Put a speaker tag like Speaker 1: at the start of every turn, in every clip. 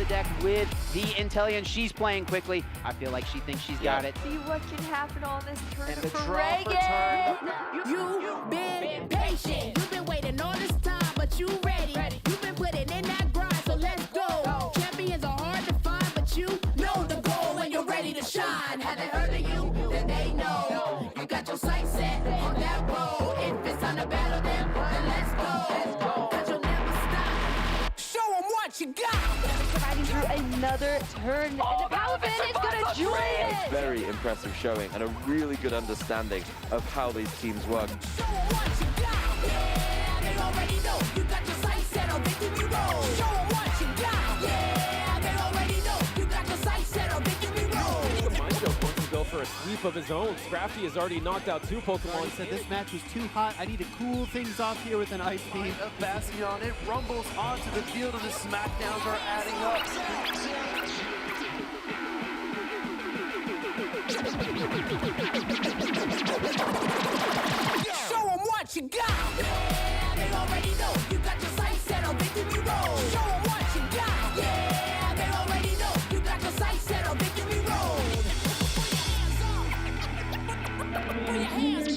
Speaker 1: Deck with the Intellion. She's playing quickly. I feel like she thinks she's got it.
Speaker 2: See what can happen on this turn
Speaker 1: And the
Speaker 2: for
Speaker 1: draw for
Speaker 2: Reagan.
Speaker 3: You've been patient. You've been waiting all this time, but you ready. You've been putting in that grind, so let's go. Champions are hard to find, but you know the goal when you're ready to shine. Have they heard of you? Then they know. You got your sights set on that road. If it's on the battle, then let's go. Cause you'll never stop. Show them what you got.
Speaker 2: Riding through another turn, and the Paladin is gonna join it.
Speaker 4: Very impressive showing and a really good understanding of how these teams work.
Speaker 3: Show 'em what you got. Yeah, they already know. You got your sights set on victory road. Show 'em what you got. Yeah, they already know. You got your sights set on victory road.
Speaker 5: Mindfield wants to go for a sweep of his own. Scrafty has already knocked out 2 Pokemon.
Speaker 6: He said this match was too hot. I need to cool things off here with an ice beam.
Speaker 7: A Bastion, it rumbles onto the field, and the smackdowns are adding up.
Speaker 3: Show 'em what you got. Yeah, they already know. You got your sights set on victory road. Show 'em what you got. Yeah, they already know. You got your sights set on victory road. Put your hands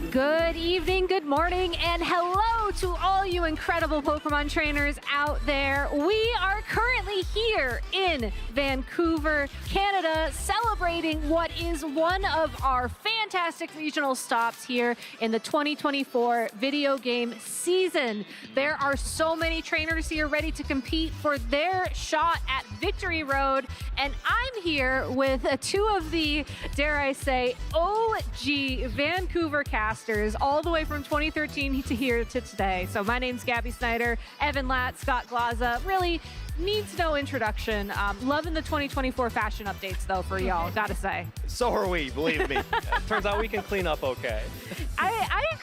Speaker 2: Good evening, good morning, and hello to all you incredible Pokemon trainers out there. We are currently here in Vancouver, Canada, celebrating what is one of our fantastic regional stops here in the 2024 video game season. There are so many trainers here ready to compete for their shot at Victory Road, and I'm here with 2 of the, dare I say, OG Vancouver casters, all the way from 2013 to here to today. So my name's Gabby Snyder, Evan Latt, Scott Glaza. Really needs no introduction. Loving the 2024 fashion updates though for y'all, gotta say.
Speaker 8: So are we, believe me. Turns out we can clean up okay.
Speaker 2: I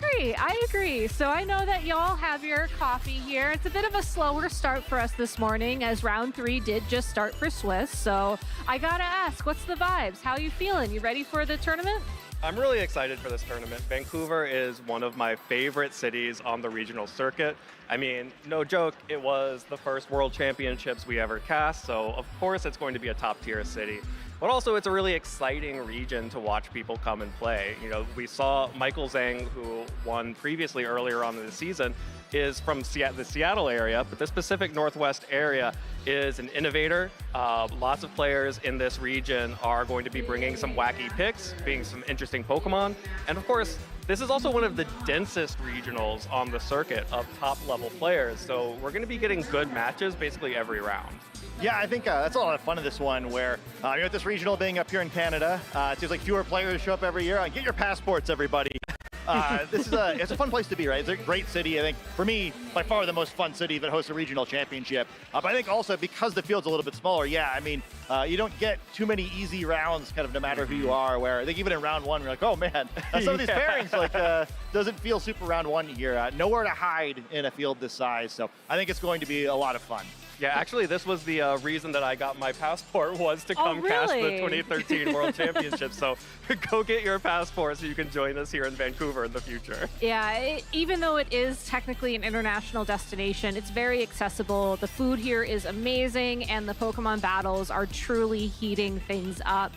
Speaker 2: agree. So I know that y'all have your coffee here. It's a bit of a slower start for us this morning, as round 3 did just start for Swiss. So I gotta ask, what's the vibes? How you feeling? You ready for the tournament?
Speaker 8: I'm really excited for this tournament. Vancouver is one of my favorite cities on the regional circuit. I mean, no joke, it was the first World Championships we ever cast, so of course it's going to be a top-tier city. But also, it's a really exciting region to watch people come and play. You know, we saw Michael Zhang, who won previously earlier on in the season, is from the Seattle area, but this Pacific Northwest area is an innovator. Lots of players in this region are going to be bringing some wacky picks, being some interesting Pokemon, and of course, this is also one of the densest regionals on the circuit of top-level players, so we're going to be getting good matches basically every round.
Speaker 9: Yeah, I think that's a lot of fun in this one where, with this regional being up here in Canada, it seems like fewer players show up every year. Get your passports, everybody. It's a fun place to be, right? It's a great city. I think, for me, by far the most fun city that hosts a regional championship. But I think also because the field's a little bit smaller, you don't get too many easy rounds, kind of no matter who you are, where I think even in round 1, you're like, oh man, some of these pairings doesn't feel super round 1 here. Nowhere to hide in a field this size. So I think it's going to be a lot of fun.
Speaker 8: Yeah, actually, this was the reason that I got my passport, was to come cast the 2013 World Championships. So go get your passport so you can join us here in Vancouver in the future.
Speaker 2: Yeah, even though it is technically an international destination, it's very accessible. The food here is amazing, and the Pokemon battles are truly heating things up.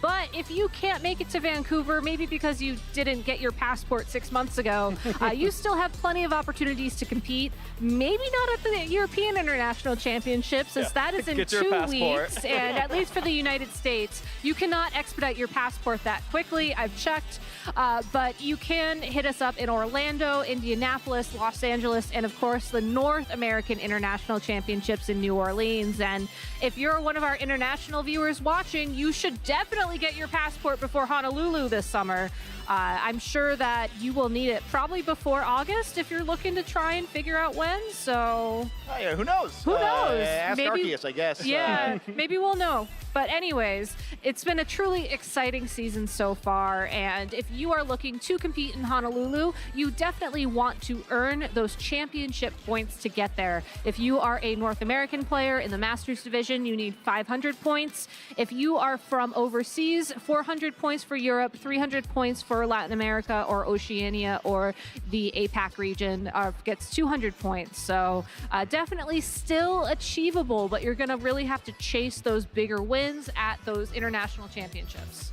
Speaker 2: But if you can't make it to Vancouver, maybe because you didn't get your passport 6 months ago, you still have plenty of opportunities to compete. Maybe not at the European International Championships, as that is in 2 weeks. And at least for the United States, you cannot expedite your passport that quickly. I've checked. But you can hit us up in Orlando, Indianapolis, Los Angeles, and of course the North American International Championships in New Orleans. And if you're one of our international viewers watching, you should definitely get your passport before Honolulu this summer. I'm sure that you will need it probably before August if you're looking to try and figure out when. So
Speaker 9: who knows?
Speaker 2: Who knows?
Speaker 9: Ask Arceus, I guess.
Speaker 2: Yeah, maybe we'll know. But anyways, it's been a truly exciting season so far, and if you are looking to compete in Honolulu, you definitely want to earn those championship points to get there. If you are a North American player in the Masters division, you need 500 points. If you are from overseas, 400 points for Europe, 300 points for Latin America or Oceania or the APAC region gets 200 points. So definitely still achievable, but you're going to really have to chase those bigger wins at those international championships.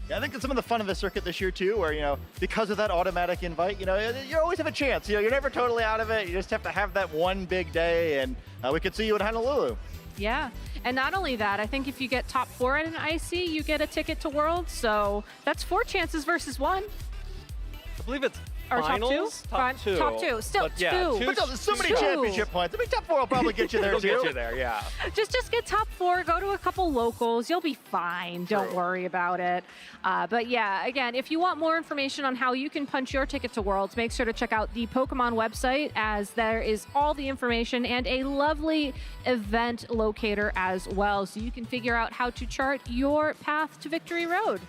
Speaker 9: Yeah, I think that's some of the fun of the circuit this year too, where, because of that automatic invite, you always have a chance. You're never totally out of it. You just have to have that one big day, and we could see you in Honolulu.
Speaker 2: Yeah, and not only that, I think if you get top 4 at an IC, you get a ticket to Worlds. So that's 4 chances versus 1.
Speaker 8: I believe it's
Speaker 2: Or
Speaker 8: finals?
Speaker 2: top 2. Top 2. Still
Speaker 8: But yeah,
Speaker 2: 2.
Speaker 9: But there's so many championship points. I mean, top 4 will probably get you there
Speaker 8: It'll
Speaker 9: too.
Speaker 8: get you there, yeah.
Speaker 2: Just get top 4, go to a couple locals, you'll be fine. Don't worry about it. But yeah, again, if you want more information on how you can punch your ticket to Worlds, make sure to check out the Pokemon website, as there is all the information and a lovely event locator as well, so you can figure out how to chart your path to Victory Road.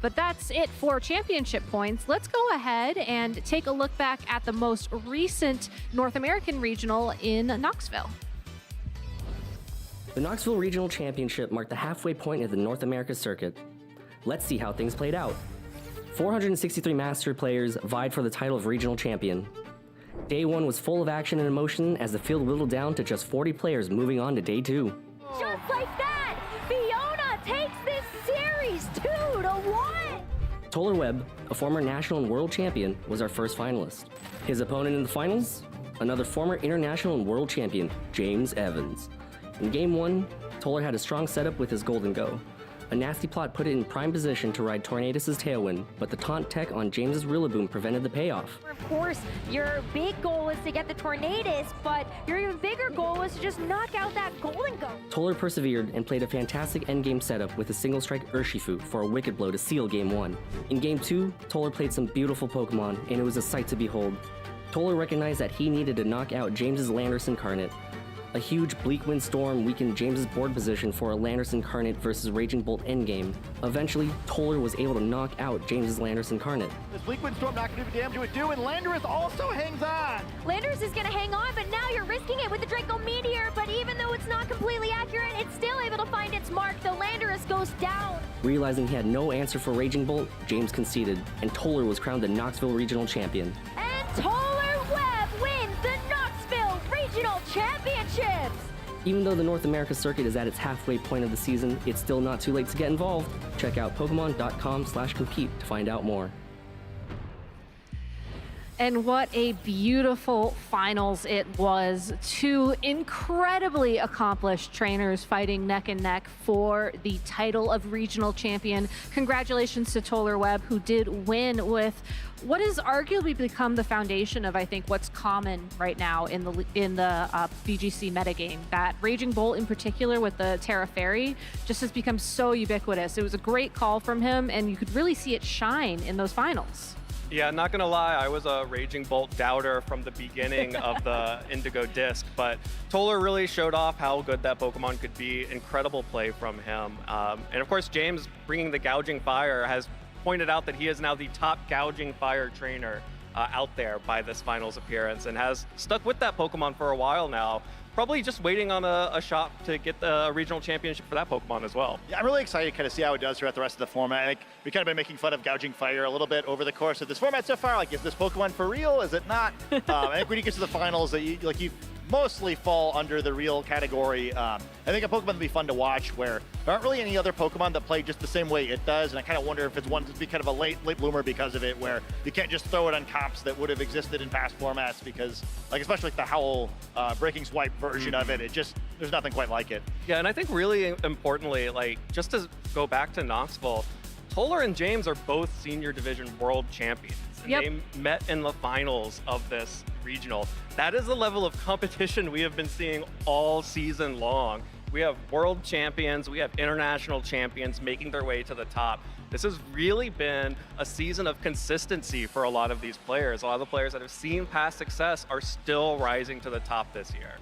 Speaker 2: But that's it for championship points. Let's go ahead and take a look back at the most recent North American regional in Knoxville.
Speaker 10: The Knoxville Regional Championship marked the halfway point of the North America circuit. Let's see how things played out. 463 Master players vied for the title of regional champion. Day 1 was full of action and emotion as the field whittled down to just 40 players moving on to Day 2.
Speaker 11: Just like that, Fiona takes this series 2-1.
Speaker 10: Toller Webb, a former national and world champion, was our first finalist. His opponent in the finals? Another former international and world champion, James Evans. In Game 1, Toller had a strong setup with his Golden Go. A nasty plot put it in prime position to ride Tornadus' Tailwind, but the taunt tech on James's Rillaboom prevented the payoff.
Speaker 11: Of course, your big goal is to get the Tornadus, but your even bigger goal is to just knock out that Golden Go.
Speaker 10: Toller persevered and played a fantastic endgame setup with a single-strike Urshifu for a Wicked Blow to seal Game 1. In Game 2, Toller played some beautiful Pokemon, and it was a sight to behold. Toller recognized that he needed to knock out James's Landorus Incarnate. A huge Bleak Wind Storm weakened James's board position for a Landorus Incarnate versus Raging Bolt endgame. Eventually, Toller was able to knock out James's Landorus Incarnate.
Speaker 9: This Bleak Wind Storm not going to do the damage it would do, and Landorus also hangs on.
Speaker 11: Landorus is going to hang on, but now you're risking it with the Draco Meteor, but even though it's not completely accurate, it's still able to find its mark. The Landorus goes down.
Speaker 10: Realizing he had no answer for Raging Bolt, James conceded, and Toller was crowned the Knoxville Regional Champion.
Speaker 11: And Toller Webb wins the Knoxville Regional Championships.
Speaker 10: Even though the North America circuit is at its halfway point of the season, it's still not too late to get involved. Check out Pokemon.com/compete to find out more.
Speaker 2: And what a beautiful finals it was. 2 incredibly accomplished trainers fighting neck and neck for the title of regional champion. Congratulations to Toller Webb, who did win with what has arguably become the foundation of, I think, what's common right now in the VGC metagame. That Raging Bolt in particular with the Terra Fairy just has become so ubiquitous. It was a great call from him, and you could really see it shine in those finals.
Speaker 8: Yeah, not gonna lie, I was a Raging Bolt doubter from the beginning of the Indigo Disc, but Toller really showed off how good that Pokemon could be. Incredible play from him. And of course, James, bringing the Gouging Fire, has pointed out that he is now the top Gouging Fire trainer out there by this finals appearance, and has stuck with that Pokemon for a while now. Probably just waiting on a shot to get the regional championship for that Pokemon as well.
Speaker 9: Yeah, I'm really excited to kind of see how it does throughout the rest of the format. I think we kind of been making fun of Gouging Fire a little bit over the course of this format so far. Like, is this Pokemon for real? Is it not? I think when you get to the finals, that you mostly fall under the real category. I think a Pokemon would be fun to watch where there aren't really any other Pokemon that play just the same way it does, and I kind of wonder if it's one to be kind of a late bloomer because of it, where you can't just throw it on comps that would have existed in past formats because, like, especially like the Howl Breaking Swipe version of it, there's nothing quite like it.
Speaker 8: Yeah, and I think really importantly, like, just to go back to Knoxville, Toller and James are both senior division world champions. And they met in the finals of this regional. That is the level of competition we have been seeing all season long. We have world champions, we have international champions making their way to the top. This has really been a season of consistency for a lot of these players. A lot of the players that have seen past success are still rising to the top this year.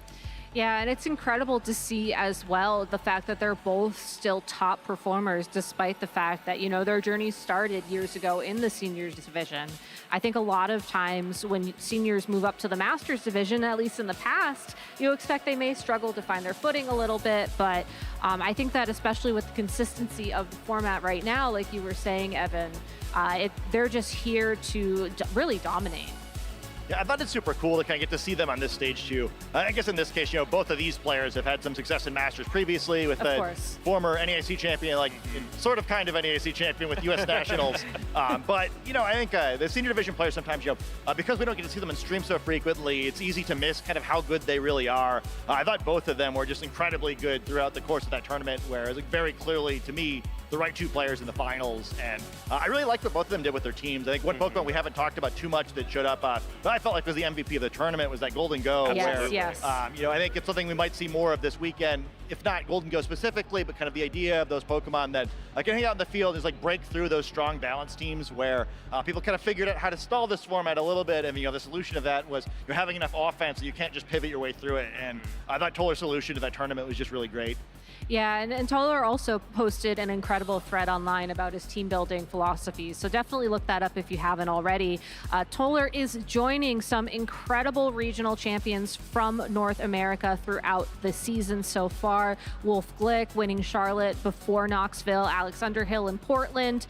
Speaker 2: Yeah, and it's incredible to see as well the fact that they're both still top performers despite the fact that, their journey started years ago in the seniors division. I think a lot of times when seniors move up to the masters division, at least in the past, you expect they may struggle to find their footing a little bit, but I think that especially with the consistency of the format right now, like you were saying, Evan, they're just here to really dominate.
Speaker 9: Yeah, I thought it's super cool to kind of get to see them on this stage too. I guess in this case, both of these players have had some success in Masters previously with the former NAIC champion, sort of kind of NAIC champion with U.S. Nationals. But, I think the senior division players sometimes, because we don't get to see them in stream so frequently, it's easy to miss kind of how good they really are. I thought both of them were just incredibly good throughout the course of that tournament, where it was very clearly, to me, the right two players in the finals. And I really liked what both of them did with their teams. I think one Pokemon we haven't talked about too much that showed up, but I felt like was the MVP of the tournament was that Golden Go.
Speaker 2: Yes.
Speaker 9: I think it's something we might see more of this weekend, if not Golden Go specifically, but kind of the idea of those Pokemon that can hang out in the field is break through those strong balance teams where people kind of figured out how to stall this format a little bit. And the solution of that was you're having enough offense so you can't just pivot your way through it. And I thought Tolar's solution to that tournament was just really great.
Speaker 2: Yeah, and Tolar also posted an incredible thread online about his team building philosophies, so definitely look that up if you haven't already. Tolar is joining some incredible regional champions from North America throughout the season so far. Wolf Glick winning Charlotte before Knoxville, Alex Underhill in Portland.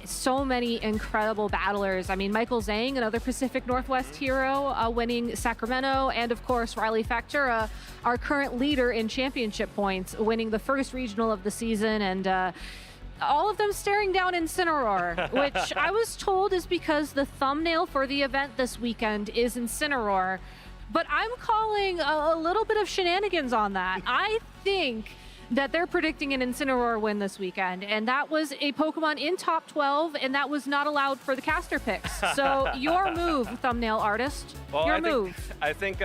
Speaker 2: So many incredible battlers. I mean, Michael Zhang, another Pacific Northwest hero, winning Sacramento, and of course Riley Factura, our current leader in championship points, winning the first regional of the season, and all of them staring down Incineroar, which I was told is because the thumbnail for the event this weekend is Incineroar, but I'm calling a little bit of shenanigans on that. I think that they're predicting an Incineroar win this weekend, and that was a Pokemon in top 12, and that was not allowed for the caster picks. So your move, thumbnail artist, your move.
Speaker 8: I think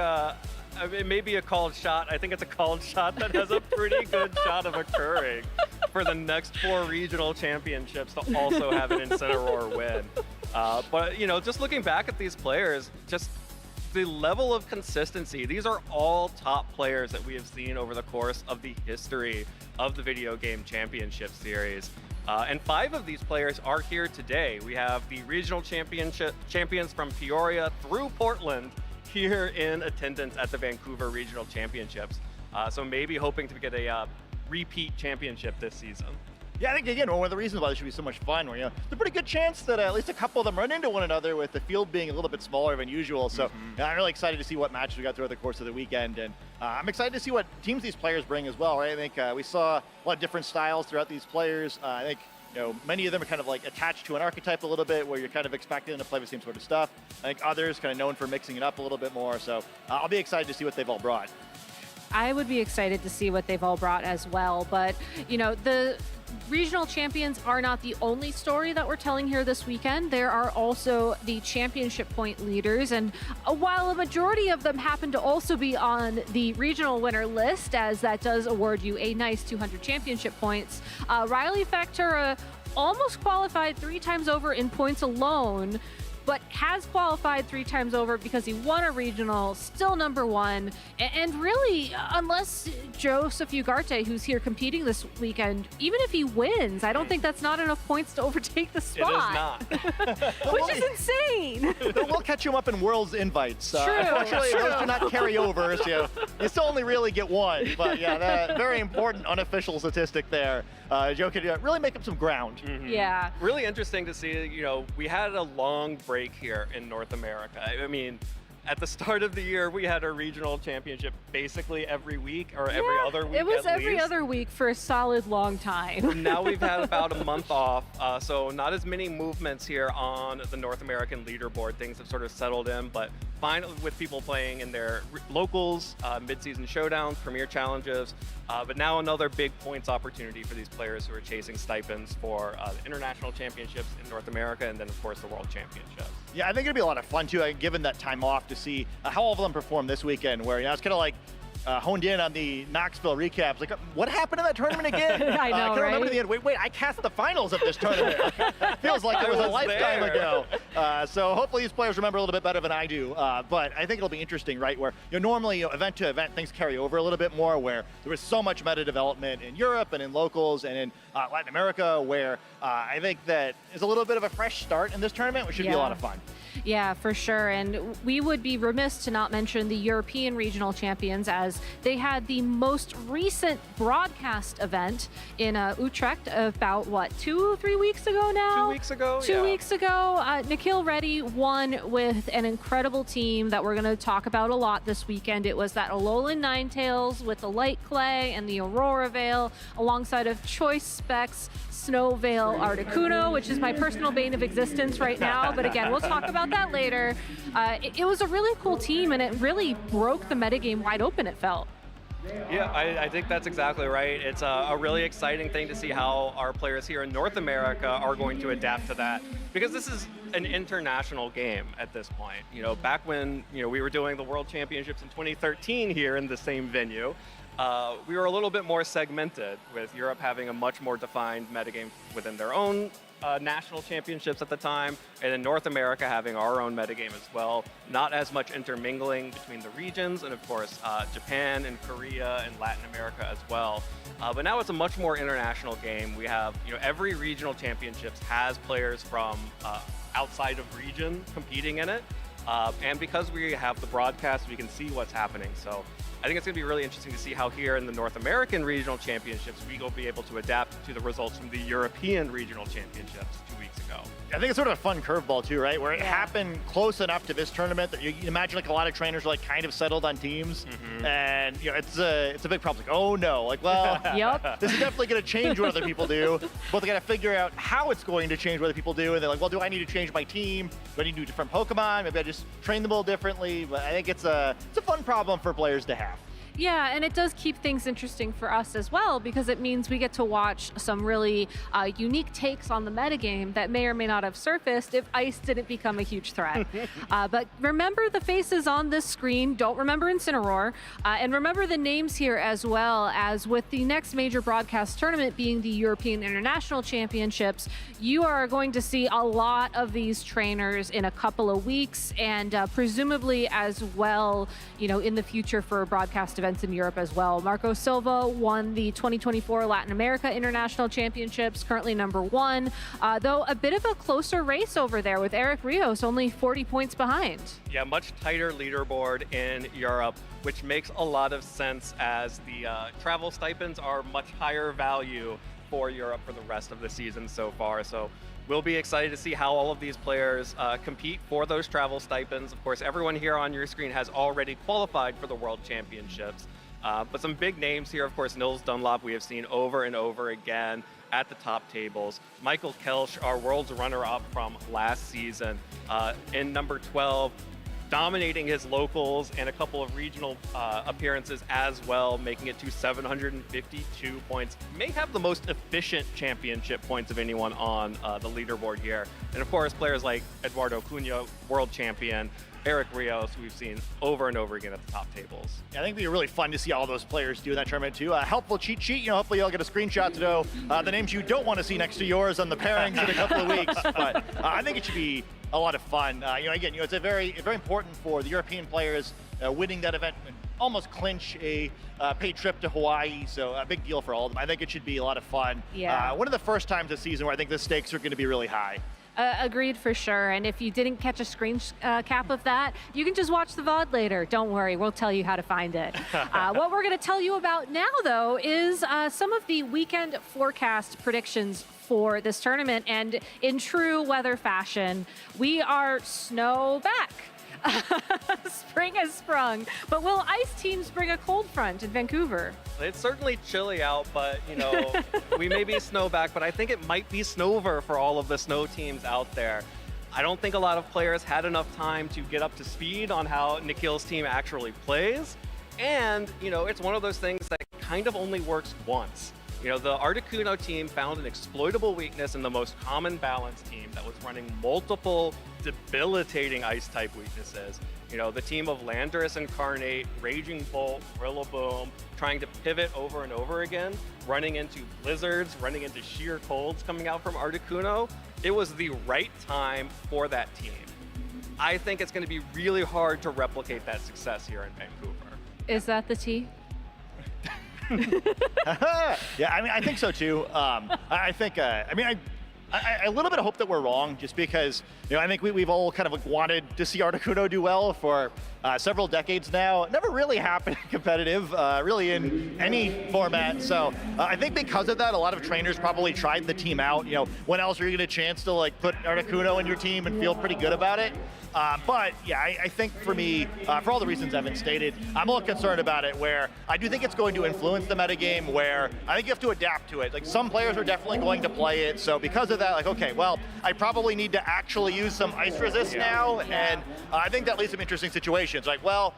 Speaker 8: it may be a called shot. I think it's a called shot that has a pretty good shot of occurring for the next 4 regional championships to also have an Incineroar win. But, just looking back at these players, just the level of consistency. These are all top players that we have seen over the course of the history of the video game championship series. And 5 of these players are here today. We have the regional champions from Peoria through Portland here in attendance at the Vancouver Regional Championships. So maybe hoping to get a repeat championship this season.
Speaker 9: Yeah, I think, again, one of the reasons why this should be so much fun, where, there's a pretty good chance that at least a couple of them run into one another, with the field being a little bit smaller than usual. So I'm really excited to see what matches we got throughout the course of the weekend. And I'm excited to see what teams these players bring as well, right? I think we saw a lot of different styles throughout these players. I think many of them are kind of attached to an archetype a little bit, where you're kind of expecting them to play the same sort of stuff. I think others kind of known for mixing it up a little bit more. So I'll be excited to see what they've all brought.
Speaker 2: I would be excited to see what they've all brought as well. But, the regional champions are not the only story that we're telling here this weekend. There are also the championship point leaders. And while a majority of them happen to also be on the regional winner list, as that does award you a nice 200 championship points, Riley Factura almost qualified 3 times over in points alone, but has qualified 3 times over because he won a regional, still number 1. And really, unless Joseph Ugarte, who's here competing this weekend, even if he wins, I don't think that's not enough points to overtake the spot.
Speaker 8: It is not.
Speaker 2: Which is insane.
Speaker 9: We'll catch him up in Worlds invites.
Speaker 2: True.
Speaker 9: Unfortunately, those do not carry over. So you still only really get 1. But yeah, that very important unofficial statistic there. Joe could really make up some ground.
Speaker 2: Yeah.
Speaker 8: Really interesting to see, we had a long break here in North America. I mean, at the start of the year, we had a regional championship basically every week or every other week.
Speaker 2: It was
Speaker 8: at
Speaker 2: every
Speaker 8: least.
Speaker 2: other week for a solid long time.
Speaker 8: Now we've had about a month off, so not as many movements here on the North American leaderboard. Things have sort of settled in, but finally with people playing in their locals, mid-season showdowns, premier challenges, but now another big points opportunity for these players who are chasing stipends for the international championships in North America, and then of course the world championships.
Speaker 9: Yeah, I think it'd be a lot of fun too, given that time off, to see how all of them perform this weekend, where it's kind of like honed in on the Knoxville recaps. Like, what happened in that tournament again?
Speaker 2: I know,
Speaker 9: can't remember
Speaker 2: right?
Speaker 9: the end. Wait, I cast the finals of this tournament. Feels like it was a lifetime ago. So hopefully these players remember a little bit better than I do. But I think it'll be interesting, right? Where normally event to event things carry over a little bit more. Where there was so much meta development in Europe and in locals and in Latin America, where I think that is a little bit of a fresh start in this tournament, which should be a lot of fun.
Speaker 2: Yeah, for sure. And we would be remiss to not mention the European Regional Champions, as they had the most recent broadcast event in Utrecht about, 2-3 weeks ago now?
Speaker 8: 2 weeks ago?
Speaker 2: 2 weeks ago. Nikhil Reddy won with an incredible team that we're going to talk about a lot this weekend. It was that Alolan Ninetales with the Light Clay and the Aurora Veil, alongside of Choice Specs, Snow Veil Articuno, which is my personal bane of existence right now. But again, we'll talk about that later. It was a really cool team, and it really broke the metagame wide open, it felt.
Speaker 8: Yeah, I think that's exactly right. It's a really exciting thing to see how our players here in North America are going to adapt to that, because this is an international game at this point. Back when we were doing the World Championships in 2013 here in the same venue, we were a little bit more segmented, with Europe having a much more defined metagame within their own national championships at the time, and in North America having our own metagame as well. Not as much intermingling between the regions, and of course Japan and Korea and Latin America as well. But now it's a much more international game. We have, every regional championships has players from outside of region competing in it. And because we have the broadcast, we can see what's happening. So I think it's going to be really interesting to see how here in the North American Regional Championships, we will be able to adapt to the results from the European Regional Championships 2 weeks ago.
Speaker 9: I think it's sort of a fun curveball too, right? Where it happened close enough to this tournament that you imagine like a lot of trainers are like kind of settled on teams, and it's a big problem. It's like, oh no, like, well, this is definitely going to change what other people do, but they got to figure out how it's going to change what other people do, and they're like, well, do I need to change my team? Do I need to do different Pokemon? Maybe I just train them a little differently. But I think it's a fun problem for players to have.
Speaker 2: Yeah, and it does keep things interesting for us as well, because it means we get to watch some really unique takes on the metagame that may or may not have surfaced if Ice didn't become a huge threat. But remember the faces on this screen. Don't remember Incineroar. And remember the names here as well, as with the next major broadcast tournament being the European International Championships, you are going to see a lot of these trainers in a couple of weeks, and presumably as well, in the future for broadcast events in Europe as well. Marco Silva won the 2024 Latin America International Championships, currently #1, though a bit of a closer race over there with Eric Rios only 40 points behind.
Speaker 8: Yeah, much tighter leaderboard in Europe, which makes a lot of sense as the travel stipends are much higher value for Europe for the rest of the season so far. So we'll be excited to see how all of these players compete for those travel stipends. Of course, everyone here on your screen has already qualified for the World Championships. But some big names here, of course, Nils Dunlop, we have seen over and over again at the top tables. Michael Kelsch, our world's runner-up from last season, in #12, dominating his locals and a couple of regional appearances as well, making it to 752 points. May have the most efficient championship points of anyone on the leaderboard here. And of course, players like Eduardo Cunha, world champion, Eric Rios, we've seen over and over again at the top tables.
Speaker 9: Yeah, I think it'd be really fun to see all those players do in that tournament too. Helpful cheat sheet, hopefully you'll get a screenshot to know the names you don't want to see next to yours on the pairings in a couple of weeks. But I think it should be a lot of fun. Again, it's very important for the European players winning that event and almost clinch a paid trip to Hawaii. So a big deal for all of them. I think it should be a lot of fun.
Speaker 2: Yeah.
Speaker 9: One of the first times this season where I think the stakes are going to be really high.
Speaker 2: Agreed for sure. And if you didn't catch a screen cap of that, you can just watch the VOD later. Don't worry, we'll tell you how to find it. What we're going to tell you about now, though, is some of the weekend forecast predictions for this tournament. And in true weather fashion, we are snow back. Spring has sprung, but will ice teams bring a cold front in Vancouver?
Speaker 8: It's certainly chilly out, but we may be snow back, but I think it might be snover for all of the snow teams out there. I don't think a lot of players had enough time to get up to speed on how Nikhil's team actually plays, and it's one of those things that kind of only works once. The Articuno team found an exploitable weakness in the most common balance team that was running multiple debilitating ice-type weaknesses. You know, the team of Landorus Incarnate, Raging Bolt, Rillaboom, trying to pivot over and over again, running into blizzards, running into sheer colds coming out from Articuno. It was the right time for that team. I think it's going to be really hard to replicate that success here in Vancouver.
Speaker 2: Is that the T?
Speaker 9: Yeah, I mean, I think so too. I think, I a little bit of hope that we're wrong, just because, you know, I think we've all kind of like wanted to see Articuno do well for several decades now. It never really happened competitive, really in any format. So I think because of that, a lot of trainers probably tried the team out. You know, when else are you get a chance to like put Articuno in your team and feel pretty good about it? But yeah, I think for me, for all the reasons Evan stated, I'm a little concerned about it, where I do think it's going to influence the metagame, where I think you have to adapt to it. Like, some players are definitely going to play it, so because of that, like, okay, well, I probably need to actually use some ice resist now, and I think that leads to some interesting situations. Like, well,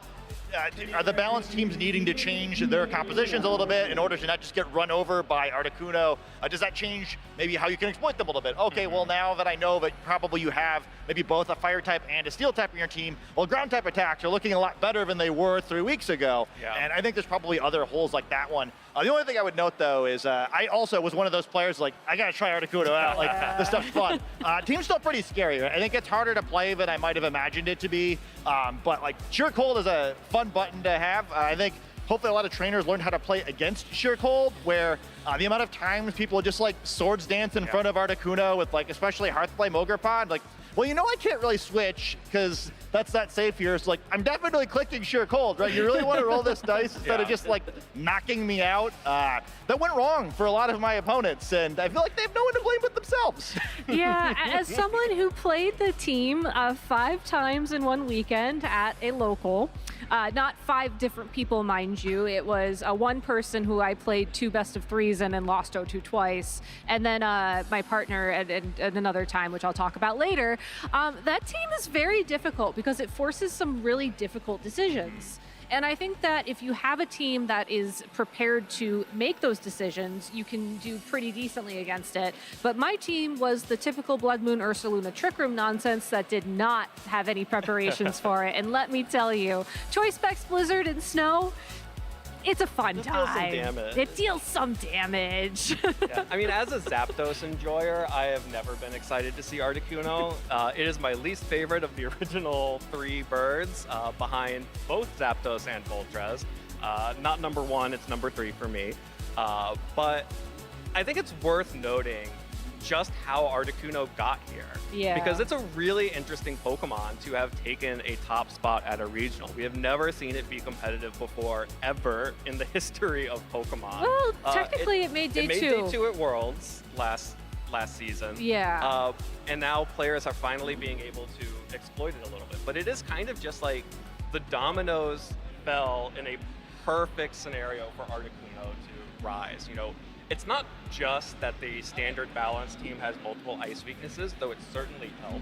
Speaker 9: are the balanced teams needing to change their compositions a little bit in order to not just get run over by Articuno? Does that change maybe how you can exploit them a little bit? Okay, well, now that I know that probably you have maybe both a fire type and a steel type in your team, well, ground type attacks are looking a lot better than they were 3 weeks ago.
Speaker 8: Yeah.
Speaker 9: And I think there's probably other holes like that one. The only thing I would note, though, is I also was one of those players, like, I got to try Articuno out. Like, this stuff's fun. Team's still pretty scary. Right? I think it's harder to play than I might have imagined it to be. But, like, Sheer Cold is a fun button to have. I think hopefully a lot of trainers learn how to play against Sheer Cold, where the amount of times people just, like, swords dance in front of Articuno with, like, especially Hearthplay Mogurpod, like, well, you know, I can't really switch because that's not safe here. So, like, I'm definitely clicking Sheer Cold, right? You really want to roll this dice instead of just, like, knocking me out. That went wrong for a lot of my opponents, and I feel like they have no one to blame but themselves.
Speaker 2: Yeah, as someone who played the team 5 times in one weekend at a local, not 5 different people, mind you. It was one person who I played 2 best-of-3s and lost 0-2 twice, and then my partner at another time, which I'll talk about later. That team is very difficult because it forces some really difficult decisions. And I think that if you have a team that is prepared to make those decisions, you can do pretty decently against it. But my team was the typical Blood Moon Ursaluna Trick Room nonsense that did not have any preparations for it. And let me tell you, Choice Specs Blizzard and Snow, it's a fun time. It deals some damage.
Speaker 8: Yeah. I mean, as a Zapdos enjoyer, I have never been excited to see Articuno. It is my least favorite of the original 3 birds, behind both Zapdos and Moltres. Not number 1, it's number 3 for me. But I think it's worth noting just how Articuno got here.
Speaker 2: Yeah.
Speaker 8: Because it's a really interesting Pokemon to have taken a top spot at a regional. We have never seen it be competitive before, ever, in the history of Pokemon.
Speaker 2: Well, technically it made day 2.
Speaker 8: It made day 2 at Worlds last season.
Speaker 2: Yeah.
Speaker 8: And now players are finally being able to exploit it a little bit. But it is kind of just like the dominoes fell in a perfect scenario for Articuno to rise. You know, it's not just that the standard balance team has multiple ice weaknesses, though it certainly helped.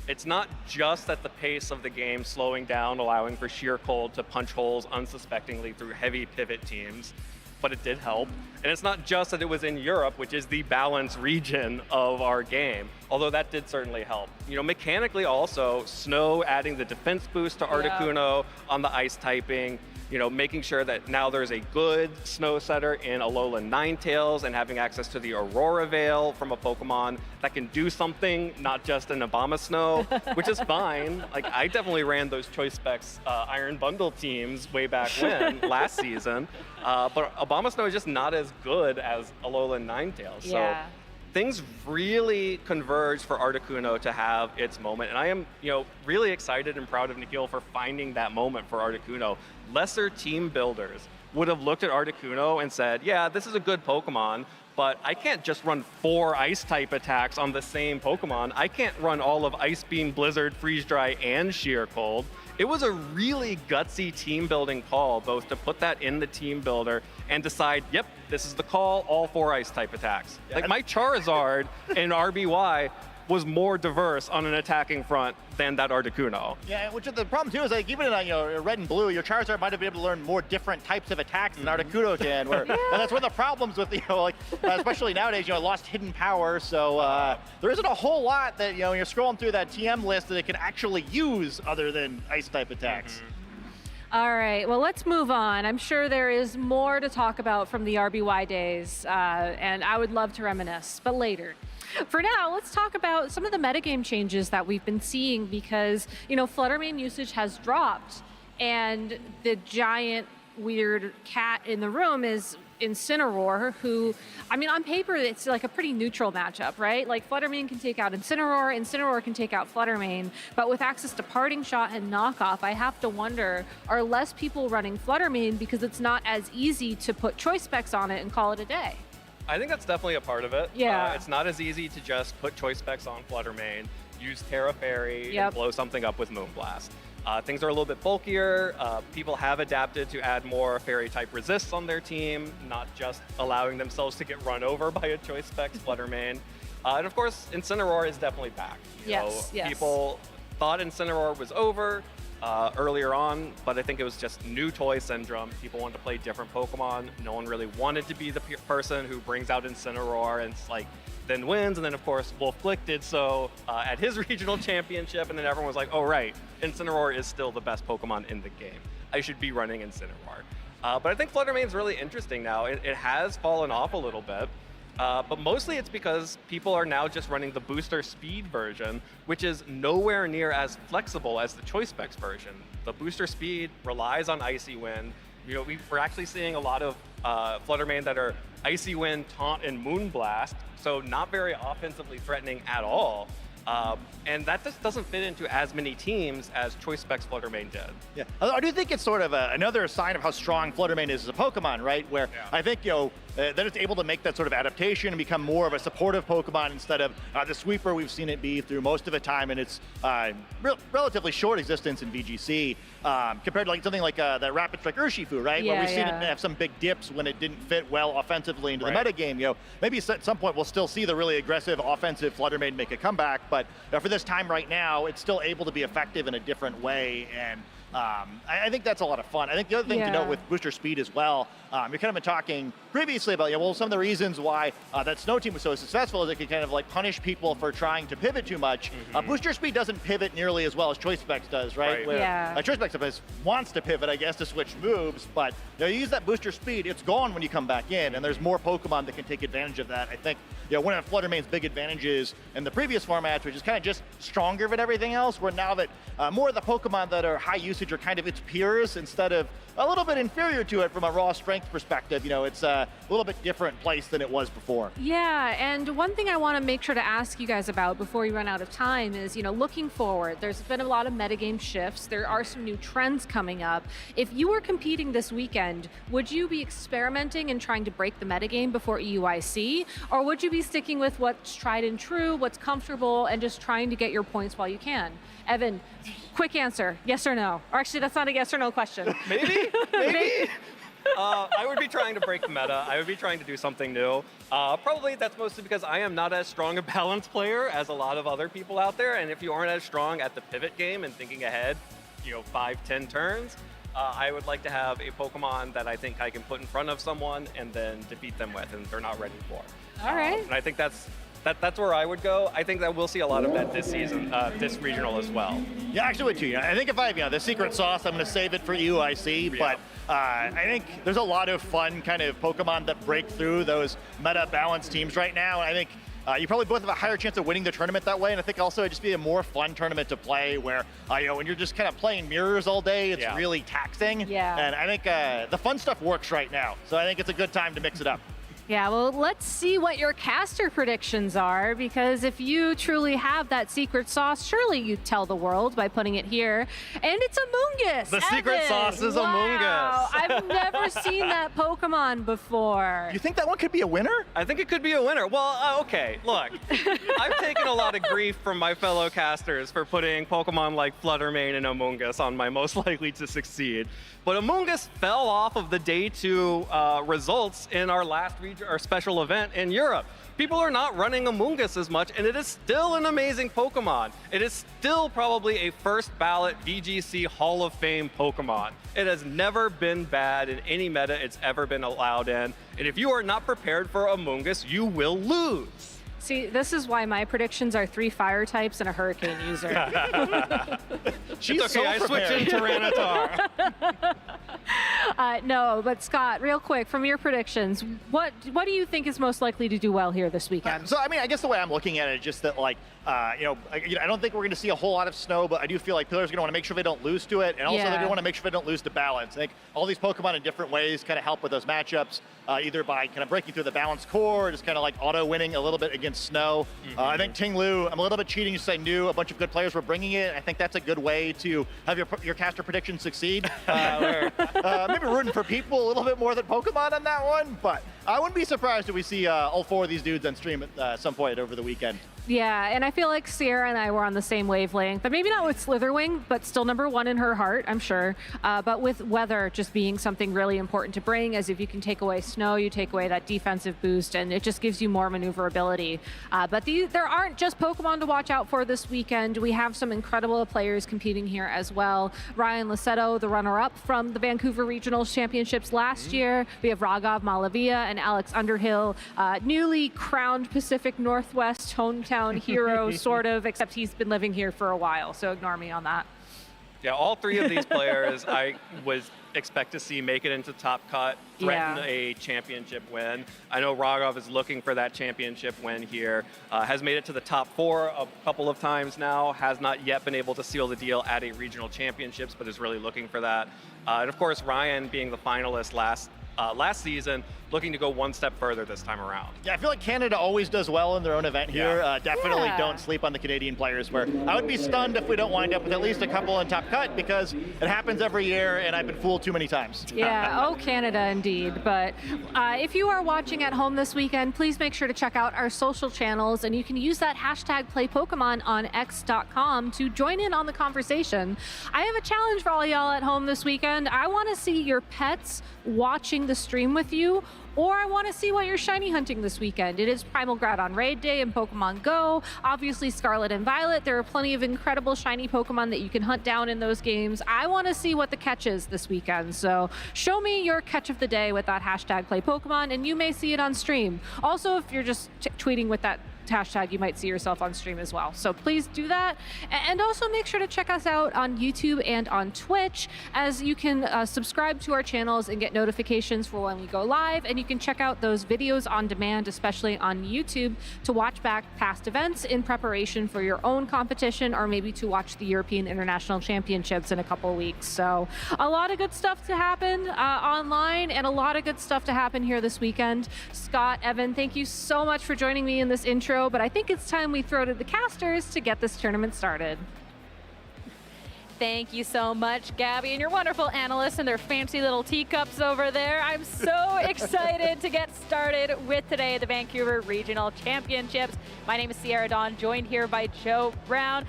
Speaker 8: It's not just that the pace of the game slowing down, allowing for Sheer Cold to punch holes unsuspectingly through heavy pivot teams, but it did help. And it's not just that it was in Europe, which is the balance region of our game, although that did certainly help. You know, mechanically also, Snow adding the defense boost to Articuno on the ice typing, you know, making sure that now there's a good Snow setter in Alolan Ninetales and having access to the Aurora Veil from a Pokemon that can do something, not just an Abomasnow, which is fine. Like, I definitely ran those Choice Specs Iron Bundle teams way back when, last season. But Abomasnow is just not as good as Alolan Ninetales.
Speaker 2: Yeah.
Speaker 8: So things really converge for Articuno to have its moment, and I am, you know, really excited and proud of Nikhil for finding that moment for Articuno. Lesser team builders would have looked at Articuno and said, yeah, this is a good Pokemon, but I can't just run 4 Ice-type attacks on the same Pokemon. I can't run all of Ice Beam, Blizzard, Freeze Dry, and Sheer Cold. It was a really gutsy team-building call, both to put that in the team builder and decide, yep, this is the call, all 4 Ice-type attacks. Like, my Charizard in RBY was more diverse on an attacking front than that Articuno.
Speaker 9: Yeah, which is the problem too is like even in red and blue, your Charizard might have been able to learn more different types of attacks than Articuno can. And that's one of the problems with especially nowadays, lost hidden power. So there isn't a whole lot that when you're scrolling through that TM list that it can actually use other than ice type attacks.
Speaker 2: All right, well, let's move on. I'm sure there is more to talk about from the RBY days, and I would love to reminisce, but later. For now, let's talk about some of the metagame changes that we've been seeing because, Fluttermane usage has dropped, and the giant weird cat in the room is Incineroar, who, on paper, it's like a pretty neutral matchup, right? Like, Fluttermane can take out Incineroar can take out Fluttermane, but with access to Parting Shot and Knockoff, I have to wonder, are less people running Fluttermane because it's not as easy to put choice specs on it and call it a day?
Speaker 8: I think that's definitely a part of it.
Speaker 2: Yeah.
Speaker 8: It's not as easy to just put choice specs on Fluttermane, use Terra Fairy, and blow something up with Moonblast. Things are a little bit bulkier. People have adapted to add more fairy-type resists on their team, not just allowing themselves to get run over by a choice specs Fluttermane. And of course, Incineroar is definitely back.
Speaker 2: Yes.
Speaker 8: People thought Incineroar was over earlier on, but I think it was just new toy syndrome. People wanted to play different Pokemon. No one really wanted to be the person who brings out Incineroar and then wins, and then of course Wolf Glick did so at his regional championship, and then everyone was like, oh right, Incineroar is still the best Pokemon in the game. I should be running Incineroar. But I think Fluttermane's really interesting now. It has fallen off a little bit, but mostly it's because people are now just running the booster speed version, which is nowhere near as flexible as the choice specs version. The booster speed relies on Icy Wind. We're actually seeing a lot of Fluttermane that are Icy Wind, Taunt, and Moonblast, so not very offensively threatening at all. And that just doesn't fit into as many teams as Choice Specs Fluttermane did.
Speaker 9: Yeah, I do think it's sort of another sign of how strong Fluttermane is as a Pokemon, right? Where I think, that it's able to make that sort of adaptation and become more of a supportive Pokemon instead of the sweeper we've seen it be through most of the time in its relatively short existence in VGC, compared to something like that Rapid Strike Urshifu, right? Where we've seen it have some big dips when it didn't fit well offensively into the metagame. Maybe at some point we'll still see the really aggressive offensive Fluttermane make a comeback, but for this time right now, it's still able to be effective in a different way, and I think that's a lot of fun. I think the other thing to note with booster speed as well, you've kind of been talking previously about, some of the reasons why that Snow team was so successful is it could kind of punish people for trying to pivot too much. Booster speed doesn't pivot nearly as well as Choice Specs does, right? Where Choice Specs wants to pivot, I guess, to switch moves, but you use that booster speed, it's gone when you come back in, and there's more Pokemon that can take advantage of that. I think one of Fluttermane's big advantages in the previous formats, which is kind of just stronger than everything else, where now that more of the Pokemon that are high usage are kind of its peers instead of a little bit inferior to it from a raw strength perspective. It's a little bit different place than it was before.
Speaker 2: Yeah, and one thing I want to make sure to ask you guys about before we run out of time is, looking forward, there's been a lot of metagame shifts. There are some new trends coming up. If you were competing this weekend, would you be experimenting and trying to break the metagame before EUIC, or would you be sticking with what's tried and true, what's comfortable, and just trying to get your points while you can? Evan, quick answer, yes or no? Or actually, that's not a yes or no question.
Speaker 8: Maybe. I would be trying to break the meta. I would be trying to do something new. Probably that's mostly because I am not as strong a balance player as a lot of other people out there. And if you aren't as strong at the pivot game and thinking ahead, 5-10 turns, I would like to have a Pokemon that I think I can put in front of someone and then defeat them with, and they're not ready for.
Speaker 2: All right.
Speaker 8: And I think that's where I would go. I think that we'll see a lot of that this season, this regional as well.
Speaker 9: Yeah, actually would too. I think if I have the secret sauce, I'm going to save it for EUIC, but I think there's a lot of fun kind of Pokemon that break through those meta balance teams right now. And I think you probably both have a higher chance of winning the tournament that way, and I think also it'd just be a more fun tournament to play where, when you're just kind of playing mirrors all day, it's really taxing.
Speaker 2: Yeah.
Speaker 9: And I think the fun stuff works right now, so I think it's a good time to mix it up.
Speaker 2: Yeah, well, let's see what your caster predictions are, because if you truly have that secret sauce, surely you'd tell the world by putting it here. And it's Amoonguss.
Speaker 8: The secret sauce is Amoonguss.
Speaker 2: I've never seen that Pokemon before.
Speaker 9: You think that one could be a winner?
Speaker 8: I think it could be a winner. Well, okay, look. I've taken a lot of grief from my fellow casters for putting Pokemon like Fluttermane and Amoonguss on my most likely to succeed. But Amoonguss fell off of the day 2 results in our last region or special event in Europe. People are not running Amoonguss as much, and it is still an amazing Pokemon. It is still probably a first ballot VGC Hall of Fame Pokemon. It has never been bad in any meta it's ever been allowed in. And if you are not prepared for Amoonguss, you will lose.
Speaker 2: See, this is why my predictions are 3 fire types and a hurricane user.
Speaker 9: She's
Speaker 8: it's okay, I switched in Tyranitar.
Speaker 2: No, but Scott, real quick, from your predictions, what do you think is most likely to do well here this weekend?
Speaker 9: So, I mean, I guess the way I'm looking at it is just that, like, I don't think we're going to see a whole lot of snow, but I do feel like players are going to want to make sure they don't lose to it, and also they're going to want to make sure they don't lose to balance. I think all these Pokemon in different ways kind of help with those matchups, either by kind of breaking through the balance core, or just kind of like auto-winning a little bit against snow. I think Ting-Lu, I'm a little bit cheating just I knew a bunch of good players were bringing it. I think that's a good way to have your caster predictions succeed. Maybe rooting for people a little bit more than Pokemon on that one, but I wouldn't be surprised if we see all 4 of these dudes on stream at some point over the weekend.
Speaker 2: Yeah, and I feel like Sierra and I were on the same wavelength, but maybe not with Slitherwing, but still number 1 in her heart, I'm sure. But with weather just being something really important to bring, as if you can take away snow, you take away that defensive boost, and it just gives you more maneuverability. But there aren't just Pokemon to watch out for this weekend. We have some incredible players competing here as well. Ryan Lassetto, the runner-up from the Vancouver Regional Championships last year. We have Raghav Malavia and Alex Underhill, newly crowned Pacific Northwest hometown hero, sort of, except he's been living here for a while, so ignore me on that.
Speaker 8: Yeah, all 3 of these players I would expect to see make it into Top Cut, threaten a championship win. I know Raghav is looking for that championship win here, has made it to the top 4 a couple of times now, has not yet been able to seal the deal at a regional championships, but is really looking for that. And of course, Ryan being the finalist last season, looking to go one step further this time around.
Speaker 9: Yeah, I feel like Canada always does well in their own event here. Definitely don't sleep on the Canadian players, where I would be stunned if we don't wind up with at least a couple in Top Cut, because it happens every year and I've been fooled too many times.
Speaker 2: Yeah, oh Canada indeed. But if you are watching at home this weekend, please make sure to check out our social channels, and you can use that hashtag #PlayPokemon on x.com to join in on the conversation. I have a challenge for all y'all at home this weekend. I want to see your pets watching the stream with you, or I want to see what you're shiny hunting this weekend. It is Primal Groudon Raid Day in Pokemon Go. Obviously Scarlet and Violet, there are plenty of incredible shiny Pokemon that you can hunt down in those games. I want to see what the catch is this weekend, so show me your catch of the day with that hashtag #PlayPokemon, and you may see it on stream. Also, if you're just tweeting with that hashtag, you might see yourself on stream as well. So please do that. And also make sure to check us out on YouTube and on Twitch, as you can subscribe to our channels and get notifications for when we go live. And you can check out those videos on demand, especially on YouTube, to watch back past events in preparation for your own competition, or maybe to watch the European International Championships in a couple weeks. So a lot of good stuff to happen online, and a lot of good stuff to happen here this weekend. Scott, Evan, thank you so much for joining me in this intro, but I think it's time we throw to the casters to get this tournament started.
Speaker 12: Thank you so much, Gabby, and your wonderful analysts and their fancy little teacups over there. I'm so excited to get started with today, the Vancouver Regional Championships. My name is Sierra Dawn, joined here by Joe Brown.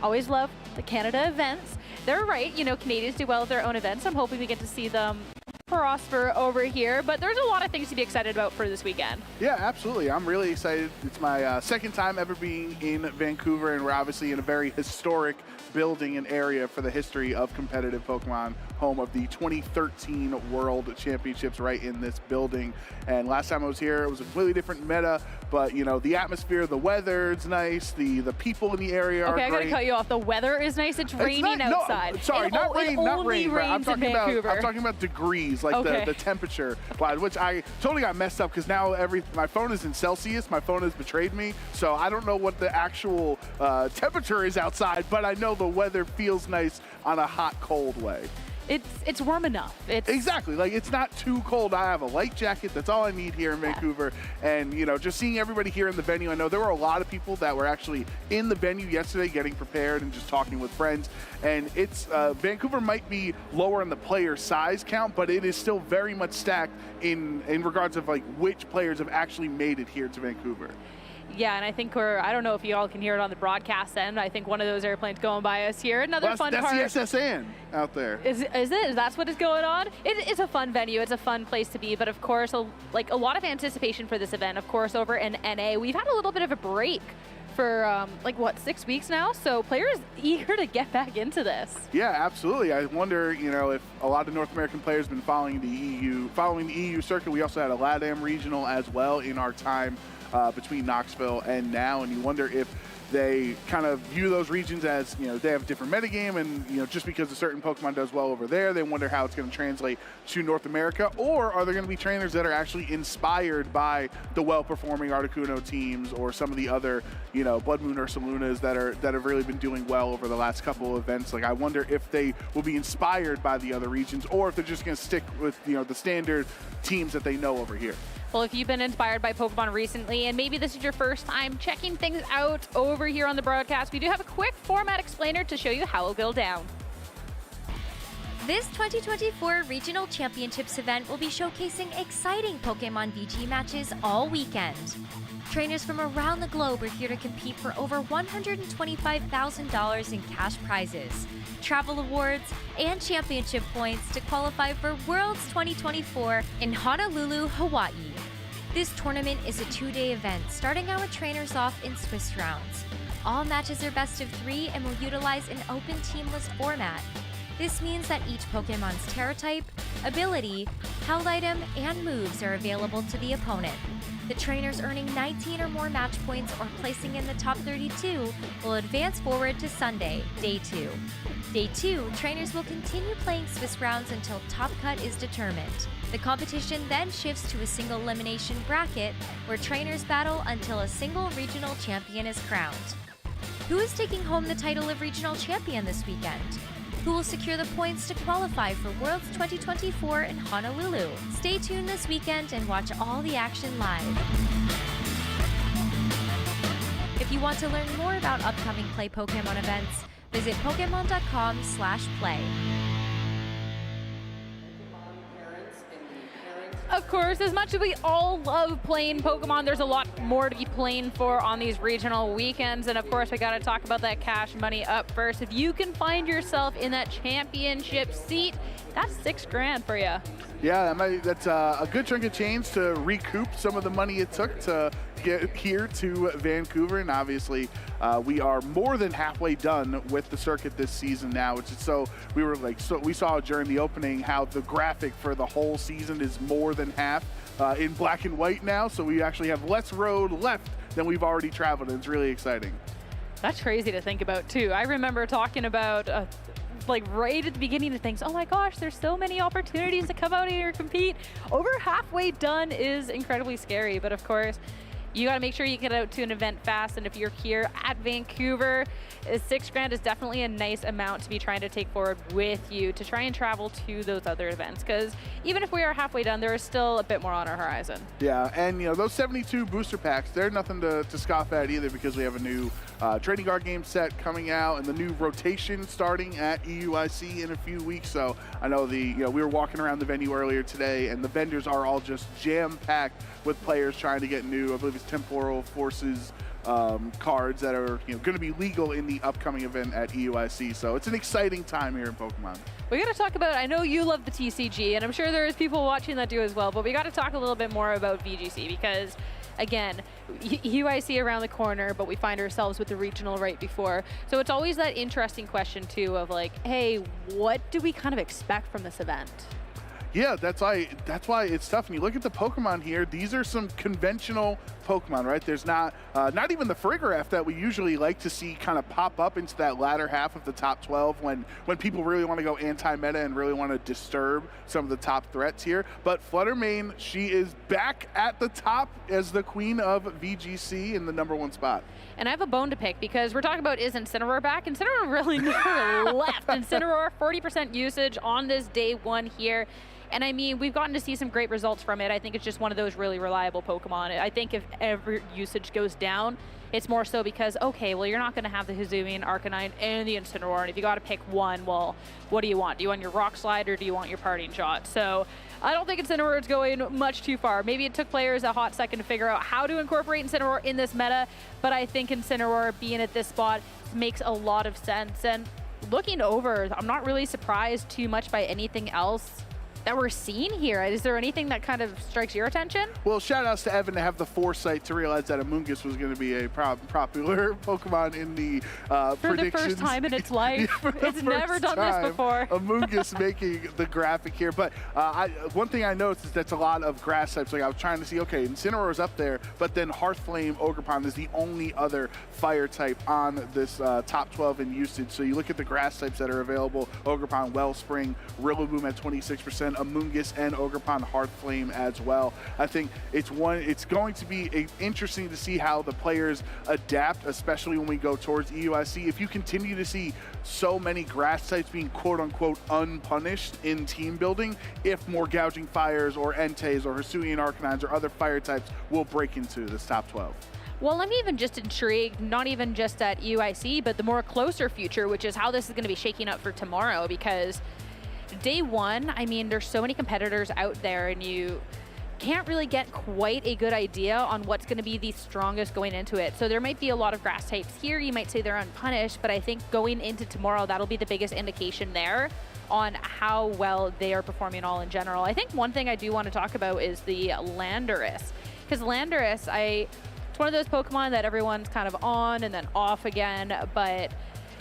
Speaker 12: Always love the Canada events. They're right, you know, Canadians do well at their own events. I'm hoping we get to see them prosper over here, but there's a lot of things to be excited about for this weekend.
Speaker 13: Yeah, absolutely. I'm really excited. It's my second time ever being in Vancouver, and we're obviously in a very historic building and area for the history of competitive Pokemon, home of the 2013 World Championships, right in this building. And last time I was here, it was a completely different meta, but you know, the atmosphere, the weather, it's nice, the people in the area are great.
Speaker 12: Okay, I gotta cut you off. The weather is nice. It's raining outside.
Speaker 13: No, sorry, not rain, not rain. I'm talking about degrees, like the temperature, which I totally got messed up, because now my phone is in Celsius. My phone has betrayed me, so I don't know what the actual temperature is outside, but I know the weather feels nice on a hot, cold way.
Speaker 12: It's warm enough.
Speaker 13: Exactly, like it's not too cold. I have a light jacket. That's all I need here in Vancouver. And you know, just seeing everybody here in the venue, I know there were a lot of people that were actually in the venue yesterday getting prepared and just talking with friends. And it's Vancouver might be lower in the player size count, but it is still very much stacked in regards of like which players have actually made it here to Vancouver.
Speaker 12: Yeah, and I think I don't know if you all can hear it on the broadcast end. I think one of those airplanes going by us here. Another fun part.
Speaker 13: That's the SSN out there.
Speaker 12: Is it? That's what is going on? It is a fun venue. It's a fun place to be. But of course, a lot of anticipation for this event. Of course, over in NA, we've had a little bit of a break for 6 weeks now. So players eager to get back into this.
Speaker 13: Yeah, absolutely. I wonder, if a lot of North American players have been following the EU circuit. We also had a LATAM regional as well in our time between Knoxville and now, and you wonder if they kind of view those regions as, they have a different metagame, and, just because a certain Pokemon does well over there, they wonder how it's going to translate to North America, or are there going to be trainers that are actually inspired by the well-performing Articuno teams or some of the other, Blood Moon Ursa Lunas that have really been doing well over the last couple of events? Like, I wonder if they will be inspired by the other regions, or if they're just going to stick with, the standard teams that they know over here.
Speaker 12: Well, if you've been inspired by Pokemon recently, and maybe this is your first time checking things out over here on the broadcast, we do have a quick format explainer to show you how it'll go down.
Speaker 11: This 2024 Regional Championships event will be showcasing exciting Pokemon VG matches all weekend. Trainers from around the globe are here to compete for over $125,000 in cash prizes, travel awards, and championship points to qualify for Worlds 2024 in Honolulu, Hawaii. This tournament is a 2-day event, starting our trainers off in Swiss rounds. All matches are best of 3 and will utilize an open teamless format. This means that each Pokemon's Terra type, ability, held item, and moves are available to the opponent. The trainers earning 19 or more match points or placing in the top 32 will advance forward to Sunday, Day 2. Day 2, trainers will continue playing Swiss rounds until top cut is determined. The competition then shifts to a single elimination bracket where trainers battle until a single regional champion is crowned. Who is taking home the title of regional champion this weekend? Who will secure the points to qualify for Worlds 2024 in Honolulu? Stay tuned this weekend and watch all the action live. If you want to learn more about upcoming Play Pokemon events, visit Pokemon.com/play.
Speaker 12: Of course, as much as we all love playing Pokemon, there's a lot more to be playing for on these regional weekends. And of course, we got to talk about that cash money up first. If you can find yourself in that championship seat, that's $6,000 for you.
Speaker 13: Yeah, that's a good chunk of change to recoup some of the money it took to get here to Vancouver. And obviously, we are more than halfway done with the circuit this season now, which is we saw during the opening how the graphic for the whole season is more than half in black and white now. So we actually have less road left than we've already traveled, and it's really exciting.
Speaker 12: That's crazy to think about, too. I remember talking about right at the beginning of things, oh my gosh, there's so many opportunities to come out here and compete. Over halfway done is incredibly scary, but of course, you got to make sure you get out to an event fast. And if you're here at Vancouver, $6,000 is definitely a nice amount to be trying to take forward with you to try and travel to those other events. Because even if we are halfway done, there is still a bit more on our horizon.
Speaker 13: Yeah, and those 72 booster packs, they're nothing to scoff at either, because we have a new trading card game set coming out and the new rotation starting at EUIC in a few weeks. So I know we were walking around the venue earlier today, and the vendors are all just jam-packed with players trying to get new, I believe it's Temporal Forces cards that are going to be legal in the upcoming event at EUIC. So it's an exciting time here in Pokemon.
Speaker 12: We got to talk about, I know you love the TCG, and I'm sure there's people watching that do as well, but we got to talk a little bit more about VGC because, again, UIC around the corner, but we find ourselves with the regional right before. So it's always that interesting question, too, of hey, what do we kind of expect from this event?
Speaker 13: Yeah, that's why it's tough. And you look at the Pokemon here, these are some conventional Pokemon, right? There's not even the Farigiraf that we usually like to see kind of pop up into that latter half of the top 12 when people really want to go anti-meta and really want to disturb some of the top threats here. But Fluttermane, she is back at the top as the queen of VGC in the #1 spot.
Speaker 12: And I have a bone to pick because we're talking about, is Incineroar back? Incineroar really never left. Incineroar, 40% usage on this day 1 here. And I mean, we've gotten to see some great results from it. I think it's just one of those really reliable Pokemon. I think if ever usage goes down, it's more so because, okay, well, you're not going to have the Hisuian, Arcanine, and the Incineroar. And if you got to pick one, well, what do you want? Do you want your Rock Slide or do you want your Parting Shot? So I don't think Incineroar is going much too far. Maybe it took players a hot second to figure out how to incorporate Incineroar in this meta, but I think Incineroar being at this spot makes a lot of sense. And looking over, I'm not really surprised too much by anything else that we're seeing here. Is there anything that kind of strikes your attention?
Speaker 13: Well, shout outs to Evan to have the foresight to realize that Amoonguss was going to be a popular Pokemon in the
Speaker 12: for
Speaker 13: predictions.
Speaker 12: the first time in its life. It's never done this before.
Speaker 13: Amoonguss making the graphic here. But one thing I noticed is that's a lot of grass types. Like I was trying to see, okay, Incineroar's up there, but then Hearthflame, Ogerpon is the only other fire type on this top 12 in usage. So you look at the grass types that are available, Ogerpon, Wellspring, Rillaboom at 26%, Amoonguss and Ogerpon Hearthflame as well. I think it's going to be interesting to see how the players adapt, especially when we go towards EUIC. If you continue to see so many grass types being quote-unquote unpunished in team building, if more Gouging Fires or Entei or Hisuian Arcanines or other fire types will break into this top 12.
Speaker 12: Well, I'm even just intrigued, not even just at EUIC, but the more closer future, which is how this is going to be shaking up for tomorrow, because day one, I mean, there's so many competitors out there and you can't really get quite a good idea on what's going to be the strongest going into it. So there might be a lot of grass types here. You might say they're unpunished, but I think going into tomorrow, that'll be the biggest indication there on how well they are performing all in general. I think one thing I do want to talk about is the Landorus, because Landorus, it's one of those Pokemon that everyone's kind of on and then off again, but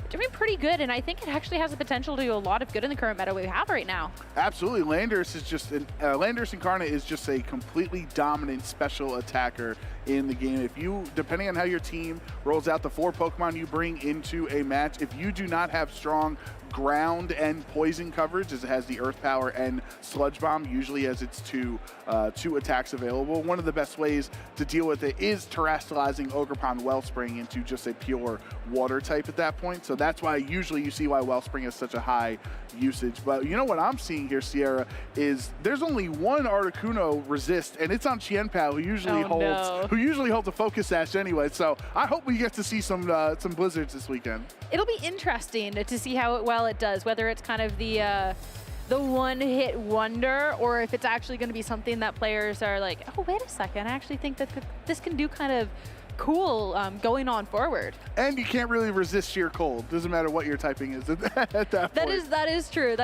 Speaker 12: doing pretty good, and I think it actually has the potential to do a lot of good in the current meta we have right now. Absolutely.
Speaker 13: Landorus is just Landorus Incarnate is just a completely dominant special attacker in the game. If you, depending on how your team rolls out the 4 Pokemon you bring into a match, if you do not have strong ground and poison coverage, as it has the Earth Power and Sludge Bomb, usually as its two attacks available, one of the best ways to deal with it is terastallizing Ogerpon Wellspring into just a pure water type at that point. So that's why usually you see why Wellspring has such a high usage. But you know what I'm seeing here, Sierra, is there's only one Articuno resist, and it's on Qianpao, who usually holds a Focus Sash anyway. So I hope we get to see some Blizzards this weekend.
Speaker 12: It'll be interesting to see how well it does, whether it's kind of the one-hit wonder, or if it's actually going to be something that players are like, oh, wait a second, I actually think that this can do kind of cool going on forward.
Speaker 13: And you can't really resist sheer cold. Doesn't matter what your typing is at that point.
Speaker 12: That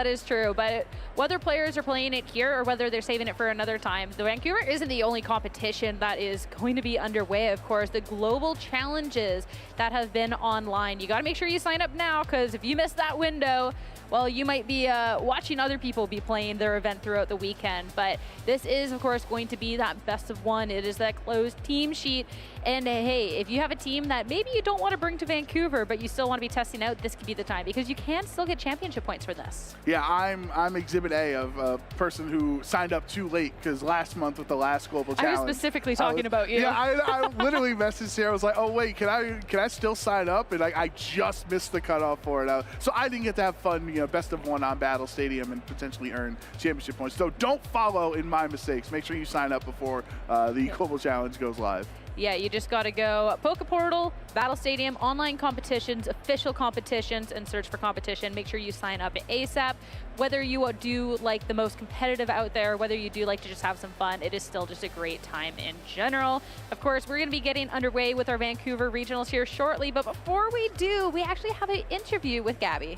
Speaker 12: is true. But whether players are playing it here or whether they're saving it for another time, the Vancouver isn't the only competition that is going to be underway. Of course, the global challenges that have been online. You got to make sure you sign up now, because if you miss that window, well, you might be watching other people be playing their event throughout the weekend. But this is, of course, going to be that best of one. It is that closed team sheet. And hey, if you have a team that maybe you don't want to bring to Vancouver, but you still want to be testing out, this could be the time, because you can still get championship points for this.
Speaker 13: Yeah, I'm Exhibit A of a person who signed up too late, because last month with the last global challenge,
Speaker 12: I was specifically talking about you.
Speaker 13: Yeah, I literally messaged Sarah. I was like, oh wait, can I still sign up? And I just missed the cutoff for it. So I didn't get to have fun, best of one on Battle Stadium and potentially earn championship points. So don't follow in my mistakes. Make sure you sign up before the global challenge goes live.
Speaker 12: Yeah, you just got to go Poke Portal, Battle Stadium, online competitions, official competitions, and search for competition. Make sure you sign up ASAP. Whether you do like the most competitive out there, whether you do like to just have some fun, it is still just a great time in general. Of course, we're going to be getting underway with our Vancouver Regionals here shortly, but before we do, we actually have an interview with Gabby.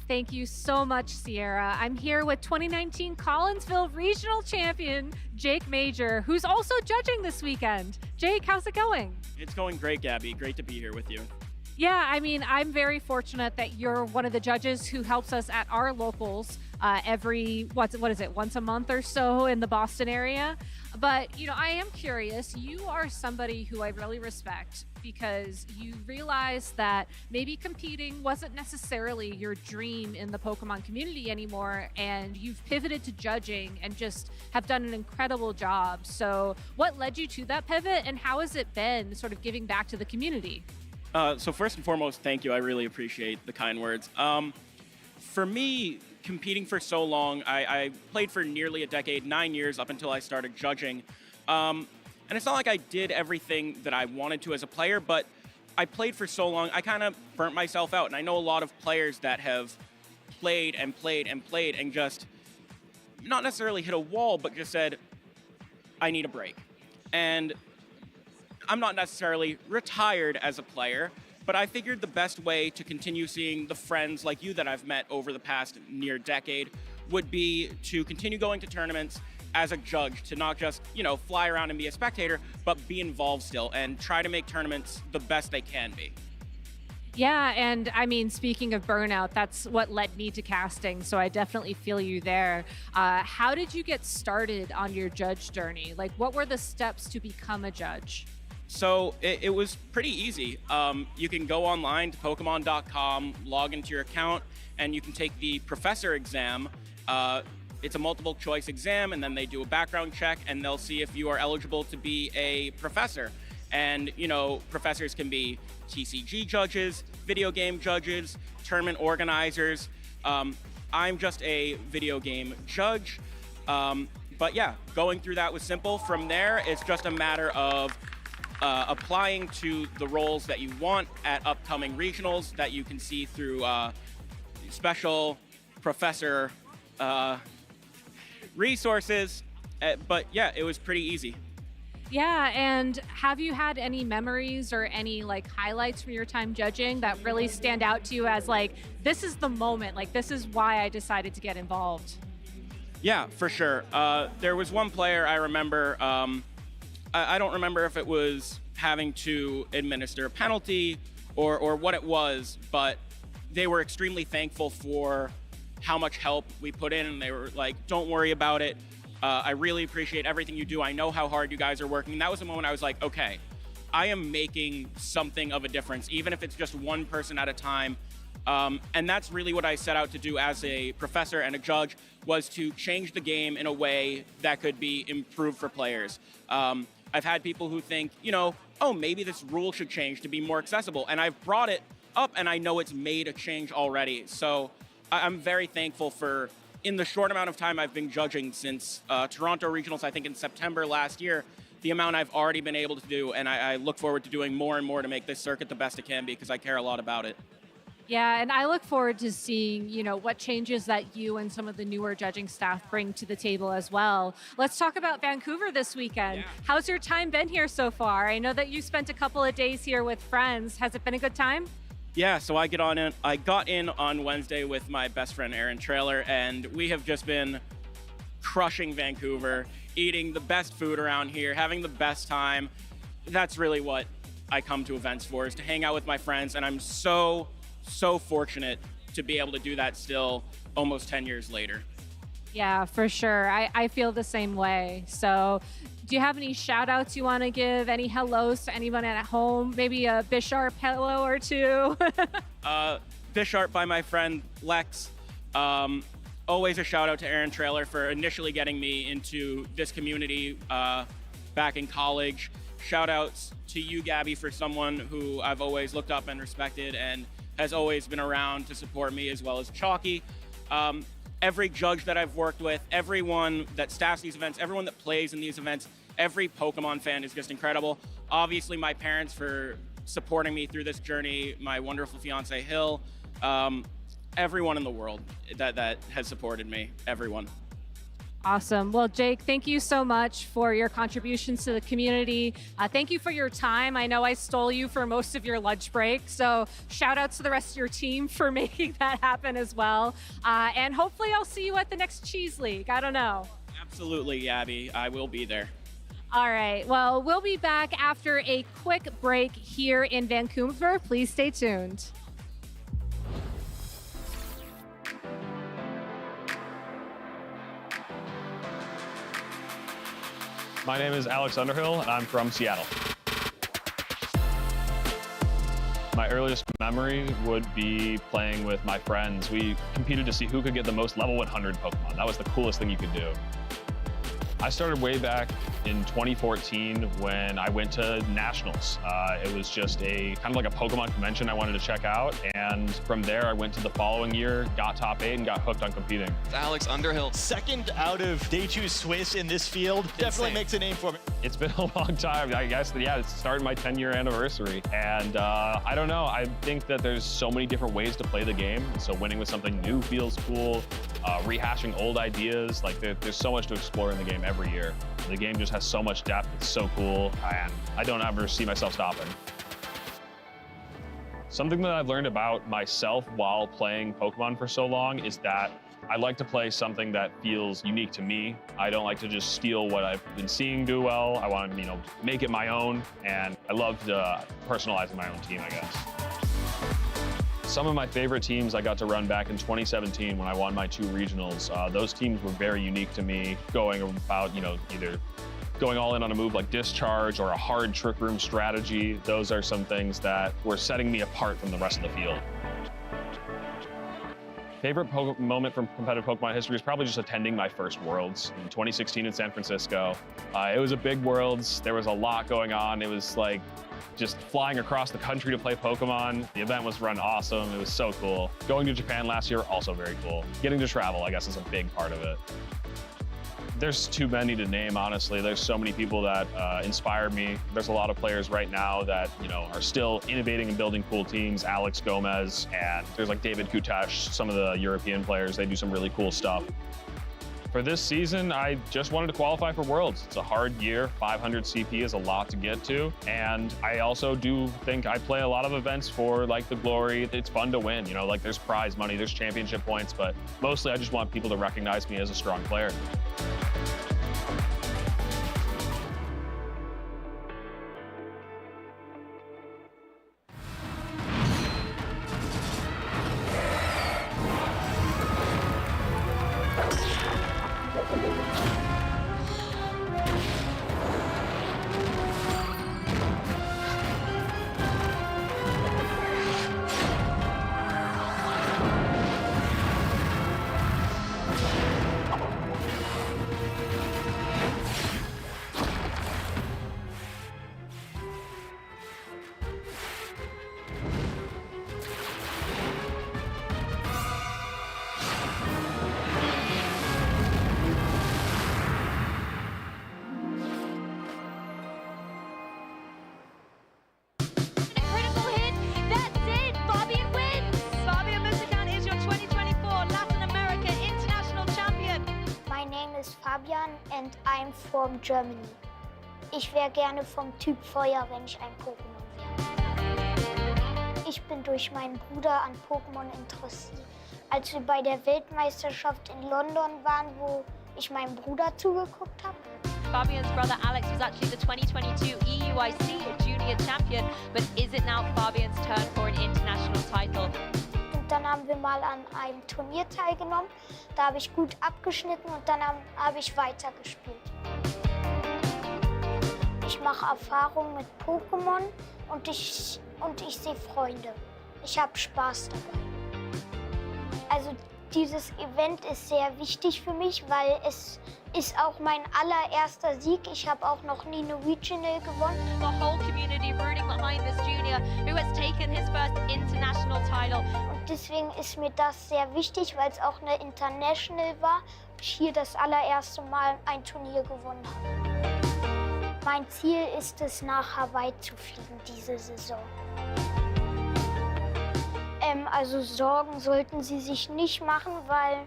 Speaker 2: Thank you so much, Sierra. I'm here with 2019 Collinsville Regional Champion, Jake Major, who's also judging this weekend. Jake, how's it going?
Speaker 14: It's going great, Gabby. Great to be here with you.
Speaker 2: Yeah, I mean, I'm very fortunate that you're one of the judges who helps us at our locals every, what is it, once a month or so in the Boston area. But, I am curious. You are somebody who I really respect, because you realize that maybe competing wasn't necessarily your dream in the Pokemon community anymore, and you've pivoted to judging and just have done an incredible job. So what led you to that pivot, and how has it been sort of giving back to the community?
Speaker 14: So first and foremost, thank you. I really appreciate the kind words. For me, competing for so long. I played for nearly a decade, 9 years up until I started judging. And it's not like I did everything that I wanted to as a player, but I played for so long, I kind of burnt myself out. And I know a lot of players that have played and played and played and just not necessarily hit a wall, but just said, I need a break. And I'm not necessarily retired as a player, but I figured the best way to continue seeing the friends like you that I've met over the past near decade would be to continue going to tournaments as a judge, to not just, fly around and be a spectator, but be involved still and try to make tournaments the best they can be.
Speaker 2: Yeah, and I mean, speaking of burnout, that's what led me to casting, so I definitely feel you there. How did you get started on your judge journey? Like, what were the steps to become a judge?
Speaker 14: So it was pretty easy. You can go online to Pokemon.com, log into your account, and you can take the professor exam. It's a multiple choice exam, and then they do a background check, and they'll see if you are eligible to be a professor. And, professors can be TCG judges, video game judges, tournament organizers. I'm just a video game judge. But yeah, going through that was simple. From there, it's just a matter of applying to the roles that you want at upcoming regionals that you can see through special professor resources. But yeah, it was pretty easy.
Speaker 2: Yeah, and have you had any memories or any highlights from your time judging that really stand out to you as this is the moment, this is why I decided to get involved?
Speaker 14: Yeah, for sure. There was one player I remember, I don't remember if it was having to administer a penalty or what it was, but they were extremely thankful for how much help we put in, and they were like, don't worry about it. I really appreciate everything you do. I know how hard you guys are working. And that was the moment I was like, okay, I am making something of a difference, even if it's just one person at a time. And that's really what I set out to do as a professor and a judge, was to change the game in a way that could be improved for players. I've had people who think, oh, maybe this rule should change to be more accessible. And I've brought it up, and I know it's made a change already. So I'm very thankful for, in the short amount of time I've been judging since Toronto Regionals, I think in September last year, the amount I've already been able to do. And I look forward to doing more and more to make this circuit the best it can be, because I care a lot about it.
Speaker 2: Yeah, and I look forward to seeing, what changes that you and some of the newer judging staff bring to the table as well. Let's talk about Vancouver this weekend. Yeah. How's your time been here so far? I know that you spent a couple of days here with friends. Has it been a good time?
Speaker 14: Yeah, so I got in on Wednesday with my best friend Aaron Trailer, and we have just been crushing Vancouver, eating the best food around here, having the best time. That's really what I come to events for, is to hang out with my friends, and I'm so fortunate to be able to do that still almost 10 years later.
Speaker 2: Yeah, for sure. I feel the same way. So do you have any shout outs you want to give? Any hellos to anyone at home? Maybe a Bisharp hello or two?
Speaker 14: Bisharp by my friend Lex. Always a shout out to Aaron Trailer for initially getting me into this community back in college. Shout outs to you, Gabby, for someone who I've always looked up and respected and has always been around to support me, as well as Chalky. Every judge that I've worked with, everyone that staffs these events, everyone that plays in these events, every Pokemon fan is just incredible. Obviously, my parents for supporting me through this journey, my wonderful fiance, Hill, everyone in the world that has supported me, everyone.
Speaker 2: Awesome. Well, Jake, thank you so much for your contributions to the community. Thank you for your time. I know I stole you for most of your lunch break, so shout outs to the rest of your team for making that happen as well. And hopefully I'll see you at the next Cheese League. I don't know.
Speaker 14: Absolutely, Gabby. I will be there.
Speaker 2: All right. Well, we'll be back after a quick break here in Vancouver. Please stay tuned.
Speaker 15: My name is Alex Underhill, and I'm from Seattle. My earliest memory would be playing with my friends. We competed to see who could get the most level 100 Pokemon. That was the coolest thing you could do. I started way back in 2014 when I went to nationals. It was just a kind of like a Pokemon convention I wanted to check out, and from there I went to the following year, got top 8, and got hooked on competing.
Speaker 16: Alex Underhill.
Speaker 9: Second out of Day 2 Swiss in this field. Definitely makes a name for me.
Speaker 15: It's been a long time. I guess, yeah, it's starting my 10-year anniversary. And I don't know, I think that there's so many different ways to play the game. So winning with something new feels cool. Rehashing old ideas, like there's so much to explore in the game every year. The game just has so much depth, it's so cool, and I don't ever see myself stopping. Something that I've learned about myself while playing Pokemon for so long is that I like to play something that feels unique to me. I don't like to just steal what I've been seeing do well. I want to, make it my own, and I love personalizing my own team, I guess. Some of my favorite teams I got to run back in 2017 when I won my 2 regionals. Those teams were very unique to me, going about, either going all in on a move like Discharge or a hard Trick Room strategy. Those are some things that were setting me apart from the rest of the field. Favorite moment from competitive Pokemon history is probably just attending my first Worlds in 2016 in San Francisco. It was a big Worlds. There was a lot going on. It was like just flying across the country to play Pokemon. The event was run awesome. It was so cool. Going to Japan last year, also very cool. Getting to travel, I guess, is a big part of it. There's too many to name, honestly. There's so many people that inspire me. There's a lot of players right now that, are still innovating and building cool teams. Alex Gomez, and there's like David Kutesh, some of the European players. They do some really cool stuff. For this season, I just wanted to qualify for Worlds. It's a hard year. 500 CP is a lot to get to. And I also do think I play a lot of events for like the glory. It's fun to win, like there's prize money, there's championship points, but mostly I just want people to recognize me as a strong player.
Speaker 17: And I'm from Germany. Ich wäre gerne vom Typ Feuer, wenn ich ein Pokémon wäre. Ich bin durch meinen Bruder an Pokémon interessiert. Als wir bei der Weltmeisterschaft in London waren, wo ich meinem Bruder zugeguckt habe.
Speaker 11: Fabian's brother Alex was actually the 2022 EUIC Junior Champion, but is it now Fabian's turn for an international title?
Speaker 17: Und dann haben wir mal an einem Turnier teilgenommen. Da habe ich gut abgeschnitten und dann habe ich weitergespielt. Ich mache Erfahrungen mit Pokémon und ich sehe Freunde. Ich habe Spaß dabei. Also dieses Event ist sehr wichtig für mich, weil es ist auch mein allererster Sieg. Ich habe auch noch nie eine Regional gewonnen.
Speaker 11: The whole community rooting behind this junior who has taken his first international title.
Speaker 17: Und deswegen ist mir das sehr wichtig, weil es auch eine International war. Ich hier das allererste Mal ein Turnier gewonnen habe. Mein Ziel ist es, nach Hawaii zu fliegen diese Saison. Also Sorgen sollten Sie sich nicht machen, weil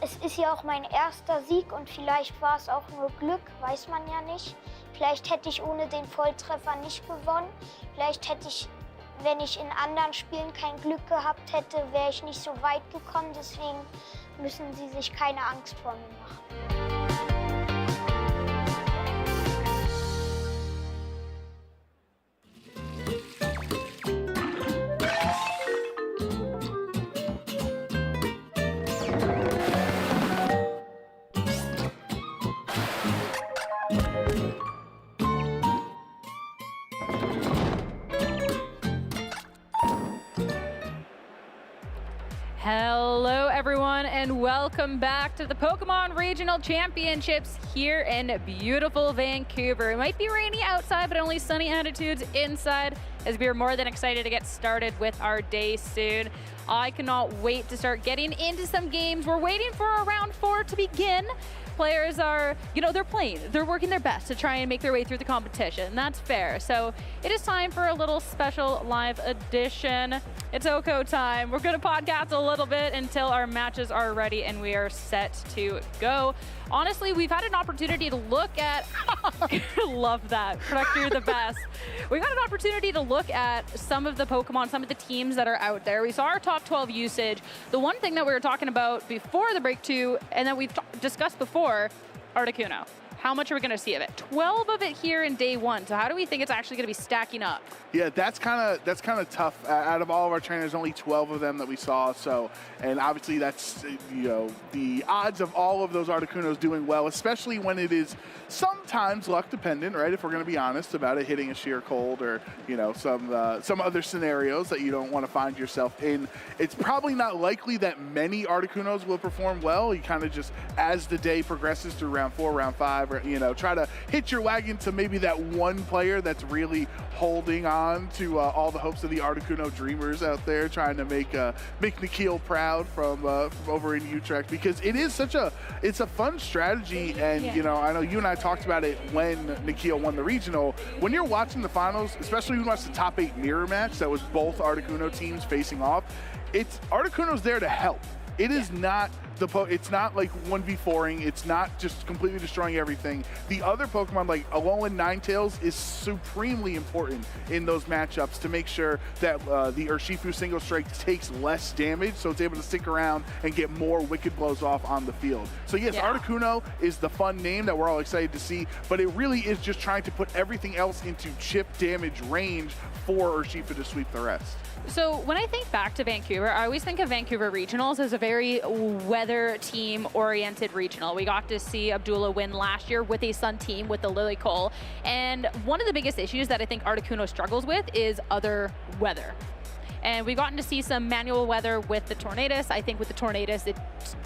Speaker 17: es ist ja auch mein erster Sieg und vielleicht war es auch nur Glück, weiß man ja nicht. Vielleicht hätte ich ohne den Volltreffer nicht gewonnen. Vielleicht hätte ich, wenn ich in anderen Spielen kein Glück gehabt hätte, wäre ich nicht so weit gekommen. Deswegen müssen Sie sich keine Angst vor mir machen.
Speaker 12: Hello, everyone, and welcome back to the Pokemon Regional Championships here in beautiful Vancouver. It might be rainy outside, but only sunny attitudes inside, as we are more than excited to get started with our day soon. I cannot wait to start getting into some games. We're waiting for our round 4 to begin. Players are, they're playing. They're working their best to try and make their way through the competition. That's fair. So it is time for a little special live edition. It's Oko time. We're going to podcast a little bit until our matches are ready and we are set to go. Honestly, we've had an opportunity to look at, love that, Product, you're the best. We got an opportunity to look at some of the Pokemon, some of the teams that are out there. We saw our top 12 usage. The one thing that we were talking about before the break too, and that we've discussed before, Articuno. How much are we going to see of it? 12 of it here in day 1. So how do we think it's actually going to be stacking up?
Speaker 13: Yeah, that's kind of tough. Out of all of our trainers, only 12 of them that we saw. So, and obviously that's the odds of all of those Articunos doing well, especially when it is sometimes luck dependent, right? If we're going to be honest about it, hitting a sheer cold or some other scenarios that you don't want to find yourself in. It's probably not likely that many Articunos will perform well. You kind of just, as the day progresses through round 4, round 5. Try to hitch your wagon to maybe that one player that's really holding on to all the hopes of the Articuno dreamers out there, trying to make Nikhil proud from over in Utrecht, because it's a fun strategy. And I know you and I talked about it when Nikhil won the regional. When you're watching the finals, especially when you watch the top 8 mirror match that was both Articuno teams facing off, Articuno's there to help. It is not it's not like 1v4ing. It's not just completely destroying everything. The other Pokemon, like Alolan Ninetales, is supremely important in those matchups to make sure that the Urshifu Single Strike takes less damage, so it's able to stick around and get more Wicked Blows off on the field. So yes, Articuno is the fun name that we're all excited to see, but it really is just trying to put everything else into chip damage range for Urshifu to sweep the rest.
Speaker 12: So when I think back to Vancouver, I always think of Vancouver Regionals as a very weather team-oriented regional. We got to see Abdullah win last year with a Sun team with the Lily Cole. And one of the biggest issues that I think Articuno struggles with is other weather. And we've gotten to see some manual weather with the Tornadus. I think with the Tornadus, it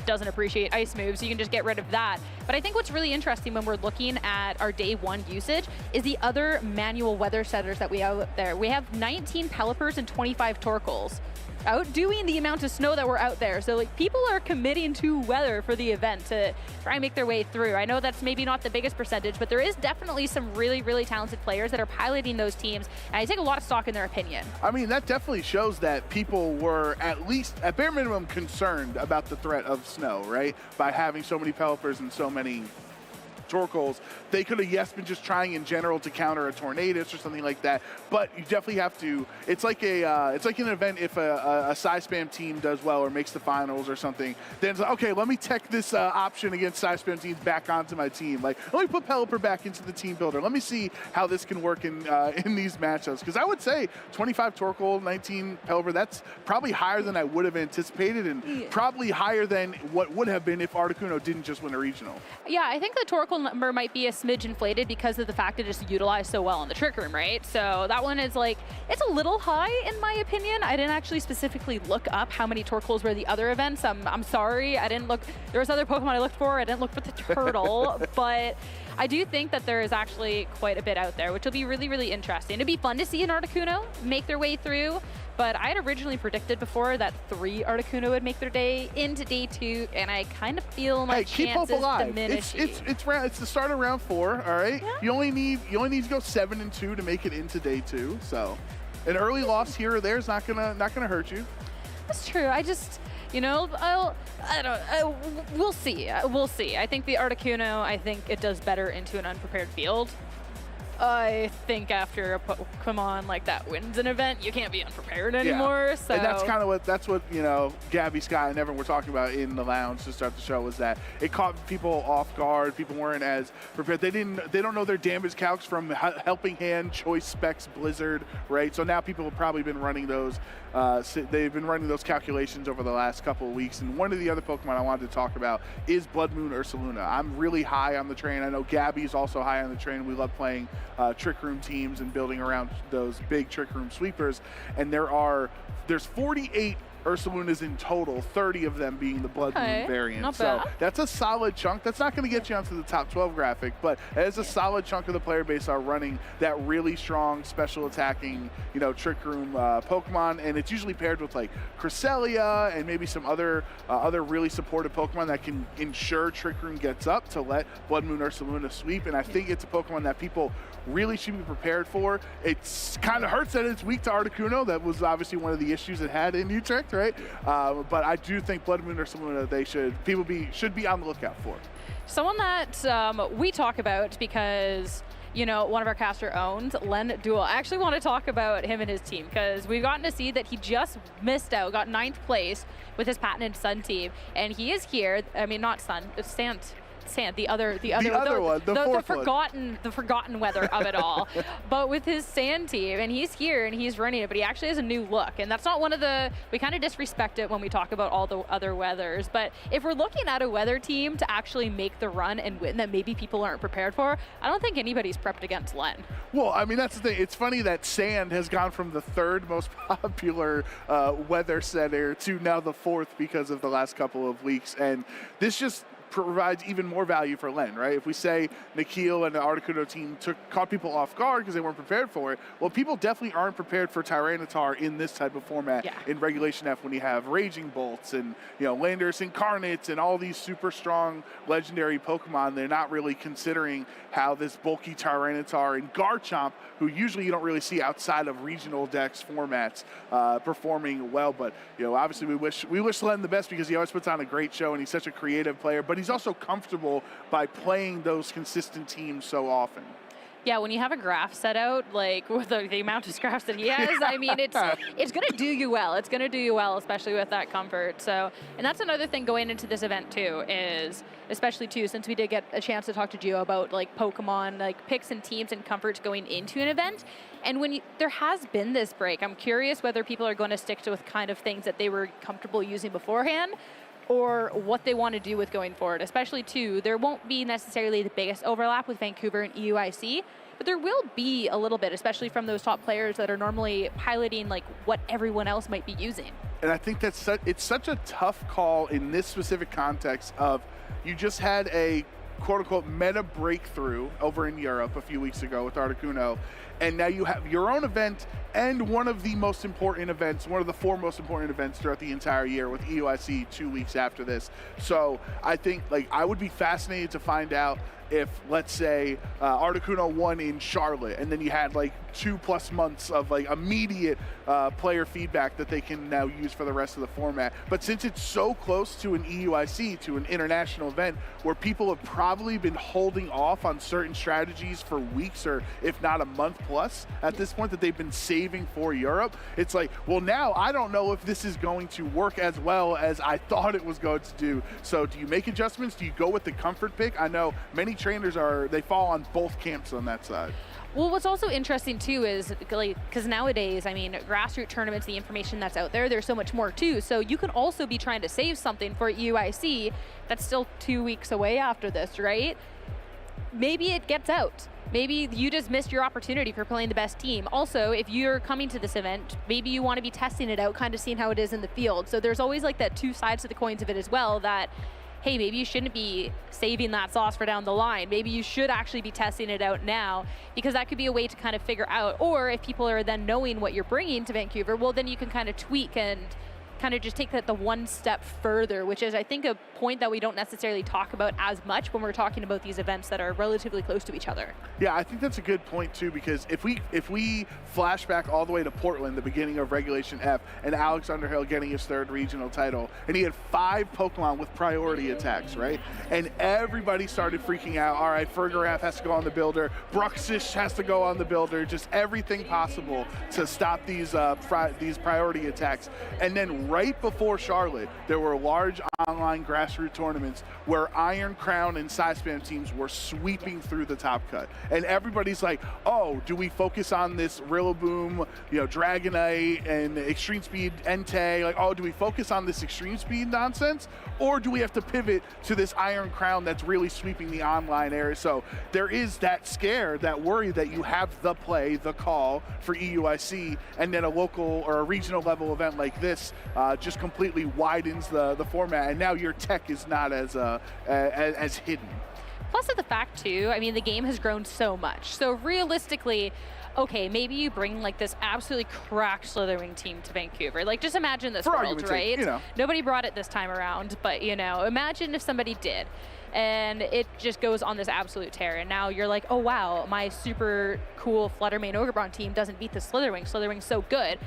Speaker 12: doesn't appreciate ice moves, so you can just get rid of that. But I think what's really interesting when we're looking at our day 1 usage is the other manual weather setters that we have out there. We have 19 Pelipers and 25 Torkoals, outdoing the amount of snow that we're out there. So people are committing to weather for the event to try and make their way through. I know that's maybe not the biggest percentage, but there is definitely some really, really talented players that are piloting those teams, and I take a lot of stock in their opinion.
Speaker 13: I mean, that definitely shows that people were at least, at bare minimum, concerned about the threat of snow, right? By having so many Pelipers and so many Torkoals. They could have, been just trying in general to counter a Tornadus or something like that, but you definitely have to, it's like an event if a Psy Spam team does well or makes the finals or something, then it's like, okay, let me tech this option against Psy Spam teams back onto my team. Like, let me put Pelipper back into the team builder. Let me see how this can work in these matchups. Because I would say 25 Torkoal, 19 Pelipper, that's probably higher than I would have anticipated, and probably higher than what would have been if Articuno didn't just win a regional.
Speaker 12: Yeah, I think the Torkoal number might be a smidge inflated because of the fact that it's utilized so well in the Trick Room, right? So that one is like, it's a little high in my opinion. I didn't actually specifically look up how many Torkoals were the other events. I'm sorry, I didn't look. There was other Pokemon I looked for. I didn't look for the turtle, but I do think that there is actually quite a bit out there, which will be really, really interesting. It'd be fun to see an Articuno make their way through, but I had originally predicted before that 3 Articuno would make their day into day 2, and I kind of feel my chances diminishing.
Speaker 13: It's the start of round 4, all right? Yeah. You only need to go 7-2 to make it into day 2. So an early loss here or there is not gonna hurt you.
Speaker 12: That's true. I just, we'll see. We'll see. I think the Articuno, I think it does better into an unprepared field. I think after a Pokemon like that wins an event, you can't be unprepared anymore.
Speaker 13: Yeah.
Speaker 12: So
Speaker 13: and that's what Gabby, Scott, and everyone were talking about in the lounge to start the show, was that it caught people off guard. People weren't as prepared. They don't know their damage calcs from Helping Hand, Choice Specs, Blizzard, right? So now people have probably been running those. They've been running those calculations over the last couple of weeks. And one of the other Pokemon I wanted to talk about is Blood Moon Ursaluna. I'm really high on the train. I know Gabby's also high on the train. We love playing Trick Room teams and building around those big Trick Room sweepers. And there's 48 Ursalunas in total, 30 of them being the Blood Moon variant.
Speaker 12: Not
Speaker 13: so
Speaker 12: bad.
Speaker 13: that's a solid chunk. That's not going to get you onto the top 12 graphic, but as a solid chunk of the player base are running that really strong special attacking, Trick Room Pokemon, and it's usually paired with like Cresselia and maybe some other really supportive Pokemon that can ensure Trick Room gets up to let Blood Moon Ursaluna sweep. And I think it's a Pokemon that people really should be prepared for. It's kind of hurts that it's weak to Articuno. That was obviously one of the issues it had in Utrecht, right? But I do think Blood Moon Ursaluna, people should be on the lookout for.
Speaker 12: Someone that we talk about because one of our caster owns, Len Duel. I actually want to talk about him and his team because we've gotten to see that he just missed out, got 9th place with his patented Sun team, and he is here. I mean, not Sun, it's Sand, the other one, the forgotten weather of it all. But with his Sand team, and he's here and he's running it, but he actually has a new look, and that's not one of the, we kind of disrespect it when we talk about all the other weathers, but if we're looking at a weather team to actually make the run and win that maybe people aren't prepared for, I don't think anybody's prepped against Len.
Speaker 13: Well, I mean, that's the thing. It's funny that Sand has gone from the 3rd most popular weather center to now the 4th because of the last couple of weeks, and this just provides even more value for Len, right? If we say Nikhil and the Articuno team caught people off guard because they weren't prepared for it, well, people definitely aren't prepared for Tyranitar in this type of format in Regulation F when you have Raging Bolts and, Landorus Incarnates and all these super strong legendary Pokemon. They're not really considering how this bulky Tyranitar and Garchomp, who usually you don't really see outside of regional dex formats, performing well. But, obviously we wish Len the best because he always puts on a great show and he's such a creative player, but he's also comfortable by playing those consistent teams so often.
Speaker 12: Yeah, when you have a graph set out, like with the amount of scraps that he has, I mean, it's going to do you well. It's going to do you well, especially with that comfort. So, and that's another thing going into this event too, is especially too, since we did get a chance to talk to Gio about like Pokemon, like picks and teams and comforts going into an event. And when there has been this break, I'm curious whether people are going to stick to with kind of things that they were comfortable using beforehand, or what they want to do with going forward, especially too, there won't be necessarily the biggest overlap with Vancouver and EUIC, but there will be a little bit, especially from those top players that are normally piloting like what everyone else might be using.
Speaker 13: And I think it's such a tough call in this specific context of you just had a quote-unquote meta breakthrough over in Europe a few weeks ago with Articuno, and now you have your own event and one of the most important events, one of the 4 most important events throughout the entire year with EUIC 2 weeks after this. So I think I would be fascinated to find out if, let's say, Articuno won in Charlotte, and then you had 2+ months of immediate player feedback that they can now use for the rest of the format. But since it's so close to an EUIC, to an international event, where people have probably been holding off on certain strategies for weeks or if not a month plus at this point that they've been saving for Europe, it's well, now I don't know if this is going to work as well as I thought it was going to do. So do you make adjustments? Do you go with the comfort pick? I know many trainers they fall on both camps on that side.
Speaker 12: Well, what's also interesting too is because nowadays, I mean, grassroots tournaments, the information that's out there, there's so much more too. So you could also be trying to save something for EUIC that's still 2 weeks away after this, right? Maybe it gets out. Maybe you just missed your opportunity for playing the best team. Also, if you're coming to this event, maybe you want to be testing it out, kind of seeing how it is in the field. So there's always that 2 sides to the coins of it as well, that hey, maybe you shouldn't be saving that sauce for down the line. Maybe you should actually be testing it out now, because that could be a way to kind of figure out, or if people are then knowing what you're bringing to Vancouver, well, then you can kind of tweak and kind of just take that the one step further, which is, I think, a point that we don't necessarily talk about as much when we're talking about these events that are relatively close to each other.
Speaker 13: Yeah, I think that's a good point too, because if we flash back all the way to Portland, the beginning of Regulation F, and Alex Underhill getting his 3rd regional title, and he had 5 Pokemon with priority attacks, right? And everybody started freaking out. All right, Fergarath has to go on the builder, Bruxish has to go on the builder, just everything possible to stop these priority attacks. And then right before Charlotte, there were large online grassroots tournaments where Iron Crown and Side Spam teams were sweeping through the top cut. And everybody's like, oh, do we focus on this Rillaboom, Dragonite and Extreme Speed Entei? Like, oh, do we focus on this Extreme Speed nonsense? Or do we have to pivot to this Iron Crown that's really sweeping the online area? So there is that scare, that worry that you have the play, the call for EUIC, and then a local or a regional level event like this just completely widens the format, and now your tech is not as hidden.
Speaker 12: Plus of the fact too, I mean, the game has grown so much. So realistically, okay, maybe you bring like this absolutely cracked Slitherwing team to Vancouver. Like, just imagine this world, right? Nobody brought it this time around, but imagine if somebody did. And it just goes on this absolute tear. And now you're like, oh wow, my super cool Fluttermane Ogrepon team doesn't beat the Slitherwing. Slitherwing's so good.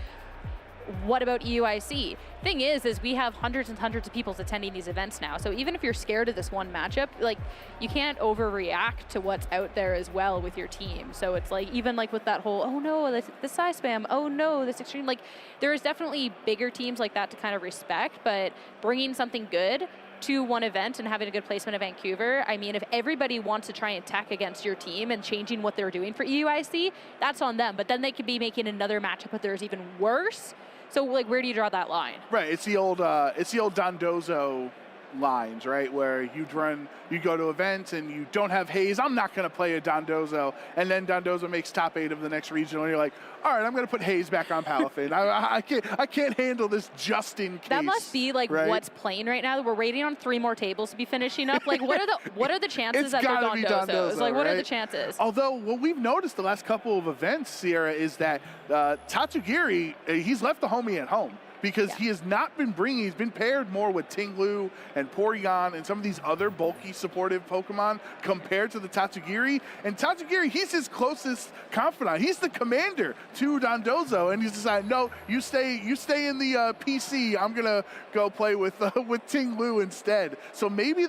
Speaker 12: What about EUIC? Thing is we have hundreds and hundreds of people attending these events now. So even if you're scared of this one matchup, like, you can't overreact to what's out there as well with your team. So it's like, even like with that whole, oh no, this Side Spam, oh no, this Extreme, like, there is definitely bigger teams like that to kind of respect, but bringing something good to one event and having a good placement in Vancouver, I mean, if everybody wants to try and tech against your team and changing what they're doing for EUIC, that's on them. But then they could be making another matchup that there's even worse. So, like, where do you draw that line?
Speaker 13: Right, it's the old Dondozo lines, right? Where you go to events and you don't have Haze. I'm not going to play a Dondozo, and then Dondozo makes top 8 of the next regional, and you're like, all right, I'm going to put Haze back on Palafin. I can't handle this just in case.
Speaker 12: That must be like
Speaker 13: right?
Speaker 12: what's playing right now. We're waiting on 3 more tables to be finishing up. Like, what are the chances that they're Dondozos? Like, what are the chances?
Speaker 13: Although what we've noticed the last couple of events, Sierra, is that Tatsugiri, he's left the homie at home. Because he has not been bringing, he's been paired more with Tinglu and Porygon and some of these other bulky supportive Pokemon compared to the Tatsugiri. And Tatsugiri, he's his closest confidant. He's the commander to Dondozo, and he's decided, no, you stay in the PC. I'm gonna go play with Tinglu instead. So maybe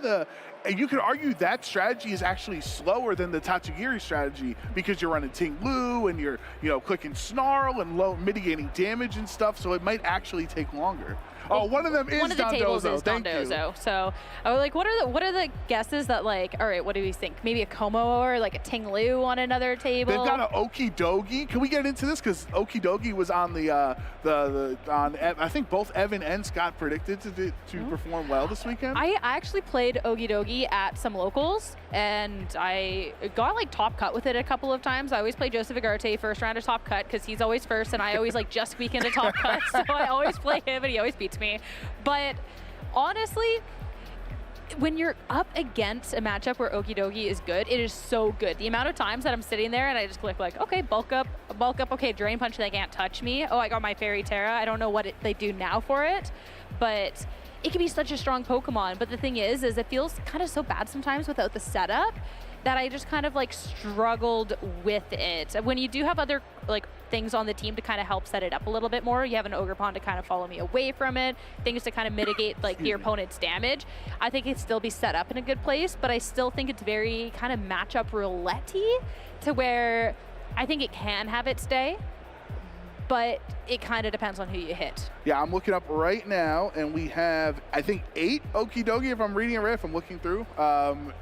Speaker 13: you could argue that strategy is actually slower than the Tatsugiri strategy because you're running Tinglu and you're clicking Snarl and mitigating damage and stuff, so it might actually take longer. Oh, one of them is Dondozo.
Speaker 12: One of the tables is
Speaker 13: Thank
Speaker 12: Dondozo.
Speaker 13: you.
Speaker 12: So, like, what are the guesses that, like, all right, what do we think? Maybe a Como or like a Tinglu on another table?
Speaker 13: They've got an Okidogi. Can we get into this? Because Okidogi was on I think both Evan and Scott predicted to perform well this weekend.
Speaker 12: I actually played Okidogi at some locals, and I got like top cut with it a couple of times. I always play Joseph Agarte first round of top cut because he's always first, and I always like just squeak into top cut, so I always play him, and he always beats me. But honestly, when you're up against a matchup where Okidogi is good, it is so good. The amount of times that I'm sitting there and I just click like, okay, bulk up, okay, Drain Punch, they can't touch me. Oh, I got my Fairy Terra. I don't know what they do now for it, but it can be such a strong Pokemon. But the thing is it feels kind of so bad sometimes without the setup that I just kind of like struggled with it. When you do have other like things on the team to kind of help set it up a little bit more, you have an Ogrepon to kind of follow me away from it, things to kind of mitigate like your opponent's damage, I think it'd still be set up in a good place, but I still think it's very kind of matchup roulette-y to where I think it can have its day, but it kind of depends on who you hit.
Speaker 13: Yeah, I'm looking up right now, and we have, I think, 8 Okidogi, if I'm reading it right, if I'm looking through,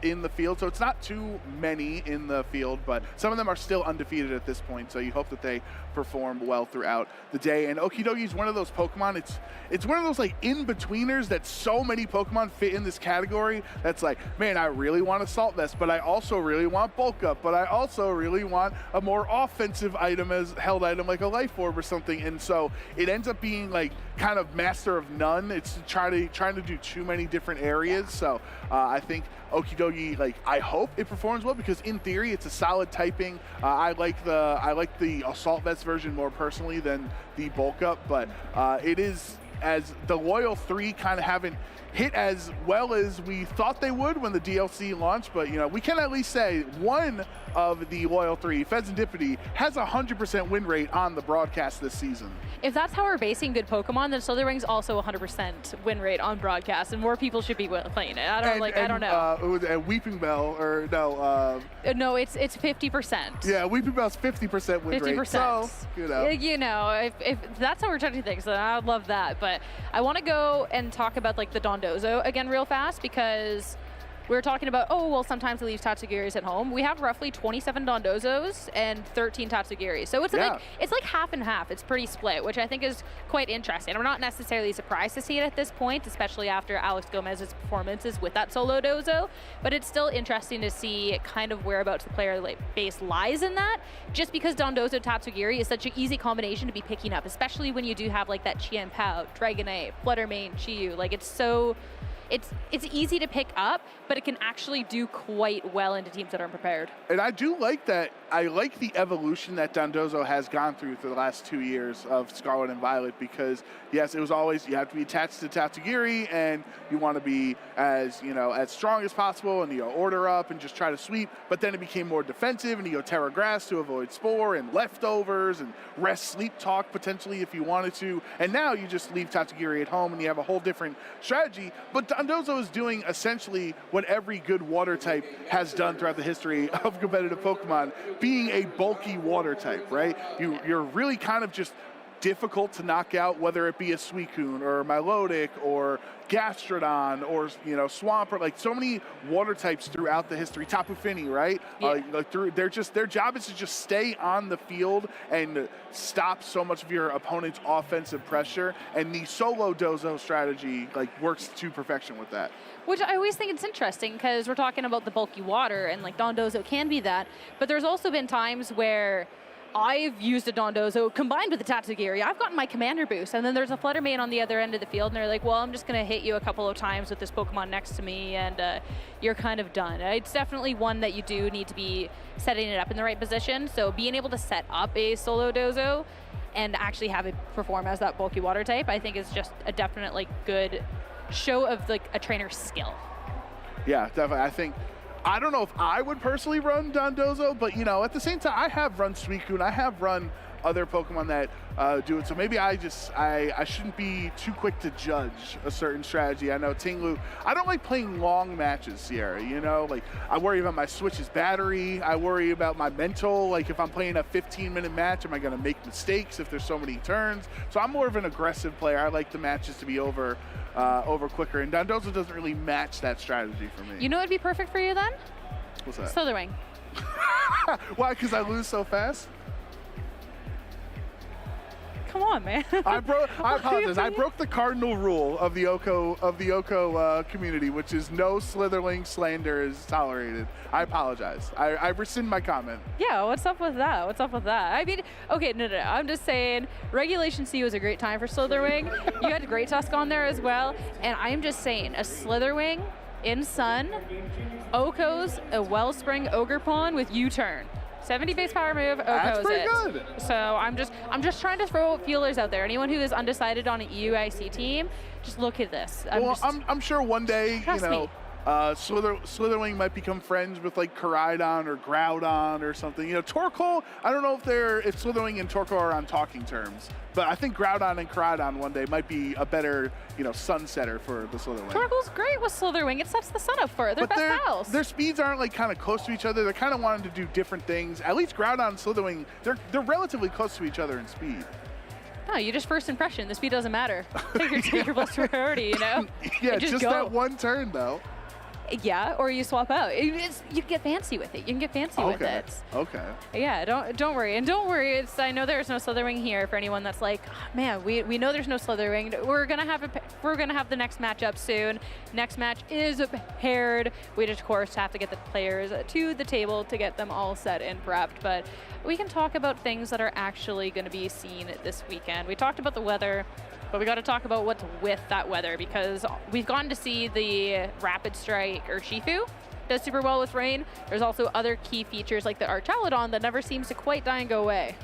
Speaker 13: in the field. So it's not too many in the field, but some of them are still undefeated at this point, so you hope that they perform well throughout the day. And Okidogi is one of those Pokemon, it's one of those like in-betweeners that so many Pokemon fit in this category that's like, man, I really want Assault Vest, but I also really want Bulk Up, but I also really want a more offensive item as held item like a Life Orb or something. And so it ends up being like kind of master of none. It's trying to do too many different areas. So I think Okidogi, like, I hope it performs well because in theory it's a solid typing. I like the Assault Vest version more personally than the Bulk Up, but it is, as the Loyal 3 kind of haven't hit as well as we thought they would when the DLC launched, but we can at least say one of the Loyal 3, Fezandipity, has a 100% win rate on the broadcast this season.
Speaker 12: If that's how we're basing good Pokemon, then Slitherwing's also 100% win rate on broadcast, and more people should be playing it. I don't know.
Speaker 13: And Weeping Bell, or no?
Speaker 12: No, it's 50%.
Speaker 13: Yeah, Weeping Bell's 50% win rate.
Speaker 12: 50%.
Speaker 13: So,
Speaker 12: if that's how we're judging things, then I would love that. But But I want to go and talk about like the Dondozo again real fast, because we were talking about, oh, well, sometimes it leaves Tatsugiris at home. We have roughly 27 Dondozos and 13 Tatsugiris. So it's like half and half. It's pretty split, which I think is quite interesting. I'm not necessarily surprised to see it at this point, especially after Alex Gomez's performances with that solo dozo. But it's still interesting to see kind of whereabouts the player base lies in that, just because Dondozo Tatsugiri is such an easy combination to be picking up, especially when you do have like that Qian Pao, Dragonite, Fluttermane, Chiyu. Like it's so... It's easy to pick up, but it can actually do quite well into teams that aren't prepared.
Speaker 13: And I do like that. I like the evolution that Dondozo has gone through for the last 2 years of Scarlet and Violet, because yes, it was always you have to be attached to Tatsugiri and you want to be as strong as possible and order up and just try to sweep. But then it became more defensive and you go Terra Grass to avoid Spore and leftovers and rest sleep talk potentially if you wanted to. And now you just leave Tatsugiri at home and you have a whole different strategy. But Dondozo is doing essentially what every good water type has done throughout the history of competitive Pokemon, being a bulky water type, right? You're really kind of just difficult to knock out, whether it be a Suicune or Milotic or Gastrodon or Swampert, like so many water types throughout the history. Tapu Fini, right?
Speaker 12: Yeah.
Speaker 13: Their job is to just stay on the field and stop so much of your opponent's offensive pressure. And the solo dozo strategy works to perfection with that.
Speaker 12: Which I always think it's interesting, because we're talking about the bulky water, and like Dondozo can be that, but there's also been times where I've used a Dondozo combined with a Tatsugiri. I've gotten my commander boost, and then there's a Fluttermane on the other end of the field, and they're like, well, I'm just going to hit you a couple of times with this Pokemon next to me, and you're kind of done. It's definitely one that you do need to be setting it up in the right position, so being able to set up a solo dozo and actually have it perform as that bulky water type, I think is just a definite good show of a trainer's skill.
Speaker 13: Yeah, definitely. I don't know if I would personally run Dondozo, but at the same time, I have run Suicune. I have run other Pokemon that do it. So maybe I shouldn't be too quick to judge a certain strategy. I know Tinglu, I don't like playing long matches, Sierra, I worry about my Switch's battery. I worry about my mental. If I'm playing a 15-minute match, am I going to make mistakes if there's so many turns? So I'm more of an aggressive player. I like the matches to be over quicker, and Dondozo doesn't really match that strategy for me.
Speaker 12: You know what would be perfect for you then?
Speaker 13: What's that?
Speaker 12: Slitherwing.
Speaker 13: Why? Because I lose so fast?
Speaker 12: Come on, man.
Speaker 13: I apologize. I broke the cardinal rule of the Oko community, which is no Slitherling slander is tolerated. I apologize. I rescind my comment.
Speaker 12: Yeah, what's up with that? What's up with that? I mean, okay, no. I'm just saying, Regulation C was a great time for Slitherwing. You had Great Tusk on there as well, and I'm just saying, a Slitherwing in Sun, Oko's a Wellspring Ogerpon with U-turn. 70 base power move,
Speaker 13: That's
Speaker 12: Oko's
Speaker 13: pretty
Speaker 12: it.
Speaker 13: good.
Speaker 12: So I'm just trying to throw feelers out there. Anyone who is undecided on an EUIC team, just look at this.
Speaker 13: I'm sure one day,
Speaker 12: Trust me.
Speaker 13: Slitherwing might become friends with Koraidon or Groudon or something. Torkoal, I don't know if Slitherwing and Torkoal are on talking terms, but I think Groudon and Koraidon one day might be a better, sunsetter for the Slitherwing.
Speaker 12: Torkoal's great with Slitherwing. It sets the sun up for it. They're best pals.
Speaker 13: Their speeds aren't kind of close to each other. They're kind of wanting to do different things. At least Groudon and Slitherwing, they're relatively close to each other in speed.
Speaker 12: No, you just first impression. The speed doesn't matter. Take your plus priority,
Speaker 13: Yeah, just that one turn though.
Speaker 12: Yeah, or you swap out. You can get fancy with it. You can get fancy with it.
Speaker 13: Okay.
Speaker 12: Yeah, don't worry. And don't worry, I know there's no Slitherwing here for anyone that's like, oh, man, we know there's no Slitherwing. We're gonna have the next matchup soon. Next match is paired. We just, of course, have to get the players to the table to get them all set and prepped. But we can talk about things that are actually going to be seen this weekend. We talked about the weather, but we got to talk about what's with that weather, because we've gotten to see the Rapid Strike Urshifu does super well with rain. There's also other key features like the Archaludon that never seems to quite die and go away.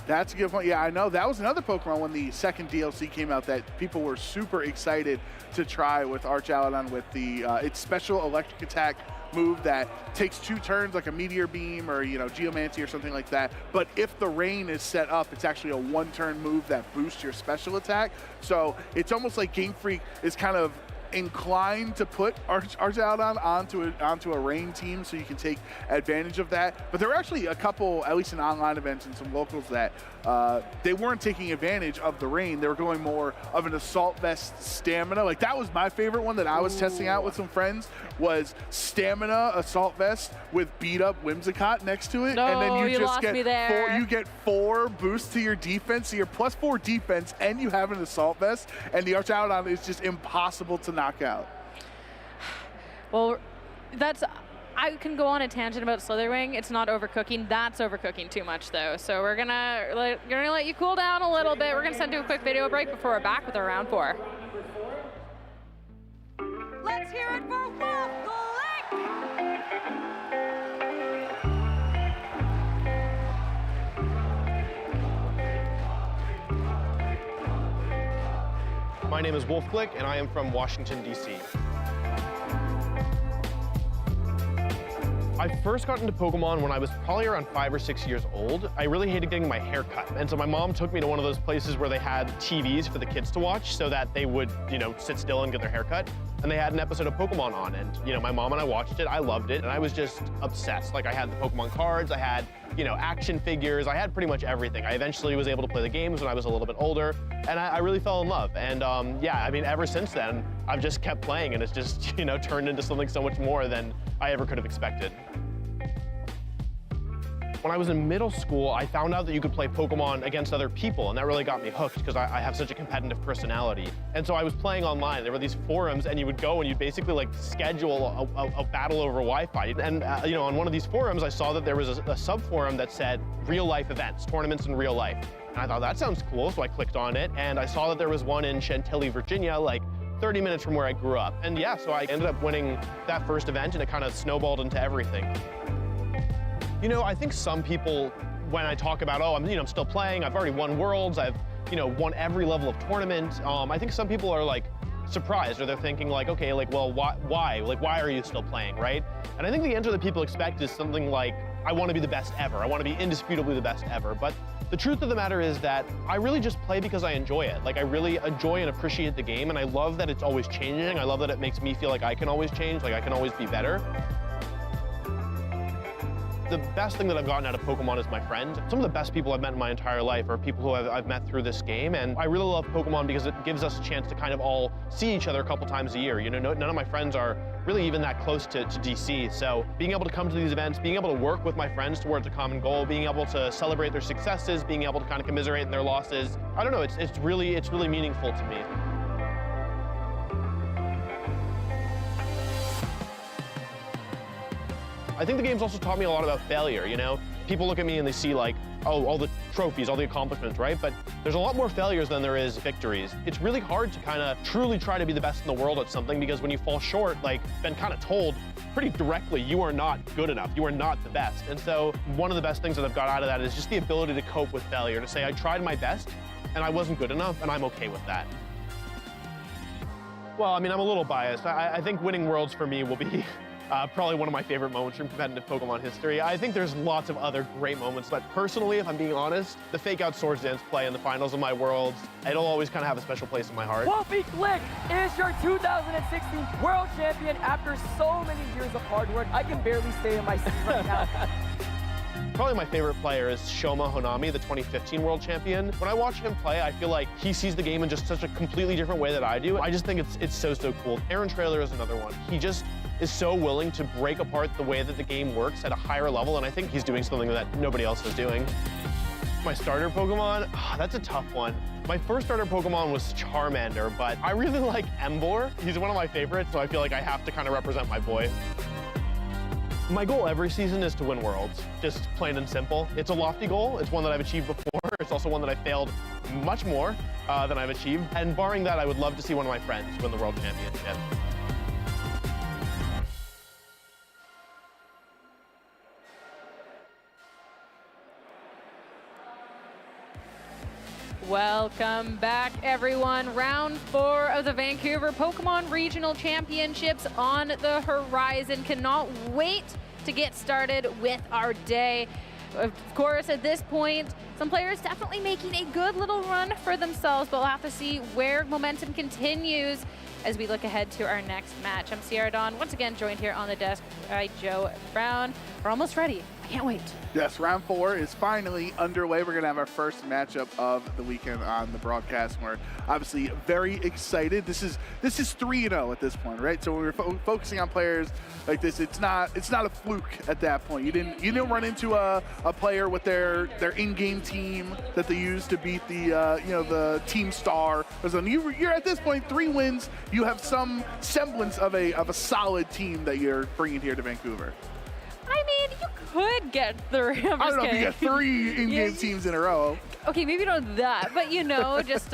Speaker 13: That's a good point. Yeah, I know. That was another Pokemon when the second DLC came out that people were super excited to try with Archaludon with the its special electric attack move that takes 2 turns, like a Meteor Beam or Geomancy or something like that. But if the rain is set up, it's actually a 1-turn move that boosts your special attack. So it's almost like Game Freak is kind of inclined to put Archaeodon onto a rain team so you can take advantage of that. But there were actually a couple, at least in online events and some locals, that they weren't taking advantage of the rain. They were going more of an assault vest stamina. Like, that was my favorite one that I was testing out with some friends, was stamina assault vest with beat up Whimsicott next to it.
Speaker 12: No,
Speaker 13: and then you just
Speaker 12: get
Speaker 13: 4 boosts to your defense, so you're +4 defense, and you have an assault vest, and the Archaeodon is just impossible to knock out.
Speaker 12: Well, I can go on a tangent about Slitherwing. It's not overcooking. That's overcooking too much, though. So we're gonna let you cool down a little bit. We're gonna send you a quick video break before we're back with our round 4.
Speaker 3: Let's hear it for Wolf
Speaker 16: My name is Wolf Glick, and I am from Washington, D.C. I first got into Pokemon when I was probably around 5 or 6 years old. I really hated getting my hair cut. And so my mom took me to one of those places where they had TVs for the kids to watch so that they would, sit still and get their hair cut. And they had an episode of Pokemon on, and my mom and I watched it. I loved it, and I was just obsessed. Like, I had the Pokemon cards, I had, action figures, I had pretty much everything. I eventually was able to play the games when I was a little bit older, and I really fell in love. And ever since then, I've just kept playing, and it's just, turned into something so much more than I ever could have expected. When I was in middle school, I found out that you could play Pokemon against other people, and that really got me hooked because I have such a competitive personality. And so I was playing online. There were these forums, and you would go and you'd basically schedule a battle over Wi-Fi. And on one of these forums, I saw that there was a sub-forum that said real-life events, tournaments in real life. And I thought, that sounds cool, so I clicked on it, and I saw that there was one in Chantilly, Virginia, 30 minutes from where I grew up. And yeah, so I ended up winning that first event, and it kind of snowballed into everything. I think some people, when I talk about, I'm still playing, I've already won Worlds, I've, won every level of tournament, I think some people are surprised, or they're thinking okay, well, why? Why are you still playing, right? And I think the answer that people expect is something like, I want to be the best ever, I want to be indisputably the best ever. But the truth of the matter is that I really just play because I enjoy it. I really enjoy and appreciate the game, and I love that it's always changing. I love that it makes me feel like I can always change, I can always be better. The best thing that I've gotten out of Pokemon is my friends. Some of the best people I've met in my entire life are people who I've met through this game, and I really love Pokemon because it gives us a chance to kind of all see each other a couple times a year. None of my friends are really even that close to DC, so being able to come to these events, being able to work with my friends towards a common goal, being able to celebrate their successes, being able to kind of commiserate in their losses, I don't know, it's really meaningful to me. I think the game's also taught me a lot about failure, People look at me and they see all the trophies, all the accomplishments, right? But there's a lot more failures than there is victories. It's really hard to kind of truly try to be the best in the world at something, because when you fall short, been kind of told pretty directly, you are not good enough, you are not the best. And so one of the best things that I've got out of that is just the ability to cope with failure, to say I tried my best and I wasn't good enough, and I'm okay with that. Well, I'm a little biased. I think winning Worlds for me will be probably one of my favorite moments from competitive Pokemon history. I think there's lots of other great moments, but personally, if I'm being honest, the fake out Swords Dance play in the finals of my Worlds, it'll always kind of have a special place in my heart.
Speaker 18: Wolfie Glick is your 2016 World Champion after so many years of hard work. I can barely stay in my seat right now.
Speaker 16: Probably my favorite player is Shoma Honami, the 2015 World Champion. When I watch him play, I feel like he sees the game in just such a completely different way that I do. I just think it's so cool. Aaron Traylor is another one. He just is so willing to break apart the way that the game works at a higher level, and I think he's doing something that nobody else is doing. My starter Pokemon, that's a tough one. My first starter Pokemon was Charmander, but I really like Emboar. He's one of my favorites, so I feel like I have to kind of represent my boy. My goal every season is to win Worlds, just plain and simple. It's a lofty goal. It's one that I've achieved before. It's also one that I failed much more than I've achieved. And barring that, I would love to see one of my friends win the World Championship.
Speaker 12: Welcome back, everyone. Round 4 of the Vancouver Pokemon Regional Championships on the horizon. Cannot wait to get started with our day. Of course, at this point, some players definitely making a good little run for themselves, but we'll have to see where momentum continues as we look ahead to our next match. I'm Sierra Dawn, once again joined here on the desk by Joe Brown. We're almost ready. I can't wait.
Speaker 13: Yes, round 4 is finally underway. We're going to have our first matchup of the weekend on the broadcast. We're obviously very excited. This is 3-0 at this point, right? So when we're focusing on players like this, it's not a fluke at that point. You didn't run into a player with their in-game team that they used to beat the the team star. You're at this point 3 wins. You have some semblance of a solid team that you're bringing here to Vancouver.
Speaker 12: I mean, you could get 3. I
Speaker 13: don't know if you get 3 in-game teams in a row.
Speaker 12: Okay, maybe not that, but just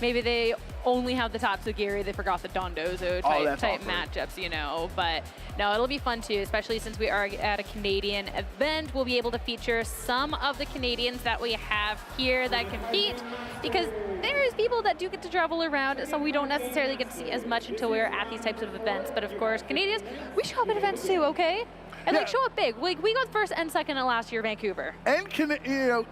Speaker 12: maybe they only have the Tatsugiri. They forgot the Dondozo type matchups, But no, it'll be fun too, especially since we are at a Canadian event. We'll be able to feature some of the Canadians that we have here that compete, because there's people that do get to travel around, so we don't necessarily get to see as much until we're at these types of events. But of course, Canadians, we show up at events too, okay? And show up big. We got first and second at last year Vancouver.
Speaker 13: And Canada's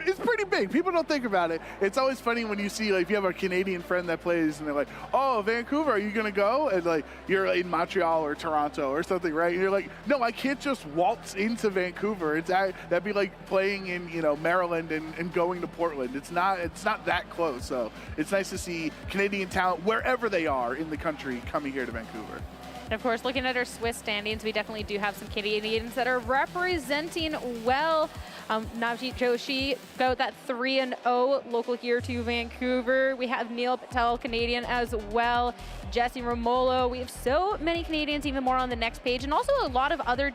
Speaker 13: is pretty big. People don't think about it. It's always funny when you see, if you have a Canadian friend that plays and they're like, oh, Vancouver, are you going to go? And you're in Montreal or Toronto or something, right? And you're like, no, I can't just waltz into Vancouver. That'd be like playing in, Maryland and going to Portland. It's not that close. So it's nice to see Canadian talent wherever they are in the country coming here to Vancouver.
Speaker 12: And of course, looking at our Swiss standings, we definitely do have some Canadians that are representing well. Navjeet Joshi got that 3-0 local here to Vancouver. We have Neil Patel, Canadian as well. Jesse Romolo. We have so many Canadians, even more on the next page, and also a lot of other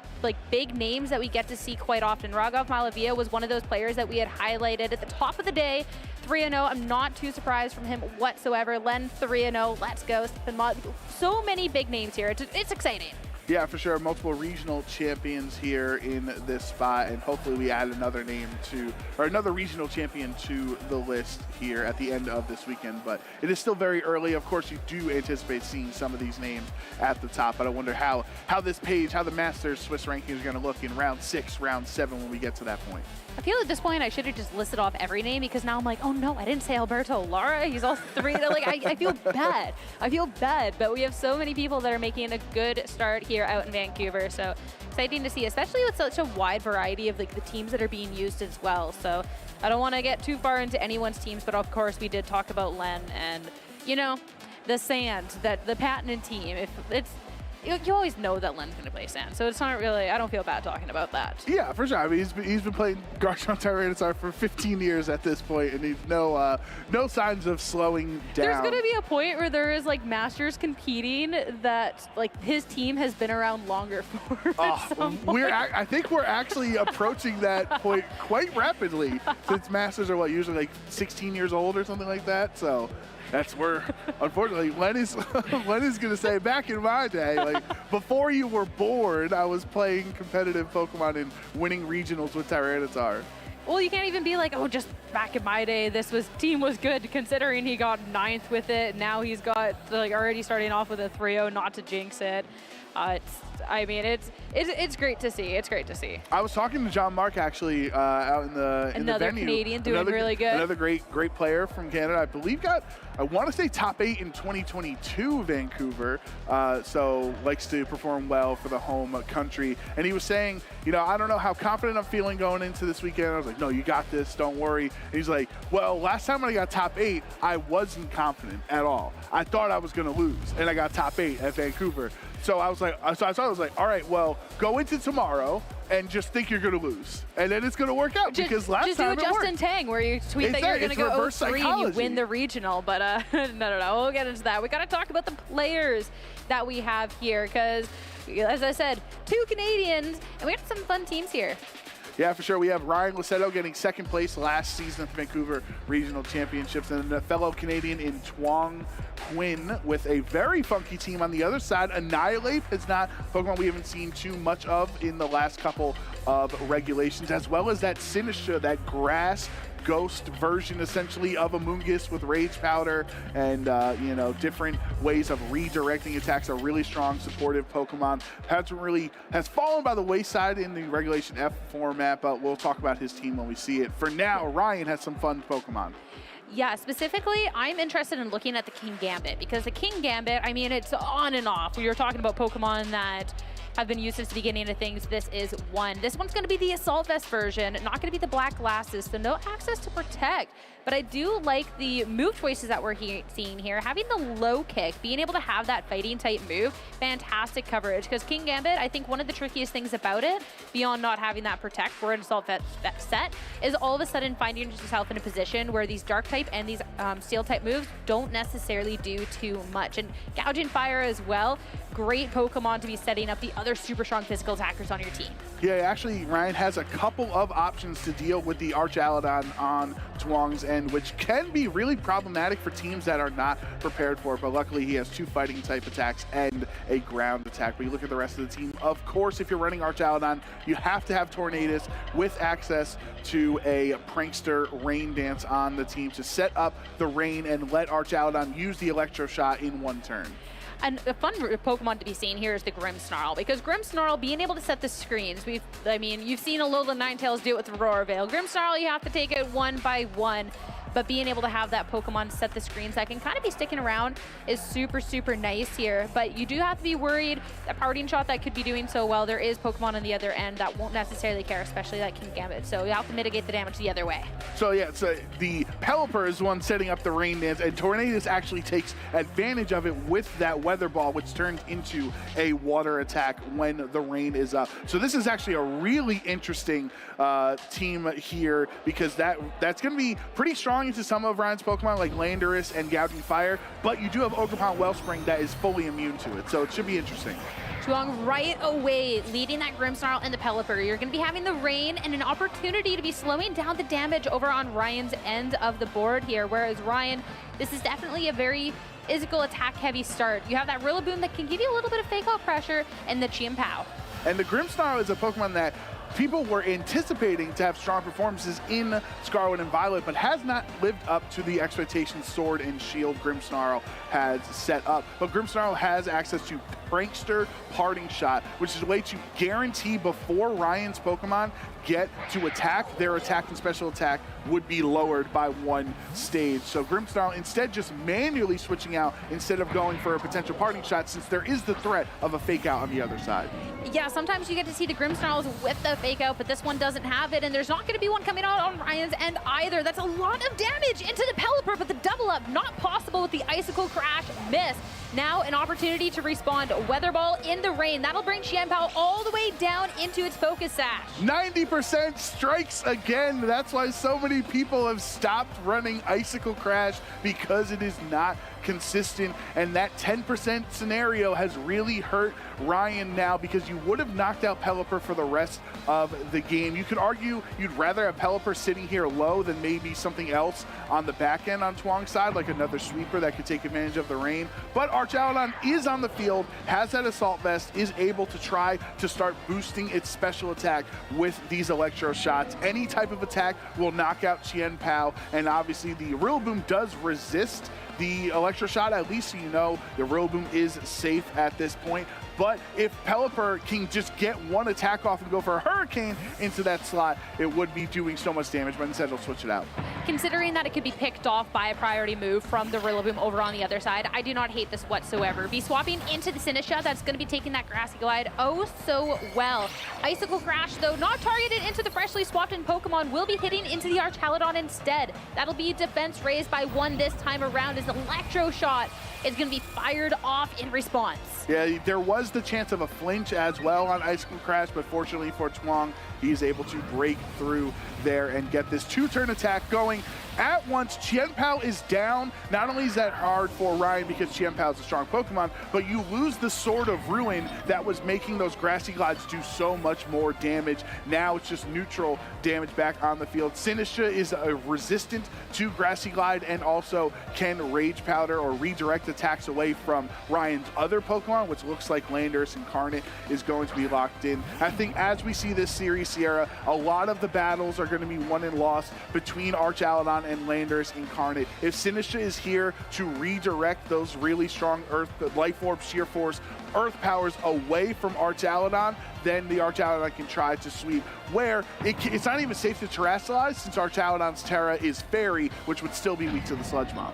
Speaker 12: big names that we get to see quite often. Raghav Malavia was one of those players that we had highlighted at the top of the day. 3-0. I'm not too surprised from him whatsoever. Len 3-0. Let's go. So many big names here. It's exciting.
Speaker 13: Yeah, for sure. Multiple regional champions here in this spot, and hopefully we add another regional champion to the list here at the end of this weekend. But it is still very early. Of course, you do anticipate seeing some of these names at the top, but I wonder how the Masters Swiss rankings are going to look in round 6, round 7 when we get to that point.
Speaker 12: I feel at this point I should have just listed off every name, because now I'm like, oh no, I didn't say Alberto Lara. He's all 3. I feel bad. I feel bad, but we have so many people that are making a good start here out in Vancouver. So exciting to see, especially with such a wide variety of the teams that are being used as well. So I don't want to get too far into anyone's teams, but of course we did talk about Len and, the Sand, the patented team. You always know that Len's going to play Sand, so it's not really, I don't feel bad talking about that.
Speaker 13: Yeah, for sure. I mean, he's been playing Garchomp Tyranitar for 15 years at this point, and he's no signs of slowing down.
Speaker 12: There's going to be a point where there is Masters competing that his team has been around longer for.
Speaker 13: I think we're actually approaching that point quite rapidly, since Masters are usually 16 years old or something like that. So that's where, unfortunately, Len is going to say, back in my day, before you were born, I was playing competitive Pokemon and winning regionals with Tyranitar.
Speaker 12: Well, you can't even be like, oh, just back in my day, team was good, considering he got 9th with it. Now he's got already starting off with a 3-0, not to jinx it. It's great to see. It's great to see.
Speaker 13: I was talking to John Mark actually out in the venue.
Speaker 12: Another Canadian doing really good.
Speaker 13: Another great player from Canada. I believe I want to say top 8 in 2022 Vancouver. So likes to perform well for the home country. And he was saying, I don't know how confident I'm feeling going into this weekend. I was like, no, you got this. Don't worry. And he's like, well, last time when I got top 8, I wasn't confident at all. I thought I was going to lose, and I got top 8 at Vancouver. So I was like, all right, well, go into tomorrow and just think you're going to lose. And then it's going to work out, because last time it worked.
Speaker 12: Just do a Justin Tang where you tweet that you're going to go 0-3 and you win the regional. But no, we'll get into that. We got to talk about the players that we have here, because, as I said, 2 Canadians, and we got some fun teams here.
Speaker 13: Yeah, for sure. We have Ryan Lassetto getting 2nd place last season at the Vancouver Regional Championships, and a fellow Canadian in Tuong Quinn with a very funky team on the other side. Annihilate is not Pokemon we haven't seen too much of in the last couple of regulations, as well as that Sinistra, that grass ghost version essentially of a Moongus with Rage Powder and different ways of redirecting attacks. A really strong supportive Pokemon. Has fallen by the wayside in the Regulation F format, but we'll talk about his team when we see it. For now, Ryan has some fun Pokemon.
Speaker 12: Yeah, specifically, I'm interested in looking at the King Gambit, because the King Gambit, I mean, it's on and off. We were talking about Pokemon that have been used since the beginning of things. This is one. This one's going to be the Assault Vest version, not going to be the black glasses, so no access to Protect. But I do like the move choices that we're seeing here. Having the low kick, being able to have that fighting type move, fantastic coverage. Because King Gambit, I think one of the trickiest things about it, beyond not having that Protect for an Assault Vest set, is all of a sudden finding yourself in a position where these Dark type and these Steel type moves don't necessarily do too much. And Gouging Fire as well, great Pokemon to be setting up the other super strong physical attackers on your team.
Speaker 13: Yeah, actually, Ryan has a couple of options to deal with the Archaladon on Twong's end, which can be really problematic for teams that are not prepared for it. But luckily, he has 2 fighting type attacks and a ground attack. But you look at the rest of the team, of course, if you're running Archaladon, you have to have Tornadus with access to a Prankster Rain Dance on the team to set up the rain and let Archaladon use the Electro Shot in 1 turn.
Speaker 12: And a fun Pokemon to be seen here is the Grimmsnarl, because Grimmsnarl being able to set the screens, you've seen Alola Ninetales do it with Aurora Veil. Grimmsnarl, you have to take it 1 by 1. But being able to have that Pokemon set the screens that can kind of be sticking around is super, super nice here. But you do have to be worried that Parting Shot that could be doing so well, there is Pokemon on the other end that won't necessarily care, especially that King Gambit. So you have to mitigate the damage the other way.
Speaker 13: So yeah, so the Pelipper is the one setting up the Rain Dance, and Tornadus actually takes advantage of it with that Weather Ball, which turns into a water attack when the rain is up. So this is actually a really interesting team here, because that's going to be pretty strong into some of Ryan's Pokemon like Landorus and Gouging Fire, but you do have Ogerpon Wellspring that is fully immune to it, so it should be interesting.
Speaker 12: Chuang right away leading that Grimmsnarl and the Pelipper. You're going to be having the rain and an opportunity to be slowing down the damage over on Ryan's end of the board here, whereas Ryan, this is definitely a very physical attack heavy start. You have that Rillaboom that can give you a little bit of fake out pressure, and the Chien-Pao.
Speaker 13: And the Grimmsnarl is a Pokemon that people were anticipating to have strong performances in Scarlet and Violet, but has not lived up to the expectations Sword and Shield Grimmsnarl has set up. But Grimmsnarl has access to Prankster Parting Shot, which is a way to guarantee before Ryan's Pokemon get to attack, their attack and special attack would be lowered by 1 stage. So Grimmsnarl instead just manually switching out instead of going for a potential Parting Shot, since there is the threat of a fake out on the other side.
Speaker 12: Yeah, sometimes you get to see the Grimmsnarls with the fake out, but this one doesn't have it, and there's not going to be one coming out on Ryan's end either. That's a lot of damage into the Pelipper, but the double up not possible with the Icicle Crash miss. Now an opportunity to respond. Weather Ball in the rain. That'll bring Chien-Pao all the way down into its Focus Sash.
Speaker 13: 90% strikes again. That's why so many people have stopped running Icicle Crash, because it is not consistent, and that 10% scenario has really hurt Ryan now, because you would have knocked out Pelipper for the rest of the game. You could argue you'd rather have Pelipper sitting here low than maybe something else on the back end on Twong's side, like another sweeper that could take advantage of the rain. But Archaladon is on the field, has that Assault Vest, is able to try to start boosting its special attack with these Electro Shots. Any type of attack will knock out Chien-Pao, and obviously the Rillaboom does resist the Electro Shot, at least so you know the Rillaboom is safe at this point. But if Pelipper can just get 1 attack off and go for a Hurricane into that slot, it would be doing so much damage, but instead it'll switch it out.
Speaker 12: Considering that it could be picked off by a priority move from the Rillaboom over on the other side, I do not hate this whatsoever. Be swapping into the Sinisha, that's going to be taking that Grassy Glide oh so well. Icicle Crash, though, not targeted into the freshly swapped in Pokemon, will be hitting into the Archaladon instead. That'll be defense raised by 1 this time around, as the Electro Shot is going to be fired off in response.
Speaker 13: Yeah, there was the chance of a flinch as well on Icicle Crash, but fortunately for Twong, he's able to break through there and get this 2-turn attack going at once. Chien-Pao is down. Not only is that hard for Ryan because Chien-Pao is a strong Pokemon, but you lose the Sword of Ruin that was making those Grassy Glides do so much more damage. Now it's just neutral damage back on the field. Sinisha is resistant to Grassy Glide and also can Rage Powder or redirect attacks away from Ryan's other Pokemon, which looks like Landorus Incarnate is going to be locked in. I think as we see this series, Sierra, a lot of the battles are going to be won and lost between Archaladon and Landorus Incarnate. If Sinisha is here to redirect those really strong Earth, Life Orb, Sheer Force, Earth Powers away from Archaladon, then the Archaladon can try to sweep, where it's not even safe to Terrasilize since Archaladon's Terra is Fairy, which would still be weak to the Sludge Bomb.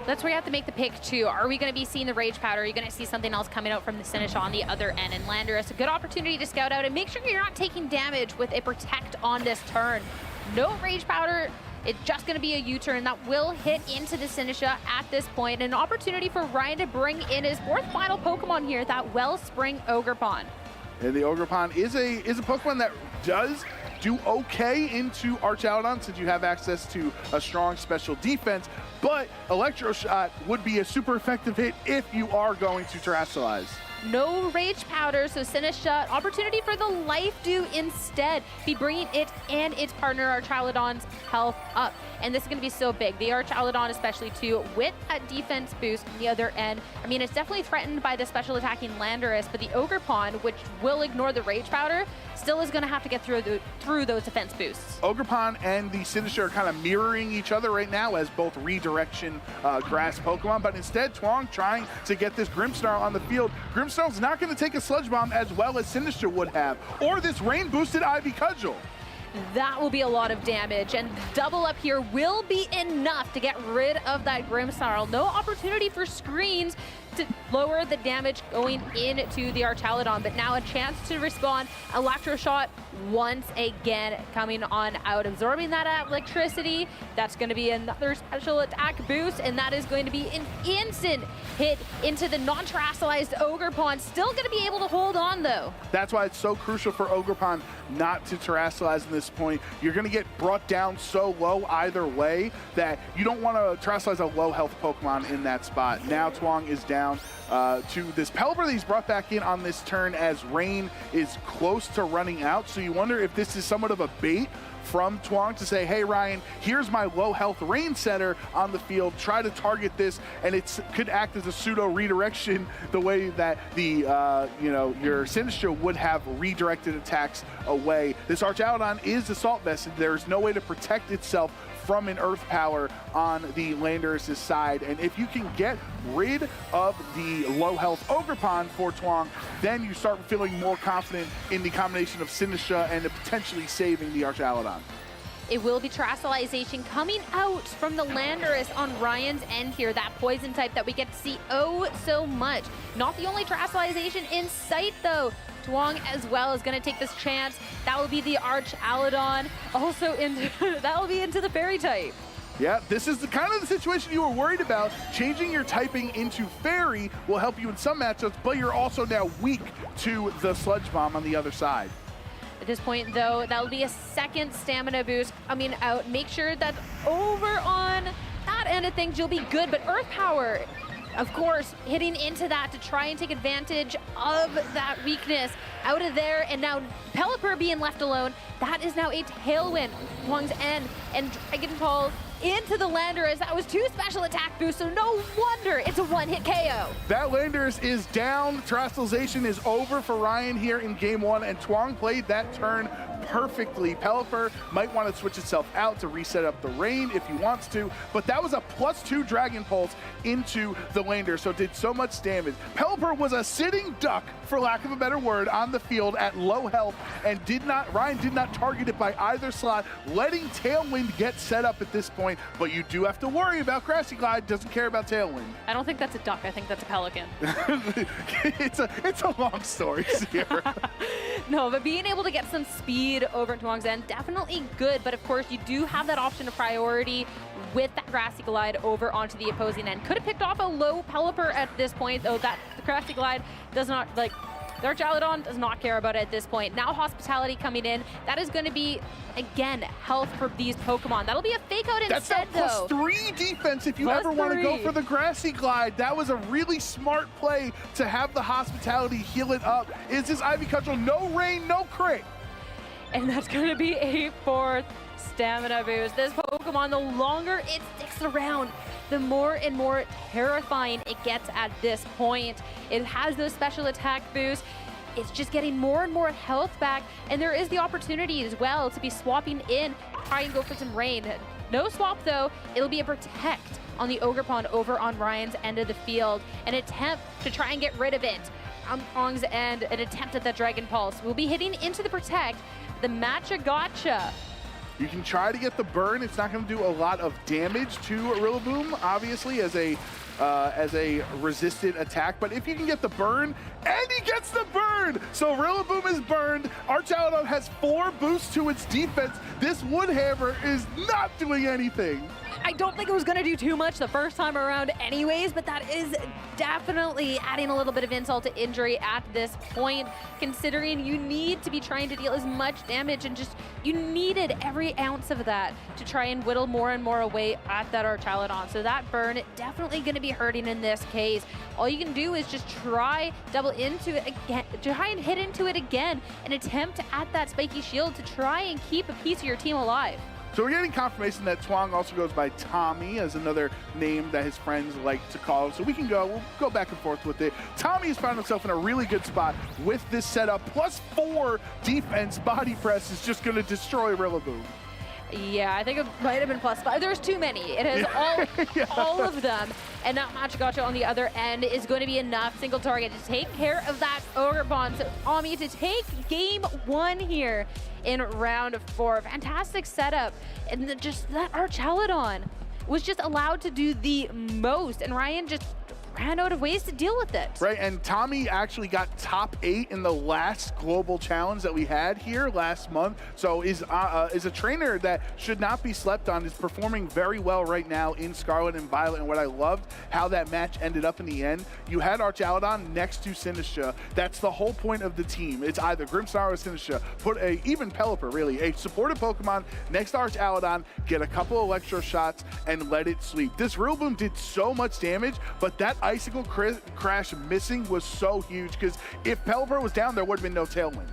Speaker 12: That's where you have to make the pick too. Are we going to be seeing the Rage Powder? Are you going to see something else coming out from the Sinish on the other end? And Landorus, a good opportunity to scout out and make sure you're not taking damage with a Protect on this turn. No Rage Powder. It's just going to be a U-turn that will hit into the Sinisha at this point. An opportunity for Ryan to bring in his fourth final Pokemon here, that Wellspring Ogerpon.
Speaker 13: And the Ogerpon is a Pokemon that does do okay into Archaladon since you have access to a strong special defense, but Electro Shot would be a super effective hit if you are going to Terrasilize.
Speaker 12: No Rage Powder, so Sinisha, opportunity for the Life Dew instead. Be bringing it and its partner Archaladon's health up. And this is going to be so big. The Archaladon especially too, with that defense boost on the other end. I mean, it's definitely threatened by the special attacking Landorus, but the Ogerpon, which will ignore the Rage Powder, still is going to have to get through those defense boosts.
Speaker 13: Ogerpon and the Sinisha are kind of mirroring each other right now as both redirection grass Pokemon, but instead Twong trying to get this Grimmsnarl on the field. Grimmsnarl's not going to take a Sludge Bomb as well as Sinisha would have, or this rain boosted Ivy Cudgel.
Speaker 12: That will be a lot of damage, and double up here will be enough to get rid of that Grimmsnarl. No opportunity for screens to lower the damage going into the Archaladon, but now a chance to respond. Electro Shot once again coming on out, absorbing that electricity. That's going to be another special attack boost, and that is going to be an instant hit into the non-terrasilized Ogerpon. Still going to be able to hold on though.
Speaker 13: That's why it's so crucial for Ogerpon not to terrasilize in this point. You're going to get brought down so low either way that you don't want to terrasilize a low health Pokemon in that spot. Now Twong is down to this Pelipper that he's brought back in on this turn as Rain is close to running out. So you wonder if this is somewhat of a bait from Twong to say, hey Ryan, here's my low health Rain setter on the field, try to target this, and it could act as a pseudo redirection the way that the your Sinistra would have redirected attacks away. This Archaladon is Assault Vest, and there's no way to protect itself from an Earth Power on the Landorus' side. And if you can get rid of the low health Ogerpon for Twong, then you start feeling more confident in the combination of Sinistra and potentially saving the Archaladon.
Speaker 12: It will be Terrasilization coming out from the Landorus on Ryan's end here. That poison type that we get to see oh so much. Not the only Terrasilization in sight though. Twong as well is going to take this chance. That will be the Archaladon. Also that will be into the Fairy type.
Speaker 13: Yeah, this is the kind of the situation you were worried about. Changing your typing into Fairy will help you in some matchups, but you're also now weak to the Sludge Bomb on the other side.
Speaker 12: At this point, though, that will be a second stamina boost coming out. Make sure that over on that end of things, you'll be good, but Earth Power, of course, hitting into that to try and take advantage of that weakness out of there. And now Pelipper being left alone, that is now a Tailwind. Twong's end and Dragon Tall into the Landorus. That was 2 special attack boosts, so no wonder it's a one-hit KO.
Speaker 13: That Landorus is down. Terrasilization is over for Ryan here in game 1, and Twong played that turn perfectly. Pelipper might want to switch itself out to reset up the rain if he wants to, but that was a +2 Dragon Pulse into the Landorus, so it did so much damage. Pelipper was a sitting duck, for lack of a better word, on the field at low health, and Ryan did not target it by either slot, letting Tailwind get set up at this point, but you do have to worry about Grassy Glide, doesn't care about Tailwind.
Speaker 12: I don't think that's a duck, I think that's a pelican.
Speaker 13: It's a long story here.
Speaker 12: No, but being able to get some speed over at Twong's end, definitely good, but of course you do have that option of priority with that Grassy Glide over onto the opposing end. Could have picked off a low Pelipper at this point, though that the Grassy Glide does not, like, the Archaladon does not care about it at this point. Now Hospitality coming in, that is going to be, again, health for these Pokemon. That'll be a fake out instead,
Speaker 13: though. That's +3 defense if you ever want to go for the Grassy Glide. That was a really smart play to have the Hospitality heal it up. Is this Ivy Cudgel? No rain, no crit.
Speaker 12: And that's going to be a 4th stamina boost. This Pokemon, the longer it sticks around, the more and more terrifying it gets at this point. It has those special attack boosts. It's just getting more and more health back, and there is the opportunity as well to be swapping in, try and go for some rain. No swap though, it'll be a protect on the Ogerpon over on Ryan's end of the field. An attempt to try and get rid of it. on Ong's end, an attempt at that Dragon Pulse. We'll be hitting into the Protect, the Matcha Gotcha.
Speaker 13: You can try to get the burn. It's not going to do a lot of damage to Rillaboom, obviously, as a resistant attack. But if you can get the burn, and he gets the burn! So Rillaboom is burned. Archaludon has 4 boosts to its defense. This Woodhammer is not doing anything.
Speaker 12: I don't think it was going to do too much the first time around anyways, but that is definitely adding a little bit of insult to injury at this point, considering you need to be trying to deal as much damage, and just you needed every ounce of that to try and whittle more and more away at that Archaludon. So that burn definitely going to be hurting in this case. All you can do is just try double into it again, try and hit into it again, and attempt to add that spiky shield to try and keep a piece of your team alive.
Speaker 13: So we're getting confirmation that Twang also goes by Tommy as another name that his friends like to call him. So we'll go back and forth with it. Tommy has found himself in a really good spot with this setup. +4 defense body press is just going to destroy Rillaboom.
Speaker 12: Yeah, I think it might have been +5. There's too many. It has all of them. And that Matcha Gotcha on the other end is going to be enough. Single target to take care of that Ogre Bomb. So Ami to take game 1 here in round 4. Fantastic setup. And just that Archaludon was just allowed to do the most. And Ryan just ran out of ways to deal with it.
Speaker 13: Right, and Tommy actually got top 8 in the last global challenge that we had here last month. So is a trainer that should not be slept on, is performing very well right now in Scarlet and Violet. And what I loved, how that match ended up in the end, you had Archaludon next to Sinistra. That's the whole point of the team. It's either Grimmsnarl or Sinistra. Put even Pelipper, really, a supportive Pokemon next to Archaludon, get a couple Electro shots, and let it sleep. This Rillaboom did so much damage, but that Icicle Crash missing was so huge, because if Pelipper was down, there would have been no Tailwind.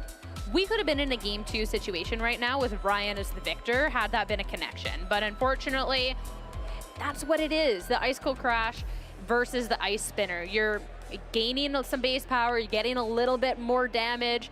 Speaker 12: We could have been in a game 2 situation right now with Ryan as the victor, had that been a connection. But unfortunately, that's what it is. The Icicle Crash versus the Ice Spinner. You're gaining some base power, you're getting a little bit more damage,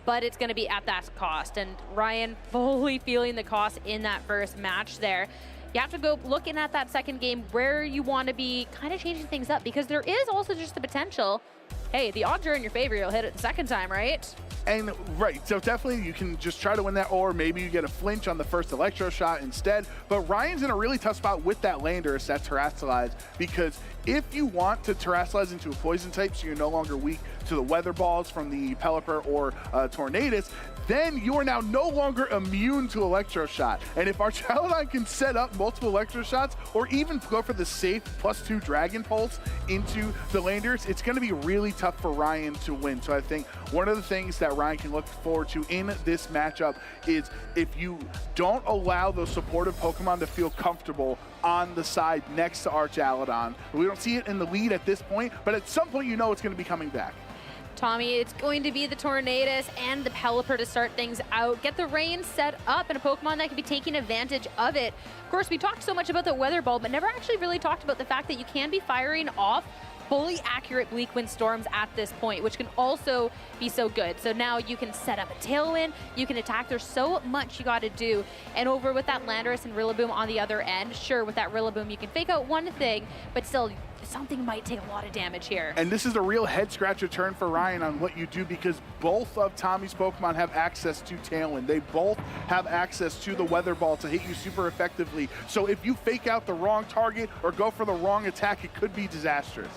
Speaker 12: but it's going to be at that cost. And Ryan fully feeling the cost in that first match there. You have to go looking at that second game where you want to be kind of changing things up, because there is also just the potential, hey, the odds are in your favor, you'll hit it the second time, right?
Speaker 13: And right, so definitely you can just try to win that, or maybe you get a flinch on the first Electro shot instead. But Ryan's in a really tough spot with that Landorus that Terrasilize, because if you want to Terrasilize into a poison type so you're no longer weak to the Weather Balls from the Pelipper or Tornadus, then you are now no longer immune to Electro Shot. And if Archaludon can set up multiple Electro Shots, or even go for the safe +2 Dragon Pulse into the Landers, it's going to be really tough for Ryan to win. So I think one of the things that Ryan can look forward to in this matchup is if you don't allow those supportive Pokemon to feel comfortable on the side next to Archaludon. We don't see it in the lead at this point, but at some point you know it's going to be coming back.
Speaker 12: Tommy, it's going to be the Tornadus and the Pelipper to start things out. Get the rain set up and a Pokemon that can be taking advantage of it. Of course, we talked so much about the Weather Ball, but never actually really talked about the fact that you can be firing off fully accurate Bleak Wind Storms at this point, which can also be so good. So now you can set up a Tailwind, you can attack. There's so much you got to do. And over with that Landorus and Rillaboom on the other end, sure, with that Rillaboom, you can fake out one thing, but still, something might take a lot of damage here.
Speaker 13: And this is a real head-scratcher turn for Ryan on what you do, because both of Tommy's Pokemon have access to Tailwind. They both have access to the Weather Ball to hit you super effectively. So if you fake out the wrong target or go for the wrong attack, it could be disastrous.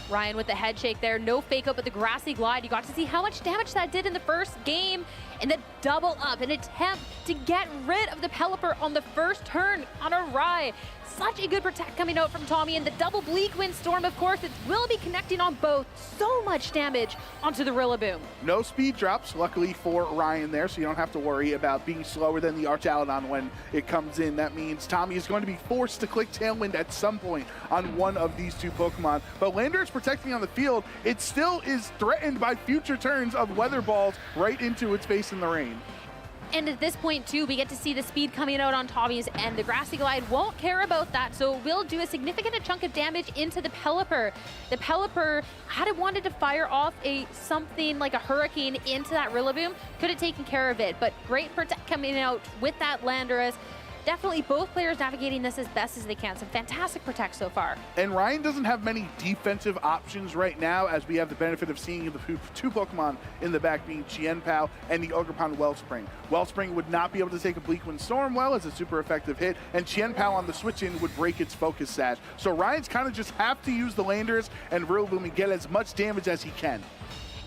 Speaker 12: Ryan with the head shake there, no fake out, but the Grassy Glide. You got to see how much damage that did in the first game. And the double up, an attempt to get rid of the Pelipper on the first turn on a Rye. Such a good protect coming out from Tommy, and the double Bleak Wind Storm, of course, it will be connecting on both. So much damage onto the Rillaboom.
Speaker 13: No speed drops, luckily for Ryan there, so you don't have to worry about being slower than the Archaludon when it comes in. That means Tommy is going to be forced to click Tailwind at some point on one of these two Pokemon. But Lander is protecting on the field. It still is threatened by future turns of Weather Balls right into its face in the rain.
Speaker 12: And at this point, too, we get to see the speed coming out on Tommy's end. The Grassy Glide won't care about that, so it will do a significant chunk of damage into the Pelipper. The Pelipper, had it wanted to fire off something like a Hurricane into that Rillaboom, could have taken care of it. But great protect coming out with that Landorus. definitely both players navigating this as best as they can. Some fantastic protect so far.
Speaker 13: And Ryan doesn't have many defensive options right now, as we have the benefit of seeing the two Pokemon in the back being Chien-Pao and the Ogerpon Wellspring. Wellspring would not be able to take a Bleakwind Storm well as a super effective hit, and Chien-Pao on the switch-in would break its Focus Sash. So Ryan's kind of just have to use the Landers and Rillaboom and get as much damage as he can.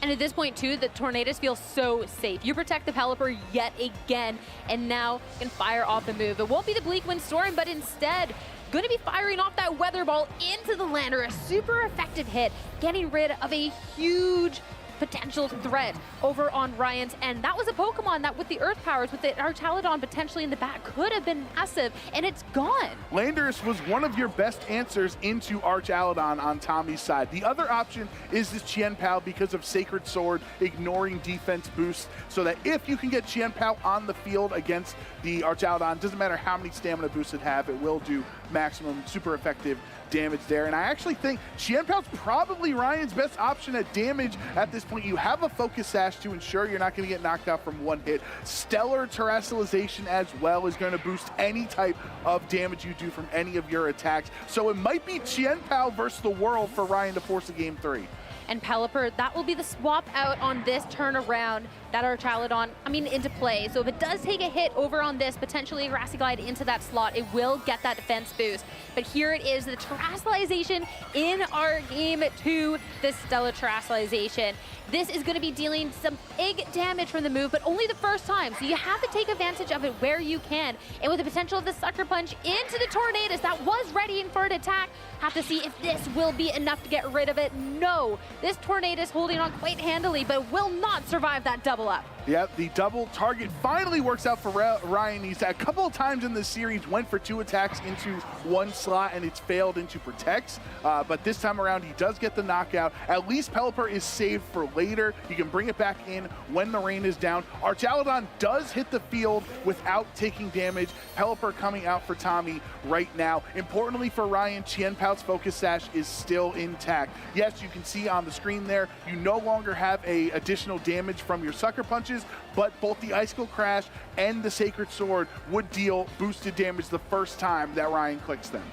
Speaker 12: And at this point, too, the Tornadus feels so safe. You protect the Pelipper yet again, and now you can fire off the move. It won't be the Bleakwind Storm, but instead, going to be firing off that Weather Ball into the Lander. A super effective hit, getting rid of a huge potential threat over on Ryan's end. That was a Pokemon that with the Earth powers, with the Archaludon potentially in the back, could have been massive, and it's gone.
Speaker 13: Landorus was one of your best answers into Archaludon on Tommy's side. The other option is this Chien-Pao because of Sacred Sword, ignoring defense boosts, so that if you can get Chien-Pao on the field against the Archaludon, doesn't matter how many stamina boosts it have, it will do maximum super effective damage there. And I actually think Chien-Pao's probably Ryan's best option at damage at this point. You have a Focus Sash to ensure you're not going to get knocked out from one hit. Stellar Terrestrialization as well is going to boost any type of damage you do from any of your attacks. So it might be Chien-Pao versus the world for Ryan to force a game 3.
Speaker 12: And Pelipper, that will be the swap out on this turnaround that Archaludon, into play. So if it does take a hit over on this, potentially a Grassy Glide into that slot, it will get that defense boost. But here it is, the Terrestrialization in our game 2, the Stellar Terrestrialization. This is going to be dealing some big damage from the move, but only the first time. So you have to take advantage of it where you can. And with the potential of the Sucker Punch into the Tornadus that was readying for an attack, have to see if this will be enough to get rid of it. No, this Tornadus holding on quite handily, but will not survive that double up.
Speaker 13: Yep, the double target finally works out for Ryan. He's a couple of times in this series went for 2 attacks into one slot, and it's failed into protects. But this time around, he does get the knockout. At least Pelipper is saved for later. You can bring it back in when the rain is down. Archaludon does hit the field without taking damage. Pelipper coming out for Tommy right now. Importantly for Ryan, Chien-Pao's Focus Sash is still intact. Yes, you can see on the screen there, you no longer have a additional damage from your Sucker Punches, but both the Icicle Crash and the Sacred Sword would deal boosted damage the first time that Ryan clicks them.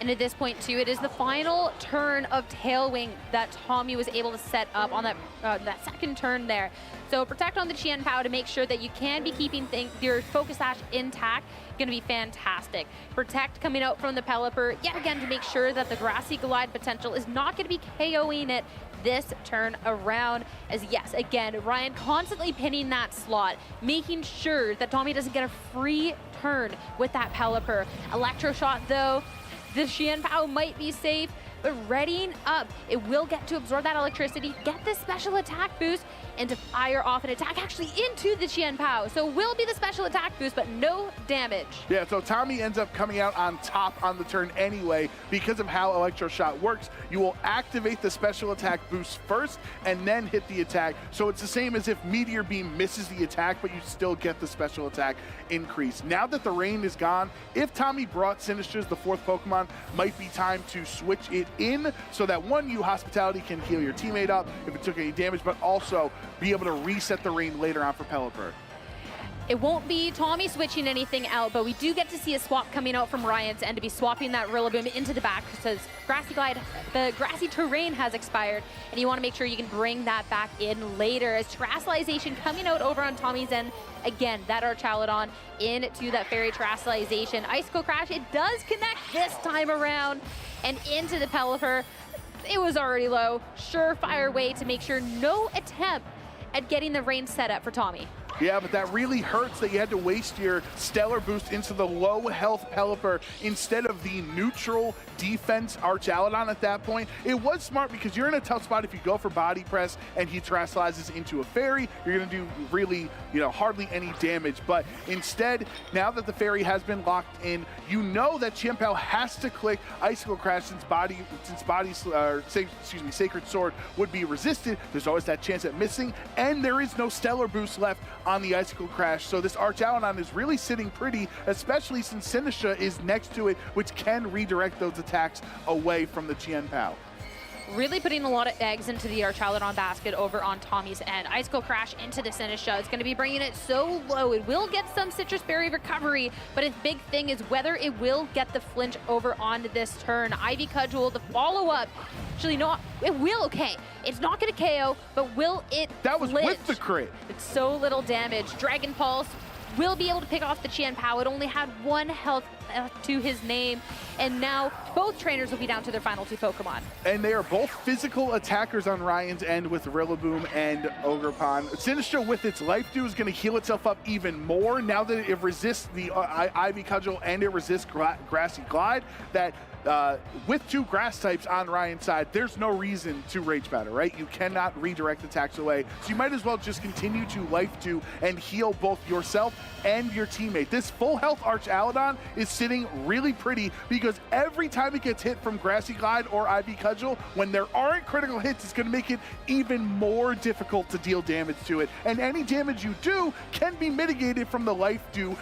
Speaker 12: And at this point, too, it is the final turn of Tailwing that Tommy was able to set up on that second turn there. So protect on the Chien-Pao to make sure that you can be keeping your Focus Sash intact. Going to be fantastic. Protect coming out from the Pelipper, yet again, to make sure that the Grassy Glide potential is not going to be KOing it this turn around. As yes, again, Ryan constantly pinning that slot, making sure that Tommy doesn't get a free turn with that Pelipper. Electroshot, though, the Chien-Pao might be safe, but readying up, it will get to absorb that electricity, get the special attack boost, and to fire off an attack actually into the Chien-Pao. So it will be the special attack boost, but no damage.
Speaker 13: Yeah, so Tommy ends up coming out on top on the turn anyway. Because of how Electroshot works, you will activate the special attack boost first and then hit the attack. So it's the same as if Meteor Beam misses the attack, but you still get the special attack increase. Now that the rain is gone, if Tommy brought Sinistras, the 4th Pokemon, might be time to switch it in so that one, you Hospitality can heal your teammate up if it took any damage, but also be able to reset the rain later on for Pelipper.
Speaker 12: It won't be Tommy switching anything out, but we do get to see a swap coming out from Ryan's end to be swapping that Rillaboom into the back because Grassy Glide, the grassy terrain has expired, and you want to make sure you can bring that back in later. As Terrestrialization coming out over on Tommy's end, again, that Archaludon into that Fairy Terrestrialization. Icicle Crash, it does connect this time around, and into the Pelipper. It was already low. Surefire way to make sure no attempt at getting the rain set up for Tommy.
Speaker 13: Yeah, but that really hurts that you had to waste your Stellar Boost into the low health Pelipper instead of the neutral defense Archaludon at that point. It was smart because you're in a tough spot if you go for Body Press and he Terrestrializes into a Fairy. You're going to do really, hardly any damage. But instead, now that the Fairy has been locked in, you know that Chien-Pao has to click Icicle Crash since Sacred Sword would be resisted. There's always that chance at missing, and there is no Stellar Boost left on the Icicle Crash. So this Archaludon is really sitting pretty, especially since Sinistra is next to it, which can redirect those attacks away from the Chien-Pao.
Speaker 12: really putting a lot of eggs into the Archaludon basket over on Tommy's end. Icicle Crash into the Sinisha. It's going to be bringing it so low. It will get some Citrus Berry recovery, but its big thing is whether it will get the flinch over onto this turn. Ivy Cudgel, the follow-up. Actually, no, it will, okay. It's not going to KO, but will it
Speaker 13: That was
Speaker 12: flinch?
Speaker 13: with the crit.
Speaker 12: It's so little damage. Dragon Pulse will be able to pick off the Qian Pao. It only had 1 health to his name, and now both trainers will be down to their final 2 Pokemon.
Speaker 13: And they are both physical attackers on Ryan's end with Rillaboom and Ogerpon. Sinistra with its Life Dew is going to heal itself up even more now that it resists the Ivy Cudgel and it resists Grassy Glide. That with 2 grass types on Ryan's side, there's no reason to Rage Batter, right? You cannot redirect attacks away, so you might as well just continue to Life Dew and heal both yourself and your teammate. This full health Archaludon is sitting really pretty because every time it gets hit from Grassy Glide or Ivy Cudgel, when there aren't critical hits, it's going to make it even more difficult to deal damage to it. And any damage you do can be mitigated from the Life Dew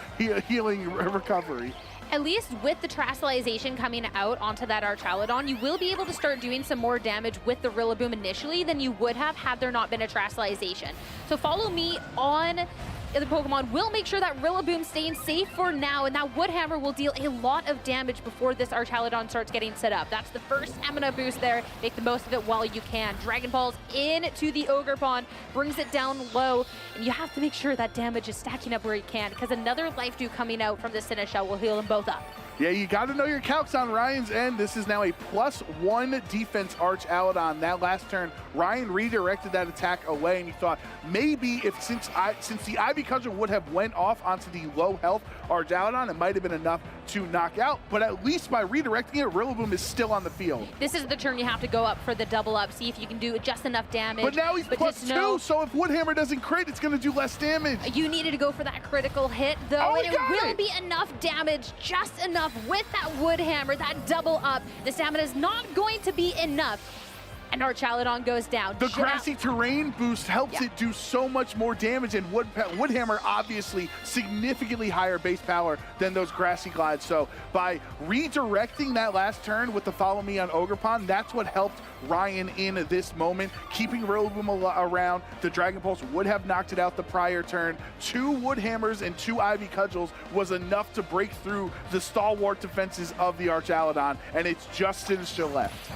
Speaker 13: healing recovery.
Speaker 12: At least with the Terastallization coming out onto that Archaludon, you will be able to start doing some more damage with the Rillaboom initially than you would have had there not been a Terastallization. So follow me on the Pokemon. Will make sure that Rillaboom staying safe for now, and that Woodhammer will deal a lot of damage before this Archaludon starts getting set up. That's the first stamina boost there. Make the most of it while you can. Dragon Balls into the Ogerpon, brings it down low, and you have to make sure that damage is stacking up where you can, because another Life Dew coming out from the Sinisha will heal them both up.
Speaker 13: Yeah, you got to know your calcs on Ryan's end. This is now a +1 defense Archaludon. That last turn, Ryan redirected that attack away, and you thought maybe if since the Ivy Cudgel would have went off onto the low health Archaludon, it might have been enough to knock out. But at least by redirecting it, Rillaboom is still on the field.
Speaker 12: This is the turn you have to go up for the double up, see if you can do just enough damage.
Speaker 13: But now he's +2, so if Woodhammer doesn't crit, it's going to do less damage.
Speaker 12: You needed to go for that critical hit, though, and it will be enough damage, just enough with that Woodhammer, that double up. The stamina is not going to be enough. And Archaludon goes down.
Speaker 13: The grassy terrain boost helps it do so much more damage, and Woodhammer obviously significantly higher base power than those grassy glides. So by redirecting that last turn with the follow me on Ogerpon, that's what helped Ryan in this moment, keeping Rillaboom around. The Dragon Pulse would have knocked it out the prior turn. 2 Woodhammers and 2 Ivy Cudgels was enough to break through the stalwart defenses of the Archaludon, and it's just Sinistra left.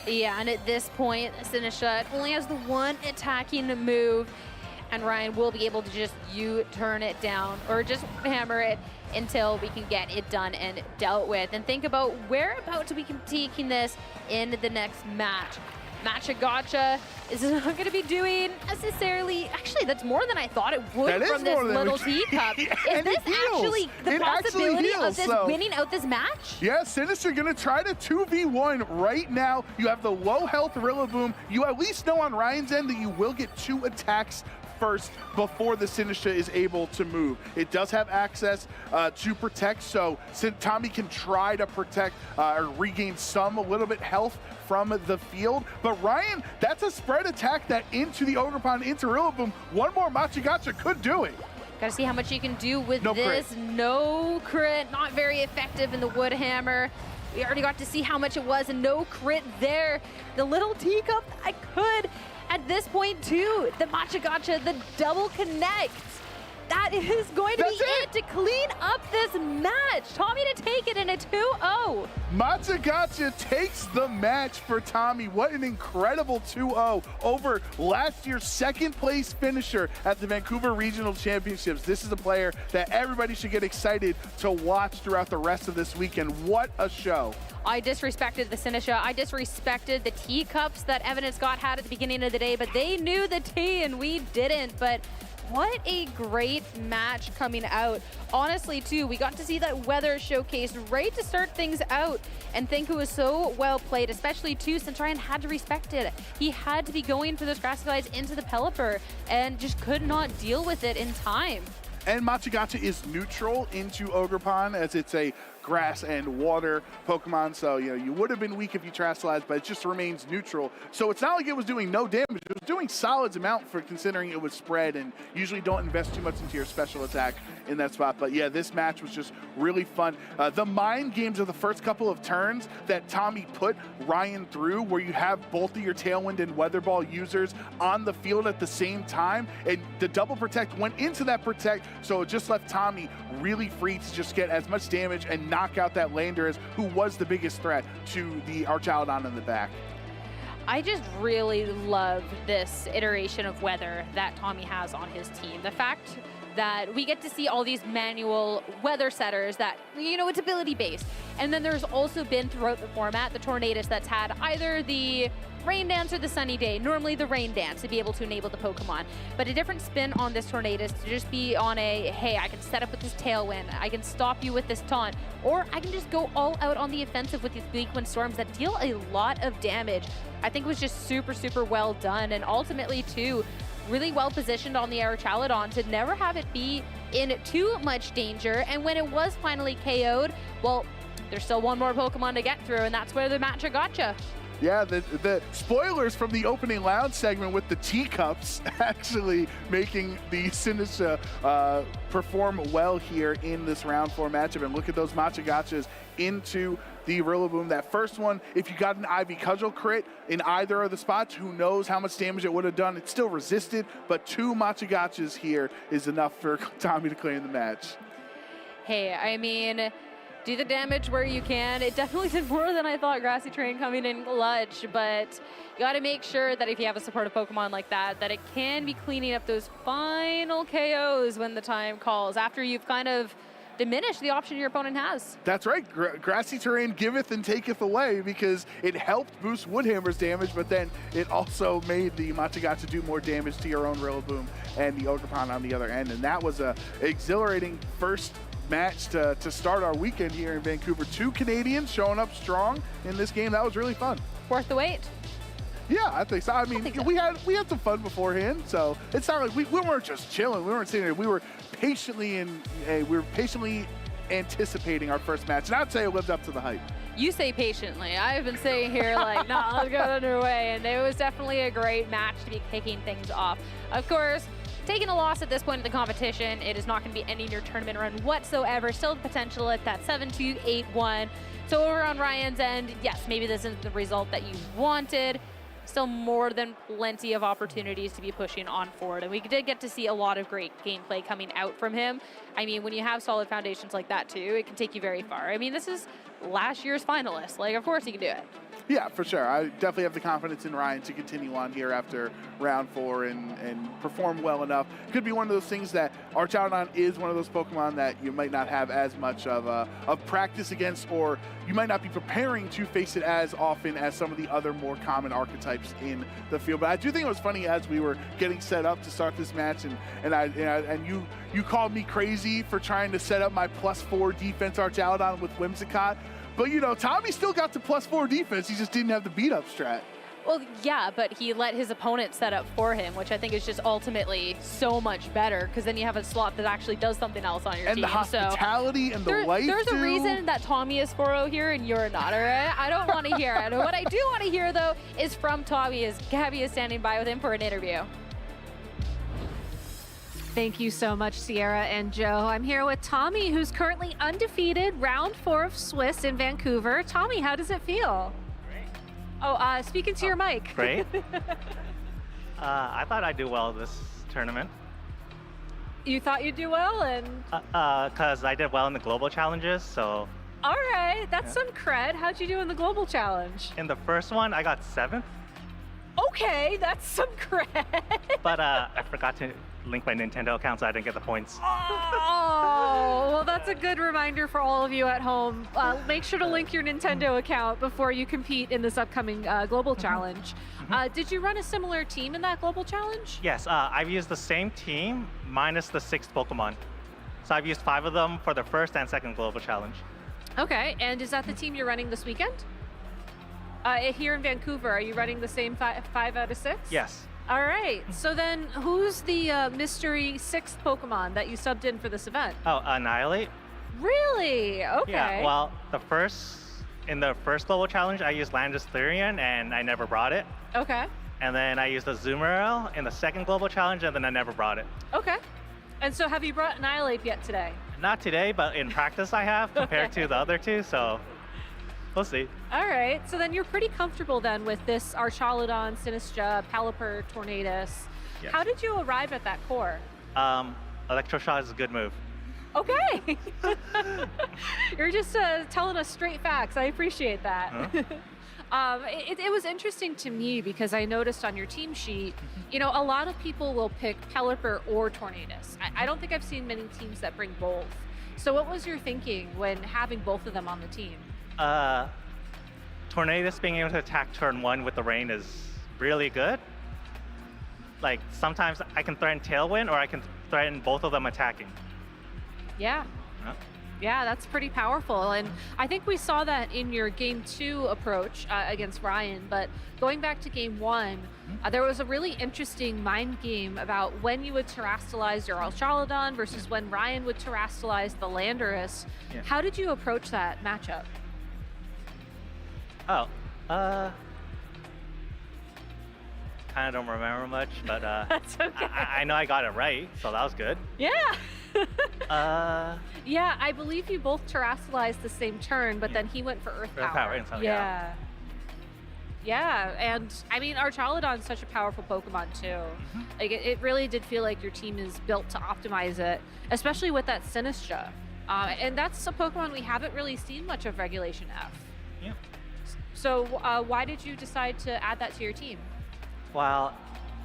Speaker 12: Yeah, and at this point, Sinisha only has the 1 attacking move, and Ryan will be able to just U-turn it down, or just hammer it until we can get it done and dealt with. And think about whereabouts we can be taking this in the next match. Matcha Gotcha is not going to be doing necessarily, actually that's more than I thought it would from this little teacup. Is this actually the possibility of this winning out this match?
Speaker 13: Yeah, Sinister gonna try to 2v1 right now. You have the low health Rillaboom. You at least know on Ryan's end that you will get 2 attacks first before the Sinistra is able to move. It does have access to protect, so Tommy can try to protect or regain a little bit health from the field. But Ryan, that's a spread attack that into the Ogerpon, into Rillaboom. 1 more Machigacha could do it.
Speaker 12: Gotta see how much you can do with this.
Speaker 13: Crit.
Speaker 12: No crit, not very effective in the Woodhammer. We already got to see how much it was, and no crit there. The little teacup, I could. At this point too, the Machigacha, the double connect. That is going to be it to clean up this match. Tommy to take it in a 2-0.
Speaker 13: Machigacha takes the match for Tommy. What an incredible 2-0 over last year's 2nd place finisher at the Vancouver Regional Championships. This is a player that everybody should get excited to watch throughout the rest of this weekend. What a show.
Speaker 12: I disrespected the Sinisha. I disrespected the teacups that Evan and Scott had at the beginning of the day, but they knew the tea and we didn't. But what a great match coming out. Honestly, too, we got to see that weather showcase right to start things out, and think it was so well played, especially, too, since Ryan had to respect it. He had to be going for those grass glides into the Pelipper and just could not deal with it in time.
Speaker 13: And Machigacha is neutral into Ogerpon, as it's a grass and water Pokemon. So, you would have been weak if you Terastallized, but it just remains neutral. So it's not like it was doing no damage. It was doing solid amount for considering it was spread, and usually don't invest too much into your special attack in that spot. But yeah, this match was just really fun. The mind games of the first couple of turns that Tommy put Ryan through, where you have both of your Tailwind and Weather Ball users on the field at the same time, and the double protect went into that protect, so it just left Tommy really free to just get as much damage and knock out that Landorus, who was the biggest threat to the Archaludon in the back.
Speaker 12: I just really love this iteration of weather that Tommy has on his team. The fact that we get to see all these manual weather setters that, it's ability-based. And then there's also been throughout the format, the Tornadus that's had either the Rain Dance or the Sunny Day, normally the Rain Dance to be able to enable the Pokemon. But a different spin on this Tornadus to just be on a, hey, I can set up with this Tailwind, I can stop you with this Taunt, or I can just go all out on the offensive with these Bleak Wind Storms that deal a lot of damage. I think it was just super, super well done, and ultimately, too, really well positioned on the Archaludon to never have it be in too much danger. And when it was finally KO'd, well, there's still one more Pokemon to get through, and that's where the match gotcha.
Speaker 13: Yeah, the spoilers from the opening lounge segment with the teacups actually making the Sinistcha perform well here in this round 4 matchup. And look at those Machagachas into the Rillaboom. That first one, if you got an Ivy Cudgel crit in either of the spots, who knows how much damage it would have done. It still resisted, but 2 Machagachas here is enough for Tommy to claim the match.
Speaker 12: Hey, I mean, do the damage where you can. It definitely did more than I thought Grassy Terrain coming in clutch, but you got to make sure that if you have a supportive Pokemon like that, that it can be cleaning up those final KOs when the time calls, after you've kind of diminished the option your opponent has.
Speaker 13: That's right. Grassy Terrain giveth and taketh away, because it helped boost Woodhammer's damage, but then it also made the Machagacha do more damage to your own Rillaboom and the Ogerpon on the other end. And that was a exhilarating first match to start our weekend here in Vancouver. 2 Canadians showing up strong in this game. That was really fun.
Speaker 12: Worth the wait.
Speaker 13: Yeah, I think so. I mean, we had some fun beforehand, so it's not like we weren't just chilling. We weren't sitting there. We were patiently anticipating our first match, and I'd say it lived up to the hype.
Speaker 12: You say patiently. I've been sitting here like, no, let's get underway, and it was definitely a great match to be kicking things off. Of course, taking a loss at this point in the competition, it is not going to be any near tournament run whatsoever. Still the potential at that 7-2, 8-1. So over on Ryan's end, yes, maybe this isn't the result that you wanted. Still more than plenty of opportunities to be pushing on forward. And we did get to see a lot of great gameplay coming out from him. I mean, when you have solid foundations like that too, it can take you very far. I mean, this is last year's finalist. Like, of course he can do it.
Speaker 13: Yeah, for sure. I definitely have the confidence in Ryan to continue on here after round 4 and perform well enough. Could be one of those things that Archaludon is one of those Pokemon that you might not have as much of practice against, or you might not be preparing to face it as often as some of the other more common archetypes in the field. But I do think it was funny as we were getting set up to start this match, and you called me crazy for trying to set up my +4 defense Archaludon with Whimsicott. But, Tommy still got the +4 defense. He just didn't have the beat-up strat.
Speaker 12: Well, yeah, but he let his opponent set up for him, which I think is just ultimately so much better, because then you have a slot that actually does something else on your team.
Speaker 13: And the hospitality and the life,
Speaker 12: There's a reason that Tommy is 4-0 here and you're not, all right? I don't want to hear it. What I do want to hear, though, is from Tommy, as Gabby is standing by with him for an interview.
Speaker 2: Thank you so much, Sierra and Joe. I'm here with Tommy, who's currently undefeated, round 4 of Swiss in Vancouver. Tommy, how does it feel?
Speaker 19: Great.
Speaker 2: Oh, speaking to your mic.
Speaker 19: Great. I thought I'd do well this tournament.
Speaker 2: You thought you'd do well, and?
Speaker 19: Because I did well in the global challenges, so.
Speaker 2: All right, that's some cred. How'd you do in the global challenge?
Speaker 19: In the first one, I got 7th.
Speaker 2: Okay, that's some cred.
Speaker 19: But I forgot to link my Nintendo account, so I didn't get the points.
Speaker 2: Oh, well, that's a good reminder for all of you at home. Make sure to link your Nintendo account before you compete in this upcoming global challenge. Did you run a similar team in that global challenge?
Speaker 19: Yes, I've used the same team minus the 6th Pokemon. So I've used 5 of them for the first and second global challenge.
Speaker 2: Okay, and is that the team you're running this weekend? Here in Vancouver, are you running the same 5 out of 6?
Speaker 19: Yes.
Speaker 2: All right, so then who's the mystery 6th Pokemon that you subbed in for this event?
Speaker 19: Oh, Annihilate.
Speaker 12: Really? Okay.
Speaker 19: Yeah, well, in the first global challenge, I used Landis Therian and I never brought it.
Speaker 12: Okay.
Speaker 19: And then I used the Zoomerl in the second global challenge and then I never brought it.
Speaker 12: Okay. And so have you brought Annihilate yet today?
Speaker 19: Not today, but in practice I have compared to the other two, so we'll see.
Speaker 12: All right, so then you're pretty comfortable then with this Archaludon, Sinistcha, Pelipper, Tornadus.
Speaker 19: Yes.
Speaker 12: How did you arrive at that core?
Speaker 19: Electroshot is a good move.
Speaker 12: Okay. You're just telling us straight facts. I appreciate that.
Speaker 19: Huh?
Speaker 12: It was interesting to me because I noticed on your team sheet, you know, a lot of people will pick Pelipper or Tornadus. I don't think I've seen many teams that bring both. So what was your thinking when having both of them on the team?
Speaker 19: Tornadus being able to attack turn 1 with the rain is really good. Like, sometimes I can threaten Tailwind or I can threaten both of them attacking.
Speaker 12: Yeah.
Speaker 19: Huh?
Speaker 12: Yeah, that's pretty powerful. And I think we saw that in your game 2 approach against Ryan. But going back to game 1, there was a really interesting mind game about when you would terrastalize your Archaludon versus when Ryan would terrastalize the Landorus.
Speaker 19: Yeah.
Speaker 12: How did you approach that matchup?
Speaker 19: Oh, kind of don't remember much, but
Speaker 12: That's okay.
Speaker 19: I know I got it right, so that was good.
Speaker 12: Yeah.
Speaker 19: Uh,
Speaker 12: Yeah, I believe you both terrastalized the same turn, but then he went for Earth Power.
Speaker 19: Earth Power, and so,
Speaker 12: Yeah. Yeah, and I mean, Archaludon's such a powerful Pokemon too. Like, it really did feel like your team is built to optimize it, especially with that Sinistcha. And that's a Pokemon we haven't really seen much of Regulation F.
Speaker 19: Yeah.
Speaker 12: So why did you decide to add that to your team?
Speaker 19: Well,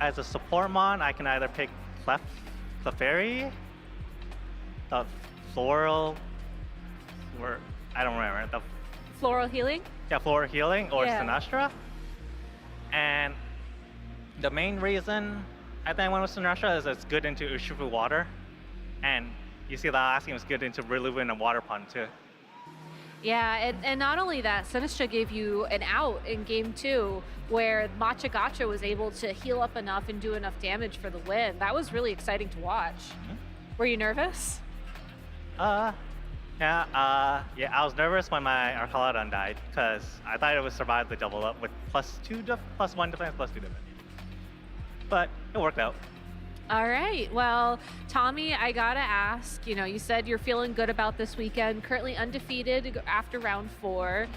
Speaker 19: as a support mon, I can either pick Clefairy, the Floral, or I don't remember, the
Speaker 12: Floral Healing?
Speaker 19: Yeah, Floral Healing or
Speaker 12: Yeah.
Speaker 19: Sinistcha. And the main reason I think I went with Sinistcha is it's good into Urshifu water. And you see that last game was good into Riluvi and Water Pond too.
Speaker 12: Yeah, and not only that, Sinistcha gave you an out in game 2 where Matcha Gotcha was able to heal up enough and do enough damage for the win. That was really exciting to watch. Were you nervous?
Speaker 19: Yeah, I was nervous when my Archaludon died because I thought it would survive the double up with +1 defense, +2 defense. But it worked out.
Speaker 12: All right. Well, Tommy, I gotta ask, you know, you said you're feeling good about this weekend, currently undefeated after round 4.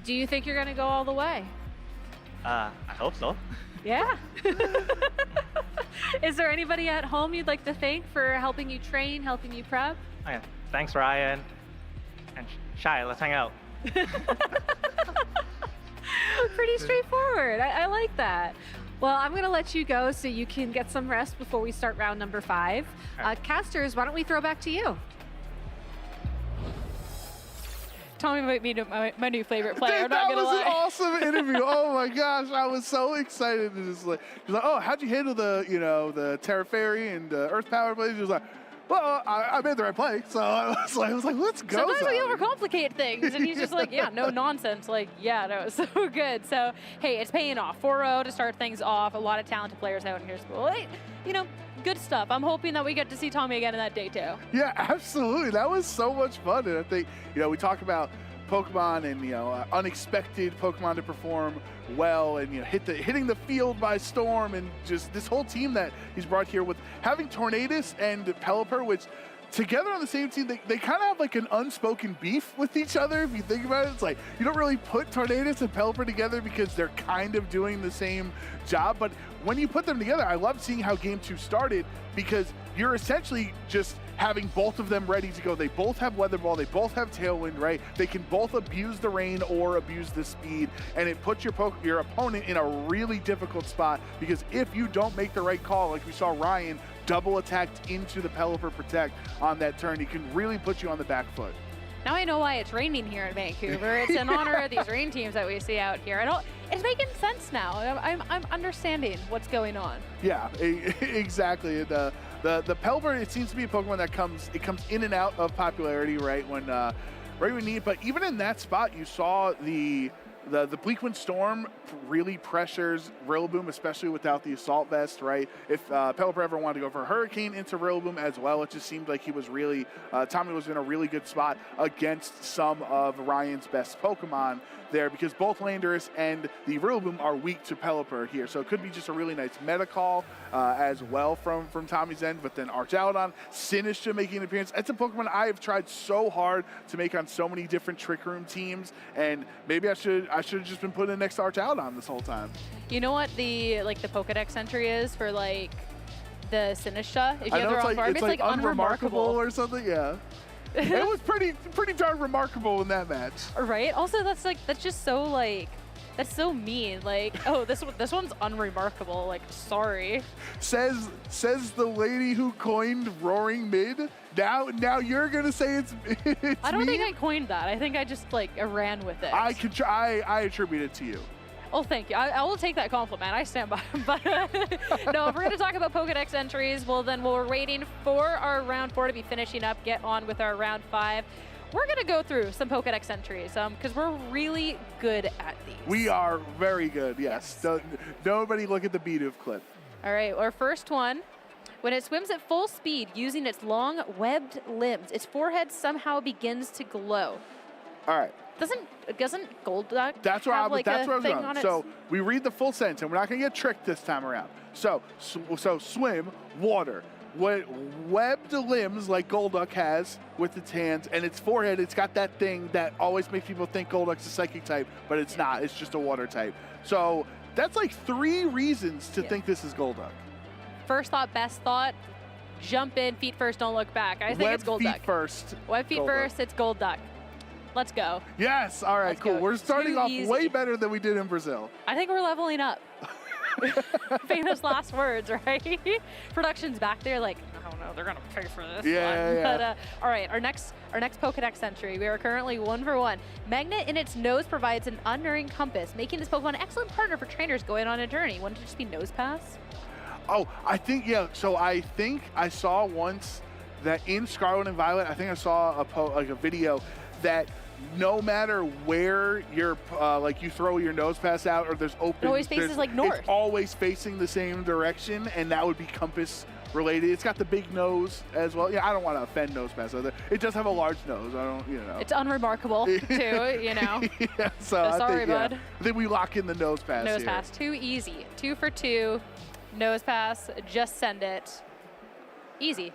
Speaker 12: Do you think you're gonna go all the way?
Speaker 19: I hope so.
Speaker 12: Yeah. Is there anybody at home you'd like to thank for helping you train, helping you prep?
Speaker 19: Okay. Thanks, Ryan. And Shai, let's hang out.
Speaker 12: Pretty straightforward. I like that. Well, I'm going to let you go so you can get some rest before we start round number 5. Casters, why don't we throw back to you? Tommy might be my new favorite player. I'm not
Speaker 13: That
Speaker 12: gonna
Speaker 13: was
Speaker 12: lie.
Speaker 13: an awesome interview. Oh my gosh, I was so excited to just like, he was like, oh, how'd you handle the, you know, the Terra Fairy and Earth Power plays? He was like, well, I made the right play, so I was like, let's go.
Speaker 12: Sometimes we
Speaker 13: Zoe.
Speaker 12: overcomplicate things, and he's just like, yeah, no nonsense. Like, yeah, no, it's so good. So, hey, it's paying off. 4-0 to start things off. A lot of talented players out in here school. Hey, you know, good stuff. I'm hoping that we get to see Tommy again in that day, too.
Speaker 13: Yeah, absolutely. That was so much fun. And I think, you know, we talk about Pokemon and, you know, unexpected Pokemon to perform well and, you know, hitting the field by storm, and just this whole team that he's brought here with having Tornadus and Pelipper, which together on the same team, they kind of have like an unspoken beef with each other. If you think about it, it's like you don't really put Tornadus and Pelipper together because they're kind of doing the same job. But when you put them together, I love seeing how game 2 started, because you're essentially just having both of them ready to go. They both have Weather Ball, they both have Tailwind, right? They can both abuse the rain or abuse the speed, and it puts your opponent in a really difficult spot, because if you don't make the right call, like we saw Ryan double attacked into the Pelipper Protect on that turn, he can really put you on the back foot.
Speaker 12: Now I know why it's raining here in Vancouver. It's in honor of these rain teams that we see out here. It's making sense now. I'm understanding what's going on.
Speaker 13: Yeah, exactly. The Pelipper, it seems to be a Pokemon that comes in and out of popularity right when you need it. But even in that spot, you saw the The Bleakwind Storm really pressures Rillaboom, especially without the Assault Vest, right? If Pelipper ever wanted to go for Hurricane into Rillaboom as well, it just seemed like he was really, Tommy was in a really good spot against some of Ryan's best Pokemon there, because both Landorus and the Rillaboom are weak to Pelipper here. So it could be just a really nice meta call as well from Tommy's end. But then Archaladon, Sinistcha making an appearance. It's a Pokemon I have tried so hard to make on so many different Trick Room teams, and maybe I should have just been putting it next to Archaladon this whole time.
Speaker 12: You know what the Pokedex entry is for like the Sinistcha? If you have the wrong farm, it's like unremarkable
Speaker 13: or something. Yeah. It was pretty darn remarkable in that match.
Speaker 12: Right? Also, that's just so like, that's so mean. Like, oh, this one's unremarkable. Like, sorry.
Speaker 13: Says the lady who coined Roaring Mid. Now you're gonna say it's
Speaker 12: I don't think I coined that. I think I just like ran with it.
Speaker 13: I attribute it to you.
Speaker 12: Oh, thank you. I will take that compliment. I stand by. But no, if we're going to talk about Pokedex entries, well, then we're waiting for our round 4 to be finishing up, get on with our round 5. We're going to go through some Pokedex entries because we're really good at these.
Speaker 13: We are very good, yes. Nobody look at the Bidoof clip.
Speaker 12: All right, our first one. When it swims at full speed using its long webbed limbs, its forehead somehow begins to glow.
Speaker 13: All right.
Speaker 12: Doesn't Golduck
Speaker 13: that's where
Speaker 12: have
Speaker 13: I was going.
Speaker 12: on
Speaker 13: So we read the full sentence, and we're not going to get tricked this time around. So swim, water, webbed limbs like Golduck has with its hands, and its forehead, it's got that thing that always makes people think Golduck's a psychic type, but it's not. It's just a water type. So that's like 3 reasons to think this is Golduck.
Speaker 12: First thought, best thought, jump in, feet first, don't look back. I think it's Golduck.
Speaker 13: Feet first.
Speaker 12: Web feet first, it's Golduck. Let's go.
Speaker 13: Yes, all right,
Speaker 12: Let's
Speaker 13: cool.
Speaker 12: go.
Speaker 13: We're starting off
Speaker 12: easy.
Speaker 13: way better than we did in Brazil.
Speaker 12: I think we're leveling up. Famous last words, right? Production's back there like, oh no, they're gonna pay for this one.
Speaker 13: Yeah.
Speaker 12: But all right, our next Pokedex entry. We are currently 1 for 1. Magnet in its nose provides an unerring compass, making this Pokemon an excellent partner for trainers going on a journey. Wouldn't it just be Nose Pass?
Speaker 13: Oh, I think, yeah. So I think I saw once that in Scarlet and Violet, I think I saw a video that no matter where you're, you throw your Nose Pass out or there's open,
Speaker 12: it always faces like north.
Speaker 13: It's always facing the same direction, and that would be compass related. It's got the big nose as well. Yeah, I don't want to offend Nose Pass. It does have a large nose. I don't,
Speaker 12: It's unremarkable too,
Speaker 13: yeah, so
Speaker 12: sorry, bud.
Speaker 13: I think we lock in the Nose Pass.
Speaker 12: Nose Pass, too easy. 2 for 2. Nose Pass, just send it. Easy.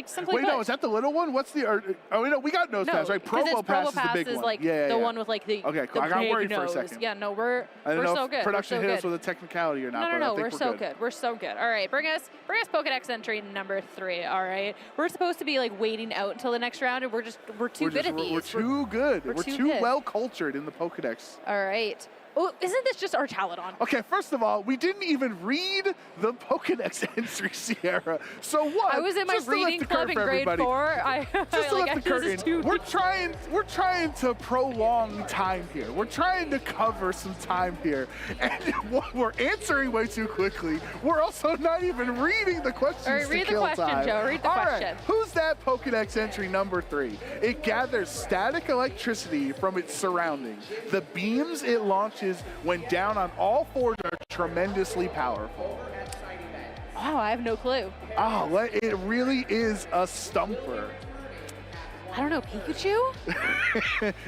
Speaker 12: Simply
Speaker 13: Wait,
Speaker 12: put.
Speaker 13: no, is that the little one? What's the? Oh, no, we got Nose Pass, right? Provo Pass is the big one.
Speaker 12: Like
Speaker 13: yeah,
Speaker 12: the one with like the.
Speaker 13: Okay, cool.
Speaker 12: The
Speaker 13: I got
Speaker 12: big
Speaker 13: worried
Speaker 12: nose.
Speaker 13: for a second.
Speaker 12: Yeah, no, we're
Speaker 13: know
Speaker 12: so
Speaker 13: if
Speaker 12: good.
Speaker 13: Production
Speaker 12: we're so
Speaker 13: hit
Speaker 12: good.
Speaker 13: us with a technicality or not.
Speaker 12: No, we're so good. We're so good. All right, bring us Pokedex entry number 3. All right, we're supposed to be like waiting out until the next round, and we're too good at these.
Speaker 13: We're too good. We're too
Speaker 12: good.
Speaker 13: well cultured in the Pokedex.
Speaker 12: All right. Oh, isn't this just Archaladon?
Speaker 13: Okay, first of all, we didn't even read the Pokedex entry, Sierra. So what?
Speaker 12: I was in my reading club in grade 4.
Speaker 13: Just to lift the curtain. We're trying to prolong time here. We're trying to cover some time here, and we're answering way too quickly. We're also not even reading the questions.
Speaker 12: All right, read the question, Joe. Read the question.
Speaker 13: Right. Who's that Pokedex entry number 3? It gathers static electricity from its surroundings. The beams it launches when down on all 4 are tremendously powerful.
Speaker 12: Wow, I have no clue.
Speaker 13: Oh, it really is a stumper.
Speaker 12: I don't know, Pikachu?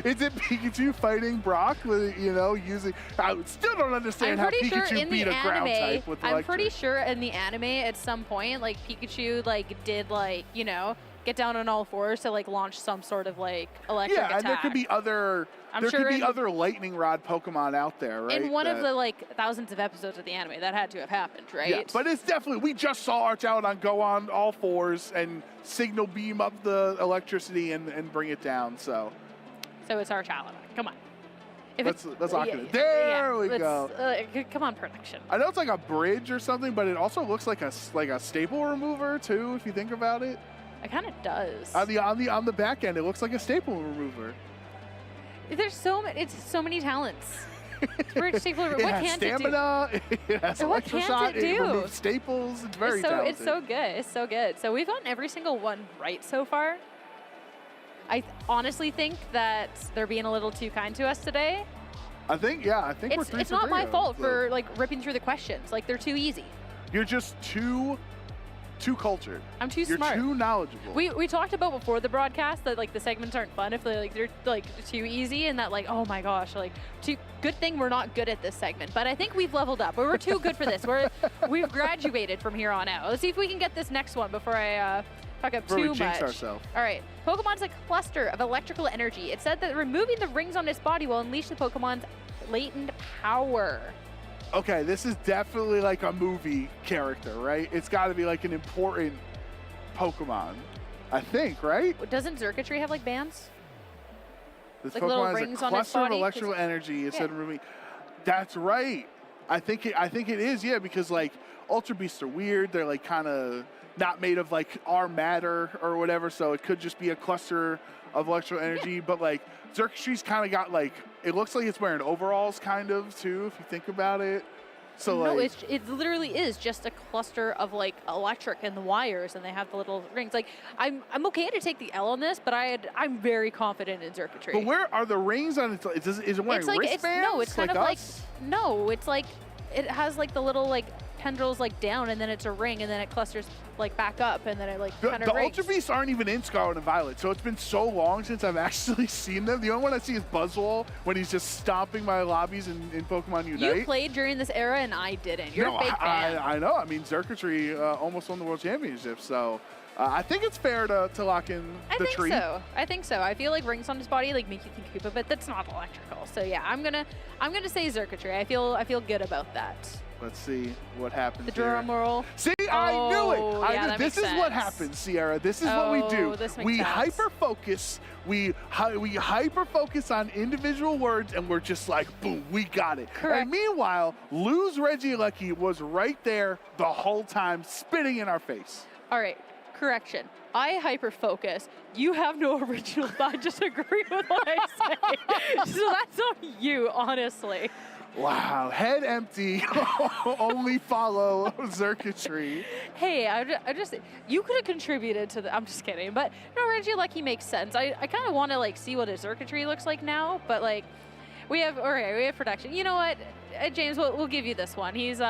Speaker 13: Is it Pikachu fighting Brock with, using... I still don't understand how Pikachu beat a ground type with electric.
Speaker 12: I'm pretty sure in the anime at some point, Pikachu, did, get down on all 4s to, launch some sort of, electric attack.
Speaker 13: Yeah, and there could be other... other lightning rod Pokemon out there, right?
Speaker 12: In one of the thousands of episodes of the anime, that had to have happened, right?
Speaker 13: Yeah, but it's definitely, we just saw Archaladon go on all 4s and signal beam up the electricity and bring it down, so.
Speaker 12: So it's Archaladon, come on.
Speaker 13: Let's lock it in. There we go.
Speaker 12: Come on, production.
Speaker 13: I know it's like a bridge or something, but it also looks like a staple remover too, if you think about it.
Speaker 12: It kind of does.
Speaker 13: On the back end, it looks like a staple remover.
Speaker 12: There's so many talents. What
Speaker 13: has stamina, it has electroshock, it removes staples. It's very talented.
Speaker 12: It's so good. It's so good. So we've gotten every single one right so far. I honestly think that they're being a little too kind to us today.
Speaker 13: I think we're 3
Speaker 12: It's
Speaker 13: for
Speaker 12: not
Speaker 13: 3
Speaker 12: my
Speaker 13: though.
Speaker 12: fault for like ripping through the questions. Like they're too easy.
Speaker 13: You're just too cultured.
Speaker 12: I'm too
Speaker 13: You're
Speaker 12: smart.
Speaker 13: too knowledgeable.
Speaker 12: We talked about before the broadcast that like the segments aren't fun if they're like too easy, and that like, oh my gosh, like good thing we're not good at this segment. But I think we've leveled up. We're too good for this. We've graduated from here on out. Let's see if we can get this next one before I talk up
Speaker 13: Before
Speaker 12: too
Speaker 13: we jinx
Speaker 12: much.
Speaker 13: ourselves.
Speaker 12: All right. Pokemon's a cluster of electrical energy. It said that removing the rings on its body will unleash the Pokemon's latent power.
Speaker 13: Okay, this is definitely like a movie character, right? It's got to be like an important Pokemon, I think, right?
Speaker 12: Doesn't Xurkitree have like bands?
Speaker 13: This
Speaker 12: Like little
Speaker 13: Pokemon
Speaker 12: rings
Speaker 13: has a
Speaker 12: on its
Speaker 13: cluster of
Speaker 12: body?
Speaker 13: electrical
Speaker 12: 'Cause-
Speaker 13: energy. It
Speaker 12: yeah.
Speaker 13: said removing. That's right. I think it is, yeah, because like Ultra Beasts are weird. They're like kind of not made of like our matter or whatever, so it could just be a cluster of electrical energy. But like Xurkitree's kind of got like, it looks like it's wearing overalls kind of too, if you think about it. So
Speaker 12: No,
Speaker 13: like,
Speaker 12: it literally is just a cluster of like electric and the wires, and they have the little rings. Like I'm okay to take the L on this, but I'm very confident in Xurkitree.
Speaker 13: but where are the rings on it? Is it wearing
Speaker 12: It's like
Speaker 13: wristbands?
Speaker 12: it's kind
Speaker 13: like
Speaker 12: of like
Speaker 13: us?
Speaker 12: no, it's like it has like the little like tendrils like down, and then it's a ring, and then it clusters like back up, and then it like kind
Speaker 13: The
Speaker 12: of rings.
Speaker 13: Ultra Beasts aren't even in Scarlet and Violet, so it's been so long since I've actually seen them. The only one I see is Buzzwole when he's just stomping my lobbies in Pokemon Unite.
Speaker 12: You played during this era, and I didn't. You're
Speaker 13: no,
Speaker 12: a big fan.
Speaker 13: I know. I mean, Xurkitree almost won the World Championship, so I think it's fair to lock in the tree.
Speaker 12: I think so. I feel like rings on his body like make you think Koopa, but that's not electrical. So yeah, I'm gonna say Xurkitree. I feel good about that.
Speaker 13: Let's see what happens
Speaker 12: The drum
Speaker 13: here.
Speaker 12: roll.
Speaker 13: See, I knew it.
Speaker 12: Oh,
Speaker 13: I
Speaker 12: yeah,
Speaker 13: knew.
Speaker 12: that
Speaker 13: This is
Speaker 12: makes
Speaker 13: what
Speaker 12: sense.
Speaker 13: happens, Sierra. This is what we do.
Speaker 12: This makes
Speaker 13: We
Speaker 12: sense.
Speaker 13: hyper focus. We hyper focus on individual words, and we're just like, boom, we got it.
Speaker 12: Correct.
Speaker 13: And meanwhile, Lose Reggie Lucky was right there the whole time, spitting in our face.
Speaker 12: All right, correction. I hyper focus. You have no original thought. Just agree with what I say. So that's on you, honestly.
Speaker 13: Wow, head empty. Only follow Xurkitree.
Speaker 12: Hey, I just you could have contributed to the. I'm just kidding, but no, Reggie Lucky makes sense. I kind of want to like see what a Xurkitree looks like now, but like we have production. You know what, James, we'll give you this one. He's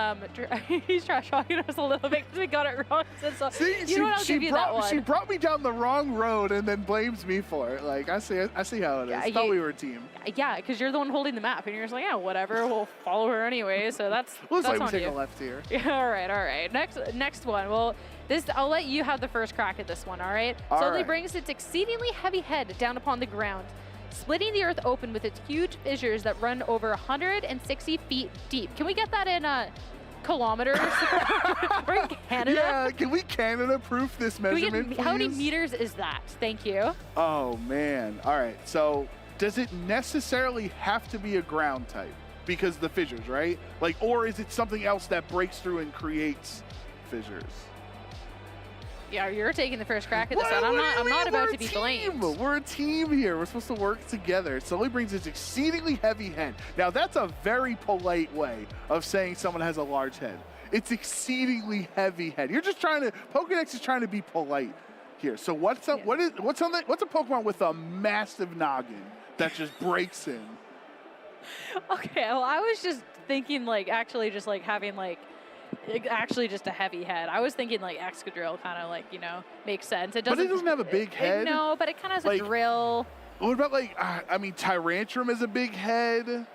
Speaker 12: he's trash talking us a little bit because we got it wrong. So
Speaker 13: See,
Speaker 12: you know what, I'll give you that one.
Speaker 13: She brought me down the wrong road and then blames me for it. Like I see how it is. I thought we were a team.
Speaker 12: Yeah, because you're the one holding the map, and you're just like, yeah, whatever, we'll follow her anyway. So that's
Speaker 13: Looks
Speaker 12: that's
Speaker 13: like
Speaker 12: on
Speaker 13: we take
Speaker 12: you.
Speaker 13: a left here.
Speaker 12: Yeah, all right. Next one. Well, I'll let you have the first crack at this one. All right.
Speaker 13: All
Speaker 12: Slowly
Speaker 13: right.
Speaker 12: brings its exceedingly heavy head down upon the ground, splitting the earth open with its huge fissures that run over 160 feet deep. Can we get that in kilometers? We're in Canada.
Speaker 13: Yeah, can we Canada-proof this
Speaker 12: Can we
Speaker 13: measurement,
Speaker 12: get, how many
Speaker 13: please?
Speaker 12: meters is that? Thank you.
Speaker 13: Oh, man. All right, so does it necessarily have to be a ground type? Because the fissures, right? Like, or is it something else that breaks through and creates fissures?
Speaker 12: Yeah, you're taking the first crack at this one. I'm not about to be blamed.
Speaker 13: We're a team here. We're supposed to work together. It slowly brings its exceedingly heavy head. Now, that's a very polite way of saying someone has a large head. It's exceedingly heavy head. You're just trying to, Pokedex is trying to be polite here. So what's a Pokemon with a massive noggin that just breaks in?
Speaker 12: Okay, well, I was just thinking like actually just like having like actually just a heavy head. I was thinking like Excadrill kind of like, you know, makes sense. It
Speaker 13: But
Speaker 12: doesn't.
Speaker 13: it doesn't have a big head.
Speaker 12: No, but it kind of has
Speaker 13: Like-
Speaker 12: a drill.
Speaker 13: What about like, I mean, Tyrantrum is a big head,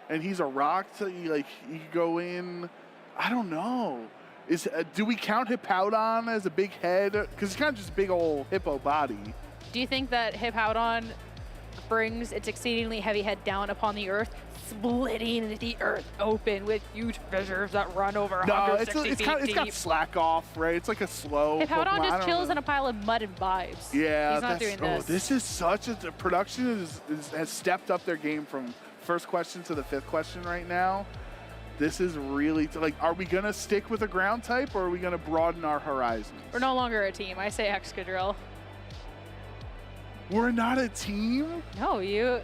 Speaker 13: and he's a rock, so you could go in. I don't know. Do we count Hippowdon as a big head? Because it's kind of just a big old hippo body.
Speaker 12: Do you think that Hippowdon brings its exceedingly heavy head down upon the earth, splitting the earth open with huge fissures that run over
Speaker 13: No,
Speaker 12: 160
Speaker 13: it's
Speaker 12: feet
Speaker 13: kind of,
Speaker 12: deep?
Speaker 13: it's got slack off, right? It's like a slow.
Speaker 12: Hippowdon
Speaker 13: Pokemon. I
Speaker 12: just
Speaker 13: don't
Speaker 12: chills
Speaker 13: know.
Speaker 12: in a pile of mud and vibes.
Speaker 13: Yeah,
Speaker 12: He's not doing this.
Speaker 13: This is such a production has stepped up their game from first question to the fifth question right now. This is really like, are we gonna stick with a ground type or are we gonna broaden our horizons?
Speaker 12: We're no longer a team. I say Excadrill.
Speaker 13: We're not a team.
Speaker 12: No, you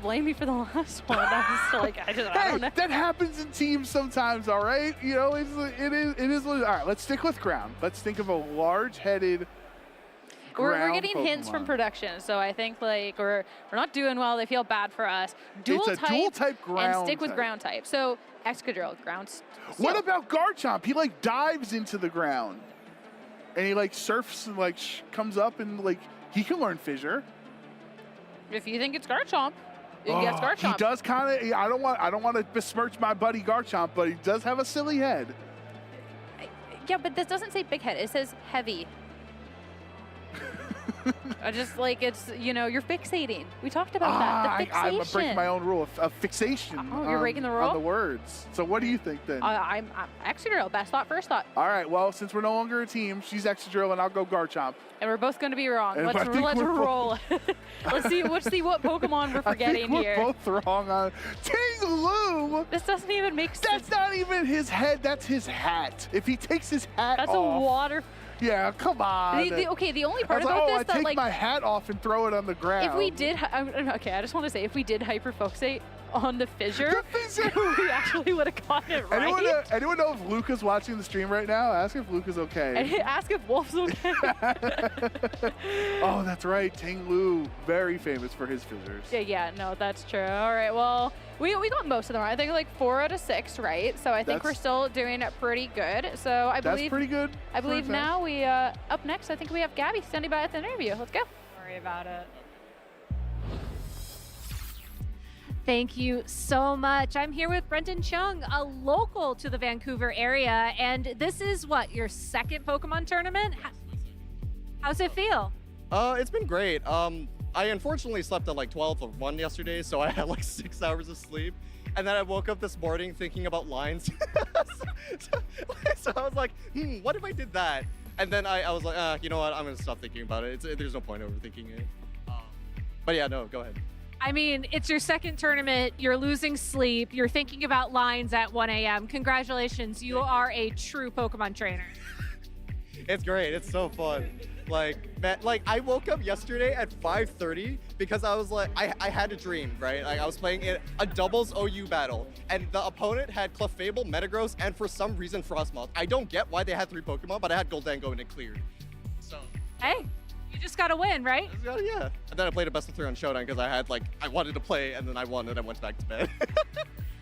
Speaker 12: blame me for the last one. I'm just like, I don't know.
Speaker 13: That happens in teams sometimes. All right, it is what it is. All right, let's stick with ground. Let's think of a large-headed
Speaker 12: We're getting hints from production, so I think like we're not doing well. They feel bad for us.
Speaker 13: It's a dual type ground
Speaker 12: and stick with
Speaker 13: type.
Speaker 12: ground type. So Excadrill, ground.
Speaker 13: What about Garchomp? He like dives into the ground, and he like surfs and like comes up and like he can learn Fissure.
Speaker 12: If you think it's Garchomp, you can guess Garchomp.
Speaker 13: He does kind of. I don't want to besmirch my buddy Garchomp, but he does have a silly head.
Speaker 12: Yeah, but this doesn't say big head. It says heavy. I just like it's you're fixating. We talked about that. The fixation.
Speaker 13: I'm breaking my own rule of fixation.
Speaker 12: Oh, you're breaking the rule
Speaker 13: on the words. So what do you think then?
Speaker 12: I'm Excadrill. Best thought, first thought.
Speaker 13: All right. Well, since we're no longer a team, she's Excadrill and I'll go Garchomp.
Speaker 12: And we're both going to be wrong.
Speaker 13: And
Speaker 12: Let's roll. Let's see what Pokemon we're forgetting here.
Speaker 13: We're both wrong on Ting-Lu.
Speaker 12: This doesn't even make sense.
Speaker 13: That's not even his head. That's his hat. If he takes his hat
Speaker 12: off. That's a water.
Speaker 13: Yeah, come on.
Speaker 12: The only part
Speaker 13: about
Speaker 12: this
Speaker 13: I
Speaker 12: that
Speaker 13: take my hat off and throw it on the ground.
Speaker 12: If we did, okay, I just want to say if we did hyperfixate on the Fissure, we actually would have gotten it right.
Speaker 13: Anyone know if Luca's watching the stream right now? Ask if Luca's okay.
Speaker 12: And ask if Wolf's okay.
Speaker 13: Oh, that's right. Ting-Lu, very famous for his fissures.
Speaker 12: Yeah, no, that's true. All right, well, we got most of them. I think like 4 out of 6, right? So I think we're still doing pretty good. So I believe
Speaker 13: that's pretty good.
Speaker 12: I believe now we up next. I think we have Gabby standing by at the interview. Let's go.
Speaker 2: Don't worry about it. Thank you so much. I'm here with Brenton Chung, a local to the Vancouver area, and this is what, your second Pokemon tournament? How's it feel?
Speaker 20: It's been great. I unfortunately slept at like 12 or 1 yesterday, so I had like 6 hours of sleep. And then I woke up this morning thinking about lines. so I was like, what if I did that? And then I was like, you know what, I'm gonna stop thinking about it. There's no point overthinking it. But yeah, no, go ahead.
Speaker 2: I mean, it's your second tournament, you're losing sleep, you're thinking about lines at 1 a.m. Congratulations, you are a true Pokemon trainer.
Speaker 20: It's great, it's so fun. Like, man, like I woke up yesterday at 5:30 because I was like, I had a dream, right? Like I was playing in a doubles OU battle and the opponent had Clefable, Metagross, and for some reason Frostmoth. I don't get why they had 3 Pokemon, but I had Goldango and it cleared. So.
Speaker 2: Hey. You just gotta win, right?
Speaker 20: Yeah. And then I played a best of 3 on Showdown because I wanted to play and then I won and I went back to bed.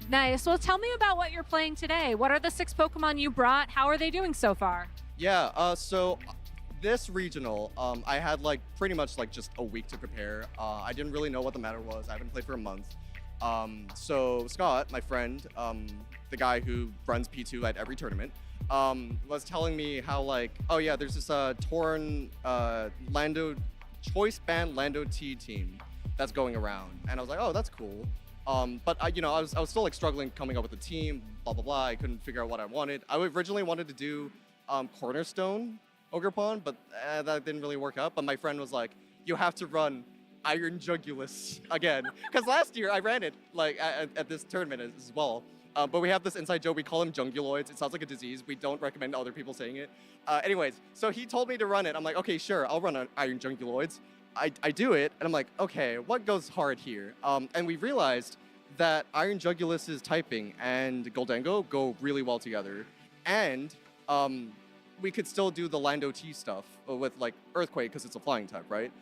Speaker 2: Nice. Well, tell me about what you're playing today. What are the 6 Pokemon you brought? How are they doing so far?
Speaker 20: Yeah, so this regional, I had like pretty much like just a week to prepare. I didn't really know what the matter was. I haven't played for a month. So Scott, my friend, the guy who runs P2 at every tournament, was telling me how like, oh yeah, there's this torn Lando choice band Lando T team that's going around, and I was like, oh, that's cool. But I was still like struggling coming up with a team, blah blah blah. I couldn't figure out what I wanted. I originally wanted to do Cornerstone Ogerpon, but that didn't really work out. But my friend was like, you have to run Iron Jugulus again, because last year I ran it like at this tournament as well. But we have this inside joke, we call them junguloids. It sounds like a disease. We don't recommend other people saying it. Anyways, so he told me to run it. I'm like, okay, sure, I'll run Iron Junguloids. I do it, and I'm like, okay, what goes hard here? And we realized that Iron Jungulus's typing and Goldango go really well together. And we could still do the Lando T stuff with like Earthquake, because it's a flying type, right?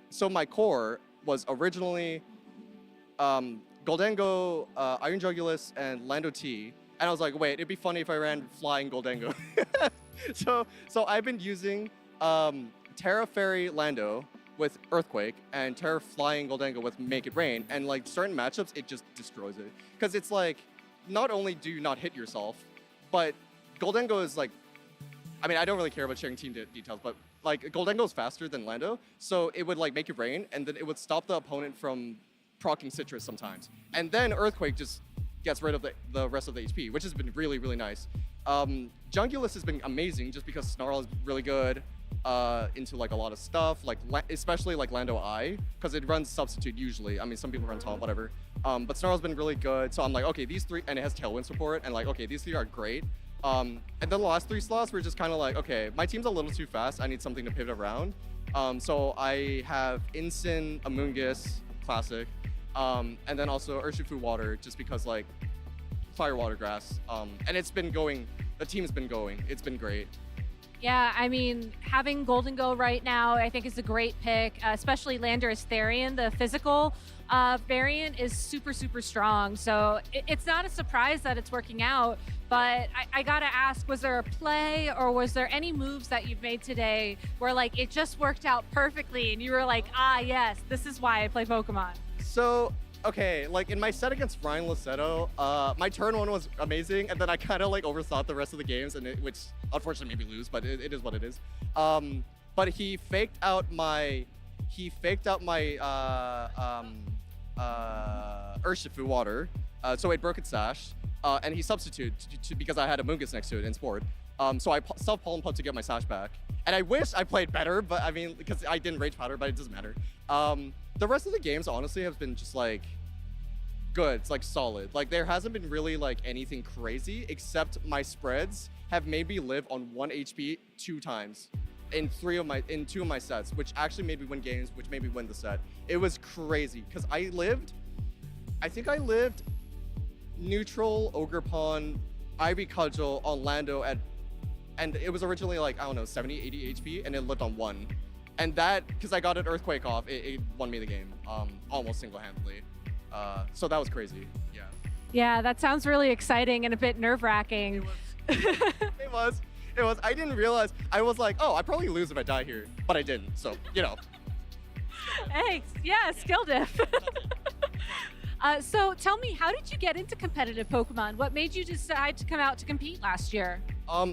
Speaker 20: So my core was originally Goldango, Iron Jugulus, and Lando T. And I was like, wait, it'd be funny if I ran Flying Goldango. so I've been using Terra Fairy Lando with Earthquake and Terra Flying Goldango with Make It Rain. And like certain matchups, it just destroys it. Because it's like, not only do you not hit yourself, but Goldango is like, I mean, I don't really care about sharing team details, but like Goldango is faster than Lando. So it would like Make It Rain, and then it would stop the opponent from proccing Citrus sometimes. And then Earthquake just gets rid of the rest of the HP, which has been really, really nice. Jungulus has been amazing just because Snarl is really good into like a lot of stuff, like especially like Lando I, because it runs Substitute usually. I mean, some people run Taunt, whatever. But Snarl's been really good. So I'm like, okay, these 3, and it has Tailwind support, and like, okay, these 3 are great. And then the last 3 slots were just kind of like, okay, my team's a little too fast. I need something to pivot around. So I have Incin, Amoonguss, Classic, and then also Urshifu Water, just because like Fire Water Grass. And it's been going, the team's been going, it's been great.
Speaker 2: Yeah, I mean, having Golden Go right now, I think is a great pick, especially Landorus Therian. The physical variant is super, super strong. So it's not a surprise that it's working out. But I gotta ask, was there a play or was there any moves that you've made today where like it just worked out perfectly and you were like, ah, yes, this is why I play Pokemon?
Speaker 20: So, okay, like in my set against Ryan Lassetto, my turn one was amazing, and then I kind of like overthought the rest of the games, and which unfortunately made me lose, but it is what it is. But he faked out my Urshifu water, so it broke its sash, and he substituted because I had a Moongus next to it in Sport. So I self-pollen pumped to get my sash back. And I wish I played better, but I mean, because I didn't Rage Powder, but it doesn't matter. The rest of the games, honestly, have been just like good. It's like solid. Like there hasn't been really like anything crazy, except my spreads have made me live on 1 HP 2 times in 2 of my sets, which actually made me win games, which made me win the set. It was crazy because I think I lived neutral, Ogre Pawn, Ivy Cudgel on Lando and it was originally like, I don't know, 70, 80 HP, and it lived on 1. And that, because I got an Earthquake off, it won me the game, almost single-handedly. So that was crazy, yeah.
Speaker 2: Yeah, that sounds really exciting and a bit nerve-wracking.
Speaker 20: It was. I didn't realize. I was like, oh, I probably lose if I die here, but I didn't, so, you know.
Speaker 2: Hey, yeah, skill diff. So tell me, how did you get into competitive Pokemon? What made you decide to come out to compete last year?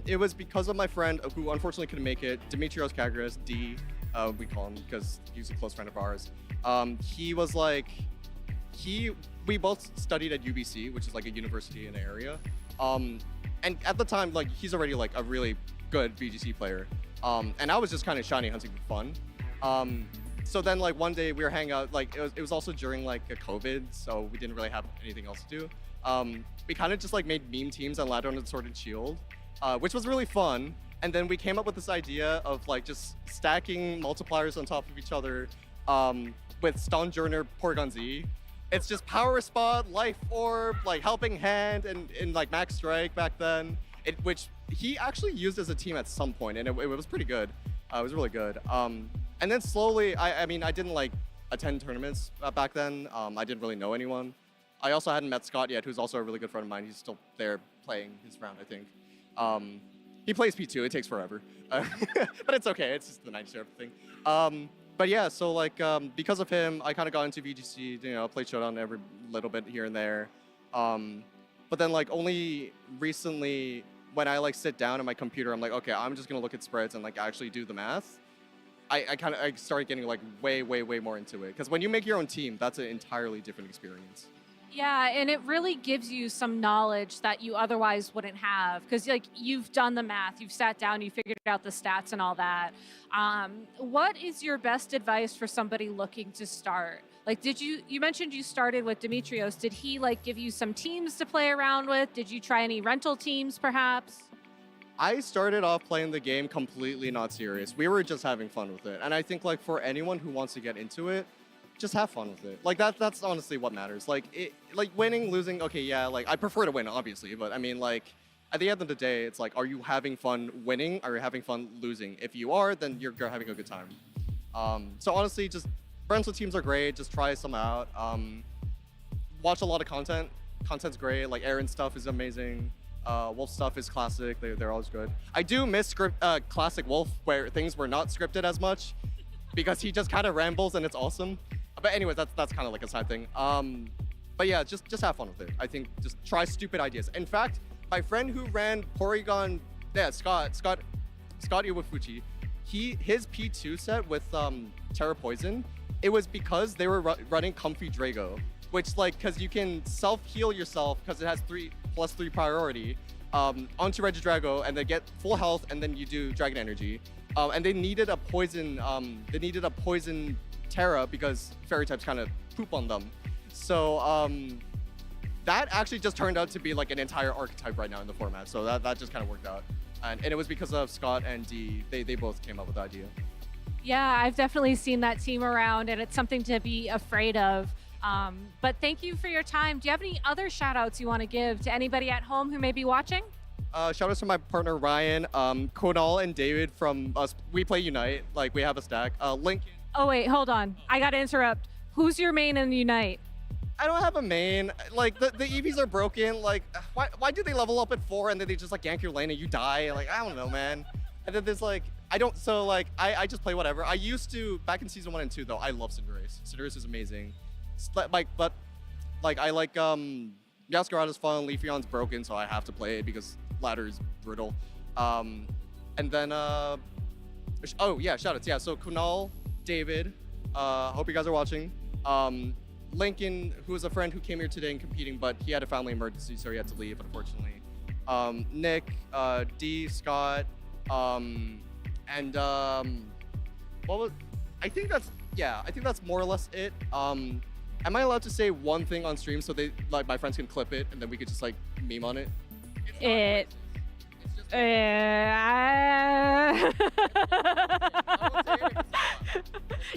Speaker 20: It was because of my friend who unfortunately couldn't make it, Dimitrios Kagras, D, we call him because he's a close friend of ours. He was like, we both studied at UBC, which is like a university in the area. And at the time, like he's already like a really good VGC player. And I was just kind of shiny hunting for fun. So then like one day we were hanging out, like it was also during like a COVID, so we didn't really have anything else to do. We kind of just like made meme teams on Ladder and Sword and Shield, which was really fun. And then we came up with this idea of like just stacking multipliers on top of each other with Stonjourner Porygon Z. It's just Power Spot, Life Orb, like Helping Hand, and like Max Strike back then, which he actually used as a team at some point, and it was pretty good. It was really good. And then slowly, I mean, I didn't like attend tournaments back then. I didn't really know anyone. I also hadn't met Scott yet, who's also a really good friend of mine. He's still there playing his round, I think. He plays P2, it takes forever. But it's okay, it's just the 90 share thing. But yeah, so like, because of him, I kind of got into VGC, you know, played Showdown every little bit here and there. But then like only recently, when I like sit down at my computer, I'm like, okay, I'm just gonna look at spreads and like actually do the math. I started getting like way more into it. Because when you make your own team, that's an entirely different experience.
Speaker 2: Yeah, and it really gives you some knowledge that you otherwise wouldn't have, because like you've done the math, you've sat down, you figured out the stats and all that. What is your best advice for somebody looking to start? Like, you mentioned you started with Dimitrios. Did he like give you some teams to play around with? Did you try any rental teams perhaps?
Speaker 20: I started off playing the game completely not serious. We were just having fun with it. And I think like for anyone who wants to get into it, just have fun with it. Like that's honestly what matters. Like winning, losing, okay, yeah, like I prefer to win, obviously, but I mean like at the end of the day, it's like, are you having fun winning? Are you having fun losing? If you are, then you're having a good time. So honestly, just rental teams are great. Just try some out. Watch a lot of content. Content's great. Like Aaron's stuff is amazing. Wolf stuff is classic. They're always good. I do miss classic Wolf where things were not scripted as much because he just kind of rambles and it's awesome. But anyways, that's kind of like a side thing. But yeah, just have fun with it. I think just try stupid ideas. In fact, my friend who ran Porygon, yeah, Scott Iwafuchi, his P2 set with Terra Poison, it was because they were running Comfy Drago, which like, cause you can self-heal yourself because it has +3 priority onto Regidrago and then get full health and then you do Dragon Energy. And they needed a poison Terra because fairy types kind of poop on them. So that actually just turned out to be like an entire archetype right now in the format. So that just kind of worked out. And it was because of Scott and D, they both came up with the idea.
Speaker 2: Yeah, I've definitely seen that team around and it's something to be afraid of. But thank you for your time. Do you have any other shout outs you want to give to anybody at home who may be watching?
Speaker 20: Shout out to my partner Ryan, Konal and David from us. We play Unite. Like we have a stack. Lincoln.
Speaker 2: Oh wait, hold on. I gotta interrupt. Who's your main in Unite?
Speaker 20: I don't have a main. Like the EVs are broken. Like why do they level up at 4 and then they just like gank your lane and you die? Like I don't know, man. And then there's like I just play whatever. I used to back in season 1 and 2 though. I love Cinderace. Cinderace is amazing. But I like Yaskarada's fun. Leafeon's broken, so I have to play it because ladder is brittle. And then oh yeah, shoutouts. Yeah, so Kunal, David, hope you guys are watching. Lincoln, who is a friend who came here today and competing, but he had a family emergency, so he had to leave, unfortunately. Nick, D, Scott, and what was? I think that's more or less it. Am I allowed to say one thing on stream so they like my friends can clip it and then we could just like meme on it?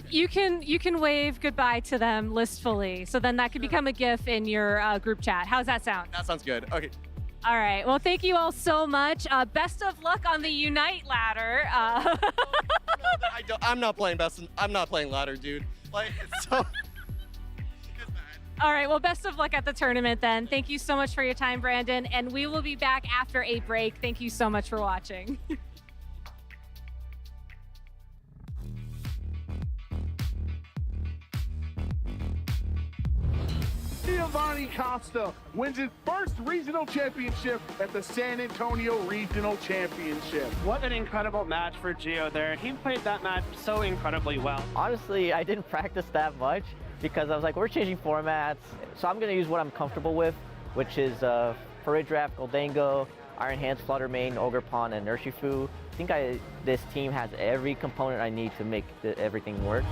Speaker 2: You can wave goodbye to them listfully, so then that could become a GIF in your group chat. How's that sound?
Speaker 20: That sounds good. Okay.
Speaker 2: All right. Well, thank you all so much. Best of luck on the Unite ladder.
Speaker 20: I'm not playing I'm not playing ladder, dude. Like it's so.
Speaker 2: All right, well, best of luck at the tournament then. Thank you so much for your time, Brandon, and we will be back after a break. Thank you so much for watching.
Speaker 13: Giovanni Costa wins his first regional championship at the San Antonio Regional Championship.
Speaker 6: What an incredible match for Gio there. He played that match so incredibly well.
Speaker 21: Honestly, I didn't practice that much because I was like, we're changing formats. So I'm going to use what I'm comfortable with, which is Parade Draft, Goldango, Iron Hands, Flutter Mane, Ogerpon, and Urshifu. I think this team has every component I need to make everything work.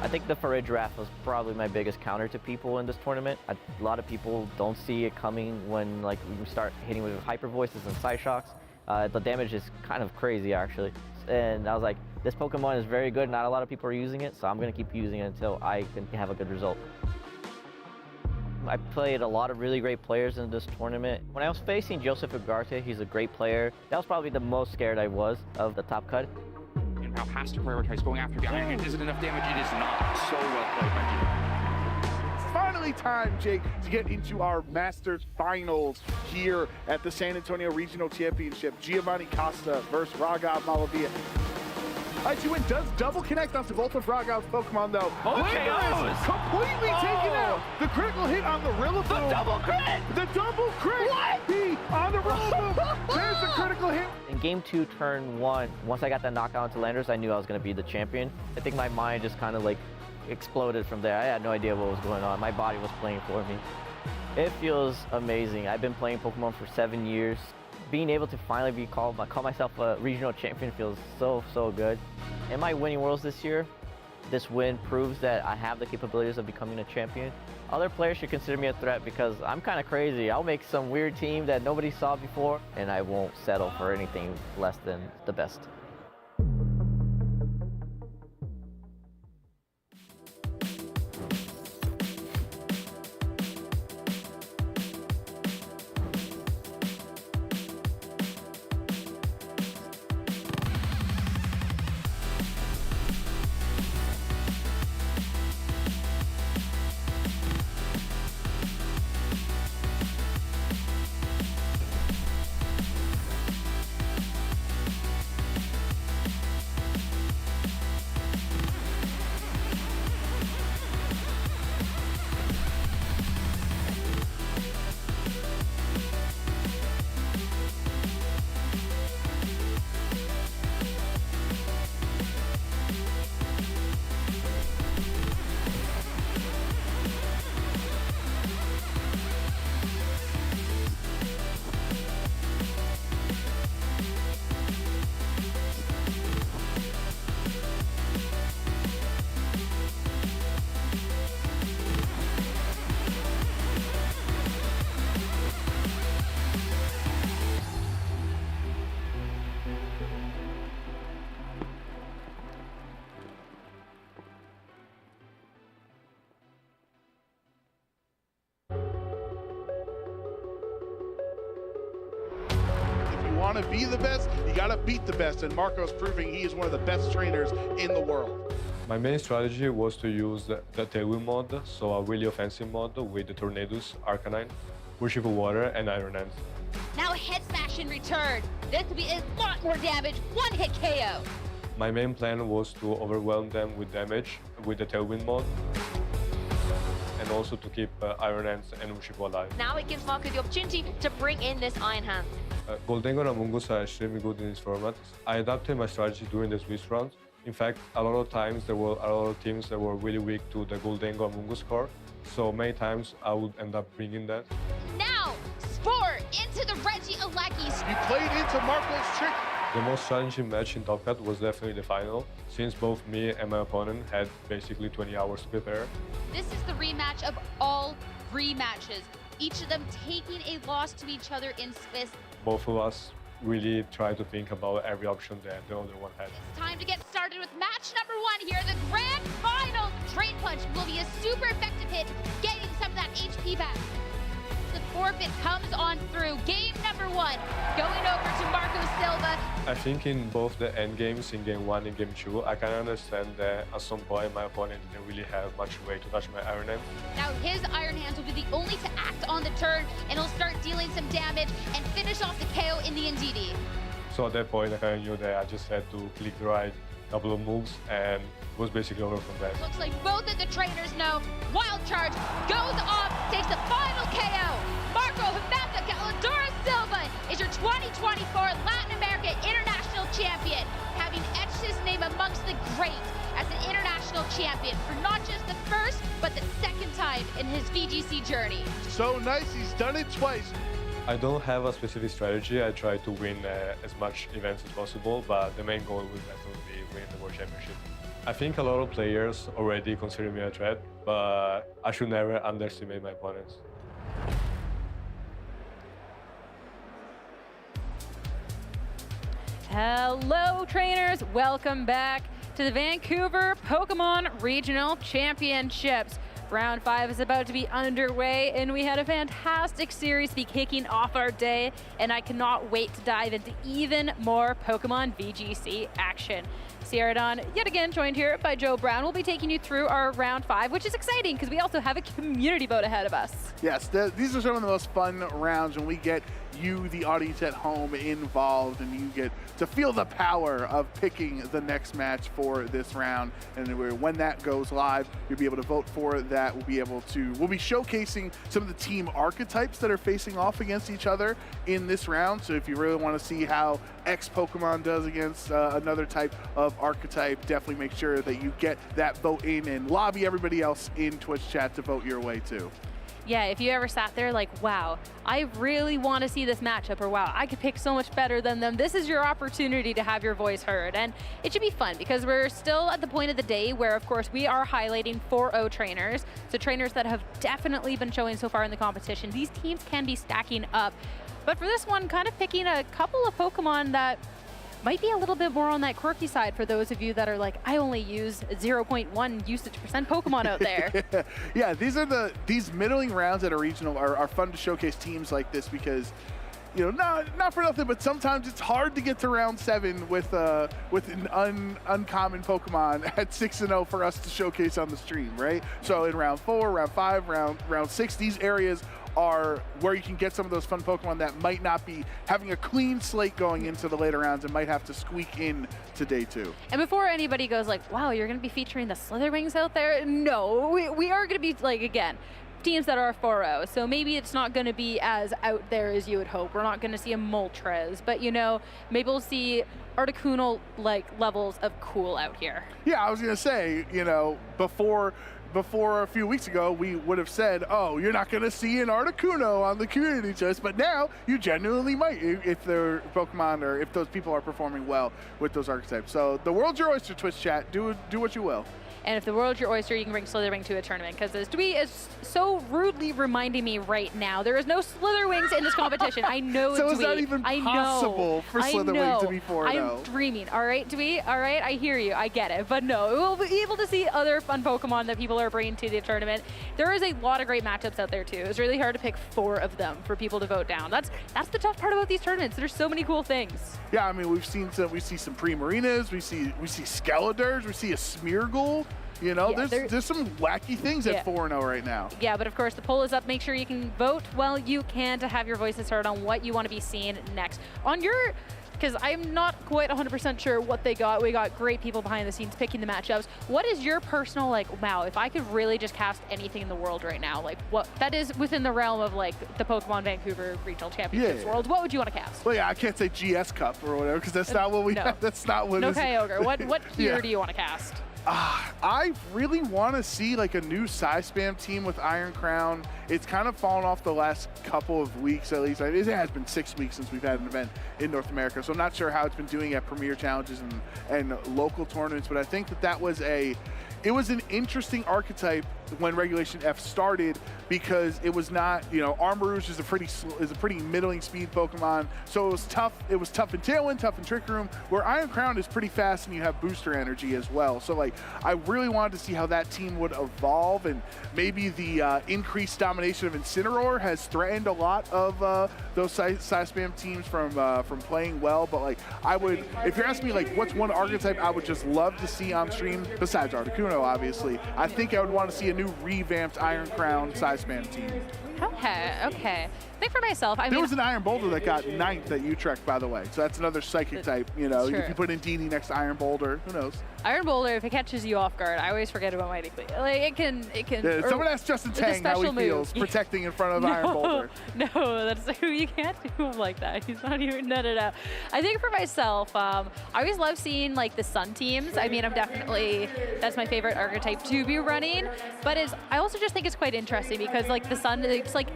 Speaker 21: I think the Parade Draft was probably my biggest counter to people in this tournament. A lot of people don't see it coming when like we start hitting with Hyper Voices and Side Shocks. The damage is kind of crazy actually. And I was like, this Pokemon is very good, not a lot of people are using it, so I'm gonna keep using it until I can have a good result. I played a lot of really great players in this tournament. When I was facing Joseph Ugarte, he's a great player. That was probably the most scared I was of the top cut.
Speaker 22: And now has to prioritize going after the Iron Hand. Is it enough damage? It is not. So well played by Gio.
Speaker 13: It's finally time, Jake, to get into our Masters Finals here at the San Antonio Regional Championship. Giovanni Costa versus Raghav Malavia. IGN does double connect onto both of Raghav's Pokemon, though.
Speaker 7: Okay,
Speaker 13: completely taken out. The critical hit on the Rillaboom.
Speaker 7: The double crit!
Speaker 13: The double crit!
Speaker 7: What?
Speaker 13: On the Rillaboom. There's the critical hit.
Speaker 21: In game 2, turn 1, once I got that knockout into Landers, I knew I was going to be the champion. I think my mind just kind of like exploded from there. I had no idea what was going on. My body was playing for me. It feels amazing. I've been playing Pokemon for 7 years. Being able to finally call myself a regional champion feels so good. Am I winning Worlds this year? This win proves that I have the capabilities of becoming a champion. Other players should consider me a threat because I'm kind of crazy. I'll make some weird team that nobody saw before, and I won't settle for anything less than the best.
Speaker 13: want to be the best, you got to beat the best, and Marco's proving he is one of the best trainers in the world.
Speaker 1: My main strategy was to use the tailwind mod, so a really offensive mod with the Tornadoes, Arcanine, Worship of Water, and Iron Hands.
Speaker 4: Now a head smash in return. This could be a lot more damage. One hit KO.
Speaker 1: My main plan was to overwhelm them with damage with the tailwind mod, and also to keep Iron Hands and Urshifu alive.
Speaker 4: Now it gives Marco the opportunity to bring in this Iron Hand.
Speaker 1: Goldengo and Amoonguss are extremely good in this format. I adapted my strategy during the Swiss round. In fact, a lot of times there were a lot of teams that were really weak to the Goldengo Amoonguss core, so many times I would end up bringing that.
Speaker 4: Now, Spore into the Reggie Alecki's.
Speaker 13: You played into Marco's trick.
Speaker 1: The most challenging match in Top Cut was definitely the final, since both me and my opponent had basically 20 hours to prepare.
Speaker 4: This is the rematch of all rematches, each of them taking a loss to each other in Swiss.
Speaker 1: Both of us really tried to think about every option that the other one had.
Speaker 4: It's time to get started with match number 1 here, the grand final. Drain Punch will be a super effective hit, getting some of that HP back. The forfeit comes on through. Game number 1, going over to Marco Silva.
Speaker 1: I think in both the end games, in game 1 and game 2, I can understand that at some point my opponent didn't really have much way to touch my Iron Hand.
Speaker 4: Now his Iron Hands will be the only to act on the turn, and he'll start dealing some damage and finish off the KO in the NDD.
Speaker 1: So at that point, I kind of knew that I just had to click the right couple of moves, and it was basically over from there.
Speaker 4: Looks like both of the trainers know. Wild Charge goes off, takes the final KO. Marco Himata Galadora Silva is your 2024 Latin America International Champion, having etched his name amongst the great as an international champion for not just the first, but the second time in his VGC journey.
Speaker 13: So nice, he's done it twice.
Speaker 1: I don't have a specific strategy. I try to win as much events as possible, but the main goal would definitely be winning the World Championship. I think a lot of players already consider me a threat, but I should never underestimate my opponents.
Speaker 12: Hello, trainers. Welcome back to the Vancouver Pokémon Regional Championships. Round 5 is about to be underway, and we had a fantastic series to be kicking off our day, and I cannot wait to dive into even more Pokemon VGC action. Sierra Dawn, yet again joined here by Joe Brown. We'll be taking you through our round 5, which is exciting because we also have a community vote ahead of us.
Speaker 13: Yes, these are some of the most fun rounds when we get you, the audience at home, involved, and you get to feel the power of picking the next match for this round. And when that goes live, you'll be able to vote for that. We'll be showcasing some of the team archetypes that are facing off against each other in this round. So if you really want to see how X Pokemon does against another type of archetype, definitely make sure that you get that vote in and lobby everybody else in Twitch chat to vote your way too.
Speaker 12: Yeah, if you ever sat there like, wow, I really want to see this matchup, or wow, I could pick so much better than them, this is your opportunity to have your voice heard. And it should be fun because we're still at the point of the day where, of course, we are highlighting 4-0 trainers. So trainers that have definitely been showing so far in the competition. These teams can be stacking up. But for this one, kind of picking a couple of Pokemon that might be a little bit more on that quirky side for those of you that are like, I only use 0.1 usage percent Pokemon out there.
Speaker 13: Yeah, these middling rounds at a regional are fun to showcase teams like this because, you know, not for nothing, but sometimes it's hard to get to round 7 with an uncommon Pokemon at 6-0 for us to showcase on the stream, right? So in round 4, round 5, round 6, these areas are where you can get some of those fun Pokemon that might not be having a clean slate going into the later rounds and might have to squeak in to day 2.
Speaker 12: And before anybody goes like, wow, you're going to be featuring the Slitherwings out there? No, we are going to be, like, again, teams that are 4-0, so maybe it's not going to be as out there as you would hope. We're not going to see a Moltres, but, you know, maybe we'll see Articuno-like levels of cool out here.
Speaker 13: Yeah, I was going to say, you know, before a few weeks ago, we would have said, oh, you're not going to see an Articuno on the community chest, but now you genuinely might if they're Pokemon or if those people are performing well with those archetypes. So the world's your oyster, Twitch chat. Do what you will.
Speaker 12: And if the world's your oyster, you can bring Slitherwing to a tournament. Because as Dwee is so rudely reminding me right now, there is no Slitherwings in this competition. I know,
Speaker 13: So
Speaker 12: Dwee.
Speaker 13: it's not even possible for Slitherwing to be 4-0.
Speaker 12: I'm dreaming. All right, Dwee. All right, I hear you. I get it. But no, we'll be able to see other fun Pokemon that people are bringing to the tournament. There is a lot of great matchups out there too. It's really hard to pick 4 of them for people to vote down. That's the tough part about these tournaments. There's so many cool things.
Speaker 13: Yeah, I mean, we see some Primarinas, we see Skeledurs, we see a Smeargle. You know,
Speaker 12: Yeah,
Speaker 13: there's some wacky things
Speaker 12: Yeah.
Speaker 13: at 4-0 right now.
Speaker 12: Yeah, but of course the poll is up. Make sure you can vote while you can to have your voices heard on what you want to be seeing next. On your, because I'm not quite 100% sure what they got. We got great people behind the scenes picking the matchups. What is your personal, like, wow, if I could really just cast anything in the world right now, like what that is within the realm of like the Pokemon Vancouver Regional Championships world, what would you want to cast?
Speaker 13: Well, yeah, I can't say GS Cup or whatever because that's not what we have. That's not what
Speaker 12: No
Speaker 13: is.
Speaker 12: Kyogre. What tier
Speaker 13: Yeah.
Speaker 12: do you want to cast?
Speaker 13: I really want to see like a new Spam team with Iron Crown. It's kind of fallen off the last couple of weeks at least. It has been 6 weeks since we've had an event in North America, so I'm not sure how it's been doing at Premier Challenges and local tournaments, but I think that was it was an interesting archetype when Regulation F started because it was not, you know, Armarouge is a pretty middling speed Pokemon, so it was tough. It was tough in Tailwind, tough in Trick Room, where Iron Crown is pretty fast and you have booster energy as well. So like, I really wanted to see how that team would evolve, and maybe the increased domination of Incineroar has threatened a lot of those Spam teams from playing well. But like, I would, if you're asking me like, what's one archetype I would just love to see on stream besides Articuno, obviously, I think I would want to see a new revamped Iron Crown Spam team.
Speaker 12: Okay. I think for myself,
Speaker 13: There was an Iron Boulder that got 9th at Utrecht, by the way. So that's another psychic type. You know,
Speaker 12: Sure.
Speaker 13: if you put in DD next to Iron Boulder, who knows?
Speaker 12: Iron Boulder, if it catches you off guard, I always forget about Mighty Queen. Like it can.
Speaker 13: Yeah, someone asked Justin
Speaker 12: it's a
Speaker 13: Tang how he
Speaker 12: special
Speaker 13: feels
Speaker 12: move.
Speaker 13: protecting in front of Iron Boulder.
Speaker 12: No, that's who you can't do him like that. He's not even no. I think for myself, I always love seeing like the Sun teams. I mean, that's my favorite archetype to be running. But I also just think it's quite interesting because like the Sun, it's like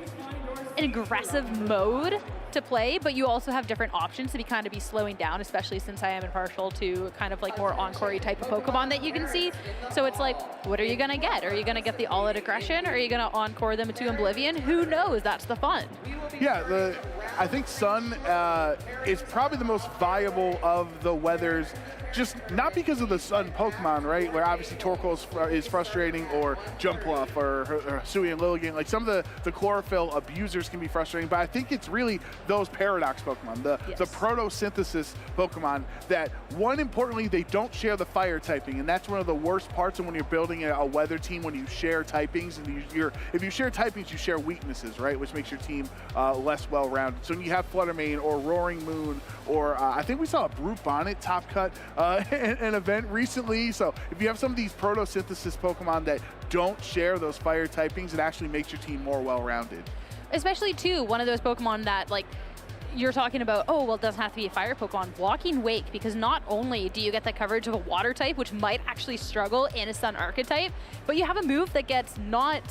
Speaker 12: an aggressive mode to play, but you also have different options to kind of be slowing down, especially since I am impartial to kind of like more Encore-y type of Pokemon that you can see. So it's like, what are you gonna get? Are you gonna get the all-out aggression? Or are you gonna Encore them to Oblivion? Who knows? That's the fun.
Speaker 13: Yeah, I think Sun is probably the most viable of the weathers, just not because of the Sun Pokemon, right? Where obviously Torkoal is frustrating, or Jumpluff, or Sui and Lilligant. Like some of the chlorophyll abusers can be frustrating, but I think it's really those Paradox Pokemon, the Protosynthesis Pokemon that, one, importantly, they don't share the fire typing, and that's one of the worst parts of when you're building a weather team, when you share typings, and if you share typings, you share weaknesses, right? Which makes your team less well-rounded. So when you have Fluttermane or Roaring Moon, or I think we saw a Brute Bonnet top cut an event recently. So if you have some of these Protosynthesis Pokemon that don't share those fire typings, it actually makes your team more well-rounded.
Speaker 12: Especially too, one of those Pokemon that like you're talking about, oh, well, it doesn't have to be a fire Pokemon. Walking Wake, because not only do you get the coverage of a water type, which might actually struggle in a Sun archetype, but you have a move that gets not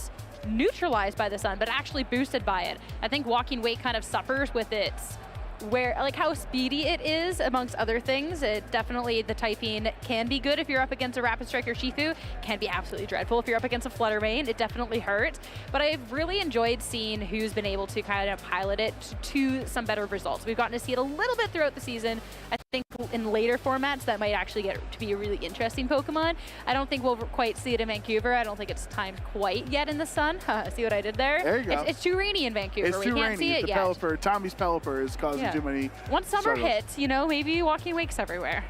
Speaker 12: neutralized by the Sun, but actually boosted by it. I think Walking Wake kind of suffers with its how speedy it is amongst other things. It definitely, the typing can be good if you're up against a Rapid Strike or Shifu, can be absolutely dreadful if you're up against a Fluttermane. It definitely hurts, but I've really enjoyed seeing who's been able to kind of pilot it to some better results. We've gotten to see it a little bit throughout the season. I think in later formats that might actually get to be a really interesting Pokemon. I don't think we'll quite see it in Vancouver. I don't think it's timed quite yet in the Sun. See what I did there?
Speaker 13: There you go.
Speaker 12: It's too rainy in Vancouver.
Speaker 13: It's
Speaker 12: we
Speaker 13: too
Speaker 12: can't
Speaker 13: rainy.
Speaker 12: see it
Speaker 13: The
Speaker 12: yet.
Speaker 13: Pelipper, Tommy's Pelipper is causing too many
Speaker 12: Once summer
Speaker 13: struggles.
Speaker 12: hits, you know, maybe Walking Wakes everywhere.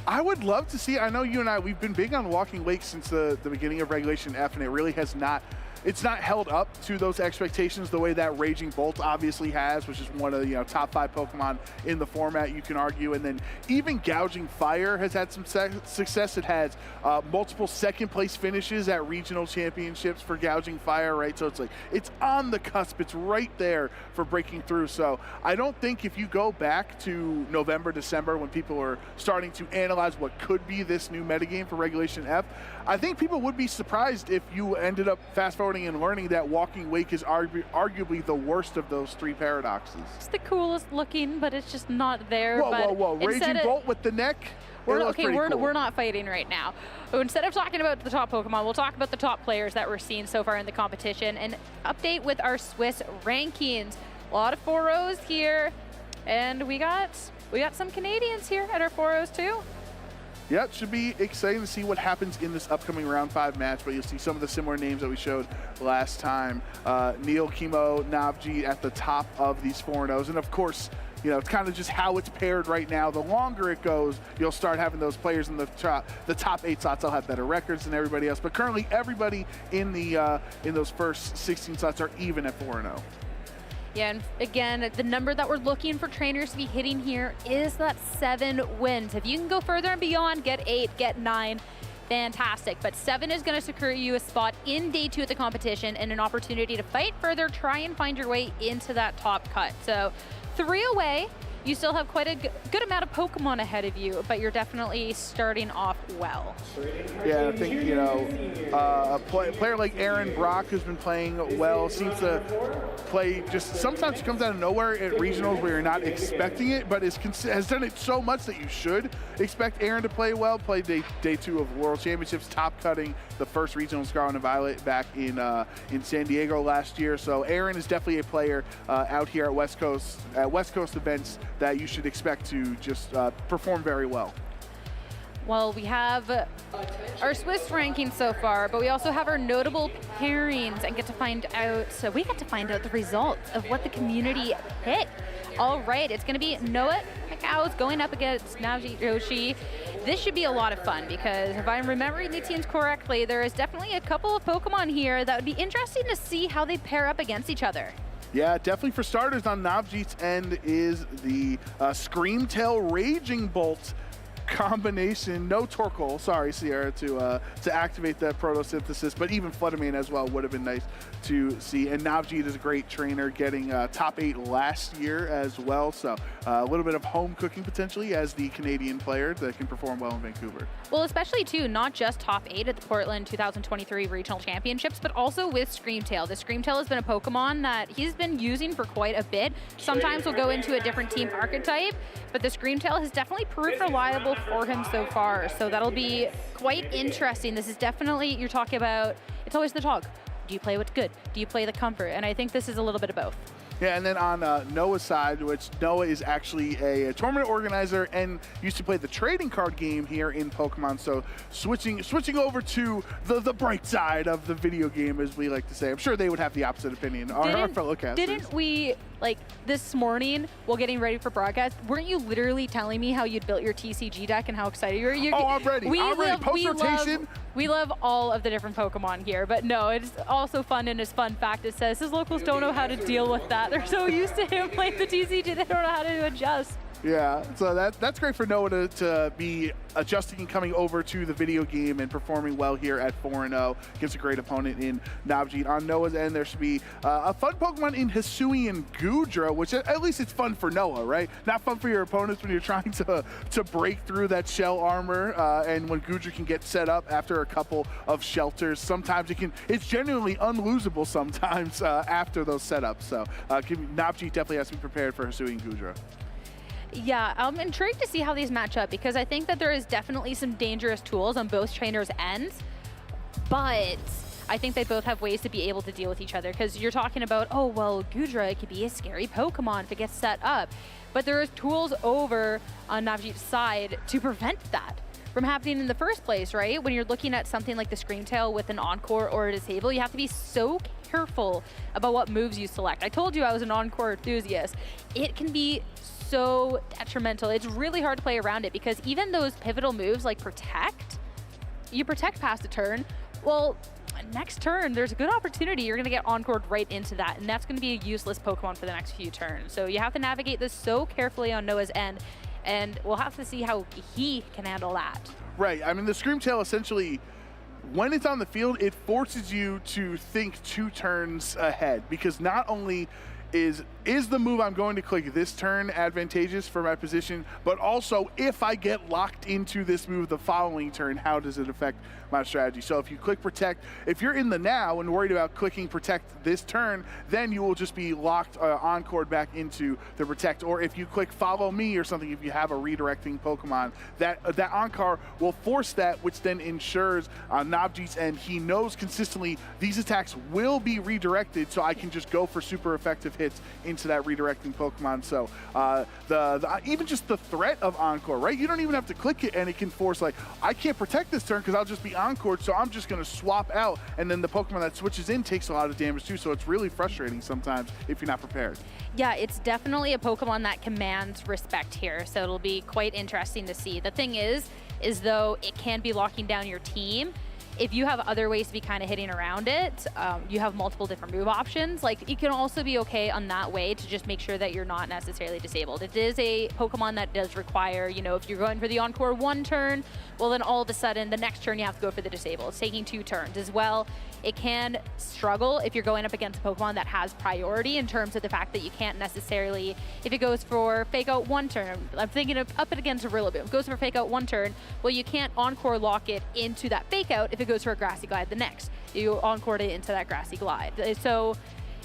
Speaker 13: I would love to see, I know you and I, we've been big on Walking Wake since the beginning of Regulation F, and it really has not, it's not held up to those expectations the way that Raging Bolt obviously has, which is one of the top 5 Pokemon in the format, you can argue. And then even Gouging Fire has had some success. It has multiple second place finishes at regional championships for Gouging Fire, right? So it's like, it's on the cusp, it's right there for breaking through. So I don't think if you go back to November, December, when people are starting to analyze what could be this new metagame for Regulation F, I think people would be surprised if you ended up fast forwarding and learning that Walking Wake is arguably the worst of those 3 paradoxes.
Speaker 12: It's the coolest looking, but it's just not there.
Speaker 13: Whoa,
Speaker 12: but
Speaker 13: whoa, whoa. Raging Bolt with the neck?
Speaker 12: We're not fighting right now. So instead of talking about the top Pokemon, we'll talk about the top players that we're seeing so far in the competition and update with our Swiss rankings. A lot of 4-0s here, and we got some Canadians here at our 4-0s too.
Speaker 13: Yeah, it should be exciting to see what happens in this upcoming round 5 match, but you'll see some of the similar names that we showed last time. Neil, Kimo, Navjeet at the top of these 4-0s, and of course, you know, it's kind of just how it's paired right now. The longer it goes, you'll start having those players in the top 8 slots. They'll have better records than everybody else, but currently everybody in those first 16 slots are even at 4-0.
Speaker 12: Yeah, and again, the number that we're looking for trainers to be hitting here is that 7 wins. If you can go further and beyond, get 8, get 9, fantastic. But 7 is going to secure you a spot in day 2 of the competition and an opportunity to fight further, try and find your way into that top cut. So 3 away. You still have quite a good amount of Pokemon ahead of you, but you're definitely starting off well.
Speaker 13: Yeah, I think, you know, a player like Aaron Brock, who's been playing well, seems to play just sometimes comes out of nowhere at regionals where you're not expecting it, but has done it so much that you should expect Aaron to play well. Played day 2 of World Championships, top cutting the first regional Scarlet and Violet back in San Diego last year. So Aaron is definitely a player out here at West Coast events that you should expect to just perform very well.
Speaker 12: Well, we have our Swiss rankings so far, but we also have our notable pairings and get to find out the results of what the community picked. All right, it's going to be Noah Macau's going up against Navjeet Joshi. This should be a lot of fun because if I'm remembering the teams correctly, there is definitely a couple of Pokemon here that would be interesting to see how they pair up against each other.
Speaker 13: Yeah, definitely for starters on Navjeet's end is the Screamtail Raging Bolt combination. No Torkoal, sorry, Sierra, to activate that photosynthesis, but even Fluttermane as well would have been nice to see. And Navjeet is a great trainer, getting top 8 last year as well. So a little bit of home cooking potentially as the Canadian player that can perform well in Vancouver.
Speaker 12: Well, especially too, not just top 8 at the Portland 2023 Regional Championships, but also with Screamtail. The Screamtail has been a Pokemon that he's been using for quite a bit. Sometimes we'll go into a different team archetype, but the Screamtail has definitely proved reliable for him so far. So that'll be quite interesting. This is definitely, you're talking about, it's always the talk. Do you play what's good? Do you play the comfort? And I think this is a little bit of both.
Speaker 13: Yeah, and then on Noah's side, which Noah is actually a tournament organizer and used to play the trading card game here in Pokemon. So switching over to the bright side of the video game, as we like to say. I'm sure they would have the opposite opinion. Our fellow casters.
Speaker 12: Didn't we, like this morning while getting ready for broadcast, weren't you literally telling me how you'd built your TCG deck and how excited you were?
Speaker 13: I'm ready. I'm ready. Post-rotation.
Speaker 12: We love all of the different Pokemon here, but no, it's also fun. And his fun fact, it says his locals don't know how to deal with that. They're so used to him playing the TCG, they don't know how to adjust.
Speaker 13: Yeah, so that's great for Noah to be adjusting and coming over to the video game and performing well here at 4-0 against a great opponent in Navjeet. On Noah's end, there should be a fun Pokemon in Hisuian Goodra, which at least it's fun for Noah, right? Not fun for your opponents when you're trying to break through that shell armor, and when Goodra can get set up after a couple of shelters. Sometimes it's genuinely unlosable sometimes after those setups. So Navjeet definitely has to be prepared for Hisuian Goodra.
Speaker 12: Yeah, I'm intrigued to see how these match up because I think that there is definitely some dangerous tools on both trainers' ends, but I think they both have ways to be able to deal with each other because you're talking about, oh, well, Goodra could be a scary Pokemon if it gets set up, but there is tools over on Navjeet's side to prevent that from happening in the first place, right? When you're looking at something like the Screamtail with an Encore or a Disable, you have to be so careful about what moves you select. I told you I was an Encore enthusiast. It can be so detrimental. It's really hard to play around it because even those pivotal moves like Protect, you protect past a turn. Well, next turn, there's a good opportunity you're going to get Encored right into that, and that's going to be a useless Pokemon for the next few turns. So you have to navigate this so carefully on Noah's end, and we'll have to see how he can handle that.
Speaker 13: Right. I mean, the Screamtail essentially, when it's on the field, it forces you to think 2 turns ahead because not only is is the move I'm going to click this turn advantageous for my position? But also, if I get locked into this move the following turn, how does it affect my strategy? So if you click protect, if you're in the now and worried about clicking protect this turn, then you will just be locked encored back into the protect. Or if you click follow me or something, if you have a redirecting Pokemon, that encore will force that, which then ensures Nabjeet's end. He knows consistently these attacks will be redirected, so I can just go for super effective hits into that redirecting Pokemon. So even just the threat of encore, right? You don't even have to click it, and it can force, like, I can't protect this turn because I'll just be encored, so I'm just going to swap out, and then the Pokemon that switches in takes a lot of damage too, so it's really frustrating sometimes if you're not prepared.
Speaker 12: Yeah, it's definitely a Pokemon that commands respect here, so it'll be quite interesting to see. The thing is though it can be locking down your team. If you have other ways to be kind of hitting around it, you have multiple different move options. Like, it can also be okay on that way to just make sure that you're not necessarily disabled. It is a Pokemon that does require, you know, if you're going for the encore one turn, well, then all of a sudden the next turn you have to go for the disable. It's taking 2 turns as well. It can struggle if you're going up against a Pokemon that has priority in terms of the fact that you can't necessarily, if it goes for fake out 1 turn, I'm thinking of up it against a Rillaboom, it goes for fake out 1 turn, well, you can't encore lock it into that fake out if it goes for a Grassy Glide the next. You encore it into that Grassy Glide. So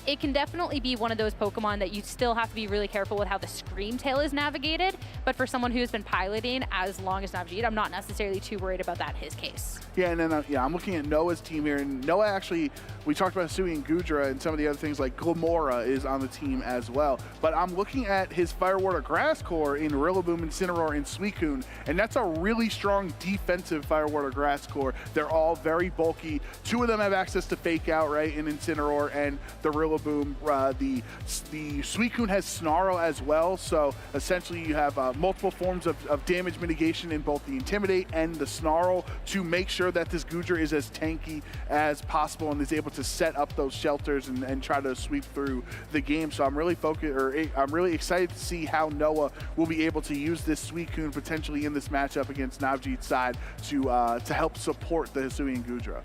Speaker 12: it can definitely be one of those Pokemon that you still have to be really careful with how the Scream Tail is navigated, but for someone who's been piloting as long as Nabjeet, I'm not necessarily too worried about that in his case.
Speaker 13: Yeah, and then I'm looking at Noah's team here, and Noah actually, we talked about Hisui and Gudra and some of the other things, like Glamora is on the team as well, but I'm looking at his Firewater Grass Core in Rillaboom, Incineroar, and Suicune, and that's a really strong defensive Firewater Grass Core. They're all very bulky. 2 of them have access to Fake Out, right, in Incineroar and the Rillaboom. The Suicune has Snarl as well, so essentially you have multiple forms of damage mitigation in both the Intimidate and the Snarl to make sure that this Gudra is as tanky as possible and is able to set up those shelters and try to sweep through the game. So I'm really I'm really excited to see how Noah will be able to use this Suicune potentially in this matchup against Nabjeet's side to help support the Hisui and Gudra.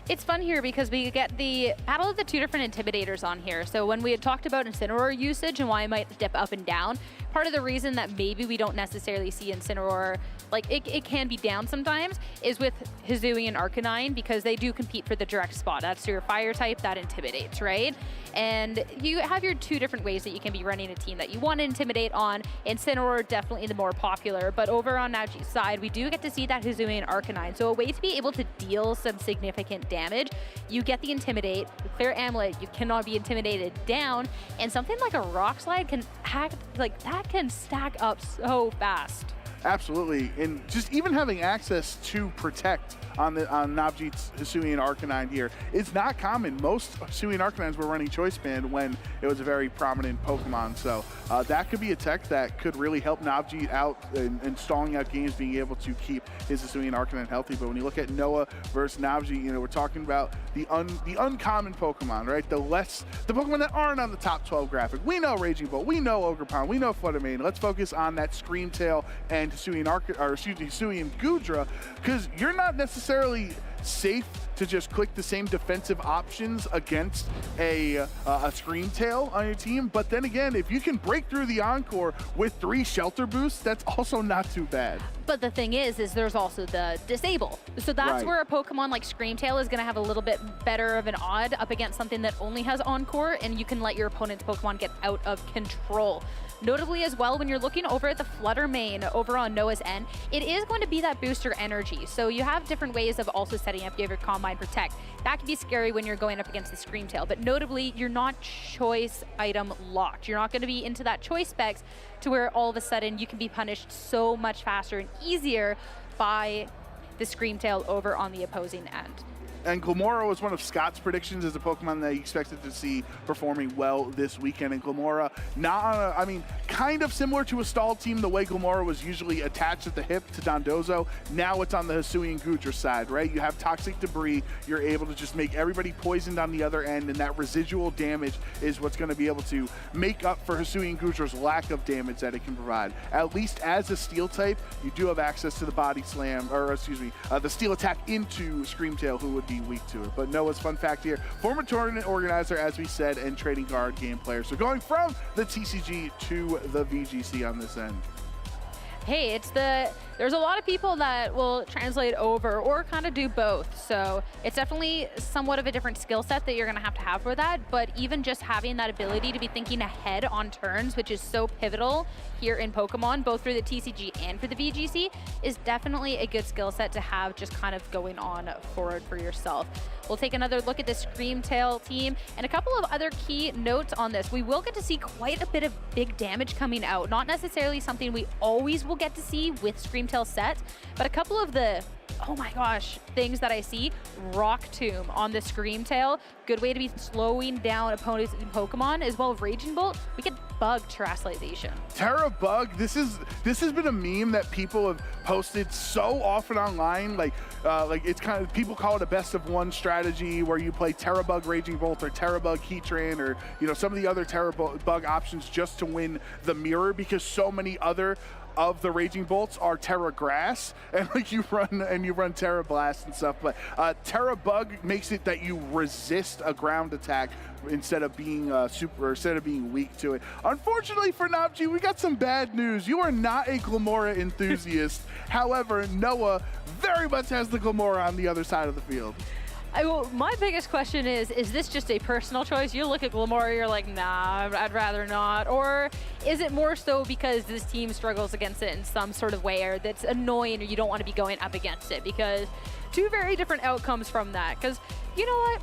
Speaker 12: It's fun here because we get the battle of the 2 different Intimidators on here. So when we had talked about Incineroar usage and why it might dip up and down, part of the reason that maybe we don't necessarily see Incineroar, like it can be down sometimes, is with Hisui and Arcanine because they do compete for the direct spot. That's your fire type that intimidates, right? And you have your 2 different ways that you can be running a team that you want to intimidate on. Incineroar definitely the more popular, but over on Nabjeet's side, we do get to see that Hisui and Arcanine. So a way to be able to deal some significant damage, you get the Intimidate, the Clear Amulet, you cannot be intimidated down, and something like a Rock Slide can act like that can stack up so fast.
Speaker 13: Absolutely, and just even having access to Protect on Nabjeet's Hisui and Arcanine here is not common. Most Hisui and Arcanines were running Choice Band when it was a very prominent Pokemon, so that could be a tech that could really help Nabjeet out and stalling out games, being able to keep his Hisui and Arcanine healthy. But when you look at Noah versus Nabjeet, you know, we're talking about the uncommon Pokemon, right? The Pokemon that aren't on the top 12 graphic. We know Raging Bolt, we know Ogerpon, we know Fluttermane. Let's focus on that Scream Tail and Hisui and Gudra, because you're not necessarily safe to just click the same defensive options against a Scream Tail on your team. But then again, if you can break through the Encore with 3 Shelter Boosts, that's also not too bad.
Speaker 12: But the thing is there's also the Disable. So that's where a Pokemon like Scream Tail is going to have a little bit better of an odd up against something that only has Encore, and you can let your opponent's Pokemon get out of control. Notably as well, when you're looking over at the Fluttermane over on Noah's end, it is going to be that booster energy. So you have different ways of also setting up your Combine Protect. That can be scary when you're going up against the Scream Tail, but notably, you're not choice item locked. You're not going to be into that choice specs to where all of a sudden you can be punished so much faster and easier by the Scream Tail over on the opposing end.
Speaker 13: And Glamora was one of Scott's predictions as a Pokemon that he expected to see performing well this weekend. And Glamora, kind of similar to a stall team, the way Glamora was usually attached at the hip to Dondozo. Now it's on the Hisui and Gudra side, right? You have Toxic Debris. You're able to just make everybody poisoned on the other end, and that residual damage is what's going to be able to make up for Hisui and Gudra's lack of damage that it can provide. At least as a Steel type, you do have access to the Body Slam, or excuse me, the Steel attack into Scream Tail, who would be be weak to it. But Noah's fun fact here, former tournament organizer, as we said, and trading card game player. So going from the TCG to the VGC on this end.
Speaker 12: Hey, there's a lot of people that will translate over or kind of do both. So it's definitely somewhat of a different skill set that you're going to have for that. But even just having that ability to be thinking ahead on turns, which is so pivotal here in Pokemon, both for the TCG and for the VGC, is definitely a good skill set to have just kind of going on forward for yourself. We'll take another look at the Screamtail team and a couple of other key notes on this. We will get to see quite a bit of big damage coming out. Not necessarily something we always will get to see with Screamtail set, but a couple of the, oh my gosh, things that I see. Rock Tomb on the Screamtail. Good way to be slowing down opponents in Pokemon, as well as Raging Bolt. We get Bug Terrestrialization.
Speaker 13: Terra Bug, this has been a meme that people have posted so often online. Like it's kind of, people call it a best of one strategy where you play Terra Bug Raging Bolt or Terra Bug Heatran or some of the other Terra Bug options just to win the mirror, because so many other of the Raging Bolts are Terra Grass, and like you run Terra Blast and stuff. But Terra Bug makes it that you resist a ground attack instead of being weak to it. Unfortunately for Nabji, we got some bad news. You are not a Glamora enthusiast. However, Noah very much has the Glamora on the other side of the field.
Speaker 12: My biggest question is this just a personal choice? You look at Glamora, you're like, nah, I'd rather not. Or is it more so because this team struggles against it in some sort of way, or that's annoying, or you don't want to be going up against it? Because two very different outcomes from that. Because you know what?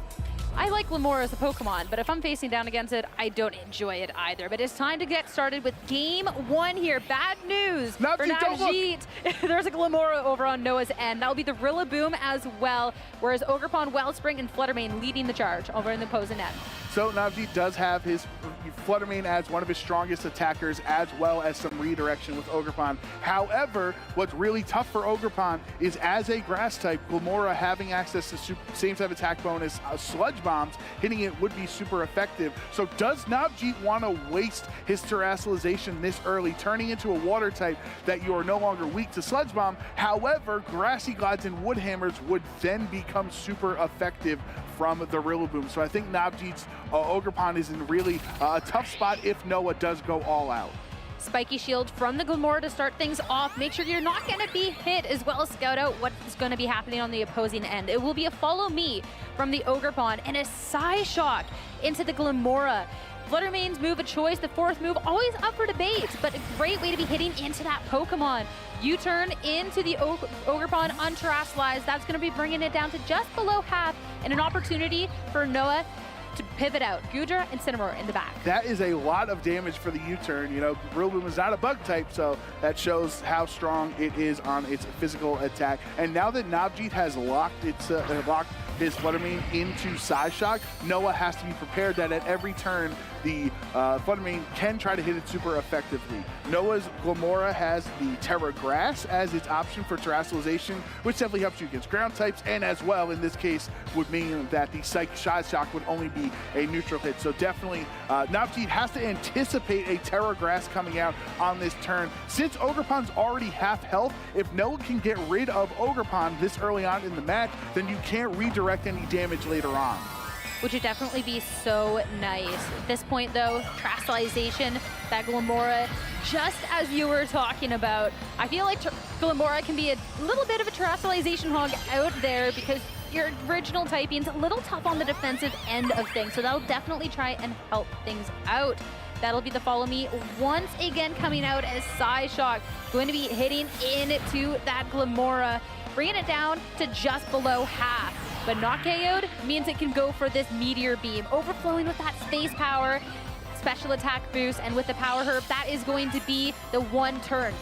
Speaker 12: I like Glamora as a Pokemon, but if I'm facing down against it, I don't enjoy it either. But it's time to get started with game one here. Bad news for Navjeet. There's a Glamora over on Noah's end. That'll be the Rillaboom as well, whereas Ogerpon, Wellspring, and Fluttermane leading the charge over in the opposing end.
Speaker 13: So Navjeet does have his Fluttermane as one of his strongest attackers, as well as some redirection with Ogerpon. However, what's really tough for Ogerpon is, as a grass type, Glamora having access to same type attack bonus, Sludge Bombs, hitting it would be super effective. So does Navjeet want to waste his Terrestrialization this early, turning into a water type that you are no longer weak to Sludge Bomb? However, Grassy Glides and Wood Hammers would then become super effective from the Rillaboom. So I think Navjeet's Ogerpon is in really a tough spot if Noah does go all out.
Speaker 12: Spiky Shield from the Glamora to start things off. Make sure you're not going to be hit, as well as scout out what's going to be happening on the opposing end. It will be a Follow Me from the Ogerpon and a Psyshock into the Glamora. Fluttermane's move of choice, the fourth move, always up for debate, but a great way to be hitting into that Pokemon. U-turn into the Ogerpon Unteracialized. That's going to be bringing it down to just below half, and an opportunity for Noah to pivot out. Goodra and Cinnamoroar in the back.
Speaker 13: That is a lot of damage for the U-turn. Rillaboom is not a bug type, so that shows how strong it is on its physical attack. And now that Navjeet has locked his Fluttermane into Psyshock, Noah has to be prepared that at every turn, the Fluttermane can try to hit it super effectively. Noah's Glamora has the Terra Grass as its option for Terrestrialization, which definitely helps you against ground types, and as well, in this case, would mean that the Psyshock would only be a neutral hit. So definitely, Navjeet has to anticipate a Terra Grass coming out on this turn. Since Ogerpon's already half health, if Noah can get rid of Ogerpon this early on in the match, then you can't redirect any damage later on.
Speaker 12: Which would definitely be so nice. At this point, though, Terrestrialization, that Glamora, just as you were talking about, I feel like Glamora can be a little bit of a Terrestrialization hog out there, because your original typing's a little tough on the defensive end of things, so that'll definitely try and help things out. That'll be the Follow Me once again coming out as Psyshock, going to be hitting into that Glamora, bringing it down to just below half. But not KO'd means it can go for this Meteor Beam, overflowing with that space power, special attack boost, and with the Power Herb, that is going to be the one turn.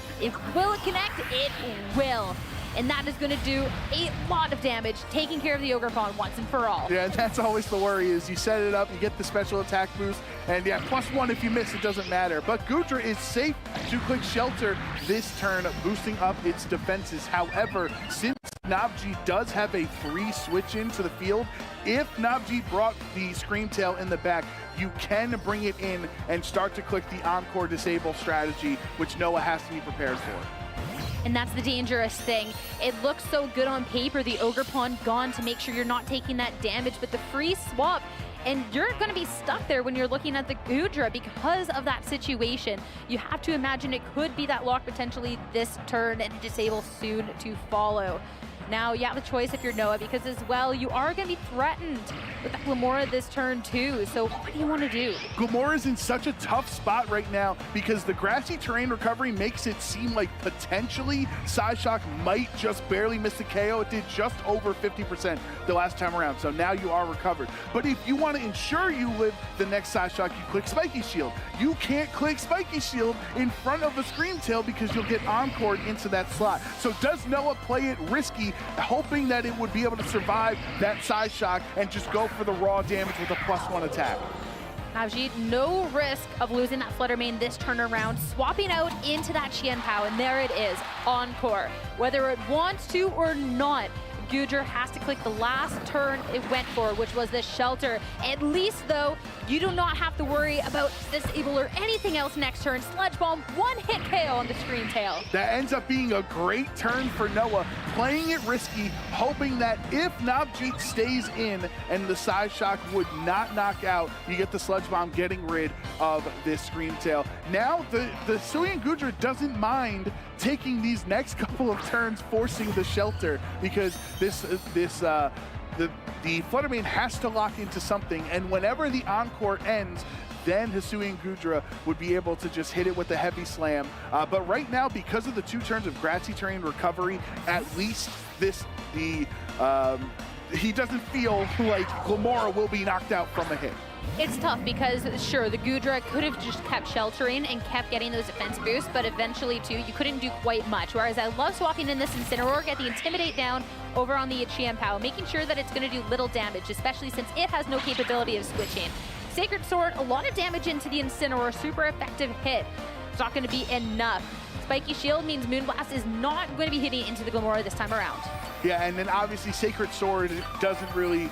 Speaker 12: Will it connect? It will. And that is going to do a lot of damage, taking care of the Ogerpon once and for all.
Speaker 13: Yeah, and that's always the worry, is you set it up, you get the special attack boost, and yeah, +1 if you miss, it doesn't matter. But Goodra is safe to click Shelter this turn, boosting up its defenses. However, since Navjeet does have a free switch into the field, if Navjeet brought the Screamtail in the back, you can bring it in and start to click the Encore Disable strategy, which Noah has to be prepared for.
Speaker 12: and that's the dangerous thing. It looks so good on paper, the Ogerpon gone to make sure you're not taking that damage, but the free swap, and you're going to be stuck there when you're looking at the Goodra because of that situation. You have to imagine it could be that lock potentially this turn and disable soon to follow. Now you have a choice if you're Noah, because as well, you are going to be threatened with that Glamora this turn too. So what do you want to do?
Speaker 13: Glamora's in such a tough spot right now because the grassy terrain recovery makes it seem like potentially Psyshock might just barely miss the KO. It did just over 50% the last time around, so now you are recovered. But if you want to ensure you live the next Psyshock, you click Spiky Shield. You can't click Spiky Shield in front of a Scream Tail because you'll get encored into that slot. So does Noah play it risky, hoping that it would be able to survive that Psyshock and just go for the raw damage with a +1 attack?
Speaker 12: Navjeet, no risk of losing that Flutter Mane this turn around, swapping out into that Qian Pao, and there it is, Encore. Whether it wants to or not, Goodra has to click the last turn it went for, which was the Shelter. At least, though, you do not have to worry about Disable or anything else next turn. Sludge Bomb, one hit KO on the Scream Tail.
Speaker 13: That ends up being a great turn for Noah, playing it risky, hoping that if Navjeet stays in and the Psyshock would not knock out, you get the Sludge Bomb getting rid of this Scream Tail. Now, the Suian Goodra doesn't mind taking these next couple of turns, forcing the Shelter, because the Flutter Mane has to lock into something, and whenever the Encore ends, then Hisuian Goodra would be able to just hit it with a heavy slam. But right now, because of the 2 turns of grassy terrain recovery, at least he doesn't feel like Glamora will be knocked out from a hit.
Speaker 12: It's tough because, sure, the Goodra could have just kept sheltering and kept getting those defense boosts, but eventually, too, you couldn't do quite much. Whereas I love swapping in this Incineroar, get the Intimidate down over on the Qian Pao, making sure that it's going to do little damage, especially since it has no capability of switching. Sacred Sword, a lot of damage into the Incineroar, super effective hit. It's not going to be enough. Spiky Shield means Moonblast is not going to be hitting into the Glamora this time around.
Speaker 13: Yeah, and then obviously Sacred Sword doesn't really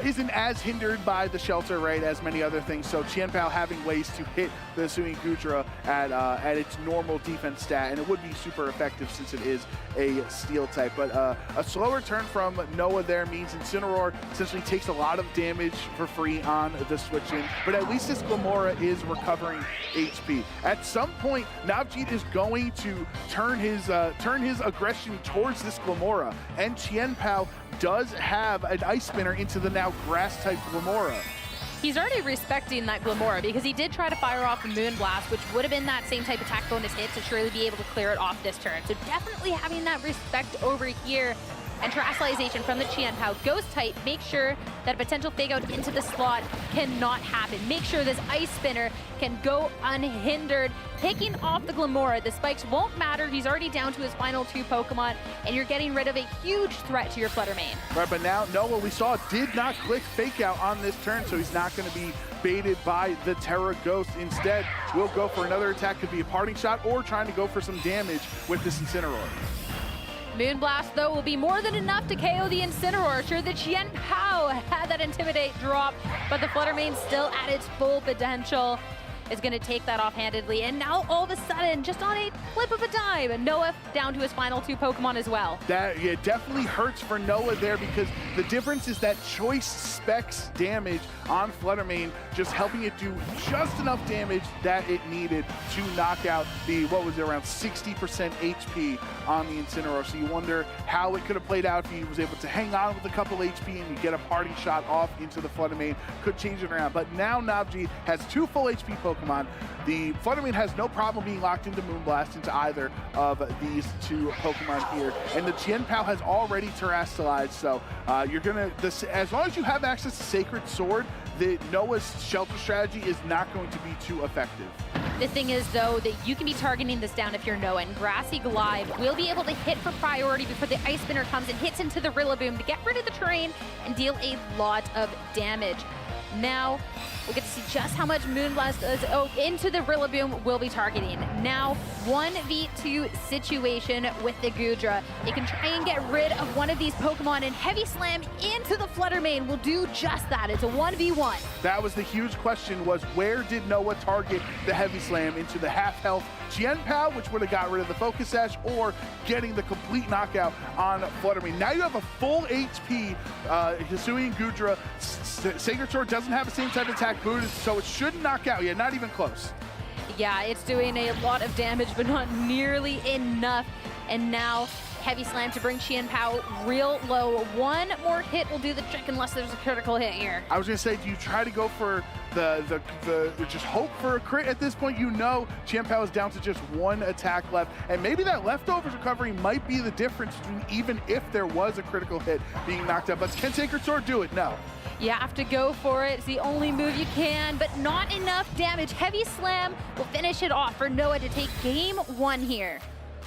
Speaker 13: isn't as hindered by the Shelter, right, as many other things. So Qian Pao having ways to hit the Suian Goodra at its normal defense stat, and it would be super effective since it is a steel type. But a slower turn from Noah there means Incineroar essentially takes a lot of damage for free on the switch in, but at least this Glamora is recovering HP. At some point, Navjeet is going to turn his aggression towards this Glamora, and Qian Pao does have an Ice Spinner into the now grass-type Glamora.
Speaker 12: He's already respecting that Glamora because he did try to fire off the Moonblast, which would have been that same type attack bonus hit to surely be able to clear it off this turn. So definitely having that respect over here. And Terrestrialization from the Qian Pao goes tight. Make sure that a potential fake out into the slot cannot happen. Make sure this Ice Spinner can go unhindered. Picking off the Glamora, the spikes won't matter. He's already down to his final 2 Pokemon, and you're getting rid of a huge threat to your Flutter Mane.
Speaker 13: Right, but now Noah, we saw, did not click Fake Out on this turn, so he's not going to be baited by the Terra Ghost. Instead, we'll go for another attack. Could be a parting shot or trying to go for some damage with this Incineroar.
Speaker 12: Moonblast, though, will be more than enough to KO the Incineroar. Sure, the Qian Pao had that Intimidate drop, but the Flutter Mane still at its full potential. Is going to take that offhandedly, and now all of a sudden, just on a flip of a dime, Noah down to his final 2 Pokemon as well.
Speaker 13: That definitely hurts for Noah there, because the difference is that Choice Specs damage on Flutter Mane, just helping it do just enough damage that it needed to knock out the, what was it, around 60% HP on the Incineroar. So you wonder how it could have played out if he was able to hang on with a couple HP and you get a parting shot off into the Flutter Mane. Could change it around. But now Navjeet has 2 full HP Pokemon. The Flutter Mane has no problem being locked into Moonblast into either of these 2 Pokemon here. And the Qian Pao has already terrestrialized, so you're gonna, as long as you have access to Sacred Sword, the Noah's Shelter strategy is not going to be too effective.
Speaker 12: The thing is, though, that you can be targeting this down if you're Noah, and Grassy Glide will be able to hit for priority before the Ice Spinner comes and hits into the Rillaboom to get rid of the terrain and deal a lot of damage. Now, we'll get to see just how much Moonblast does. Oh, into the Rillaboom will be targeting. Now, 1v2 situation with the Goodra. It can try and get rid of one of these Pokemon, and Heavy Slam into the Fluttermane will do just that. It's a 1v1.
Speaker 13: That was the huge question, was where did Noah target the Heavy Slam? Into the half-health Chien-Pao, which would have got rid of the Focus Sash, or getting the complete knockout on Fluttermane. Now you have a full HP Hisui and Goodra. Sacred Sword doesn't have the same type of attack boost, so it shouldn't knock out. Yeah, not even close.
Speaker 12: Yeah, it's doing a lot of damage, but not nearly enough. And now, Heavy Slam to bring Chien-Pao real low. One more hit will do the trick unless there's a critical hit here.
Speaker 13: I was going to say, do you try to go for the just hope for a crit at this point? You know Chien-Pao is down to just one attack left, and maybe that leftovers recovery might be the difference between even if there was a critical hit being knocked out. But can Sacred Sword do it? No.
Speaker 12: You have to go for it. It's the only move you can, but not enough damage. Heavy Slam will finish it off for Noah to take game 1 here.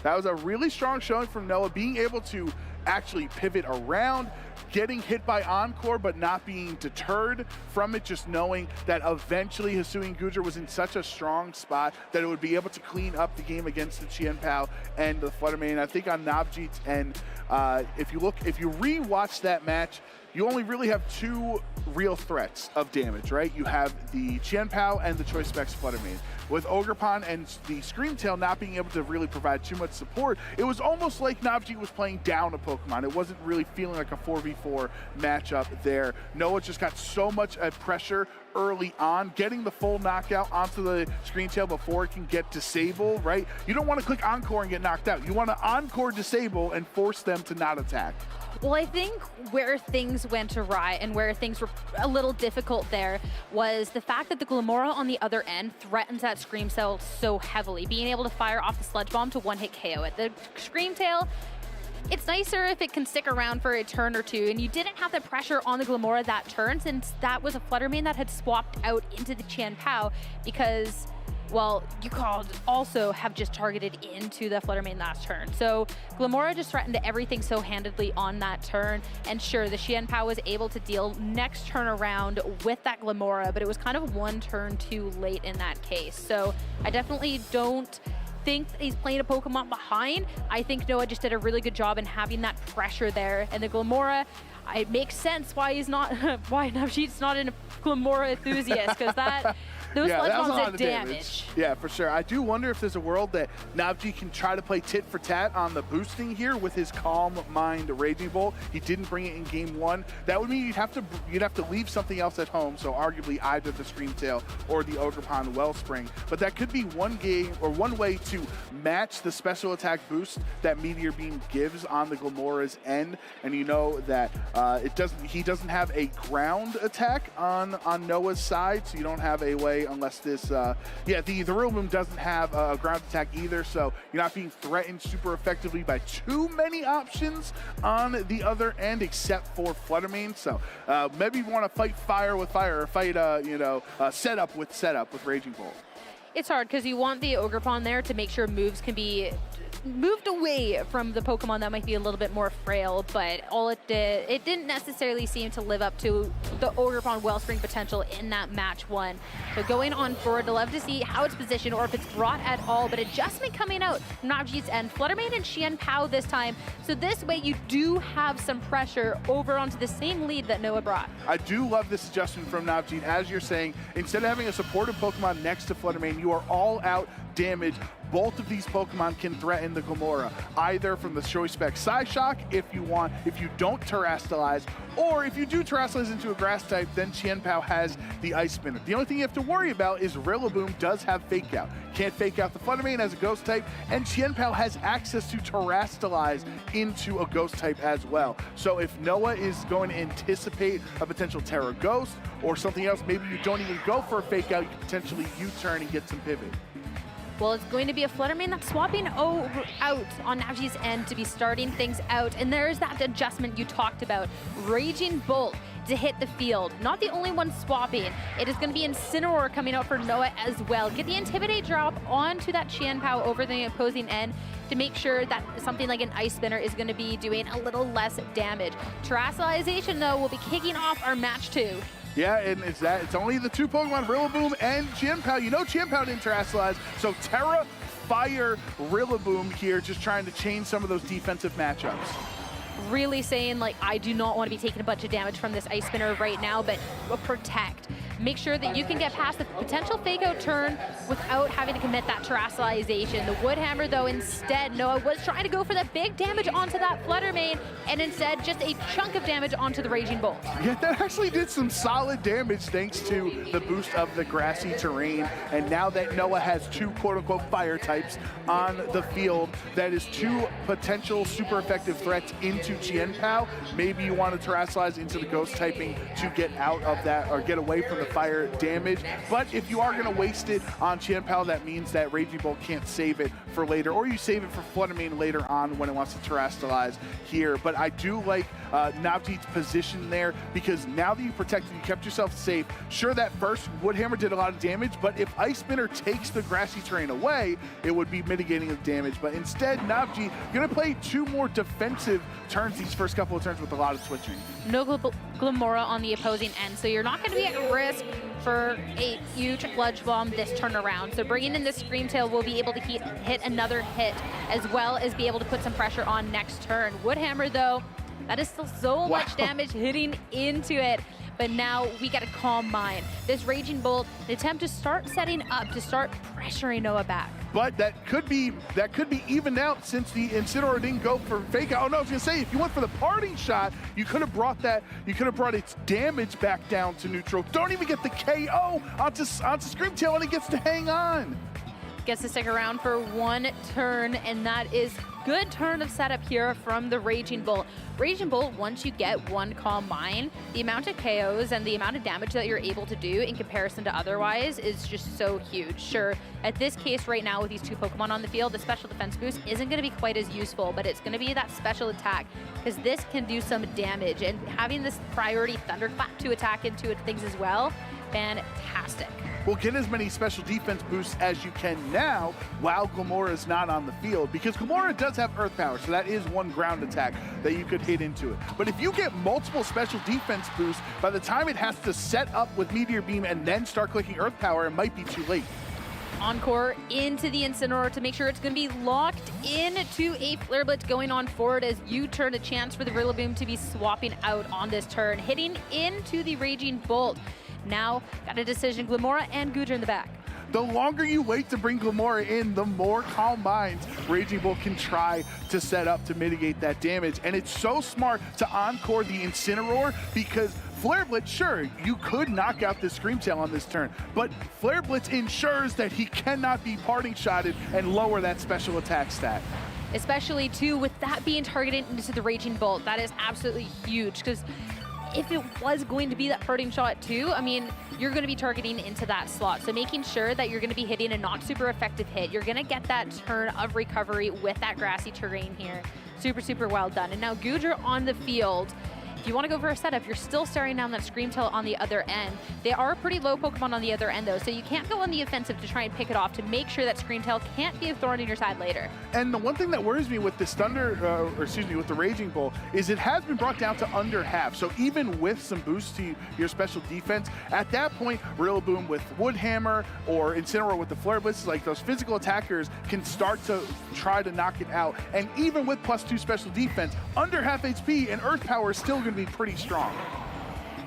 Speaker 13: That was a really strong showing from Noah, being able to actually pivot around, getting hit by Encore, but not being deterred from it, just knowing that eventually Hisui and Goodra was in such a strong spot that it would be able to clean up the game against the Chien-Pao and the Fluttermane. I think on Navjeet's end, if you re-watch that match, you only really have 2 real threats of damage, right? You have the Chien-Pao and the Choice Specs Fluttermane. With Ogerpon and the Screamtail not being able to really provide too much support, it was almost like Navjeet was playing down a Pokemon. It wasn't really feeling like a 4v4 matchup there. Noah just got so much pressure early on, getting the full knockout onto the Screamtail before it can get Disable, right? You don't want to click Encore and get knocked out. You want to Encore Disable and force them to not attack.
Speaker 12: Well, I think where things went awry and where things were a little difficult there was the fact that the Glimmora on the other end threatens that Screamtail so heavily, being able to fire off the Sludge Bomb to one-hit KO it. The Screamtail, it's nicer if it can stick around for a turn or two, and you didn't have the pressure on the Glimmora that turn, since that was a Fluttermane that had swapped out into the Chien-Pao because, well, you could also have just targeted into the Fluttermane last turn. So Glimmora just threatened everything so handedly on that turn. And sure, the Chien-Pao was able to deal next turn around with that Glimmora, but it was kind of one turn too late in that case. So I definitely don't think he's playing a Pokemon behind. I think Noah just did a really good job in having that pressure there. And the Glimmora, it makes sense why he's not, why Navjeet's not a Glimmora enthusiast, because those Sludge Bombs did damage.
Speaker 13: Yeah, for sure. I do wonder if there's a world that Navjeet can try to play tit for tat on the boosting here with his Calm Mind Raging Bolt. He didn't bring it in game 1. That would mean you'd have to leave something else at home, so arguably either the Screamtail or the Ogerpon Wellspring. But that could be one game or one way to match the special attack boost that Meteor Beam gives on the Glimmora's end. And you know that he doesn't have a ground attack on Noah's side, so you don't have a way unless this, the Rillaboom doesn't have a ground attack either, so you're not being threatened super effectively by too many options on the other end, except for Fluttermane. So maybe you want to fight fire with fire, or fight, setup with Raging Bolt.
Speaker 12: It's hard because you want the Ogerpon there to make sure moves can be moved away from the Pokemon that might be a little bit more frail, but all it did, it didn't necessarily seem to live up to the Ogerpon Wellspring potential in that match 1. So going on forward, to love to see how it's positioned or if it's brought at all, but adjustment coming out from Navjeet's end. Fluttermane and Chien-Pao this time, so this way you do have some pressure over onto the same lead that Noah brought.
Speaker 13: I do love this adjustment from Navjeet. As you're saying, instead of having a supportive Pokemon next to Fluttermane, you are all out damage. Both of these Pokemon can threaten the Glimmora, either from the Choice Spec Psyshock if you don't Terrastalize, or if you do Terrastalize into a grass type, then Chien-Pao has the Ice Spinner. The only thing you have to worry about is Rillaboom does have Fake Out. Can't Fake Out the Fluttermane as a Ghost type, and Chien-Pao has access to Terrastalize into a Ghost type as well. So if Noah is going to anticipate a potential Terra Ghost or something else, maybe you don't even go for a Fake Out, you can potentially U-turn and get some pivot.
Speaker 12: Well, it's going to be a Fluttermane that's swapping out on Navjeet's end to be starting things out. And there's that adjustment you talked about. Raging Bolt to hit the field. Not the only one swapping. It is going to be Incineroar coming out for Noah as well. Get the Intimidate drop onto that Chien-Pao over the opposing end to make sure that something like an Ice Spinner is going to be doing a little less damage. Terrastalization, though, will be kicking off our match 2.
Speaker 13: Yeah, and it's only the 2 Pokemon, Rillaboom and Chien-Pao. You know Chien-Pao didn't terastallize, so Terra, Fire, Rillaboom here, just trying to change some of those defensive matchups.
Speaker 12: Really saying, like, I do not want to be taking a bunch of damage from this Ice Spinner right now, but protect. Make sure that you can get past the potential fake out turn without having to commit that terastallization. The Wood Hammer, though, instead, Noah was trying to go for that big damage onto that Flutter Mane, and instead just a chunk of damage onto the Raging Bolt.
Speaker 13: Yeah, that actually did some solid damage thanks to the boost of the grassy terrain. And now that Noah has 2 quote-unquote fire types on the field, that is 2 potential super effective threats into Chien-Pao. Maybe you want to terastallize into the ghost typing to get out of that or get away from the fire damage. But if you are going to waste it on Chien-Pao, that means that Raging Bolt can't save it for later, or you save it for Flutter Mane later on when it wants to terastallize here. But I do like Navjeet's position there, because now that you protected, you kept yourself safe. Sure, that first Wood Hammer did a lot of damage, but if Ice Spinner takes the grassy terrain away, it would be mitigating the damage. But instead, Navjeet going to play 2 more defensive turns these first couple of turns with a lot of switching.
Speaker 12: No Glamora on the opposing end, so you're not going to be at risk for a huge Sludge Bomb this turn around. So bringing in this Scream Tail will be able to hit another hit, as well as be able to put some pressure on next turn. Wood Hammer, though, that is still so much damage hitting into it. But now we got a Calm Mind. This Raging Bolt, an attempt to start setting up, to start pressuring Noah back.
Speaker 13: But that could be evened out since the Incineroar didn't go for fake out. Oh no, I was gonna say, if you went for the parting shot, you could have brought its damage back down to neutral. Don't even get the KO onto Scream Tail, and it gets to hang on.
Speaker 12: Gets to stick around for 1 turn, and that is good turn of setup here from the Raging Bolt. Raging Bolt, once you get 1 Calm Mind, the amount of KOs and the amount of damage that you're able to do in comparison to otherwise is just so huge. Sure, at this case right now with these 2 Pokemon on the field, the special defense boost isn't going to be quite as useful, but it's going to be that special attack, because this can do some damage, and having this priority Thunderclap to attack into things as well, fantastic.
Speaker 13: Well, get as many special defense boosts as you can now while Glamora is not on the field, because Glamora does have Earth Power, so that is 1 ground attack that you could hit into it. But if you get multiple special defense boosts, by the time it has to set up with Meteor Beam and then start clicking Earth Power, it might be too late.
Speaker 12: Encore into the Incineroar to make sure it's going to be locked into a Flare Blitz going on forward as U-turn, a chance for the Rillaboom to be swapping out on this turn, hitting into the Raging Bolt. Now, got a decision, Glamora and Goodra in the back.
Speaker 13: The longer you wait to bring Glamora in, the more Calm Minds Raging Bolt can try to set up to mitigate that damage. And it's so smart to encore the Incineroar, because Flare Blitz, sure, you could knock out this Scream Tail on this turn, but Flare Blitz ensures that he cannot be parting shotted and lower that special attack stat.
Speaker 12: Especially, too, with that being targeted into the Raging Bolt. That is absolutely huge, because if it was going to be that parting shot too, I mean, you're going to be targeting into that slot. So making sure that you're going to be hitting a not super effective hit. You're going to get that turn of recovery with that grassy terrain here. Super, super well done. And now Goodra on the field. If you want to go for a setup, you're still staring down that Scream Tail on the other end. They are pretty low Pokemon on the other end, though, so you can't go on the offensive to try and pick it off to make sure that Scream Tail can't be a thorn in your side later.
Speaker 13: And the one thing that worries me with this with the Raging Bolt is it has been brought down to under half. So even with some boosts to your special defense, at that point, Rillaboom with Wood Hammer or Incineroar with the Flare Blitz, like those physical attackers can start to try to knock it out. And even with +2 special defense, under half HP and Earth Power is still going to be pretty strong.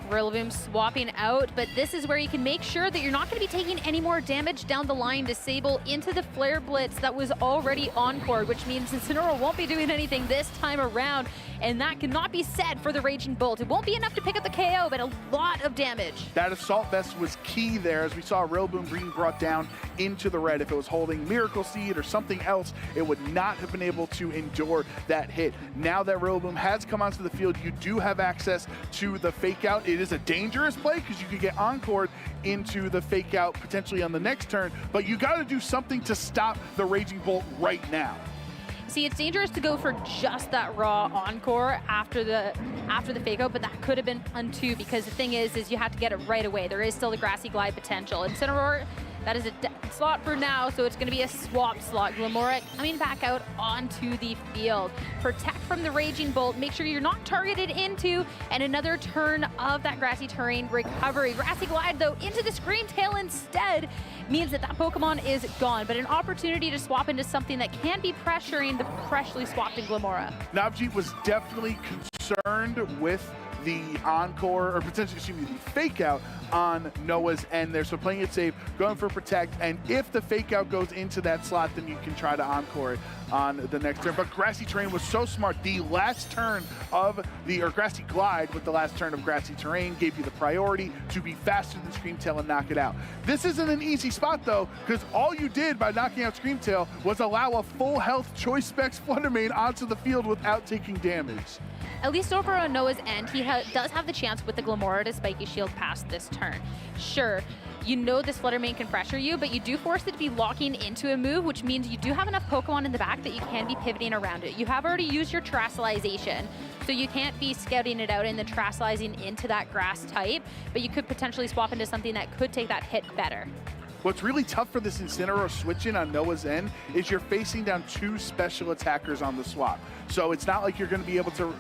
Speaker 12: Rillaboom swapping out, but this is where you can make sure that you're not going to be taking any more damage down the line. Disable into the Flare Blitz that was already encored, which means Incineroar won't be doing anything this time around, and that cannot be said for the Raging Bolt. It won't be enough to pick up the KO, but a lot of damage.
Speaker 13: That Assault Vest was key there, as we saw Rillaboom being brought down into the red. If it was holding Miracle Seed or something else, it would not have been able to endure that hit. Now that Rillaboom has come onto the field, you do have access to the Fake Out. It is a dangerous play because you could get encored into the Fake Out potentially on the next turn, but you got to do something to stop the Raging Bolt right now.
Speaker 12: See, it's dangerous to go for just that raw encore after the fake out, but that could have been fun too, because the thing is you have to get it right away. There is still the Grassy Glide potential. Incineroar That is a slot for now, so it's going to be a swap slot. Glamora coming back out onto the field. Protect from the Raging Bolt. Make sure you're not targeted into, and another turn of that Grassy Terrain recovery. Grassy Glide, though, into the Scream Tail instead means that that Pokemon is gone, but an opportunity to swap into something that can be pressuring the freshly swapped in Glamora.
Speaker 13: Navjeet was definitely concerned with the encore, or potentially, excuse me, the fake out on Noah's end there. So playing it safe, going for protect, and if the fake out goes into that slot, then you can try to encore it on the next turn. But Grassy Terrain was so smart. The last turn of the, or Grassy Glide with the last turn of Grassy Terrain gave you the priority to be faster than Screamtail and knock it out. This isn't an easy spot though, because all you did by knocking out Screamtail was allow a full health Choice Specs Flutter Mane onto the field without taking damage.
Speaker 12: At least over on Noah's end, he does have the chance with the Glamora to Spiky Shield past this turn. Sure, you know this Flutter Mane can pressure you, but you do force it to be locking into a move, which means you do have enough Pokemon in the back that you can be pivoting around it. You have already used your Terastallization, so you can't be scouting it out and then Terastallizing into that grass type, but you could potentially swap into something that could take that hit better.
Speaker 13: What's really tough for this Incineroar switch-in on Noah's end is you're facing down 2 special attackers on the swap. So it's not like you're going to be able to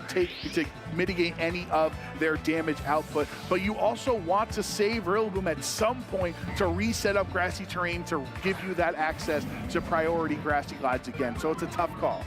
Speaker 13: mitigate any of their damage output, but you also want to save Rillaboom at some point to reset up Grassy Terrain to give you that access to priority Grassy Glides again. So it's a tough call.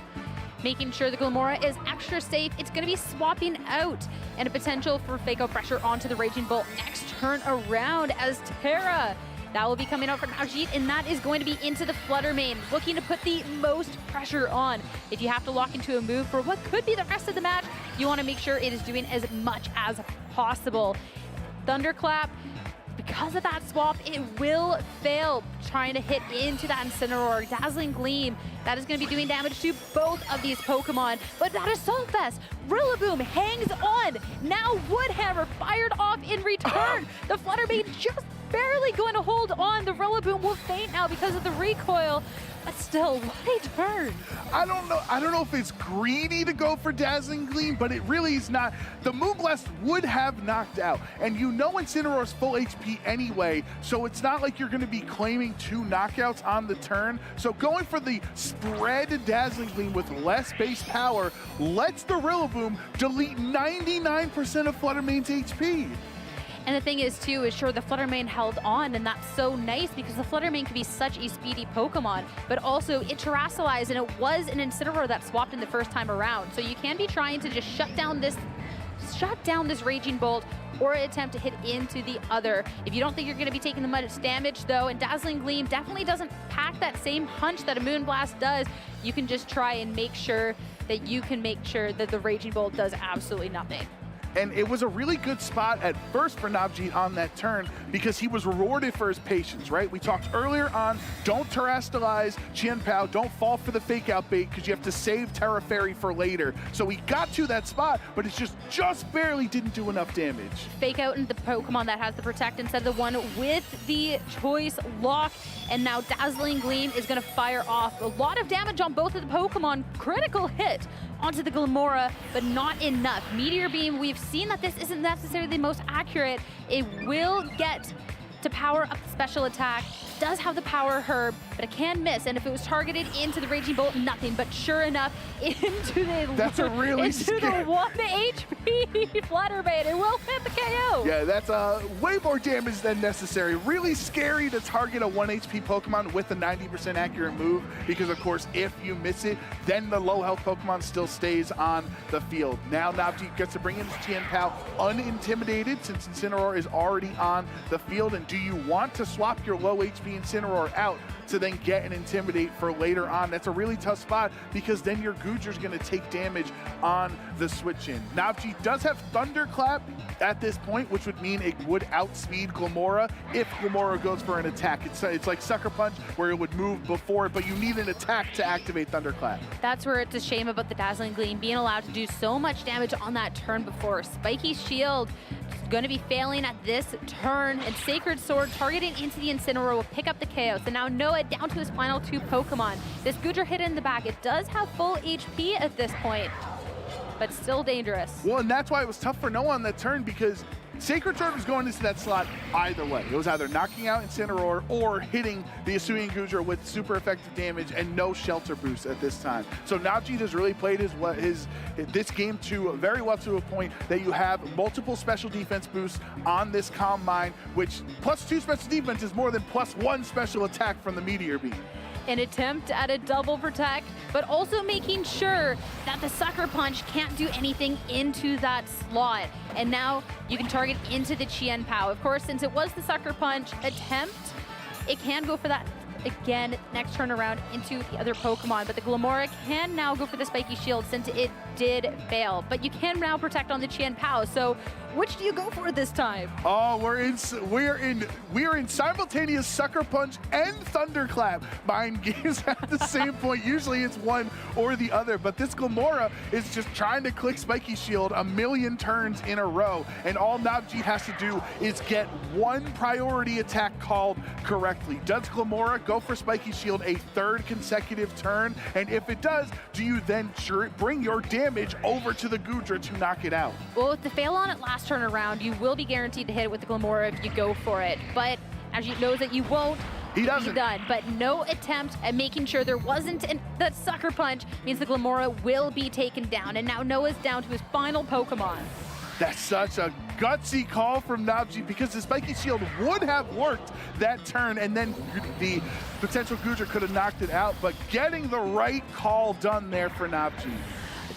Speaker 12: Making sure the Glamora is extra safe. It's going to be swapping out, and a potential for Fake Out pressure onto the Raging Bolt next turn around as Terra. That will be coming out for Navjeet, and that is going to be into the Flutter Mane, looking to put the most pressure on. If you have to lock into a move for what could be the rest of the match, you want to make sure it is doing as much as possible. Thunderclap, because of that swap, it will fail trying to hit into that Incineroar. Dazzling Gleam, that is going to be doing damage to both of these Pokemon, but that Assault Vest, Rillaboom hangs on. Now Woodhammer fired off in return. The Flutter Mane just barely going to hold on. The Rillaboom will faint now because of the recoil, but still, what a turn.
Speaker 13: I don't know if it's greedy to go for Dazzling Gleam, but it really is not. The Moonblast would have knocked out, and you know Incineroar's full HP anyway, so it's not like you're going to be claiming 2 knockouts on the turn. So going for the spread Dazzling Gleam with less base power lets the Rillaboom delete 99% of Flutter Mane's HP.
Speaker 12: And the thing is, too, is sure the Flutter Mane held on, and that's so nice because the Flutter Mane can be such a speedy Pokemon, but also it Terastallized, and it was an Incineroar that swapped in the first time around. So you can be trying to just shut down this Raging Bolt or attempt to hit into the other. If you don't think you're going to be taking the much damage, though, and Dazzling Gleam definitely doesn't pack that same punch that a Moonblast does, you can just try and make sure that the Raging Bolt does absolutely nothing.
Speaker 13: And it was a really good spot at first for Navjeet on that turn because he was rewarded for his patience, right? We talked earlier on, don't Terastallize Chien-Pao, don't fall for the fake out bait because you have to save Terra Fairy for later. So he got to that spot, but it just barely didn't do enough damage.
Speaker 12: Fake out into the Pokemon that has the Protect instead of the one with the Choice Lock. And now Dazzling Gleam is going to fire off a lot of damage on both of the Pokemon. Critical hit onto the Glamora, but not enough. Meteor Beam, we've seen that this isn't necessarily the most accurate. It will get to power up the special attack. Does have the Power Herb, but it can miss. And if it was targeted into the Raging Bolt, nothing. But sure enough, into the 1 HP Flutter Mane. It will hit the KO.
Speaker 13: Yeah, that's way more damage than necessary. Really scary to target a 1 HP Pokemon with a 90% accurate move because, of course, if you miss it, then the low health Pokemon still stays on the field. Now Navjeet gets to bring in his Chien-Pao unintimidated since Incineroar is already on the field. And do you want to swap your low HP Incineroar out to then get an Intimidate for later on? That's a really tough spot because then your Goodger's going to take damage on the switch-in. Navjeet does have Thunderclap at this point, which would mean it would outspeed Glamora if Glamora goes for an attack. It's like Sucker Punch where it would move before it, but you need an attack to activate Thunderclap.
Speaker 12: That's where it's a shame about the Dazzling Gleam being allowed to do so much damage on that turn before. Spiky Shield going to be failing at this turn, and Sacred Sword targeting into the Incineroar will pick up the KO. So now Noah down to his final 2 Pokemon. This Goodger hit in the back. It does have full HP at this point, but still dangerous.
Speaker 13: Well, and that's why it was tough for Noah on that turn because Sacred Sword was going into that slot either way. It was either knocking out Incineroar or hitting the Hisuian Goodra with super effective damage and no shelter boost at this time. So Navjeet has really played this game very well to a point that you have multiple special defense boosts on this Calm Mind, which +2 special defense is more than +1 special attack from the Meteor Beam.
Speaker 12: An attempt at a double protect, but also making sure that the Sucker Punch can't do anything into that slot. And now you can target into the Chien Pao. Of course, since it was the Sucker Punch attempt, it can go for that again next turn around into the other Pokemon, but the Glimmora can now go for the Spiky Shield since it did fail. But you can now protect on the Chien Pao, so which do you go for this time?
Speaker 13: Oh, we're in simultaneous Sucker Punch and Thunderclap. Mind games at the same point. Usually it's one or the other, but this Glimmora is just trying to click Spiky Shield a million turns in a row, and all Navjeet has to do is get one priority attack called correctly. Does Glimmora go for Spiky Shield a third consecutive turn? And if it does, do you then bring your damage over to the Goodra to knock it out?
Speaker 12: Well, with the fail on it last turn around, you will be guaranteed to hit it with the Glimmora if you go for it. But as you knows that you won't,
Speaker 13: he doesn't.
Speaker 12: Done. But no attempt at making sure there wasn't that Sucker Punch means the Glimmora will be taken down. And now Noah's down to his final Pokemon.
Speaker 13: That's such a gutsy call from Navjeet because the Spiky Shield would have worked that turn and then the potential Goodra could have knocked it out, but getting the right call done there for Navjeet.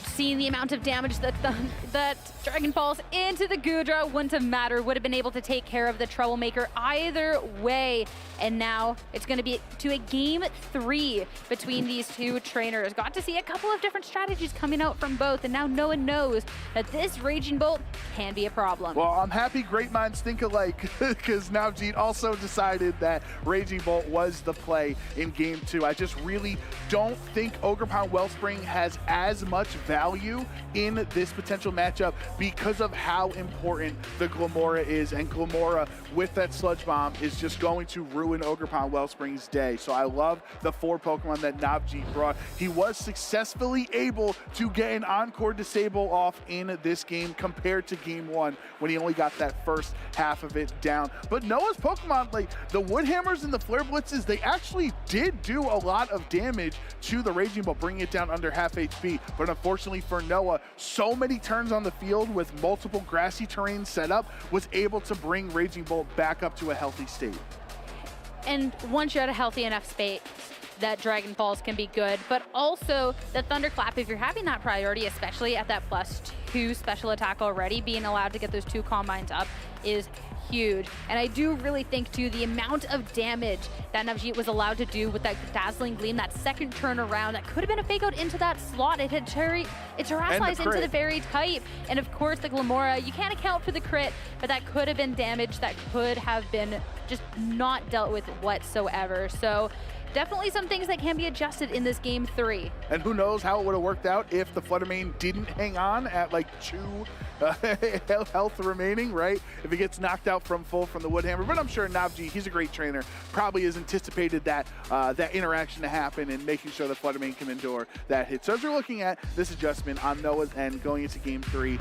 Speaker 12: Seeing the amount of damage that Dragon Balls into the Goodra wouldn't have mattered, would have been able to take care of the Troublemaker either way. And now it's going to be to a game 3 between these two trainers. Got to see a couple of different strategies coming out from both, and now no one knows that this Raging Bolt can be a problem.
Speaker 13: Well, I'm happy great minds think alike because Navjeet also decided that Raging Bolt was the play in game 2. I just really don't think Ogerpon Wellspring has as much value in this potential matchup because of how important the Glimmora is, and Glimmora with that Sludge Bomb is just going to ruin Ogerpon Wellspring's day. So I love the 4 Pokemon that Navjeet brought. He was successfully able to get an Encore Disable off in this game compared to game 1 when he only got that first half of it down. But Noah's Pokemon, like the Woodhammers and the Flare Blitzes, they actually did do a lot of damage to the Raging Bolt, bringing it down under half HP. But unfortunately for Noah, so many turns on the field with multiple grassy terrain set up was able to bring Raging Bolt back up to a healthy state.
Speaker 12: And once you're at a healthy enough space, that Dragon Balls can be good, but also the Thunderclap, if you're having that priority, especially at that +2 special attack already, being allowed to get those 2 Calm Minds up is huge. And I do really think too, the amount of damage that Navjeet was allowed to do with that Dazzling Gleam, that second turn around, that could have been a fake out into that slot. It had terrestrialized into the very type. And of course the Glimmora, you can't account for the crit, but that could have been damage that could have been just not dealt with whatsoever. So definitely some things that can be adjusted in this game 3.
Speaker 13: And who knows how it would have worked out if the Fluttermane didn't hang on at like 2 health remaining, right? If it gets knocked out from full from the Woodhammer. But I'm sure Navjeet, he's a great trainer, probably has anticipated that that interaction to happen and making sure the Fluttermane can endure that hit. So as we're looking at this adjustment on Noah's end going into game 3,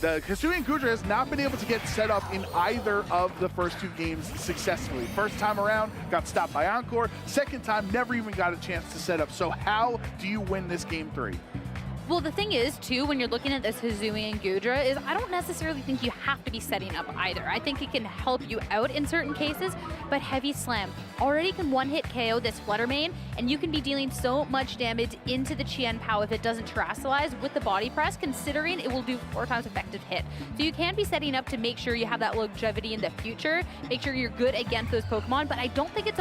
Speaker 13: the Hisuian Goodra has not been able to get set up in either of the first 2 games successfully. First time around, got stopped by Encore. Second time, never even got a chance to set up. So how do you win this game 3?
Speaker 12: Well, the thing is, too, when you're looking at this Hisuian Goodra, is I don't necessarily think you have to be setting up either. I think it can help you out in certain cases, but Heavy Slam already can one-hit KO this Fluttermane, and you can be dealing so much damage into the Chien Pao if it doesn't terrestrialize with the Body Press, considering it will do 4 times effective hit. So you can be setting up to make sure you have that longevity in the future, make sure you're good against those Pokemon, but I don't think it's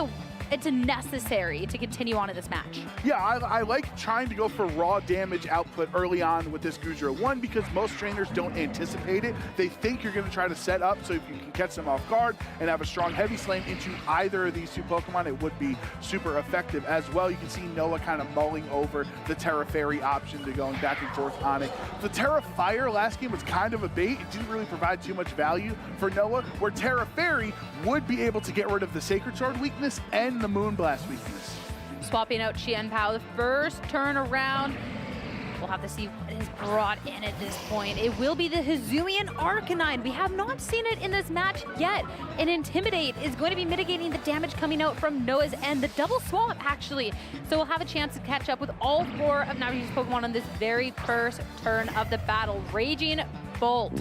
Speaker 12: a necessary to continue on in this match.
Speaker 13: Yeah, I like trying to go for raw damage output early on with this Goodra. One, because most trainers don't anticipate it. They think you're going to try to set up, so if you can catch them off guard and have a strong Heavy Slam into either of these 2 Pokemon, it would be super effective as well. You can see Noah kind of mulling over the Terra Fairy option to going back and forth on it. The Terra Fire last game was kind of a bait. It didn't really provide too much value for Noah, where Terra Fairy would be able to get rid of the Sacred Sword weakness and the Moonblast weakness.
Speaker 12: Swapping out Chien Pao the first turn around. We'll have to see what is brought in at this point. It will be the Hisuian Arcanine. We have not seen it in this match yet. And Intimidate is going to be mitigating the damage coming out from Noah's end. The double swap, actually. So we'll have a chance to catch up with all 4 of Navji's Pokemon on this very first turn of the battle. Raging Bolt.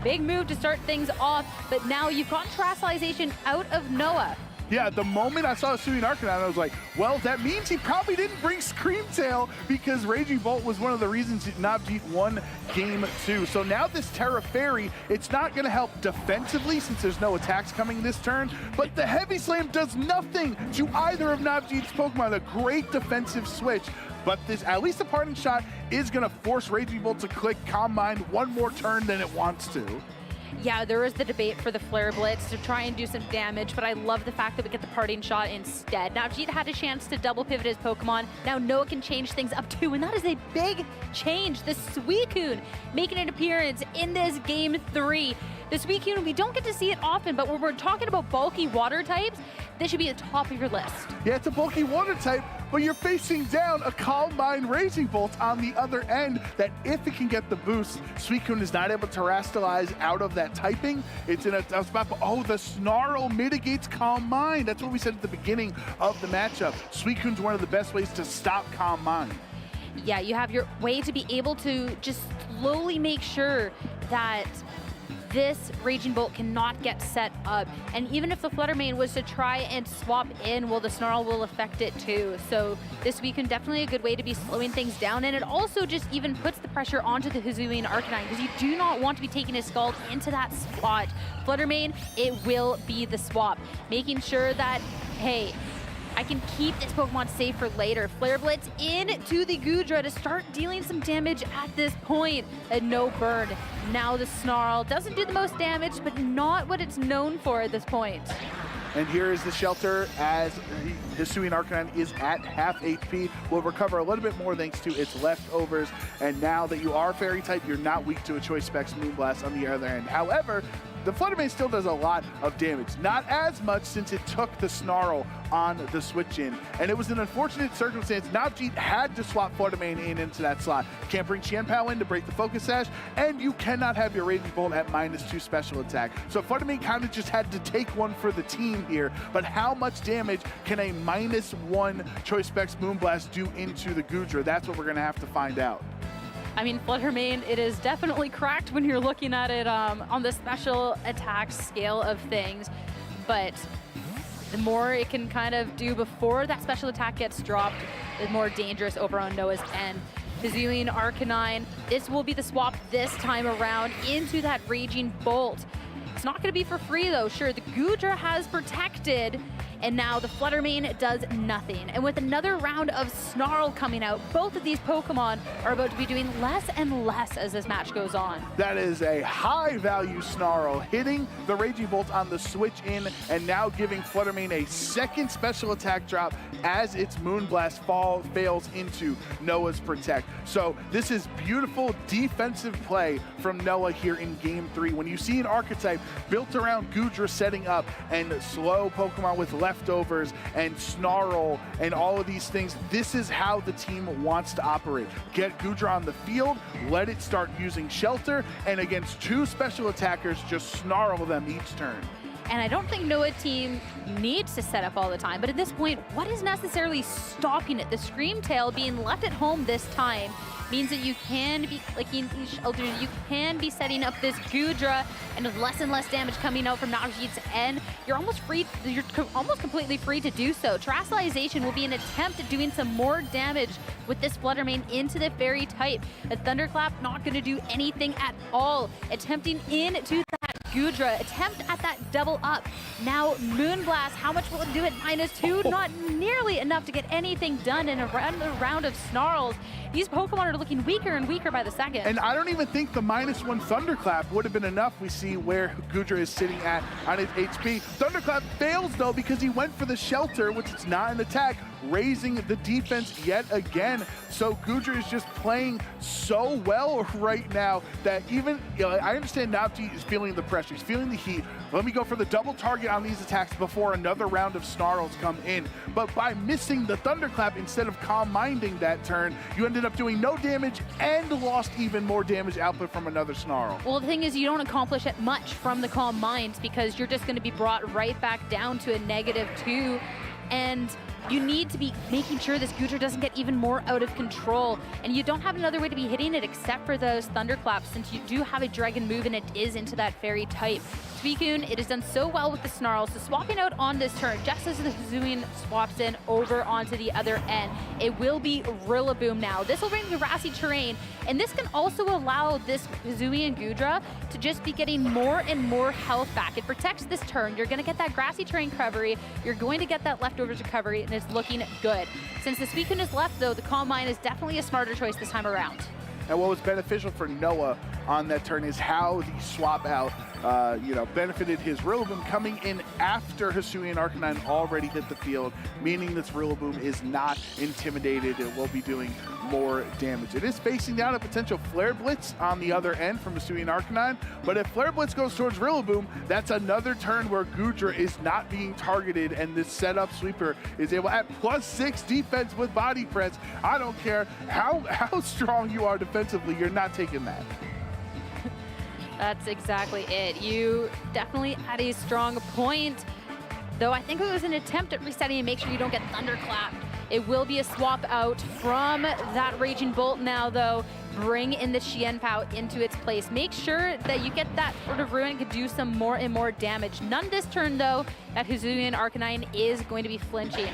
Speaker 12: Big move to start things off, but now you've got Terastallization out of Noah.
Speaker 13: Yeah, the moment I saw Hisuian Arcanine, I was like, well, that means he probably didn't bring Scream Tail because Raging Bolt was one of the reasons Navjit won game 2. So now this Terra Fairy, it's not going to help defensively since there's no attacks coming this turn, but the Heavy Slam does nothing to either of Navjit's Pokemon. A great defensive switch. But this, at least the parting shot is going to force Raging Bolt to click Calm Mind one more turn than it wants to.
Speaker 12: Yeah, there is the debate for the Flare Blitz to try and do some damage, but I love the fact that we get the parting shot instead. Now, Navjit had a chance to double pivot his Pokemon. Now Noah can change things up too, and that is a big change. The Suicune making an appearance in this game 3. The Suicune, we don't get to see it often, but when we're talking about bulky water types, this should be at the top of your list.
Speaker 13: Yeah, it's a bulky water type, but you're facing down a Calm Mind Raging Bolt on the other end that if it can get the boost, Suicune is not able to Terastallize out of that typing. It's in a tough spot, but oh, the Snarl mitigates Calm Mind. That's what we said at the beginning of the matchup. Suicune's one of the best ways to stop Calm Mind.
Speaker 12: Yeah, you have your way to be able to just slowly make sure that this Raging Bolt cannot get set up. And even if the Flutter Mane was to try and swap in, well, the Snarl will affect it too. So this Suicune definitely a good way to be slowing things down. And it also just even puts the pressure onto the Hisuian Arcanine because you do not want to be taking his Scald into that spot. Flutter Mane, it will be the swap. Making sure that, hey, I can keep this Pokemon safe for later. Flare Blitz into the Goodra to start dealing some damage at this point. A no burn. Now the Snarl doesn't do the most damage, but not what it's known for at this point.
Speaker 13: And here is the shelter as Hisuian Arcanine is at half HP. Will recover a little bit more thanks to its leftovers. And now that you are Fairy type, you're not weak to a Choice Specs Moonblast on the other end. However, the Flutter Mane still does a lot of damage. Not as much since it took the Snarl on the switch in. And it was an unfortunate circumstance. Navjit had to swap Flutter Mane into that slot. Can't bring Qianpao in to break the Focus Sash, and you cannot have your Raging Bolt at -2 special attack. So Flutter Mane kind of just had to take one for the team here. But how much damage can a -1 Choice Specs Moonblast do into the Goodra? That's what we're going to have to find out.
Speaker 12: I mean, Flutter Mane, it is definitely cracked when you're looking at it on the special attack scale of things, but the more it can kind of do before that special attack gets dropped, the more dangerous over on Noah's end. Hisuian Arcanine, this will be the swap this time around into that Raging Bolt. It's not going to be for free, though. Sure, the Goodra has protected, and now the Flutter Mane does nothing. And with another round of Snarl coming out, both of these Pokemon are about to be doing less and less as this match goes on.
Speaker 13: That is a high-value Snarl, hitting the Raging Bolt on the switch in, and now giving Flutter Mane a second special attack drop as its Moonblast fails into Noah's Protect. So this is beautiful defensive play from Noah here in Game 3. When you see an archetype built around Goodra setting up and slow Pokemon with leftovers and Snarl and all of these things, this is how the team wants to operate. Get Goodra on the field, let it start using Shelter, and against 2 special attackers, just Snarl them each turn.
Speaker 12: And I don't think Noah team needs to set up all the time, but at this point, what is necessarily stopping it? The Scream Tail being left at home this time means that you can be clicking these shelters, you can be setting up this Goodra, and with less and less damage coming out from Navjit's end, you're almost completely free to do so. Terastallization will be an attempt at doing some more damage with this Flutter Mane into the Fairy type. A Thunderclap not going to do anything at all. Attempting into that Goodra, attempt at that double up. Now Moonblast, how much will it do at -2? Not nearly enough to get anything done in a round of Snarls. These Pokemon are looking weaker and weaker by the second.
Speaker 13: And I don't even think the -1 Thunderclap would have been enough. We see where Goodra is sitting at on his HP. Thunderclap fails though because he went for the Shelter, which is not an attack. raising the defense yet again. So Gudra is just playing so well right now that even, I understand Navji is feeling the pressure, he's feeling the heat. Let me go for the double target on these attacks before another round of snarls come in. But by missing the thunderclap instead of calm minding that turn, you ended up doing no damage and lost even more damage output from another snarl.
Speaker 12: Well, the thing is, you don't accomplish it much from the calm minds because you're just going to be brought right back down to a -2, and you need to be making sure this Gudra doesn't get even more out of control. And you don't have another way to be hitting it except for those thunderclaps, since you do have a dragon move and it is into that fairy type. Suicune, it has done so well with the snarls, so swapping out on this turn, just as the Hisuian swaps in over onto the other end, it will be Rillaboom now. This will bring the grassy terrain, and this can also allow this Hisuian Gudra to just be getting more and more health back. It protects this turn. You're going to get that grassy terrain recovery. You're going to get that leftovers recovery, and it's looking good. Since the Suicune is left, though, the Calm Mind is definitely a smarter choice this time around.
Speaker 13: And what was beneficial for Noah on that turn is how the swap out benefited his Rillaboom coming in after Hisuian Arcanine already hit the field, meaning this Rillaboom is not intimidated. It will be doing more damage. It is facing down a potential Flare Blitz on the other end from Hisuian Arcanine, but if Flare Blitz goes towards Rillaboom, that's another turn where Gudra is not being targeted, and this setup sweeper is able at +6 defense with body press. I don't care how strong you are defensively, you're not taking that.
Speaker 12: That's exactly it. You definitely had a strong point, though I think it was an attempt at resetting and make sure you don't get thunderclapped. It will be a swap out from that Raging Bolt now, though. Bring in the Qianpao into its place. Make sure that you get that sort of ruin, can do some more and more damage. None this turn, though. That Hisuian Arcanine is going to be flinching.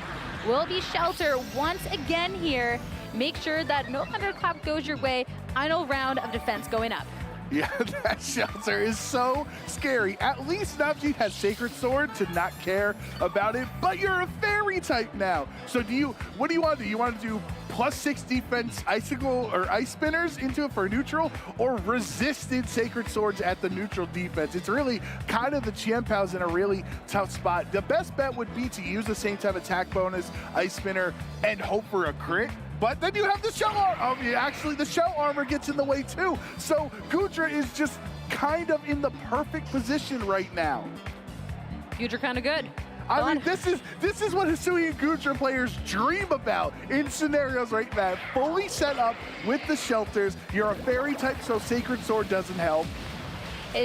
Speaker 12: Will be Shelter once again here. Make sure that no thunderclap goes your way. Final round of defense going up.
Speaker 13: Yeah, that Shelter is so scary. At least Navjeet has Sacred Sword to not care about it, but you're a fairy type now. So what do you want to do? You want to do +6 defense Icicle or Ice Spinners into it for neutral, or resisted Sacred Swords at the neutral defense? It's really kind of the Qianpao's in a really tough spot. The best bet would be to use the same type of attack bonus, Ice Spinner, and hope for a crit. But then you have the shell armor. Actually, the shell armor gets in the way too. So Gudra is just kind of in the perfect position right now.
Speaker 12: Gudra kind of good.
Speaker 13: I mean, this is what Hisuian Gudra players dream about in scenarios like that. Fully set up with the shelters. You're a fairy type, so Sacred Sword doesn't help.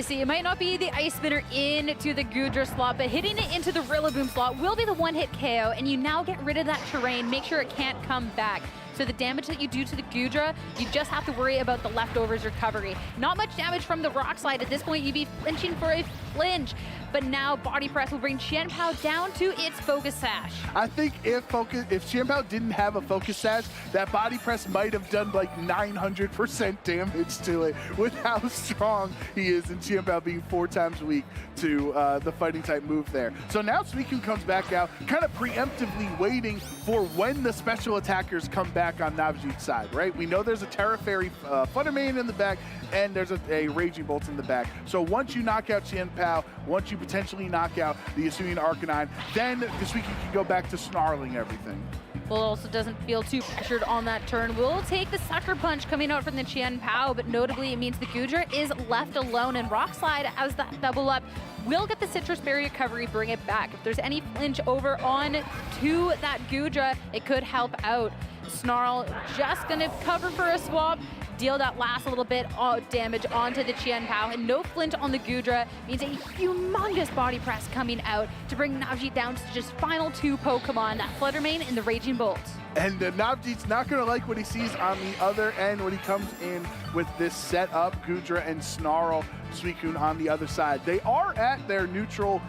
Speaker 12: See, it might not be the Ice Spinner into the Gudra slot, but hitting it into the Rillaboom slot will be the one-hit KO, and you now get rid of that terrain. Make sure it can't come back. So the damage that you do to the Gudra, you just have to worry about the leftovers recovery. Not much damage from the Rock Slide. At this point, you'd be flinching for a flinch. But now Body Press will bring Qianpao down to its Focus Sash.
Speaker 13: I think if Qianpao didn't have a Focus Sash, that Body Press might have done like 900% damage to it with how strong he is, and Qianpao being 4 times weak to the fighting type move there. So now Suicune comes back out, kind of preemptively waiting for when the special attackers come back on Navjeet's side, right? We know there's a Terra Fairy Flutter Mane in the back, and there's a Raging Bolt in the back. So once you knock out Qianpao, once you potentially knock out the Hisuian Arcanine, then this week you can go back to snarling everything.
Speaker 12: Well, also doesn't feel too pressured on that turn. We'll take the Sucker Punch coming out from the Qianpao, but notably it means the Gudra is left alone, and Rock Slide as that double up will get the Citrus Berry recovery, bring it back. If there's any flinch over on to that Gudra, it could help out. Snarl just gonna cover for a swap, deal that last little bit of damage onto the Qianpao, and no flint on the Gudra means a humongous Body Press coming out to bring Navjeet down to just final 2 Pokemon, that Flutter Mane and the Raging Bolt.
Speaker 13: And Navjeet's not going to like what he sees on the other end when he comes in with this setup, Gudra and Snarl, Suicune on the other side. They are at their neutral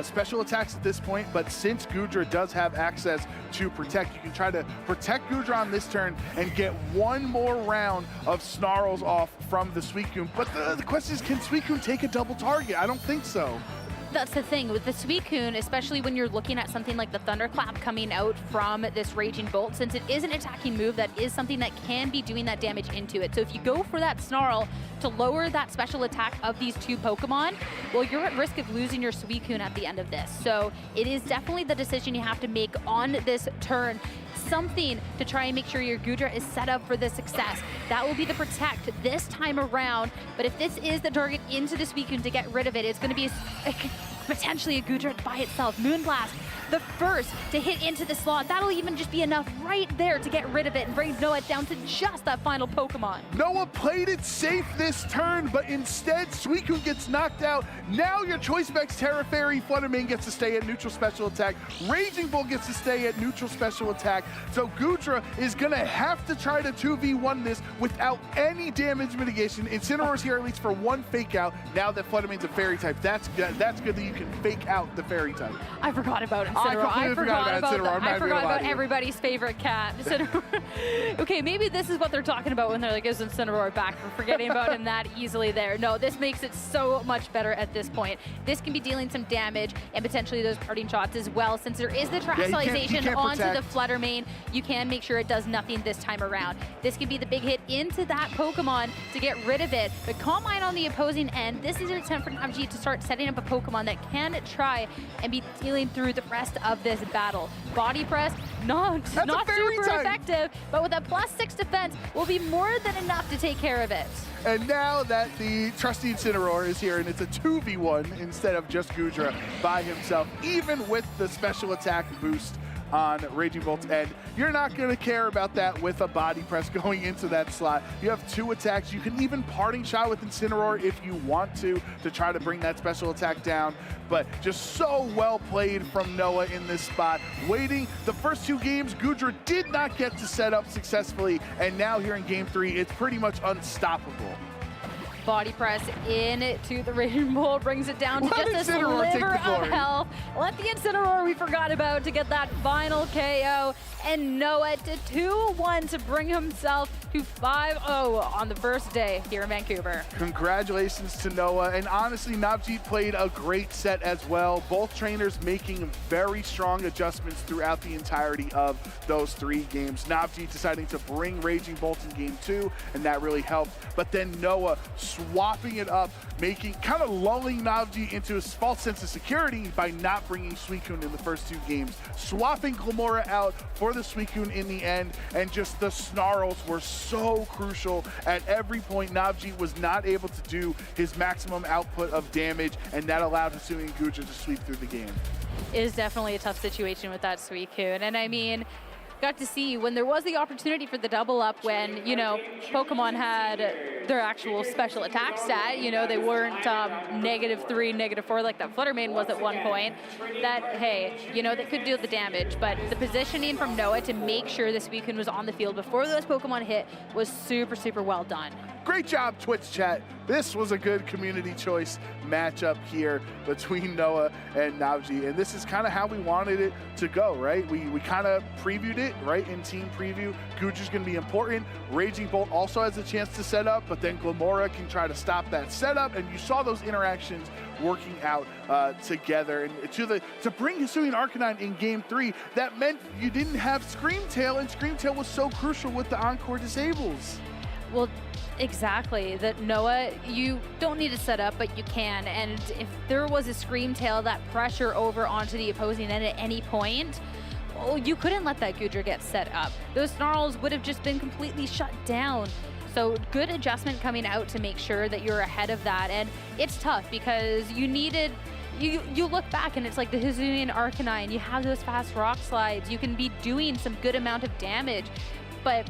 Speaker 13: special attacks at this point, but since Gudra does have access to Protect, you can try to protect Gudra on this turn and get one more round of Snarls off from the Suicune. But the question is, can Suicune take a double target? I don't think so.
Speaker 12: That's the thing with the Suicune, especially when you're looking at something like the Thunderclap coming out from this Raging Bolt, since it is an attacking move, that is something that can be doing that damage into it. So if you go for that Snarl to lower that special attack of these two Pokemon, well, you're at risk of losing your Suicune at the end of this. So it is definitely the decision you have to make on this turn. Something to try and make sure your Goodra is set up for the success. That will be the Protect this time around. But if this is the target into the Suicune to get rid of it, it's going to be potentially a Goodra by itself. Moonblast, the first to hit into the slot. That'll even just be enough right there to get rid of it and bring Noah down to just that final Pokemon.
Speaker 13: Noah played it safe this turn, but instead Suicune gets knocked out. Now your Choice Specs Terra Fairy Flutter Mane gets to stay at neutral special attack. Raging Bull gets to stay at neutral special attack. So Goodra is gonna have to try to 2v1 this without any damage mitigation. Incineroar's here at least for one fake out. Now that Flutter Mane's a fairy type, that's good that you can fake out the fairy type.
Speaker 12: I forgot about Incineroar.
Speaker 13: I forgot
Speaker 12: about everybody's favorite cat, Incineroar. Okay, maybe this is what they're talking about when they're like, is Incineroar back? We're forgetting about him that easily there. No, this makes it so much better at this point. This can be dealing some damage and potentially those parting shots as well. Since there is the Terastallization onto the Flutter Mane, you can make sure it does nothing this time around. This could be the big hit into that Pokemon to get rid of it. But Calm Mind on the opposing end, this is an attempt for Navji to start setting up a Pokemon that can try and be dealing through the rest of this battle. Body Press, not super effective, but with a +6 defense will be more than enough to take care of it.
Speaker 13: And now that the trusty Incineroar is here and it's a 2v1 instead of just Goodra by himself, even with the special attack boost on Raging Bolt's end, you're not going to care about that with a Body Press going into that slot. You have 2 attacks. You can even Parting Shot with Incineroar if you want to try to bring that special attack down. But just so well played from Noah in this spot. Waiting the first 2 games, Goodra did not get to set up successfully, and now here in game 3, it's pretty much unstoppable.
Speaker 12: Body Press into the Raging Bull, brings it down to just a sliver of health. Let the Incineroar we forgot about to get that final KO, and Noah to 2-1 to bring himself to 5-0 on the first day here in Vancouver.
Speaker 13: Congratulations to Noah, and honestly, Navjeet played a great set as well. Both trainers making very strong adjustments throughout the entirety of those 3 games. Navjeet deciding to bring Raging Bolt in game 2, and that really helped. But then Noah swapping it up, kind of lulling Navji into a false sense of security by not bringing Suicune in the first 2 games. Swapping Glamora out for the Suicune in the end, and just the Snarls were so crucial. At every point, Navji was not able to do his maximum output of damage, and that allowed Hisui and Goodra to sweep through the game.
Speaker 12: It is definitely a tough situation with that Suicune, and I mean, got to see when there was the opportunity for the double up when, you know, Pokemon had their actual special attack stat, you know, they weren't -3, -4 like that Flutter Mane was at one point, that, hey, you know, they could do the damage, but the positioning from Noah to make sure this Suicune was on the field before those Pokemon hit was super, super well done.
Speaker 13: Great job, Twitch chat. This was a good community choice matchup here between Noah and Navji, and this is kind of how we wanted it to go, right? We kind of previewed it, right, in team preview. Gudra's going to be important. Raging Bolt also has a chance to set up, but then Glamora can try to stop that setup, and you saw those interactions working out together. And to bring Hisui and Arcanine in game 3, that meant you didn't have Screamtail, and Screamtail was so crucial with the Encore disables.
Speaker 12: Well, exactly. That Noah, you don't need to set up, but you can. And if there was a Screamtail, that pressure over onto the opposing end at any point, well, you couldn't let that Goodra get set up. Those Snarls would have just been completely shut down. So good adjustment coming out to make sure that you're ahead of that. And it's tough because you needed, you look back and it's like the Hisuian Arcanine, you have those fast rock slides, you can be doing some good amount of damage, but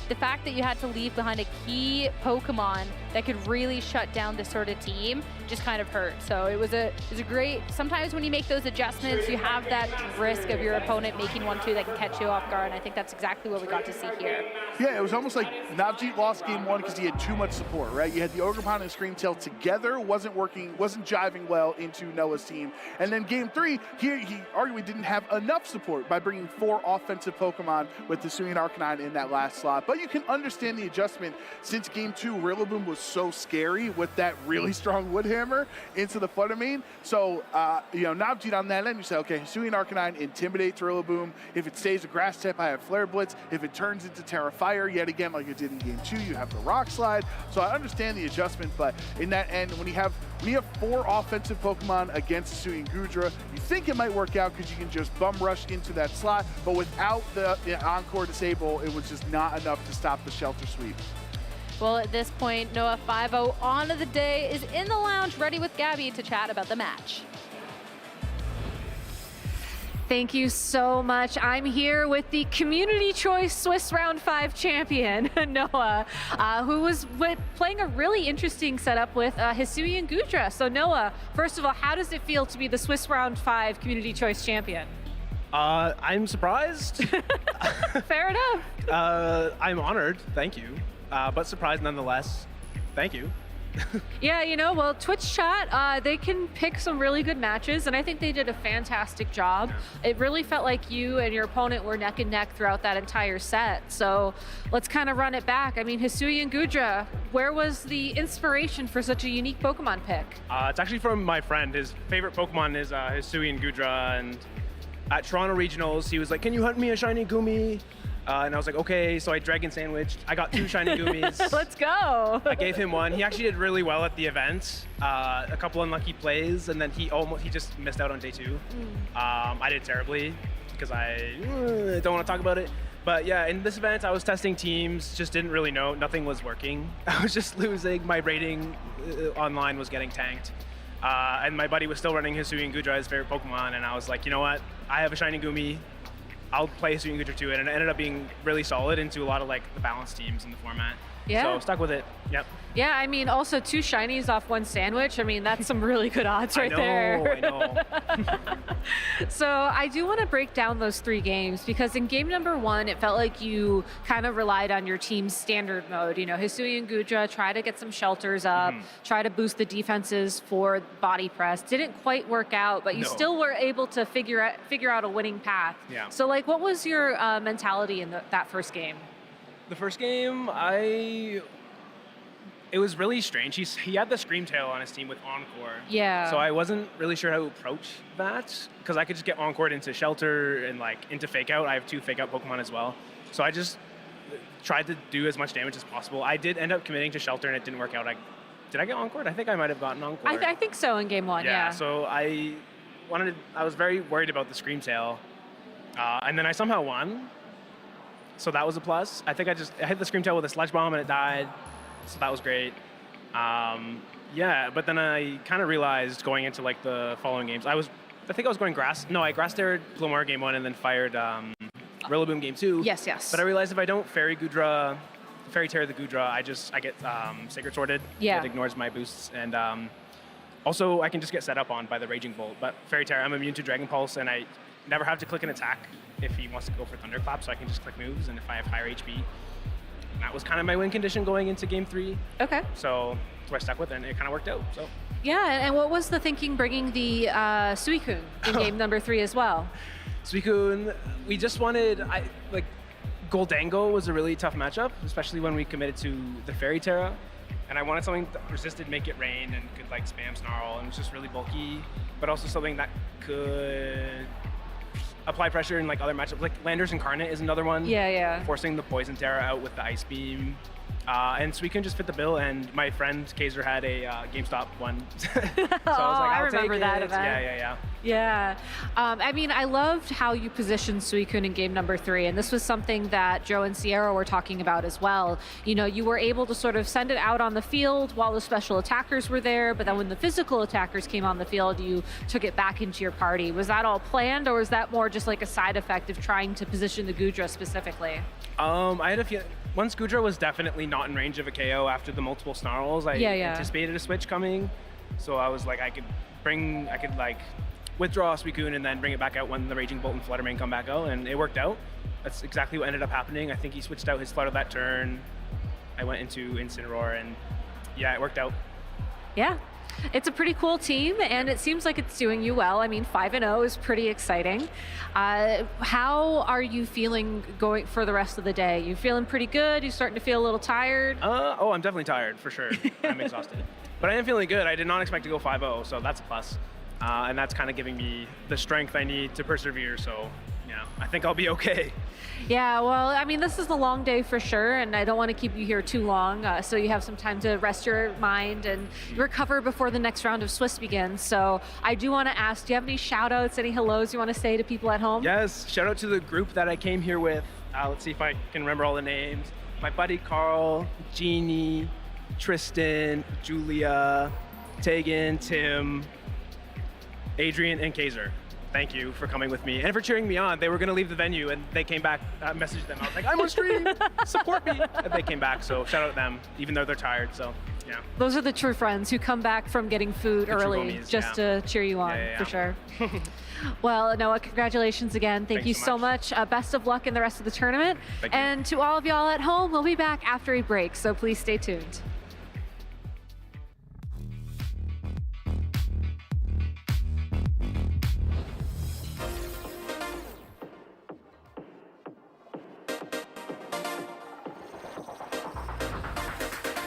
Speaker 12: the fact that you had to leave behind a key Pokemon that could really shut down this sort of team just kind of hurt. So it was a great, sometimes when you make those adjustments, you have that risk of your opponent making 1-2 that can catch you off guard, and I think that's exactly what we got to see here.
Speaker 13: Yeah, it was almost like Navjeet lost game 1 because he had too much support, right? You had the Ogerpon and Screamtail together, wasn't working, wasn't jiving well into Noah's team. And then game 3, he arguably didn't have enough support by bringing 4 offensive Pokemon with the Hisuian Arcanine in that last slot. But you can understand the adjustment since game 2, Rillaboom was so scary with that really strong wood hammer into the Fluttermane. So, Nabjeet on that end, you say, okay, Hisuian Arcanine, Intimidate, Rillaboom. If it stays a Grass type, I have Flare Blitz. If it turns into Terra Fire, yet again, like it did in Game 2, you have the Rock Slide. So I understand the adjustment, but in that end, when you have 4 offensive Pokemon against Hisuian Goodra, you think it might work out because you can just bum rush into that slot, but without the Encore Disable, it was just not enough to stop the Shelter Sweep.
Speaker 12: Well, at this point, Noah 5-0 on of the day is in the lounge, ready with Gabby to chat about the match.
Speaker 2: Thank you so much. I'm here with the Community Choice Swiss Round 5 champion, Noah, who was playing a really interesting setup with Hisuian Goodra. So Noah, first of all, how does it feel to be the Swiss Round 5 Community Choice champion?
Speaker 5: I'm surprised.
Speaker 2: Fair enough.
Speaker 5: I'm honored, thank you. But surprised nonetheless. Thank you.
Speaker 2: Yeah, well, Twitch chat, they can pick some really good matches, and I think they did a fantastic job. It really felt like you and your opponent were neck and neck throughout that entire set. So let's kind of run it back. I mean, Hisuian Goodra, where was the inspiration for such a unique Pokemon pick?
Speaker 5: It's actually from my friend. His favorite Pokemon is Hisuian Goodra, and at Toronto Regionals, he was like, "Can you hunt me a shiny Gumi?" And I was like, okay, so I Dragon Sandwiched. I got 2 shiny Goomies.
Speaker 2: Let's go.
Speaker 5: I gave him 1. He actually did really well at the event. A couple unlucky plays, and then he just missed out on day 2. I did terribly because I don't want to talk about it. But yeah, in this event, I was testing teams, just didn't really know. Nothing was working. I was just losing. My rating online was getting tanked. And my buddy was still running Hisuian Goodra, his favorite Pokemon, and I was like, you know what? I have a shiny Gumi. I'll play Hisuian Goodra too, and it ended up being really solid into a lot of like the balanced teams in the format.
Speaker 2: Yeah.
Speaker 5: So stuck with it. Yep.
Speaker 2: Yeah, I mean, also 2 shinies off 1 sandwich. I mean, that's some really good odds right there.
Speaker 5: I know.
Speaker 2: So I do want to break down those 3 games because in game number 1, it felt like you kind of relied on your team's standard mode. Hisuian Goodra, try to get some shelters up, try to boost the defenses for body press. Didn't quite work out, but you still were able to figure out a winning path.
Speaker 5: Yeah.
Speaker 2: So like, what was your mentality in that first game?
Speaker 5: The first game, it was really strange. He had the Screamtail on his team with Encore.
Speaker 2: Yeah.
Speaker 5: So I wasn't really sure how to approach that because I could just get Encored into Shelter and like into Fake Out. I have 2 Fake Out Pokemon as well. So I just tried to do as much damage as possible. I did end up committing to Shelter and it didn't work out. Did I get Encored? I think I might have gotten Encored.
Speaker 2: I think so in game 1, yeah.
Speaker 5: So I was very worried about the Screamtail. And then I somehow won. So that was a plus. I think I hit the Screamtail with a Sludge Bomb and it died. So that was great. Yeah, but then I kind of realized going into like the following games, I think I was going Grass. No, I Grass Teared Plumor game 1 and then fired Rillaboom game 2.
Speaker 2: Yes.
Speaker 5: But I realized if I don't Fairy Tear the Goodra, I get Sacred Sorted.
Speaker 2: Yeah.
Speaker 5: It ignores my boosts. And also I can just get set up on by the Raging Bolt. But Fairy Tear, I'm immune to Dragon Pulse and I never have to click an attack if he wants to go for Thunderclap, so I can just click moves, and if I have higher HP. That was kind of my win condition going into game 3.
Speaker 2: Okay.
Speaker 5: So I stuck with it, and it kind of worked out. So.
Speaker 2: Yeah, and what was the thinking bringing the Suicune in game number 3 as well?
Speaker 5: Suicune, we just wanted, Goldango was a really tough matchup, especially when we committed to the Fairy Terra. And I wanted something that resisted Make It Rain and could like spam Snarl, and it was just really bulky, but also something that could apply pressure in like other matchups. Like Landers Incarnate is another one.
Speaker 2: Yeah.
Speaker 5: Forcing the Poison Terra out with the Ice Beam. And Suicune just fit the bill, and my friend Kaiser had a GameStop one. So I was like, I'll
Speaker 2: remember
Speaker 5: take
Speaker 2: that
Speaker 5: it.
Speaker 2: event.
Speaker 5: Yeah.
Speaker 2: I mean, I loved how you positioned Suicune in game number 3, and this was something that Joe and Sierra were talking about as well. You were able to sort of send it out on the field while the special attackers were there, but then when the physical attackers came on the field, you took it back into your party. Was that all planned, or was that more just like a side effect of trying to position the Goodra specifically?
Speaker 5: I had a feeling. Once Goodra was definitely not in range of a KO after the multiple Snarls, I anticipated a switch coming. So I was like, I could withdraw Suicune and then bring it back out when the Raging Bolt and Fluttermane come back out, and it worked out. That's exactly what ended up happening. I think he switched out his Flutter that turn. I went into Incineroar, and yeah, it worked out.
Speaker 2: Yeah. It's a pretty cool team, and it seems like it's doing you well. I mean, 5-0 is pretty exciting. How are you feeling going for the rest of the day? You feeling pretty good? You starting to feel a little tired?
Speaker 5: Oh, I'm definitely tired, for sure. I'm exhausted. But I am feeling good. I did not expect to go 5-0, so that's a plus. And that's kind of giving me the strength I need to persevere, so yeah, I think I'll be okay.
Speaker 2: Yeah, well, I mean, this is a long day for sure, and I don't want to keep you here too long, so you have some time to rest your mind and recover before the next round of Swiss begins. So I do want to ask, do you have any shout-outs, any hellos you want to say to people at home?
Speaker 5: Yes, shout out to the group that I came here with. Let's see if I can remember all the names. My buddy Carl, Jeannie, Tristan, Julia, Tegan, Tim, Adrian, and Kaiser. Thank you for coming with me and for cheering me on. They were going to leave the venue and they came back. I messaged them. I was like, I'm on stream, support me. And they came back, so shout out to them, even though they're tired. So, yeah.
Speaker 2: Those are the true friends who come back from getting food early
Speaker 5: homies,
Speaker 2: just to cheer you on, for sure. Well, Noah, congratulations again. Thank you so much. Best of luck in the rest of the tournament. And to all of y'all at home, we'll be back after a break, so please stay tuned.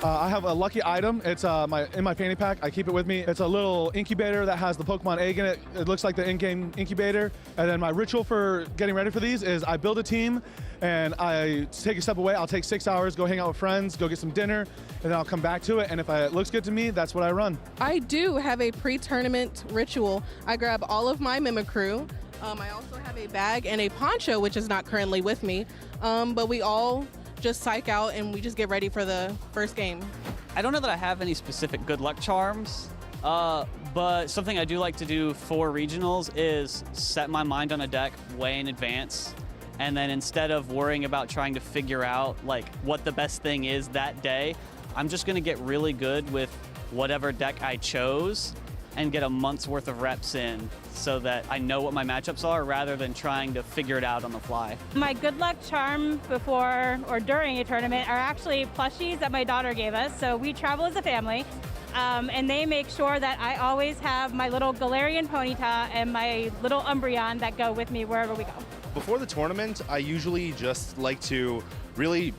Speaker 8: I have a lucky item. It's in my fanny pack. I keep it with me. It's a little incubator that has the Pokemon egg in it. It looks like the in-game incubator. And then my ritual for getting ready for these is I build a team and I take a step away. I'll take 6 hours, go hang out with friends, go get some dinner, and then I'll come back to it. And if it looks good to me, that's what I run.
Speaker 10: I do have a pre-tournament ritual. I grab all of my Mimikyu. I also have a bag and a poncho, which is not currently with me. But we all just psych out and we just get ready for the first game.
Speaker 23: I don't know that I have any specific good luck charms, but something I do like to do for regionals is set my mind on a deck way in advance, and then instead of worrying about trying to figure out like what the best thing is that day, I'm just gonna get really good with whatever deck I chose and get a month's worth of reps in so that I know what my matchups are rather than trying to figure it out on the fly.
Speaker 24: My good luck charm before or during a tournament are actually plushies that my daughter gave us. So we travel as a family, and they make sure that I always have my little Galarian Ponyta and my little Umbreon that go with me wherever we go.
Speaker 25: Before the tournament, I usually just like to really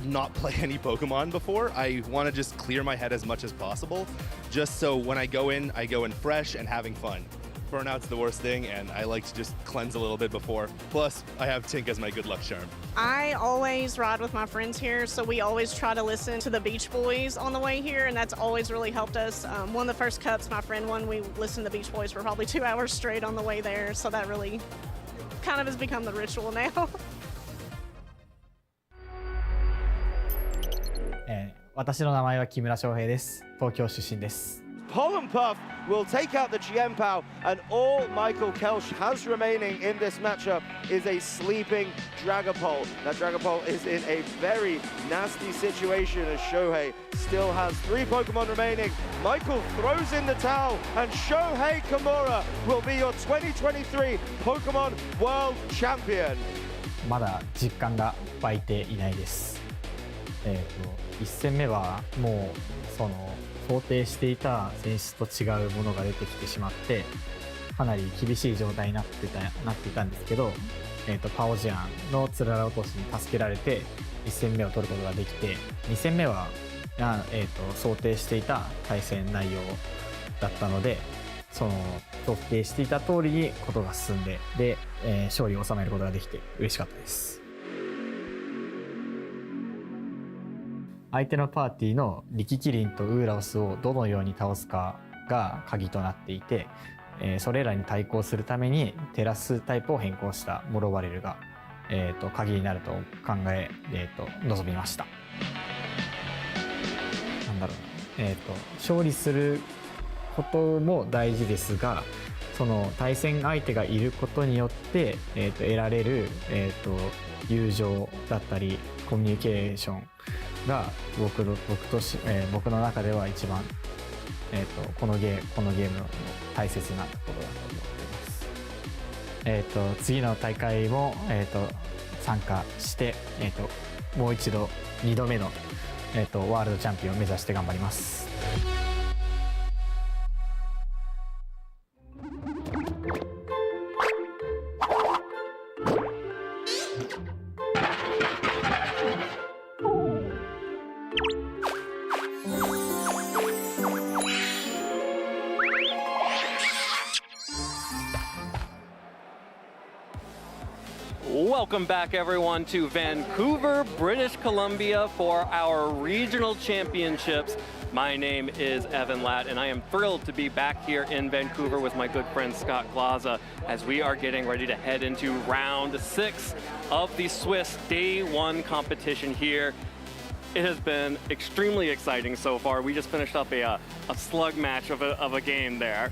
Speaker 25: not play any Pokemon before. I want to just clear my head as much as possible, just so when I go in fresh and having fun. Burnout's the worst thing, and I like to just cleanse a little bit before. Plus, I have Tink as my good luck charm.
Speaker 26: I always ride with my friends here, so we always try to listen to the Beach Boys on the way here, and that's always really helped us. One of the first cups my friend won, we listened to Beach Boys for probably 2 hours straight on the way there, so that really kind of has become the ritual now.
Speaker 27: 私の名前は木村翔平です。東京出身です。
Speaker 28: Pollen Puff will take out the Chien-Pao, and all Michael Kelsch has remaining in this matchup is a sleeping Dragapult. That Dragapult is in a very nasty situation as Shohei still has 3 Pokemon remaining. Michael throws in the towel, and Shohei Kimura will be your 2023 Pokemon World Champion.
Speaker 27: まだ実感が湧いていないです。1戦目はもうその想定していた選手と違うものが出てきてしまってかなり厳しい状態になっていたんですけど、パオジアンのつらら落としに助けられて1戦目を取ることができて、2戦目は想定していた対戦内容だったので、その想定していた通りにことが進んで、勝利を収めることができて嬉しかったです。相手のパーティーのリキキリンとウーラオスをどのように倒すかが鍵となっていて、それらに対抗するためにテラスタイプを変更したモロバレルが、鍵になると考え、臨みました。なんだろうな、勝利することも大事ですが、その対戦相手がいることによって、得られる、友情だったりコミュニケーションが僕の中では一番、このゲームの大切なところだと思っています。次の大会も、参加して、もう一度2度目の、ワールドチャンピオンを目指して頑張ります。
Speaker 3: Welcome back, everyone, to Vancouver, British Columbia for our regional championships. My name is Evan Latt, and I am thrilled to be back here in Vancouver with my good friend Scott Glaza as we are getting ready to head into round 6 of the Swiss Day 1 competition here. It has been extremely exciting so far. We just finished up a slug match of a game there.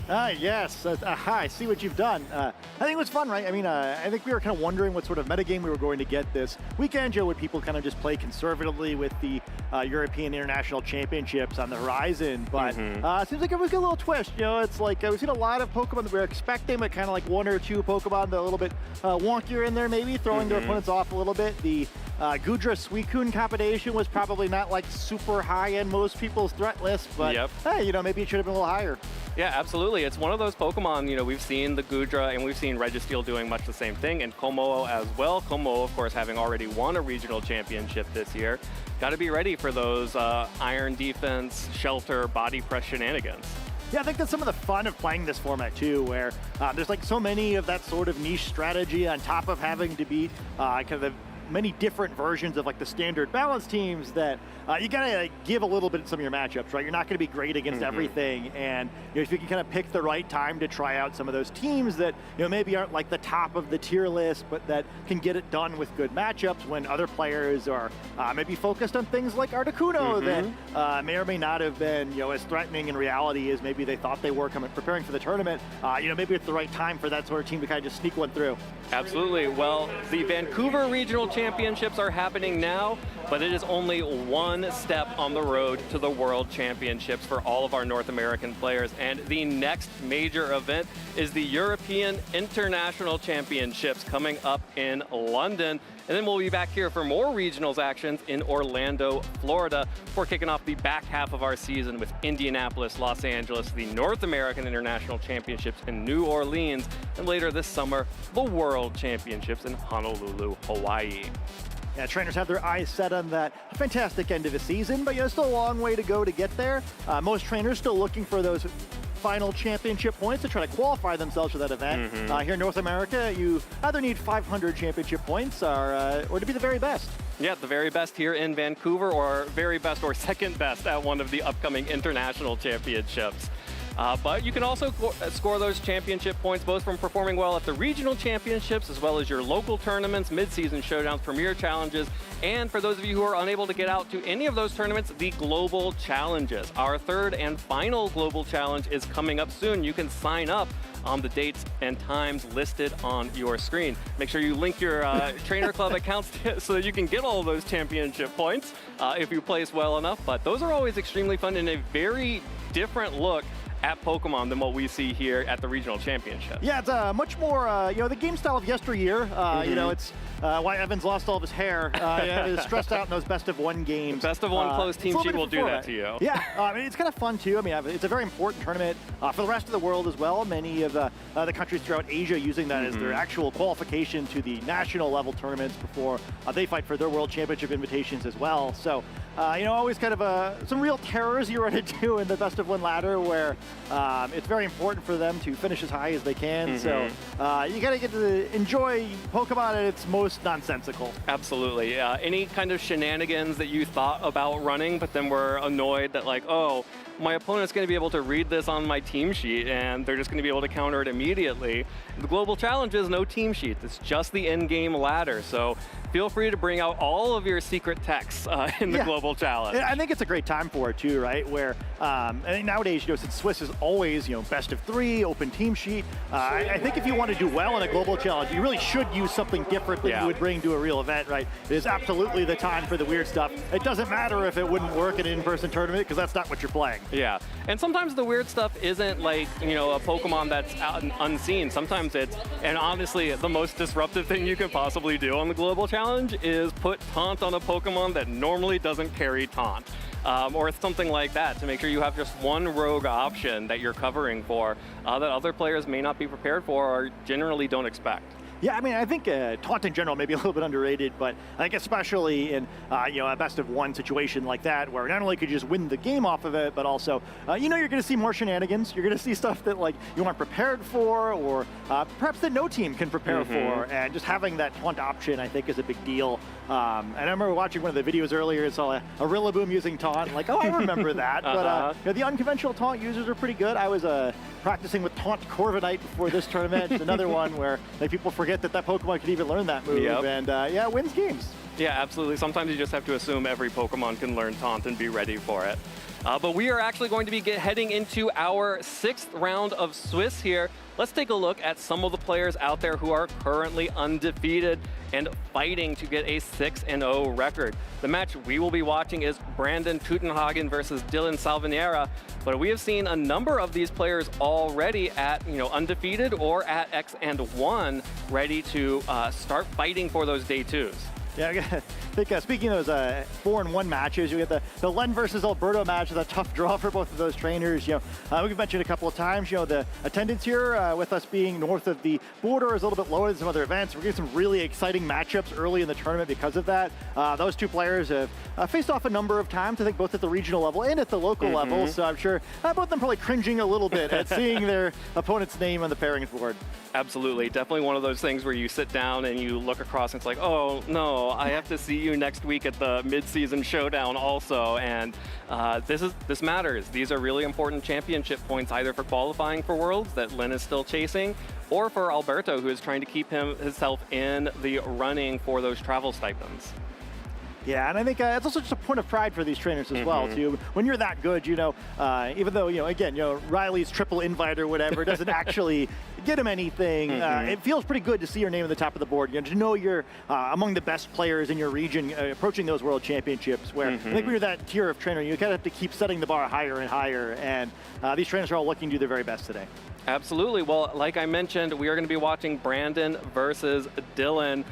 Speaker 9: Yes, I see what you've done. I think it was fun, right? I mean, I think we were kind of wondering what sort of metagame we were going to get this weekend. Joe, would people kind of just play conservatively with the European International Championships on the horizon? But it seems like it was a little twist. You know, it's like we've seen a lot of Pokemon that we were expecting, but kind of like 1 or 2 Pokemon that are a little bit wonkier in there, maybe throwing their opponents off a little bit. The Gudra Suicune combination was probably not like super high in most people's threat list, but hey, you know, maybe it should have been a little higher.
Speaker 3: Yeah, absolutely. It's one of those Pokemon, you know, we've seen the Gudra and we've seen Registeel doing much the same thing, and Komodo as well. Komodo, of course, having already won a regional championship this year. Got to be ready for those iron defense, shelter, body press shenanigans.
Speaker 9: Yeah, I think that's some of the fun of playing this format too, where there's like so many of that sort of niche strategy on top of having to beat kind of the many different versions of like the standard balance teams that you gotta give a little bit in some of your matchups, right? You're not gonna be great against everything, and you know, if you can kind of pick the right time to try out some of those teams that, you know, maybe aren't like the top of the tier list, but that can get it done with good matchups when other players are maybe focused on things like Articuno that may or may not have been, you know, as threatening in reality as maybe they thought they were preparing for the tournament. You know, maybe it's the right time for that sort of team to kind of just sneak one through.
Speaker 3: Absolutely. Well, the Vancouver Regional Championships are happening now, but it is only one step on the road to the World Championships for all of our North American players. And the next major event is the European International Championships coming up in London. And then we'll be back here for more regionals actions in Orlando, Florida, before kicking off the back half of our season with Indianapolis, Los Angeles, the North American International Championships in New Orleans, and later this summer, the World Championships in Honolulu, Hawaii.
Speaker 9: Yeah, trainers have their eyes set on that fantastic end of the season, but you know, still a long way to go to get there. Most trainers still looking for those final championship points to try to qualify themselves for that event. Here in North America, you either need 500 championship points or to be the very best.
Speaker 3: Yeah, the very best here in Vancouver, or very best or second best at one of the upcoming international championships. But you can also score those championship points both from performing well at the regional championships as well as your local tournaments, mid-season showdowns, premier challenges, and for those of you who are unable to get out to any of those tournaments, the global challenges. Our third and final global challenge is coming up soon. You can sign up on the dates and times listed on your screen. Make sure you link your Trainer Club accounts so that you can get all of those championship points if you place well enough. But those are always extremely fun and a very different look at Pokemon than what we see here at the regional championship.
Speaker 9: Yeah, it's much more, you know, the game style of yesteryear. You know, it's why Evans lost all of his hair. He was stressed out in those best of one games.
Speaker 3: Best of one closed team sheet will do that to you.
Speaker 9: Yeah, I mean, it's kind of fun too. I mean, it's a very important tournament for the rest of the world as well. Many of the countries throughout Asia using that as their actual qualification to the national level tournaments before they fight for their World Championship invitations as well. So, you know, always kind of some real terrors you run into in the best of one ladder where it's very important for them to finish as high as they can. So you got to get to enjoy Pokemon at its most nonsensical.
Speaker 3: Absolutely. Any kind of shenanigans that you thought about running, but then were annoyed that like, oh, my opponent's going to be able to read this on my team sheet and they're just going to be able to counter it immediately. The global challenge is no team sheet. It's just the in-game ladder. So feel free to bring out all of your secret texts in the global challenge.
Speaker 9: I think it's a great time for it too, right? Where I think nowadays, you know, since Swiss is always, you know, best of 3, open team sheet, I think if you want to do well in a global challenge, you really should use something different than you would bring to a real event, right? It is absolutely the time for the weird stuff. It doesn't matter if it wouldn't work in an in-person tournament because that's not what you're playing.
Speaker 3: Yeah, and sometimes the weird stuff isn't like, you know, a Pokemon that's out and unseen. Sometimes it's, and honestly, the most disruptive thing you can possibly do on the global challenge is put Taunt on a Pokemon that normally doesn't carry Taunt. Or something like that to make sure you have just one rogue option that you're covering for that other players may not be prepared for or generally don't expect.
Speaker 9: Yeah, I mean, I think taunt in general may be a little bit underrated, but I think especially in a best of one situation like that, where not only could you just win the game off of it, but also you're going to see more shenanigans. You're going to see stuff that like you aren't prepared for, or perhaps that no team can prepare for, and just having that taunt option, I think, is a big deal. And I remember watching one of the videos earlier and saw a Rillaboom using taunt, like, oh, I remember that. But the unconventional taunt users are pretty good. I was practicing with taunt Corviknight before this tournament. Another one where like people forget that Pokemon could even learn that move, and it wins games.
Speaker 3: Yeah, absolutely. Sometimes you just have to assume every Pokemon can learn Taunt and be ready for it. But we are actually going to be heading into our 6th round of Swiss here. Let's take a look at some of the players out there who are currently undefeated and fighting to get a 6-0 record. The match we will be watching is Brandon Tutenhagen versus Dylan Salviniera, but we have seen a number of these players already at undefeated or at X&1, ready to start fighting for those day 2s.
Speaker 9: Yeah, I think speaking of those 4-1 matches, you get the Len versus Alberto match is a tough draw for both of those trainers. We've mentioned a couple of times, the attendance here with us being north of the border is a little bit lower than some other events. We're getting some really exciting matchups early in the tournament because of that. Those two players have faced off a number of times, I think both at the regional level and at the local level. So I'm sure both of them probably cringing a little bit at seeing their opponent's name on the pairings board.
Speaker 3: Absolutely. Definitely one of those things where you sit down and you look across and it's like, oh, no, I have to see you next week at the mid-season showdown also. And this matters. These are really important championship points, either for qualifying for Worlds that Lynn is still chasing, or for Alberto, who is trying to keep himself in the running for those travel stipends.
Speaker 9: Yeah, and I think it's also just a point of pride for these trainers as well, too. When you're that good, even though, again, Riley's triple invite or whatever doesn't actually get him anything, it feels pretty good to see your name at the top of the board. To know you're among the best players in your region approaching those World Championships, where I think when you're that tier of trainer, you kind of have to keep setting the bar higher and higher, and these trainers are all looking to do their very best today.
Speaker 3: Absolutely. Well, like I mentioned, we are going to be watching Brandon versus Dylan.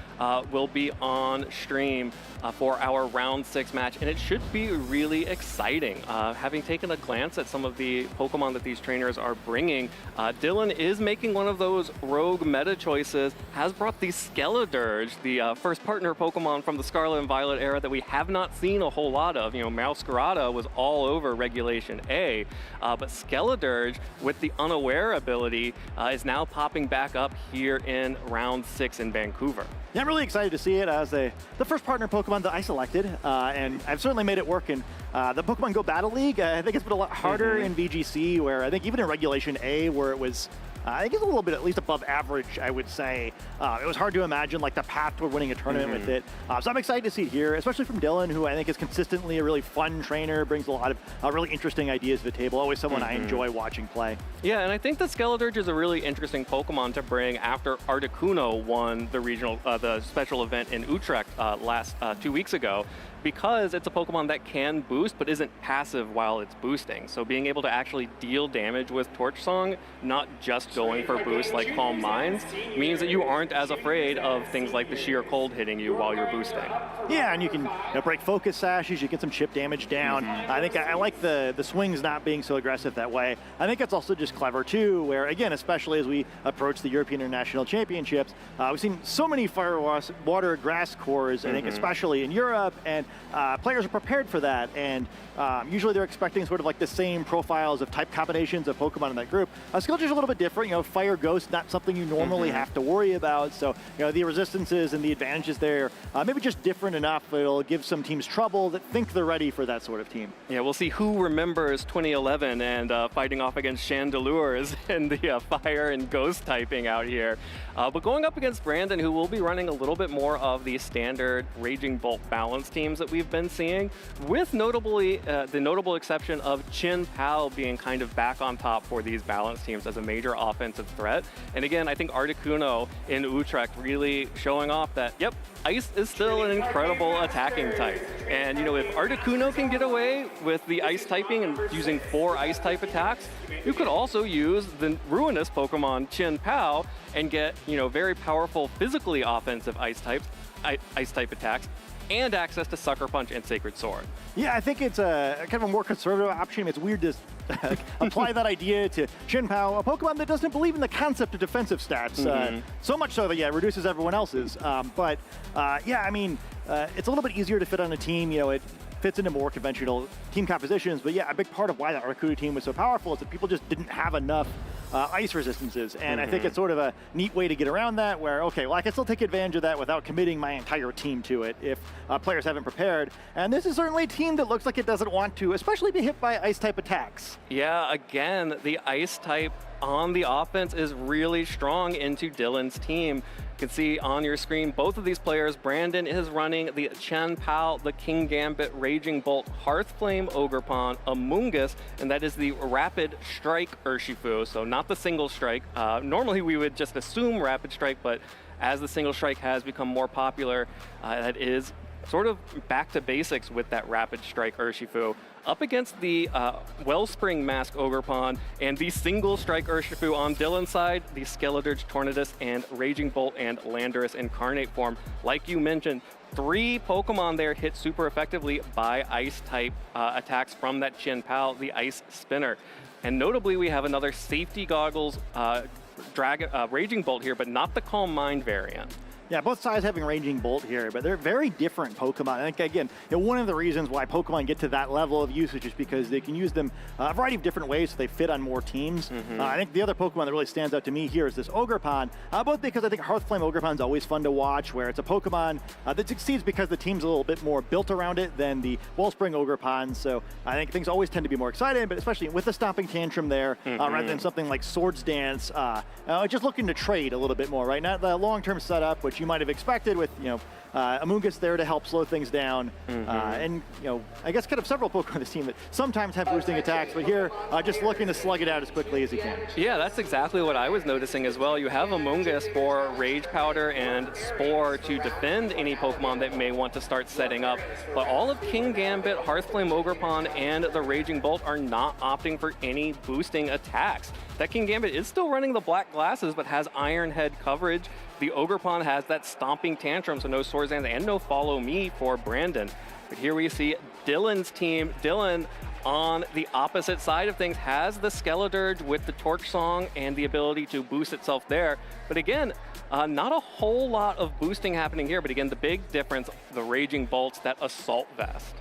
Speaker 3: Will be on stream for our round 6 match, and it should be really exciting. Having taken a glance at some of the Pokemon that these trainers are bringing, Dylan is making one of those rogue meta choices, has brought the Skeledirge, the first partner Pokemon from the Scarlet and Violet era that we have not seen a whole lot of. Meowscarada was all over Regulation A, but Skeledirge, with the Unaware ability, is now popping back up here in round 6 in Vancouver.
Speaker 9: Yeah, I'm really excited to see it as the first partner Pokemon that I selected, and I've certainly made it work in the Pokemon Go Battle League. I think it's been a lot harder in VGC, where I think even in Regulation A, where it was I think it's a little bit at least above average, I would say. It was hard to imagine like the path toward winning a tournament with it. So I'm excited to see it here, especially from Dylan, who I think is consistently a really fun trainer, brings a lot of really interesting ideas to the table, always someone I enjoy watching play.
Speaker 3: Yeah, and I think that Skeledirge is a really interesting Pokemon to bring after Articuno won the regional, the special event in Utrecht last 2 weeks ago, because it's a Pokemon that can boost but isn't passive while it's boosting. So being able to actually deal damage with Torch Song, not just going for boosts like Calm Minds, means that you aren't as afraid of things like the sheer cold hitting you while you're boosting.
Speaker 9: Yeah, and you can break focus sashes, you get some chip damage down. I think I like the swings not being so aggressive that way. I think it's also just clever too, where again, especially as we approach the European International Championships, we've seen so many fire, water, grass cores, I think especially in Europe, and players are prepared for that, and usually they're expecting sort of like the same profiles of type combinations of Pokemon in that group. Skeledirge is a little bit different. Fire Ghost, not something you normally have to worry about, so the resistances and the advantages there, maybe just different enough it'll give some teams trouble that think they're ready for that sort of team.
Speaker 3: Yeah, we'll see who remembers 2011 and fighting off against Chandelures in the fire and ghost typing out here. But going up against Brandon, who will be running a little bit more of the standard Raging Bolt balance teams that we've been seeing, with notably the notable exception of Chin Pao being kind of back on top for these balance teams as a major offensive threat. And again, I think Articuno in Utrecht really showing off that, yep, Ice is still an incredible attacking type. And if Articuno can get away with the Ice typing and using 4 Ice type attacks, you could also use the ruinous Pokemon Chin Pao and get very powerful physically offensive Ice type attacks, and access to Sucker Punch and Sacred Sword.
Speaker 9: Yeah, I think it's a kind of a more conservative option. It's weird to apply that idea to Chien-Pao, a Pokemon that doesn't believe in the concept of defensive stats. So much so that, yeah, it reduces everyone else's. Yeah, I mean, it's a little bit easier to fit on a team. You know, it fits into more conventional team compositions. But yeah, a big part of why the Arcuda team was so powerful is that people just didn't have enough ice resistances. And I think it's sort of a neat way to get around that where, okay, well, I can still take advantage of that without committing my entire team to it if players haven't prepared. And this is certainly a team that looks like it doesn't want to, especially be hit by ice-type attacks.
Speaker 3: Yeah, again, the ice type on the offense is really strong into Dylan's team. You can see on your screen both of these players. Brandon is running the Chien-Pao, the King Gambit, Raging Bolt, Hearthflame, Ogerpon, Amoonguss, and that is the Rapid Strike Urshifu, so not the Single Strike. Normally we would just assume Rapid Strike, but as the Single Strike has become more popular, that is sort of back to basics with that Rapid Strike Urshifu. Up against the Wellspring Mask Ogerpon and the Single Strike Urshifu on Dylan's side, the Skeledirge, Tornadus, and Raging Bolt and Landorus Incarnate form. Like you mentioned, 3 Pokemon there hit super effectively by Ice-type attacks from that Chien-Pao, the Ice Spinner. And notably, we have another Safety Goggles Raging Bolt here, but not the Calm Mind variant.
Speaker 9: Yeah, both sides having Raging Bolt here, but they're very different Pokemon. I think, again, one of the reasons why Pokemon get to that level of usage is because they can use them a variety of different ways so they fit on more teams. I think the other Pokemon that really stands out to me here is this Ogerpon, both because I think Hearthflame Ogerpon is always fun to watch, where it's a Pokemon that succeeds because the team's a little bit more built around it than the Wellspring Ogerpon. So I think things always tend to be more exciting, but especially with the Stomping Tantrum there, rather than something like Swords Dance, just looking to trade a little bit more, right? Not the long-term setup, which you might have expected with, Amoonguss there to help slow things down. And, I guess kind of several Pokemon on this team that sometimes have boosting attacks, but here, just looking to slug it out as quickly as he can.
Speaker 3: Yeah, that's exactly what I was noticing as well. You have Amoonguss for Rage Powder and Spore to defend any Pokemon that may want to start setting up, but all of King Gambit, Hearthflame Ogerpon, and the Raging Bolt are not opting for any boosting attacks. That King Gambit is still running the black glasses, but has Iron Head coverage. The Ogerpon has that Stomping Tantrum, so no Swords Dance and no Follow Me for Brandon. But here we see Dylan's team. Dylan, on the opposite side of things, has the Skeledirge with the Torch Song and the ability to boost itself there. But again, not a whole lot of boosting happening here. But again, the big difference, the Raging Bolts, that Assault Vest.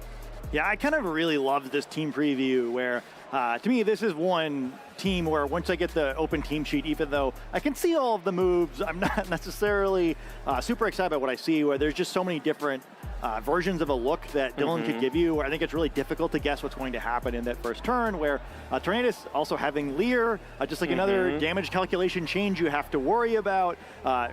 Speaker 9: Yeah, I kind of really loved this team preview where, to me, this is one team where once I get the open team sheet, even though I can see all of the moves, I'm not necessarily super excited about what I see, where there's just so many different versions of a look that Dylan could give you, where I think it's really difficult to guess what's going to happen in that first turn, where Tornadus also having Leer, just like another damage calculation change you have to worry about.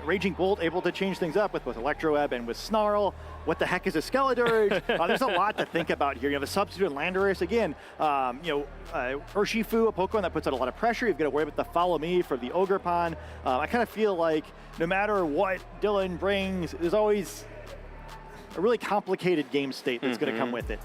Speaker 9: Raging Bolt able to change things up with both Electroweb and with Snarl. What the heck is a Skeledirge? There's a lot to think about here. You have a substitute Landorus. Again, Urshifu, a Pokemon that puts out a lot of pressure. You've got to worry about the Follow Me for the Ogerpon. I kind of feel like no matter what Dylan brings, there's always a really complicated game state that's going to come with it.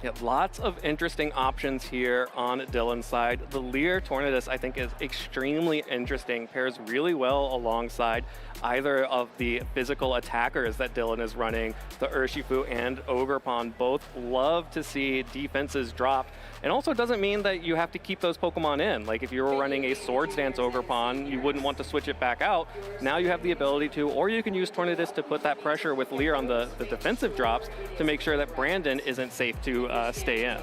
Speaker 3: Yeah, lots of interesting options here on Dylan's side. The Leer Tornadus, I think, is extremely interesting. Pairs really well alongside either of the physical attackers that Dylan is running. The Urshifu and Ogerpon both love to see defenses dropped. And also doesn't mean that you have to keep those Pokemon in. Like if you were running a Swords Dance Ogerpon, you wouldn't want to switch it back out. Now you have the ability to, or you can use Tornadus to put that pressure with Leer on the defensive drops to make sure that Brandon isn't safe to stay in.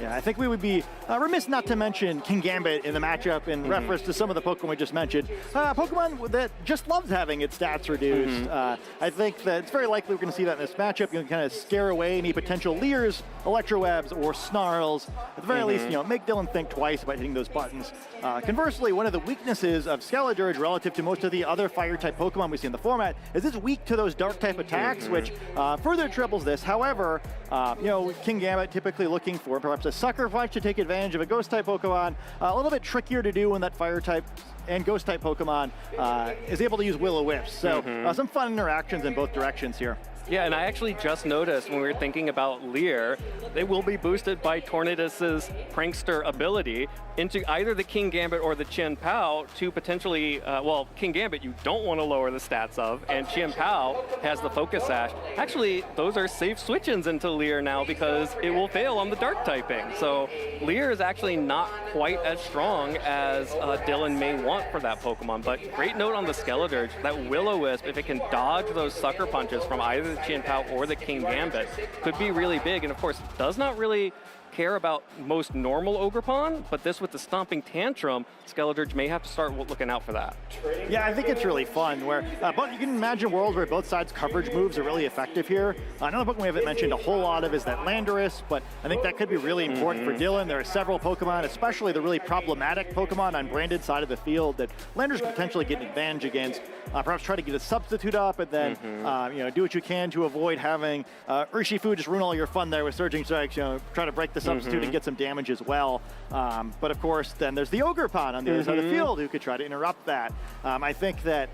Speaker 9: Yeah, I think we would be remiss not to mention King Gambit in the matchup in reference to some of the Pokemon we just mentioned. Pokemon that just loves having its stats reduced. I think that it's very likely we're going to see that in this matchup. You can kind of scare away any potential Leers, Electrowebs, or Snarls. At the very least, make Dylan think twice about hitting those buttons. Conversely, one of the weaknesses of Skeledirge relative to most of the other Fire-type Pokemon we see in the format is it's weak to those Dark-type attacks, which further triples this. However, King Gambit typically looking for perhaps a Sucker Punch to take advantage of a Ghost-type Pokemon. A little bit trickier to do when that Fire-type and Ghost-type Pokemon is able to use Will-O-Wisps. So some fun interactions in both directions here.
Speaker 3: Yeah, and I actually just noticed when we were thinking about Lear, they will be boosted by Tornadus's prankster ability into either the King Gambit or the Qian Pao to potentially, well, King Gambit you don't want to lower the stats of, and Qian Pao has the Focus Sash. Actually, those are safe switch-ins into Lear now because it will fail on the Dark typing. So Lear is actually not quite as strong as Dylan may want for that Pokemon, but great note on the Skeledirge, that Will-O-Wisp, if it can dodge those sucker punches from either the Qian Pao or the King Gambit, could be really big, and of course, does not really care about most normal Ogerpon, but this with the Stomping Tantrum, Skeledirge may have to start looking out for that.
Speaker 9: Yeah, I think it's really fun where, but you can imagine worlds where both sides' coverage moves are really effective here. Another Pokemon we haven't mentioned a whole lot of is that Landorus, but I think that could be really important for Dylan. There are several Pokemon, especially the really problematic Pokemon on Brandon's side of the field that Landorus could potentially get an advantage against. Perhaps try to get a substitute up and then, do what you can to avoid having Urshifu just ruin all your fun there with Surging Strikes, try to break the substitute and get some damage as well. But of course, then there's the Ogerpon on the other side of the field who could try to interrupt that. I think that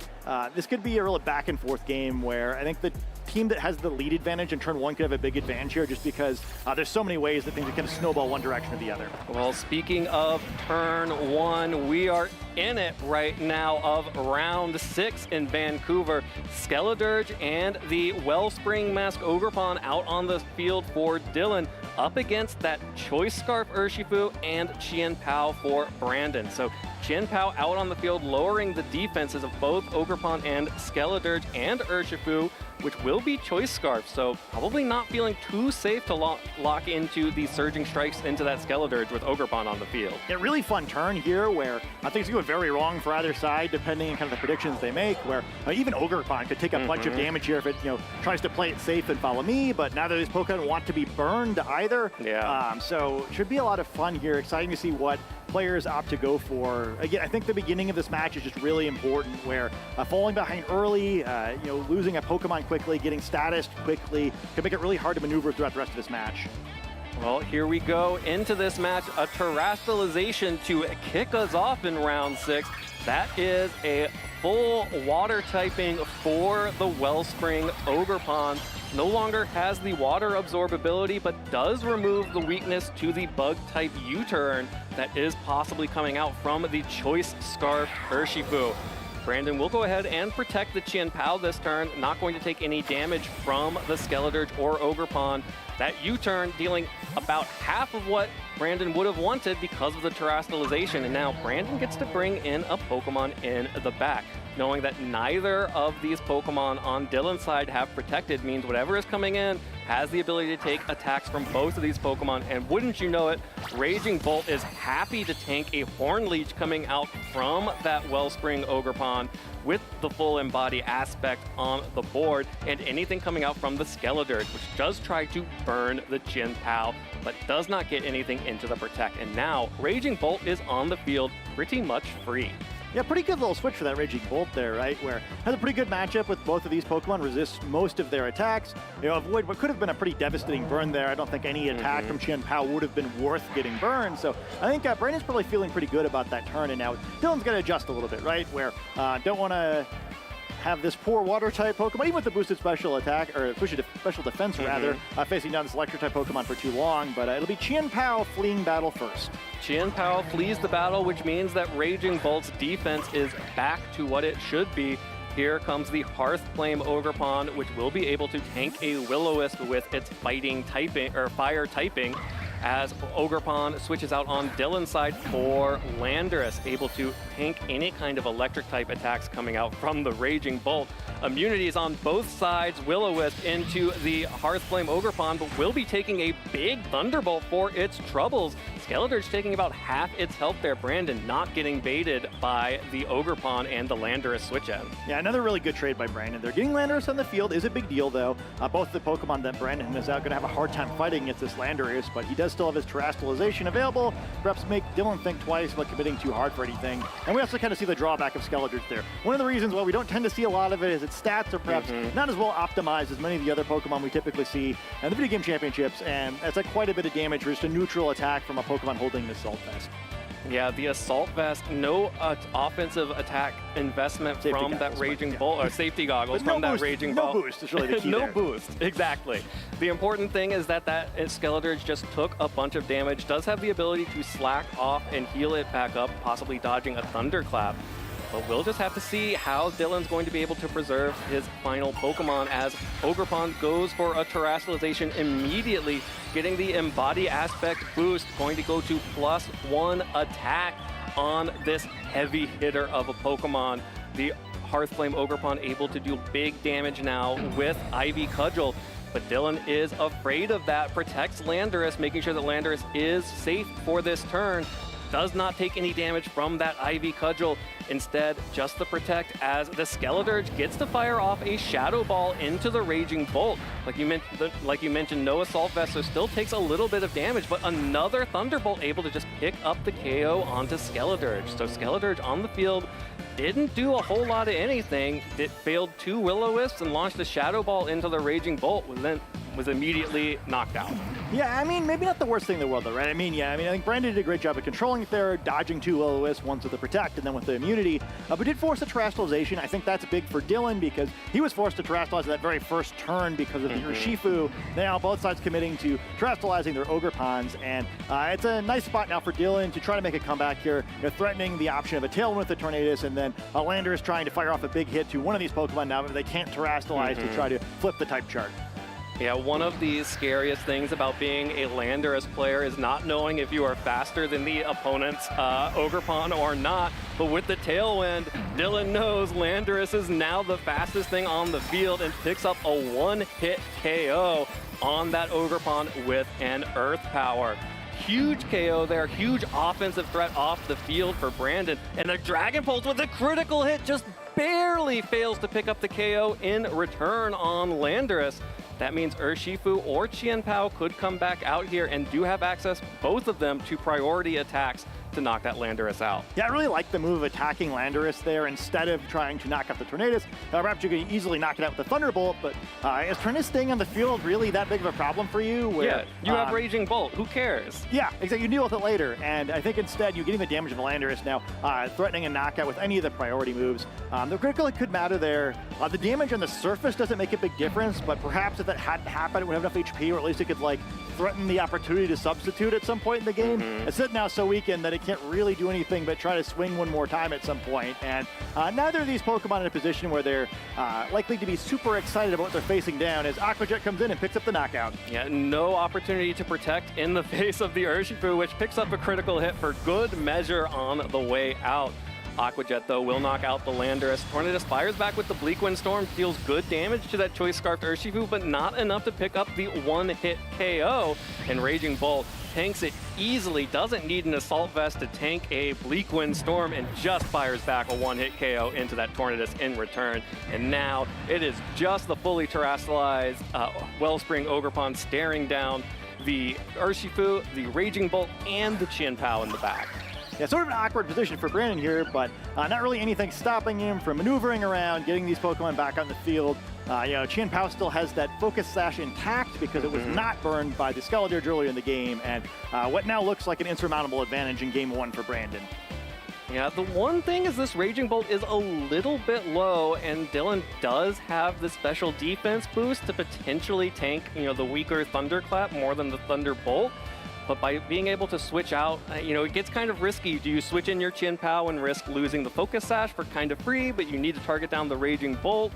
Speaker 9: this could be a real back and forth game where I think the team that has the lead advantage in turn one could have a big advantage here just because there's so many ways that things can kind of snowball one direction or the other.
Speaker 3: Well, speaking of turn one, we are in it right now of round 6 in Vancouver. Skeledirge and the Wellspring Mask Ogerpon out on the field for Dylan, up against that Choice Scarf Urshifu and Qian Pao for Brandon. So Qian Pao out on the field, lowering the defenses of both Ogerpon and Skeledirge and Urshifu, which will be Choice Scarf, so probably not feeling too safe to lock into the Surging Strikes into that Skeledirge with Ogerpon on the field.
Speaker 9: A really fun turn here where things can go very wrong for either side depending on kind of the predictions they make, where even Ogerpon could take a bunch of damage here if it tries to play it safe and follow me, but neither of these Pokemon want to be burned either.
Speaker 3: Yeah.
Speaker 9: So it should be a lot of fun here. Exciting to see what players opt to go for. Again, I think the beginning of this match is just really important where falling behind early, losing a Pokemon quickly, getting status quickly, can make it really hard to maneuver throughout the rest of this match.
Speaker 3: Well, here we go into this match, a Terastallization to kick us off in round 6. That is a full water typing for the Wellspring Ogerpon. No longer has the water absorbability, but does remove the weakness to the bug type U-turn that is possibly coming out from the Choice Scarf Urshifu. Brandon will go ahead and protect the Qian Pao this turn, not going to take any damage from the Skeledirge or Ogerpon. That U-turn dealing about half of what Brandon would have wanted because of the Terastallization, and now Brandon gets to bring in a Pokemon in the back. Knowing that neither of these Pokemon on Dylan's side have protected means whatever is coming in has the ability to take attacks from both of these Pokemon, and wouldn't you know it, Raging Bolt is happy to tank a Horn Leech coming out from that Wellspring Ogerpon with the full Embody aspect on the board, and anything coming out from the Skeledirge, which does try to burn the Qian Pao, but does not get anything into the Protect. And now Raging Bolt is on the field pretty much free.
Speaker 9: Yeah, pretty good little switch for that Raging Bolt there, right? Where has a pretty good matchup with both of these Pokemon, resists most of their attacks. Avoid what could have been a pretty devastating burn there. I don't think any attack from Qian Pao would have been worth getting burned. So I think Brandon's probably feeling pretty good about that turn. And now Dylan's got to adjust a little bit, right? Where don't want to have this poor water type Pokemon, even with the boosted special attack, or boosted special defense rather, facing down this electric type Pokemon for too long, but it'll be Qian Pao fleeing battle first.
Speaker 3: Qian Pao flees the battle, which means that Raging Bolt's defense is back to what it should be. Here comes the Hearth Flame Ogerpon, which will be able to tank a Will-O-Wisp with its fighting typing, or fire typing, as Ogerpon switches out on Dylan's side for Landorus, able to tank any kind of electric type attacks coming out from the Raging Bolt. Immunities on both sides, Will-O-Wisp into the Hearthflame Ogerpon, but will be taking a big Thunderbolt for its troubles. Skeledirge taking about half its health there. Brandon not getting baited by the Ogerpon and the Landorus switch-in.
Speaker 9: Yeah, another really good trade by Brandon. They're getting Landorus on the field is a big deal, though. Both the Pokemon that Brandon is out going to have a hard time fighting against this Landorus, but he does still have his Terastallization available. Perhaps make Dylan think twice about committing too hard for anything. And we also kind of see the drawback of Skeledirge there. One of the reasons why we don't tend to see a lot of it is its stats are perhaps not as well optimized as many of the other Pokemon we typically see in the video game championships, and it's like quite a bit of damage for just a neutral attack from a Pokemon holding this Saltfest.
Speaker 3: Yeah, the Assault Vest, no offensive attack investment
Speaker 9: Safety
Speaker 3: from
Speaker 9: goggles,
Speaker 3: that Raging
Speaker 9: yeah.
Speaker 3: Bolt, or safety goggles
Speaker 9: But
Speaker 3: from
Speaker 9: no
Speaker 3: that
Speaker 9: boost,
Speaker 3: Raging
Speaker 9: no
Speaker 3: Bolt.
Speaker 9: boost is really the key
Speaker 3: No
Speaker 9: there.
Speaker 3: boost, exactly. The important thing is that Skeledirge just took a bunch of damage, does have the ability to slack off and heal it back up, possibly dodging a Thunderclap. But we'll just have to see how Dylan's going to be able to preserve his final Pokemon as Ogerpon goes for a Terastallization immediately, getting the Embody Aspect boost, going to go to +1 attack on this heavy hitter of a Pokemon. The Hearthflame Ogerpon able to do big damage now with Ivy Cudgel. But Dylan is afraid of that, protects Landorus, making sure that Landorus is safe for this turn. Does not take any damage from that Ivy Cudgel. Instead, just the protect as the Skeledirge gets to fire off a Shadow Ball into the Raging Bolt. Like you mentioned, no Assault Vest, so still takes a little bit of damage, but another Thunderbolt able to just pick up the KO onto Skeledirge. So Skeledirge on the field didn't do a whole lot of anything. It failed 2 Will-O-Wisps and launched a Shadow Ball into the Raging Bolt, was immediately knocked out.
Speaker 9: Yeah, I mean, maybe not the worst thing in the world, though, right? I think Brandon did a great job of controlling it there, dodging 2 Will-O-Wisps, once with the Protect and then with the immunity, but did force a Terastallization. I think that's big for Dylan because he was forced to Terastallize that very first turn because of the Urshifu. Now both sides committing to Terastallizing their Ogerpons, and it's a nice spot now for Dylan to try to make a comeback here, threatening the option of a Tailwind with the Tornadus, and then Landorus trying to fire off a big hit to one of these Pokemon now, but they can't Terastallize to try to flip the type chart.
Speaker 3: Yeah, one of the scariest things about being a Landorus player is not knowing if you are faster than the opponent's Ogerpon or not. But with the Tailwind, Dylan knows Landorus is now the fastest thing on the field and picks up a one-hit KO on that Ogerpon with an Earth Power. Huge KO there, huge offensive threat off the field for Brandon. And the Dragon Pulse with a critical hit just barely fails to pick up the KO in return on Landorus. That means Urshifu or Qianpao could come back out here and do have access, both of them, to priority attacks to knock that Landorus out.
Speaker 9: Yeah, I really like the move of attacking Landorus there instead of trying to knock out the Tornadus. Perhaps you could easily knock it out with the Thunderbolt, but is Tornadus staying on the field really that big of a problem for you? Where,
Speaker 3: yeah, you have Raging Bolt. Who cares?
Speaker 9: Yeah, exactly. You deal with it later, and I think instead you're getting the damage of Landorus now, threatening a knockout with any of the priority moves. The critical hit could matter there. The damage on the surface doesn't make a big difference, but perhaps if that hadn't happened, it would have enough HP, or at least it could threaten the opportunity to substitute at some point in the game. It's now so weakened that it can't really do anything but try to swing one more time at some point. And neither of these Pokemon in a position where they're likely to be super excited about what they're facing down as Aqua Jet comes in and picks up the knockout.
Speaker 3: Yeah, no opportunity to protect in the face of the Urshifu, which picks up a critical hit for good measure on the way out. Aqua Jet, though, will knock out the Landorus. Tornadus fires back with the Bleak Wind Storm, deals good damage to that Choice Scarfed Urshifu, but not enough to pick up the one-hit KO. And Raging Bolt tanks it easily, doesn't need an Assault Vest to tank a Bleak Wind Storm, and just fires back a one-hit KO into that Tornadus in return. And now it is just the fully Terastallized Wellspring Ogerpon staring down the Urshifu, the Raging Bolt, and the Qianpao in the back.
Speaker 9: Yeah, sort of an awkward position for Brandon here, but not really anything stopping him from maneuvering around, getting these Pokemon back on the field. Qianpao still has that Focus Sash intact because it was not burned by the Skeledirge earlier in the game, and what now looks like an insurmountable advantage in Game 1 for Brandon.
Speaker 3: Yeah, the one thing is this Raging Bolt is a little bit low, and Dylan does have the special defense boost to potentially tank, the weaker Thunderclap more than the Thunderbolt. But by being able to switch out, it gets kind of risky. Do you switch in your Qianpao and risk losing the Focus Sash for kind of free, but you need to target down the Raging Bolt?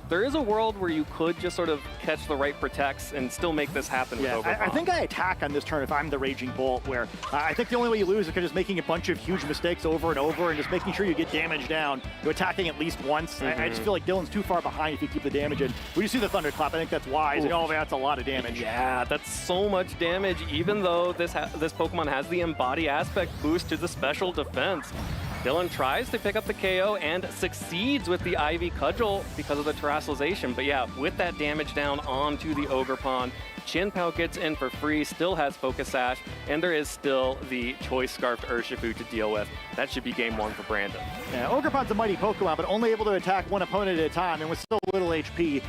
Speaker 3: There is a world where you could just sort of catch the right protects and still make this happen with Ogerpon.
Speaker 9: I think I attack on this turn if I'm the Raging Bolt, where I think the only way you lose is just making a bunch of huge mistakes over and over and just making sure you get damage down. You're attacking at least once. I just feel like Dylan's too far behind if you keep the damage in. When you see the Thunderclap, I think that's wise. Oh, that's a lot of damage.
Speaker 3: Yeah, that's so much damage, even though this Pokemon has the Embody Aspect boost to the special defense. Dylan tries to pick up the KO and succeeds with the Ivy Cudgel because of the Terastallization. But yeah, with that damage down onto the Ogerpon, Chin-Pao gets in for free, still has Focus Sash, and there is still the Choice Scarfed Urshifu to deal with. That should be game 1 for Brandon.
Speaker 9: Yeah, Ogerpon's a mighty Pokemon, but only able to attack one opponent at a time, and with so little HP,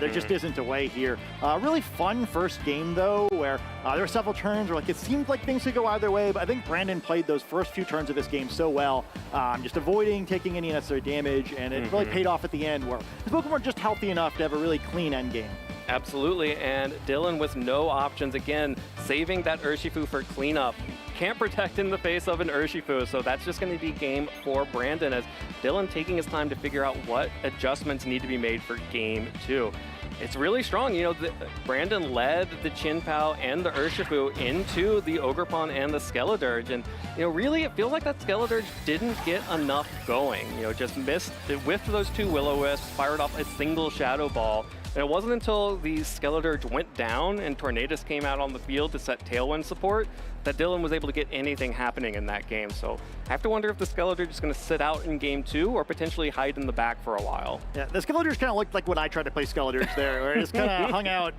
Speaker 9: there just isn't a way here. Really fun first game, though, where there were several turns where it seemed like things could go either way, but I think Brandon played those first few turns of this game so well, just avoiding taking any unnecessary damage, and it really paid off at the end, where his Pokemon were just healthy enough to have a really clean end game.
Speaker 3: Absolutely, and Dylan with no options, again, saving that Urshifu for cleanup. Can't protect in the face of an Urshifu, so that's just going to be game for Brandon, as Dylan taking his time to figure out what adjustments need to be made for game 2. It's really strong. You know, Brandon led the Chin-Pao and the Urshifu into the Ogerpon and the Skeledirge, and you know, really it feels like that Skeledirge didn't get enough going. You know, just missed, it whiffed those 2 Will-O-Wisps, fired off a single Shadow Ball. And it wasn't until the Skeledirge went down and Tornadus came out on the field to set Tailwind support that Dylan was able to get anything happening in that game. So I have to wonder if the Skeledirge is going to sit out in game 2 or potentially hide in the back for a while.
Speaker 9: Yeah, the Skeledirge kind of looked like when I tried to play Skeledirge there, where it just kind of hung out,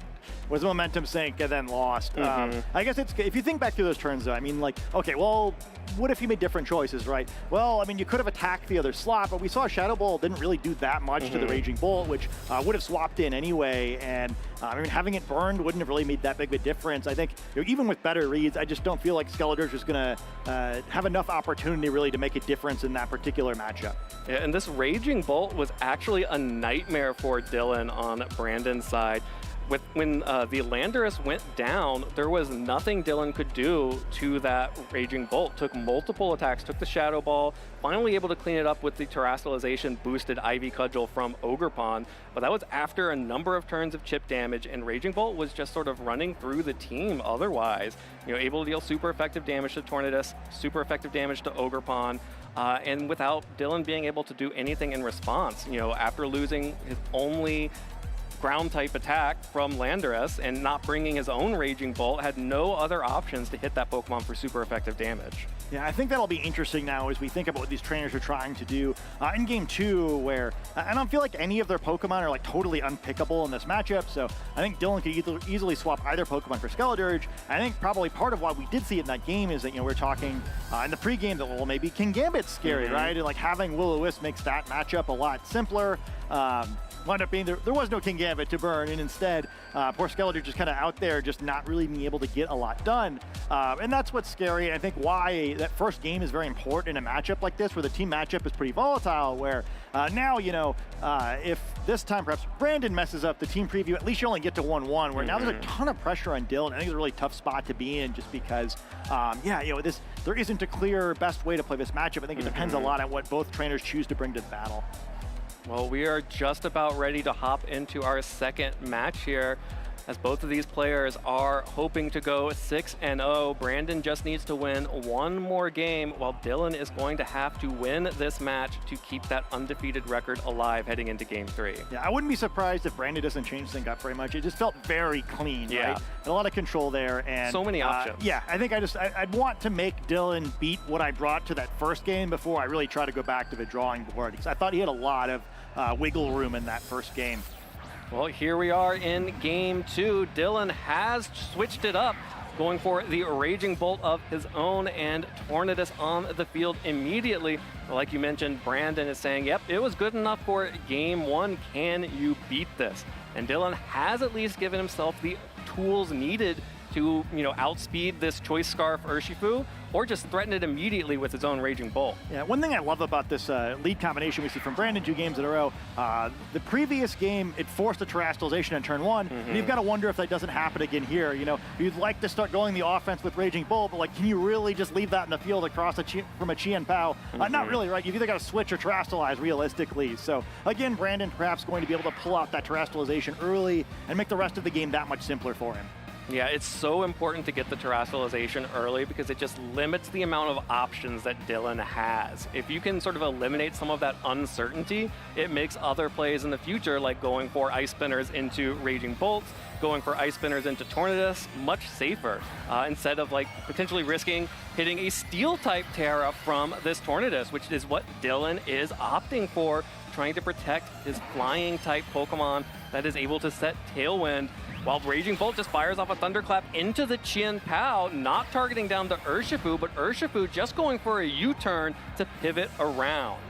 Speaker 9: was momentum sink, and then lost. I guess it's, if you think back to those turns, though, I mean, like, okay, well, what if you made different choices, right? Well, I mean, you could have attacked the other slot, but we saw Shadow Ball didn't really do that much to the Raging Bolt, which would have swapped in anyway, and I mean, having it burned wouldn't have really made that big of a difference. I think, you know, even with better reads, I just don't feel like Skeledirge is going to have enough opportunity really to make a difference in that particular matchup.
Speaker 3: Yeah, and this Raging Bolt was actually a nightmare for Dylan on Brandon's side. When the Landorus went down, there was nothing Dylan could do to that Raging Bolt. Took multiple attacks, took the Shadow Ball, finally able to clean it up with the Terrestrialization boosted Ivy Cudgel from Ogerpon, but that was after a number of turns of chip damage, and Raging Bolt was just sort of running through the team otherwise. You know, able to deal super effective damage to Tornadus, super effective damage to Ogerpon, and without Dylan being able to do anything in response. You know, after losing his only ground type attack from Landorus and not bringing his own Raging Bolt, had no other options to hit that Pokemon for super effective damage.
Speaker 9: Yeah, I think that'll be interesting now as we think about what these trainers are trying to do in game 2, where I don't feel like any of their Pokemon are like totally unpickable in this matchup. So I think Dylan could easily swap either Pokemon for Skeledirge. I think probably part of why we did see it in that game is that, you know, we're talking in the pregame that, well, maybe Kingambit's scary, right? And like having Will-O-Wisp makes that matchup a lot simpler. Wound up being there was no Kingambit to burn, and instead poor Skeledirge just kind of out there just not really being able to get a lot done, and that's what's scary. I think why that first game is very important in a matchup like this, where the team matchup is pretty volatile, where now, you know, if this time perhaps Brandon messes up the team preview, at least you only get to 1-1, where now there's a ton of pressure on Dylan. I think it's a really tough spot to be in, just because yeah, you know, there isn't a clear best way to play this matchup. I think it depends a lot on what both trainers choose to bring to the battle.
Speaker 3: Well, we are just about ready to hop into our second match here, as both of these players are hoping to go 6-0. Brandon just needs to win one more game, while Dylan is going to have to win this match to keep that undefeated record alive heading into game 3.
Speaker 9: Yeah, I wouldn't be surprised if Brandon doesn't change things up very much. It just felt very clean, right? And a lot of control there. And
Speaker 3: so many options.
Speaker 9: Yeah, I think I'd want to make Dylan beat what I brought to that first game before I really try to go back to the drawing board, because I thought he had a lot of wiggle room in that first game.
Speaker 3: Well, here we are in game 2. Dylan has switched it up, going for the Raging Bolt of his own, and Tornadus on the field immediately. Like you mentioned, Brandon is saying, yep, it was good enough for game 1. Can you beat this? And Dylan has at least given himself the tools needed to, you know, outspeed this Choice Scarf Urshifu, or just threaten it immediately with his own Raging Bolt.
Speaker 9: Yeah, one thing I love about this lead combination we see from Brandon 2 games in a row, the previous game, it forced a Terrestrialization on turn 1, and you've got to wonder if that doesn't happen again here. You know, you'd like to start going the offense with Raging Bolt, but like, can you really just leave that in the field across from a Chien-Pao? Not really, right? You've either got to switch or Terrestrialize realistically. So again, Brandon perhaps going to be able to pull out that Terrestrialization early and make the rest of the game that much simpler for him.
Speaker 3: Yeah, it's so important to get the Terrestrialization early, because it just limits the amount of options that Dylan has. If you can sort of eliminate some of that uncertainty, it makes other plays in the future, like going for Ice Spinners into Raging Bolts, going for Ice Spinners into Tornadus, much safer, instead of like potentially risking hitting a Steel-type Terra from this Tornadus, which is what Dylan is opting for, trying to protect his Flying-type Pokemon that is able to set Tailwind. while Raging Bolt just fires off a Thunderclap into the Chien Pao, not targeting down the Urshifu, but Urshifu just going for a U-turn to pivot around.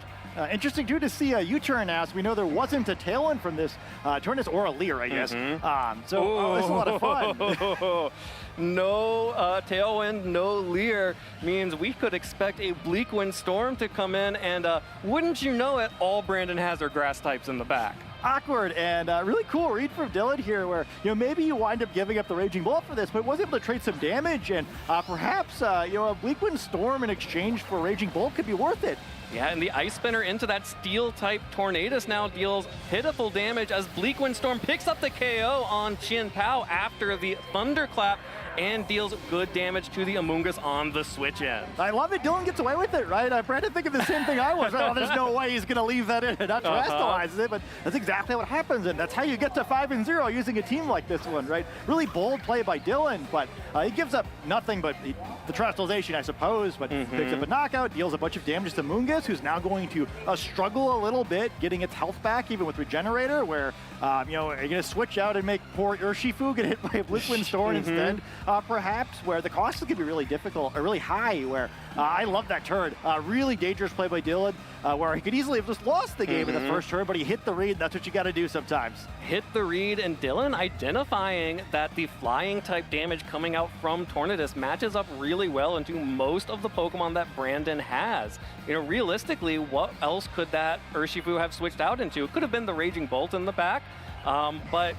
Speaker 9: Interesting, too, to see a U-turn as we know there wasn't a Tailwind from this tournament, or a Leer, I guess. It's a lot of fun.
Speaker 3: No Tailwind, no Leer means we could expect a Bleakwind Storm to come in, and wouldn't you know it, all Brandon has are grass types in the back.
Speaker 9: Awkward, and really cool read from Dylan here where, maybe you wind up giving up the Raging Bolt for this, but was able to trade some damage, and perhaps, a Bleakwind Storm in exchange for Raging Bolt could be worth it.
Speaker 3: Yeah, and the Ice Spinner into that Steel-type Tornadus now deals pitiful damage as Bleakwind Storm picks up the KO on Chien Pao after the Thunderclap and deals good damage to the Amoonguss on the switch end.
Speaker 9: I love it. Dylan gets away with it, right? Brandon thinking the same thing I was. Oh, there's no way he's going to leave that in and not terrestrializes it, but that's exactly what happens, and that's how you get to 5-0 using a team like this one, right? Really bold play by Dylan, but he gives up nothing but the terrestrialization, I suppose, but picks up a knockout, deals a bunch of damage to Amoonguss, who's now going to struggle a little bit getting its health back, even with Regenerator, where, are you going to switch out and make poor Urshifu get hit by a Bleakwind Storm instead? Perhaps, where the cost is going to be really difficult, or really high, where I love that turn. Really dangerous play by Dylan, where he could easily have just lost the game in the first turn, but he hit the read, and that's what you got to do sometimes.
Speaker 3: Hit the read, and Dylan identifying that the flying type damage coming out from Tornadus matches up really well into most of the Pokemon that Brandon has. Realistically, what else could that Urshifu have switched out into? It could have been the Raging Bolt in the back, but,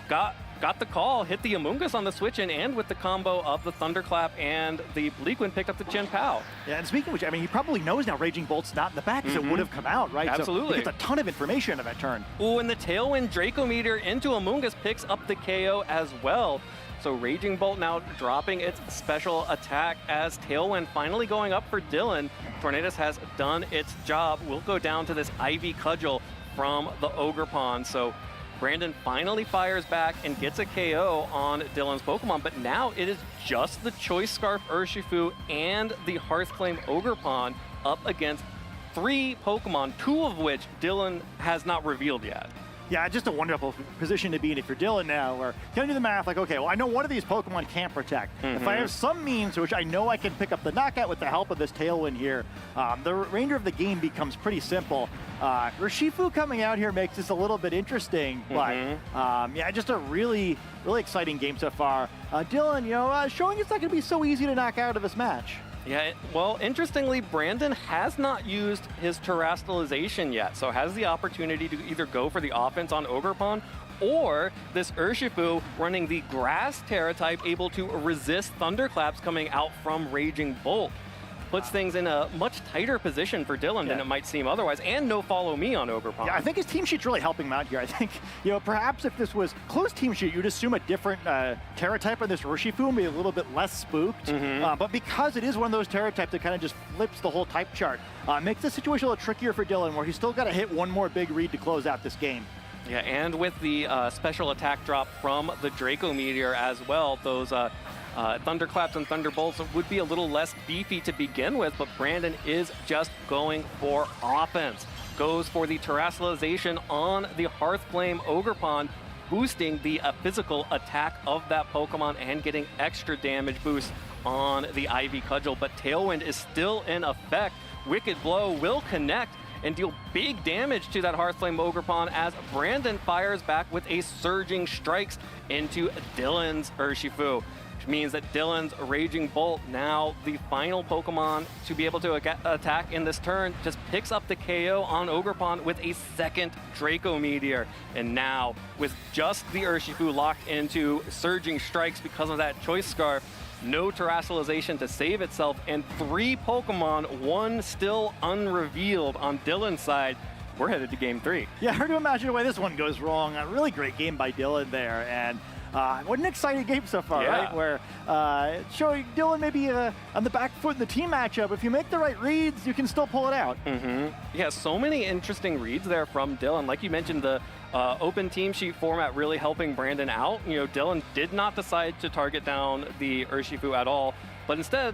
Speaker 3: got the call, hit the Amoonguss on the switch in, and with the combo of the Thunderclap and the Bleakwind picked up the Chien Pao.
Speaker 9: Yeah, and speaking of which, he probably knows now Raging Bolt's not in the back because it would have come out, right?
Speaker 3: Absolutely.
Speaker 9: So he gets a ton of information on that turn.
Speaker 3: Ooh, and the Tailwind Draco Meteor into Amoonguss picks up the KO as well. So Raging Bolt now dropping its special attack as Tailwind finally going up for Dylan. Tornadus has done its job. We'll go down to this Ivy Cudgel from the Ogerpon. So Brandon finally fires back and gets a KO on Dylan's Pokemon, but now it is just the Choice Scarf Urshifu and the Hearthflame Ogerpon up against 3 Pokemon, 2 of which Dylan has not revealed yet.
Speaker 9: Yeah, just a wonderful position to be in if you're Dylan now, where you do the math like, okay, well, I know one of these Pokemon can't protect. If I have some means to which I know I can pick up the knockout with the help of this Tailwind here, the remainder of the game becomes pretty simple. Urshifu coming out here makes this a little bit interesting, but yeah, just a really, really exciting game so far. Dylan, showing it's not going to be so easy to knock out of this match.
Speaker 3: Yeah, well, interestingly, Brandon has not used his terrestrialization yet, so has the opportunity to either go for the offense on Ogerpon, or this Urshifu running the Grass Terra type, able to resist Thunderclaps coming out from Raging Bolt. Puts things in a much tighter position for Dylan than it might seem otherwise, and no follow me on Ogerpon.
Speaker 9: Yeah, I think his team sheet's really helping him out here. I think, perhaps if this was close team sheet, you'd assume a different Terra type on this Urshifu and be a little bit less spooked. But because it is one of those Terra types that kind of just flips the whole type chart, makes the situation a little trickier for Dylan, where he's still got to hit one more big read to close out this game.
Speaker 3: Yeah, and with the special attack drop from the Draco Meteor as well, those Thunderclaps and Thunderbolts would be a little less beefy to begin with, but Brandon is just going for offense. Goes for the terrestrialization on the Hearthflame Ogerpon, boosting the physical attack of that Pokemon and getting extra damage boost on the Ivy Cudgel, but Tailwind is still in effect. Wicked Blow will connect and deal big damage to that Hearthflame Ogerpon as Brandon fires back with a Surging Strikes into Dylan's Urshifu. Which means that Dylan's Raging Bolt, now the final Pokemon to be able to attack in this turn, just picks up the KO on Ogerpon with a second Draco Meteor. And now, with just the Urshifu locked into Surging Strikes because of that Choice Scarf, no terrestrialization to save itself, and 3 Pokemon, 1 still unrevealed on Dylan's side. We're headed to Game 3.
Speaker 9: Yeah, hard to imagine the way this one goes wrong. A really great game by Dylan there, and what an exciting game so far, right? Where showing Dylan maybe on the back foot in the team matchup. If you make the right reads, you can still pull it out.
Speaker 3: Yeah, so many interesting reads there from Dylan. Like you mentioned, the open team sheet format really helping Brandon out. Dylan did not decide to target down the Urshifu at all, but instead,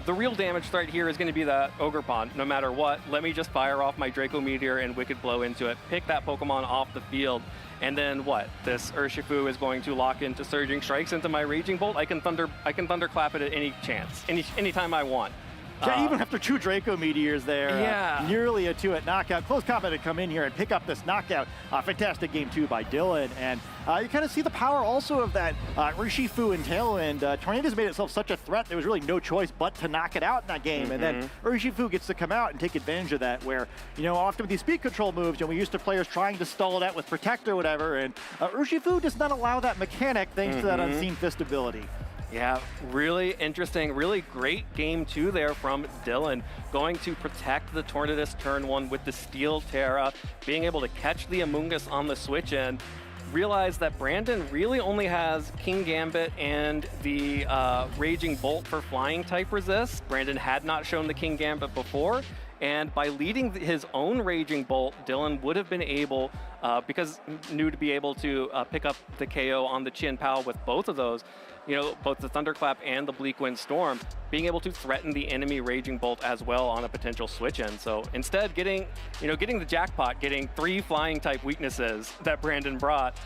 Speaker 3: the real damage threat here is going to be that Ogerpon. No matter what, let me just fire off my Draco Meteor and Wicked Blow into it, pick that Pokemon off the field, and then what? This Urshifu is going to lock into Surging Strikes into my Raging Bolt. I can Thunderclap it at any chance, anytime I want.
Speaker 9: Yeah, even after 2 Draco Meteors there,
Speaker 3: yeah.
Speaker 9: Nearly a 2-hit knockout. Close Combat to come in here and pick up this knockout. Fantastic game 2 by Dylan. And you kind of see the power also of that Urshifu and Tailwind. Tornadus made itself such a threat, there was really no choice but to knock it out in that game. And then Urshifu gets to come out and take advantage of that, where, often with these speed control moves, we used to players trying to stall it out with Protect or whatever, and Urshifu does not allow that mechanic thanks to that Unseen Fist ability.
Speaker 3: Yeah, really interesting, really great game 2 there from Dylan. Going to protect the Tornadus turn 1 with the Steel Terra, being able to catch the Amoonguss on the switch in. Realize that Brandon really only has King Gambit and the Raging Bolt for flying type resist. Brandon had not shown the King Gambit before, and by leading his own Raging Bolt, Dylan would have been able, because knew to be able to pick up the KO on the Chien Pao with both of those, both the Thunderclap and the Bleak Wind Storm, being able to threaten the enemy Raging Bolt as well on a potential switch in. So instead, getting the jackpot, getting 3 flying type weaknesses that Brandon brought,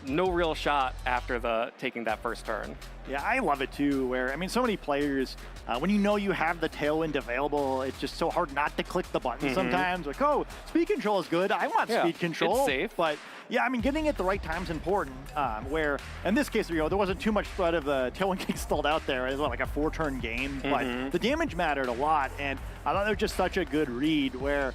Speaker 3: no real shot after taking that first turn.
Speaker 9: Yeah, I love it too, where, so many players, when you have the Tailwind available, it's just so hard not to click the button sometimes. Like, oh, speed control is good. I want speed control.
Speaker 3: It's safe.
Speaker 9: But yeah, getting it the right time is important, where in this case, there wasn't too much threat of the Tailwind getting stalled out there. It was like a 4-turn game, but the damage mattered a lot. And I thought it was just such a good read where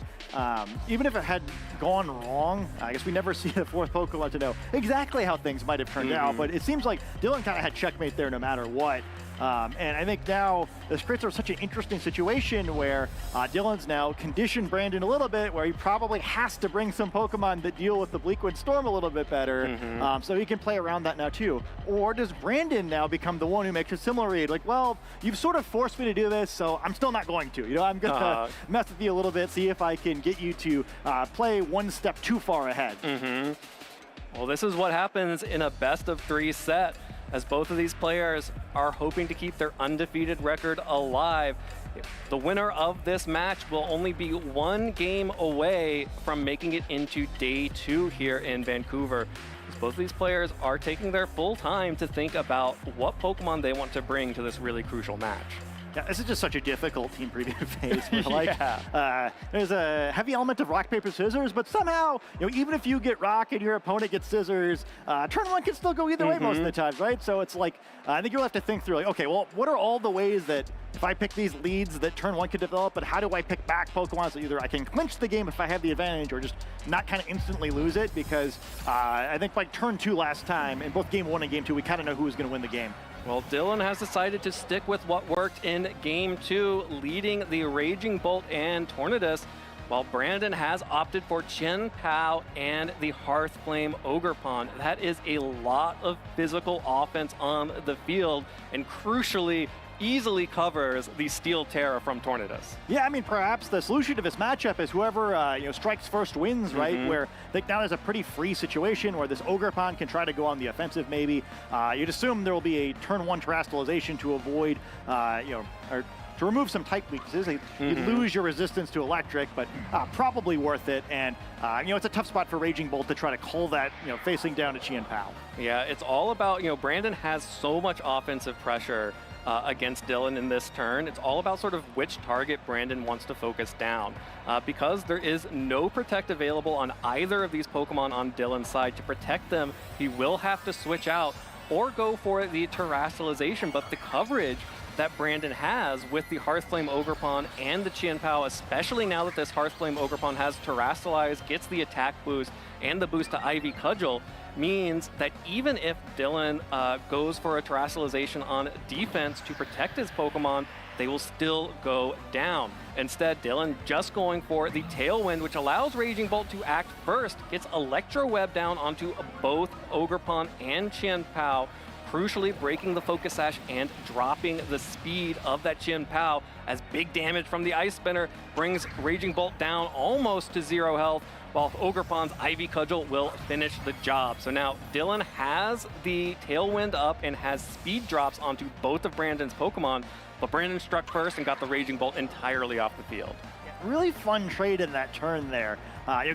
Speaker 9: even if it had gone wrong, I guess we never see the 4th Pokemon to know exactly how things might have turned out, but it seems like Dylan kind of had checkmate there no matter what. And I think now this creates such an interesting situation where Dylan's now conditioned Brandon a little bit, where he probably has to bring some Pokemon that deal with the Bleak Wind Storm a little bit better, so he can play around that now too. Or does Brandon now become the one who makes a similar read? Like, well, you've sort of forced me to do this, so I'm still not going to. I'm going to mess with you a little bit, see if I can get you to play one step too far ahead.
Speaker 3: Well, this is what happens in a best-of-3 set, as both of these players are hoping to keep their undefeated record alive. The winner of this match will only be 1 game away from making it into day 2 here in Vancouver. Both of these players are taking their full time to think about what Pokemon they want to bring to this really crucial match.
Speaker 9: Yeah, this is just such a difficult team preview phase. There's a heavy element of rock, paper, scissors, but somehow, even if you get rock and your opponent gets scissors, turn 1 can still go either way most of the times, right? So it's like, I think you'll have to think through, like, okay, well, what are all the ways that if I pick these leads that turn 1 could develop, but how do I pick back Pokemon so either I can clinch the game if I have the advantage or just not kind of instantly lose it? Because I think like turn 2 last time, in both game 1 and game 2, we kind of know who was going to win the game.
Speaker 3: Well, Dylan has decided to stick with what worked in game 2, leading the Raging Bolt and Tornadus, while Brandon has opted for Chien Pao and the Hearthflame Ogerpon. That is a lot of physical offense on the field, and crucially, easily covers the Steel Terra from Tornadus.
Speaker 9: Yeah, perhaps the solution to this matchup is whoever strikes first wins, right? Where I think now there's a pretty free situation where this Ogerpon can try to go on the offensive maybe. You'd assume there will be a turn 1 Terastallization to avoid, or to remove some type weaknesses. You lose your resistance to electric, but probably worth it. And, it's a tough spot for Raging Bolt to try to call that, facing down to Chien Pao.
Speaker 3: Yeah, it's all about, Brandon has so much offensive pressure against Dylan in this turn. It's all about sort of which target Brandon wants to focus down. Because there is no Protect available on either of these Pokemon on Dylan's side. To protect them, he will have to switch out or go for the Terastallization, but the coverage that Brandon has with the Hearthflame Ogerpon and the Chien Pao, especially now that this Hearthflame Ogerpon has Terastallized, gets the attack boost and the boost to Ivy Cudgel, means that even if Dylan goes for a Terastallization on defense to protect his Pokemon, they will still go down. Instead, Dylan just going for the Tailwind, which allows Raging Bolt to act first, gets Electro Web down onto both Ogerpon and Chien Pao, crucially breaking the focus sash and dropping the speed of that Chin Pao, as big damage from the Ice Spinner brings Raging Bolt down almost to 0 health, while Ogerpon's Ivy Cudgel will finish the job. So now Dylan has the Tailwind up and has speed drops onto both of Brandon's Pokemon, but Brandon struck first and got the Raging Bolt entirely off the field.
Speaker 9: Really fun trade in that turn there.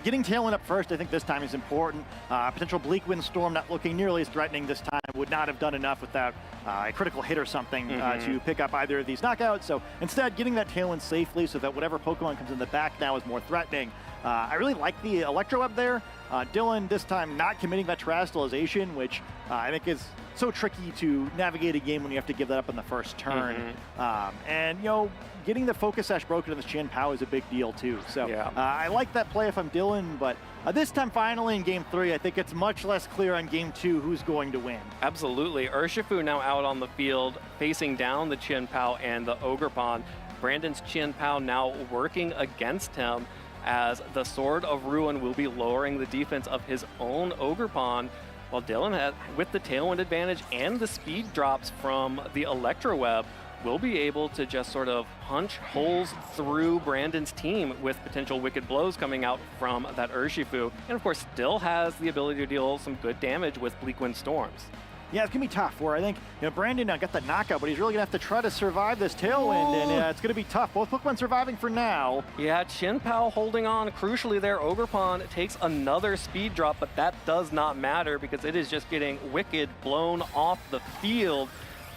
Speaker 9: Getting Tailwind up first, I think this time is important. Potential Bleak Wind Storm not looking nearly as threatening this time. Would not have done enough without a critical hit or something to pick up either of these knockouts. So instead, getting that Tailwind safely so that whatever Pokemon comes in the back now is more threatening. I really like the Electro Web there. Dylan this time not committing that Terastallization, which I think is so tricky to navigate a game when you have to give that up in the first turn. And, you know, getting the Focus Sash broken in the Chin Pao is a big deal too. So I like that play if I'm Dylan, but this time finally in Game 3, I think it's much less clear on Game 2 who's going to win.
Speaker 3: Absolutely. Urshifu now out on the field, facing down the Chin Pao and the Ogerpon. Brandon's Chin Pao now working against him, as the Sword of Ruin will be lowering the defense of his own Ogerpon, while Dylan, with the Tailwind advantage and the speed drops from the Electro Web, will be able to just sort of punch holes through Brandon's team with potential Wicked Blows coming out from that Urshifu, and of course still has the ability to deal some good damage with Bleak Wind Storms.
Speaker 9: Yeah, it's going to be tough, where I think Brandon got the knockout, but he's really going to have to try to survive this Tailwind, and it's going to be tough. Both Pokemon surviving for now.
Speaker 3: Yeah, Chin Pao holding on. Crucially there, Ogerpon takes another speed drop, but that does not matter because it is just getting Wicked blown off the field.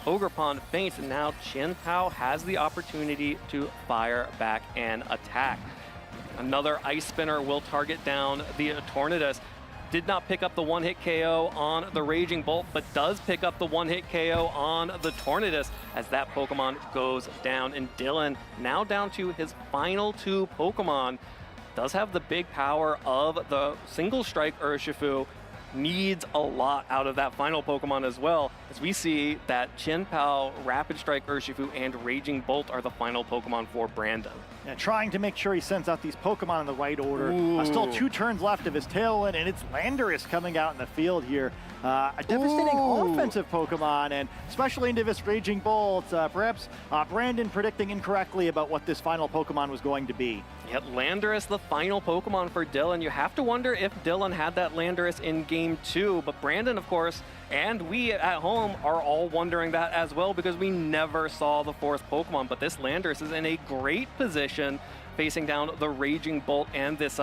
Speaker 3: Ogerpon faints, and now Chin Pao has the opportunity to fire back and attack. Another Ice Spinner will target down the Tornadus. Did not pick up the one-hit KO on the Raging Bolt, but does pick up the one-hit KO on the Tornadus as that Pokemon goes down. And Dylan, now down to his final 2 Pokemon, does have the big power of the single strike Urshifu, needs a lot out of that final Pokemon as well, as we see that Chin Pao, Rapid Strike Urshifu, and Raging Bolt are the final Pokemon for Brandon.
Speaker 9: Yeah, trying to make sure he sends out these Pokemon in the right order. Still 2 turns left of his Tailwind, and it's Landorus coming out in the field here. A devastating offensive Pokemon, and especially into this Raging Bolt. Perhaps Brandon predicting incorrectly about what this final Pokemon was going to be.
Speaker 3: Yet Landorus, the final Pokemon for Dylan. You have to wonder if Dylan had that Landorus in Game 2, but Brandon, of course, and we at home are all wondering that as well because we never saw the 4th Pokemon. But this Landorus is in a great position facing down the Raging Bolt and this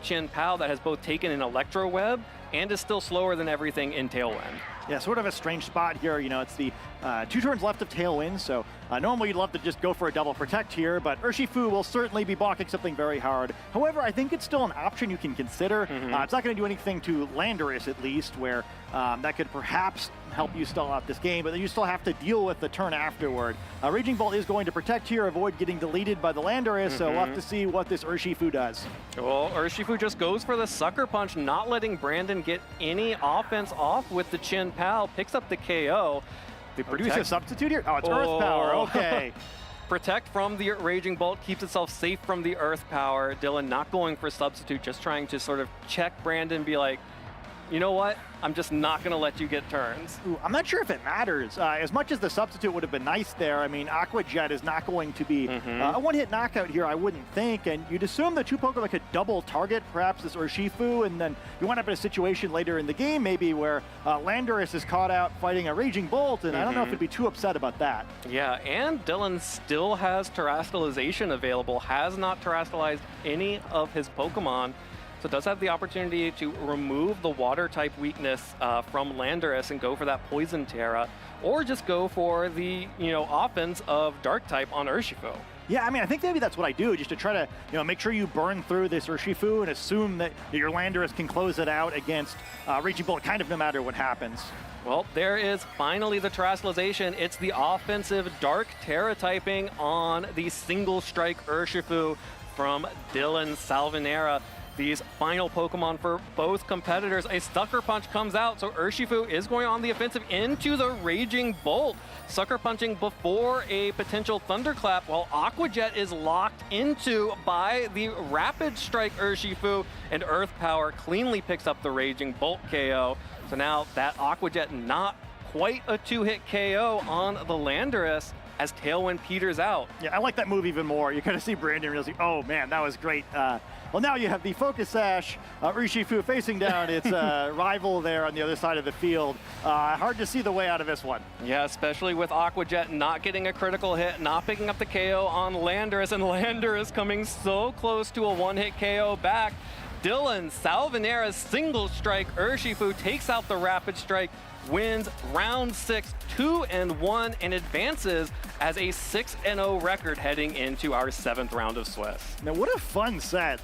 Speaker 3: Chin Pao that has both taken an Electro Web and is still slower than everything in Tailwind.
Speaker 9: Yeah, sort of a strange spot here. It's the 2 turns left of Tailwind, so normally you'd love to just go for a double protect here, but Urshifu will certainly be blocking something very hard. However, I think it's still an option you can consider. It's not going to do anything to Landorus, at least, where that could perhaps help you stall out this game, but then you still have to deal with the turn afterward. Raging Bolt is going to protect here, avoid getting deleted by the Landorus, so we'll have to see what this Urshifu does.
Speaker 3: Well, Urshifu just goes for the Sucker Punch, not letting Brandon get any offense off with the Chin Pao, picks up the KO.
Speaker 9: They produce a substitute here? Oh, it's Earth Power, okay.
Speaker 3: Protect from the Raging Bolt, keeps itself safe from the Earth Power. Dylan not going for substitute, just trying to sort of check Brandon, be like, you know what? I'm just not going to let you get turns.
Speaker 9: I'm not sure if it matters. As much as the substitute would have been nice there, I mean, Aqua Jet is not going to be a one-hit knockout here, I wouldn't think. And you'd assume the 2 Pokemon could double target, perhaps this Urshifu, and then you wind up in a situation later in the game, maybe, where Landorus is caught out fighting a Raging Bolt, and I don't know if he'd be too upset about that.
Speaker 3: Yeah, and Dylan still has Terastallization available, has not Terastallized any of his Pokemon. So does have the opportunity to remove the water type weakness from Landorus and go for that Poison Terra, or just go for the offense of Dark type on Urshifu.
Speaker 9: Yeah, I mean, I think maybe that's what I do, just to try to make sure you burn through this Urshifu and assume that your Landorus can close it out against Raging Bolt, kind of no matter what happens.
Speaker 3: Well, there is finally the Terastallization. It's the offensive Dark Terra typing on the single strike Urshifu from Dylan Salvanera. These final Pokemon for both competitors. A Sucker Punch comes out, so Urshifu is going on the offensive into the Raging Bolt. Sucker Punching before a potential Thunderclap, while Aqua Jet is locked into by the Rapid Strike Urshifu, and Earth Power cleanly picks up the Raging Bolt KO. So now that Aqua Jet not quite a 2-hit KO on the Landorus as Tailwind peters out.
Speaker 9: Yeah, I like that move even more. You kind of see Brandon realizing, oh man, that was great. Well, now you have the Focus Sash, Urshifu facing down its rival there on the other side of the field. Hard to see the way out of this one.
Speaker 3: Yeah, especially with Aqua Jet not getting a critical hit, not picking up the KO on Landorus, and Landorus coming so close to a 1-hit KO back. Dylan Salvanera's single strike. Urshifu takes out the Rapid Strike, wins round 6, 2-1, and advances as a 6-0 record heading into our 7th round of Swiss.
Speaker 9: Now, what a fun set.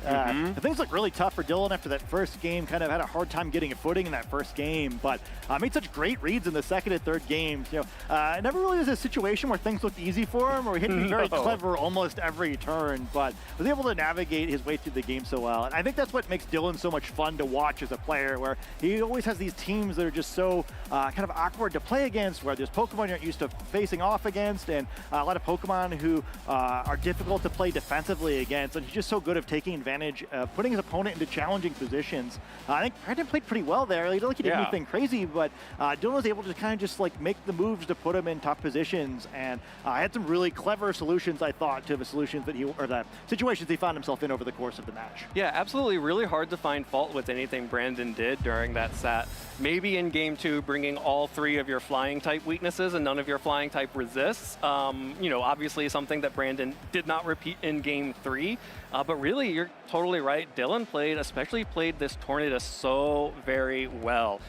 Speaker 9: Things look really tough for Dylan after that first game. Kind of had a hard time getting a footing in that first game, but made such great reads in the second and third games. You know, it never really was a situation where things looked easy for him, or he had to be very clever almost every turn, but was able to navigate his way through the game so well. And I think that's what makes Dylan so much fun to watch as a player, where he always has these teams that are just so kind of awkward to play against, where there's Pokemon you're used to facing off against, and a lot of Pokemon who are difficult to play defensively against, and he's just so good at taking advantage of putting his opponent into challenging positions. I think Brandon played pretty well there. He didn't did anything crazy, but Dylan was able to kind of just like make the moves to put him in tough positions, and had some really clever solutions, I thought, to the solutions that the situations he found himself in over the course of the match.
Speaker 3: Yeah, absolutely. Really hard to find fault with anything Brandon did during that set. Maybe in game 2, bringing all 3 of your flying type weaknesses and none of your flying type resists. You know, obviously something that Brandon did not repeat in game 3. But really, you're totally right. Dylan especially played this Tornadus so very well.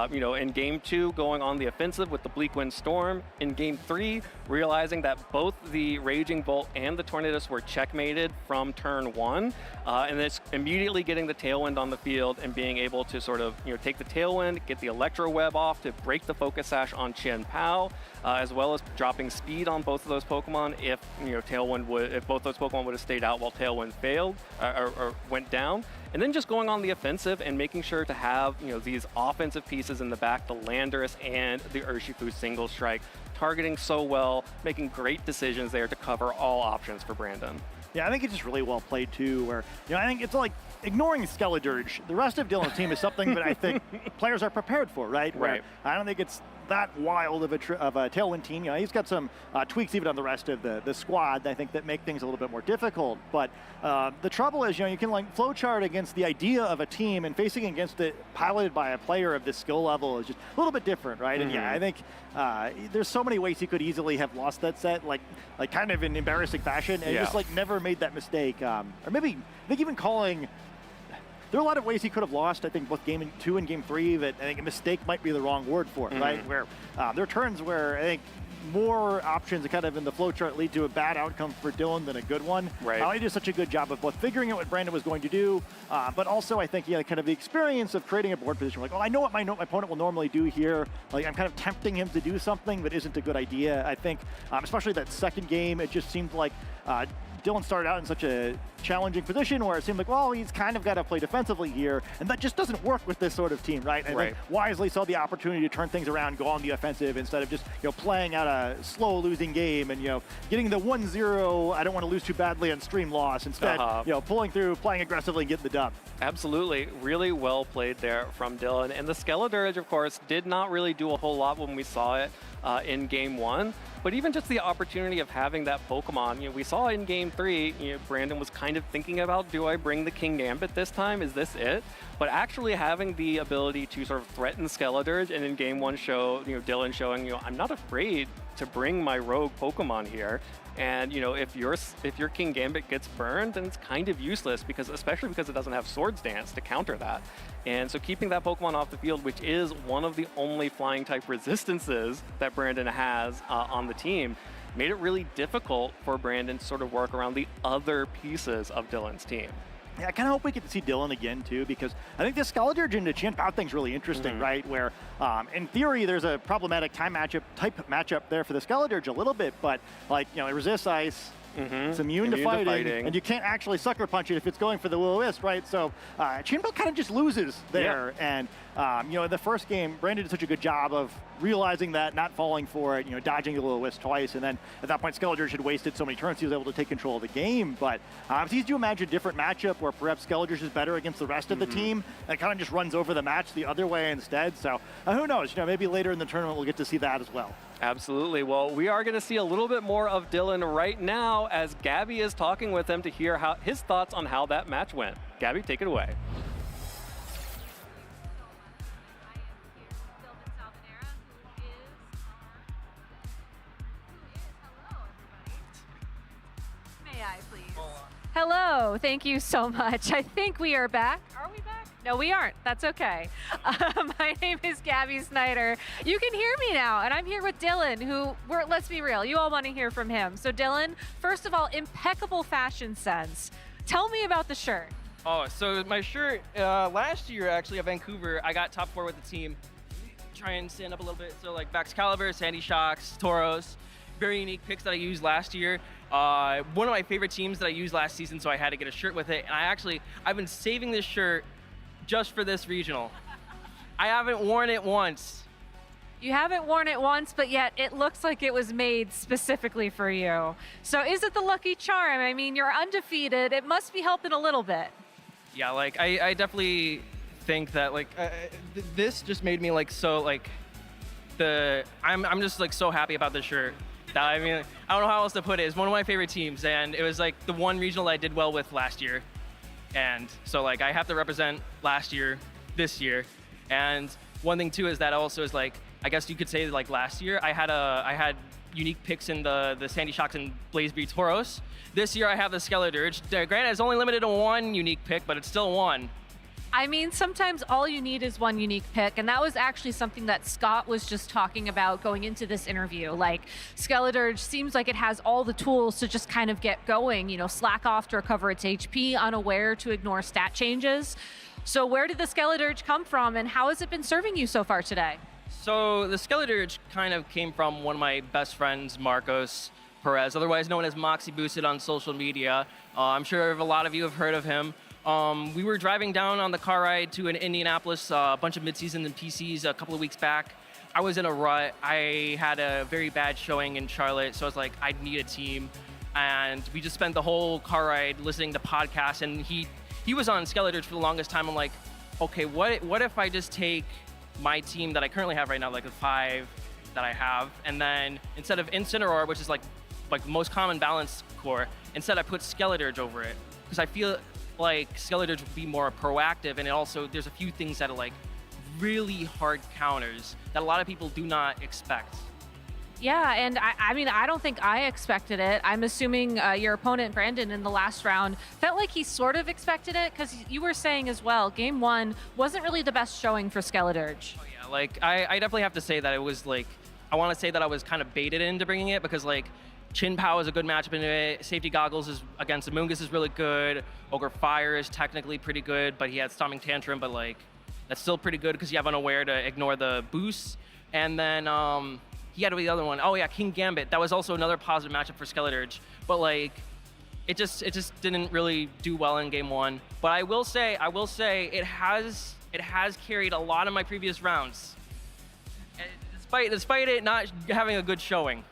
Speaker 3: You know, in game 2, going on the offensive with the Bleak Wind Storm. In game 3, realizing that both the Raging Bolt and the Tornadus were checkmated from turn 1. And then immediately getting the Tailwind on the field and being able to sort of, you know, take the Tailwind, get the Electro Web off to break the Focus Sash on Chen Pao, as well as dropping speed on both of those Pokemon if, you know, if both those Pokemon would have stayed out while Tailwind failed or went down. And then just going on the offensive and making sure to have, you know, these offensive pieces in the back, the Landorus and the Urshifu single strike, targeting so well, making great decisions there to cover all options for Brandon.
Speaker 9: Yeah, I think it's just really well played too, where, you know, I think it's like ignoring Skeledirge. The rest of Dylan's team is something that I think players are prepared for, right? Where I don't think it's that wild of a Tailwind team. You know, he's got some tweaks even on the rest of the squad, I think, that make things a little bit more difficult. But the trouble is, you know, you can like flowchart against the idea of a team, and facing against it piloted by a player of this skill level is just a little bit different, right? And yeah, I think there's so many ways he could easily have lost that set, like kind of in embarrassing fashion, and just like never made that mistake. Or maybe I think even calling. There are a lot of ways he could have lost, I think, both game 2 and game 3, that I think a mistake might be the wrong word for it, right? Where there are turns where I think more options kind of in the flowchart lead to a bad outcome for Dylan than a good one. He did such a good job of both figuring out what Brandon was going to do, but also I think he had kind of the experience of creating a board position. Like, oh, I know what my opponent will normally do here. Like, I'm kind of tempting him to do something that isn't a good idea. I think, especially that second game, it just seemed like Dylan started out in such a challenging position where it seemed like, well, he's kind of got to play defensively here, and that just doesn't work with this sort of team, right? And I think wisely saw the opportunity to turn things around, go on the offensive instead of just, you know, playing out a slow losing game and, you know, getting the 1-0, I don't want to lose too badly on stream loss. Instead, you know, pulling through, playing aggressively, and getting the dub.
Speaker 3: Absolutely. Really well played there from Dylan. And the Skeledirge, of course, did not really do a whole lot when we saw it in game 1. But even just the opportunity of having that Pokemon, you know, we saw in game 3, you know, Brandon was kind of thinking about, do I bring the King Gambit this time? Is this it? But actually having the ability to sort of threaten Skeledirge, and in game 1 Dylan showing, you know, I'm not afraid to bring my rogue Pokemon here. And, you know, if your King Gambit gets burned, then it's kind of useless, especially because it doesn't have Swords Dance to counter that. And so keeping that Pokemon off the field, which is one of the only flying type resistances that Brandon has on the team, made it really difficult for Brandon to sort of work around the other pieces of Dylan's team.
Speaker 9: Yeah, I kind of hope we get to see Dylan again, too, because I think the Skeledirge into Chen Pao thing's really interesting, right? Where, in theory, there's a problematic type matchup there for the Skeledirge a little bit, but, like, you know, it resists ice, It's immune to fighting, and you can't actually sucker punch it if it's going for the will-o-wisp, right? So Chinpao kind of just loses there. And in the first game, Brandon did such a good job of realizing that, not falling for it, dodging the will-o-wisp twice, and then at that point, Skeledirge had wasted so many turns, he was able to take control of the game. But it's easy to imagine a different matchup where perhaps Skeledirge is better against the rest of the team, and kind of just runs over the match the other way instead. So who knows? Maybe later in the tournament we'll get to see that as well.
Speaker 3: Absolutely. Well, we are going to see a little bit more of Dylan right now as Gabby is talking with him to hear his thoughts on how that match went. Gabby, take it away.
Speaker 2: May I please? Hello. Thank you so much. I think we are back. Are we back? No, we aren't. That's okay. My name is Gabby Snyder. You can hear me now, and I'm here with Dylan, let's be real, you all want to hear from him. So Dylan, first of all, impeccable fashion sense. Tell me about the shirt.
Speaker 11: Oh, so my shirt, last year actually at Vancouver, I got top 4 with the team. Try and stand up a little bit. So like Excalibur, Sandy Shocks, Tauros, very unique picks that I used last year. One of my favorite teams that I used last season, so I had to get a shirt with it. And I've been saving this shirt just for this regional. I haven't worn it once.
Speaker 2: You haven't worn it once, but yet it looks like it was made specifically for you. So is it the lucky charm? I mean, you're undefeated. It must be helping a little bit.
Speaker 11: Yeah, I definitely think that this just made me I'm just so happy about this shirt. I don't know how else to put it. It's one of my favorite teams, and it was the one regional I did well with last year. And so I have to represent last year, this year. And one thing too is that also is I guess you could say last year I had unique picks in the Sandy Shocks and Blazeberry Tauros. This year I have the Skeledirge. Granted, it's only limited to one unique pick, but it's still one.
Speaker 2: I mean, sometimes all you need is one unique pick, and that was actually something that Scott was just talking about going into this interview. Skeledirge seems like it has all the tools to just kind of get going, slack off to recover its HP, unaware to ignore stat changes. So where did the Skeledirge come from, and how has it been serving you so far today?
Speaker 11: So the Skeledirge kind of came from one of my best friends, Marcos Perez, otherwise known as Moxie Boosted on social media. I'm sure a lot of you have heard of him. We were driving down on the car ride to Indianapolis, a bunch of midseason and PCs a couple of weeks back. I was in a rut. I had a very bad showing in Charlotte, so I was I need a team. And we just spent the whole car ride listening to podcasts, and he was on Skeledirge for the longest time. I'm like, okay, what if I just take my team that I currently have right now, the 5 that I have, and then instead of Incineroar, which is the most common balance core, instead I put Skeledirge over it, because I feel Skeledirge would be more proactive, and there's a few things that are really hard counters that a lot of people do not expect.
Speaker 2: Yeah, and I don't think I expected it. I'm assuming your opponent, Brandon, in the last round felt like he sort of expected it, because you were saying as well, game 1 wasn't really the best showing for Skeledirge.
Speaker 11: Oh yeah, I definitely have to say that it was I want to say that I was kind of baited into bringing it, because Chinpao is a good matchup in it. Safety Goggles against Amoonguss is really good. Ogre Fire is technically pretty good, but he had Stomping Tantrum, but that's still pretty good because you have Unaware to ignore the boosts. And then he had the other one. Oh yeah, King Gambit. That was also another positive matchup for Skeledirge. But it just didn't really do well in game 1. But I will say it has carried a lot of my previous rounds, despite it not having a good showing.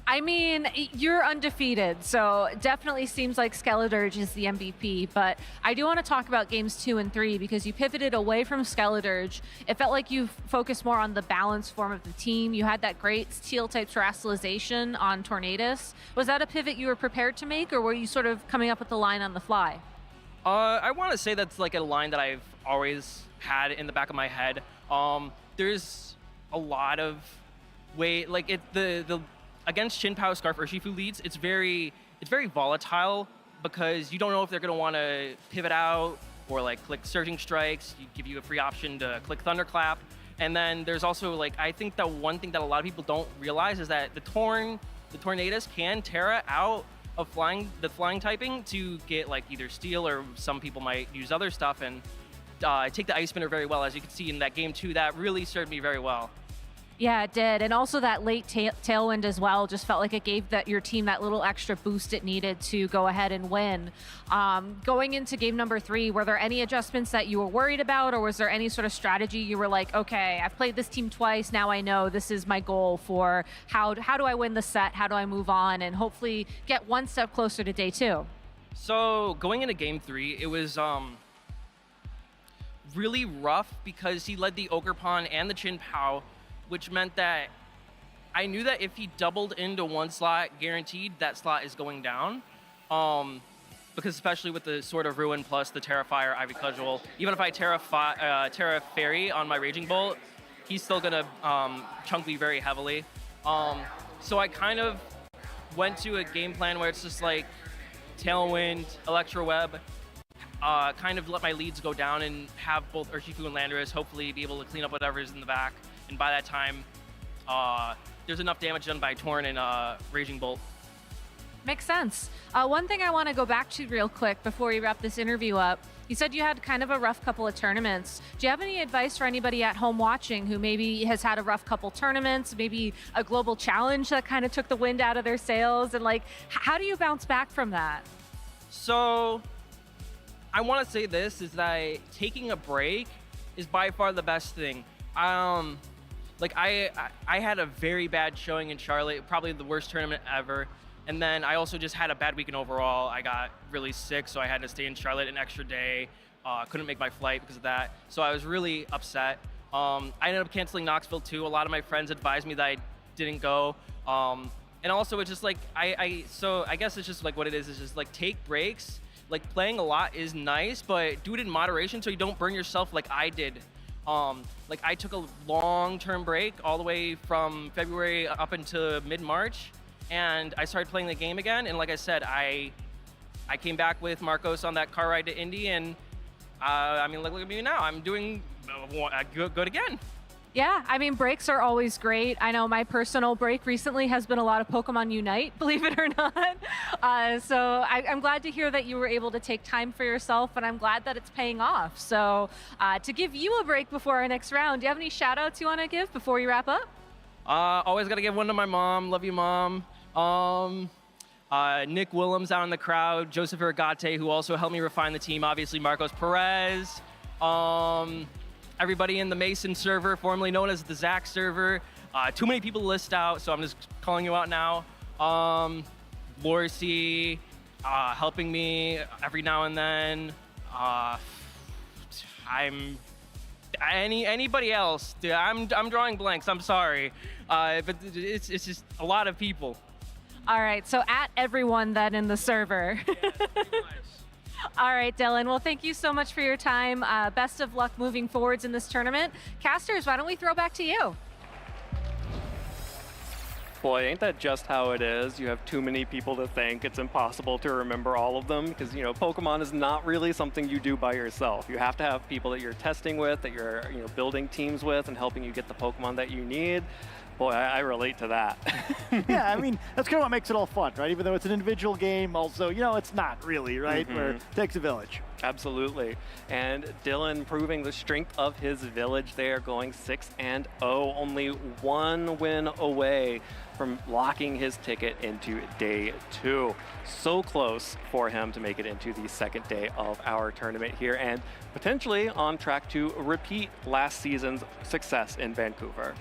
Speaker 2: I mean, you're undefeated, so definitely seems like Skeledirge is the MVP, but I do want to talk about games 2 and 3 because you pivoted away from Skeledirge. It felt like you focused more on the balance form of the team. You had that great Steel-type Terastallization on Tornadus. Was that a pivot you were prepared to make, or were you sort of coming up with the line on the fly?
Speaker 11: I want to say that's a line that I've always had in the back of my head. There's a lot of against Chinpao, Scarf, Urshifu leads, it's very volatile because you don't know if they're going to want to pivot out or click Surging Strikes. You give you a free option to click Thunderclap. And then there's also I think that one thing that a lot of people don't realize is that the Tornadus can Terra out of the flying typing to get either Steel, or some people might use other stuff, and take the Ice Spinner very well. As you can see in that game 2, that really served me very well.
Speaker 2: Yeah, it did. And also that late tailwind as well just felt like it gave your team that little extra boost it needed to go ahead and win. Going into game number 3, were there any adjustments that you were worried about, or was there any sort of strategy you were like, okay, I've played this team twice, now I know this is my goal for how do I win the set, how do I move on, and hopefully get one step closer to day 2?
Speaker 11: So going into game 3, it was really rough because he led the Ogre Pawn and the Chin Pao, which meant that I knew that if he doubled into one slot, guaranteed that slot is going down. Because especially with the Sword of Ruin plus the Terrafire Ivy Cudgel, even if I Terra Fairy on my Raging Bolt, he's still gonna chunk me very heavily. So I kind of went to a game plan where it's just like Tailwind, Electro Web, kind of let my leads go down and have both Urshifu and Landorus hopefully be able to clean up whatever's in the back. And by that time, there's enough damage done by Torn and Raging Bolt.
Speaker 2: Makes sense. One thing I want to go back to real quick before we wrap this interview up, you said you had kind of a rough couple of tournaments. Do you have any advice for anybody at home watching who maybe has had a rough couple tournaments, maybe a global challenge that kind of took the wind out of their sails? And like, how do you bounce back from that?
Speaker 11: So I want to say this, is that taking a break is by far the best thing. Like I had a very bad showing in Charlotte, probably the worst tournament ever. And then I also just had a bad weekend overall. I got really sick, so I had to stay in Charlotte an extra day. Couldn't make my flight because of that. So I was really upset. I ended up canceling Knoxville too. A lot of my friends advised me that I didn't go. And also it's just like, so I guess it's just like what it is just like take breaks. Like playing a lot is nice, but do it in moderation so you don't burn yourself like I did. Like I took a long-term break all the way from February up into mid-March, and I started playing the game again. And like I said, I came back with Marcos on that car ride to Indy, and I mean, look at me now. I'm doing good again.
Speaker 2: Yeah, I mean, breaks are always great. I know my personal break recently has been a lot of Pokemon Unite, believe it or not. So I'm glad to hear that you were able to take time for yourself, and I'm glad that it's paying off. So to give you a break before our next round, do you have any shout outs you want to give before we wrap up?
Speaker 11: Always got to give one to my mom. Love you, Mom. Nick Willems out in the crowd, Joseph Iragate, who also helped me refine the team, obviously Marcos Perez, everybody in the Mason server, formerly known as the Zach server. Too many people to list out, so I'm just calling you out now. Lorcy, helping me every now and then. Anybody else? Dude, I'm drawing blanks. I'm sorry, but it's just a lot of people.
Speaker 2: All right, so at everyone then in the server. All right, Dylan. Well, thank you so much for your time. Best of luck moving forwards in this tournament. Casters, why don't we throw back to you?
Speaker 3: Boy, ain't that just how it is? You have too many people to thank. It's impossible to remember all of them because, you know, Pokemon is not really something you do by yourself. You have to have people that you're testing with, that you're, you know, building teams with and helping you get the Pokemon that you need. Boy, I relate to that.
Speaker 9: Yeah, I mean, that's kind of what makes it all fun, right? Even though it's an individual game, also, you know, it's not really, right? Where it takes a village.
Speaker 3: Absolutely. And Dylan proving the strength of his village there, going 6-0, only one win away from locking his ticket into day 2. So close for him to make it into the second day of our tournament here, and potentially on track to repeat last season's success in Vancouver.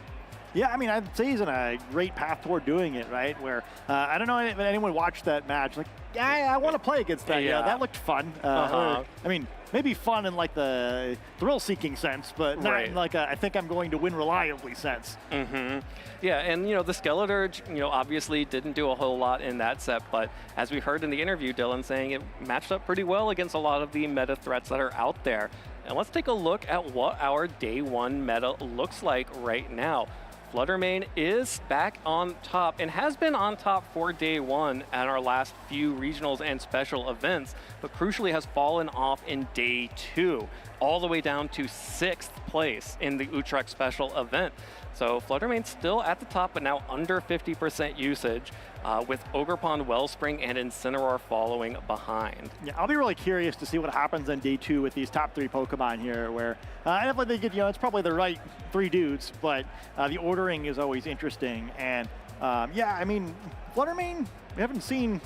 Speaker 9: Yeah, I mean, I'd say he's on a great path toward doing it, right? Where, I don't know if anyone watched that match. Like, yeah, I want to play against that. Yeah, that looked fun. I mean, maybe fun in like the thrill-seeking sense, but not in like a, I think I'm going to win reliably sense.
Speaker 3: Yeah, and you know, the Skeletor, you know, obviously didn't do a whole lot in that set, but as we heard in the interview, Dylan saying it matched up pretty well against a lot of the meta threats that are out there. And let's take a look at what our day 1 meta looks like right now. Fluttermane is back on top and has been on top for day 1 at our last few regionals and special events, but crucially has fallen off in day 2, all the way down to 6th place in the Utrecht special event. So Fluttermane's still at the top, but now under 50% usage. with Ogerpon, Wellspring, and Incineroar following behind.
Speaker 9: Yeah, I'll be really curious to see what happens on day 2 with these top 3 Pokemon here, where I definitely think it's probably the right 3 dudes, but the ordering is always interesting. And yeah, I mean, Fluttermane, we haven't seen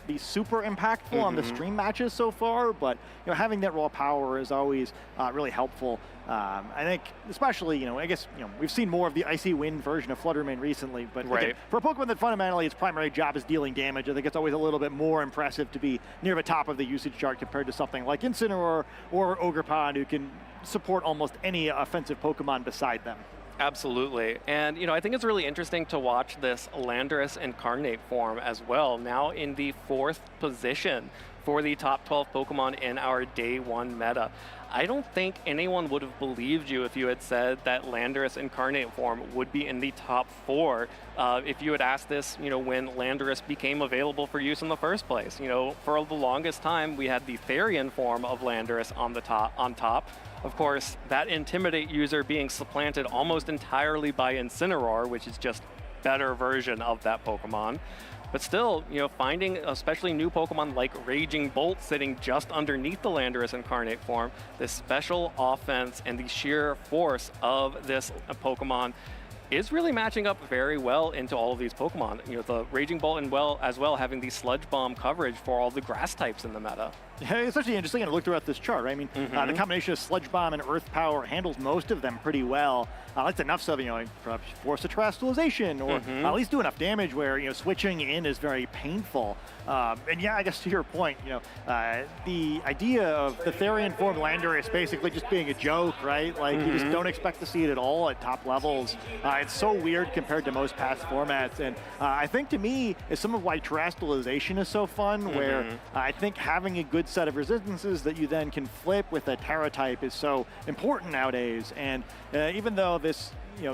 Speaker 9: be super impactful on the stream matches so far, but having that raw power is always really helpful. I think, especially, I guess, we've seen more of the Icy Wind version of Fluttermane recently, but again, for a Pokemon that fundamentally its primary job is dealing damage, I think it's always a little bit more impressive to be near the top of the usage chart compared to something like Incineroar or Ogerpon, who can support almost any offensive Pokemon beside them.
Speaker 3: Absolutely. And, I think it's really interesting to watch this Landorus Incarnate form as well, now in the 4th position for the top 12 Pokemon in our day 1 meta. I don't think anyone would have believed you if you had said that Landorus Incarnate form would be in the top 4 if you had asked this, when Landorus became available for use in the first place. For the longest time, we had the Therian form of Landorus on top. Of course, that Intimidate user being supplanted almost entirely by Incineroar, which is just better version of that Pokemon. But still, finding especially new Pokemon like Raging Bolt sitting just underneath the Landorus Incarnate form, the special offense and the sheer force of this Pokemon is really matching up very well into all of these Pokemon. The Raging Bolt as well having the Sludge Bomb coverage for all the grass types in the meta.
Speaker 9: Yeah, it's actually interesting to look throughout this chart, right? I mean, the combination of Sludge Bomb and Earth Power handles most of them pretty well. That's enough so, perhaps force a Terrestrialization or at least do enough damage where, switching in is very painful. And yeah, I guess to your point, the idea of the Therian form Landorus basically just being a joke, right? Like, you just don't expect to see it at all at top levels. It's so weird compared to most past formats. And I think to me, is some of why Terrestrialization is so fun, where I think having a good set of resistances that you then can flip with a Terra type is so important nowadays. And even though this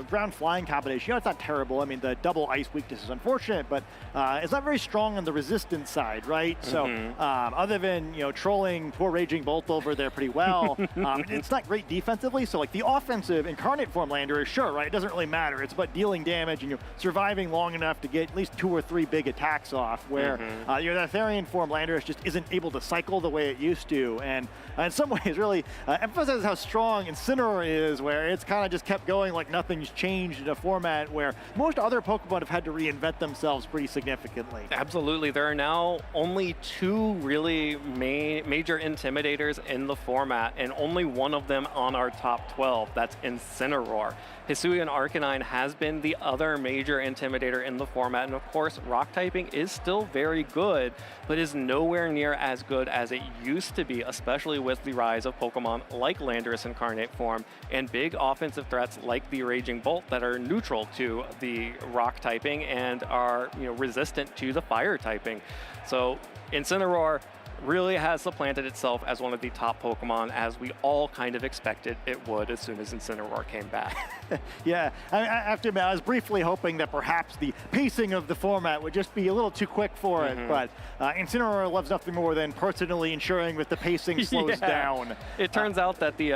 Speaker 9: ground flying combination, it's not terrible. I mean, the double ice weakness is unfortunate, but it's not very strong on the resistance side, right? So other than, trolling poor Raging Bolt over there pretty well, it's not great defensively. So like the offensive Incarnate form Landorus, sure, right? It doesn't really matter. It's about dealing damage and surviving long enough to get at least 2 or 3 big attacks off, where the Therian form Landorus just isn't able to cycle the way it used to. And in some ways really emphasizes how strong Incineroar is, where it's kind of just kept going like nothing's changed in a format where most other Pokemon have had to reinvent themselves pretty significantly.
Speaker 3: Absolutely. There are now only 2 really major Intimidators in the format, and only one of them on our top 12. That's Incineroar. Hisuian Arcanine has been the other major Intimidator in the format, and of course, Rock typing is still very good, but is nowhere near as good as it used to be, especially with the rise of Pokemon like Landorus Incarnate form and big offensive threats like the Raging Bolt that are neutral to the Rock typing and are resistant to the Fire typing. So Incineroar really has supplanted itself as one of the top Pokemon, as we all kind of expected it would as soon as Incineroar came back.
Speaker 9: Yeah, I have to admit, I was briefly hoping that perhaps the pacing of the format would just be a little too quick for it, but Incineroar loves nothing more than personally ensuring that the pacing slows down.
Speaker 3: It turns out that the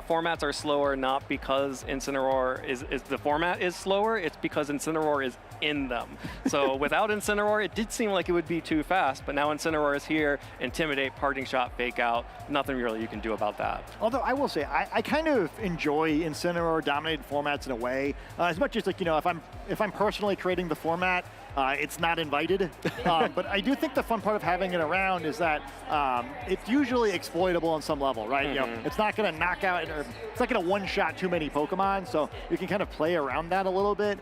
Speaker 3: formats are slower not because Incineroar is the format is slower, it's because Incineroar is in them. So without Incineroar, it did seem like it would be too fast, but now Incineroar is here, Intimidate, Parting Shot, Fake Out, nothing really you can do about that.
Speaker 9: Although I will say, I kind of enjoy Incineroar dominated formats in a way, as much as like, if I'm personally creating the format, it's not invited, but I do think the fun part of having it around is that it's usually exploitable on some level, right? It's not going to knock out, or it's not going to one-shot too many Pokemon, so you can kind of play around that a little bit.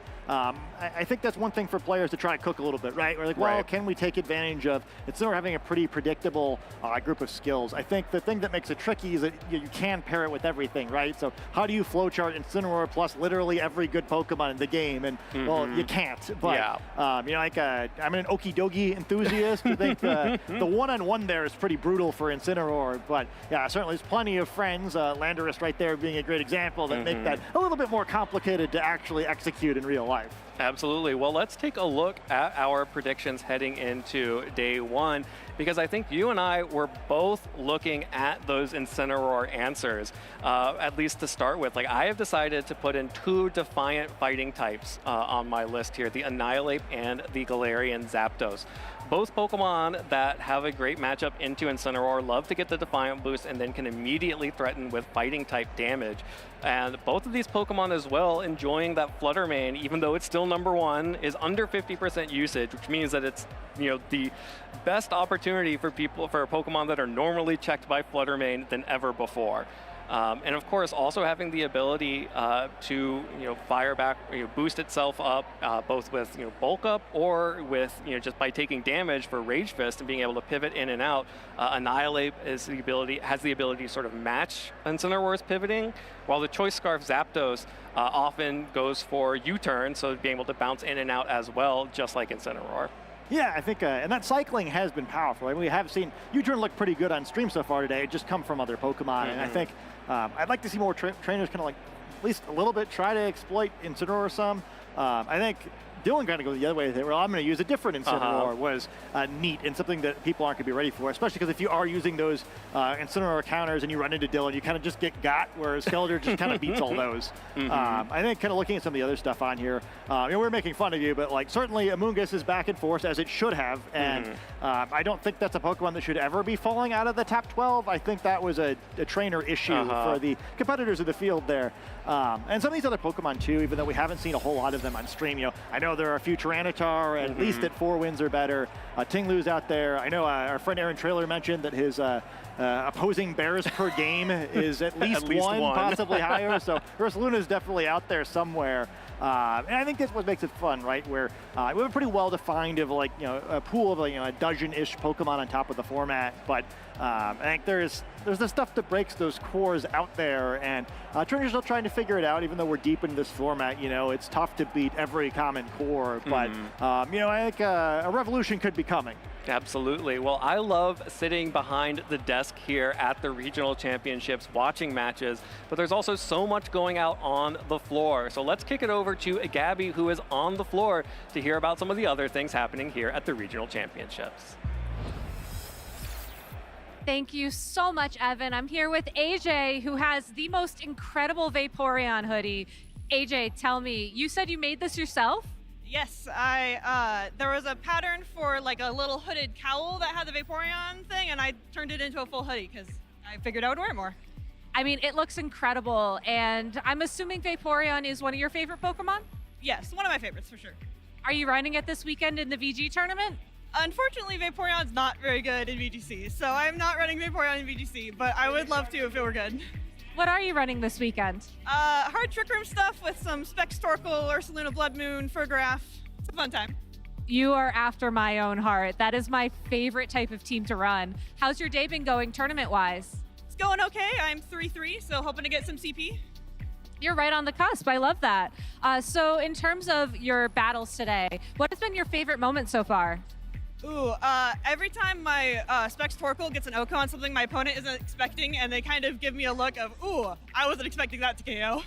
Speaker 9: I think that's one thing for players to try to cook a little bit, right? We're like, well, can we take advantage of Incineroar having a pretty predictable group of skills? I think the thing that makes it tricky is that you can pair it with everything, right? So how do you flowchart Incineroar plus literally every good Pokemon in the game? And well, you can't. But I'm an Okidogi enthusiast. I think the one-on-one there is pretty brutal for Incineroar. But yeah, certainly there's plenty of friends. Landorus right there being a great example that make that a little bit more complicated to actually execute in real life.
Speaker 3: Absolutely. Well, let's take a look at our predictions heading into day 1, because I think you and I were both looking at those Incineroar answers, at least to start with. Like, I have decided to put in 2 Defiant fighting types on my list here, the Annihilate and and the Galarian Zapdos. Both Pokemon that have a great matchup into Incineroar love to get the Defiant boost and then can immediately threaten with fighting type damage. And both of these Pokemon as well enjoying that Flutter Mane, even though it's still #1, is under 50% usage, which means that it's, you know, the best opportunity for Pokemon that are normally checked by Flutter Mane than ever before. And of course, also having the ability to, fire back, boost itself up, both with, bulk up or with, just by taking damage for Rage Fist and being able to pivot in and out. Annihilate has the ability to sort of match Incineroar's pivoting, while the Choice Scarf Zapdos often goes for U-turn, so being able to bounce in and out as well, just like Incineroar.
Speaker 9: Yeah, I think, and that cycling has been powerful. I mean, we have seen U-turn look pretty good on stream so far today. It just come from other Pokemon, and I think I'd like to see more trainers kind of like at least a little bit try to exploit Incineroar some. I think Dylan kind of goes the other way. Well, I'm going to use a different Incineroar was neat and something that people aren't going to be ready for, especially because if you are using those Incineroar counters and you run into Dylan, you kind of just get got, whereas Skeletor just kind of beats all those. I think kind of looking at some of the other stuff on here, we're making fun of you, but like certainly Amoonguss is back in force as it should have, and I don't think that's a Pokemon that should ever be falling out of the top 12. I think that was a trainer issue for the competitors of the field there. And some of these other Pokemon too, even though we haven't seen a whole lot of them on stream. I know there are a few Tyranitar, at least at 4 wins or better. Tinglu's out there. I know our friend Aaron Trailer mentioned that his opposing bears per game is at least, one, possibly higher. So Ursaluna is definitely out there somewhere. And I think that's what makes it fun, right? Where we have a pretty well-defined of like, a pool of like, a dozen-ish Pokemon on top of the format. But I think there's the stuff that breaks those cores out there, and trainers are still trying to figure it out. Even though we're deep in this format, it's tough to beat every common core. But I think a revolution could be coming.
Speaker 3: Absolutely. Well, I love sitting behind the desk here at the regional championships, watching matches, but there's also so much going out on the floor. So let's kick it over to Gabby, who is on the floor, to hear about some of the other things happening here at the regional championships.
Speaker 2: Thank you so much, Evan. I'm here with AJ, who has the most incredible Vaporeon hoodie. AJ, tell me, you said you made this yourself?
Speaker 6: Yes, there was a pattern for like a little hooded cowl that had the Vaporeon thing, and I turned it into a full hoodie because I figured I would wear it more.
Speaker 2: I mean, it looks incredible, and I'm assuming Vaporeon is one of your favorite Pokemon?
Speaker 6: Yes, one of my favorites for sure.
Speaker 2: Are you running it this weekend in the VG tournament?
Speaker 6: Unfortunately, Vaporeon's not very good in VGC, so I'm not running Vaporeon in VGC, but I would love to if it were good.
Speaker 2: What are you running this weekend?
Speaker 6: Hard Trick Room stuff with some Specs Torkoal, Ursaluna Blood Moon, Furgraf. It's a fun time.
Speaker 2: You are after my own heart. That is my favorite type of team to run. How's your day been going tournament-wise?
Speaker 6: It's going okay. I'm 3-3, so hoping to get some CP.
Speaker 2: You're right on the cusp. I love that. So in terms of your battles today, what has been your favorite moment so far?
Speaker 6: Ooh, every time my Specs Torkoal gets an OHKO on something my opponent isn't expecting, and they kind of give me a look of, ooh, I wasn't expecting that to KO.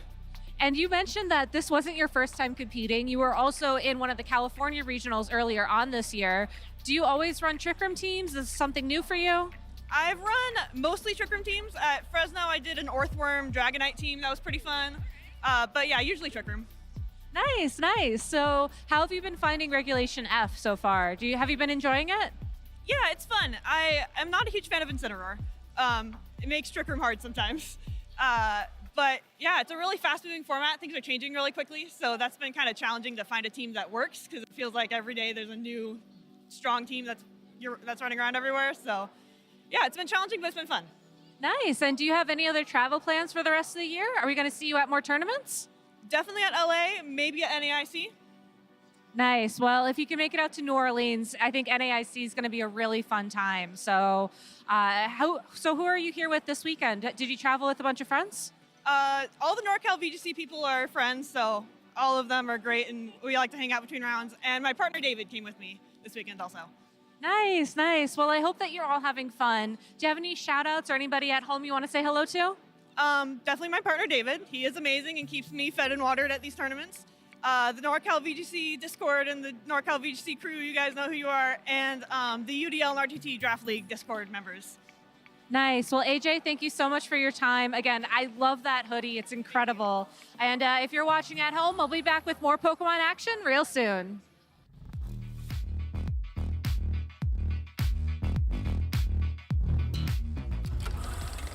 Speaker 2: And you mentioned that this wasn't your first time competing. You were also in one of the California regionals earlier on this year. Do you always run Trick Room teams? Is this something new for you?
Speaker 6: I've run mostly Trick Room teams. At Fresno, I did an Earthworm Dragonite team. That was pretty fun. But yeah, usually Trick Room.
Speaker 2: Nice, nice. So how have you been finding Regulation F so far? Have you been enjoying it?
Speaker 6: Yeah, it's fun. I am not a huge fan of Incineroar. It makes Trick Room hard sometimes. But yeah, it's a really fast-moving format. Things are changing really quickly, so that's been kind of challenging to find a team that works, because it feels like every day there's a new strong team that's running around everywhere. So yeah, it's been challenging, but it's been fun.
Speaker 2: Nice. And do you have any other travel plans for the rest of the year? Are we going to see you at more tournaments?
Speaker 6: Definitely at LA, maybe at NAIC.
Speaker 2: Nice. Well, if you can make it out to New Orleans, I think NAIC is going to be a really fun time. So, who are you here with this weekend? Did you travel with a bunch of friends?
Speaker 6: All the NorCal VGC people are friends, so all of them are great, and we like to hang out between rounds. And my partner David came with me this weekend also.
Speaker 2: Nice, nice. Well, I hope that you're all having fun. Do you have any shout outs or anybody at home you want to say hello to?
Speaker 6: Definitely my partner David. He is amazing and keeps me fed and watered at these tournaments. The NorCal VGC Discord and the NorCal VGC crew, you guys know who you are, and the UDL and RTT Draft League Discord members.
Speaker 2: Nice. Well, AJ, thank you so much for your time. Again, I love that hoodie. It's incredible. And if you're watching at home, we'll be back with more Pokemon action real soon.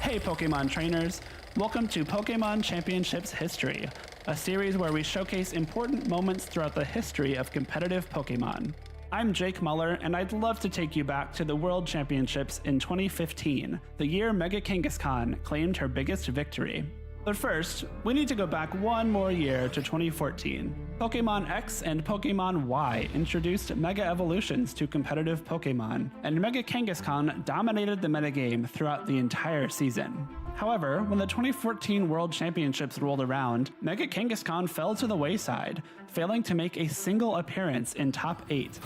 Speaker 14: Hey Pokemon trainers, welcome to Pokemon Championships History, a series where we showcase important moments throughout the history of competitive Pokemon. I'm Jake Muller, and I'd love to take you back to the World Championships in 2015, the year Mega Kangaskhan claimed her biggest victory. But first, we need to go back one more year to 2014. Pokemon X and Pokemon Y introduced Mega Evolutions to competitive Pokemon, and Mega Kangaskhan dominated the metagame throughout the entire season. However, when the 2014 World Championships rolled around, Mega Kangaskhan fell to the wayside, failing to make a single appearance in top 8.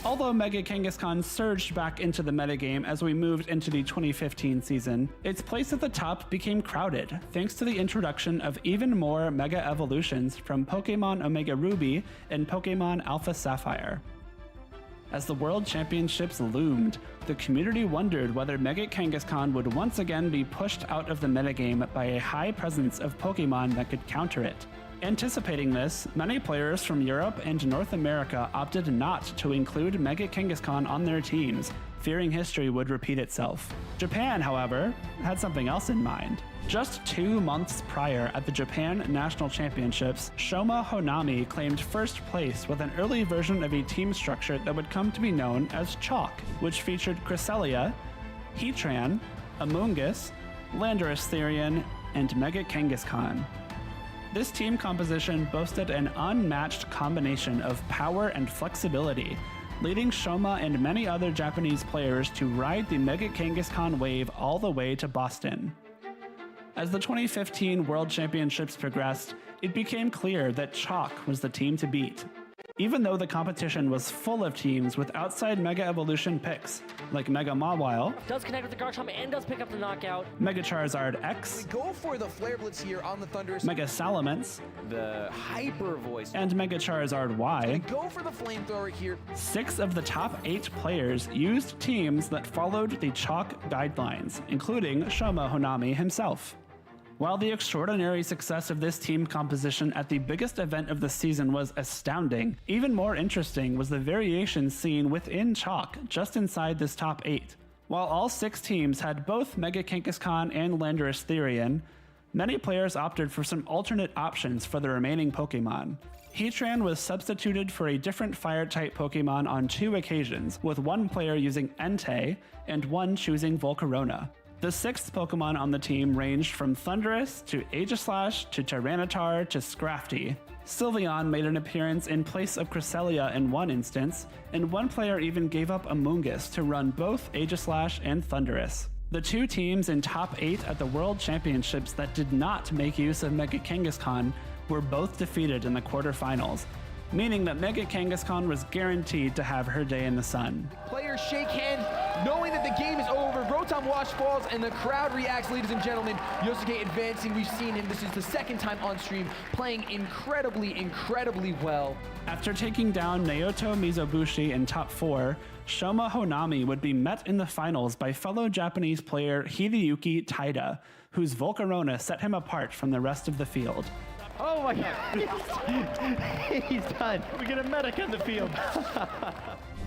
Speaker 14: Although Mega Kangaskhan surged back into the metagame as we moved into the 2015 season, its place at the top became crowded thanks to the introduction of even more Mega Evolutions from Pokemon Omega Ruby and Pokemon Alpha Sapphire. As the World Championships loomed, the community wondered whether Mega Kangaskhan would once again be pushed out of the metagame by a high presence of Pokemon that could counter it. Anticipating this, many players from Europe and North America opted not to include Mega Kangaskhan on their teams, fearing history would repeat itself. Japan, however, had something else in mind. Just 2 months prior at the Japan National Championships, Shoma Honami claimed first place with an early version of a team structure that would come to be known as Chalk, which featured Cresselia, Heatran, Amoonguss, Landorus Therian, and Mega Kangaskhan. This team composition boasted an unmatched combination of power and flexibility, leading Shoma and many other Japanese players to ride the Mega Kangaskhan wave all the way to Boston. As the 2015 World Championships progressed, it became clear that Chalk was the team to beat. Even though the competition was full of teams with outside Mega Evolution picks, like Mega Mawile,
Speaker 15: does connect with the Garchomp and does pick up the knockout.
Speaker 14: Mega Charizard X,
Speaker 16: we go for the Flare Blitz here on the Thunderous,
Speaker 14: Mega Salamence,
Speaker 16: the Hyper Voice,
Speaker 14: and Mega Charizard Y.
Speaker 16: We go for the Flamethrower here.
Speaker 14: 6 of the top 8 players used teams that followed the Chalk guidelines, including Shoma Honami himself. While the extraordinary success of this team composition at the biggest event of the season was astounding, even more interesting was the variations seen within Chalk just inside this top 8. While all 6 teams had both Mega Kangaskhan and Landorus Therian, many players opted for some alternate options for the remaining Pokemon. Heatran was substituted for a different Fire-type Pokemon on 2 occasions, with one player using Entei and one choosing Volcarona. The 6th Pokemon on the team ranged from Thundurus to Aegislash to Tyranitar to Scrafty. Sylveon made an appearance in place of Cresselia in one instance, and one player even gave up Amoonguss to run both Aegislash and Thundurus. The 2 teams in top 8 at the World Championships that did not make use of Mega Kangaskhan were both defeated in the quarterfinals, meaning that Mega Kangaskhan was guaranteed to have her day in the sun.
Speaker 16: Players shake hands, knowing that the game is over. Rotom Wash falls, and the crowd reacts, ladies and gentlemen. Yosuke advancing, we've seen him. This is the 2nd time on stream, playing incredibly well.
Speaker 14: After taking down Naoto Mizobushi in top 4, Shoma Honami would be met in the finals by fellow Japanese player Hideyuki Taida, whose Volcarona set him apart from the rest of the field.
Speaker 9: Oh my God, he's done. We get a medic in the field.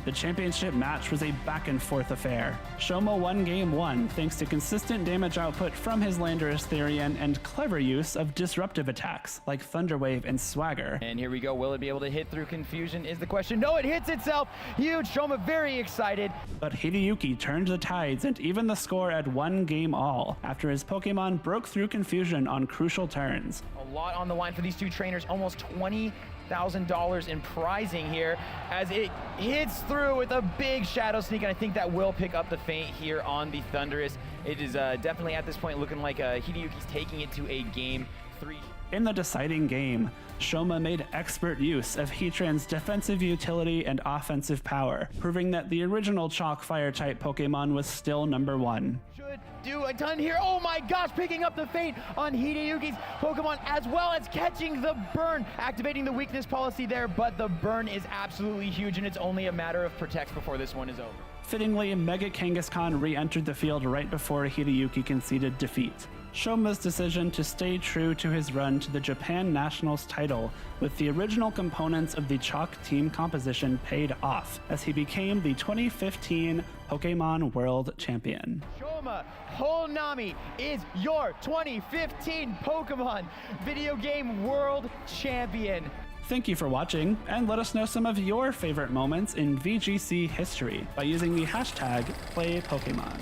Speaker 14: The championship match was a back-and-forth affair. Shoma won Game 1 thanks to consistent damage output from his Landorus Therian and clever use of disruptive attacks like Thunder Wave and Swagger.
Speaker 17: And here we go. Will it be able to hit through Confusion is the question. No, it hits itself. Huge. Shoma very excited.
Speaker 14: But Hideyuki turned the tides and even the score at 1 game all after his Pokemon broke through Confusion on crucial turns.
Speaker 17: A lot on the line for these 2 trainers. Almost $20,000 in prizing here as it hits through with a big Shadow Sneak, and I think that will pick up the feint here on the Thundurus. It is definitely at this point looking like Hideyuki's taking it to a Game 3.
Speaker 14: In the deciding game, Shoma made expert use of Heatran's defensive utility and offensive power, proving that the original Chalk Fire-type Pokemon was still number 1.
Speaker 17: Should do a ton here. Oh my gosh, picking up the feint on Hideyuki's Pokemon, as well as catching the burn, activating the weakness policy there, but the burn is absolutely huge, and it's only a matter of protects before this one is over.
Speaker 14: Fittingly, Mega Kangaskhan re-entered the field right before Hideyuki conceded defeat. Shoma's decision to stay true to his run to the Japan Nationals title with the original components of the Chalk team composition paid off as he became the 2015 Pokémon World Champion.
Speaker 17: Shoma Honami is your 2015 Pokemon Video Game World Champion.
Speaker 14: Thank you for watching, and let us know some of your favorite moments in VGC history by using the hashtag #PlayPokemon.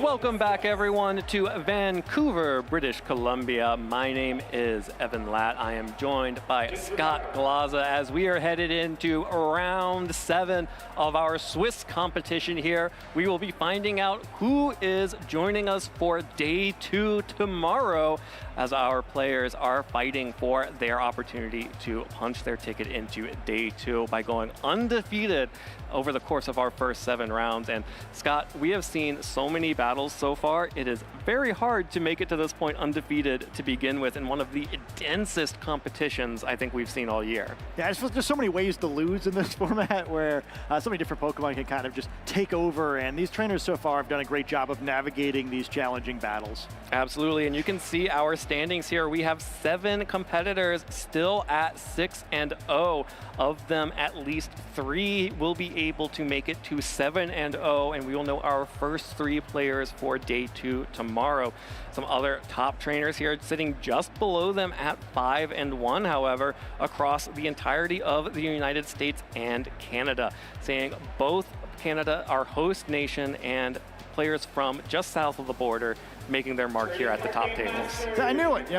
Speaker 3: Welcome back, everyone, to Vancouver, British Columbia. My name is Evan Latt. I am joined by Scott Glaza as we are headed into round 7 of our Swiss competition here. We will be finding out who is joining us for day 2 tomorrow as our players are fighting for their opportunity to punch their ticket into day 2 by going undefeated over the course of our first 7 rounds. And Scott, we have seen so many battles so far. It is very hard to make it to this point undefeated to begin with in one of the densest competitions I think we've seen all year.
Speaker 9: Yeah, there's so many ways to lose in this format where so many different Pokemon can kind of just take over, and these trainers so far have done a great job of navigating these challenging battles.
Speaker 3: Absolutely, and you can see our standings here. We have 7 competitors still at 6-0. Of them, at least 3 will be able to make it to 7-0, and we will know our first 3 players for day 2 tomorrow. Some other top trainers here sitting just below them at 5-1, however, across the entirety of the United States and Canada, saying both Canada, our host nation, and players from just south of the border making their mark here at the top tables.
Speaker 9: I knew it. You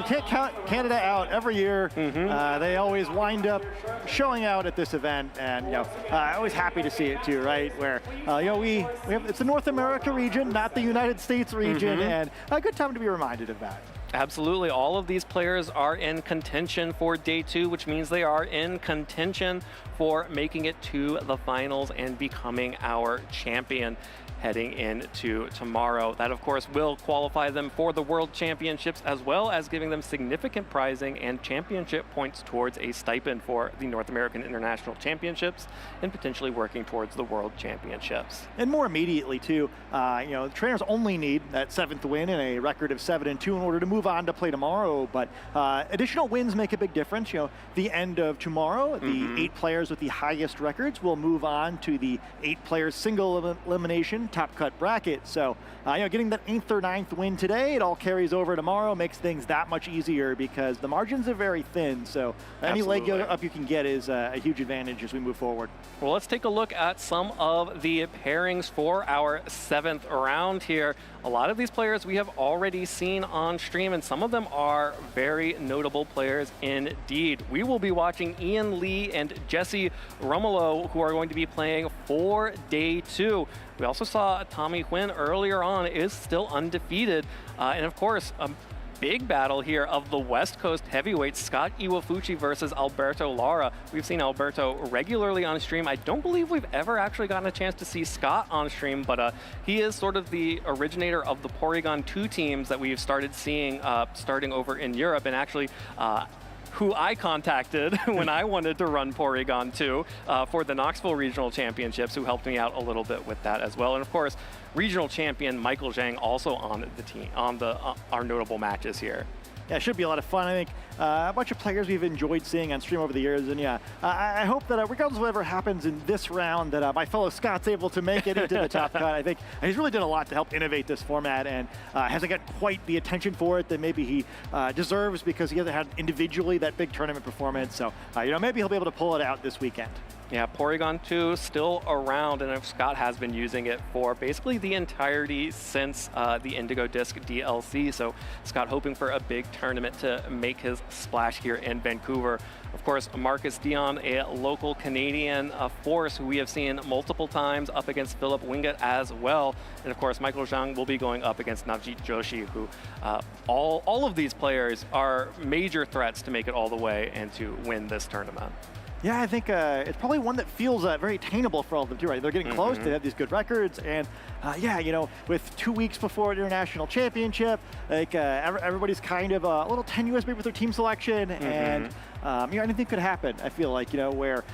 Speaker 9: can't count Canada out every year. They always wind up showing out at this event, and always happy to see it too, right? Where we have, it's the North America region, not the United States region, and a good time to be reminded of that.
Speaker 3: Absolutely. All of these players are in contention for day 2, which means they are in contention for making it to the finals and becoming our champion heading into tomorrow. That, of course, will qualify them for the World Championships, as well as giving them significant prizing and championship points towards a stipend for the North American International Championships and potentially working towards the World Championships.
Speaker 9: And more immediately, too, the trainers only need that 7th win and a record of 7-2 in order to move on to play tomorrow, but additional wins make a big difference. The end of tomorrow, the 8 players with the highest records will move on to the 8-player single elimination top cut bracket. So, getting that 8th or 9th win today, it all carries over tomorrow, makes things that much easier because the margins are very thin. So, any leg up you can get is a huge advantage as we move forward.
Speaker 3: Well, let's take a look at some of the pairings for our 7th round here. A lot of these players we have already seen on stream, and some of them are very notable players indeed. We will be watching Ian Lee and Jesse Romulo, who are going to be playing for day 2. We also saw Tommy Huynh earlier on, is still undefeated. And of course, a big battle here of the West Coast heavyweights, Scott Iwafuchi versus Alberto Lara. We've seen Alberto regularly on stream. I don't believe we've ever actually gotten a chance to see Scott on stream, but he is sort of the originator of the Porygon 2 teams that we've started seeing starting over in Europe, and actually who I contacted when I wanted to run Porygon 2 for the Knoxville Regional Championships, who helped me out a little bit with that as well. And of course, regional champion Michael Zhang also on the team, on our notable matches here.
Speaker 9: Yeah, it should be a lot of fun. I think a bunch of players we've enjoyed seeing on stream over the years, and I hope that regardless of whatever happens in this round, that my fellow Scott's able to make it into the top cut. I think he's really done a lot to help innovate this format, and hasn't got quite the attention for it that maybe he deserves because he hasn't had individually that big tournament performance. So maybe he'll be able to pull it out this weekend.
Speaker 3: Yeah, Porygon 2 still around, and Scott has been using it for basically the entirety since the Indigo Disc DLC. So Scott hoping for a big tournament to make his splash here in Vancouver. Of course, Marcus Dion, a local Canadian force who we have seen multiple times up against Philip Wingett as well. And of course, Michael Zhang will be going up against Navjit Joshi, who all of these players are major threats to make it all the way and to win this tournament.
Speaker 9: Yeah, I think it's probably one that feels very attainable for all of them too, right? They're getting close, they have these good records, and yeah, you know, with 2 weeks before International Championship, like everybody's kind of a little tenuous maybe with their team selection, and you know, anything could happen, I feel like, you know, where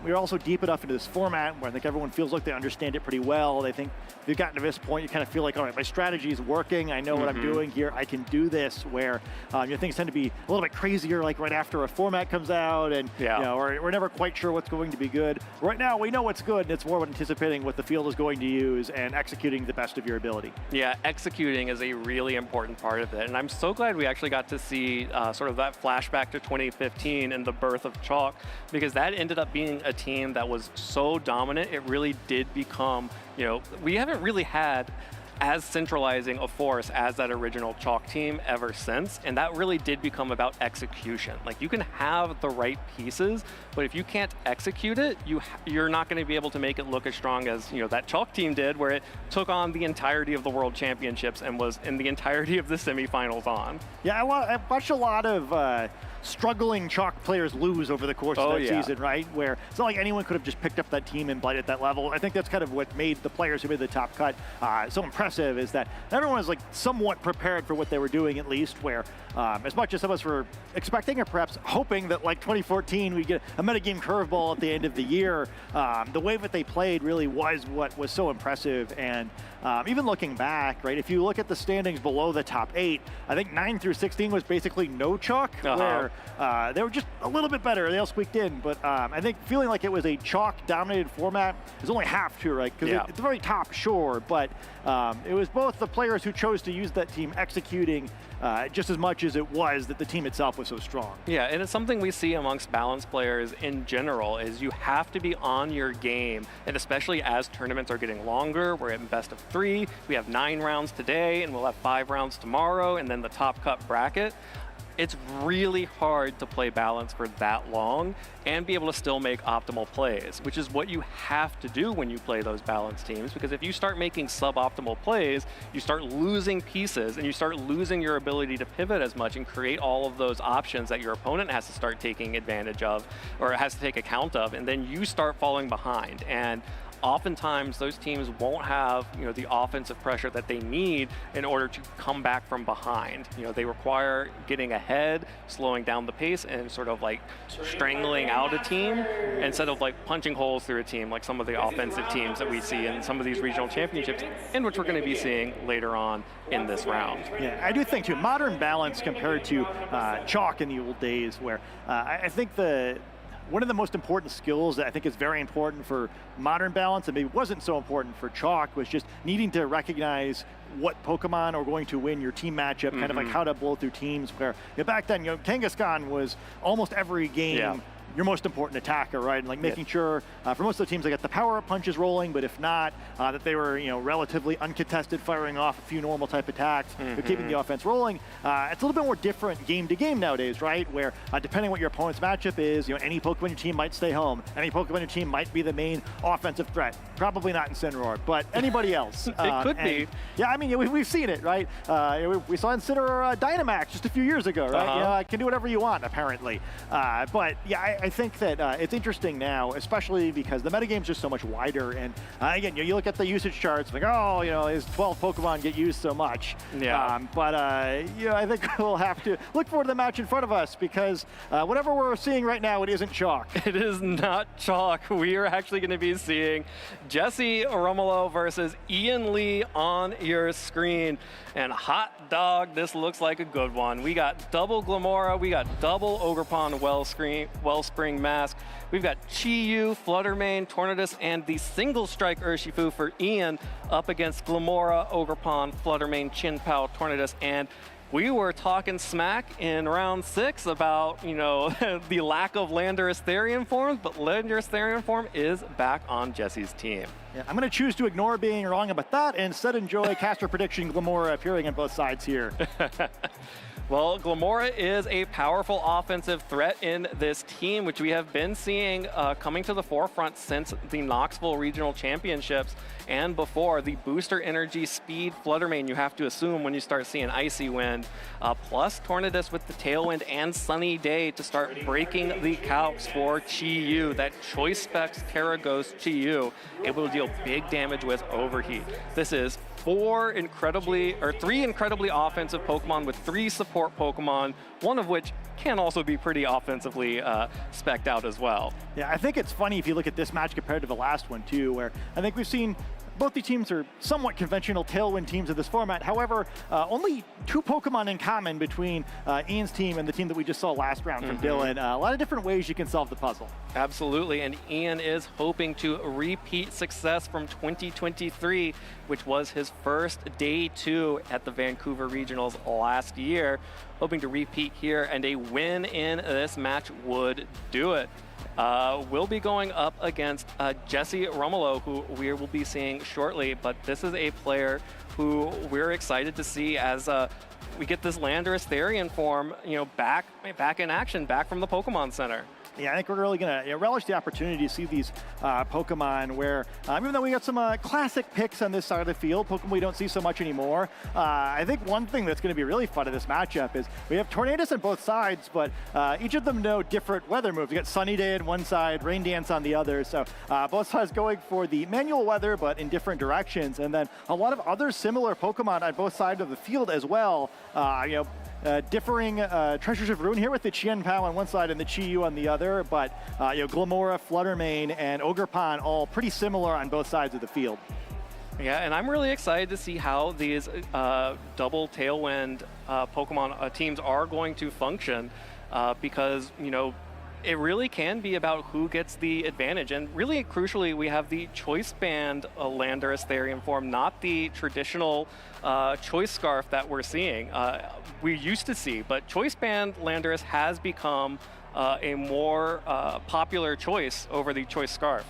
Speaker 9: we're also deep enough into this format where I think everyone feels like they understand it pretty well. They think if you've gotten to this point, you kind of feel like, all right, my strategy is working. I know what I'm doing here. I can do this, where you know, things tend to be a little bit crazier, like right after a format comes out, and you know, we're never quite sure what's going to be good. Right now, we know what's good, and it's more about anticipating what the field is going to use and executing the best of your ability.
Speaker 3: Yeah, executing is a really important part of it, and I'm so glad we actually got to see sort of that flashback to 2015 and the birth of Chalk, because that ended up being a team that was so dominant, it really did become, you know, we haven't really had as centralizing a force as that original Chalk team ever since, and that really did become about execution. Like, you can have the right pieces, but if you can't execute it, you're not going to be able to make it look as strong as, you know, that Chalk team did, where it took on the entirety of the World Championships and was in the entirety of the semifinals on.
Speaker 9: Yeah, I watched a lot of struggling Chalk players lose over the course of that season, right? Where it's not like anyone could have just picked up that team and played at that level. I think that's kind of what made the players who made the top cut so impressive, is that everyone was like somewhat prepared for what they were doing, at least, where as much as some of us were expecting or perhaps hoping that like 2014 we'd get a metagame curveball at the end of the year, the way that they played really was what was so impressive. And even looking back, right, if you look at the standings below the top 8, I think 9 through 16 was basically no Chalk, where they were just a little bit better. They all squeaked in, but I think feeling like it was a Chalk-dominated format is only half true, right? Because it's very top, sure, but it was both the players who chose to use that team executing just as much as it was that the team itself was so strong.
Speaker 3: Yeah, and it's something we see amongst balanced players in general, is you have to be on your game, and especially as tournaments are getting longer. We're in best of 3. We have 9 rounds today, and we'll have 5 rounds tomorrow, and then the top cut bracket. It's really hard to play balance for that long and be able to still make optimal plays, which is what you have to do when you play those balanced teams, because if you start making suboptimal plays, you start losing pieces and you start losing your ability to pivot as much and create all of those options that your opponent has to start taking advantage of or has to take account of, and then you start falling behind. And oftentimes those teams won't have, you know, the offensive pressure that they need in order to come back from behind. You know, they require getting ahead, slowing down the pace, and sort of like strangling out a team instead of like punching holes through a team like some of the offensive teams that we see in some of these regional championships, and which we're going to be seeing later on in this round.
Speaker 9: Yeah, I do think too, modern balance compared to Chalk in the old days, where I think one of the most important skills that I think is very important for modern balance, and maybe wasn't so important for Chalk, was just needing to recognize what Pokemon are going to win your team matchup, kind of like how to blow through teams, where, you know, back then, you know, Kangaskhan was almost every game your most important attacker, right? And like making sure, for most of the teams, they got the power-up punches rolling, but if not, that they were, you know, relatively uncontested, firing off a few normal type attacks, but keeping the offense rolling. It's a little bit more different game to game nowadays, right? Where depending on what your opponent's matchup is, you know, any Pokemon in your team might stay home. Any Pokemon in your team might be the main offensive threat. Probably not in Incineroar, but anybody else.
Speaker 3: It could be.
Speaker 9: Yeah, I mean, we've seen it, right? We saw Incineroar Dynamax just a few years ago, right? You know, I can do whatever you want, apparently. But yeah, I think that it's interesting now, especially because the metagame's just so much wider. And again, you look at the usage charts, like, oh, you know, his 12 Pokemon get used so much.
Speaker 3: Yeah.
Speaker 9: But you know, I think we'll have to look forward to the match in front of us, because whatever we're seeing right now, it isn't Chalk.
Speaker 3: It is not Chalk. We are actually going to be seeing Jesse Romulo versus Ian Lee on your screen. And hot dog, this looks like a good one. We got double Glamora, we got double Ogerpon Wellspring Mask. We've got Chi-Yu, Fluttermane, Tornadus, and the single strike Urshifu for Ian up against Glamora, Ogerpon, Fluttermane, Chin-Pao, Tornadus, and we were talking smack in round 6 about, the lack of Landorus Therian forms, but Landorus Therian form is back on Jesse's team.
Speaker 9: Yeah, I'm going to choose to ignore being wrong about that and instead enjoy caster prediction Glamora appearing on both sides here.
Speaker 3: Well, Glamora is a powerful offensive threat in this team, which we have been seeing coming to the forefront since the Knoxville Regional Championships and before. The booster energy speed Fluttermane you have to assume when you start seeing Icy Wind, plus Tornadus with the Tailwind and Sunny Day to start breaking the calcs for Chi-Yu. That Choice Specs Terra Ghost Chi-Yu, able to deal big damage with Overheat. This is three incredibly offensive Pokemon with 3 support Pokemon, one of which can also be pretty offensively spec'd out as well.
Speaker 9: Yeah, I think it's funny if you look at this match compared to the last one too, where I think we've seen both the teams are somewhat conventional Tailwind teams of this format. However, only 2 Pokemon in common between Ian's team and the team that we just saw last round from Dylan. A lot of different ways you can solve the puzzle.
Speaker 3: Absolutely, and Ian is hoping to repeat success from 2023, which was his first day 2 at the Vancouver Regionals last year. Hoping to repeat here, and a win in this match would do it. We'll be going up against Jesse Romolo, who we will be seeing shortly, but this is a player who we're excited to see as we get this Landorus Therian form, back in action, back from the Pokemon Center.
Speaker 9: Yeah, I think we're really going to relish the opportunity to see these Pokemon where, even though we got some classic picks on this side of the field, Pokemon we don't see so much anymore, I think one thing that's going to be really fun in this matchup is we have Tornadus on both sides, but each of them know different weather moves. We got Sunny Day on one side, Rain Dance on the other, so both sides going for the manual weather, but in different directions, and then a lot of other similar Pokemon on both sides of the field as well. Differing Treasures of Ruin here with the Chien-Pao on one side and the Chi-Yu on the other, but Glamora, Fluttermane, and Ogerpon all pretty similar on both sides of the field.
Speaker 3: Yeah, and I'm really excited to see how these double Tailwind Pokemon teams are going to function because, it really can be about who gets the advantage. And really, crucially, we have the Choice Band Landorus Therian form, not the traditional Choice Scarf that we're seeing. We used to see, but Choice Band Landorus has become a more popular choice over the Choice Scarf.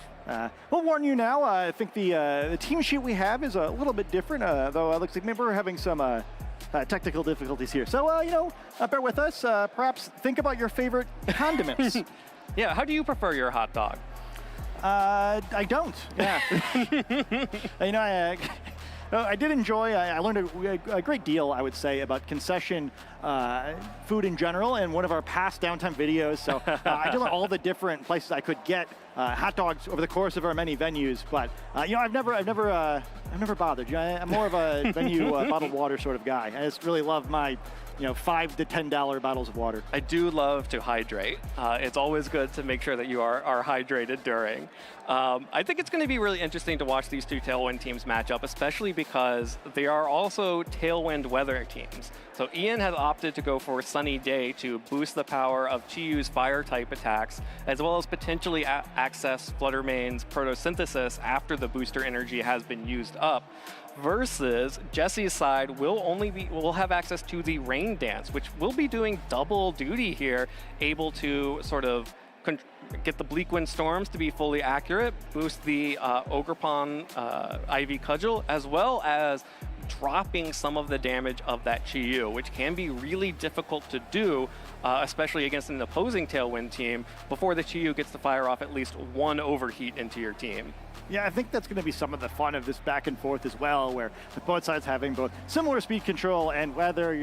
Speaker 9: We'll warn you now, I think the team sheet we have is a little bit different, though it looks like maybe we're having some technical difficulties here. So, bear with us. Perhaps think about your favorite condiments.
Speaker 3: Yeah, how do you prefer your hot dog?
Speaker 9: I don't, yeah. I did enjoy, I learned a great deal, I would say, about concession food in general in one of our past downtime videos. So I did learn all the different places I could get hot dogs over the course of our many venues. But I've never bothered. I'm more of a venue bottled water sort of guy. I just really love my $5 to $10 bottles of water.
Speaker 3: I do love to hydrate. It's always good to make sure that you are hydrated during. I think it's going to be really interesting to watch these 2 Tailwind teams match up, especially because they are also Tailwind weather teams. So Ian has opted to go for Sunny Day to boost the power of Chi-Yu's fire-type attacks, as well as potentially access Fluttermane's Photosynthesis after the booster energy has been used up. Versus Jesse's side will have access to the Rain Dance, which will be doing double duty here, able to sort of get the Bleak Wind Storms to be fully accurate, boost the Ogerpon Ivy Cudgel, as well as dropping some of the damage of that Chi-Yu, which can be really difficult to do, especially against an opposing Tailwind team, before the Chi-Yu gets to fire off at least 1 overheat into your team.
Speaker 9: Yeah, I think that's going to be some of the fun of this back and forth as well, where both sides having both similar speed control and weather,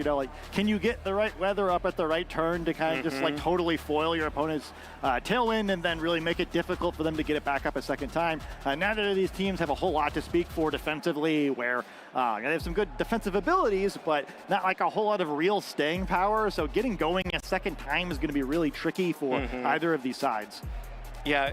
Speaker 9: can you get the right weather up at the right turn to kind of just totally foil your opponent's Tailwind and then really make it difficult for them to get it back up a second time. Neither of these teams have a whole lot to speak for defensively, where they have some good defensive abilities, but not like a whole lot of real staying power. So getting going a second time is going to be really tricky for either of these sides.
Speaker 3: Yeah,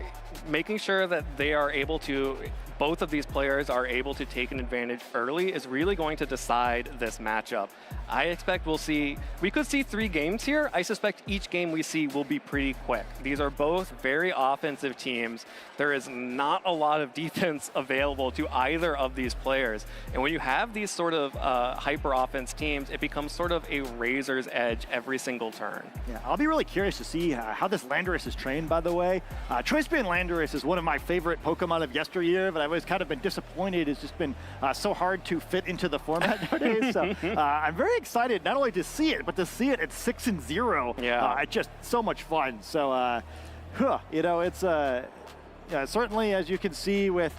Speaker 3: making sure that they are able to, both of these players are able to take an advantage early is really going to decide this matchup. I expect we could see 3 games here. I suspect each game we see will be pretty quick. These are both very offensive teams. There is not a lot of defense available to either of these players. And when you have these sort of hyper offense teams, it becomes sort of a razor's edge every single turn.
Speaker 9: Yeah, I'll be really curious to see how this Landorus is trained, by the way. Choice Band Landorus is one of my favorite Pokemon of yesteryear, but I've always kind of been disappointed. It's just been so hard to fit into the format nowadays. So I'm very excited not only to see it, but to see it at 6-0.
Speaker 3: Yeah.
Speaker 9: It's just so much fun. So, you know, it's certainly, as you can see with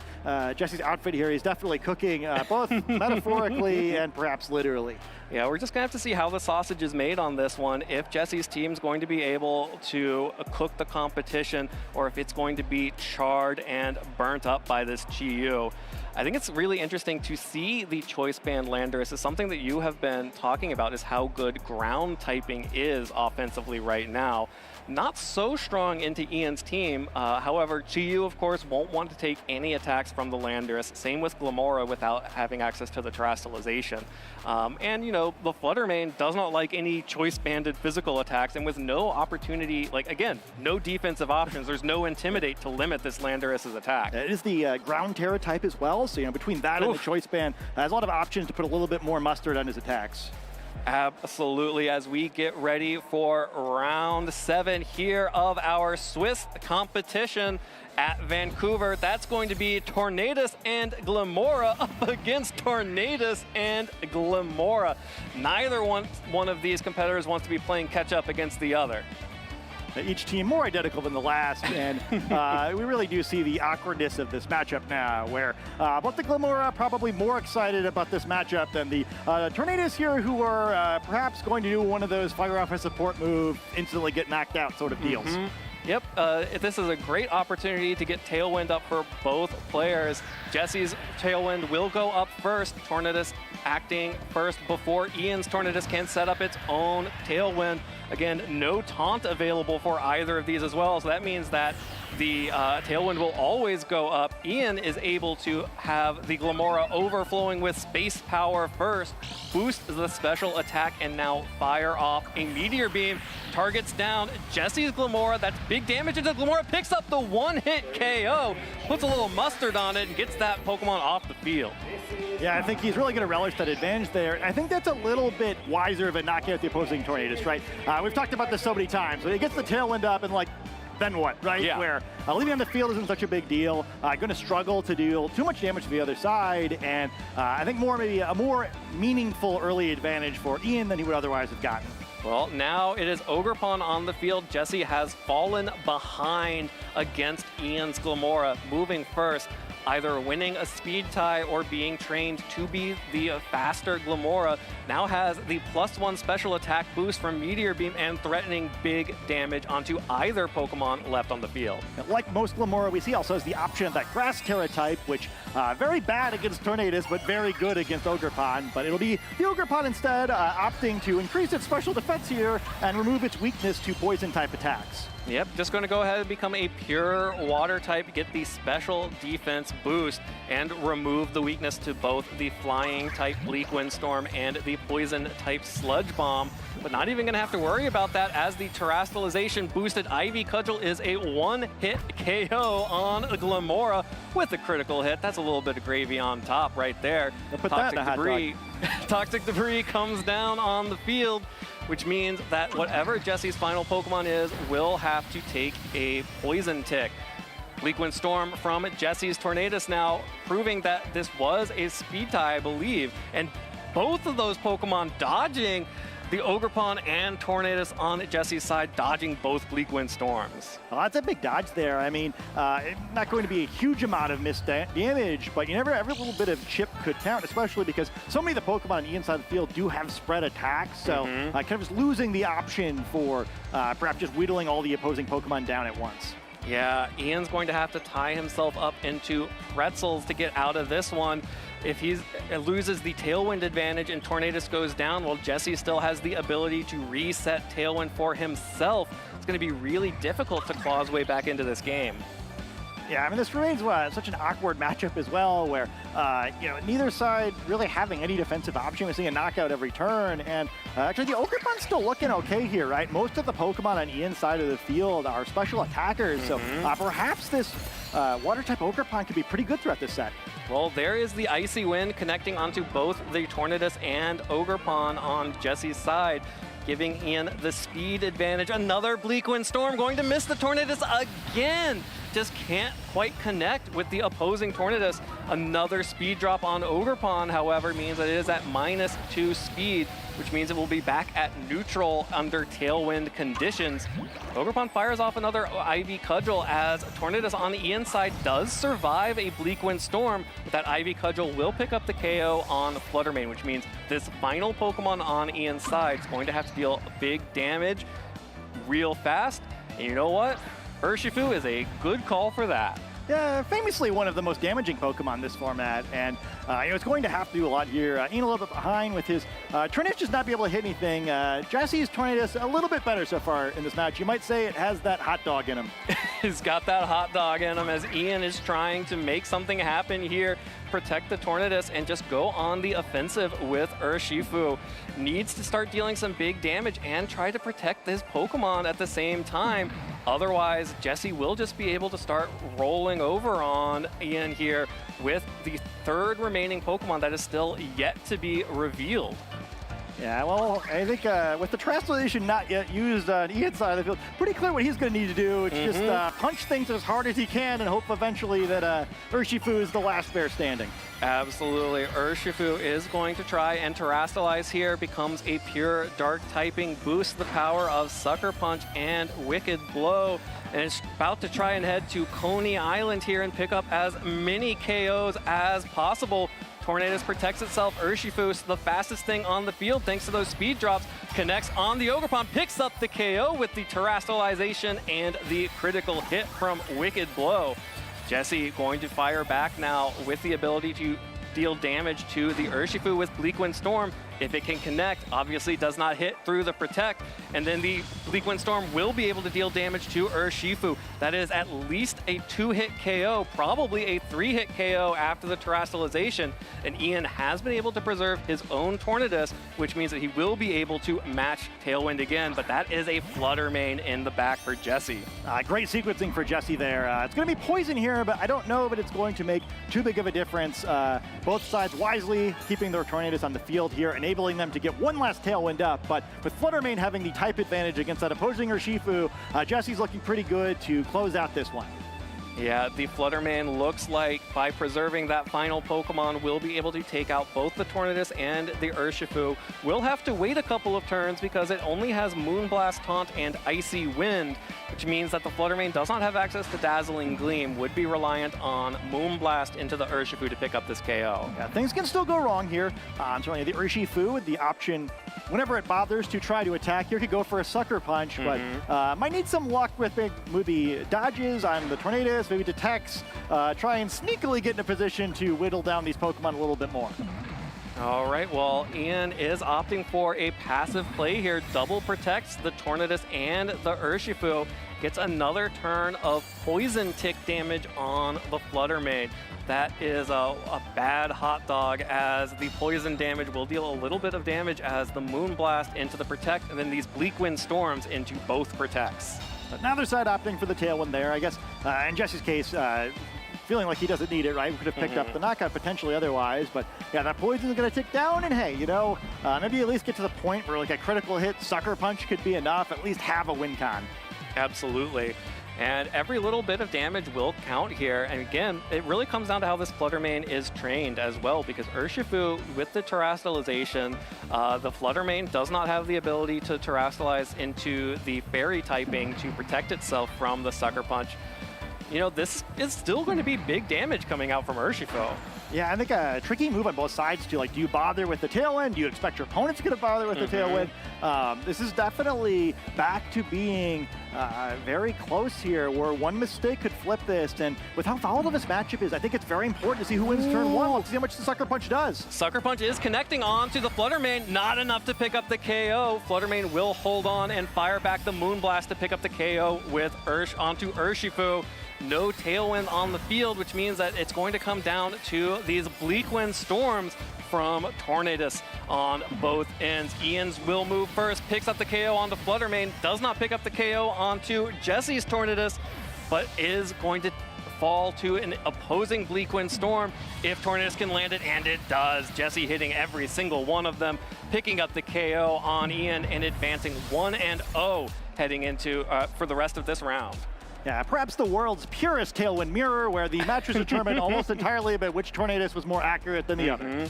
Speaker 9: Jesse's outfit here, he's definitely cooking both metaphorically and perhaps literally.
Speaker 3: Yeah, we're just going to have to see how the sausage is made on this one, if Jesse's team's going to be able to cook the competition or if it's going to be charred and burnt up by this Chi-Yu. I think it's really interesting to see the Choice Band Landorus. Is something that you have been talking about, is how good ground typing is offensively right now. Not so strong into Ian's team. However, Chi-Yu, of course, won't want to take any attacks from the Landorus. Same with Glamora without having access to the Terastallization. And, you know, the Fluttermane does not like any choice-banded physical attacks, and with no opportunity, like, again, no defensive options, there's no Intimidate to limit this Landorus's attack.
Speaker 9: It is the ground terror type as well, so, you know, between that and the Choice Band, has a lot of options to put a little bit more mustard on his attacks.
Speaker 3: Absolutely, as we get ready for round 7 here of our Swiss competition at Vancouver. That's going to be Tornadus and Glamora up against Tornadus and Glamora. Neither one of these competitors wants to be playing catch up against the other.
Speaker 9: Each team more identical than the last, and we really do see the awkwardness of this matchup now, where both the Glamora probably more excited about this matchup than the Tornadus here, who are perhaps going to do one of those fire off a support move, instantly get knocked out sort of deals.
Speaker 3: Yep, this is a great opportunity to get Tailwind up for both players. Jesse's Tailwind will go up first. Tornadus acting first before Ian's Tornadus can set up its own Tailwind. Again, no taunt available for either of these as well, so that means that the Tailwind will always go up. Ian is able to have the Glamora overflowing with space power first, boost the special attack, and now fire off a Meteor Beam. Targets down Jesse's Glamora. That's big damage into Glamora. Picks up the one-hit KO, puts a little mustard on it, and gets that Pokemon off the field.
Speaker 9: Yeah, I think he's really going to relish that advantage there. I think that's a little bit wiser of a knocking out the opposing Tornadus, right? We've talked about this so many times. When he gets the Tailwind up and, like, then what, right?
Speaker 3: Yeah.
Speaker 9: Where leaving on the field isn't such a big deal. Going to struggle to deal too much damage to the other side, and I think maybe a more meaningful early advantage for Ian than he would otherwise have gotten.
Speaker 3: Well, now it is Ogerpon on the field. Jesse has fallen behind against Ian's Glamora, moving first, either winning a speed tie or being trained to be the faster Glamora. Now has the +1 special attack boost from Meteor Beam and threatening big damage onto either Pokemon left on the field.
Speaker 9: Like most Glamora, we see also has the option of that Grass Terra type, which very bad against Tornadus, but very good against Ogerpon. But it'll be the Ogerpon instead opting to increase its special defense here and remove its weakness to poison type attacks.
Speaker 3: Yep, just going to go ahead and become a pure water type, get the special defense boost, and remove the weakness to both the flying type Bleak Windstorm and the poison type Sludge Bomb. But not even going to have to worry about that, as the Terastallization boosted Ivy Cudgel is a one-hit KO on Glamora with a critical hit. That's a little bit of gravy on top right there. Toxic debris comes down on the field, which means that whatever Jesse's final Pokemon is will have to take a poison tick. Bleak Windstorm from Jesse's Tornadus now, proving that this was a speed tie, I believe, and both of those Pokemon dodging the Ogerpon and Tornadus on Jesse's side, dodging both Bleak Windstorms.
Speaker 9: Well, that's a big dodge there. I mean, not going to be a huge amount of missed damage, but every little bit of chip could count, especially because so many of the Pokemon on the inside of the field do have spread attacks, so kind of just losing the option for perhaps just whittling all the opposing Pokemon down at once.
Speaker 3: Yeah, Ian's going to have to tie himself up into pretzels to get out of this one. If he loses the Tailwind advantage and Tornadus goes down, well, Jesse still has the ability to reset Tailwind for himself. It's going to be really difficult to claw his way back into this game.
Speaker 9: Yeah, I mean, this remains such an awkward matchup as well, where, neither side really having any defensive option. We're seeing a knockout every turn, and actually the Ogerpon's still looking okay here, right? Most of the Pokemon on Ian's side of the field are special attackers, so perhaps this Water-type Ogerpon could be pretty good throughout this set.
Speaker 3: Well, there is the Icy Wind connecting onto both the Tornadus and Ogerpon on Jesse's side, giving Ian the speed advantage. Another Bleak Wind Storm going to miss the Tornadus again. Just can't quite connect with the opposing Tornadus. Another speed drop on Ogerpon, however, means that it is at -2 speed, which means it will be back at neutral under Tailwind conditions. Ogerpon fires off another Ivy Cudgel as Tornadus on Ian's side does survive a Bleak Wind Storm, but that Ivy Cudgel will pick up the KO on Fluttermane, which means this final Pokemon on Ian's side is going to have to deal big damage real fast. And you know what? Urshifu is a good call for that.
Speaker 9: Yeah, famously one of the most damaging Pokemon this format, and it's going to have to do a lot here. Ian a little bit behind with his Tornadus, just not be able to hit anything. Jesse's Tornadus a little bit better so far in this match. You might say it has that hot dog in him.
Speaker 3: He's got that hot dog in him as Ian is trying to make something happen here, protect the Tornadus, and just go on the offensive with Urshifu. Needs to start dealing some big damage and try to protect his Pokemon at the same time. Otherwise, Jesse will just be able to start rolling over on Ian here with the third remaining Pokemon that is still yet to be revealed.
Speaker 9: Yeah, well, I think with the Terastallization not yet used on Ian's side of the field, pretty clear what he's going to need to do. It's just punch things as hard as he can and hope eventually that Urshifu is the last bear standing.
Speaker 3: Absolutely. Urshifu is going to try and Terastallize here, becomes a pure dark typing, boosts the power of Sucker Punch and Wicked Blow, and it's about to try and head to Coney Island here and pick up as many KOs as possible. Tornadus protects itself. Urshifu is the fastest thing on the field thanks to those speed drops. Connects on the Ogerpon, picks up the KO with the Terastallization and the critical hit from Wicked Blow. Jesse going to fire back now with the ability to deal damage to the Urshifu with Bleak Wind Storm. If it can connect, obviously does not hit through the Protect, and then the Bleak Wind Storm will be able to deal damage to Urshifu. That is at least a 2-hit KO, probably a 3-hit KO after the Terastallization, and Ian has been able to preserve his own Tornadus, which means that he will be able to match Tailwind again, but that is a Fluttermane in the back for Jesse.
Speaker 9: Great sequencing for Jesse there. It's going to be Poison here, but I don't know if it's going to make too big of a difference. Both sides wisely keeping their Tornadus on the field here, enabling them to get one last Tailwind up, but with Fluttermane having the type advantage against that opposing Urshifu, Jesse's looking pretty good to close out this one.
Speaker 3: Yeah, the Fluttermane looks like by preserving that final Pokemon will be able to take out both the Tornadus and the Urshifu. We'll have to wait a couple of turns because it only has Moonblast, Taunt, and Icy Wind, which means that the Fluttermane does not have access to Dazzling Gleam, would be reliant on Moonblast into the Urshifu to pick up this KO.
Speaker 9: Yeah, things can still go wrong here. Certainly the Urshifu with the option, whenever it bothers to try to attack here, could go for a Sucker Punch, but might need some luck with maybe dodges on the Tornadus, maybe detects, try and sneakily get in a position to whittle down these Pokemon a little bit more.
Speaker 3: All right, well, Ian is opting for a passive play here. Double protects the Tornadus and the Urshifu. Gets another turn of Poison Tick damage on the Fluttermane. That is a bad hot dog, as the poison damage will deal a little bit of damage as the Moonblast into the Protect, and then these Bleak Wind Storms into both Protects.
Speaker 9: But neither side opting for the Tailwind there, I guess. In Jesse's case, feeling like he doesn't need it, right? We could have picked up the knockout potentially otherwise, but yeah, that poison is going to tick down, and hey, maybe at least get to the point where like a critical hit Sucker Punch could be enough, at least have a win con.
Speaker 3: Absolutely. And every little bit of damage will count here. And again, it really comes down to how this Fluttermane is trained as well, because Urshifu, with the Terastallization, the Fluttermane does not have the ability to Terastallize into the Fairy typing to protect itself from the Sucker Punch. This is still going to be big damage coming out from Urshifu.
Speaker 9: Yeah, I think a tricky move on both sides too. Like, do you bother with the Tailwind? Do you expect your opponent's going to bother with the Tailwind? This is definitely back to being very close here, where one mistake could flip this. And with how volatile this matchup is, I think it's very important to see who wins turn one. Let's see how much the Sucker Punch does.
Speaker 3: Sucker Punch is connecting on to the Fluttermane. Not enough to pick up the KO. Fluttermane will hold on and fire back the Moonblast to pick up the KO with onto Urshifu. no tailwind on the field, which means that it's going to come down to these bleak wind storms from Tornadus on both ends. Ian's will move first, picks up the KO onto Fluttermane, does not pick up the KO onto Jesse's Tornadus, but is going to fall to an opposing bleak wind storm if Tornadus can land it, and it does. Jesse hitting every single one of them, picking up the KO on Ian and advancing 1-0 heading into for the rest of this round.
Speaker 9: Yeah, perhaps the world's purest tailwind mirror, where the match was determined almost entirely about which Tornadus was more accurate than the other.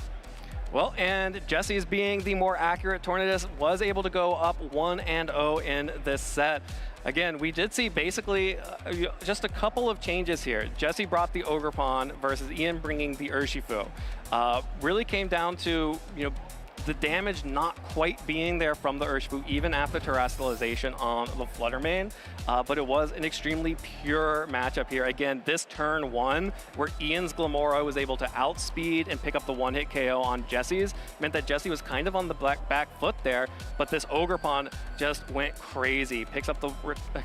Speaker 3: Well, and Jesse's being the more accurate Tornadus was able to go up 1-0 in this set. Again, we did see basically just a couple of changes here. Jesse brought the Ogerpon versus Ian bringing the Urshifu. Really came down to, the damage not quite being there from the Urshifu, even after terrestrialization on the Fluttermane, but it was an extremely pure matchup here. Again, this turn one, where Ian's Glamora was able to outspeed and pick up the one-hit KO on Jesse's, meant that Jesse was kind of on the back foot there, but this Ogerpon just went crazy. Picks up the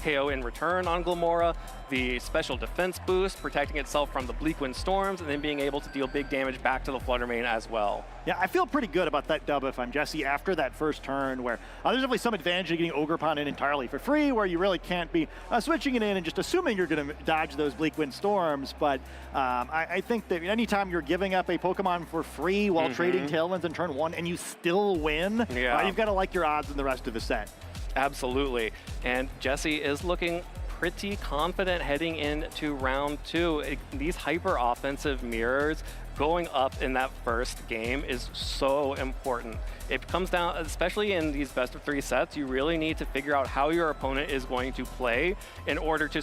Speaker 3: KO in return on Glamora, the special defense boost, protecting itself from the bleak wind storms, and then being able to deal big damage back to the Fluttermane as well.
Speaker 9: Yeah, I feel pretty good about that dub if I'm Jesse after that first turn, where there's definitely some advantage of getting Ogerpon in entirely for free, where you really can't be switching it in and just assuming you're going to dodge those bleak wind storms. But I think that anytime you're giving up a Pokemon for free while trading Tailwinds in turn one and you still win, you've got to like your odds in the rest of the set.
Speaker 3: Absolutely. And Jesse is looking pretty confident heading into round two. These hyper offensive mirrors going up in that first game is so important. It comes down, especially in these best of three sets, you really need to figure out how your opponent is going to play in order to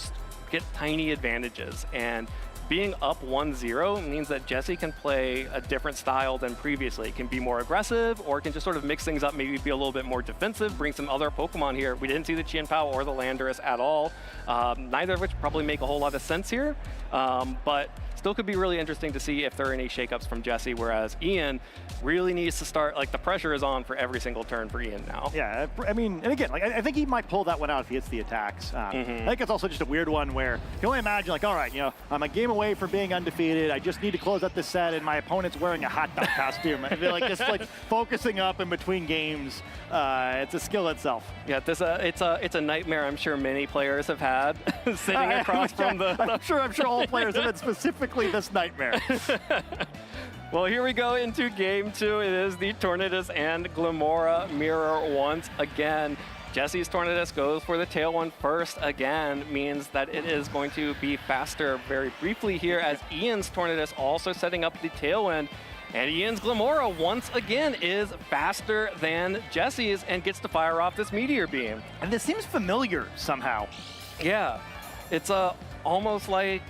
Speaker 3: get tiny advantages. And being up 1-0 means that Jesse can play a different style than previously. It can be more aggressive, or can just sort of mix things up, maybe be a little bit more defensive, bring some other Pokemon here. We didn't see the Chien-Pao or the Landorus at all, neither of which probably make a whole lot of sense here, but still could be really interesting to see if there are any shakeups from Jesse, whereas Ian really needs to start, the pressure is on for every single turn for Ian now.
Speaker 9: Yeah, I mean, and again, I think he might pull that one out if he hits the attacks. I think it's also just a weird one where you can only imagine, all right, I'm a game away from being undefeated. I just need to close out this set, and my opponent's wearing a hot dog costume. I feel just focusing up in between games, it's a skill itself.
Speaker 3: Yeah, it's a nightmare I'm sure many players have had sitting across from the...
Speaker 9: I'm sure all players have had specifically this nightmare.
Speaker 3: Well, here we go into game two. It is the Tornadus and Glamora mirror once again. Jesse's Tornadus goes for the tail one first again, means that it is going to be faster very briefly here, as Ian's Tornadus also setting up the tailwind. And Ian's Glamora once again is faster than Jesse's and gets to fire off this Meteor Beam.
Speaker 9: And this seems familiar somehow.
Speaker 3: Yeah, it's almost like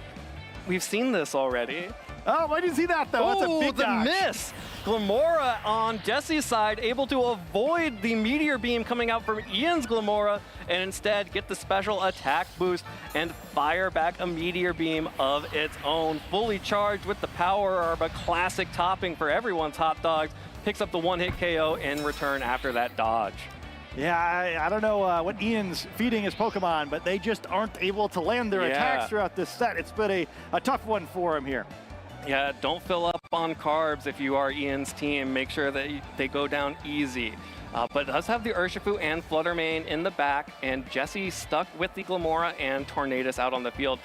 Speaker 3: we've seen this already.
Speaker 9: Oh, why did you see that though? That's a big dodge.
Speaker 3: Miss! Glamora on Jesse's side, able to avoid the Meteor Beam coming out from Ian's Glamora, and instead get the special attack boost and fire back a Meteor Beam of its own, fully charged with the power of a classic topping for everyone's hot dogs. Picks up the one-hit KO in return after that dodge.
Speaker 9: Yeah, I don't know what Ian's feeding his Pokemon, but they just aren't able to land their attacks throughout this set. It's been a tough one for him here.
Speaker 3: Yeah, don't fill up on carbs if you are Ian's team. Make sure that they go down easy. But does have the Urshifu and Fluttermane in the back, and Jesse stuck with the Glamora and Tornadus out on the field.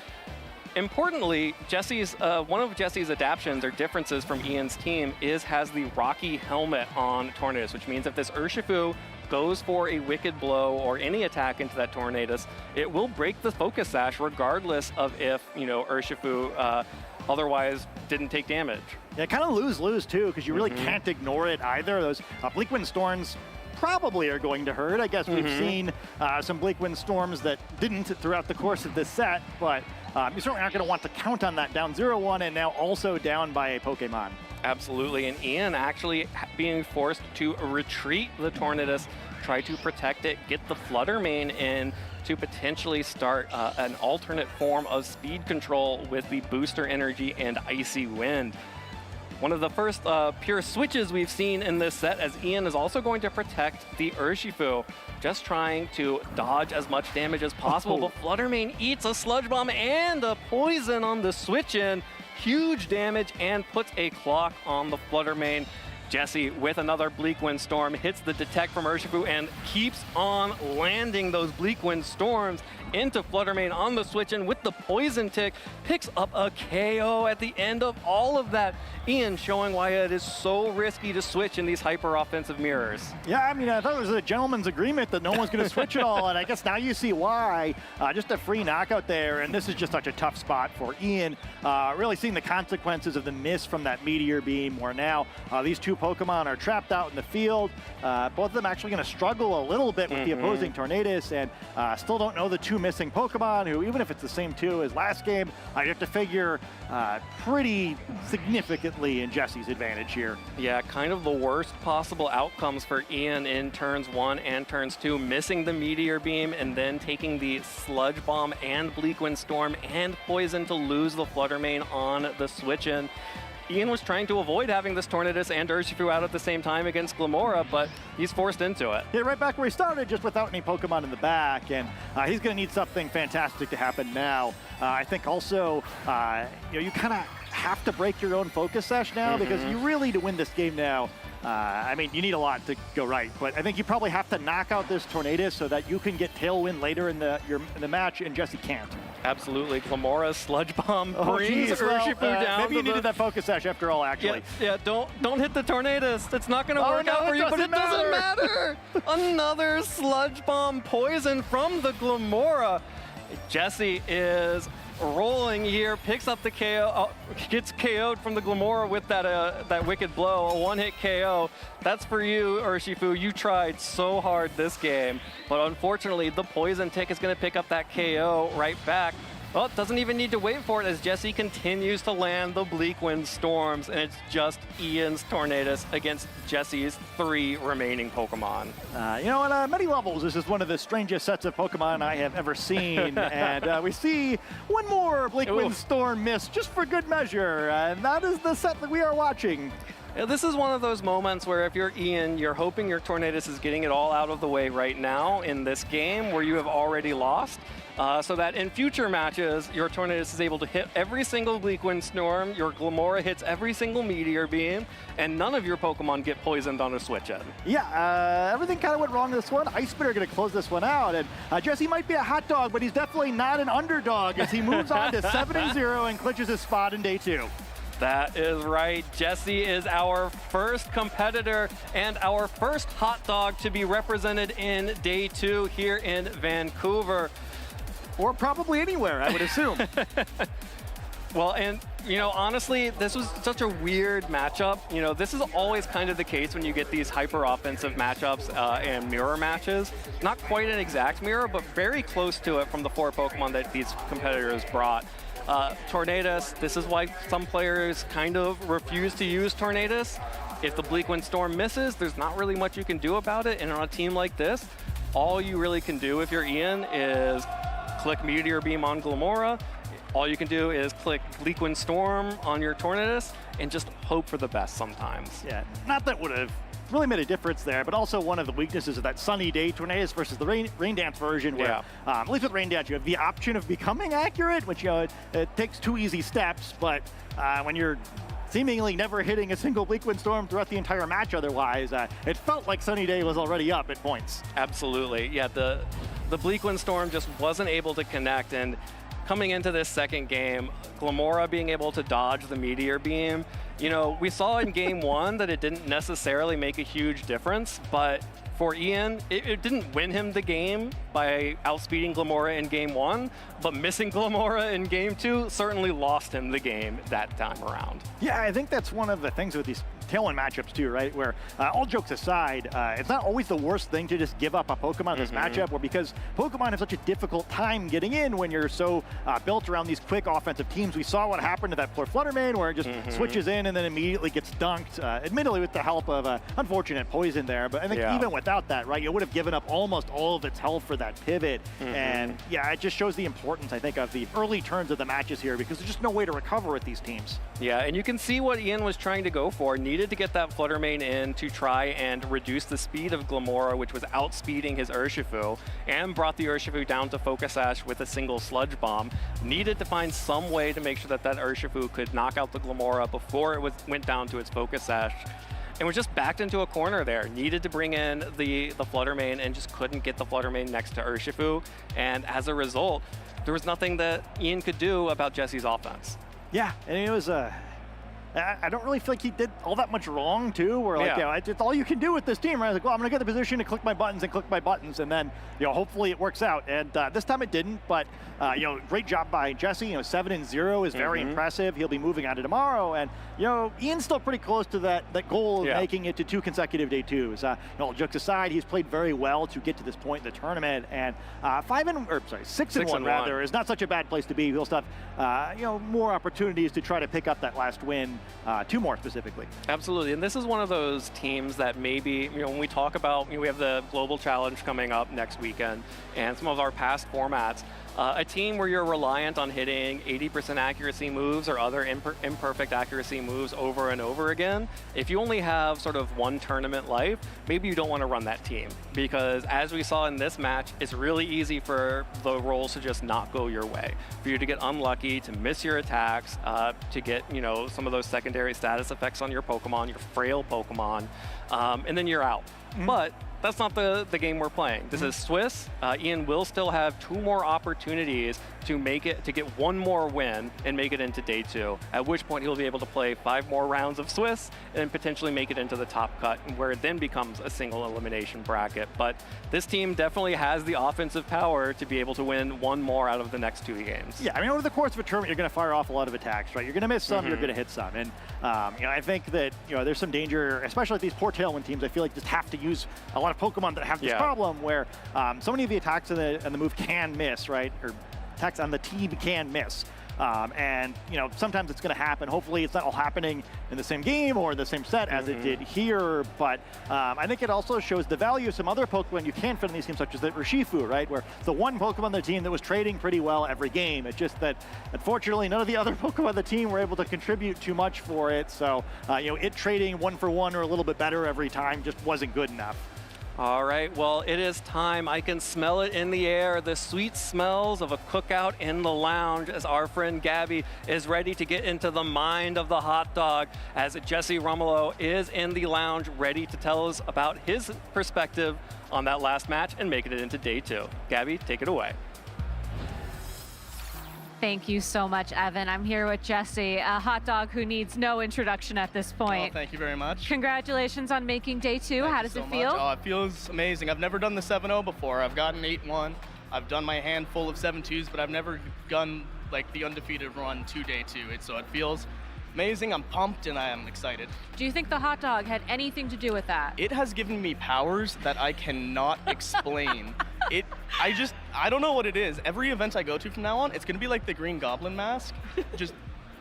Speaker 3: Importantly, one of Jesse's adaptions or differences from Ian's team has the Rocky Helmet on Tornadus, which means if this Urshifu goes for a Wicked Blow or any attack into that Tornadus, it will break the Focus Sash regardless of if, Urshifu otherwise didn't take damage.
Speaker 9: Yeah, kind of lose-lose too, because you really can't ignore it either. Those Bleak Wind Storms probably are going to hurt. I guess we've seen some Bleak Wind Storms that didn't throughout the course of this set, but you certainly aren't going to want to count on that. Down 0-1 and now also down by a Pokemon.
Speaker 3: Absolutely, and Ian actually being forced to retreat the Tornadus, try to protect it, get the Fluttermane in to potentially start an alternate form of speed control with the Booster Energy and Icy Wind. One of the first pure switches we've seen in this set, as Ian is also going to protect the Urshifu, just trying to dodge as much damage as possible. But Fluttermane eats a Sludge Bomb and a Poison on the switch in. Huge damage and puts a clock on the Fluttermane. Jesse with another Bleak Wind Storm hits the Detect from Urshifu and keeps on landing those Bleak Wind Storms into Fluttermane on the switch in with the Poison Tick. Picks up a KO at the end of all of that. Ian showing why it is so risky to switch in these hyper-offensive mirrors.
Speaker 9: Yeah, I mean, I thought it was a gentleman's agreement that no one's going to switch at all, and I guess now you see why. Just a free knockout there, and this is just such a tough spot for Ian. Really seeing the consequences of the miss from that Meteor Beam, where now these two Pokemon are trapped out in the field. Both of them actually going to struggle a little bit with the opposing Tornadus, and still don't know the two missing Pokemon, who, even if it's the same two as last game, you have to figure pretty significantly in Jesse's advantage here.
Speaker 3: Yeah, kind of the worst possible outcomes for Ian in turns 1 and turns 2, missing the Meteor Beam and then taking the Sludge Bomb and Bleak Wind Storm and Poison to lose the Fluttermane on the switch in. Ian was trying to avoid having this Tornadus and Urshifu out at the same time against Glamora, but he's forced into it.
Speaker 9: Yeah, right back where he started, just without any Pokemon in the back, and he's going to need something fantastic to happen now. I think also, you kind of have to break your own focus sesh now, because you really, to win this game now, I mean, you need a lot to go right, but I think you probably have to knock out this Tornadus so that you can get Tailwind later in the match, and Jesse can't.
Speaker 3: Absolutely. Glamora's Sludge Bomb brings
Speaker 9: geez,
Speaker 3: Urshifu down.
Speaker 9: Maybe you needed that focus sash after all, actually.
Speaker 3: Yeah, don't hit the Tornadus. It's not going to work out for you, but it doesn't matter. Another Sludge Bomb Poison from the Glamora. Jesse is rolling here, picks up the KO, gets KO'd from the Glamora with that Wicked Blow, a one-hit KO. That's for you, Urshifu. You tried so hard this game, but unfortunately, the Poison Tick is going to pick up that KO right back. Well, doesn't even need to wait for it as Jesse continues to land the Bleak Wind Storms, and it's just Ian's Tornadus against Jesse's 3 remaining Pokemon.
Speaker 9: You know, on many levels, this is one of the strangest sets of Pokemon I have ever seen, and we see one more Bleak Wind Storm miss just for good measure, and that is the set that we are watching.
Speaker 3: Yeah, this is one of those moments where if you're Ian, you're hoping your Tornadus is getting it all out of the way right now in this game where you have already lost, so that in future matches, your Tornadus is able to hit every single Bleak Wind Storm, your Glamora hits every single Meteor Beam, and none of your Pokemon get poisoned on a switch in.
Speaker 9: Yeah, everything kind of went wrong in this one. Ice Spitter going to close this one out, and Jesse might be a hot dog, but he's definitely not an underdog as he moves on to 7-0 and clinches his spot in day 2.
Speaker 3: That is right. Jesse is our first competitor and our first hot dog to be represented in day 2 here in Vancouver.
Speaker 9: Or probably anywhere, I would assume.
Speaker 3: Well, and, you know, honestly, this was such a weird matchup. You know, this is always kind of the case when you get these hyper-offensive matchups and mirror matches. Not quite an exact mirror, but very close to it from the 4 Pokemon that these competitors brought. Tornadus, this is why some players kind of refuse to use Tornadus. If the Bleak Wind Storm misses, there's not really much you can do about it, and on a team like this, all you really can do if you're Ian is click Meteor Beam on Glamora. All you can do is click Bleak Wind Storm on your Tornadus and just hope for the best sometimes.
Speaker 9: Yeah, not that would have really made a difference there, but also one of the weaknesses of that Sunny Day Tornadus versus the Rain Dance version, where at least with Rain Dance you have the option of becoming accurate, which, you know, it takes 2 easy steps, but when you're seemingly never hitting a single Bleak Wind Storm throughout the entire match otherwise, it felt like Sunny Day was already up at points.
Speaker 3: Absolutely, yeah, the Bleak Wind Storm just wasn't able to connect, and coming into this second game, Glamora being able to dodge the Meteor Beam, you know, we saw in game 1 that it didn't necessarily make a huge difference, but for Ian, it didn't win him the game by outspeeding Glamora in game 1, but missing Glamora in game 2 certainly lost him the game that time around.
Speaker 9: Yeah, I think that's one of the things with these Tailwind matchups too, right? Where all jokes aside, it's not always the worst thing to just give up a Pokemon in this matchup, or because Pokemon have such a difficult time getting in when you're so built around these quick offensive teams. We saw what happened to that poor Fluttermane, where it just switches in and then immediately gets dunked, admittedly with the help of unfortunate poison there. But I think even without that, right, it would have given up almost all of its health for that pivot. And yeah, it just shows the importance, I think, of the early turns of the matches here, because there's just no way to recover with these teams.
Speaker 3: Yeah, and you can see what Ian was trying to go for. Needed to get that Fluttermane in to try and reduce the speed of Glamora, which was outspeeding his Urshifu, and brought the Urshifu down to Focus Sash with a single Sludge Bomb. Needed to find some way to make sure that that Urshifu could knock out the Glamora before it went down to its Focus Sash. And was just backed into a corner there. Needed to bring in the Fluttermane and just couldn't get the Fluttermane next to Urshifu. And as a result, there was nothing that Ian could do about Jesse's offense.
Speaker 9: Yeah, and it was I don't really feel like he did all that much wrong, too, where, like, you know, it's all you can do with this team, right? Like, well, I'm going to get the position to click my buttons, and then, you know, hopefully it works out. And this time it didn't, but, you know, great job by Jesse. You know, 7-0 is very impressive. He'll be moving on to tomorrow. And, you know, Ian's still pretty close to that goal of making it to 2 consecutive day 2s. You know, jokes aside, he's played very well to get to this point in the tournament. And 6-1 rather is not such a bad place to be. He'll still have, you know, more opportunities to try to pick up that last win. 2 more specifically.
Speaker 3: Absolutely, and this is one of those teams that maybe, you know, when we talk about, you know, we have the Global Challenge coming up next weekend, and some of our past formats, a team where you're reliant on hitting 80% accuracy moves or other imperfect accuracy moves over and over again, if you only have sort of one tournament life, maybe you don't want to run that team. Because as we saw in this match, it's really easy for the rolls to just not go your way. For you to get unlucky, to miss your attacks, to get, you know, some of those secondary status effects on your Pokemon, your frail Pokemon, and then you're out. But that's not the game we're playing. This is Swiss. Ian will still have 2 more opportunities to get 1 more win and make it into day 2, at which point he'll be able to play 5 more rounds of Swiss and potentially make it into the top cut, where it then becomes a single elimination bracket. But this team definitely has the offensive power to be able to win 1 more out of the next 2 games.
Speaker 9: Yeah, I mean, over the course of a tournament, you're going to fire off a lot of attacks, right? You're going to miss some, you're going to hit some. And, you know, I think that, you know, there's some danger, especially with these poor Tailwind teams. I feel like just have to use a lot of Pokemon that have this problem where so many of the attacks and the move can miss, right? Or attacks on the team can miss. And, you know, sometimes it's going to happen. Hopefully it's not all happening in the same game or the same set as it did here. But I think it also shows the value of some other Pokemon you can fit in these teams, such as the Urshifu, right? Where the one Pokemon on the team that was trading pretty well every game. It's just that, unfortunately, none of the other Pokemon on the team were able to contribute too much for it. So, you know, it trading 1 for 1 or a little bit better every time just wasn't good enough.
Speaker 3: All right, well, it is time. I can smell it in the air, the sweet smells of a cookout in the lounge, as our friend Gabby is ready to get into the mind of the hot dog, as Jesse Romolo is in the lounge ready to tell us about his perspective on that last match and making it into day 2. Gabby, take it away.
Speaker 2: Thank you so much, Evan. I'm here with Jesse, a hot dog who needs no introduction at this point.
Speaker 1: Oh, thank you very much.
Speaker 2: Congratulations on making day 2. How does it feel?
Speaker 1: Oh, it feels amazing. I've never done the 7-0 before. I've gotten 8-1. I've done my handful of 7-2s, but I've never done like the undefeated run to day 2. So it feels amazing. I'm pumped and I am excited.
Speaker 2: Do you think the hot dog had anything to do with that?
Speaker 1: It has given me powers that I cannot explain. I don't know what it is. Every event I go to from now on, it's gonna be like the Green Goblin mask. Just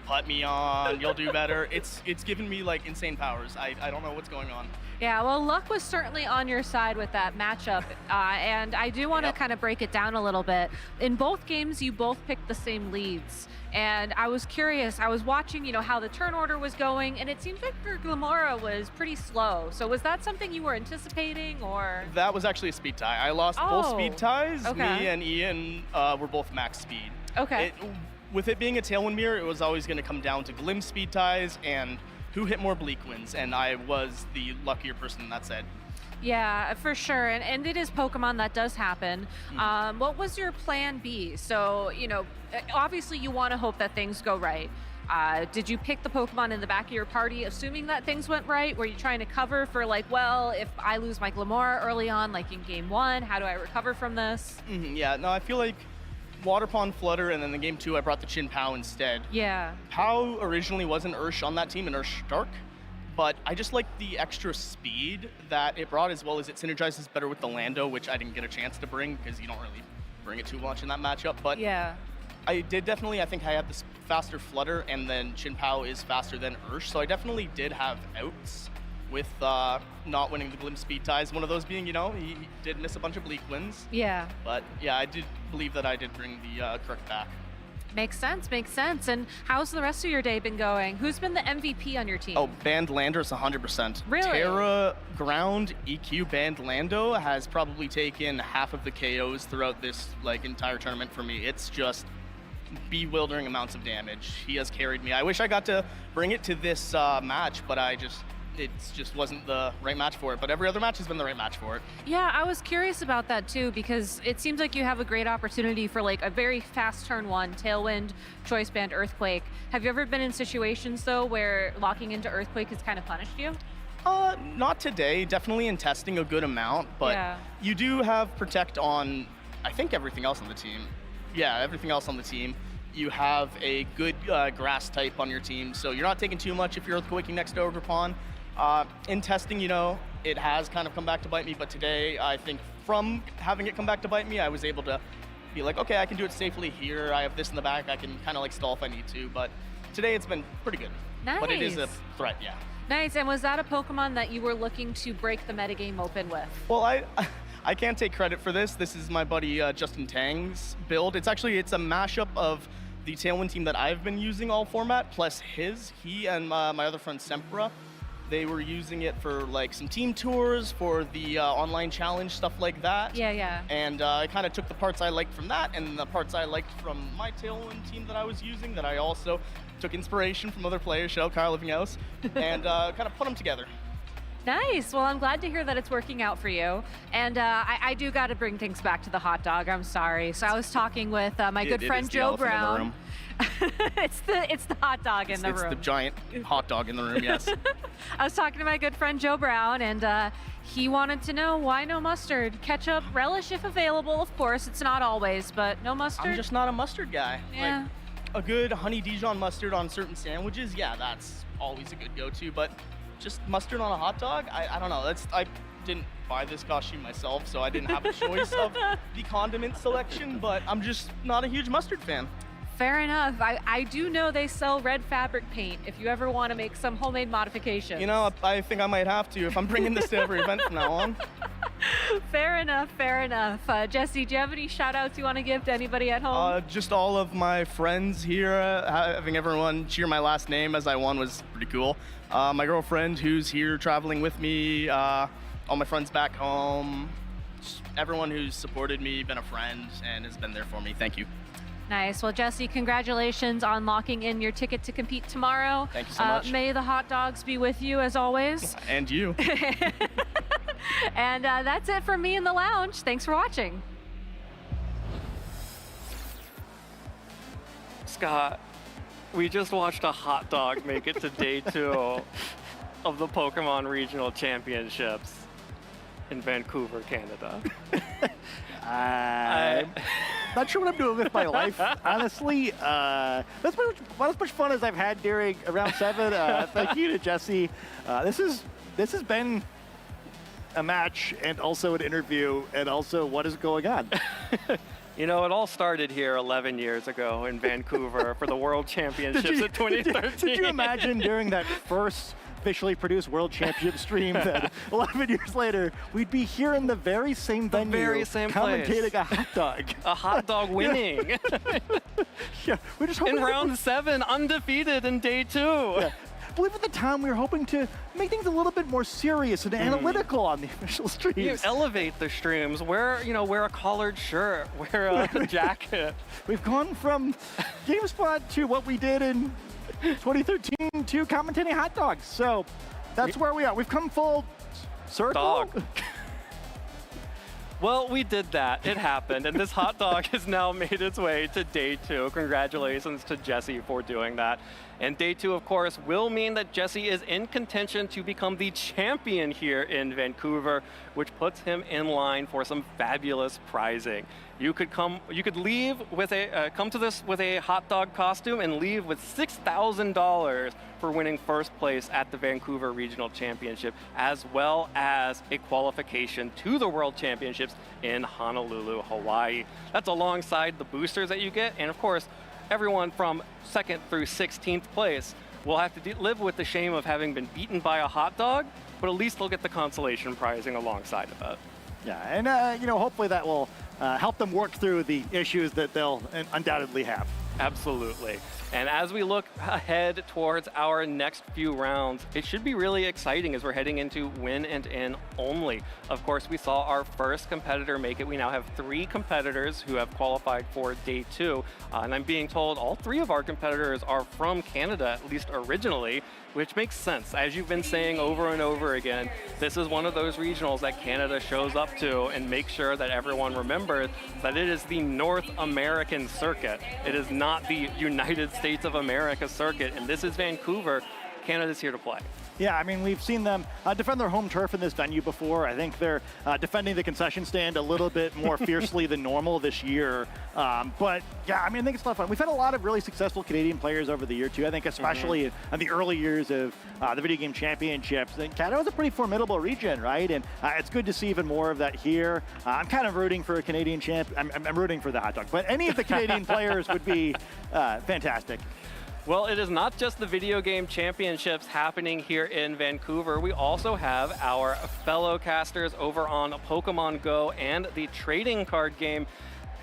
Speaker 1: put me on, you'll do better. It's given me like insane powers. I don't know what's going on.
Speaker 2: Yeah, well, luck was certainly on your side with that matchup, and I do want to kind of break it down a little bit. In both games, you both picked the same leads, and I was curious. I was watching, you know, how the turn order was going, and it seems like your Glamora was pretty slow. So was that something you were anticipating, or?
Speaker 1: That was actually a speed tie. I lost both speed ties. Me and Ian were both max speed.
Speaker 2: Okay.
Speaker 1: With it being a Tailwind mirror, it was always going to come down to Glim speed ties and who hit more bleak wins, and I was the luckier person in that set.
Speaker 2: Yeah, for sure, and it is Pokemon, that does happen. What was your plan B? So, you know, obviously you want to hope that things go right. Did you pick the Pokemon in the back of your party assuming that things went right? Were you trying to cover for like, well, if I lose my Glamora early on, like in game 1, how do I recover from this?
Speaker 1: Yeah, no, I feel like Water Pond, Flutter, and then in game 2 I brought the Chin Pao instead.
Speaker 2: Yeah.
Speaker 1: Pao originally was an Ursh on that team, an Ursh Dark, but I just like the extra speed that it brought, as well as it synergizes better with the Lando, which I didn't get a chance to bring because you don't really bring it too much in that matchup. But
Speaker 2: Yeah.
Speaker 1: I did definitely, I think I had this faster flutter, and then Chin Pao is faster than Ursh, so I definitely did have outs with not winning the Glimpse speed ties. One of those being, he did miss a bunch of bleak wins.
Speaker 2: Yeah.
Speaker 1: But yeah, I did believe that I did bring the correct back.
Speaker 2: Makes sense, makes sense. And how's the rest of your day been going? Who's been the MVP on your team?
Speaker 1: Oh, Band Landers 100%.
Speaker 2: Really?
Speaker 1: Terra, Ground, EQ, Band Lando has probably taken half of the KOs throughout this entire tournament for me. It's just bewildering amounts of damage. He has carried me. I wish I got to bring it to this match, but it just wasn't the right match for it. But every other match has been the right match for it.
Speaker 2: Yeah, I was curious about that too, because it seems like you have a great opportunity for a very fast turn one, Tailwind, Choice Band, Earthquake. Have you ever been in situations though where locking into Earthquake has kind of punished you?
Speaker 1: Not today. Definitely in testing a good amount, but
Speaker 2: Yeah.
Speaker 1: you do have Protect on, I think, everything else on the team. Yeah, everything else on the team. You have a good grass type on your team, so you're not taking too much if you're Earthquaking next to Overpawn. In testing, it has kind of come back to bite me, but today, I think from having it come back to bite me, I was able to be like, okay, I can do it safely here. I have this in the back. I can kind of stall if I need to, but today it's been pretty good. But it is a
Speaker 2: Nice.
Speaker 1: threat, yeah.
Speaker 2: Nice, and was that a Pokemon that you were looking to break the metagame open with?
Speaker 1: Well, I can't take credit for this. This is my buddy Justin Tang's build. It's a mashup of the Tailwind team that I've been using all format, plus his. He and my other friend Sempra, they were using it for some team tours, for the online challenge, stuff like that.
Speaker 2: Yeah.
Speaker 1: And I kind of took the parts I liked from that and the parts I liked from my Tailwind team that I was using, that I also took inspiration from other players, shout out Kyle Livinghouse, and kind of put them together.
Speaker 2: Nice. Well, I'm glad to hear that it's working out for you. And I do got to bring things back to the hot dog. I'm sorry. So I was talking with my good friend Joe Brown. it's the hot dog in the room.
Speaker 1: It's the giant hot dog in the room, yes.
Speaker 2: I was talking to my good friend Joe Brown, and he wanted to know why no mustard. Ketchup, relish if available, of course. It's not always, but no mustard.
Speaker 1: I'm just not a mustard guy.
Speaker 2: Yeah.
Speaker 1: A good honey Dijon mustard on certain sandwiches, yeah, that's always a good go-to. But just mustard on a hot dog, I don't know. I didn't buy this costume myself, so I didn't have a choice of the condiment selection. But I'm just not a huge mustard fan.
Speaker 2: Fair enough. I do know they sell red fabric paint if you ever want to make some homemade modifications.
Speaker 1: I think I might have to if I'm bringing this to every event from now on.
Speaker 2: Fair enough, fair enough. Jesse, do you have any shout outs you want to give to anybody at home?
Speaker 1: Just all of my friends here, having everyone cheer my last name as I won was pretty cool. My girlfriend who's here traveling with me, all my friends back home, just everyone who's supported me, been a friend, and has been there for me. Thank you.
Speaker 2: Nice. Well, Jesse, congratulations on locking in your ticket to compete tomorrow.
Speaker 1: Thank you so much.
Speaker 2: May the hot dogs be with you as always.
Speaker 1: And you.
Speaker 2: And that's it from me in the lounge. Thanks for watching.
Speaker 3: Scott, we just watched a hot dog make it to day 2 of the Pokemon Regional Championships in Vancouver, Canada.
Speaker 9: I'm not sure what I'm doing with my life, honestly. That's as much fun as I've had during round 7. Thank you to Jesse. This has been a match and also an interview and also what is going on.
Speaker 3: It all started here 11 years ago in Vancouver for the World Championships of 2013.
Speaker 9: Did you imagine during that first officially produced World Championship stream that 11 years later, we'd be here in the very same venue,
Speaker 3: very same
Speaker 9: commentating
Speaker 3: place.
Speaker 9: a hot dog.
Speaker 3: A hot dog winning.
Speaker 9: Yeah, we're just
Speaker 3: in round 7, undefeated in day 2.
Speaker 9: Yeah. I believe at the time we were hoping to make things a little bit more serious and analytical on the official streams.
Speaker 3: You elevate the streams. Wear a collared shirt. Wear a jacket.
Speaker 9: We've gone from GameSpot to what we did in 2013 to commentating hot dogs. So that's where we are. We've come full circle.
Speaker 3: Dog. Well, we did that. It happened. And this hot dog has now made its way to day 2. Congratulations to Jesse for doing that. And day 2, of course, will mean that Jesse is in contention to become the champion here in Vancouver, which puts him in line for some fabulous prizing. You could leave with come to this with a hot dog costume and leave with $6,000 for winning first place at the Vancouver Regional Championship, as well as a qualification to the World Championships in Honolulu, Hawaii. That's alongside the boosters that you get, and of course, everyone from 2nd through 16th place will have to live with the shame of having been beaten by a hot dog, but at least they'll get the consolation prizing alongside of it.
Speaker 9: Yeah, and hopefully that will help them work through the issues that they'll undoubtedly have.
Speaker 3: Absolutely. And as we look ahead towards our next few rounds, it should be really exciting as we're heading into win and in only. Of course, we saw our first competitor make it. We now have 3 competitors who have qualified for day 2. And I'm being told all 3 of our competitors are from Canada, at least originally, which makes sense. As you've been saying over and over again, this is one of those regionals that Canada shows up to and makes sure that everyone remembers that it is the North American circuit. It is not the United States of America circuit, and this is Vancouver. Canada's here to play.
Speaker 9: Yeah, I mean, we've seen them defend their home turf in this venue before. I think they're defending the concession stand a little bit more fiercely than normal this year. But yeah, I mean, I think it's a lot of fun. We've had a lot of really successful Canadian players over the year too. I think especially in the early years of the video game championships. Canada was a pretty formidable region, right? And it's good to see even more of that here. I'm kind of rooting for a Canadian champ. I'm rooting for the hot dog, but any of the Canadian players would be fantastic.
Speaker 3: Well, it is not just the video game championships happening here in Vancouver. We also have our fellow casters over on Pokémon Go and the trading card game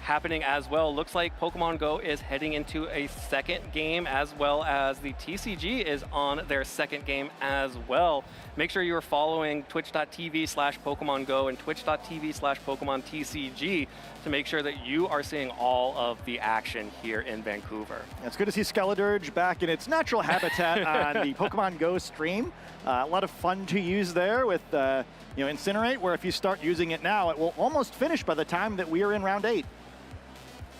Speaker 3: happening as well. Looks like Pokémon Go is heading into a second game, as well as the TCG is on their second game as well. Make sure you are following twitch.tv/Pokemon Go and twitch.tv/Pokemon TCG to make sure that you are seeing all of the action here in Vancouver.
Speaker 9: Yeah, it's good to see Skeledirge back in its natural habitat on the Pokemon Go stream. A lot of fun to use there with Incinerate, where if you start using it now, it will almost finish by the time that we are in round 8.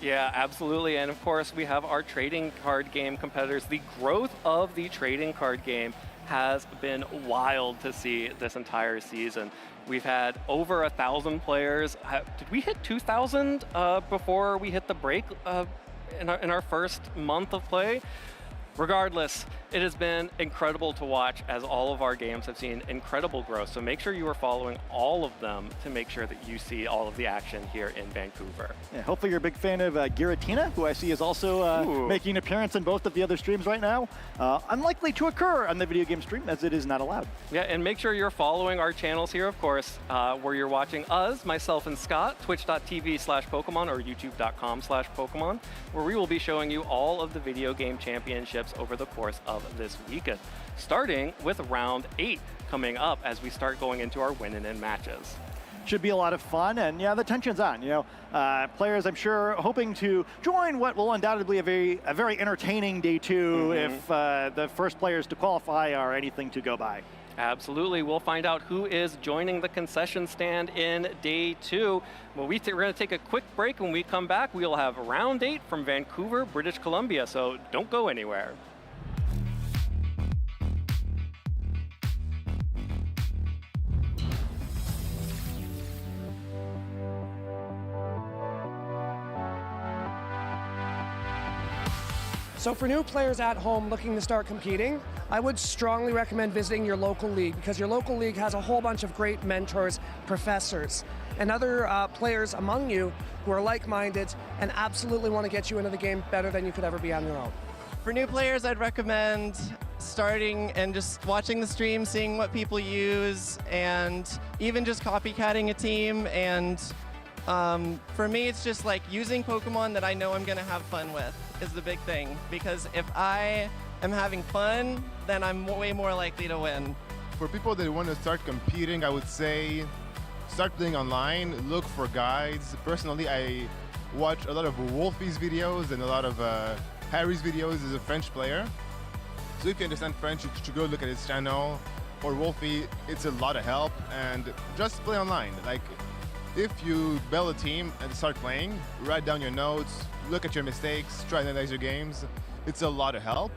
Speaker 3: Yeah, absolutely. And of course, we have our trading card game competitors. The growth of the trading card game has been wild to see this entire season. We've had over 1,000 players. Did we hit 2,000 before we hit the break in our first month of play? Regardless, it has been incredible to watch as all of our games have seen incredible growth. So make sure you are following all of them to make sure that you see all of the action here in Vancouver.
Speaker 9: Yeah, hopefully you're a big fan of Giratina, who I see is also making an appearance in both of the other streams right now. Unlikely to occur on the video game stream, as it is not allowed.
Speaker 3: Yeah, and make sure you're following our channels here, of course, where you're watching us, myself and Scott, twitch.tv/Pokemon or youtube.com/Pokemon, where we will be showing you all of the video game championships over the course of this weekend, starting with round 8 coming up as we start going into our win and in matches.
Speaker 9: Should be a lot of fun, and yeah, the tension's on. Players, I'm sure, hoping to join what will undoubtedly be a very entertaining day 2 if the first players to qualify are anything to go by.
Speaker 3: Absolutely. We'll find out who is joining the concession stand in day 2. Well, we're going to take a quick break. When we come back, we'll have round 8 from Vancouver, British Columbia, so don't go anywhere.
Speaker 4: So for new players at home looking to start competing, I would strongly recommend visiting your local league, because your local league has a whole bunch of great mentors, professors, and other players among you who are like-minded and absolutely want to get you into the game better than you could ever be on your own.
Speaker 7: For new players, I'd recommend starting and just watching the stream, seeing what people use, and even just copycatting a team. And for me, it's just like using Pokemon that I know I'm going to have fun with is the big thing, because if I am having fun, then I'm way more likely to win.
Speaker 13: For people that want to start competing, I would say start playing online, look for guides. Personally, I watch a lot of Wolfie's videos and a lot of Harry's videos as a French player. So if you understand French, you should go look at his channel. Or Wolfie, it's a lot of help, and just play online. Like, if you build a team and start playing, write down your notes, look at your mistakes, try to analyze your games. It's a lot of help.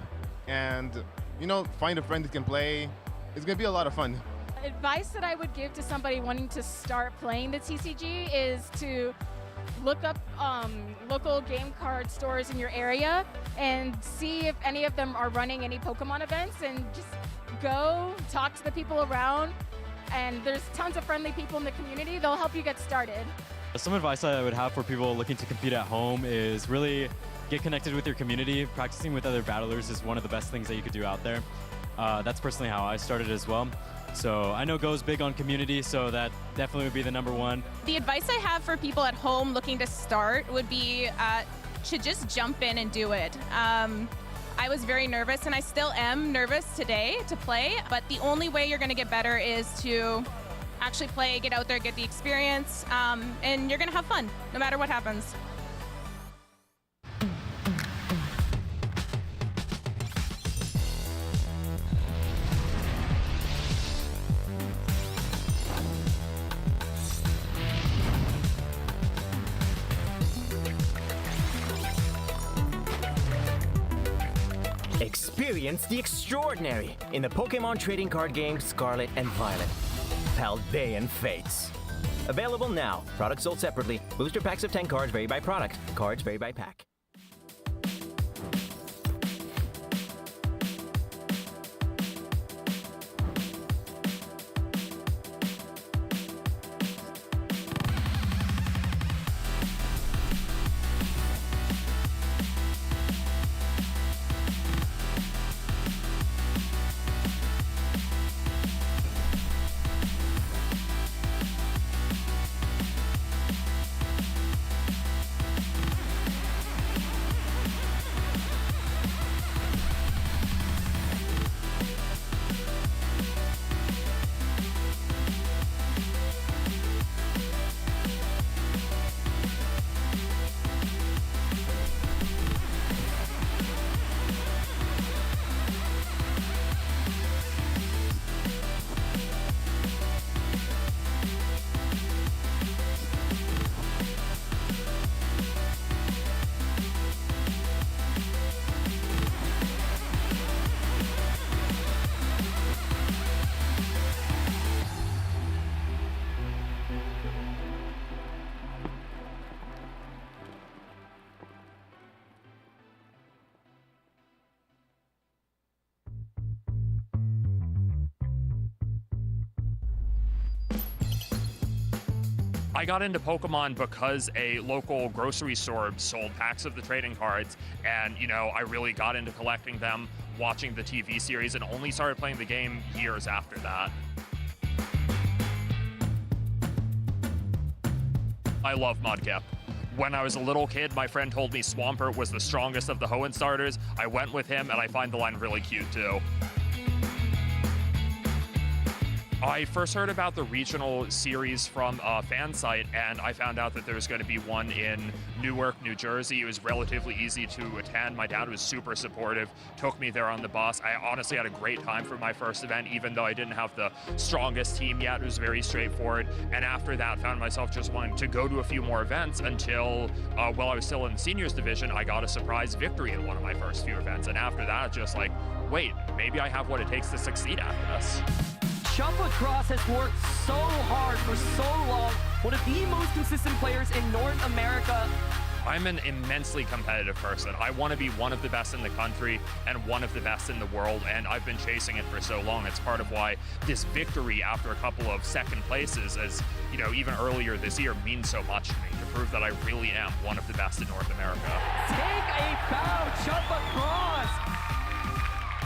Speaker 13: and, you know, find a friend that can play. It's going to be a lot of fun.
Speaker 24: Advice that I would give to somebody wanting to start playing the TCG is to look up local game card stores in your area and see if any of them are running any Pokemon events, and just go talk to the people around. And there's tons of friendly people in the community. They'll help you get started.
Speaker 5: Some advice I would have for people looking to compete at home is really get connected with your community. Practicing with other battlers is one of the best things that you could do out there. That's personally how I started as well. So I know Go's big on community, so that definitely would be the number one.
Speaker 8: The advice I have for people at home looking to start would be to just jump in and do it. I was very nervous, and I still am nervous today to play, but the only way you're going to get better is to actually play, get out there, get the experience, and you're going to have fun no matter what happens.
Speaker 12: Experience the extraordinary in the Pokemon trading card game Scarlet and Violet. Paldean Fates. Available now. Products sold separately. Booster packs of 10 cards vary by product. Cards vary by pack.
Speaker 18: I got into Pokemon because a local grocery store sold packs of the trading cards, and you know, I really got into collecting them, watching the TV series, and only started playing the game years after that. I love Mudkip. When I was a little kid, my friend told me Swampert was the strongest of the Hoenn starters. I went with him, and I find the line really cute too. I first heard about the regional series from a fan site, and I found out that there was going to be one in Newark, New Jersey. It was relatively easy to attend. My dad was super supportive, took me there on the bus. I honestly had a great time for my first event, even though I didn't have the strongest team yet. It was very straightforward. And after that, found myself just wanting to go to a few more events until, while I was still in the seniors division, I got a surprise victory in one of my first few events. And after that, just like, wait, maybe I have what it takes to succeed after this.
Speaker 15: Chubb Lacrosse has worked so hard for so long, one of the most consistent players in North America.
Speaker 18: I'm an immensely competitive person. I want to be one of the best in the country and one of the best in the world, and I've been chasing it for so long. It's part of why this victory after a couple of second places, as you know, even earlier this year, means so much to me, to prove that I really am one of the best in North America.
Speaker 15: Take a bow, Chubb Lacrosse!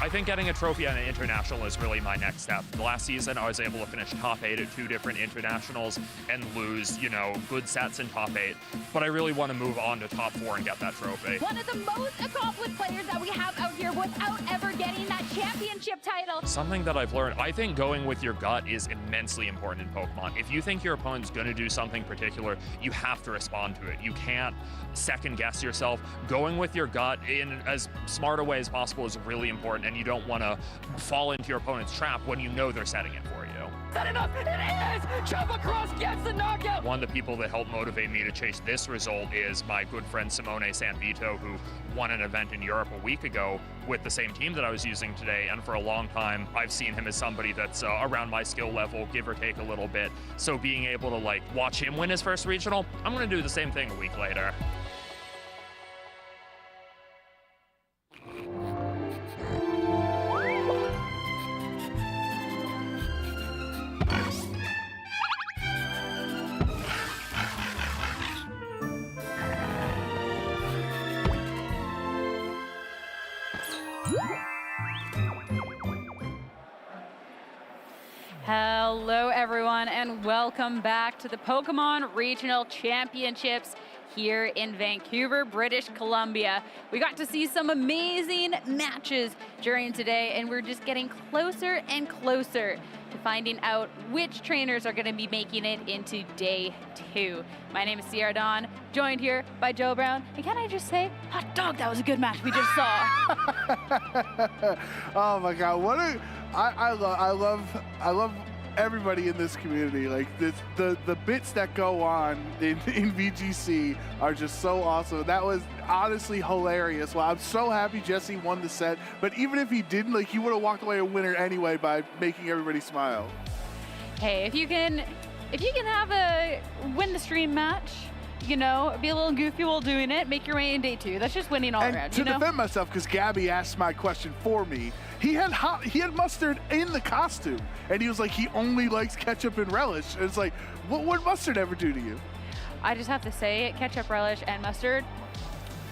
Speaker 18: I think getting a trophy at an international is really my next step. The last season, I was able to finish top 8 at 2 different internationals and lose, you know, good sets in top 8. But I really want to move on to top 4 and get that trophy.
Speaker 19: One of the most accomplished players that we have out here without ever getting that championship title.
Speaker 18: Something that I've learned, I think going with your gut is immensely important in Pokemon. If you think your opponent's going to do something particular, you have to respond to it. You can't second guess yourself. Going with your gut in as smart a way as possible is really important. and you don't want to fall into your opponent's trap when you know they're setting it for you.
Speaker 15: Is that enough? It is! Jump across gets the knockout!
Speaker 18: One of the people that helped motivate me to chase this result is my good friend Simone Sanvito, who won an event in Europe a week ago with the same team that I was using today, and for a long time I've seen him as somebody that's around my skill level, give or take a little bit. So being able to like watch him win his first regional, I'm going to do the same thing a week later.
Speaker 10: Hello everyone and welcome back to the Pokémon Regional Championships here in Vancouver, British Columbia. We got to see some amazing matches during today and we're just getting closer and closer to finding out which trainers are going to be making it into day 2. My name is Sierra Dawn, joined here by Joe Brown. And can I just say, hot dog, that was a good match we just saw.
Speaker 20: Oh my God, what a, I love everybody in this community. Like this, the bits that go on in VGC are just so awesome. That was honestly hilarious. Well, I'm so happy Jesse won the set, but even if he didn't, like he would have walked away a winner anyway by making everybody smile.
Speaker 10: Hey, if you can have a win the stream match, you know, be a little goofy while doing it, make your way in day 2. That's just winning all around.
Speaker 20: To defend myself, because Gabby asked my question for me, he had mustard in the costume, and he was like, he only likes ketchup and relish. And it's like, what would mustard ever do to you?
Speaker 10: I just have to say, ketchup, relish, and mustard,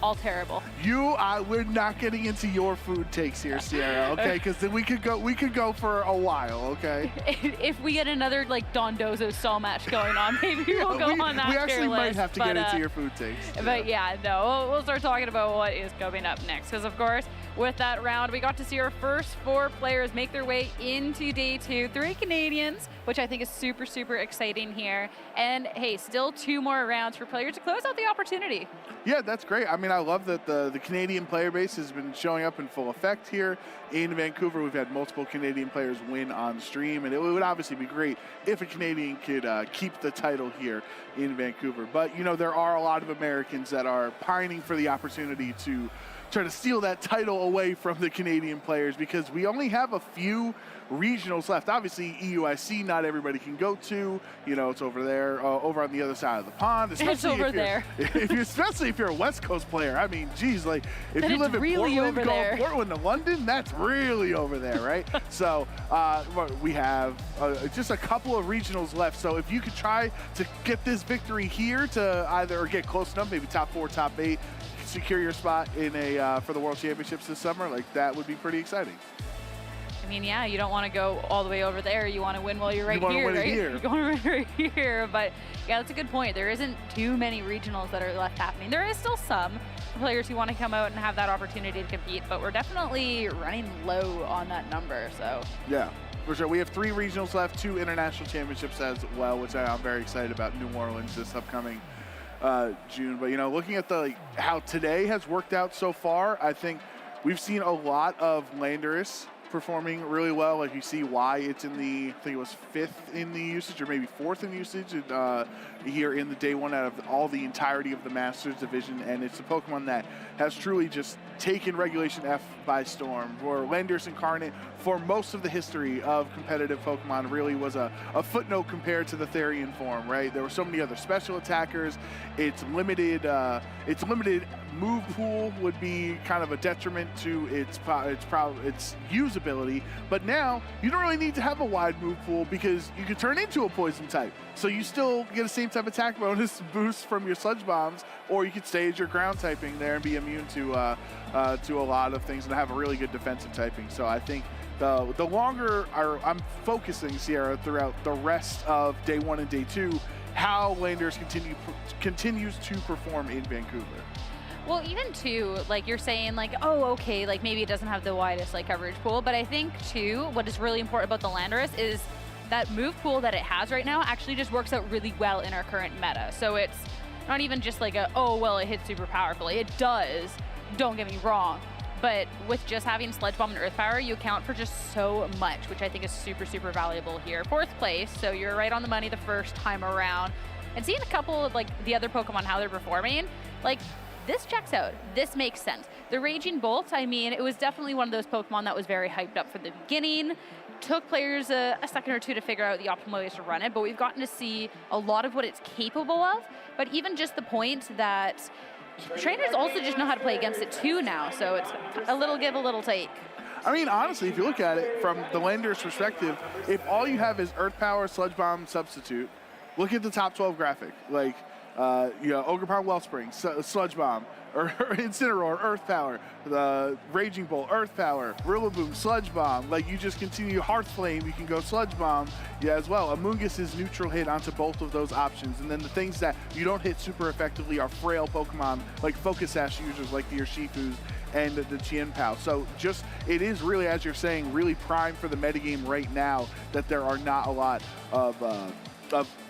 Speaker 10: all terrible.
Speaker 20: We're not getting into your food takes here, Sierra. Okay, because then we could go for a while. Okay.
Speaker 10: If we get another like Don Dozo Sol match going on, maybe we'll go on that.
Speaker 20: We actually might have to get into
Speaker 10: your
Speaker 20: your food takes.
Speaker 10: But yeah, no, we'll start talking about what is coming up next. Because of course, with that round, we got to see our first 4 players make their way into day 2. 3 Canadians, which I think is super, super exciting here. And hey, still 2 more rounds for players to close out the opportunity.
Speaker 20: Yeah, that's great. I mean, I love that the Canadian player base has been showing up in full effect here in Vancouver. We've had multiple Canadian players win on stream, and it would obviously be great if a Canadian could keep the title here in Vancouver. But, you know, there are a lot of Americans that are pining for the opportunity to try to steal that title away from the Canadian players, because we only have a few regionals left. Obviously, EUIC, not everybody can go to. You know, it's over there, over on the other side of the pond.
Speaker 10: It's over there.
Speaker 20: Especially if you're a West Coast player. I mean, geez, like if
Speaker 10: then
Speaker 20: you live in
Speaker 10: really
Speaker 20: Portland,
Speaker 10: there.
Speaker 20: Portland to London, that's really over there, right? So we have just a couple of regionals left. So if you could try to get this victory here to either get close enough, maybe top 4, top 8, secure your spot in a for the World Championships this summer, like that would be pretty exciting.
Speaker 10: I mean, yeah, you don't want to go all the way over there. You want to win while you're right here, right?
Speaker 20: Here.
Speaker 10: You want to win right here. But yeah, that's a good point. There isn't too many regionals that are left happening. There is still some players who want to come out and have that opportunity to compete, but we're definitely running low on that number. So
Speaker 20: yeah, for sure. We have 3 regionals left, 2 international championships as well, which I'm very excited about. New Orleans this upcoming June. But you know, looking at how today has worked out so far, I think we've seen a lot of Landorus performing really well. Like you see why it's in the, I think it was 5th in the usage or maybe 4th in usage here in the day 1 out of all the entirety of the Masters division. And it's a Pokemon that has truly just taken Regulation F by storm. For Landorus Incarnate, for most of the history of competitive Pokemon, really was a footnote compared to the Therian form, right? There were so many other special attackers. Its limited move pool would be kind of a detriment to its usability. But now you don't really need to have a wide move pool because you can turn into a poison type. So you still get the same type of attack bonus boost from your Sludge Bombs, or you could stay as your ground typing there and be immune to a lot of things and have a really good defensive typing. So I think the longer I'm focusing, Sierra, throughout the rest of day 1 and day 2, how Landorus continues to perform in Vancouver.
Speaker 10: well, even too, like you're saying, like, oh, okay, like maybe it doesn't have the widest like coverage pool, but I think too, what is really important about the Landorus is that move pool that it has right now actually just works out really well in our current meta. So it's not even just like oh, well, it hits super powerfully. It does, don't get me wrong, but with just having Sludge Bomb and Earth Power, you account for just so much, which I think is super, super valuable here. 4th place, so you're right on the money the first time around. And seeing a couple of like the other Pokemon, how they're performing, like this checks out. This makes sense. The Raging Bolt, I mean, it was definitely one of those Pokemon that was very hyped up from the beginning. Took players a second or two to figure out the optimal ways to run it, but we've gotten to see a lot of what it's capable of. But even just the point that trainers also just know how to play against it too now, so it's a little give, a little take.
Speaker 20: I mean, honestly, if you look at it from the Lander's perspective, if all you have is Earth Power, Sludge Bomb, Substitute, look at the top 12 graphic. Like, you know, Ogre Pound, Wellspring, Sludge Bomb, or Incineroar, Earth Power, the Raging Bolt, Earth Power, Rillaboom, Sludge Bomb. Like, you just continue Hearth Flame, you can go Sludge Bomb, yeah, as well. Amoonguss is neutral hit onto both of those options. And then the things that you don't hit super effectively are frail Pokemon, like Focus Sash users, like the Urshifus and the Chien-Pao. So just, it is really, as you're saying, really prime for the metagame right now that there are not a lot of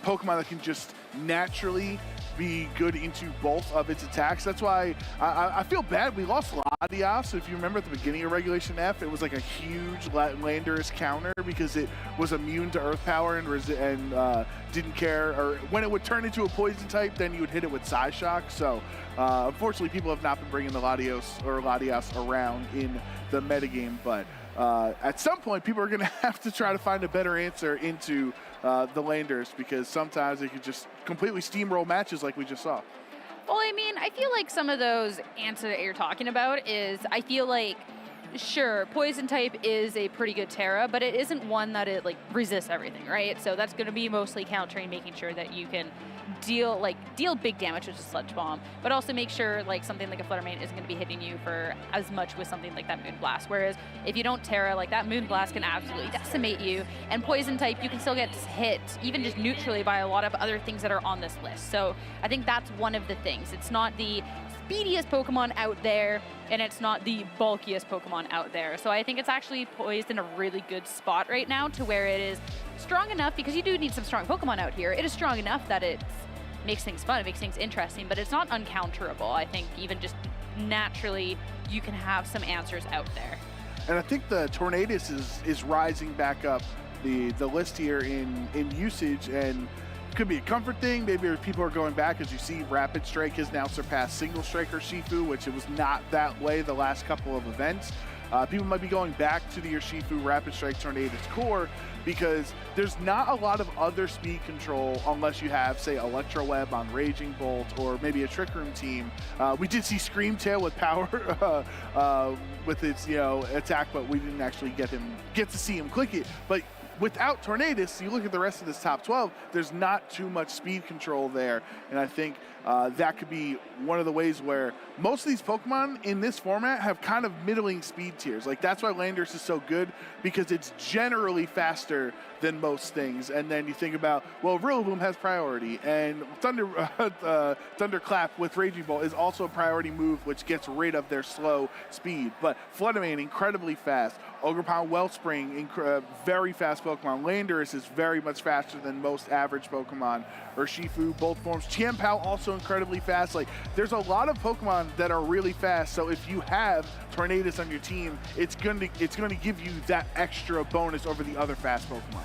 Speaker 20: Pokemon that can just naturally be good into both of its attacks. That's why I feel bad we lost Latias. If you remember at the beginning of Regulation F, it was like a huge Landorus counter because it was immune to Earth Power and didn't care. Or when it would turn into a poison type, then you would hit it with Psyshock. So unfortunately, people have not been bringing the Latias around in the metagame. But at some point, people are going to have to try to find a better answer into the Landers, because sometimes they could just completely steamroll matches like we just saw.
Speaker 10: Well, I mean, I feel like some of those answers that you're talking about is, I feel like, sure, Poison type is a pretty good Terra, but it isn't one that it like resists everything, right? So that's going to be mostly countering, making sure that you can deal big damage with a Sludge Bomb, but also make sure like something like a Fluttermane isn't going to be hitting you for as much with something like that Moonblast. Whereas if you don't Terra, like that Moonblast can absolutely decimate you, and Poison type you can still get hit even just neutrally by a lot of other things that are on this list. So I think that's one of the things. It's not the speediest Pokemon out there, and it's not the bulkiest Pokemon out there. So I think it's actually poised in a really good spot right now to where it is strong enough, because you do need some strong Pokemon out here. It is strong enough that it makes things fun, it makes things interesting, but it's not uncounterable. I think even just naturally, you can have some answers out there.
Speaker 20: And I think the Tornadus is rising back up the list here in usage, and could be a comfort thing. Maybe people are going back, as you see Rapid Strike has now surpassed Single Strike Urshifu, which it was not that way the last couple of events. People might be going back to the Urshifu Rapid Strike Tornadus core because there's not a lot of other speed control unless you have, say, Electro Web on Raging Bolt or maybe a Trick Room team. We did see Scream Tail with power with its attack, but we didn't actually get to see him click it. But without Tornadus, you look at the rest of this top 12, there's not too much speed control there. And I think that could be one of the ways where most of these Pokemon in this format have kind of middling speed tiers. Like, that's why Landorus is so good, because it's generally faster than most things. And then you think about, well, Rillaboom has priority, and Thunderclap with Raging Bolt is also a priority move, which gets rid of their slow speed. But Fluttermane, incredibly fast. Ogre Pound Wellspring, very fast Pokemon. Landorus is very much faster than most average Pokemon. Urshifu, both forms. Chien-Pao also incredibly fast. Like, there's a lot of Pokemon that are really fast. So if you have Tornadus on your team, it's going to give you that extra bonus over the other fast Pokemon.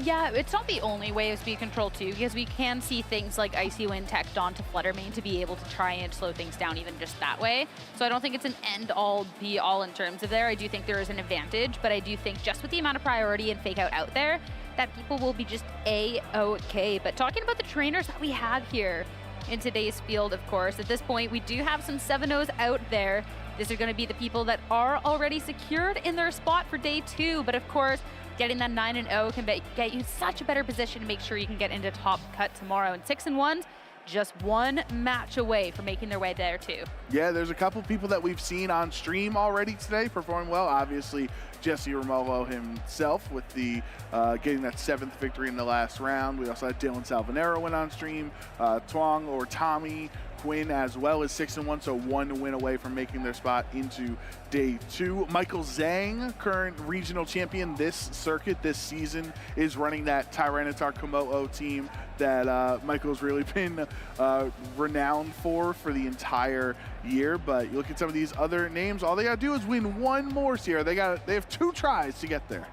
Speaker 10: Yeah, it's not the only way of speed control too, because we can see things like Icy Wind teched onto Fluttermane to be able to try and slow things down even just that way. So I don't think it's an end-all, be-all in terms of there. I do think there is an advantage, but I do think just with the amount of priority and fake out there, that people will be just A-okay. But talking about the trainers that we have here in today's field, of course, at this point, we do have some 7-0s out there. These are going to be the people that are already secured in their spot for day 2, but of course, getting that 9-0 can get you such a better position to make sure you can get into top cut tomorrow. And 6-1s, just one match away from making their way there too.
Speaker 20: Yeah, there's a couple people that we've seen on stream already today perform well. Obviously, Jesse Romolo himself with the getting that 7th victory in the last round. We also had Dylan Salvanero went on stream. Twong or Tommy Quinn as well as 6-1, so 1 win away from making their spot into day 2. Michael Zhang, current regional champion this circuit this season, is running that Tyranitar Komodo team that Michael's really been renowned for the entire year. But you look at some of these other names, all they gotta do is win 1 more, Sierra. They have 2 tries to get there.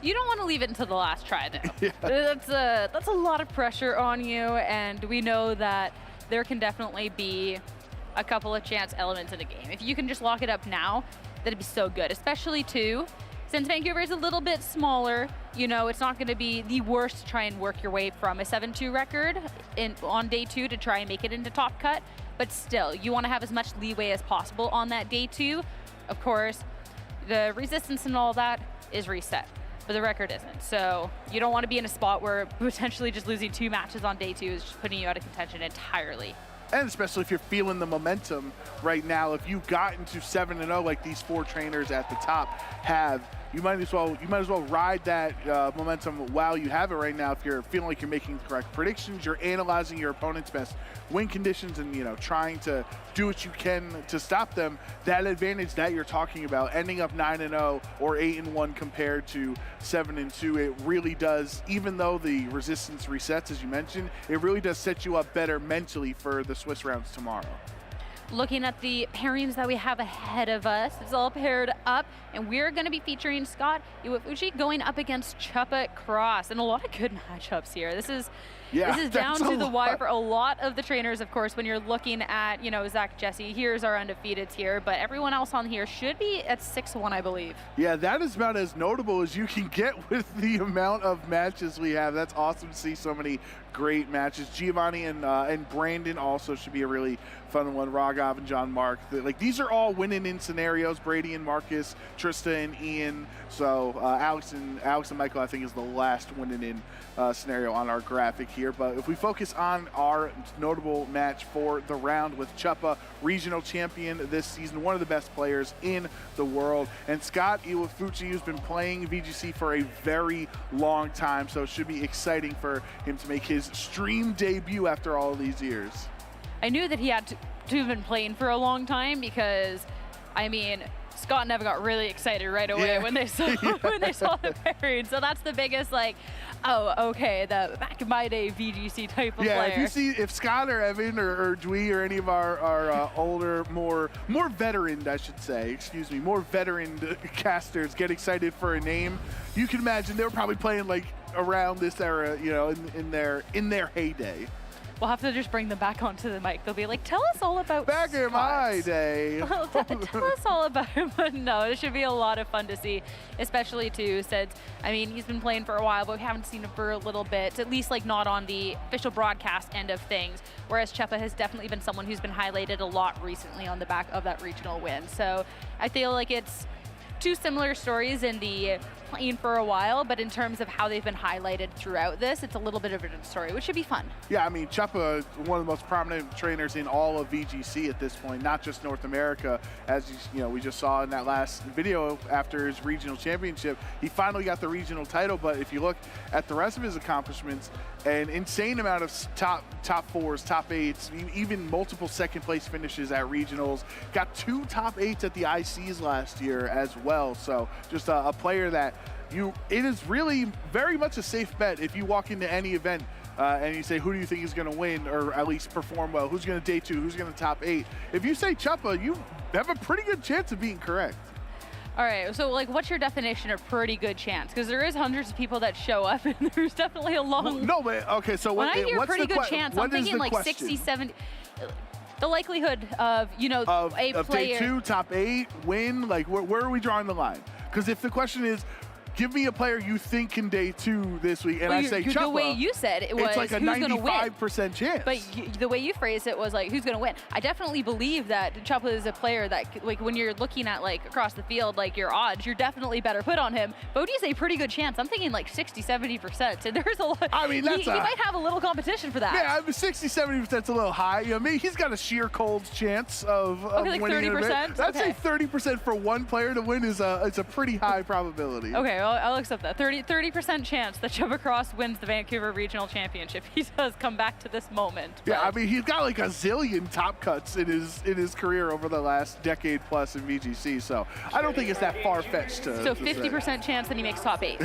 Speaker 10: You don't want to leave it until the last try, though.
Speaker 20: Yeah.
Speaker 10: That's a lot of pressure on you, and we know that there can definitely be a couple of chance elements in the game. If you can just lock it up now, that'd be so good, especially too, since Vancouver is a little bit smaller, you know, it's not going to be the worst to try and work your way from a 7-2 record on day 2 to try and make it into top cut, but still, you want to have as much leeway as possible on that day 2. Of course, the resistance and all that is reset, but the record isn't. So you don't want to be in a spot where potentially just losing 2 matches on day 2 is just putting you out of contention entirely.
Speaker 20: And especially if you're feeling the momentum right now, if you got into 7-0 like these 4 trainers at the top have, you might as well ride that momentum while you have it right now. If you're feeling like you're making the correct predictions, you're analyzing your opponent's best win conditions, and trying to do what you can to stop them. That advantage that you're talking about, ending up 9-0 or 8-1 compared to 7-2, it really does. Even though the resistance resets, as you mentioned, it really does set you up better mentally for the Swiss rounds tomorrow.
Speaker 10: Looking at the pairings that we have ahead of us, it's all paired up, and we're going to be featuring Scott Iwafuchi going up against Chuppa Cross, and a lot of good matchups here. This is down to the wire for a lot of the trainers, of course. When you're looking at, Zach, Jesse, here's our undefeateds here, but everyone else on here should be at 6-1, I believe.
Speaker 20: Yeah, that is about as notable as you can get with the amount of matches we have. That's awesome to see so many great matches. Giovanni and Brandon also should be a really fun one. Raghav and John Mark. These are all winning in scenarios. Brady and Marcus, Trista and Ian. So Alex and Michael, I think, is the last winning in scenario on our graphic here. But if we focus on our notable match for the round with Chuppa, regional champion this season, one of the best players in the world, and Scott Iwafuchi, who's been playing VGC for a very long time, so it should be exciting for him to make his stream debut after all of these years.
Speaker 10: I knew that he had to have been playing for a long time because, Scott and Evan got really excited right away when they saw the pairing. So that's the biggest, oh, okay, the back in my day VGC type of player.
Speaker 20: If Scott or Evan or Dwee or any of our older, more veteran, I should say, more veteran casters get excited for a name, you can imagine they were probably playing around this era, in their heyday.
Speaker 10: We'll have to just bring them back onto the mic. They'll be like, tell us all about
Speaker 20: Back in my day.
Speaker 10: Tell us all about him. But no, it should be a lot of fun to see, especially too, since, he's been playing for a while, but we haven't seen him for a little bit, at least not on the official broadcast end of things, whereas Chuppa has definitely been someone who's been highlighted a lot recently on the back of that regional win. So I feel like it's 2 similar stories in the playing for a while, but in terms of how they've been highlighted throughout this, it's a little bit of a different story, which should be fun.
Speaker 20: Yeah, Chuppa, one of the most prominent trainers in all of VGC at this point, not just North America, as we just saw in that last video after his regional championship. He finally got the regional title, but if you look at the rest of his accomplishments, an insane amount of top 4s, top 8s, even multiple second place finishes at regionals. Got 2 top 8s at the ICs last year as well. So just a player that it is really very much a safe bet if you walk into any event and you say, who do you think is going to win or at least perform well? Who's going to day 2? Who's going to top 8? If you say Chuppa, you have a pretty good chance of being correct.
Speaker 10: All right, so what's your definition of pretty good chance? Because there is hundreds of people that show up, and there's definitely a long.
Speaker 20: Well, no, but okay. So
Speaker 10: when
Speaker 20: I
Speaker 10: hear pretty good chance, I'm thinking 60, 70. The likelihood of a player.
Speaker 20: Day 2, top 8, win. Where are we drawing the line? Because if the question is, give me a player you think can day 2 this week, and I say Chuppa.
Speaker 10: The way you said it was,
Speaker 20: it's like a 95% chance.
Speaker 10: But the way you phrased it was who's going to win? I definitely believe that Chuppa is a player that, when you're looking at across the field, your odds, you're definitely better put on him. But when you say pretty good chance, I'm thinking 60, 70%. So there's a lot.
Speaker 20: That's
Speaker 10: he might have a little competition for that.
Speaker 20: Yeah, 60, 70%'s a little high. He's got a sheer cold chance of winning.
Speaker 10: 30%.
Speaker 20: I'd say 30% for one player to win is a pretty high probability.
Speaker 10: Okay, well, I'll accept that. 30% chance that Chubba Cross wins the Vancouver Regional Championship. He does come back to this moment.
Speaker 20: Yeah, I mean, he's got like a zillion top cuts in his career over the last decade plus in VGC, so I don't think it's that far-fetched to
Speaker 10: So 50% chance that he makes top 8.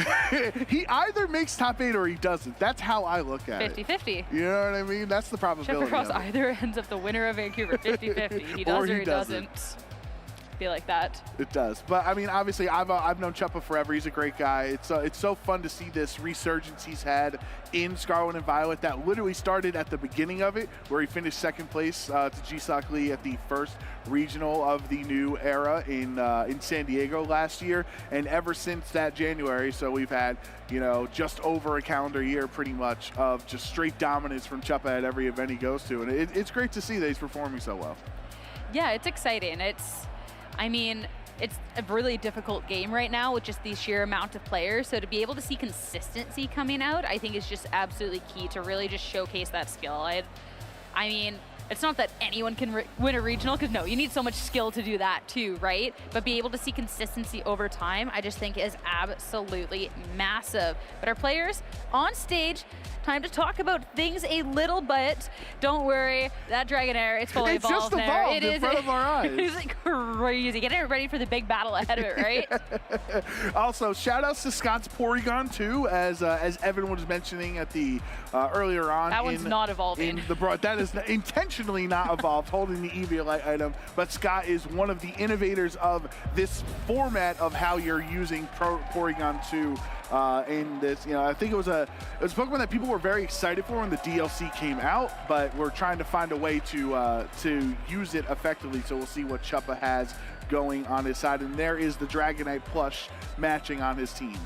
Speaker 20: He either makes top 8 or he doesn't. That's how I look at
Speaker 10: 50-50.
Speaker 20: it. You know what I mean? That's the probability.
Speaker 10: Chubba Cross
Speaker 20: of it.
Speaker 10: either ends up the winner of Vancouver 50-50. He does or he doesn't. Feel like that.
Speaker 20: It does, but I mean, obviously, I've known Chuppa forever. He's a great guy. It's so fun to see this resurgence he's had in Scarlet and Violet that literally started at the beginning of it, where he finished second place to G-Sock Lee at the first regional of the new era in San Diego last year, and ever since that January, so we've had just over a calendar year pretty much of just straight dominance from Chuppa at every event he goes to, and it's great to see that he's performing so well.
Speaker 10: Yeah, it's exciting. I mean, it's a really difficult game right now with just the sheer amount of players. So to be able to see consistency coming out, I think is just absolutely key to really just showcase that skill. I mean, it's not that anyone can win a regional, because no, you need so much skill to do that too, right? But be able to see consistency over time, I just think is absolutely massive. But our players on stage, time to talk about things a little bit. Don't worry, that Dragonair, it's fully evolved.
Speaker 20: It's just evolved in front of our eyes.
Speaker 10: It's crazy. Getting ready for the big battle ahead of it, right?
Speaker 20: Also, shout outs to Scott's Porygon too, as Evan was mentioning at the earlier on.
Speaker 10: That one's not evolving.
Speaker 20: That is intentionally not evolved, holding the Eviolite item. But Scott is one of the innovators of this format of how you're using Porygon 2. In this, I think it was a Pokemon that people were very excited for when the DLC came out, but we're trying to find a way to use it effectively. So we'll see what Chuppa has going on his side, and there is the Dragonite plush matching on his team.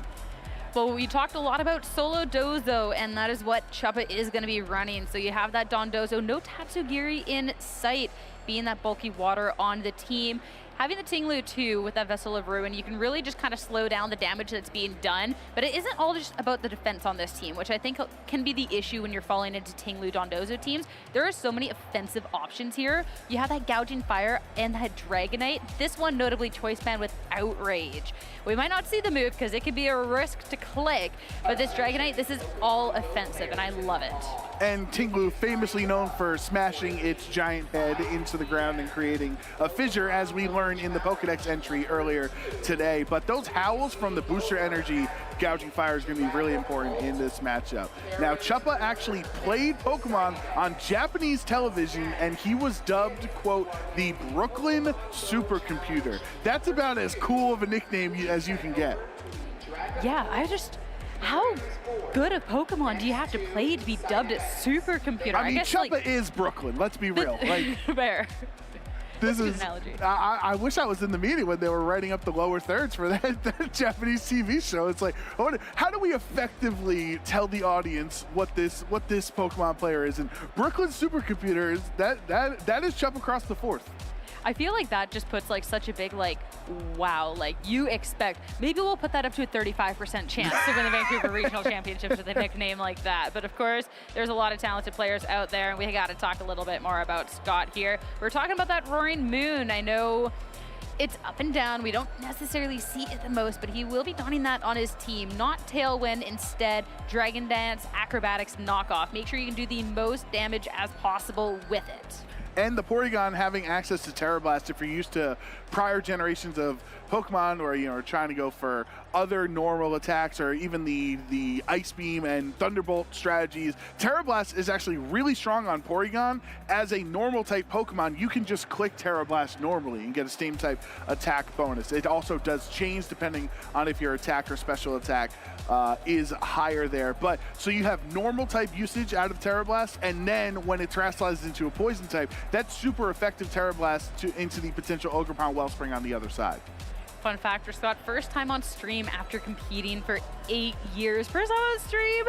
Speaker 10: Well, we talked a lot about Solo Dozo, and that is what Chuppa is going to be running. So you have that Dondozo, no Tatsugiri in sight, being that bulky water on the team. Having the Tinglu too with that Vessel of Ruin, you can really just kind of slow down the damage that's being done, but it isn't all just about the defense on this team, which I think can be the issue when you're falling into Tinglu Dondozo teams. There are so many offensive options here. You have that Gouging Fire and that Dragonite. This one notably choice band with Outrage. We might not see the move because it could be a risk to click, but this Dragonite, this is all offensive, and I love it.
Speaker 20: And Tinglu, famously known for smashing its giant head into the ground and creating a fissure, as we learned in the Pokedex entry earlier today. But those howls from the booster energy Gouging Fire is going to be really important in this matchup. Now, Chuppa actually played Pokemon on Japanese television, and he was dubbed, quote, the Brooklyn Supercomputer. That's about as cool of a nickname as you can get.
Speaker 10: Yeah, how good a Pokemon do you have to play to be dubbed a supercomputer?
Speaker 20: I mean,
Speaker 10: guess,
Speaker 20: Chuppa is Brooklyn, let's be real.
Speaker 10: Fair.
Speaker 20: This is, I wish I was in the meeting when they were writing up the lower thirds for that Japanese TV show. It's like, how do we effectively tell the audience what this Pokemon player is? And Brooklyn Supercomputer is that is Chuppa across the fourth.
Speaker 10: I feel like that just puts like such a big wow, you expect, maybe we'll put that up to a 35% chance to win the Vancouver Regional Championships with a nickname like that. But of course, there's a lot of talented players out there, and we got to talk a little bit more about Scott here. We're talking about that Roaring Moon. I know it's up and down. We don't necessarily see it the most, but he will be donning that on his team. Not Tailwind, instead Dragon Dance, Acrobatics, Knockoff. Make sure you can do the most damage as possible with it.
Speaker 20: And the Porygon having access to Terra Blast, if you're used to prior generations of Pokemon or are trying to go for other normal attacks or even the Ice Beam and Thunderbolt strategies, Terra Blast is actually really strong on Porygon. As a normal type Pokemon, you can just click Terra Blast normally and get a same type attack bonus. It also does change depending on if your attack or special attack is higher there. But so you have normal type usage out of Terra Blast, and then when it terrestrializes into a poison type, that's super effective Terra Blast into the potential Ogerpon Wellspring on the other side.
Speaker 10: Fun fact for Scott, first time on stream after competing for 8 years. First time on stream.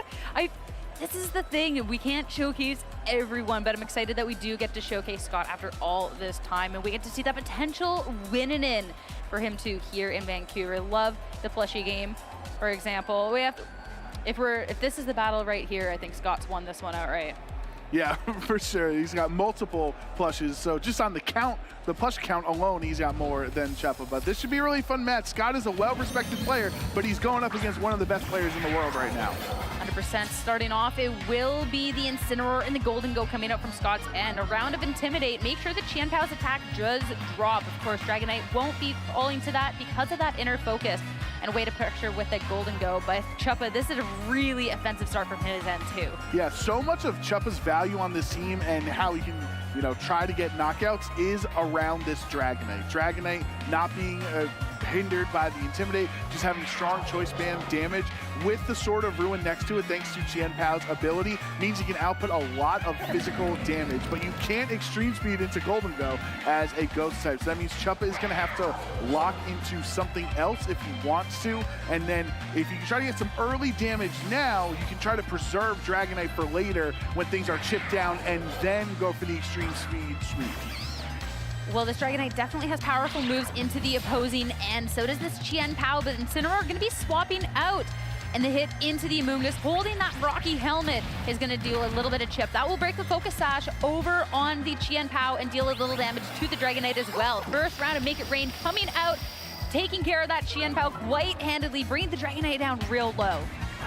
Speaker 10: This is the thing, we can't showcase everyone, but I'm excited that we do get to showcase Scott after all this time, and we get to see that potential winning in for him too here in Vancouver. Love the plushie game, for example. If this is the battle right here, I think Scott's won this one outright.
Speaker 20: Yeah, for sure. He's got multiple plushes. So just on the count, the plush count alone, he's got more than Chuppa. But this should be a really fun match. Scott is a well-respected player, but he's going up against one of the best players in the world right now.
Speaker 10: 100% starting off, it will be the Incineroar and the Golden Go coming out from Scott's end. A round of Intimidate. Make sure the Qian Pao's attack does drop. Of course, Dragonite won't be falling to that because of that inner focus and way to pressure with that Golden Go. But Chuppa, this is a really offensive start from his end too.
Speaker 20: Yeah, so much of Chuppa's value on this team and how he can, you know, try to get knockouts is around this Dragonite. Dragonite not being hindered by the Intimidate, just having strong choice band damage with the Sword of Ruin next to it, thanks to Qian Pao's ability, means he can output a lot of physical damage, but you can't extreme speed into Golden Go as a ghost type. So that means Chuppa is gonna have to lock into something else if he wants to, and then if you can try to get some early damage now, you can try to preserve Dragonite for later when things are chipped down, and then go for the extreme speed sweep.
Speaker 10: Well, this Dragonite definitely has powerful moves into the opposing end. So does this Qian Pao, but Incineroar going to be swapping out. And the hit into the Amoonguss, holding that Rocky Helmet, is going to deal a little bit of chip. That will break the Focus Sash over on the Qian Pao and deal a little damage to the Dragonite as well. First round of Make It Rain coming out, taking care of that Qian Pao quite handedly, bringing the Dragonite down real low.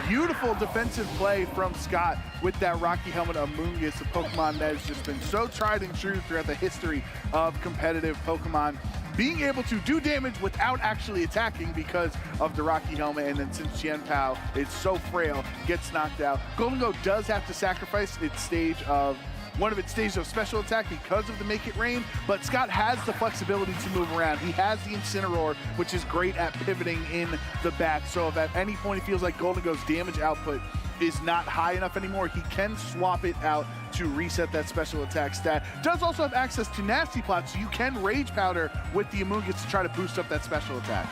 Speaker 20: Beautiful defensive play from Scott with that Rocky Helmet Amoonguss, a Pokemon that has just been so tried and true throughout the history of competitive Pokemon. Being able to do damage without actually attacking because of the Rocky Helmet, and then since Qian Pao is so frail, gets knocked out. Golden Go does have to sacrifice one of its stages of special attack because of the Make It Rain, but Scott has the flexibility to move around. He has the Incineroar, which is great at pivoting in the back, so if at any point he feels like Golden Go's damage output is not high enough anymore, he can swap it out to reset that special attack stat. Does also have access to Nasty Plot, so you can Rage Powder with the Amoonguss to try to boost up that special attack.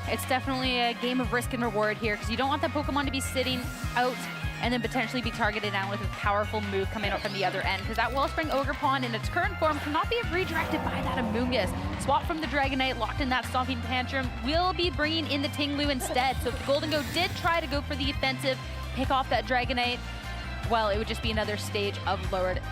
Speaker 10: It's definitely a game of risk and reward here, because you don't want that Pokemon to be sitting out and then potentially be targeted down with a powerful move coming out from the other end, because that Wellspring Ogerpon in its current form cannot be redirected by that Amoonguss. Swap from the Dragonite, locked in that Stomping Tantrum, will be bringing in the Tinglu instead. So if the Golden Go did try to go for the offensive, pick off that Dragonite, well, it would just be another stage of lowered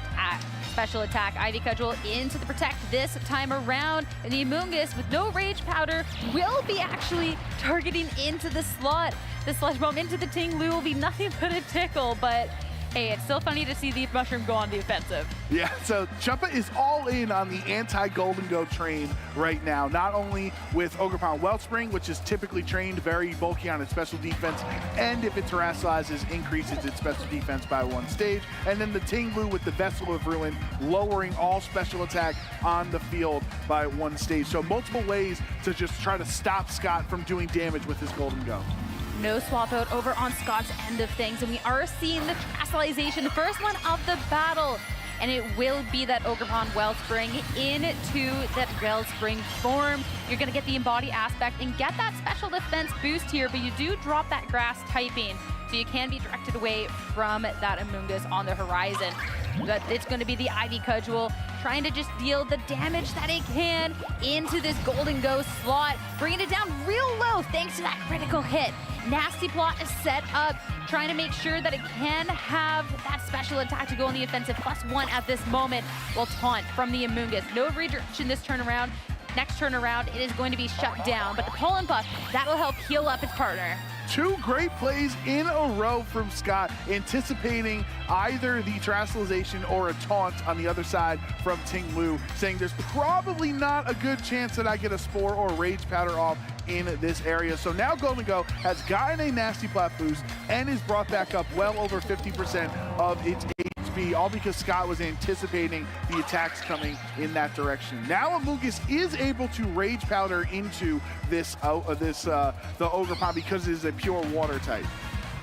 Speaker 10: special attack. Ivy Cudgel into the Protect this time around, and the Amoonguss with no Rage Powder will be actually targeting into the slot. The Sludge Bomb into the Tinglu will be nothing but a tickle, but hey, it's still funny to see the Mushroom go on the offensive.
Speaker 20: Yeah, so Chuppa is all in on the anti-Golden Go train right now, not only with Ogerpon Wellspring, which is typically trained very bulky on its special defense, and if it terrestrializes, increases its special defense by one stage, and then the Tinglu with the Vessel of Ruin, lowering all special attack on the field by one stage. So multiple ways to just try to stop Scott from doing damage with his Golden Go.
Speaker 10: No swap out over on Scott's end of things, and we are seeing the Terrestrialization, the first one of the battle, and it will be that Ogerpon Wellspring into that Wellspring form. You're going to get the Embody aspect and get that special defense boost here, but you do drop that Grass typing, so you can be directed away from that Amoonguss on the horizon. But it's going to be the Ivy Cudgel trying to just deal the damage that it can into this Golden Go slot, bringing it down real low thanks to that critical hit. Nasty Plot is set up, trying to make sure that it can have that special attack to go on the offensive, +1 at this moment, while Taunt from the Amoonguss. No redirection this turnaround. Next turnaround, it is going to be shut down, but the Pollen Puff, that'll help heal up its partner.
Speaker 20: Two great plays in a row from Scott, anticipating either the Terrestrialization or a Taunt on the other side from Tinglu, saying there's probably not a good chance that I get a Spore or Rage Powder off in this area. So now Golden Go has gotten a Nasty Plot boost and is brought back up well over 50% of its HP, all because Scott was anticipating the attacks coming in that direction. Now Amoonguss is able to Rage Powder into the Ogerpon because it is a pure water type.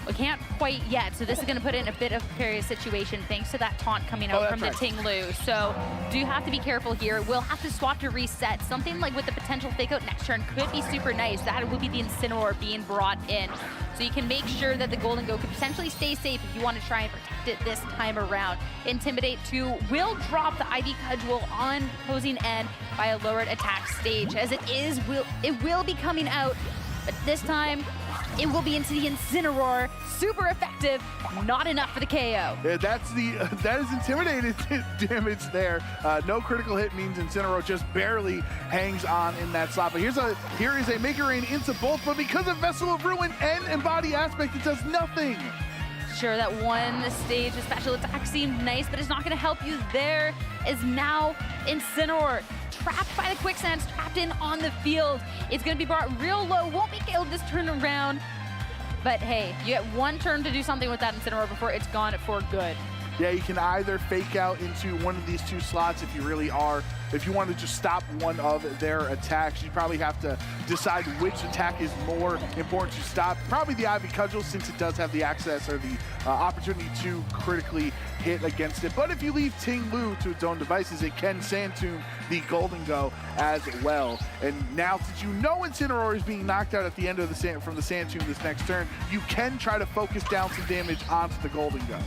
Speaker 10: We can't quite yet, so this is going to put it in a bit of a precarious situation thanks to that Taunt coming out from the Tinglu. So do have to be careful here. We'll have to swap to reset. Something like with the potential Fake Out next turn could be super nice. That will be the Incineroar being brought in. So you can make sure that the Golden Go could potentially stay safe if you want to try and protect it this time around. Intimidate 2 will drop the Ivy Cudgel on opposing end by a lowered attack stage. As it will be coming out, but this time it will be into the Incineroar. Super effective, not enough for the KO.
Speaker 20: Yeah, that is intimidated damage there. No critical hit means Incineroar just barely hangs on in that slot. But here is a Make It Rain into both, but because of Vessel of Ruin and Embody Aspect, it does nothing.
Speaker 10: Sure, that one stage of special attack seemed nice, but it's not going to help you. There is now Incineroar, trapped by the quicksands, trapped in on the field. It's going to be brought real low, won't be killed this turn around. But hey, you get one turn to do something with that Incineroar before it's gone for good.
Speaker 20: Yeah, you can either fake out into one of these two slots if you really are. If you want to just stop one of their attacks, you probably have to decide which attack is more important to stop. Probably the Ivy Cudgel, since it does have the access or the opportunity to critically hit against it. But if you leave Ting Lu to its own devices, it can Sand Tomb the Golden Go as well. And now, since you know Incineroar is being knocked out at the end of from the Sand Tomb this next turn, you can try to focus down some damage onto the Golden Go.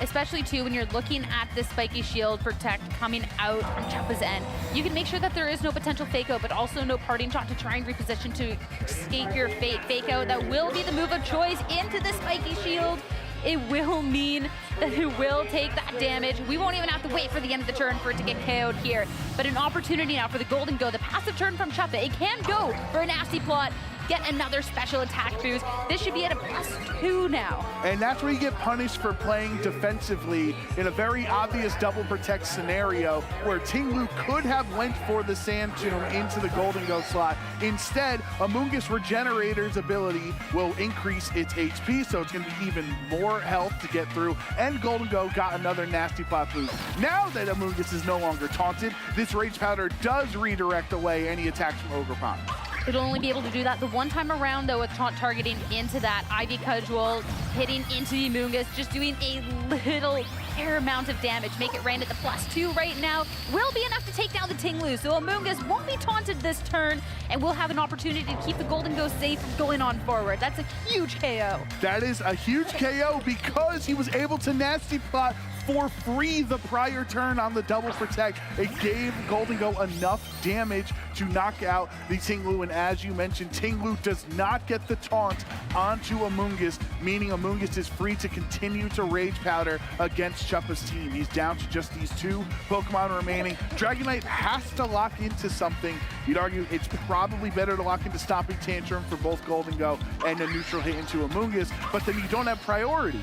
Speaker 10: Especially too when you're looking at this spiky shield protect coming out from Choppa's end. You can make sure that there is no potential fake out, but also no parting shot to try and reposition to escape your fate. Fake out, that will be the move of choice into the spiky shield. It will mean that it will take that damage. We won't even have to wait for the end of the turn for it to get KO'd here. But an opportunity now for the Golden Go, the passive turn from Choppa. It can go for a nasty plot, get another special attack boost. This should be at a +2 now.
Speaker 20: And that's where you get punished for playing defensively in a very obvious double protect scenario where Ting Lu could have went for the Sand Tomb into the Golden Go slot. Instead, Amoonguss Regenerator's ability will increase its HP, so it's going to be even more health to get through. And Golden Go got another nasty plot boost. Now that Amoonguss is no longer taunted, this Rage Powder does redirect away any attacks from Ogerpon.
Speaker 10: It'll only be able to do that the one time around, though, with taunt targeting into that Ivy Cudgel, hitting into the Amoonguss, just doing a little fair amount of damage. Make It Rain at the +2 right now will be enough to take down the Ting Lu. So Amoonguss won't be taunted this turn, and we'll have an opportunity to keep the Golden Go safe going on forward. That's a huge KO.
Speaker 20: That is a huge KO because he was able to nasty plot for free the prior turn on the double protect. It gave Golden Go enough damage to knock out the Ting Lu, and as you mentioned, Ting Lu does not get the taunt onto Amoonguss, meaning Amoonguss is free to continue to Rage Powder against Choppa's team. He's down to just these two Pokemon remaining. Dragonite has to lock into something. You'd argue it's probably better to lock into Stomping Tantrum for both Golden Go and a neutral hit into Amoonguss, but then you don't have priority.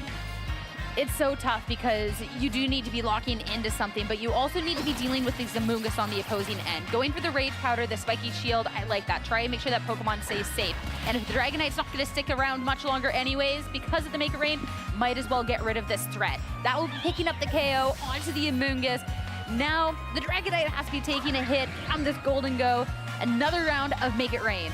Speaker 10: It's so tough because you do need to be locking into something, but you also need to be dealing with these Amoonguss on the opposing end. Going for the Rage Powder, the Spiky Shield, I like that. Try and make sure that Pokemon stays safe. And if the Dragonite's not going to stick around much longer anyways, because of the Make It Rain, might as well get rid of this threat. That will be picking up the KO onto the Amoonguss. Now, the Dragonite has to be taking a hit on this Golden Go. Another round of Make It Rain.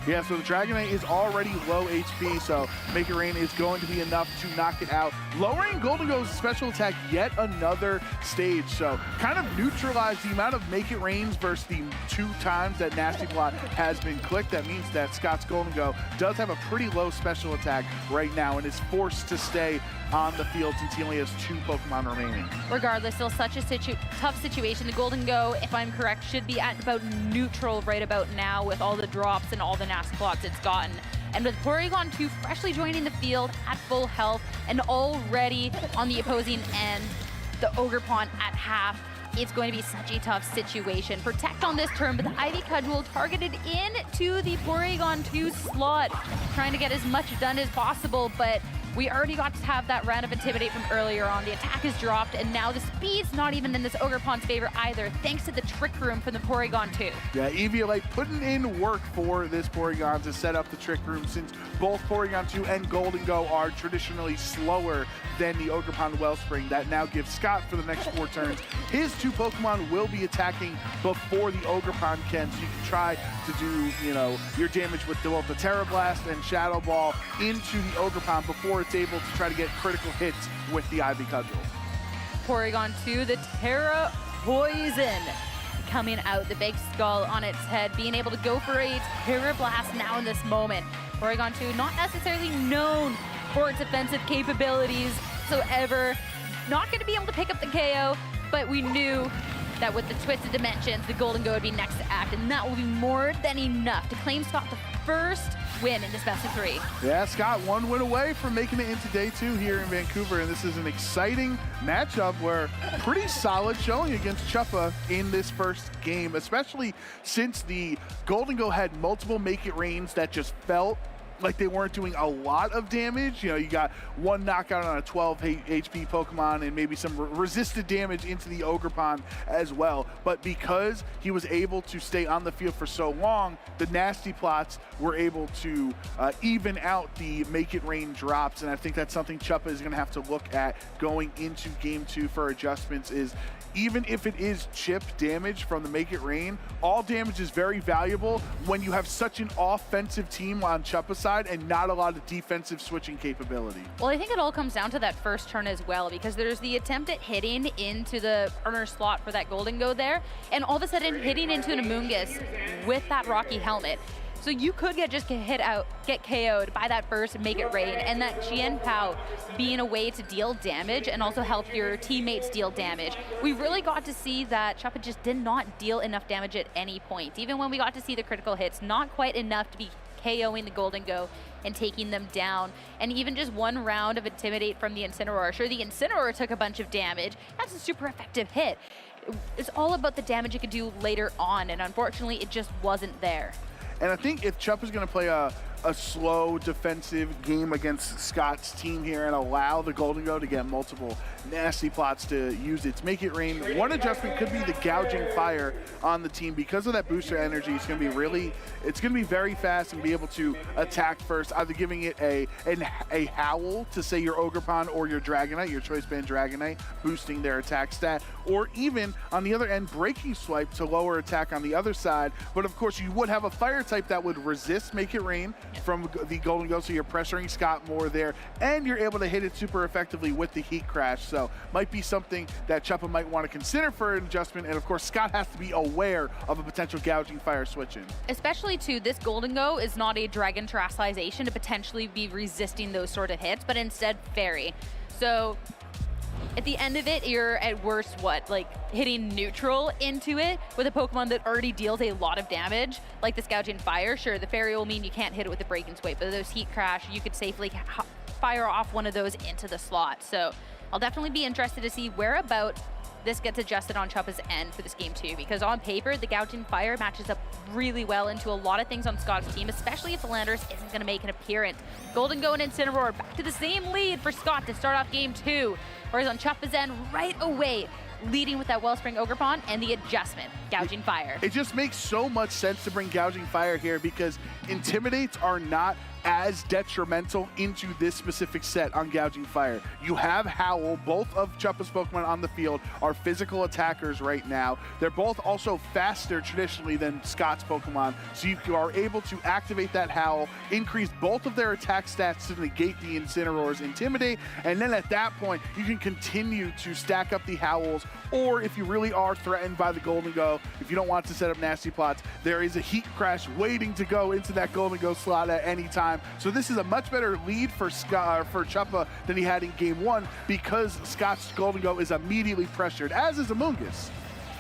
Speaker 20: Yeah, so the Dragonite is already low HP, so Make It Rain is going to be enough to knock it out. Lowering Golden Go's special attack yet another stage, so kind of neutralize the amount of Make It Rains versus the 2 times that Nasty Plot has been clicked. That means that Scott's Golden Go does have a pretty low special attack right now and is forced to stay on the field since he only has 2 Pokemon remaining.
Speaker 10: Regardless, still such a tough situation. The Golden Go, if I'm correct, should be at about neutral right about now with all the drops and all the nasty plots it's gotten. And with Porygon 2 freshly joining the field at full health and already on the opposing end, the Ogerpon at half, it's going to be such a tough situation. Protect on this turn, but the Ivy Cudgel targeted into the Porygon 2 slot, trying to get as much done as possible, but we already got to have that round of Intimidate from earlier on. The attack is dropped, and now the speed's not even in this Ogerpon's favor either, thanks to the Trick Room from the Porygon 2.
Speaker 20: Yeah, Eviolite putting in work for this Porygon to set up the Trick Room, since both Porygon 2 and Golden Go are traditionally slower than the Ogerpon Wellspring. That now gives Scott, for the next 4 turns, his 2 Pokemon will be attacking before the Ogerpon can, so you can try to do, you know, your damage with both the Terra Blast and Shadow Ball into the Ogerpon before it's able to try to get critical hits with the Ivy Cudgel.
Speaker 10: Porygon 2, the Terra Poison coming out, the big skull on its head, being able to go for a Terra Blast now in this moment. Porygon 2 not necessarily known for its offensive capabilities, so ever not going to be able to pick up the KO, but we knew that with the Twisted Dimensions, the Golden Go would be next to act, and that will be more than enough to claim Scott the first win in this best of 3.
Speaker 20: Yeah, Scott, 1 win away from making it into day 2 here in Vancouver, and this is an exciting matchup where pretty solid showing against Chuppa in this first game, especially since the Golden Go had multiple Make It Rains that just felt like they weren't doing a lot of damage. You know, you got 1 knockout on a 12 HP Pokemon and maybe some resisted damage into the Ogerpon as well. But because he was able to stay on the field for so long, the Nasty Plots were able to even out the Make It Rain drops. And I think that's something Chuppa is going to have to look at going into game 2 for adjustments is even if it is chip damage from the Make It Rain, all damage is very valuable when you have such an offensive team on Chuppa's side and not a lot of defensive switching capability.
Speaker 10: Well, I think it all comes down to that first turn as well, because there's the attempt at hitting into the earner slot for that Golden Go there, and all of a sudden hitting into an Amoonguss with that Rocky helmet. So you could get KO'd by that first Make It Rain, and that Chien Pao being a way to deal damage and also help your teammates deal damage. We really got to see that Chuppa just did not deal enough damage at any point. Even when we got to see the critical hits, not quite enough to be KOing the Golden Go and taking them down. And even just 1 round of Intimidate from the Incineroar. Sure, the Incineroar took a bunch of damage. That's a super effective hit. It's all about the damage it could do later on, and unfortunately, it just wasn't there.
Speaker 20: And I think if Chuppa's going to play a slow defensive game against Scott's team here and allow the Golden Go to get multiple Nasty Plots to use its Make It Rain, one adjustment could be the Gouging Fire on the team. Because of that booster energy, it's going to be very fast and be able to attack first, either giving it a Howl to say your Ogerpon or your Dragonite, your Choice Band Dragonite, boosting their attack stat, or even on the other end, Breaking Swipe to lower attack on the other side. But of course, you would have a Fire type that would resist Make It Rain from the Golden Go, so you're pressuring Scott more there, and you're able to hit it super effectively with the Heat Crash. So might be something that Chuppa might want to consider for an adjustment, and of course Scott has to be aware of a potential Gouging Fire switch-in.
Speaker 10: Especially too, this Golden Go is not a Dragon Terrestrialization to potentially be resisting those sort of hits, but instead Fairy. So at the end of it, you're at worst, hitting neutral into it with a Pokemon that already deals a lot of damage, like this Gouging Fire. Sure, the Fairy will mean you can't hit it with a Breaking Swipe, but those Heat Crash, you could safely fire off one of those into the slot. So I'll definitely be interested to see whereabout this gets adjusted on Chuppa's end for this game 2, because on paper, the Gouging Fire matches up really well into a lot of things on Scott's team, especially if the Landorus isn't going to make an appearance. Golden Go and Incineroar back to the same lead for Scott to start off game 2, whereas on Chuppa's end, right away, leading with that Wellspring Ogerpon and the adjustment, Gouging Fire.
Speaker 20: It just makes so much sense to bring Gouging Fire here because Intimidates are not as detrimental into this specific set on Gouging Fire. You have Howl. Both of Chuppa's Pokemon on the field are physical attackers right now. They're both also faster traditionally than Scott's Pokemon, so you are able to activate that Howl, increase both of their attack stats to negate the Incineroar's Intimidate, and then at that point, you can continue to stack up the Howls, or if you really are threatened by the Golden Go, if you don't want to set up Nasty Plots, there is a Heat Crash waiting to go into that Golden Go slot at any time. So this is a much better lead for Chuppa than he had in game 1 because Scott's Golden Go is immediately pressured, as is Amoonguss.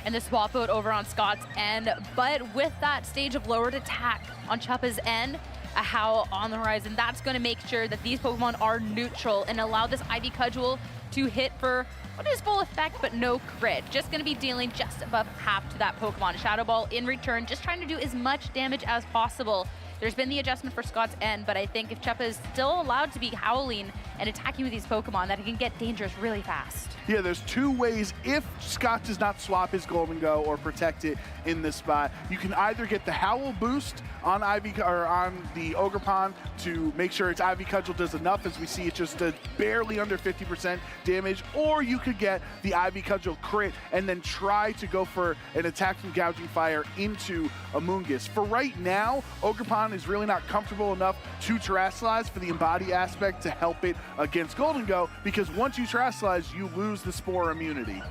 Speaker 10: And the swap out over on Scott's end, but with that stage of lowered attack on Chuppa's end, a Howl on the horizon, that's going to make sure that these Pokemon are neutral and allow this Ivy Cudgel to hit for what is full effect, but no crit. Just going to be dealing just above half to that Pokemon. Shadow Ball in return, just trying to do as much damage as possible. There's been the adjustment for Scott's end, but I think if Chuppa is still allowed to be howling and attacking with these Pokemon, that it can get dangerous really fast.
Speaker 20: Yeah, there's 2 ways if Scott does not swap his Golden Go or protect it in this spot. You can either get the Howl boost on on the Ogerpon to make sure its Ivy Cudgel does enough, as we see it just does barely under 50% damage, or you could get the Ivy Cudgel crit and then try to go for an attack from Gouging Fire into Amoonguss. For right now, Ogerpon is really not comfortable enough to Terrestrialize for the Embody aspect to help it against Golden Go, because once you Terrestrialize, you lose the Spore immunity.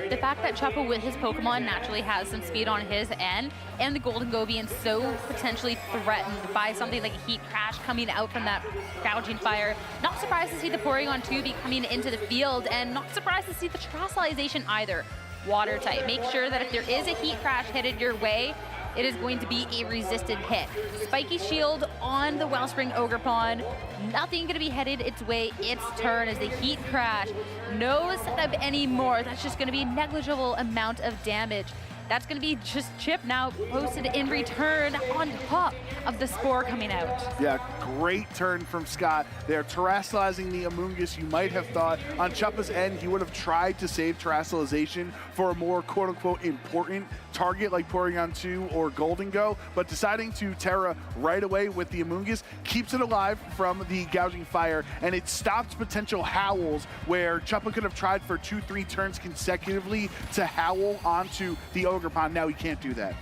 Speaker 10: The fact that Chuppa with his Pokemon naturally has some speed on his end, and the Golden Go being so potentially threatened by something like a Heat Crash coming out from that Gouging Fire. Not surprised to see the Porygon 2 be coming into the field, and not surprised to see the Terrestrialization either. Water type. Make sure that if there is a Heat Crash headed your way, it is going to be a resisted hit. Spiky Shield on the Wellspring Ogerpon. Nothing going to be headed its way. Its turn as the Heat Crash. No setup anymore. That's just going to be a negligible amount of damage. That's going to be just Chip now posted in return on top of the Spore coming out.
Speaker 20: Yeah, great turn from Scott. They're terrestrializing the Amoonguss. You might have thought on Chuppa's end, he would have tried to save terrestrialization for a more quote-unquote important target like Porygon 2 or Golden Go, but deciding to Terra right away with the Amoonguss keeps it alive from the Gouging Fire, and it stops potential howls where Chuppa could have tried for 2-3 turns consecutively to howl onto the Ogerpon. Now he can't do that.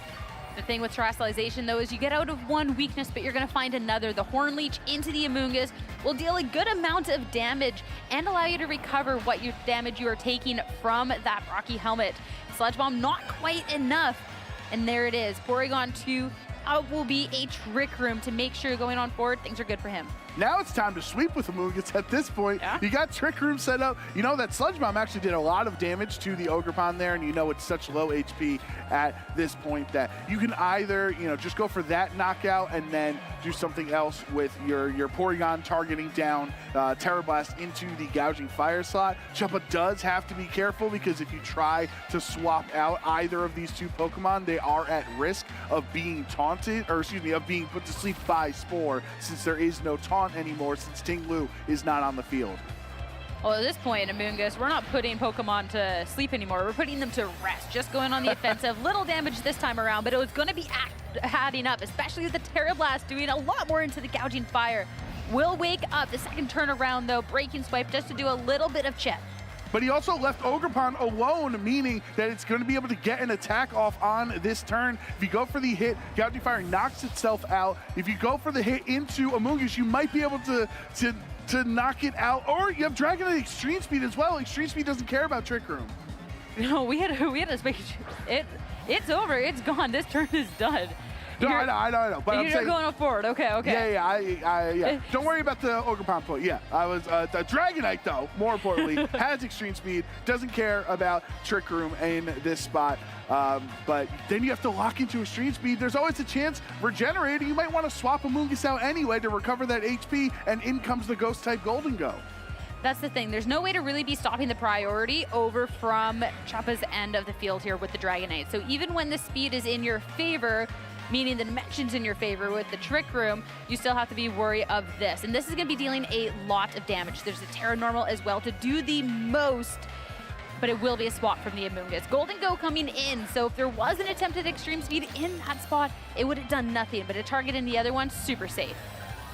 Speaker 10: The thing with terrestrialization, though, is you get out of one weakness, but you're going to find another. The Horn Leech into the Amoonguss will deal a good amount of damage and allow you to recover what damage you are taking from that Rocky Helmet. Sludge Bomb, not quite enough. And there it is. Porygon 2 will be a Trick Room to make sure going on forward, things are good for him.
Speaker 20: Now it's time to sweep with Amoonguss at this point. Yeah. You got Trick Room set up. You know that Sludge Bomb actually did a lot of damage to the Ogerpon there, and you know it's such low HP at this point that you can either, just go for that knockout and then do something else with your Porygon targeting down Terra Blast into the Gouging Fire slot. Chuppa does have to be careful because if you try to swap out either of these two Pokemon, they are at risk of being taunted, or excuse me, of being put to sleep by Spore, since there is no taunt anymore since Ting Lu is not on the field.
Speaker 10: Well, at this point, Amoonguss, we're not putting Pokemon to sleep anymore. We're putting them to rest, just going on the offensive. Little damage this time around, but it was going to be adding up, especially with the Terra Blast doing a lot more into the Gouging Fire. Will wake up the second turn around, though, Breaking Swipe just to do a little bit of chip.
Speaker 20: But he also left Ogerpon alone, meaning that it's going to be able to get an attack off on this turn. If you go for the hit, Gouging Fire knocks itself out. If you go for the hit into Amoonguss, you might be able to knock it out. Or you have Dragonite Extreme Speed as well. Extreme Speed doesn't care about Trick Room.
Speaker 10: No, we had a space. It's over. It's gone. This turn is done.
Speaker 20: No, I know. But
Speaker 10: you're going forward. Okay.
Speaker 20: Yeah. Don't worry about the Ogerpon point. Yeah, I was the Dragonite though. More importantly, has Extreme Speed, doesn't care about Trick Room in this spot. But then you have to lock into Extreme Speed. There's always a chance regenerating. You might want to swap Amoonguss out anyway to recover that HP, and in comes the Ghost type Golden Go.
Speaker 10: That's the thing. There's no way to really be stopping the priority over from Chuppa's end of the field here with the Dragonite. So even when the speed is in your favor, meaning the dimensions in your favor with the Trick Room, you still have to be worried of this. And this is going to be dealing a lot of damage. There's a Terra Normal as well to do the most, but it will be a swap from the Amoonguss. Golden Go coming in, so if there was an attempt at Extreme Speed in that spot, it would have done nothing, but a target in the other one, super safe.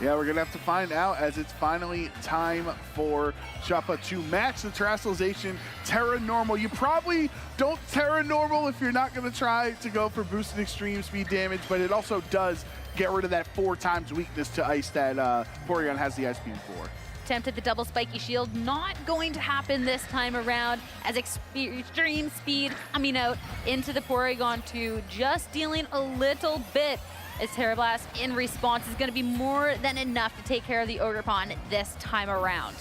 Speaker 20: Yeah, we're going to have to find out as it's finally time for Chuppa to match the terrestrialization Terra Normal. You probably don't Terra Normal if you're not going to try to go for boosted extreme speed damage, but it also does get rid of that 4 times weakness to ice that Porygon has the Ice Beam for.
Speaker 10: Attempted the double spiky shield, not going to happen this time around as extreme speed coming out into the Porygon 2, just dealing a little bit as Terra Blast in response is going to be more than enough to take care of the Ogerpon this time around.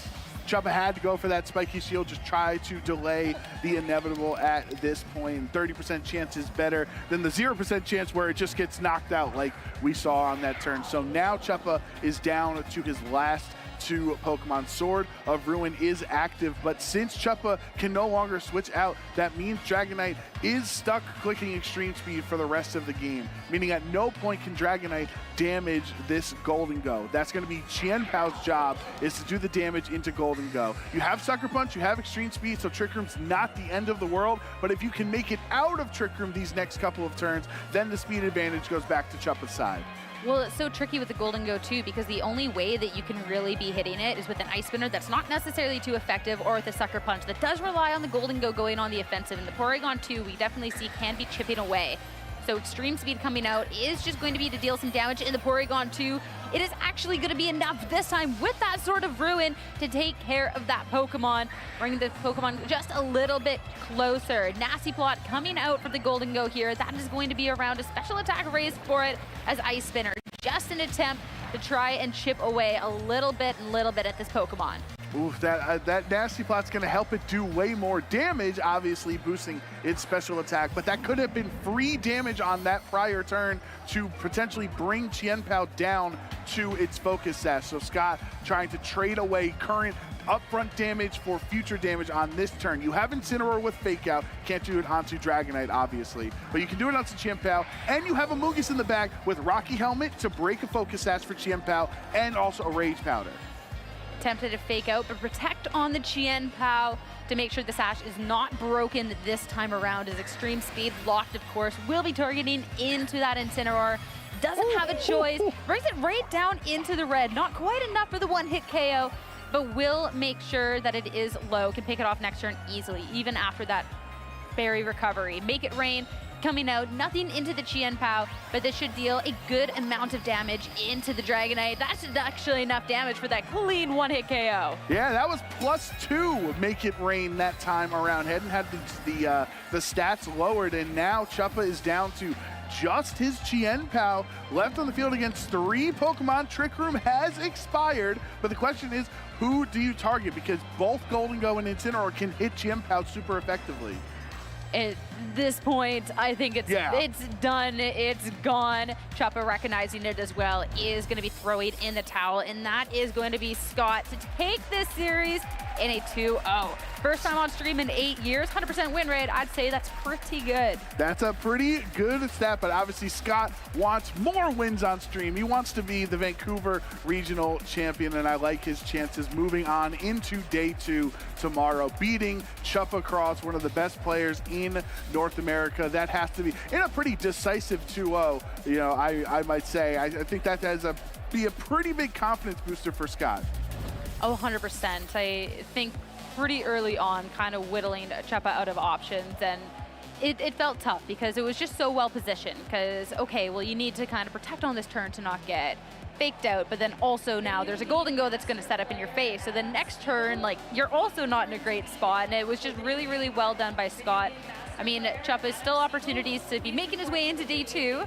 Speaker 20: Chuppa had to go for that spiky shield, just try to delay the inevitable at this point. 30% chance is better than the 0% chance where it just gets knocked out like we saw on that turn. So now Chuppa is down to his last 2 Pokemon. Sword of Ruin is active, but since Chuppa can no longer switch out, that means Dragonite is stuck clicking Extreme Speed for the rest of the game, meaning at no point can Dragonite damage this Golden Go. That's going to be Qianpao's job, is to do the damage into Golden Go. You have Sucker Punch, you have Extreme Speed, so Trick Room's not the end of the world, but if you can make it out of Trick Room these next couple of turns, then the speed advantage goes back to Chuppa's side.
Speaker 10: Well, it's so tricky with the Golden Go too, because the only way that you can really be hitting it is with an Ice Spinner that's not necessarily too effective, or with a Sucker Punch that does rely on the Golden Go going on the offensive. And the Porygon 2, we definitely see can be chipping away. So Extreme Speed coming out is just going to be to deal some damage in the Porygon 2. It is actually going to be enough this time with that Sword of Ruin to take care of that Pokemon, bringing the Pokemon just a little bit closer. Nasty Plot coming out for the Golden Go here. That is going to be around a special attack raised for it as Ice Spinner. Just an attempt to try and chip away a little bit at this Pokemon.
Speaker 20: Ooh, that Nasty Plot's going to help it do way more damage, obviously boosting its special attack, but that could have been free damage on that prior turn to potentially bring Chien-Pao down to its focus sash. So Scott trying to trade away current upfront damage for future damage on this turn. You have Incineroar with Fake Out, can't do it onto Dragonite, obviously, but you can do it onto Chien-Pao, and you have Amoonguss in the back with Rocky Helmet to break a focus sash for Chien-Pao, and also a Rage Powder.
Speaker 10: Tempted to Fake Out, but protect on the Chien-Pao to make sure the sash is not broken this time around. His extreme speed locked, of course, will be targeting into that Incineroar. Doesn't have a choice, brings it right down into the red. Not quite enough for the one-hit KO, but will make sure that it is low, can pick it off next turn easily, even after that berry recovery. Make it rain, coming out, nothing into the Chien-Pao, but this should deal a good amount of damage into the Dragonite. That's actually enough damage for that clean one-hit KO.
Speaker 20: Yeah, that was +2 Make It Rain that time around. Hadn't had the stats lowered, and now Chuppa is down to just his Chien-Pao left on the field against 3 Pokemon. Trick Room has expired, but the question is, who do you target? Because both Golden Go and Incineroar can hit Chien-Pao super effectively.
Speaker 10: At this point, I think it's done, it's gone. Chuppa recognizing it as well is going to be throwing in the towel, and that is going to be Scott to take this series in a 2-0. First time on stream in 8 years, 100% win rate. I'd say that's pretty good.
Speaker 20: That's a pretty good stat, but obviously Scott wants more wins on stream. He wants to be the Vancouver Regional Champion, and I like his chances moving on into day 2 tomorrow, beating Chuppa Cross, one of the best players in North America. That has to be in a pretty decisive 2-0. You know, I might say. I think that has be a pretty big confidence booster for Scott.
Speaker 10: Oh, 100%. I think pretty early on, kind of whittling Chuppa out of options, and it felt tough because it was just so well positioned. Because, okay, well, you need to kind of protect on this turn to not get faked out, but then also now there's a Golden Go that's going to set up in your face. So the next turn, like, you're also not in a great spot, and it was just really, really well done by Scott. I mean, Chuppa still opportunities to be making his way into day 2.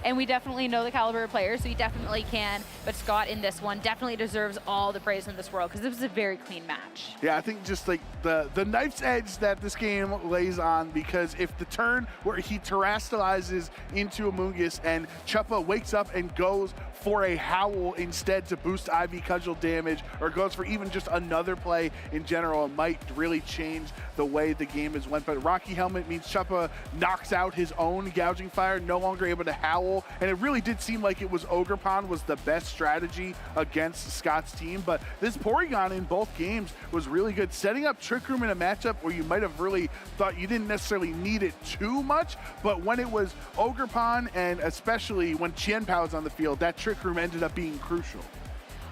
Speaker 10: And we definitely know the caliber of players, so he definitely can. But Scott in this one definitely deserves all the praise in this world because it was a very clean match.
Speaker 20: Yeah, I think just like the knife's edge that this game lays on, because if the turn where he terastallizes into Amoonguss and Chuppa wakes up and goes for a Howl instead to boost Ivy Cudgel damage, or goes for even just another play in general, it might really change the way the game has went. But Rocky Helmet means Chuppa knocks out his own Gouging Fire, no longer able to Howl, and it really did seem like it was Ogerpon was the best strategy against Scott's team. But this Porygon in both games was really good, setting up Trick Room in a matchup where you might have really thought you didn't necessarily need it too much, but when it was Ogerpon, and especially when Chien-Pao was on the field, that Trick Room ended up being crucial.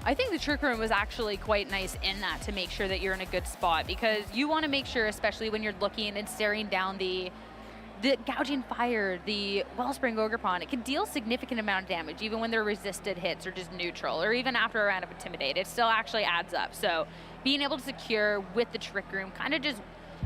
Speaker 10: I think the Trick Room was actually quite nice in that, to make sure that you're in a good spot, because you want to make sure, especially when you're looking and staring down the Gouging Fire, the Wellspring Ogerpon, it can deal significant amount of damage, even when they're resisted hits or just neutral, or even after a round of Intimidate. It still actually adds up. So being able to secure with the Trick Room, kind of just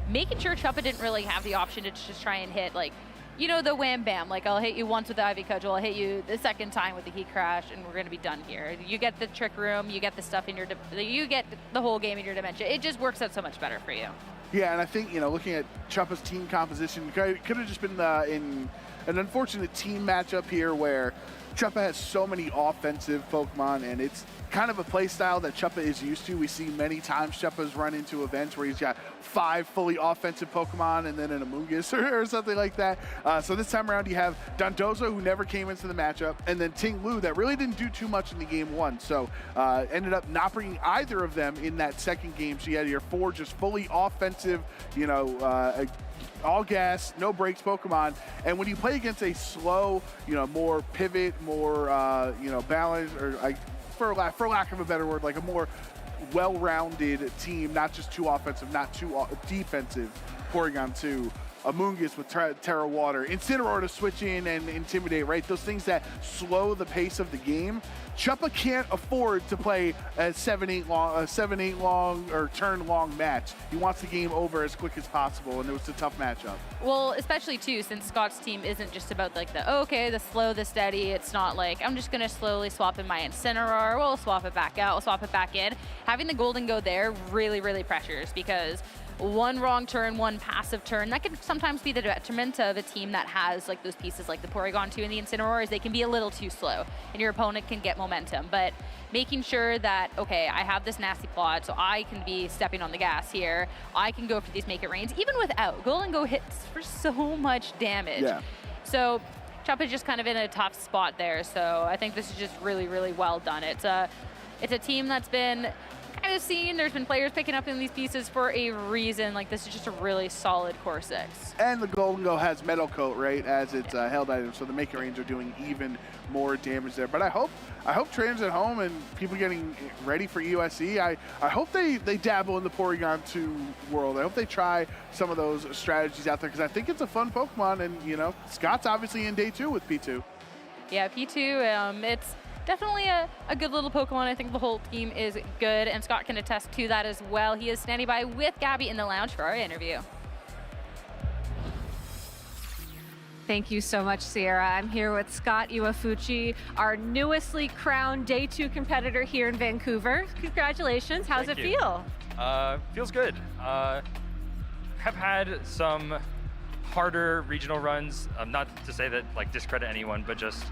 Speaker 10: making sure Chuppa didn't really have the option to just try and hit, like, you know, the wham bam, like, I'll hit you once with the Ivy Cudgel, I'll hit you the second time with the Heat Crash, and we're gonna be done here. You get the Trick Room, you get the stuff in your, you get the whole game in your dimension. It just works out so much better for you.
Speaker 20: Yeah, and I think, you know, looking at Chuppa's team composition, it could have just been in an unfortunate team matchup here where Chuppa has so many offensive Pokemon, and it's kind of a play style that Chuppa is used to. We see many times Chuppa's run into events where he's got 5 fully offensive Pokemon and then an Amoonguss or something like that. So this time around you have Dondozo, who never came into the matchup, and then Ting Lu, that really didn't do too much in the game 1. So ended up not bringing either of them in that second game. So you had your 4 just fully offensive, you know, all gas, no brakes Pokemon. And when you play against a slow, you know, more pivot, more, you know, balanced, or for lack of a better word, like a more well-rounded team, not just too offensive, not too defensive, Porygon 2, Amoonguss with Terra Water, Incineroar to switch in and intimidate, right? Those things that slow the pace of the game. Chuppa can't afford to play a 7-8 long or turn long match. He wants the game over as quick as possible, and it was a tough matchup.
Speaker 10: Well, especially too, since Scott's team isn't just about like the slow, the steady. It's not like I'm just gonna slowly swap in my Incineroar. We'll swap it back out. We'll swap it back in. Having the Golden Go there really, really pressures, because one wrong turn, one passive turn, that can sometimes be the detriment of a team that has like those pieces like the Porygon 2 and the Incineroar, is they can be a little too slow and your opponent can get momentum. But making sure that, okay, I have this nasty plot, so I can be stepping on the gas here. I can go for these make it rains, even without. Golden Go hits for so much damage.
Speaker 20: Yeah.
Speaker 10: So Chuppa's just kind of in a tough spot there. So I think this is just really, really well done. It's a team that's been kind of seen. There's been players picking up in these pieces for a reason. Like, this is just a really solid core 6.
Speaker 20: And the Golden Go has Metal Coat, right, as its held item, so the Make It Rains are doing even more damage there. But I hope trainers at home and people getting ready for EUSE, I hope they dabble in the Porygon 2 world. I hope they try some of those strategies out there, because I think it's a fun Pokemon, and, you know, Scott's obviously in day 2 with P2.
Speaker 10: Yeah, P2, it's definitely a good little Pokemon. I think the whole team is good, and Scott can attest to that as well. He is standing by with Gabby in the lounge for our interview.
Speaker 2: Thank you so much, Sierra. I'm here with Scott Iwafuchi, our newestly crowned Day 2 competitor here in Vancouver. Congratulations. How's
Speaker 11: Thank
Speaker 2: it
Speaker 11: you.
Speaker 2: feel?
Speaker 11: Feels good. Have had some harder regional runs. Not to say that like discredit anyone, but just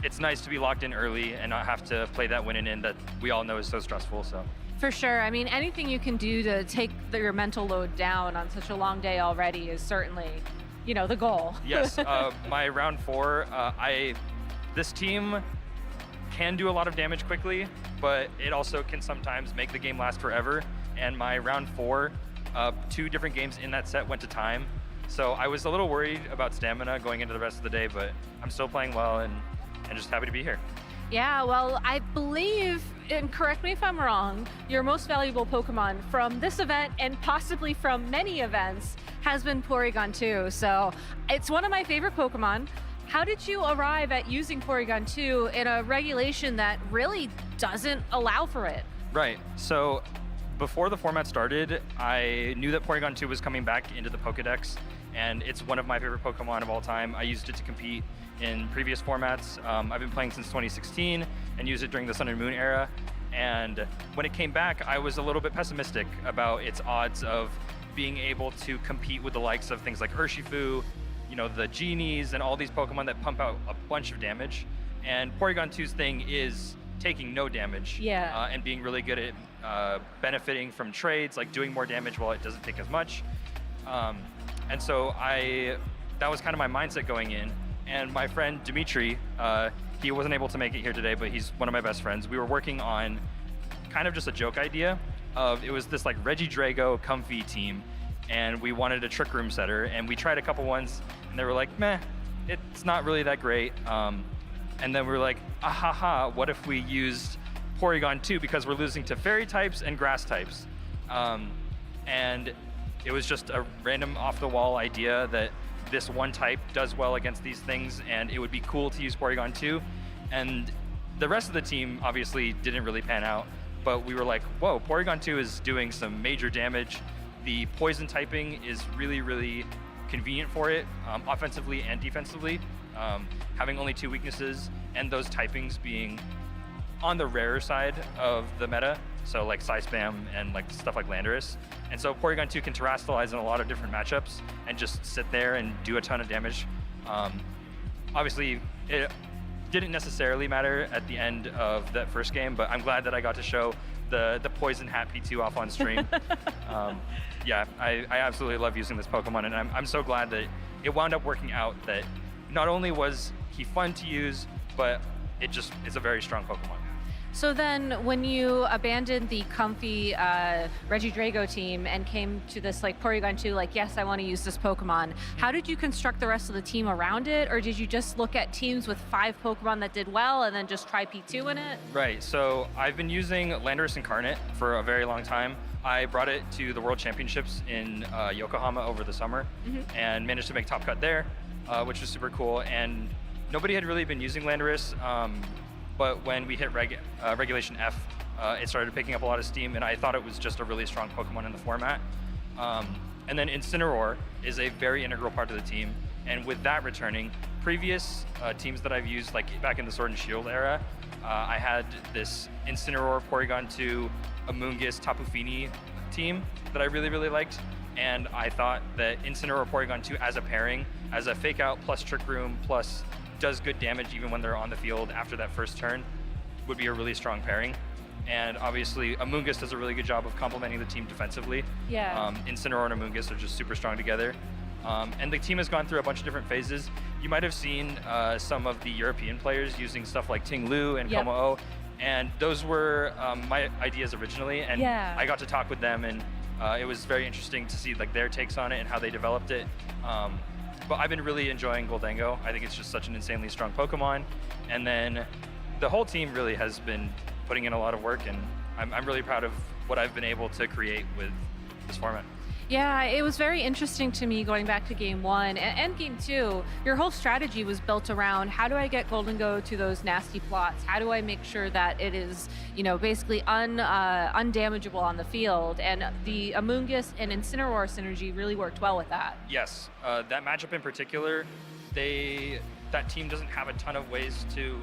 Speaker 11: it's nice to be locked in early and not have to play that win and in that we all know is so stressful. So
Speaker 2: For sure. I mean, anything you can do to take your mental load down on such a long day already is certainly, you know, the goal.
Speaker 11: yes, my round 4, this team can do a lot of damage quickly, but it also can sometimes make the game last forever. And my round 4, 2 different games in that set went to time. So I was a little worried about stamina going into the rest of the day, but I'm still playing well and just happy to be here.
Speaker 2: Yeah, well, I believe, and correct me if I'm wrong, your most valuable Pokemon from this event and possibly from many events has been Porygon 2. So it's one of my favorite Pokemon. How did you arrive at using Porygon 2 in a regulation that really doesn't allow for it?
Speaker 11: Right, so before the format started, I knew that Porygon 2 was coming back into the Pokedex, and it's one of my favorite Pokemon of all time. I used it to compete in previous formats. I've been playing since 2016 and used it during the Sun and Moon era. And when it came back, I was a little bit pessimistic about its odds of being able to compete with the likes of things like Urshifu, you know, the Genies, and all these Pokemon that pump out a bunch of damage. And Porygon 2's thing is taking no damage, and being really good at benefiting from trades, like doing more damage while it doesn't take as much. And so that was kind of my mindset going in. And my friend Dimitri, he wasn't able to make it here today, but he's one of my best friends. We were working on kind of just a joke idea of, it was this like Regidrago Comfy team, and we wanted a Trick Room setter, and we tried a couple ones, and they were like, meh, it's not really that great. And then we were like, what if we used Porygon 2, because we're losing to Fairy types and Grass types. And it was just a random off-the-wall idea that this one type does well against these things, and it would be cool to use Porygon 2. And the rest of the team obviously didn't really pan out, but we were like, whoa, Porygon 2 is doing some major damage. The poison typing is really, really convenient for it, offensively and defensively, having only 2 weaknesses, and those typings being on the rarer side of the meta, so like Psy-Spam and like stuff like Landorus. And so Porygon 2 can terrestrialize in a lot of different matchups and just sit there and do a ton of damage. Obviously, it didn't necessarily matter at the end of that first game, but I'm glad that I got to show the Poison Hat P2 off on stream. Yeah, I absolutely love using this Pokemon, and I'm so glad that it wound up working out, that not only was he fun to use, but it's a very strong Pokemon.
Speaker 2: So then when you abandoned the comfy Regidrago team and came to this like Porygon 2, like, yes, I want to use this Pokemon, how did you construct the rest of the team around it? Or did you just look at teams with 5 Pokemon that did well and then just try P2 in it?
Speaker 11: Right, so I've been using Landorus Incarnate for a very long time. I brought it to the World Championships in Yokohama over the summer and managed to make top cut there, which was super cool. And nobody had really been using Landorus. But when we hit Regulation F, it started picking up a lot of steam, and I thought it was just a really strong Pokemon in the format. And then Incineroar is a very integral part of the team, and with that returning, previous teams that I've used, like back in the Sword and Shield era, I had this Incineroar, Porygon 2, Amoonguss, Tapu Fini team that I really, really liked, and I thought that Incineroar, Porygon 2 as a pairing, as a Fake Out plus Trick Room plus does good damage even when they're on the field after that first turn, would be a really strong pairing. And obviously, Amoonguss does a really good job of complementing the team defensively.
Speaker 10: Yeah.
Speaker 11: Incineroar and Amoonguss are just super strong together. And the team has gone through a bunch of different phases. You might have seen some of the European players using stuff like Ting Lu and Como-O, and those were my ideas originally, and I got to talk with them, and it was very interesting to see like their takes on it and how they developed it. But I've been really enjoying Goldango. I think it's just such an insanely strong Pokemon. And then the whole team really has been putting in a lot of work, and I'm really proud of what I've been able to create with this format.
Speaker 2: Yeah, it was very interesting to me going back to Game 1 and Game 2. Your whole strategy was built around how do I get Goldango to those nasty plots? How do I make sure that it is, you know, basically undamageable on the field? And the Amoonguss and Incineroar synergy really worked well with that.
Speaker 11: Yes, that matchup in particular, that team doesn't have a ton of ways to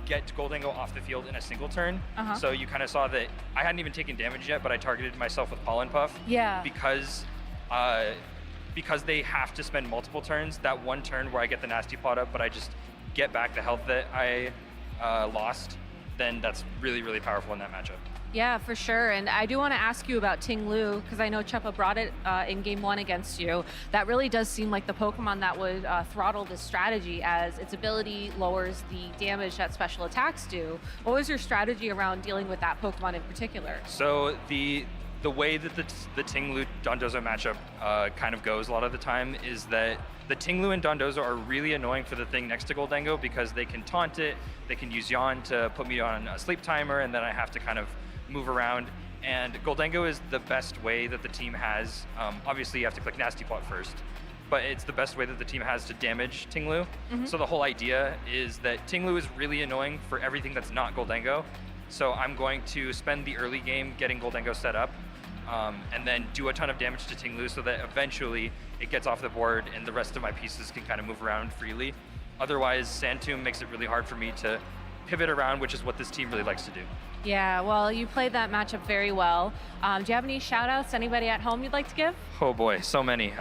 Speaker 11: get Goldango off the field in a single turn. So you kind of saw that I hadn't even taken damage yet, but I targeted myself with Pollen Puff.
Speaker 2: Yeah.
Speaker 11: Because they have to spend multiple turns. That one turn where I get the nasty plot up, but I just get back the health that I lost, then that's really, really powerful in that matchup.
Speaker 2: Yeah, for sure. And I do want to ask you about Ting Lu, because I know Chepa brought it in Game 1 against you. That really does seem like the Pokemon that would throttle this strategy, as its ability lowers the damage that special attacks do. What was your strategy around dealing with that Pokemon in particular?
Speaker 11: So the way that the Ting Lu Dondozo matchup kind of goes a lot of the time is that the Ting Lu and Dondozo are really annoying for the thing next to Goldango, because they can taunt it, they can use Yawn to put me on a sleep timer, and then I have to kind of move around. And Goldango is the best way that the team has. Obviously, you have to click Nasty Plot first, but it's the best way that the team has to damage Ting Lu. So the whole idea is that Ting Lu is really annoying for everything that's not Goldango. So I'm going to spend the early game getting Goldango set up, and then do a ton of damage to Ting Lu so that eventually it gets off the board and the rest of my pieces can kind of move around freely. Otherwise, Sand Tomb makes it really hard for me to pivot around, which is what this team really likes to do.
Speaker 2: Yeah, well, you played that matchup very well. Do you have any shout-outs, anybody at home you'd like to give?
Speaker 11: Oh boy, so many.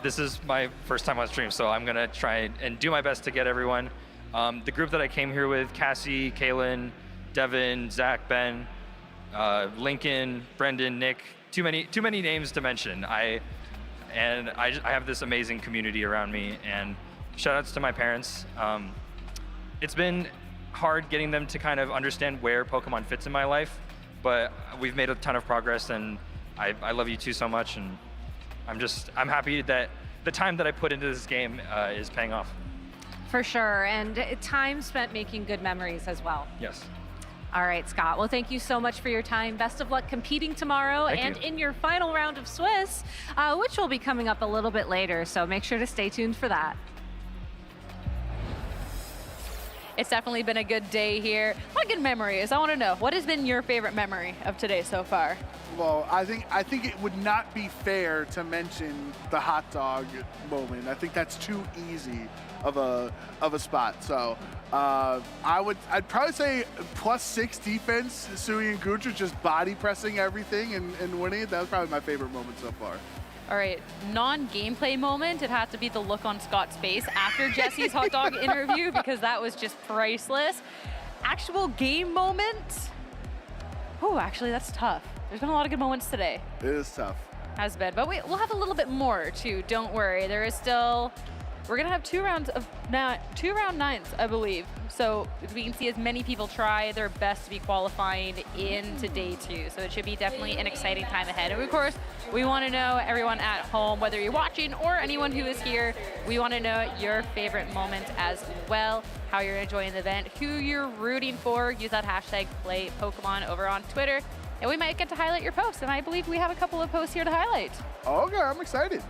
Speaker 11: This is my first time on stream, so I'm gonna try and do my best to get everyone. The group that I came here with, Cassie, Kaylin, Devin, Zach, Ben, Lincoln, Brendan, Nick, too many names to mention. I have this amazing community around me, and shout-outs to my parents. It's been hard getting them to kind of understand where Pokemon fits in my life, but we've made a ton of progress, and I love you two so much, and I'm happy that the time that I put into this game is paying off.
Speaker 2: For sure, and time spent making good memories as well.
Speaker 11: Yes.
Speaker 2: All right, Scott. Well, thank you so much for your time. Best of luck competing tomorrow and in your final round of Swiss, which will be coming up a little bit later, so make sure to stay tuned for that.
Speaker 10: It's definitely been a good day here. What good memories? I want to know, what has been your favorite memory of today so far?
Speaker 20: Well, I think it would not be fair to mention the hot dog moment. I think that's too easy of a spot. So I'd probably say +6 defense, Sui and Guja just body pressing everything and winning it. That was probably my favorite moment so far.
Speaker 10: All right, non-gameplay moment, it had to be the look on Scott's face after Jesse's hot dog interview, because that was just priceless. Actual game moment? Oh, actually, that's tough. There's been a lot of good moments today.
Speaker 20: It is tough.
Speaker 10: Has been, but we'll have a little bit more too, don't worry. There is still we're gonna have two round 9s, I believe. So we can see as many people try their best to be qualifying into day 2. So it should be definitely an exciting time ahead. And of course, we want to know, everyone at home, whether you're watching or anyone who is here, we want to know your favorite moment as well, how you're enjoying the event, who you're rooting for. Use that hashtag #PlayPokemon over on Twitter, and we might get to highlight your posts. And I believe we have a couple of posts here to highlight.
Speaker 20: Okay, I'm excited.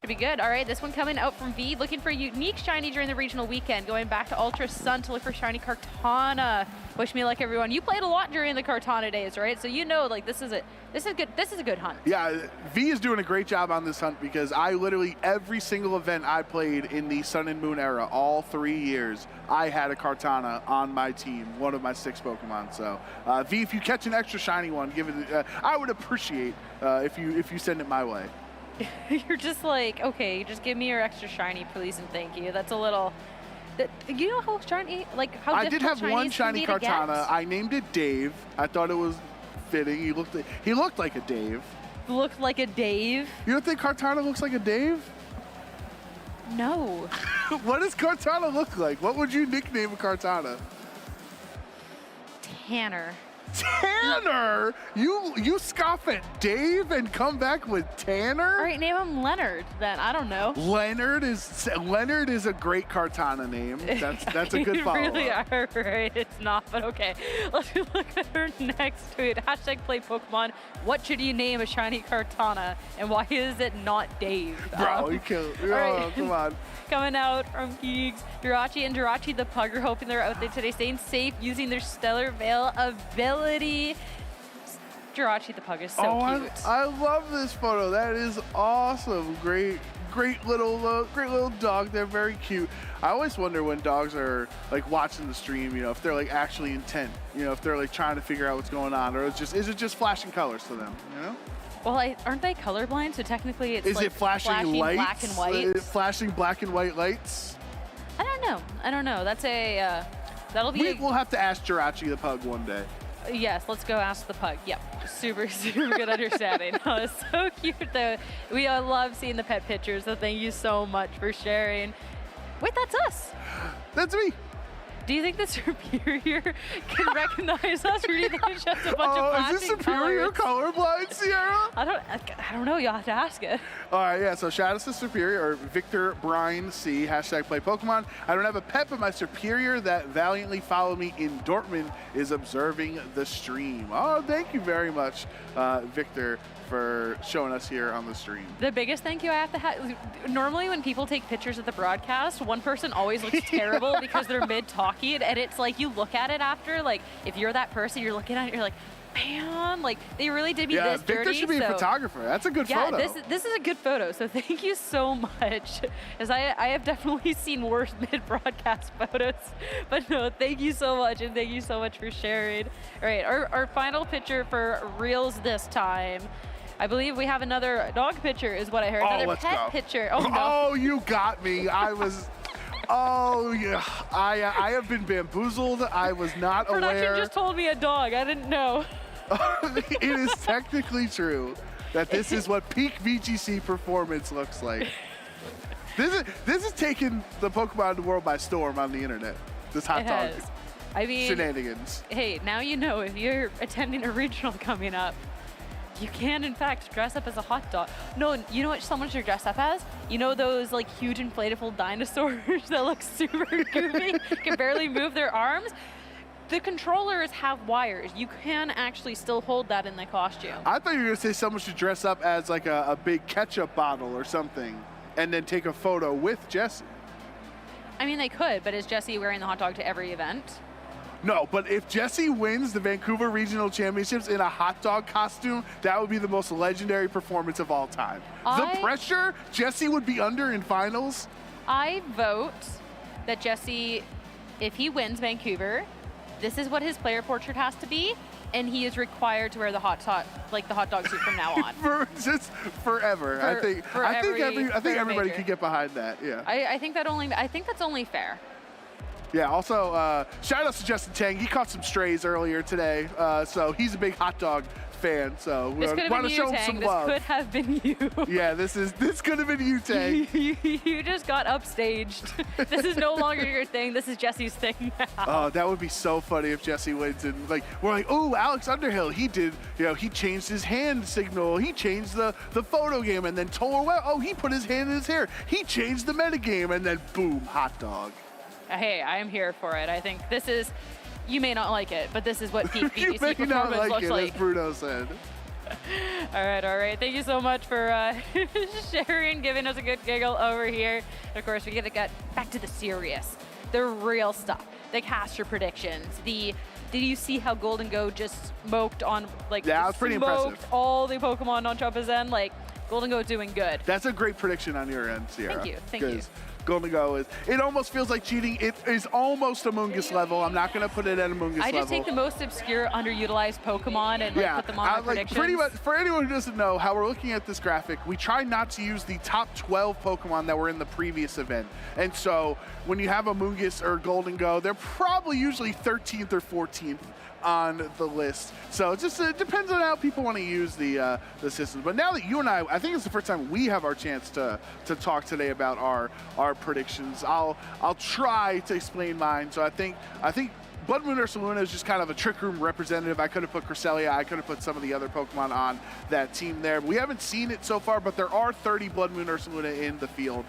Speaker 10: Should be good. All right, this one coming out from V, looking for a unique shiny during the regional weekend, going back to Ultra Sun to look for shiny Kartana. Wish me luck, everyone. You played a lot during the Kartana days, right? So you know, like, this is a good hunt.
Speaker 20: Yeah, V is doing a great job on this hunt because I literally, every single event I played in the Sun and Moon era, all 3 years, I had a Kartana on my team, one of my 6 Pokemon. So V, if you catch an extra shiny one, give it. I would appreciate if you send it my way.
Speaker 10: You're just like, okay, just give me your extra shiny, please and thank you. That's a little. You know how shiny, like how
Speaker 20: I did have one shiny
Speaker 10: Kartana.
Speaker 20: Kartana. I named it Dave. I thought it was fitting. He looked like a Dave.
Speaker 10: Looked like a Dave?
Speaker 20: You don't think Kartana looks like a Dave?
Speaker 10: No.
Speaker 20: What does Kartana look like? What would you nickname a Kartana?
Speaker 10: Tanner.
Speaker 20: Tanner? You scoff at Dave and come back with Tanner?
Speaker 10: All right, name him Leonard then. I don't know.
Speaker 20: Leonard is a great Kartana name. That's a good
Speaker 10: You
Speaker 20: follow-up.
Speaker 10: really are right. It's not, but okay. Let's look at our next tweet. Hashtag #PlayPokemon. What should you name a shiny Kartana, and why is it not Dave?
Speaker 20: Bro, you killed. Oh,
Speaker 10: right.
Speaker 20: come on.
Speaker 10: Coming out from Geeks, Jirachi and Jirachi the Pug are hoping they're out there today, staying safe using their Stellar Veil ability. Jirachi the Pug is so cute.
Speaker 20: I love this photo. That is awesome. Great little dog. They're very cute. I always wonder when dogs are like watching the stream, you know, if they're like actually intent, you know, if they're like trying to figure out what's going on, or is it just flashing colors to them, you know?
Speaker 10: Well, aren't they colorblind? So technically it's
Speaker 20: Is
Speaker 10: like
Speaker 20: it flashing lights?
Speaker 10: black and white.
Speaker 20: Flashing black and white lights?
Speaker 10: I don't know. That's a, that'll be
Speaker 20: We'll have to ask Jirachi the Pug one day.
Speaker 10: Yes, let's go ask the pug. Yep, super good understanding. Oh, it's so cute though. We love seeing the pet pictures, so thank you so much for sharing. Wait, that's us.
Speaker 20: That's me.
Speaker 10: Do you think the Superior can recognize us, or do you think it's just a bunch of plastic
Speaker 20: is this Superior
Speaker 10: colors?
Speaker 20: colorblind, Sierra?
Speaker 10: I don't know. You'll have to ask it.
Speaker 20: All right, yeah, so shout out to Superior, or Victor Bryan C, #PlayPokemon. I don't have a pet, but my Superior that valiantly followed me in Dortmund is observing the stream. Oh, thank you very much, Victor, for showing us here on the stream.
Speaker 10: The biggest thank you I have to have, normally when people take pictures of the broadcast, one person always looks terrible because they're mid-talking, and it's like you look at it after, like if you're that person, you're looking at it, you're like, man, like they really did me this dirty.
Speaker 20: Victor should be a photographer. That's a good photo.
Speaker 10: Yeah, this is a good photo, so thank you so much. As I have definitely seen worse mid-broadcast photos, but no, thank you so much, and thank you so much for sharing. All right, our final picture for Reels this time. I believe we have another dog picture is what I heard. Another pet picture. Oh, no.
Speaker 20: Oh, you got me. I was... Oh, yeah. I have been bamboozled. I was not aware.
Speaker 10: Production just told me a dog. I didn't know.
Speaker 20: It is technically true that this is what peak VGC performance looks like. This is taking the Pokemon world by storm on the internet. This hot dog shenanigans.
Speaker 10: Hey, now you know if you're attending a regional coming up, you can, in fact, dress up as a hot dog. No, you know what someone should dress up as? You know those, like, huge inflatable dinosaurs that look super goofy, can barely move their arms? The controllers have wires. You can actually still hold that in the costume.
Speaker 20: I thought you were going to say someone should dress up as, like, a big ketchup bottle or something and then take a photo with Jesse.
Speaker 10: I mean, they could, but is Jesse wearing the hot dog to every event?
Speaker 20: No, but if Jesse wins the Vancouver Regional Championships in a hot dog costume, that would be the most legendary performance of all time. The pressure Jesse would be under in finals. I
Speaker 10: vote that Jesse, if he wins Vancouver, this is what his player portrait has to be, and he is required to wear the hot dog suit from now on.
Speaker 20: Just forever. I think everybody could get behind that. Yeah.
Speaker 10: I think that's only fair.
Speaker 20: Yeah, also, shout out to Justin Tang. He caught some strays earlier today, so he's a big hot dog fan, so we
Speaker 10: This could have
Speaker 20: want
Speaker 10: been
Speaker 20: to
Speaker 10: you,
Speaker 20: show him
Speaker 10: Tang.
Speaker 20: some
Speaker 10: This
Speaker 20: love.
Speaker 10: could have been you.
Speaker 20: Yeah, this could have been you, Tang.
Speaker 10: You just got upstaged. This is no longer your thing. This is Jesse's thing now.
Speaker 20: Oh, that would be so funny if Jesse wins and like we're like, oh, Alex Underhill, he did, he changed his hand signal, he changed the photo game, and then Toller, oh, he put his hand in his hair, he changed the metagame, and then boom, hot dog.
Speaker 10: Hey, I am here for it. I think this is, you may not like it, but this is what peak
Speaker 20: You
Speaker 10: BBC
Speaker 20: may not
Speaker 10: performance
Speaker 20: like
Speaker 10: looks
Speaker 20: it,
Speaker 10: like.
Speaker 20: as Bruno said.
Speaker 10: All right. Thank you so much for sharing, giving us a good giggle over here. And of course, we get to get back to the serious, the real stuff, the caster predictions. Did you see how Golden Go just smoked on,
Speaker 20: Yeah, it was pretty impressive.
Speaker 10: All the Pokemon on Trump's end? Golden Go doing good.
Speaker 20: That's a great prediction on your end, Sierra.
Speaker 10: Thank you.
Speaker 20: Golden Go it almost feels like cheating. It is almost Amoongus level. I'm not going to put it at Amoongus level.
Speaker 10: I just take the most obscure, underutilized Pokemon and put them on my predictions.
Speaker 20: Pretty much, for anyone who doesn't know how we're looking at this graphic, we try not to use the top 12 Pokemon that were in the previous event. And so when you have Amoongus or Golden Go, they're probably usually 13th or 14th on the list. So it just depends on how people want to use the system. But now that you and I think it's the first time we have our chance to talk today about our predictions. I'll try to explain mine. So I think Blood Moon Ursaluna is just kind of a Trick Room representative. I could have put Cresselia, I could have put some of the other Pokemon on that team there. We haven't seen it so far, but there are 30 Blood Moon Ursaluna in the field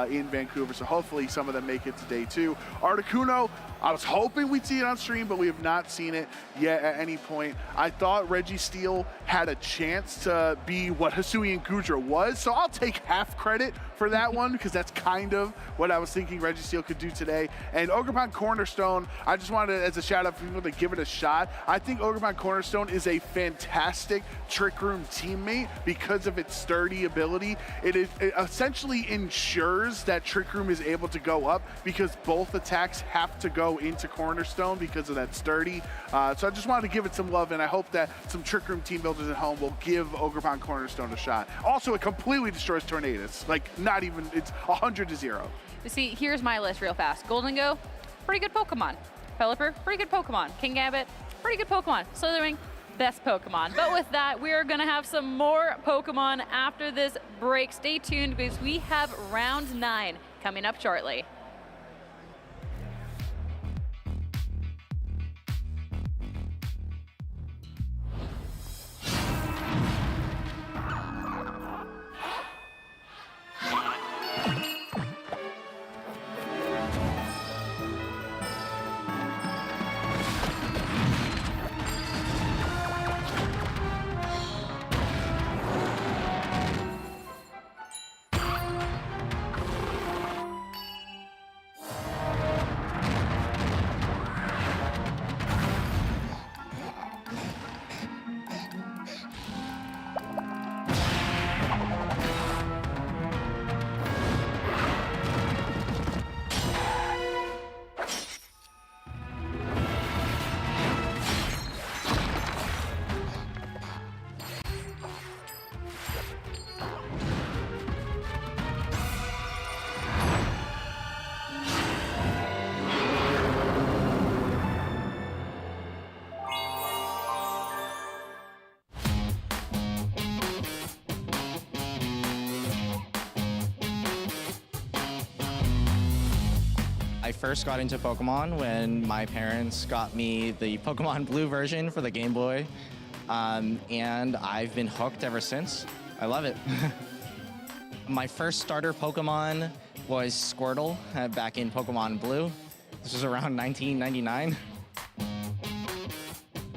Speaker 20: in Vancouver, so hopefully some of them make it to day 2. Articuno, I was hoping we'd see it on stream, but we have not seen it yet at any point. I thought Registeel had a chance to be what Hisui and Gudra was, so I'll take half credit for that one because that's kind of what I was thinking Registeel could do today. And Ogerpon Cornerstone, I just wanted as a shout out for people to give it a shot. I think Ogerpon Cornerstone is a fantastic Trick Room teammate because of its sturdy ability. It essentially ensures that Trick Room is able to go up because both attacks have to go into Cornerstone because of that sturdy. So I just wanted to give it some love, and I hope that some Trick Room team builders at home will give Ogerpon Cornerstone a shot. Also, it completely destroys Tornadus. Not even, it's 100-0.
Speaker 10: You see, here's my list real fast. Golden Go, pretty good Pokemon. Pelipper, pretty good Pokemon. King Gambit, pretty good Pokemon. Slitherwing, best Pokemon. But with that, we are going to have some more Pokemon after this break. Stay tuned because we have round 9 coming up shortly.
Speaker 6: I first got into Pokemon when my parents got me the Pokemon Blue version for the Game Boy, and I've been hooked ever since. I love it. My first starter Pokemon was Squirtle back in Pokemon Blue. This was around 1999.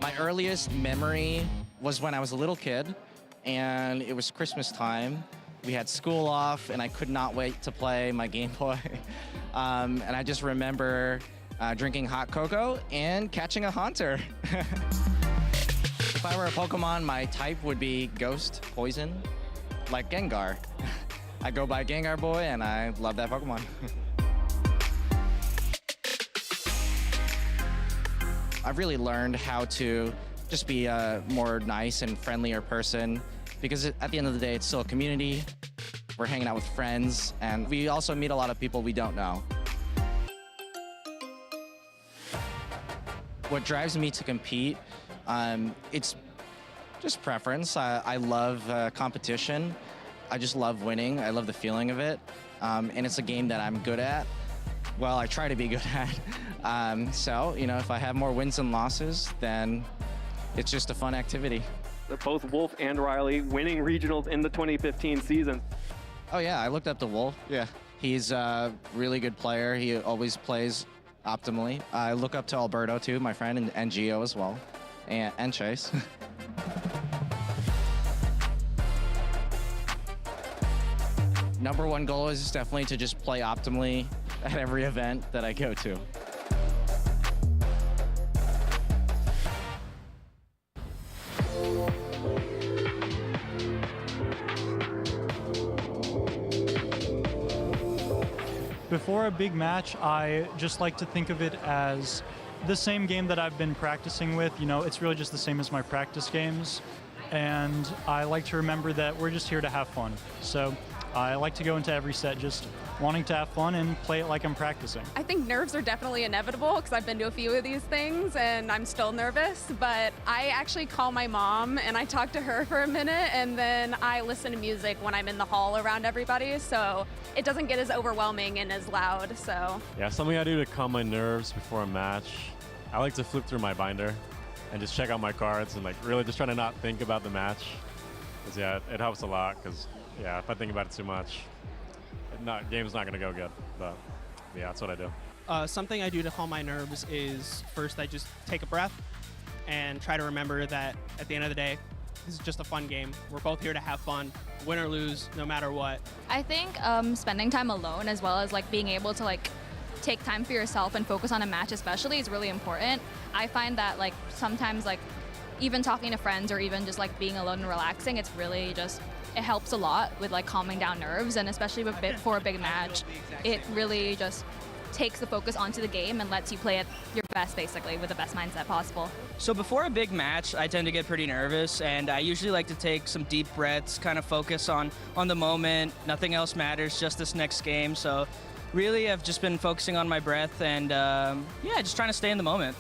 Speaker 6: My earliest memory was when I was a little kid, and it was Christmas time. We had school off, and I could not wait to play my Game Boy. And I just remember drinking hot cocoa and catching a Haunter. If I were a Pokemon, my type would be Ghost, Poison, like Gengar. I go by Gengar Boy, and I love that Pokemon. I've really learned how to just be a more nice and friendlier person, because at the end of the day, it's still a community. We're hanging out with friends, and we also meet a lot of people we don't know. What drives me to compete, it's just preference. I love competition. I just love winning. I love the feeling of it. And it's a game that I'm good at. Well, I try to be good at. So, you know, if I have more wins than losses, then it's just a fun activity.
Speaker 3: Both Wolf and Riley winning regionals in the 2015 season.
Speaker 6: Oh yeah, I looked up to Wolf. Yeah. He's a really good player. He always plays optimally. I look up to Alberto too, my friend, and Gio as well, and Chase. Number one goal is definitely to just play optimally at every event that I go to.
Speaker 16: Before a big match, I just like to think of it as the same game that I've been practicing with. You know, it's really just the same as my practice games. And I like to remember that we're just here to have fun. So I like to go into every set just wanting to have fun and play it like I'm practicing.
Speaker 21: I think nerves are definitely inevitable because I've been to a few of these things and I'm still nervous, but I actually call my mom and I talk to her for a minute and then I listen to music when I'm in the hall around everybody, so it doesn't get as overwhelming and as loud. So
Speaker 22: yeah, something I do to calm my nerves before a match, I like to flip through my binder and just check out my cards and like really just try to not think about the match. Because yeah, it helps a lot because yeah, if I think about it too much, game's not gonna go good. But yeah, that's what I do.
Speaker 23: Something I do to calm my nerves is first I just take a breath and try to remember that at the end of the day, this is just a fun game. We're both here to have fun, win or lose, no matter what.
Speaker 25: I think spending time alone as well as like being able to like take time for yourself and focus on a match especially is really important. I find that like sometimes like even talking to friends or even just like being alone and relaxing, it's really just, it helps a lot with like calming down nerves, and especially before a big match, it really just takes the focus onto the game and lets you play at your best basically with the best mindset possible.
Speaker 26: So before a big match, I tend to get pretty nervous and I usually like to take some deep breaths, kind of focus on the moment. Nothing else matters, just this next game. So really I've just been focusing on my breath and yeah, just trying to stay in the moment.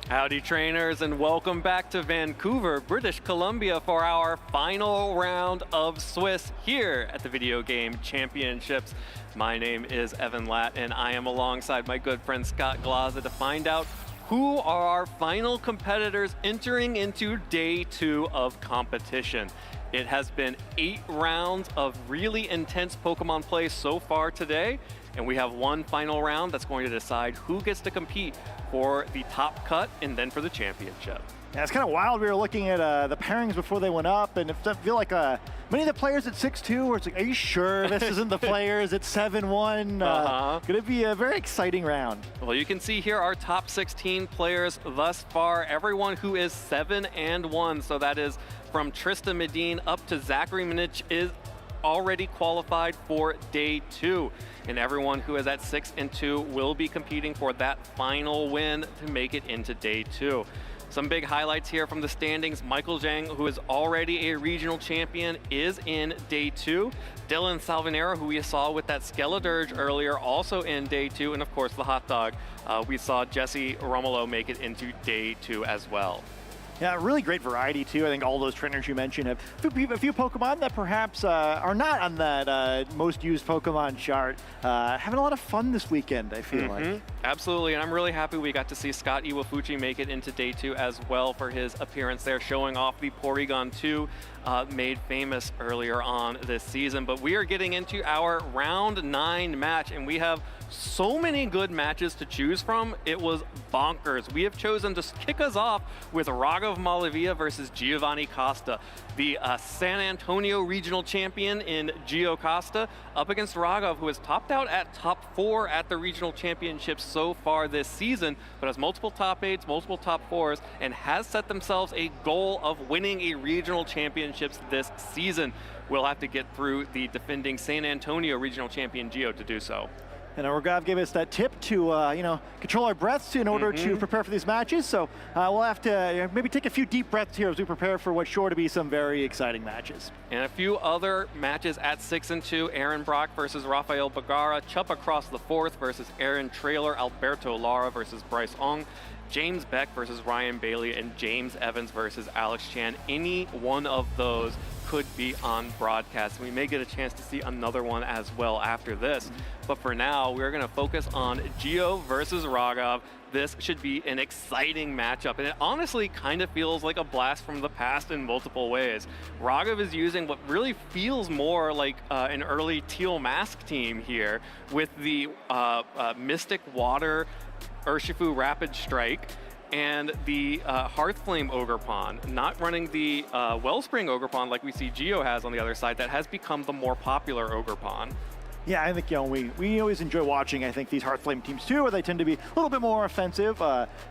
Speaker 3: Howdy trainers, and welcome back to Vancouver, British Columbia for our final round of Swiss here at the Video Game Championships. My name is Evan Latt and I am alongside my good friend Scott Glaza to find out who are our final competitors entering into day 2 of competition. It has been 8 rounds of really intense Pokemon play so far today, and we have one final round that's going to decide who gets to compete for the top cut and then for the championship.
Speaker 9: Yeah, it's kind of wild. We were looking at the pairings before they went up, and I feel like many of the players at 6-2 where it's like, are you sure this isn't the players at 7-1? Going to be a very exciting round.
Speaker 3: Well, you can see here our top 16 players thus far, everyone who is 7-1. So that is from Trista Medine up to Zachary Minich is already qualified for day 2. And everyone who is at 6-2 will be competing for that final win to make it into day 2. Some big highlights here from the standings. Michael Zhang, who is already a regional champion, is in day 2. Dylan Salvanero, who we saw with that Skeledirge earlier, also in day 2. And of course, the hot dog. We saw Jesse Romulo make it into day 2 as well.
Speaker 9: Yeah, really great variety too. I think all those trainers you mentioned have a few Pokemon that perhaps are not on that most used Pokemon chart. Having a lot of fun this weekend, I feel like.
Speaker 3: Absolutely, and I'm really happy we got to see Scott Iwafuchi make it into day 2 as well for his appearance there, showing off the Porygon 2 made famous earlier on this season. But we are getting into our round 9 match, and we have so many good matches to choose from. It was bonkers. We have chosen to kick us off with Raghav Malavia versus Giovanni Costa, the San Antonio regional champion in Gio Costa, up against Raghav, who has topped out at top 4 at the regional championships so far this season, but has multiple top 8s, multiple top 4s, and has set themselves a goal of winning a regional championships this season. We'll have to get through the defending San Antonio regional champion Gio to do so.
Speaker 9: And Orgav gave us that tip to, control our breaths in order to prepare for these matches. So we'll have to maybe take a few deep breaths here as we prepare for what's sure to be some very exciting matches.
Speaker 3: And a few other matches at 6-2, Aaron Brock versus Rafael Bagara, Chup across the fourth versus Aaron Trailer, Alberto Lara versus Bryce Ong, James Beck versus Ryan Bailey, and James Evans versus Alex Chan. Any one of those could be on broadcast. We may get a chance to see another one as well after this. But for now, we're going to focus on Gio versus Raghav. This should be an exciting matchup, and it honestly kind of feels like a blast from the past in multiple ways. Raghav is using what really feels more like an early Teal Mask team here with the Mystic Water Urshifu Rapid Strike and the Hearthflame Ogerpon, not running the Wellspring Ogerpon like we see Gio has on the other side. That has become the more popular Ogerpon.
Speaker 9: Yeah, I think we always enjoy watching, I think, these Hearthflame teams too, where they tend to be a little bit more offensive.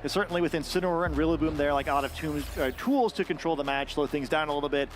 Speaker 9: Certainly with Incineroar and Rillaboom, they're like a lot of tools to control the match, slow things down a little bit,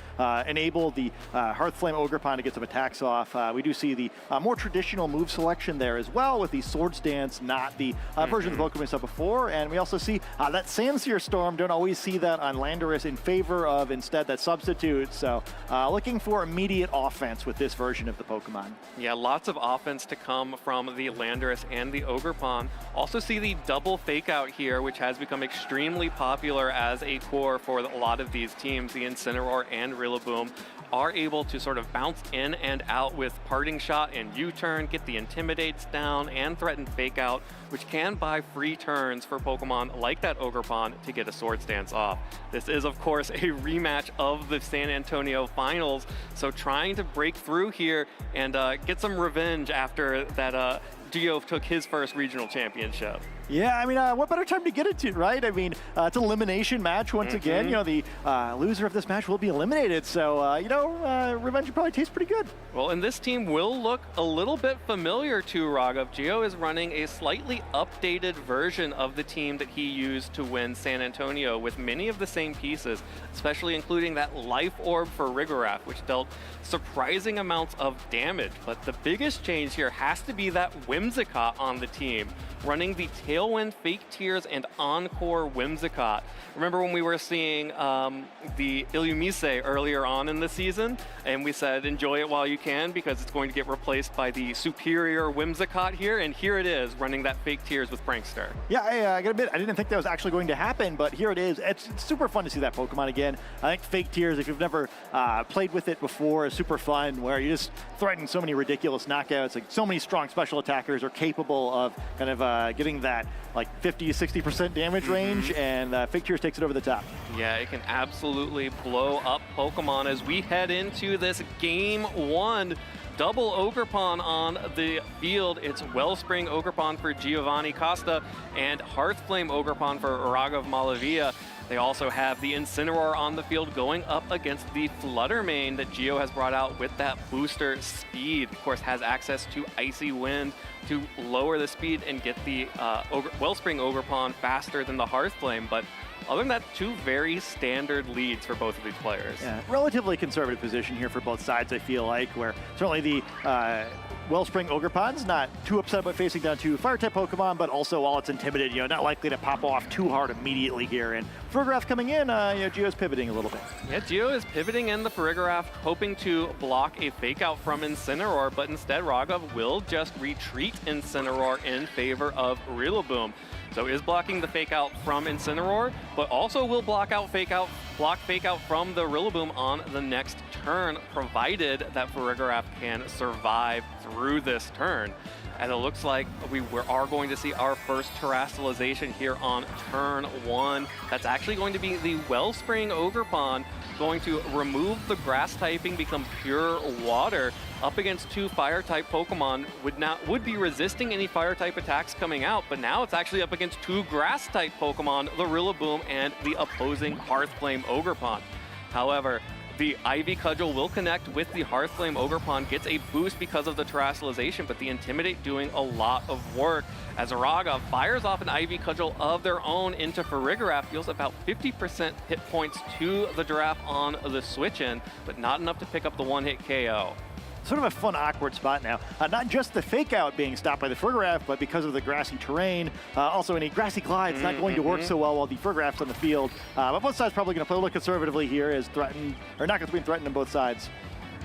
Speaker 9: enable the Hearthflame Ogerpon to get some attacks off. We do see the more traditional move selection there as well with the Swords Dance, not the version of the Pokemon we saw before. And we also see that Sandsear Storm, don't always see that on Landorus in favor of instead that substitute. So looking for immediate offense with this version of the Pokemon.
Speaker 3: Yeah, lots of offense to come from the Landorus and the Ogerpon. Also see the double fake out here, which has become extremely popular as a core for a lot of these teams. The Incineroar and Rillaboom are able to sort of bounce in and out with Parting Shot and U-turn, get the Intimidates down and threaten fake out, which can buy free turns for Pokemon like that Ogerpon to get a Swords Dance off. This is, of course, a rematch of the San Antonio finals, so trying to break through here and get some revenge after that Gio took his first regional championship.
Speaker 9: Yeah, I mean, what better time to get it to, right? I mean, it's an elimination match once again. The loser of this match will be eliminated. So, revenge probably tastes pretty good.
Speaker 3: Well, and this team will look a little bit familiar to Raghav. Gio is running a slightly updated version of the team that he used to win San Antonio with many of the same pieces, especially including that Life Orb for Rigorath, which dealt surprising amounts of damage. But the biggest change here has to be that Whimsicott on the team, running the Tailwind, Fake Tears, and Encore Whimsicott. Remember when we were seeing the Illumise earlier on in the season, and we said enjoy it while you can because it's going to get replaced by the superior Whimsicott here, and here it is, running that Fake Tears with Prankster.
Speaker 9: Yeah, I gotta admit, I didn't think that was actually going to happen, but here it is. It's super fun to see that Pokemon again. I think Fake Tears, if you've never played with it before, is super fun, where you just threaten so many ridiculous knockouts. Like so many strong special attackers are capable of kind of getting that like 50 to 60% damage range, and Fake Tears takes it over the top.
Speaker 3: Yeah, it can absolutely blow up Pokemon as we head into this game one. Double Ogerpon on the field. It's Wellspring Ogerpon for Giovanni Costa and Hearthflame Ogerpon for Raghav Malavia. They also have the Incineroar on the field going up against the Fluttermane that Gio has brought out with that booster speed. Of course, has access to Icy Wind to lower the speed and get the Wellspring Ogerpon faster than the Hearthflame. But other than that, two very standard leads for both of these players.
Speaker 9: Yeah, relatively conservative position here for both sides, I feel like, where certainly the Wellspring Ogerpon's not too upset about facing down two Fire-type Pokemon, but also while it's intimidated, not likely to pop off too hard immediately here. And Farigiraf coming in, Gio's pivoting a little bit.
Speaker 3: Yeah, Gio is pivoting in the Farigiraf, hoping to block a fake out from Incineroar, but instead Raghav will just retreat Incineroar in favor of Rillaboom. So is blocking the fake out from Incineroar, but also will block fake out from the Rillaboom on the next turn, provided that Farigiraf can survive through this turn. And it looks like we are going to see our first Terastallization here on turn one. That's actually going to be the Wellspring Ogerpon, going to remove the grass typing, become pure water. Up against two Fire-type Pokemon, would be resisting any Fire-type attacks coming out, but now it's actually up against two Grass-type Pokemon, the Rillaboom and the opposing Hearthflame Ogerpon. However, the Ivy Cudgel will connect with the Hearthflame Ogerpon, gets a boost because of the Terastallization, but the Intimidate doing a lot of work as Raghav fires off an Ivy Cudgel of their own into Farigiraf, deals about 50% hit points to the Giraffe on the switch-in, but not enough to pick up the one-hit KO.
Speaker 9: sort of a fun, awkward spot now. Not just the fake out being stopped by the Frigoraph, but because of the grassy terrain, also any grassy glides not going to work so well while the Frigoraph's on the field. But both sides probably going to play a little conservatively here as threatened, or not going to be threatened on both sides.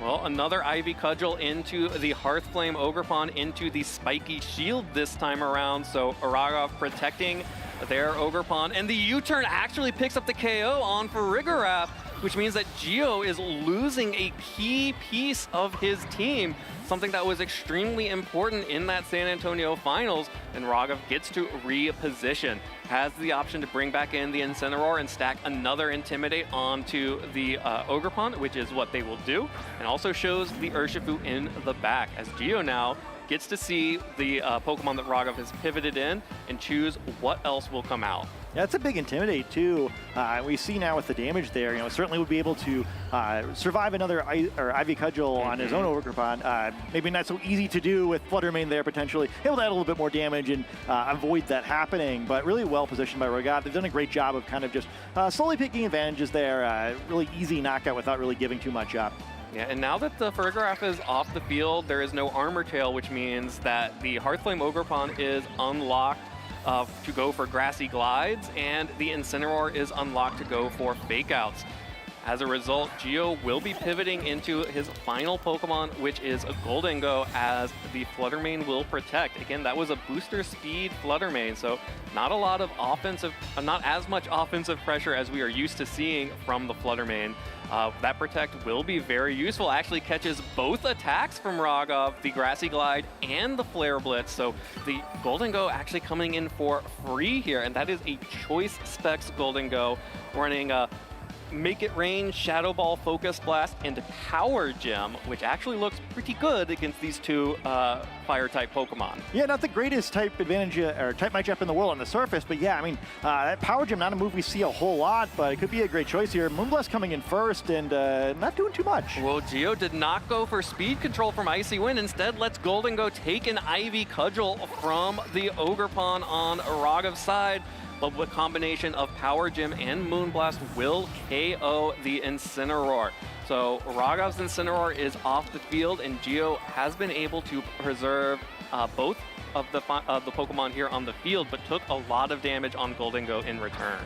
Speaker 3: Well, another Ivy Cudgel into the Hearthflame Ogrepon into the spiky shield this time around. So Aragov protecting their Ogrepon, and the U-turn actually picks up the KO on Frigoraph, which means that Gio is losing a key piece of his team, something that was extremely important in that San Antonio finals, and Raghav gets to reposition. Has the option to bring back in the Incineroar and stack another Intimidate onto the Ogrepon, which is what they will do, and also shows the Urshifu in the back, as Gio now gets to see the Pokemon that Raghav has pivoted in and choose what else will come out.
Speaker 9: Yeah, it's a big Intimidate too. We see now with the damage there, certainly would be able to survive another Ivy Cudgel on his own Ogrepon. Maybe not so easy to do with Fluttermane there potentially. Able to add a little bit more damage and avoid that happening, but really well positioned by Raghav. They've done a great job of kind of just slowly picking advantages there. Really easy knockout without really giving too much up.
Speaker 3: Yeah, and now that the Frigoraph is off the field, there is no Armor Tail, which means that the Hearthflame Ogrepon is unlocked to go for Grassy Glides, and the Incineroar is unlocked to go for Fake Outs. As a result, Gio will be pivoting into his final Pokemon, which is a Gholdengo, as the Fluttermane will protect. Again, that was a booster speed Fluttermane, so not a lot of offensive, not as much offensive pressure as we are used to seeing from the Fluttermane. That Protect will be very useful. Actually catches both attacks from Raghav, the Grassy Glide and the Flare Blitz. So the Gholdengo actually coming in for free here, and that is a Choice Specs Gholdengo running Make It Rain, Shadow Ball, Focus Blast, and Power Gem, which actually looks pretty good against these two Fire-type Pokemon.
Speaker 9: Yeah, not the greatest type advantage or type matchup in the world on the surface, but yeah, I mean, that Power Gem, not a move we see a whole lot, but it could be a great choice here. Moonblast coming in first and not doing too much.
Speaker 3: Well, Gio did not go for speed control from Icy Wind. Instead, lets Gholdengo take an Ivy Cudgel from the Ogrepon on Raghav's side. But with combination of Power Gem and Moonblast will KO the Incineroar. So Raghav's Incineroar is off the field, and Gio has been able to preserve both of the Pokemon here on the field, but took a lot of damage on Gholdengo in return.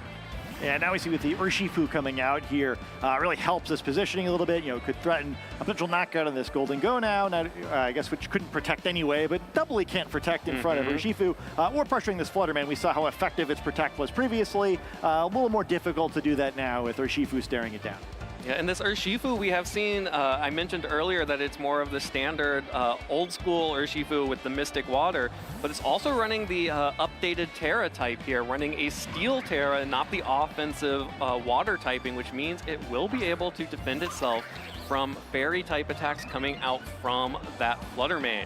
Speaker 9: And now we see with the Urshifu coming out here, really helps us positioning a little bit. Could threaten a potential knockout on this Gholdengo now. Not, I guess which couldn't protect anyway, but doubly can't protect in front of Urshifu. Or pressuring this Fluttermane. We saw how effective its Protect was previously. A little more difficult to do that now with Urshifu staring it down.
Speaker 3: Yeah, and this Urshifu we have seen, I mentioned earlier that it's more of the standard old school Urshifu with the Mystic Water, but it's also running the updated Terra type here, running a Steel Terra, not the offensive water typing, which means it will be able to defend itself from fairy type attacks coming out from that Fluttermane.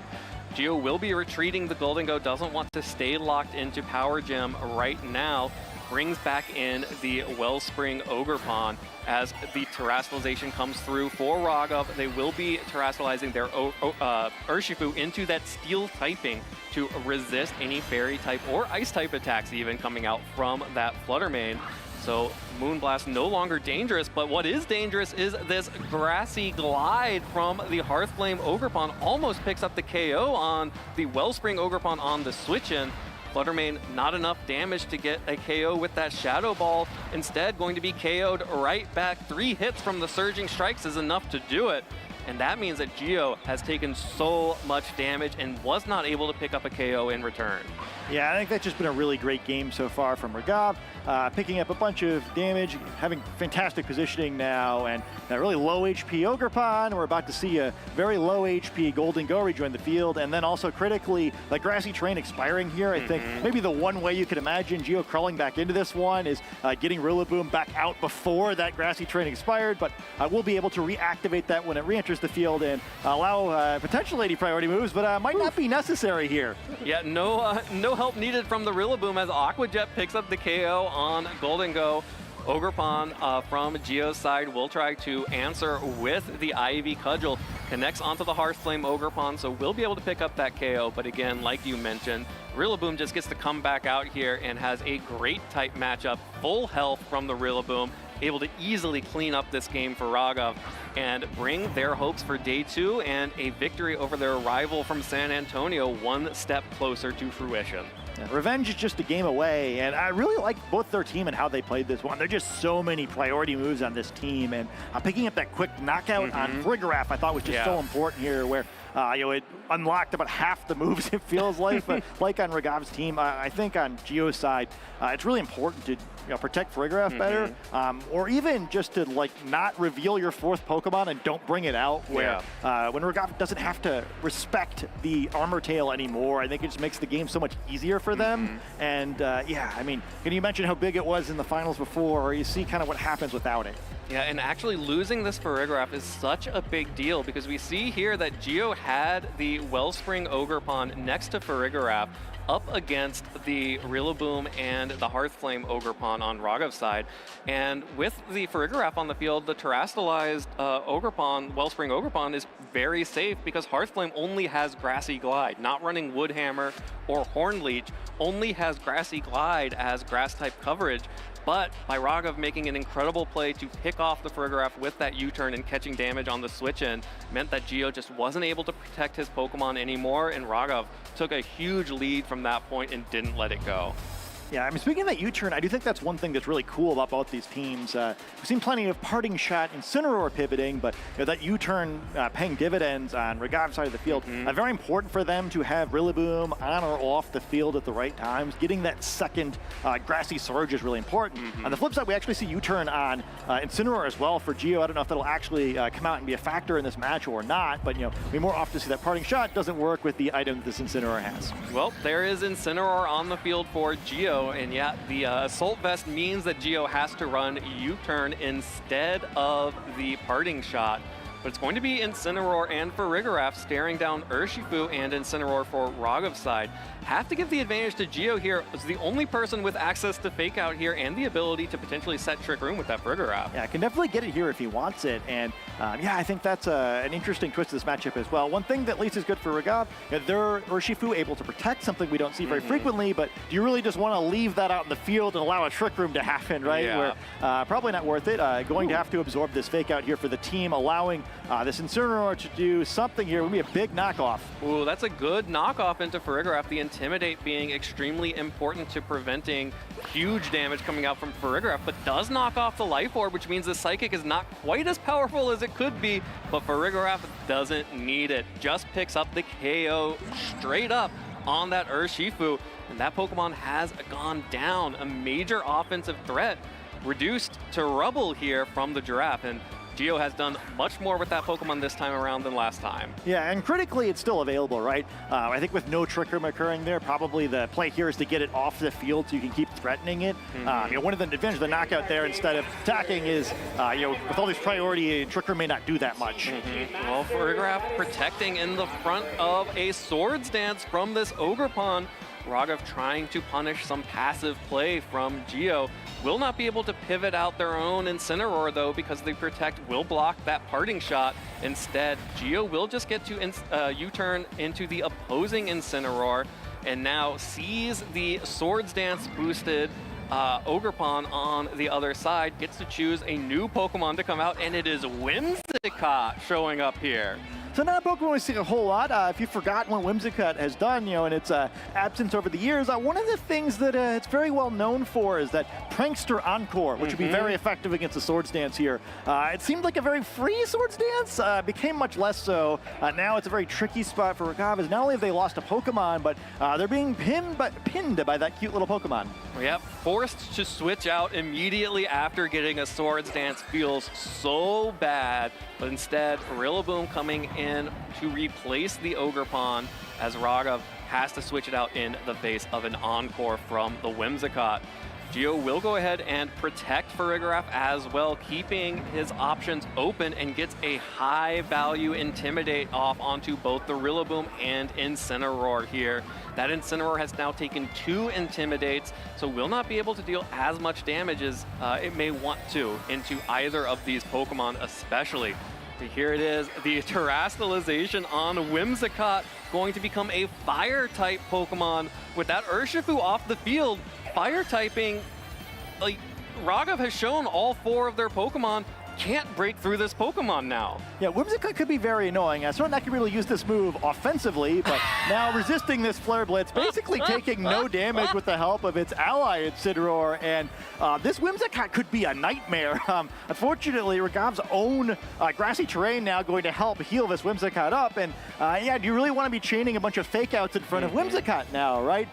Speaker 3: Gio will be retreating. The Gholdengo doesn't want to stay locked into Power Gem right now. Brings back in the Wellspring Ogrepon as the Terastallization comes through for Raghav. They will be Terastallizing their Urshifu into that Steel typing to resist any Fairy type or Ice type attacks even coming out from that Fluttermane. So Moonblast no longer dangerous, but what is dangerous is this Grassy Glide from the Hearthflame Ogrepon. Almost picks up the KO on the Wellspring Ogrepon on the switch-in. Fluttermane, not enough damage to get a KO with that Shadow Ball. Instead, going to be KO'd right back. 3 hits from the Surging Strikes is enough to do it. And that means that Gio has taken so much damage and was not able to pick up a KO in return.
Speaker 9: Yeah, I think that's just been a really great game so far from Raghav. Picking up a bunch of damage, having fantastic positioning now, and a really low HP Ogrepon. We're about to see a very low HP Gholdengo rejoin the field, and then also critically, the Grassy Terrain expiring here. I think maybe the one way you could imagine Gio crawling back into this one is getting Rillaboom back out before that Grassy Terrain expired, but we'll be able to reactivate that when it re-enters the field and allow potential 80 priority moves, but might not be necessary here.
Speaker 3: Yeah, no help needed from the Rillaboom as Aqua Jet picks up the KO on Gholdengo. Ogrepon from Gio's side will try to answer with the Ivy Cudgel. Connects onto the Hearthflame Ogrepon, so we'll be able to pick up that KO. But again, like you mentioned, Rillaboom just gets to come back out here and has a great type matchup. Full health from the Rillaboom. able to easily clean up this game for Raghav and bring their hopes for day 2 and a victory over their rival from San Antonio one step closer to fruition.
Speaker 9: Yeah, revenge is just a game away, and I really like both their team and how they played this one. There are just so many priority moves on this team, and picking up that quick knockout on Frigraph I thought was just so important here, where it unlocked about half the moves, it feels like. But like on Raghav's team, I think on Gio's side, it's really important to protect Frigraph better, or even just to not reveal your 4th Pokemon and don't bring it out, where when Raghav doesn't have to respect the Armor Tail anymore, I think it just makes the game so much easier for them. And I mean, can you mention how big it was in the finals before, or you see kind of what happens without it?
Speaker 3: Yeah, and actually losing this Farigiraf is such a big deal because we see here that Gio had the Wellspring Ogerpon next to Farigiraf up against the Rillaboom and the Hearthflame Ogerpon on Raghav's side. And with the Farigiraf on the field, the terastallized Ogerpon, Wellspring Ogerpon, is very safe because Hearthflame only has Grassy Glide, not running Woodhammer or Hornleech, only has Grassy Glide as grass-type coverage. But by Raghav making an incredible play to pick off the Farigiraf with that U-turn and catching damage on the switch-in meant that Gio just wasn't able to protect his Pokemon anymore, and Raghav took a huge lead from that point and didn't let it go.
Speaker 9: Yeah, I mean, speaking of that U-turn, I do think that's one thing that's really cool about both these teams. We've seen plenty of Parting Shot and Incineroar pivoting, but that U-turn paying dividends on Raghav's side of the field. Very important for them to have Rillaboom on or off the field at the right times. Getting that second Grassy Surge is really important. On the flip side, we actually see U-turn on Incineroar as well for Gio. I don't know if that'll actually come out and be a factor in this match or not, but we more often see that Parting Shot doesn't work with the item that this Incineroar has.
Speaker 3: Well, there is Incineroar on the field for Gio. And yeah, the Assault Vest means that Gio has to run U-turn instead of the Parting Shot. But it's going to be Incineroar and Farigiraf staring down Urshifu and Incineroar for Raghav's side. Have to give the advantage to Gio here. It's the only person with access to Fake Out here and the ability to potentially set Trick Room with that Farigiraf.
Speaker 9: Yeah, can definitely get it here if he wants it. And I think that's an interesting twist to this matchup as well. One thing that at least is good for Raghav, they're Urshifu able to protect something we don't see very frequently, but do you really just want to leave that out in the field and allow a Trick Room to happen, right?
Speaker 3: Yeah.
Speaker 9: Where probably not worth it. Going to have to absorb this Fake Out here for the team, allowing this Incineroar to do something here. Would be a big knockoff.
Speaker 3: Ooh, that's a good knockoff into Farigiraf. The Intimidate being extremely important to preventing huge damage coming out from Farigiraf, but does knock off the Life Orb, which means the Psychic is not quite as powerful as it could be, but Farigiraf doesn't need it. Just picks up the KO straight up on that Urshifu, and that Pokemon has gone down. A major offensive threat reduced to rubble here from the Giraffe, and Gio has done much more with that Pokemon this time around than last time.
Speaker 9: Yeah, and critically, it's still available, right? I think with no Trick Room occurring there, probably the play here is to get it off the field so you can keep threatening it. One of the advantages of the knockout there instead of attacking is, with all these priority, Trick Room may not do that much.
Speaker 3: Well, Farigiraf protecting in the front of a Swords Dance from this Ogerpon. Raghav trying to punish some passive play from Gio. Will not be able to pivot out their own Incineroar, though, because the Protect will block that Parting Shot. Instead, Gio will just get to U-turn into the opposing Incineroar, and now sees the Swords Dance boosted Ogerpon on the other side, gets to choose a new Pokemon to come out, and it is Whimsicott showing up here.
Speaker 9: So not a Pokemon we see a whole lot. If you've forgotten what Whimsicott has done, in its absence over the years, one of the things that it's very well known for is that Prankster Encore, which would be very effective against the Swords Dance here. It seemed like a very free Swords Dance, became much less so. Now it's a very tricky spot for Raghav, as not only have they lost a Pokemon, but they're being pinned by that cute little Pokemon.
Speaker 3: Yep, forced to switch out immediately after getting a Swords Dance feels so bad, but instead, Rillaboom coming in to replace the Ogerpon as Raghav has to switch it out in the face of an Encore from the Whimsicott. Gio will go ahead and protect Farigiraf as well, keeping his options open, and gets a high value Intimidate off onto both the Rillaboom and Incineroar here. That Incineroar has now taken 2 Intimidates, so will not be able to deal as much damage as it may want to into either of these Pokemon especially. But here it is, the Terastallization on Whimsicott, going to become a Fire-type Pokemon with that Urshifu off the field. Fire typing, Raghav has shown all 4 of their Pokemon can't break through this Pokemon now.
Speaker 9: Yeah, Whimsicott could be very annoying. Sornak can really use this move offensively, but now resisting this Flare Blitz, basically taking no damage with the help of its ally Incineroar, and this Whimsicott could be a nightmare. Unfortunately, Raghav's own grassy terrain now going to help heal this Whimsicott up, and yeah, do you really want to be chaining a bunch of fake outs in front of Whimsicott now, right?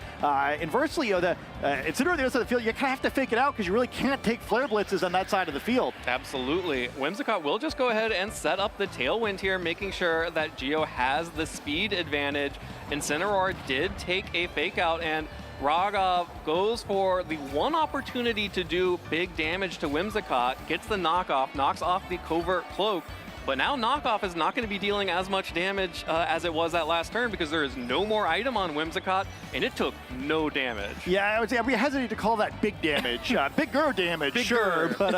Speaker 9: Inversely, the Incineroar on the other side of the field, you kind of have to fake it out because you really can't take Flare Blitzes on that side of the field.
Speaker 3: Absolutely. Whimsicott will just go ahead and set up the Tailwind here, making sure that Geo has the speed advantage. Incineroar did take a fake out, and Raghav goes for the one opportunity to do big damage to Whimsicott, gets the knockoff, knocks off the Covert Cloak, but now knockoff is not going to be dealing as much damage as it was that last turn because there is no more item on Whimsicott, and it took no damage.
Speaker 9: Yeah, I would say we hesitate to call that big damage. Bigger damage, sure, but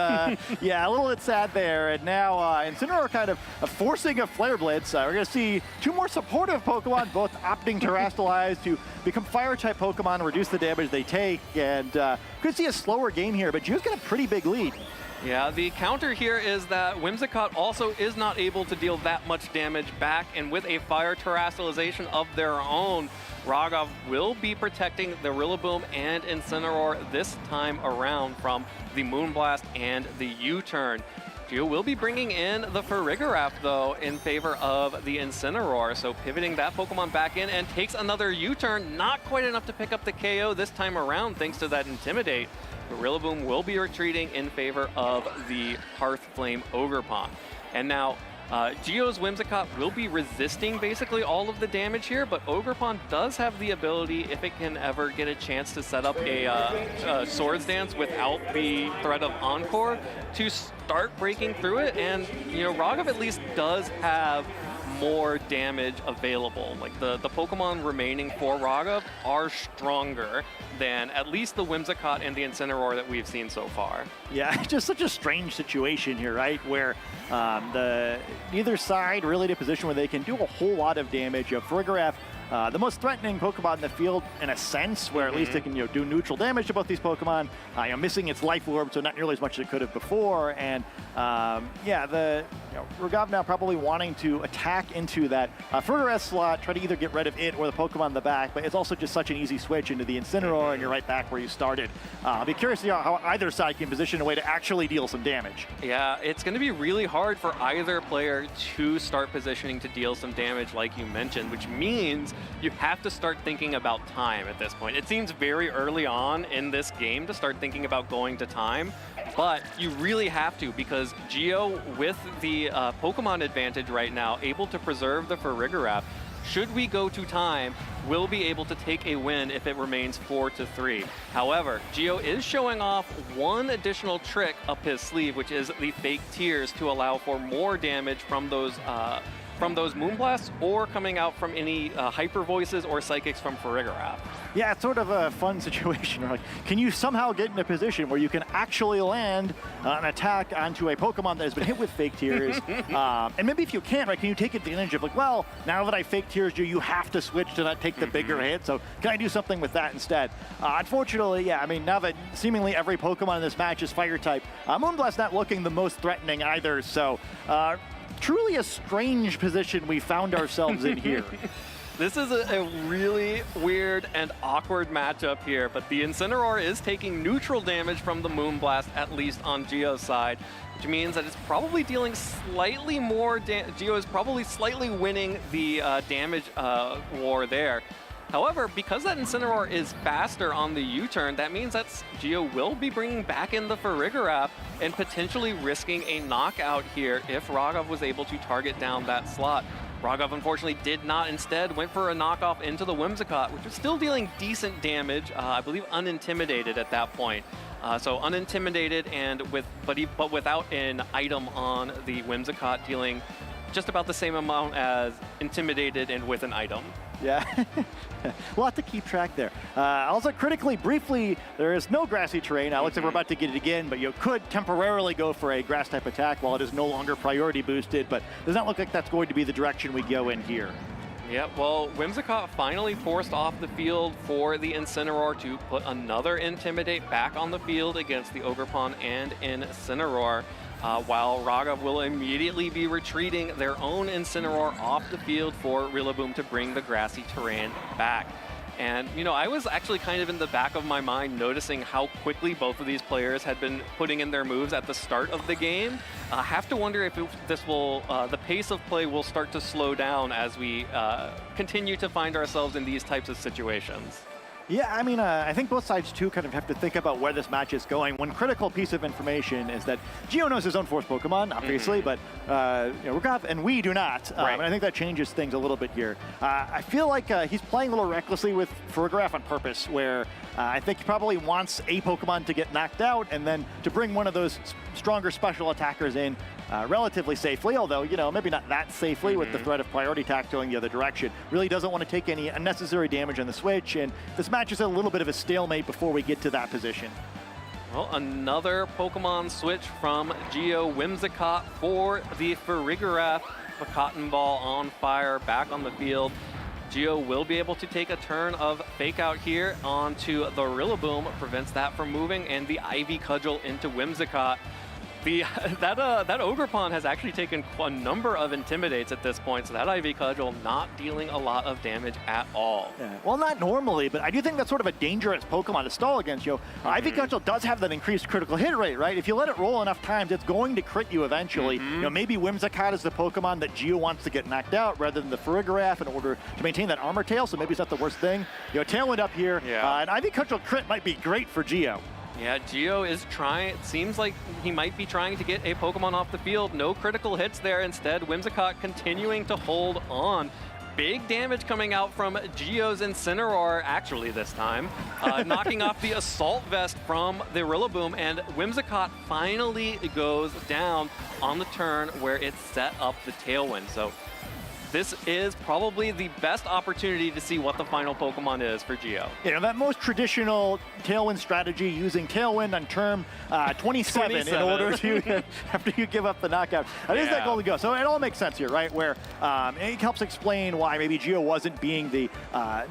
Speaker 9: yeah, a little bit sad there. And now Incineroar kind of forcing a Flare Blitz. We're going to see 2 more supportive Pokemon, both opting to Terastallize to become Fire-type Pokemon, reduce the damage they take, and could see a slower game here, but Geo's got a pretty big lead.
Speaker 3: Yeah, the counter here is that Whimsicott also is not able to deal that much damage back, and with a Fire Terastallization of their own, Raghav will be protecting the Rillaboom and Incineroar this time around from the Moonblast and the U-turn. Geo will be bringing in the Farigiraf, though, in favor of the Incineroar, so pivoting that Pokemon back in and takes another U-turn, not quite enough to pick up the KO this time around thanks to that Intimidate. The Rillaboom will be retreating in favor of the Hearthflame Ogerpon. And now, Geo's Whimsicott will be resisting basically all of the damage here, but Ogerpon does have the ability, if it can ever get a chance to set up a Swords Dance without the threat of Encore, to start breaking through it. And, you know, Raghav at least does have more damage available. Like the Pokemon remaining for Raghav are stronger than at least the Whimsicott and the Incineroar that we've seen so far.
Speaker 9: Yeah, just such a strange situation here, right? Where neither side really in a position where they can do a whole lot of damage. You have Farigiraf, the most threatening Pokemon in the field in a sense, where at least it can do neutral damage to both these Pokemon. Missing its Life Orb, so not nearly as much as it could have before. And yeah, Raghav now probably wanting to attack into that Farigiraf slot, try to either get rid of it or the Pokemon in the back, but it's also just such an easy switch into the Incineroar, and you're right back where you started. I'll be curious to see how either side can position a way to actually deal some damage.
Speaker 3: Yeah, it's going to be really hard for either player to start positioning to deal some damage, like you mentioned, which means you have to start thinking about time at this point. It seems very early on in this game to start thinking about going to time, but you really have to, because Geo, with the Pokemon advantage right now, able to preserve the Farigiraf, should we go to time, will be able to take a win if it remains 4-3. However, Geo is showing off one additional trick up his sleeve, which is the Fake Tears, to allow for more damage from those Moonblasts or coming out from any Hyper Voices or Psychics from Farigiraf.
Speaker 9: Yeah, it's sort of a fun situation. Like, can you somehow get in a position where you can actually land an attack onto a Pokemon that has been hit with Fake Tears? And maybe if you can't, right, can you take advantage of, like, well, now that I Fake Tears you have to switch to not take the bigger hit, so can I do something with that instead? Unfortunately, yeah, I mean, now that seemingly every Pokemon in this match is Fire-type, Moonblast not looking the most threatening either, so truly a strange position we found ourselves in here.
Speaker 3: This is a really weird and awkward matchup here, but the Incineroar is taking neutral damage from the Moonblast, at least on Geo's side, which means that it's probably dealing slightly more Geo is probably slightly winning the damage war there. However, because that Incineroar is faster on the U-turn, that means that Geo will be bringing back in the Farigiraf and potentially risking a knockout here if Raghav was able to target down that slot. Raghav unfortunately did not, instead went for a knockoff into the Whimsicott, which was still dealing decent damage, I believe unintimidated at that point. So unintimidated and but without an item on the Whimsicott, dealing just about the same amount as intimidated and with an item.
Speaker 9: Yeah, we'll have to keep track there. Also, critically, briefly, there is no grassy terrain. Looks like we're about to get it again, but you could temporarily go for a grass-type attack while it is no longer priority boosted, but does not look like that's going to be the direction we go in here.
Speaker 3: Yeah, well, Whimsicott finally forced off the field for the Incineroar to put another Intimidate back on the field against the Ogerpon and Incineroar, while Raghav will immediately be retreating their own Incineroar off the field for Rillaboom to bring the grassy terrain back. And, you know, I was actually kind of in the back of my mind noticing how quickly both of these players had been putting in their moves at the start of the game. I have to wonder if the pace of play will start to slow down as we continue to find ourselves in these types of situations.
Speaker 9: Yeah, I mean, I think both sides, too, kind of have to think about where this match is going. One critical piece of information is that Gio knows his own Force Pokemon, obviously, but you know, Raghav and we do not. And I think that changes things a little bit here. I feel like he's playing a little recklessly with Farigiraf on purpose, where I think he probably wants a Pokemon to get knocked out and then to bring one of those stronger special attackers in relatively safely, although, you know, maybe not that safely with the threat of priority attack going the other direction. Really doesn't want to take any unnecessary damage on the switch, and this match is a little bit of a stalemate before we get to that position.
Speaker 3: Well, another Pokemon switch from Gio. Whimsicott for the Farigiraf. The Cotton Ball on fire back on the field. Gio will be able to take a turn of Fake Out here onto the Rillaboom, prevents that from moving, and the Ivy Cudgel into Whimsicott. That Ogerpon has actually taken a number of Intimidates at this point, so that Ivy Cudgel not dealing a lot of damage at all.
Speaker 9: Yeah. Well, not normally, but I do think that's sort of a dangerous Pokemon to stall against, Joe. Ivy Cudgel does have that increased critical hit rate, right? If you let it roll enough times, it's going to crit you eventually. You know, maybe Whimsicott is the Pokemon that Gio wants to get knocked out rather than the Farigiraf in order to maintain that Armor Tail, so maybe it's not the worst thing. You know, Tailwind up here, and Ivy Cudgel crit might be great for Gio.
Speaker 3: Yeah, Gio is trying, it seems like he might be trying to get a Pokemon off the field. No critical hits there. Instead, Whimsicott continuing to hold on. Big damage coming out from Gio's Incineroar, actually this time, knocking off the Assault Vest from the Rillaboom, and Whimsicott finally goes down on the turn where it set up the Tailwind. So this is probably the best opportunity to see what the final Pokemon is for Gio.
Speaker 9: You know, that most traditional Tailwind strategy, using Tailwind on turn 27 in order to, after you give up the knockout. That is that Golden Go. So it all makes sense here, right? Where it helps explain why maybe Gio wasn't being the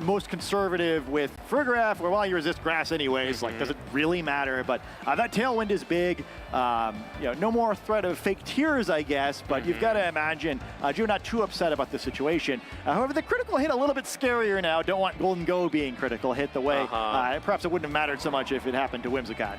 Speaker 9: most conservative with Farigiraf, where, well, you resist grass anyways, like, does it really matter? But that Tailwind is big. You know, no more threat of fake tears, I guess, but you've got to imagine Gio not too upset about the situation. However, the critical hit a little bit scarier now. Don't want Golden Go being critical hit the way perhaps it wouldn't have mattered so much if it happened to Whimsicott.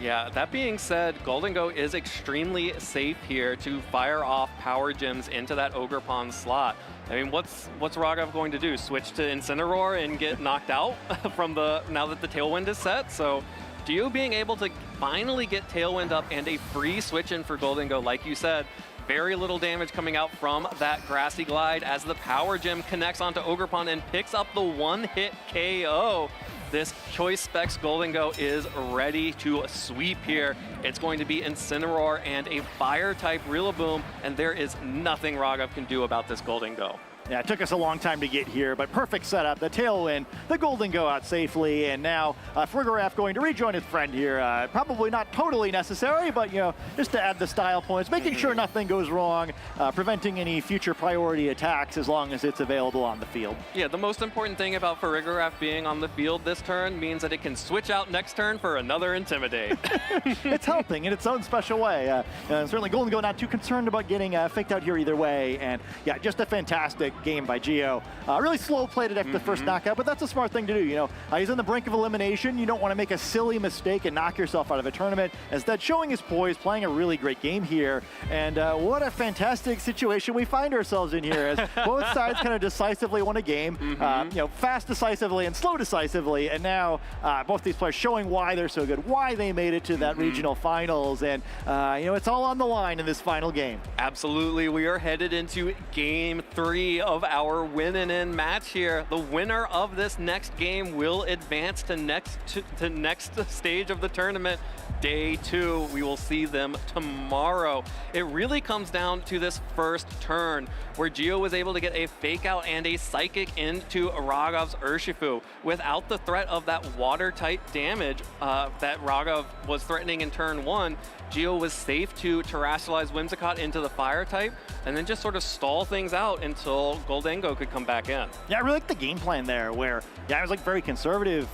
Speaker 3: Yeah, that being said, Golden Go is extremely safe here to fire off Power Gems into that Ogerpon slot. I mean, what's Raghav going to do? Switch to Incineroar and get knocked out from now that the Tailwind is set? So Gio being able to finally get Tailwind up and a free switch in for Golden Go, like you said. Very little damage coming out from that Grassy Glide as the Power Gem connects onto Ogerpon and picks up the one-hit KO. This Choice Specs Golden Go is ready to sweep here. It's going to be Incineroar and a Fire-type Rillaboom, and there is nothing Raghav can do about this Golden Go.
Speaker 9: Yeah, it took us a long time to get here, but perfect setup. The Tailwind, the Golden Go out safely, and now Farigiraf going to rejoin his friend here. Probably not totally necessary, but, you know, just to add the style points, making sure nothing goes wrong, preventing any future priority attacks as long as it's available on the field.
Speaker 3: Yeah, the most important thing about Farigiraf being on the field this turn means that it can switch out next turn for another Intimidate.
Speaker 9: It's helping in its own special way. Certainly Golden Go not too concerned about getting faked out here either way, and yeah, just a fantastic game by Gio. Really slow played it after the first knockout, but that's a smart thing to do. You know, he's on the brink of elimination. You don't want to make a silly mistake and knock yourself out of a tournament. Instead, showing his poise, playing a really great game here. And what a fantastic situation we find ourselves in here, as both sides kind of decisively won a game. You know, fast decisively and slow decisively. And now both these players showing why they're so good, why they made it to that regional finals. And you know, it's all on the line in this final game.
Speaker 3: Absolutely. We are headed into game 3 of our win and in match here. The winner of this next game will advance to next stage of the tournament. day 2. We will see them tomorrow. It really comes down to this first turn where Gio was able to get a fake out and a psychic into Ragov's Urshifu without the threat of that water type damage that Ragov was threatening in turn 1. Gio was safe to terrestrialize Whimsicott into the fire type and then just sort of stall things out until Goldengo could come back in.
Speaker 9: Yeah, I really like the game plan there where, I was like very conservative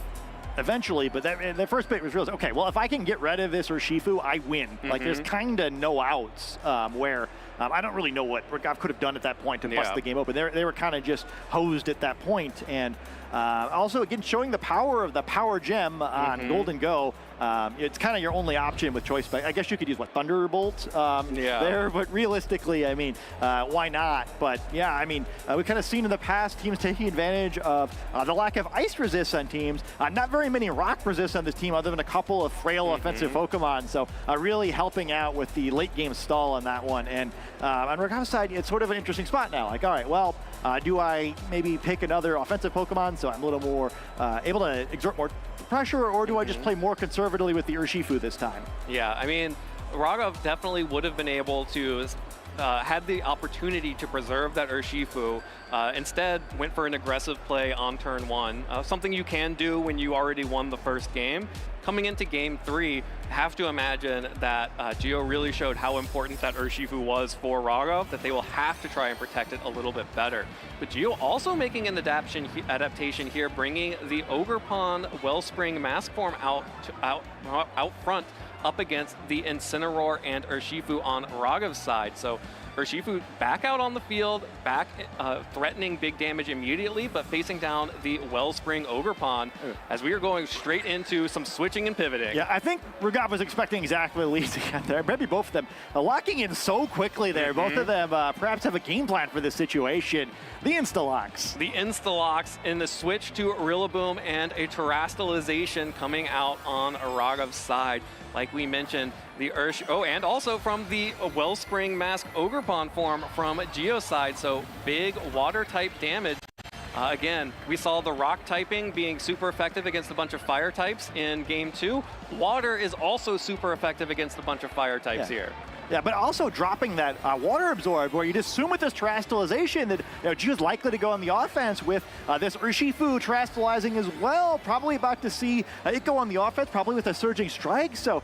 Speaker 9: eventually, but the first bit was real. Okay, well, if I can get rid of this Urshifu, I win. Like, there's kind of no outs where I don't really know what Ragov could have done at that point to bust the game open. They were kind of just hosed at that point. And also, again, showing the power of the power gem on Golden Go. It's kind of your only option with choice. But I guess you could use, Thunderbolt there. But realistically, I mean, why not? But yeah, I mean, we've kind of seen in the past teams taking advantage of the lack of ice resist on teams. Not very many rock resist on this team other than a couple of frail offensive Pokemon. So really helping out with the late game stall on that one. And on Ragov's side, it's sort of an interesting spot now. Like, all right, well, do I maybe pick another offensive Pokemon so I'm a little more able to exert more pressure, or do I just play more conservatively with the Urshifu this time?
Speaker 3: Yeah, I mean, Ragov definitely would have been able to had the opportunity to preserve that Urshifu. Instead, went for an aggressive play on turn 1, something you can do when you already won the first game. Coming into game 3, have to imagine that Gio really showed how important that Urshifu was for Ragov, that they will have to try and protect it a little bit better. But Gio also making an adaptation here, bringing the Ogerpon Wellspring Mask Form out front up against the Incineroar and Urshifu on Ragov's side. So Urshifu back out on the field, back threatening big damage immediately, but facing down the Wellspring Ogerpon as we are going straight into some switching and pivoting.
Speaker 9: Yeah, I think Ragov was expecting exactly the lead to get there. Maybe both of them locking in so quickly there. Both of them perhaps have a game plan for this situation. The Insta-locks.
Speaker 3: The Insta-locks in the switch to Rillaboom and a Terastallization coming out on Ragov's side. Like we mentioned, the and also from the Wellspring Mask Ogerpon form from Gio's side, so big water type damage. Again, we saw the rock typing being super effective against a bunch of fire types in game 2. Water is also super effective against a bunch of fire types here.
Speaker 9: Yeah, but also dropping that water absorb, where you'd assume with this Terastallization that Gio's likely to go on the offense with this Urshifu Terastallizing as well. Probably about to see it go on the offense, probably with a Surging Strike. So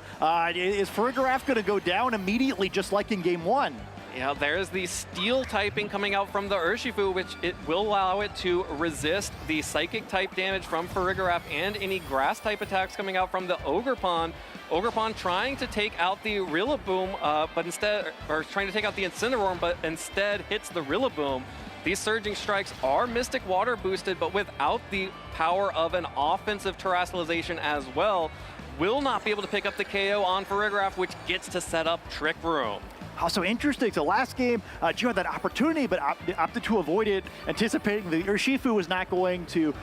Speaker 9: is Farigiraf going to go down immediately, just like in game 1?
Speaker 3: Yeah, there's the steel typing coming out from the Urshifu, which it will allow it to resist the psychic type damage from Farigiraf and any grass type attacks coming out from the Ogerpon. Ogerpon trying to take out the Rillaboom, but instead, or trying to take out the Incineroar, but instead hits the Rillaboom. These Surging Strikes are Mystic Water boosted, but without the power of an offensive Terastallization as well, will not be able to pick up the KO on Farigiraf, which gets to set up Trick Room.
Speaker 9: Also interesting, so last game, Gio had that opportunity, but opted to avoid it, anticipating the Urshifu was not going to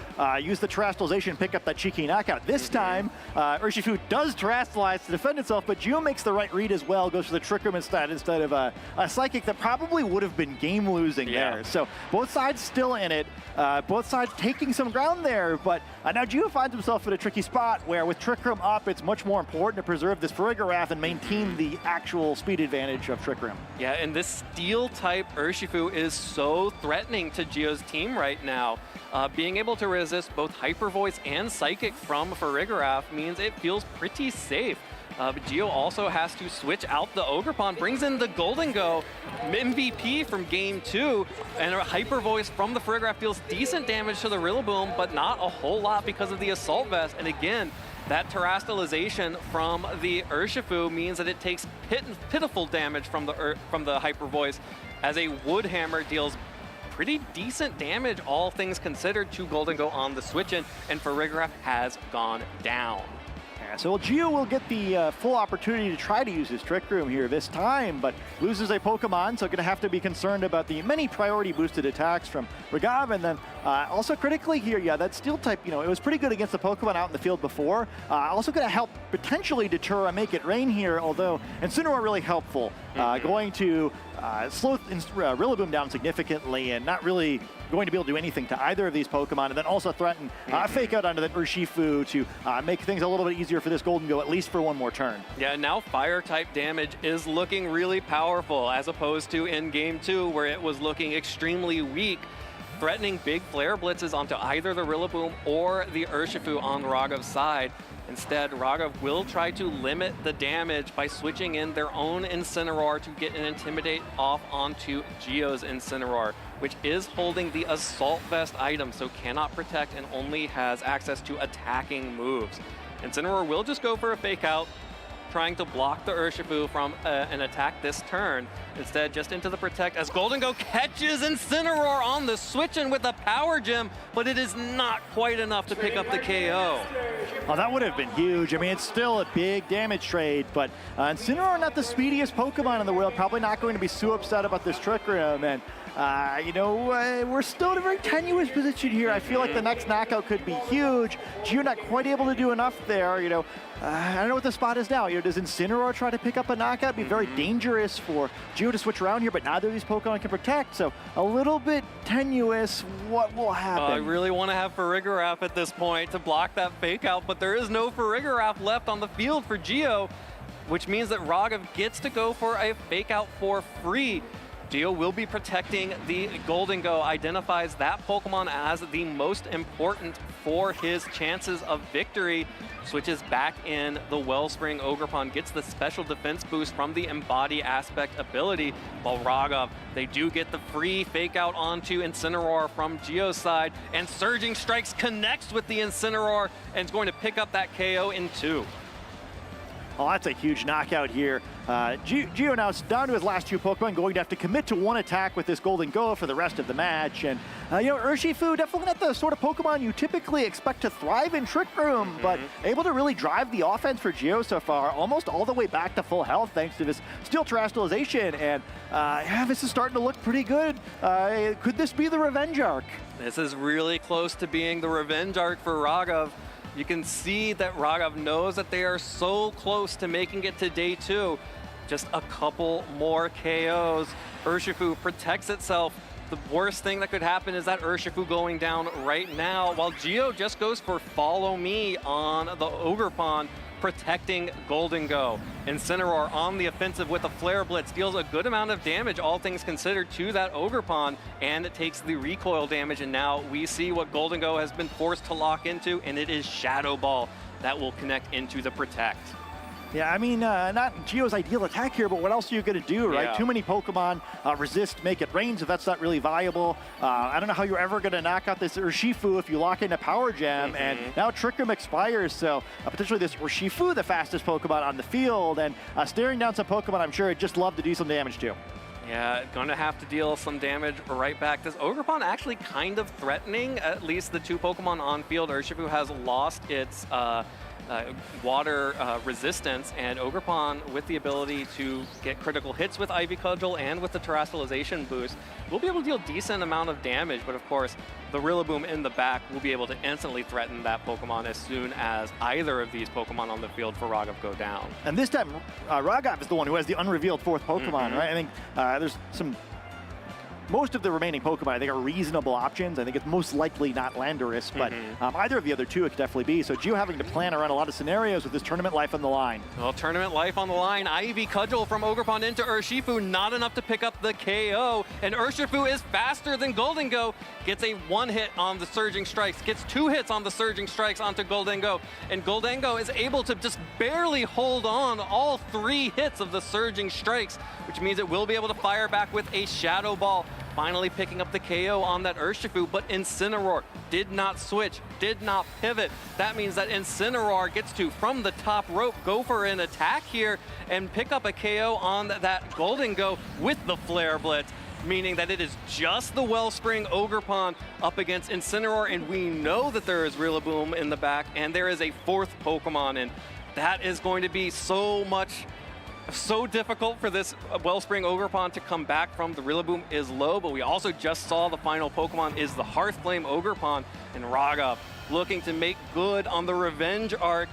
Speaker 9: use the Terastallization and pick up that cheeky knockout. This time, Urshifu does Terastallize to defend itself, but Gio makes the right read as well, goes for the Trick Room instead of a Psychic that probably would have been game-losing there. So both sides still in it, both sides taking some ground there, but now Gio finds himself in a tricky spot where with Trick Room up, it's much more important to preserve this Farigiraf and maintain the actual speed advantage of Trick Room.
Speaker 3: Yeah, and this steel-type Urshifu is so threatening to Gio's team right now. Being able to resist both Hyper Voice and Psychic from Farigiraf means it feels pretty safe. But Gio also has to switch out the Ogerpon, brings in the Golden Go MVP from game 2, and a Hyper Voice from the Farigiraf deals decent damage to the Rillaboom, but not a whole lot because of the Assault Vest. And again, that Terastallization from the Urshifu means that it takes pitiful damage from the Hyper Voice, as a Wood Hammer deals pretty decent damage, all things considered, to Golden Go on the switch-in, and Farigiraf has gone down.
Speaker 9: So Gio will get the full opportunity to try to use his Trick Room here this time, but loses a Pokemon, so going to have to be concerned about the many priority boosted attacks from Ragov. And then also critically here, that Steel type, it was pretty good against the Pokemon out in the field before. Also going to help potentially deter a Make It Rain here, although Incineroar really helpful. Going to slow Rillaboom down significantly and not really going to be able to do anything to either of these Pokemon, and then also threaten Fake Out onto the Urshifu to make things a little bit easier for this Golden Go, at least for one more turn.
Speaker 3: Yeah, now Fire-type damage is looking really powerful, as opposed to in Game 2, where it was looking extremely weak, threatening big Flare Blitzes onto either the Rillaboom or the Urshifu on Raghav's side. Instead, Raghav will try to limit the damage by switching in their own Incineroar to get an Intimidate off onto Geo's Incineroar, which is holding the Assault Vest item, so cannot protect and only has access to attacking moves. Incineroar will just go for a Fake Out, trying to block the Urshifu from an attack this turn. Instead, just into the Protect as Golden Go catches Incineroar on the switch in with a Power Gem, but it is not quite enough to pick up the KO.
Speaker 9: Oh, that would have been huge. I mean, it's still a big damage trade, but Incineroar, not the speediest Pokemon in the world, probably not going to be so upset about this Trick Room. And we're still in a very tenuous position here. I feel like the next knockout could be huge. Geo not quite able to do enough there. I don't know what the spot is now. Does Incineroar try to pick up a knockout? It'd be very dangerous for Geo to switch around here, but neither of these Pokemon can protect, so a little bit tenuous. What will happen?
Speaker 3: I really want to have Farigiraf at this point to block that Fake Out, but there is no Farigiraf left on the field for Geo, which means that Raghav gets to go for a Fake Out for free. Geo will be protecting the Golden Go, identifies that Pokemon as the most important for his chances of victory, switches back in the Wellspring Ogerpon, gets the special defense boost from the Embody Aspect ability, while Raghav, they do get the free Fake Out onto Incineroar from Geo's side, and Surging Strikes connects with the Incineroar and is going to pick up that KO in 2.
Speaker 9: Oh, that's a huge knockout here. Geo now is down to his last 2 Pokemon, going to have to commit to 1 attack with this Golden Go for the rest of the match. And, Urshifu, definitely not the sort of Pokemon you typically expect to thrive in Trick Room, but able to really drive the offense for Geo so far, almost all the way back to full health thanks to this Steel Terrestrialization. And, this is starting to look pretty good. Could this be the Revenge Arc?
Speaker 3: This is really close to being the Revenge Arc for Raghav. You can see that Raghav knows that they are so close to making it to day 2. Just a couple more KOs. Urshifu protects itself. The worst thing that could happen is that Urshifu going down right now, while Geo just goes for Follow Me on the Ogerpon, protecting Golden Go. Incineroar on the offensive with a Flare Blitz deals a good amount of damage, all things considered, to that Ogerpon, and it takes the recoil damage, and now we see what Golden Go has been forced to lock into, and it is Shadow Ball that will connect into the Protect.
Speaker 9: Yeah, I mean, not Geo's ideal attack here, but what else are you going to do, right?
Speaker 3: Yeah.
Speaker 9: Too many Pokemon resist, make it rain, so that's not really viable. I don't know how you're ever going to knock out this Urshifu if you lock in a Power Gem, and now Trick Room expires, so potentially this Urshifu, the fastest Pokemon on the field, and staring down some Pokemon I'm sure it'd just love to do some damage to.
Speaker 3: Yeah, going to have to deal some damage right back. This Ogerpon actually kind of threatening at least the 2 Pokemon on field. Urshifu has lost its water resistance, and Ogerpon, with the ability to get critical hits with Ivy Cudgel and with the Terrestrialization boost, will be able to deal a decent amount of damage, but of course, the Rillaboom in the back will be able to instantly threaten that Pokemon as soon as either of these Pokemon on the field for Raghav go down.
Speaker 9: And this time, Raghav is the one who has the unrevealed 4th Pokemon, right? I think there's most of the remaining Pokemon, I think, are reasonable options. I think it's most likely not Landorus, but either of the other 2 it could definitely be. So Geo having to plan around a lot of scenarios with this tournament life on the line.
Speaker 3: Well, tournament life on the line. Ivy Cudgel from Ogerpon into Urshifu, not enough to pick up the KO. And Urshifu is faster than Golden Go. Gets a 1 hit on the Surging Strikes, gets 2 hits on the Surging Strikes onto Golden Go. And Golden Go is able to just barely hold on all 3 hits of the Surging Strikes, which means it will be able to fire back with a Shadow Ball. Finally picking up the KO on that Urshifu, but Incineroar did not switch, did not pivot. That means that Incineroar gets to, from the top rope, go for an attack here and pick up a KO on that Golden Go with the Flare Blitz, meaning that it is just the Wellspring Ogerpon up against Incineroar, and we know that there is Rillaboom in the back, and there is a 4th Pokemon, and that is going to be so difficult for this Wellspring Ogerpon to come back from. The Rillaboom is low, but we also just saw the final Pokemon is the Hearthflame Ogerpon, and Raghav looking to make good on the Revenge Arc.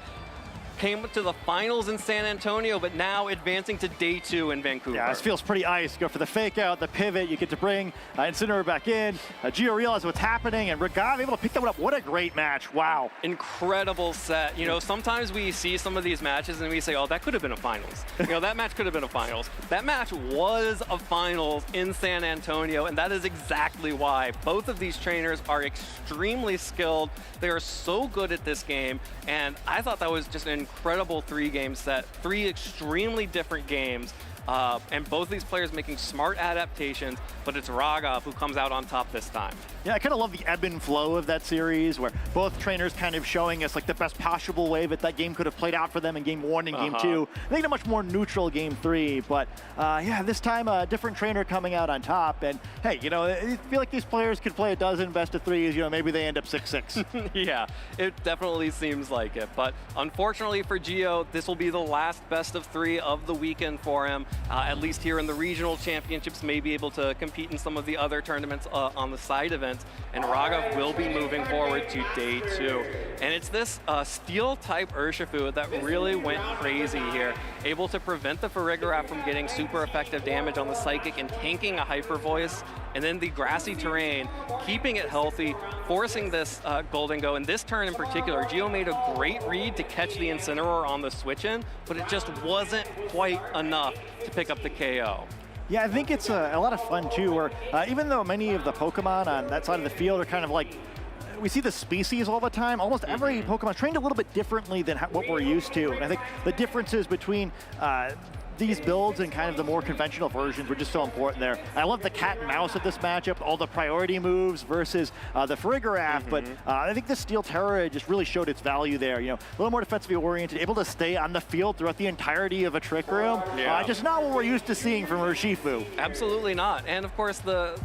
Speaker 3: came to the finals in San Antonio, but now advancing to day 2 in Vancouver.
Speaker 9: Yeah, this feels pretty ice. Go for the fake out, the pivot. You get to bring Incineroar back in. Gio realizes what's happening, and Ragav able to pick that one up. What a great match. Wow.
Speaker 3: Incredible set. You know, sometimes we see some of these matches and we say, oh, that could have been a finals. You know, that match could have been a finals. That match was a finals in San Antonio, and that is exactly why. Both of these trainers are extremely skilled. They are so good at this game, and I thought that was just an incredible 3-game set. 3 extremely different games. And both these players making smart adaptations, but it's Ragav who comes out on top this time.
Speaker 9: Yeah, I kind of love the ebb and flow of that series where both trainers kind of showing us like the best possible way that game could have played out for them in game 1 and game 2. I think a much more neutral game 3, but yeah, this time a different trainer coming out on top. And hey, you know, I feel like these players could play a dozen best of 3s, you know, maybe they end up 6-6.
Speaker 3: Yeah, it definitely seems like it. But unfortunately for Gio, this will be the last best of 3 of the weekend for him. At least here in the regional championships, may be able to compete in some of the other tournaments on the side events. And Ragav will be moving forward to day 2. And it's this steel-type Urshifu that really went crazy here. Able to prevent the Farigiraf from getting super effective damage on the Psychic and tanking a Hyper Voice. And then the grassy terrain, keeping it healthy, forcing this Golden Go. In this turn in particular, Gio made a great read to catch the Incineroar on the switch-in, but it just wasn't quite enough to pick up the KO.
Speaker 9: Yeah, I think it's a lot of fun too, where even though many of the Pokemon on that side of the field are kind of like, we see the species all the time, almost every Pokemon is trained a little bit differently than what we're used to. And I think the differences between these builds and kind of the more conventional versions were just so important there. I love the cat and mouse of this matchup, all the priority moves versus the Farigiraf, but I think the Steel Terra just really showed its value there. You know, a little more defensively oriented, able to stay on the field throughout the entirety of a Trick Room. Just not what we're used to seeing from Urshifu.
Speaker 3: Absolutely not. And of course, the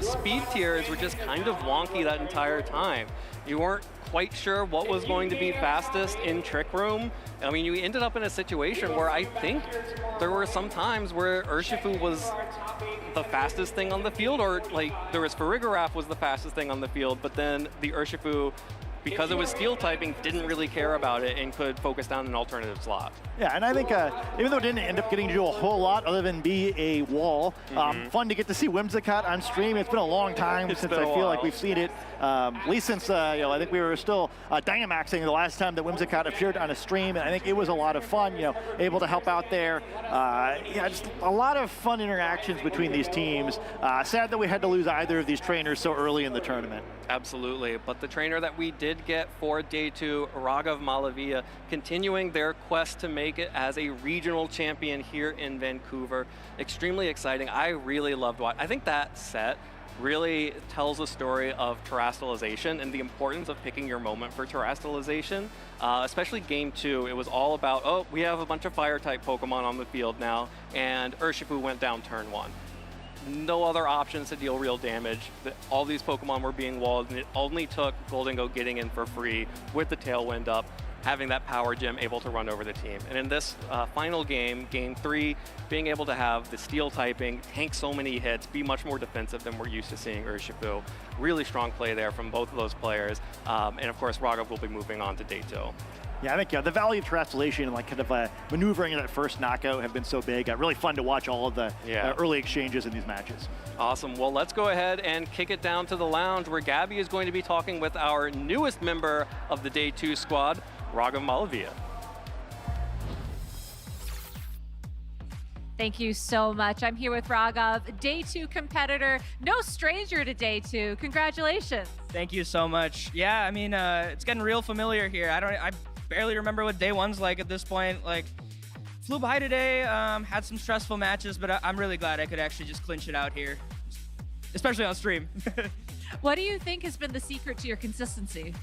Speaker 3: speed tiers were just kind of wonky that entire time. You weren't quite sure what was going to be fastest in Trick Room. I mean, you ended up in a situation where I think there were some times where Urshifu was the fastest thing on the field, or like there was Farigiraf was the fastest thing on the field, but then the Urshifu, because it was steel typing, didn't really care about it and could focus down an alternative slot.
Speaker 9: Yeah, and I think even though it didn't end up getting to do a whole lot other than be a wall, fun to get to see Whimsicott on stream. It's been a long time since I feel like we've seen it. At least since, you know, I think we were still Dynamaxing the last time that Whimsicott appeared on a stream, and I think it was a lot of fun, you know, able to help out there. Yeah, just a lot of fun interactions between these teams. Sad that we had to lose either of these trainers so early in the tournament.
Speaker 3: Absolutely, but the trainer that we did get for day 2, Ragav Malavia, continuing their quest to make it as a regional champion here in Vancouver. Extremely exciting. I really loved what I think that set really tells a story of terrestrialization and the importance of picking your moment for terrestrialization, especially game 2. It was all about, oh, we have a bunch of fire-type Pokemon on the field now, and Urshifu went down turn 1. No other options to deal real damage. All these Pokemon were being walled, and it only took Golden Go getting in for free with the Tailwind up, having that power gem able to run over the team. And in this final game, game 3, being able to have the steel typing, tank so many hits, be much more defensive than we're used to seeing Urshifu. Really strong play there from both of those players. And of course, Ragav will be moving on to day 2.
Speaker 9: Yeah, I think the value of terrestrialization and like kind of maneuvering in that first knockout have been so big. Really fun to watch all of the early exchanges in these matches.
Speaker 3: Awesome. Well, let's go ahead and kick it down to the lounge where Gabby is going to be talking with our newest member of the day 2 squad, Ragav Malavia.
Speaker 2: Thank you so much. I'm here with Ragav, day 2 competitor, no stranger to day 2. Congratulations.
Speaker 26: Thank you so much. Yeah, I mean, it's getting real familiar here. I barely remember what day 1's like at this point. Like, flew by today, had some stressful matches, but I'm really glad I could actually just clinch it out here, especially on stream.
Speaker 2: What do you think has been the secret to your consistency?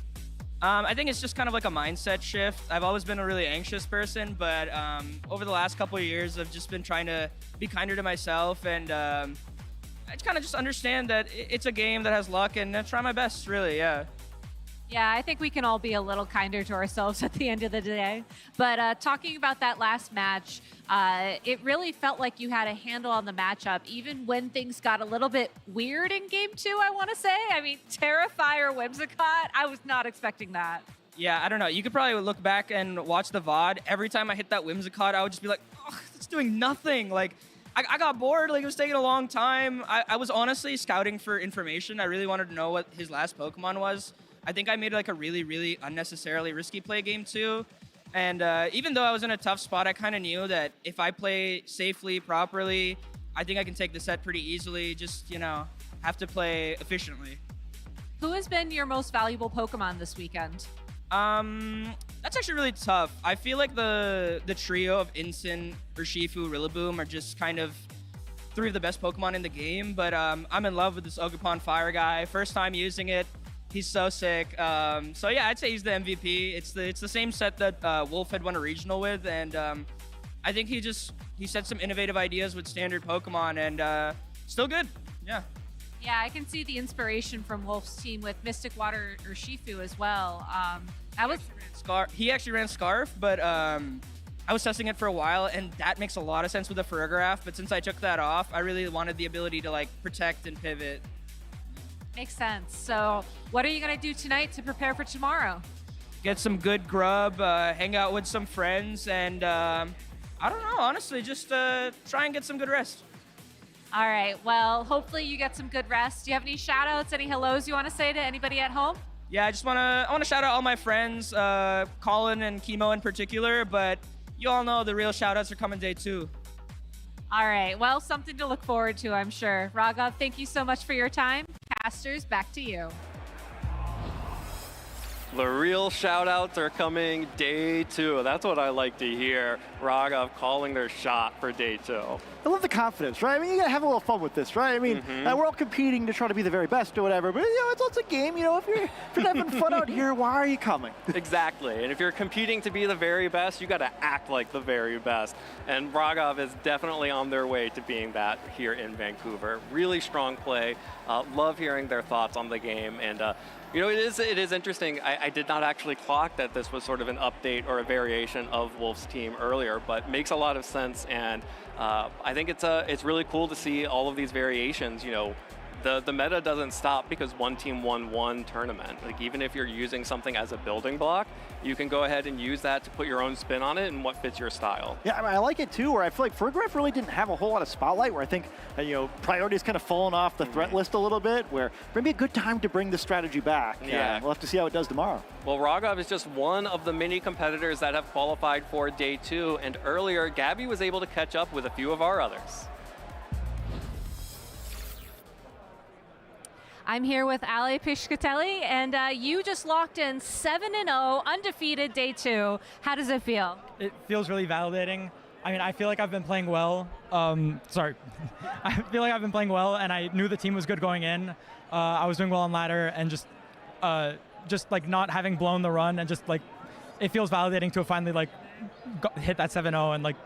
Speaker 26: I think it's just kind of like a mindset shift. I've always been a really anxious person, but over the last couple of years, I've just been trying to be kinder to myself, and I kind of just understand that it's a game that has luck, and I try my best, really, yeah.
Speaker 2: Yeah, I think we can all be a little kinder to ourselves at the end of the day. But talking about that last match, it really felt like you had a handle on the matchup, even when things got a little bit weird in game 2, I want to say. I mean, Terrafire Whimsicott, I was not expecting that.
Speaker 26: Yeah, I don't know. You could probably look back and watch the VOD. Every time I hit that Whimsicott, I would just be like, oh, it's doing nothing. Like, I got bored. Like, it was taking a long time. I was honestly scouting for information. I really wanted to know what his last Pokemon was. I think I made like a really, really unnecessarily risky play game too. And even though I was in a tough spot, I kind of knew that if I play safely, properly, I think I can take the set pretty easily. Just, you know, have to play efficiently.
Speaker 2: Who has been your most valuable Pokemon this weekend?
Speaker 26: That's actually really tough. I feel like the trio of Incin, Urshifu, Rillaboom are just kind of three of the best Pokemon in the game, but I'm in love with this Ogerpon Fire guy. First time using it, he's so sick. So yeah, I'd say he's the MVP. It's the same set that Wolf had won a regional with, and I think he set some innovative ideas with standard Pokemon, and still good. Yeah.
Speaker 2: Yeah, I can see the inspiration from Wolf's team with Mystic Water Urshifu as well.
Speaker 26: He actually ran Scarf, but I was testing it for a while, and that makes a lot of sense with the Farigiraf. But since I took that off, I really wanted the ability to like protect and pivot.
Speaker 2: Makes sense. So what are you going to do tonight to prepare for tomorrow?
Speaker 26: Get some good grub, hang out with some friends, and I don't know, honestly, just try and get some good rest.
Speaker 2: All right. Well, hopefully you get some good rest. Do you have any shout outs, any hellos you want to say to anybody at home?
Speaker 26: Yeah, I want to shout out all my friends, Colin and Chemo in particular, but you all know the real shout outs are coming day 2.
Speaker 2: All right. Well, something to look forward to, I'm sure. Raghav, thank you so much for your time. Casters, back to you.
Speaker 3: The real shout-outs are coming day 2. That's what I like to hear. Raghav calling their shot for day 2.
Speaker 9: I love the confidence, right? I mean, you gotta have a little fun with this, right? I mean, we're all competing to try to be the very best or whatever, but you know, it's a game. You know, if you're having fun out here, why are you coming?
Speaker 3: Exactly, and if you're competing to be the very best, you gotta act like the very best. And Raghav is definitely on their way to being that here in Vancouver. Really strong play. Love hearing their thoughts on the game, and you know, it is interesting. I did not actually clock that this was sort of an update or a variation of Wolf's team earlier, but makes a lot of sense, and I think it's really cool to see all of these variations. You know, the meta doesn't stop because one team won one tournament. Like, even if you're using something as a building block, you can go ahead and use that to put your own spin on it and what fits your style.
Speaker 9: Yeah, I mean, I like it too, where I feel like Farigiraf really didn't have a whole lot of spotlight, where I think, you know, priority's kind of fallen off the threat list a little bit, where maybe a good time to bring the strategy back.
Speaker 3: Yeah.
Speaker 9: We'll have to see how it does tomorrow.
Speaker 3: Well, Raghav is just one of the many competitors that have qualified for day 2, and earlier, Gabby was able to catch up with a few of our others.
Speaker 2: I'm here with Ale Piscatelli, and you just locked in 7-0, undefeated day 2. How does it feel?
Speaker 1: It feels really validating. I mean, I feel like I've been playing well. I feel like I've been playing well, and I knew the team was good going in. I was doing well on ladder, and just like not having blown the run, and just like it feels validating to finally like hit that 7-0 and like